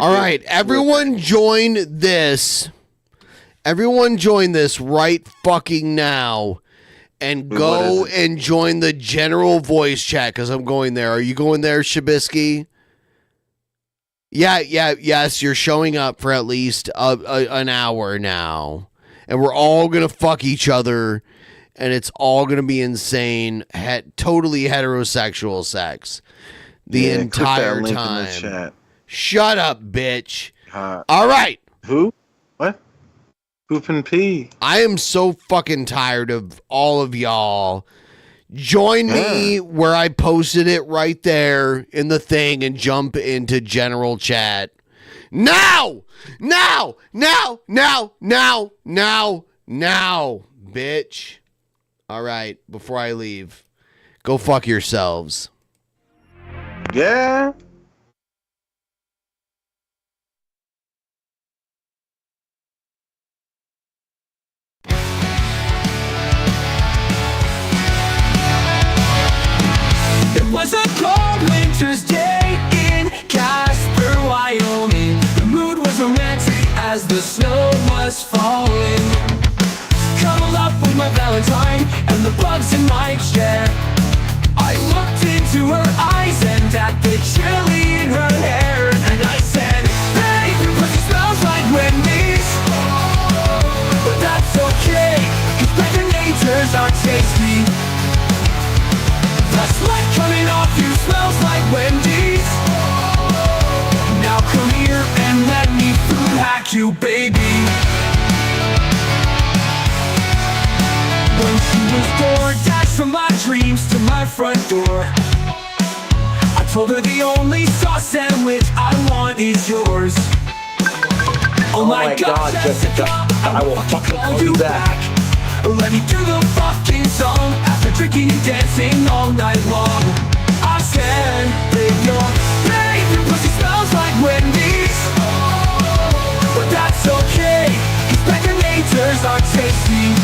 All right, everyone join this. Everyone join this right fucking now. And go and join the general voice chat, because I'm going there. Are you going there, Shabisky? Yes, you're showing up for at least an hour now. And we're all going to fuck each other, and it's all going to be insane, totally heterosexual sex the entire time. Shut up, bitch. All right. Who? What? Poop and pee. I am so fucking tired of all of y'all. Join me where I posted it right there in the thing and jump into general chat. Now, bitch. All right, before I leave, go fuck yourselves. Yeah. in. Cuddled up with my Valentine and the bugs in my chair. I looked into her eyes and at the chili in her hair, and I said, "Babe, your pussy smells like Wendy's." But that's okay, 'cause baconators are tasty. The sweat coming off you smells like Wendy's. Now come here and let me food hack you, baby. When she was DoorDash from my dreams to my front door, I told her the only sauce sandwich I want is yours. Oh my God, Jessica, I will fucking call you back. Let me do the fucking song after drinking and dancing all night long. I said, babe, your pussy smells like Wendy's. But that's okay, 'cause baconators are tasty.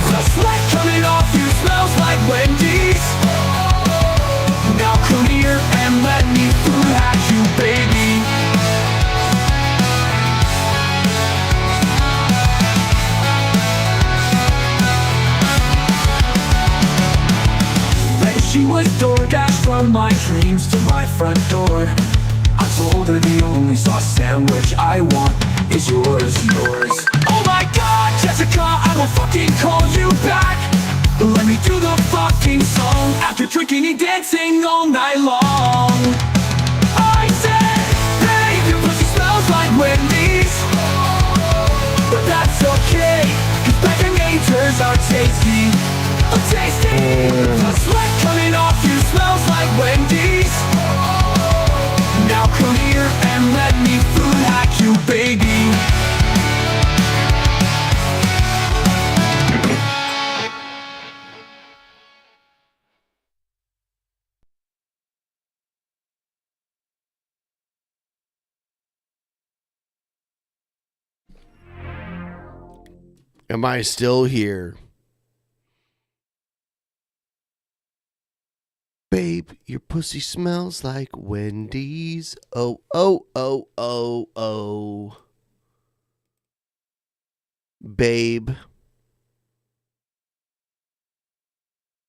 The sweat coming off you smells like Wendy's. Now come here and let me food hack you, baby. Then she was DoorDash from my dreams to my front door. I told her the only sauce sandwich I want is yours. Oh my God, Jessica, I will fucking call you back. Let me do the fucking song after drinking and dancing all night long. I said, hey, your pussy smells like Wendy's. But that's okay, 'cause baconators are tasty. The sweat coming off you smells like Wendy's. Now come here and let me food hack you, baby. Am I still here? Babe, your pussy smells like Wendy's. Oh, oh, oh, oh, oh. Babe.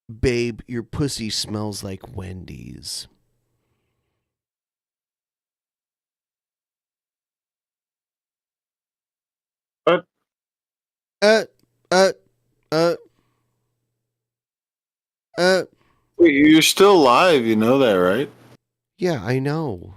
Babe, your pussy smells like Wendy's. Wait, you're still live, you know that, right? Yeah, I know.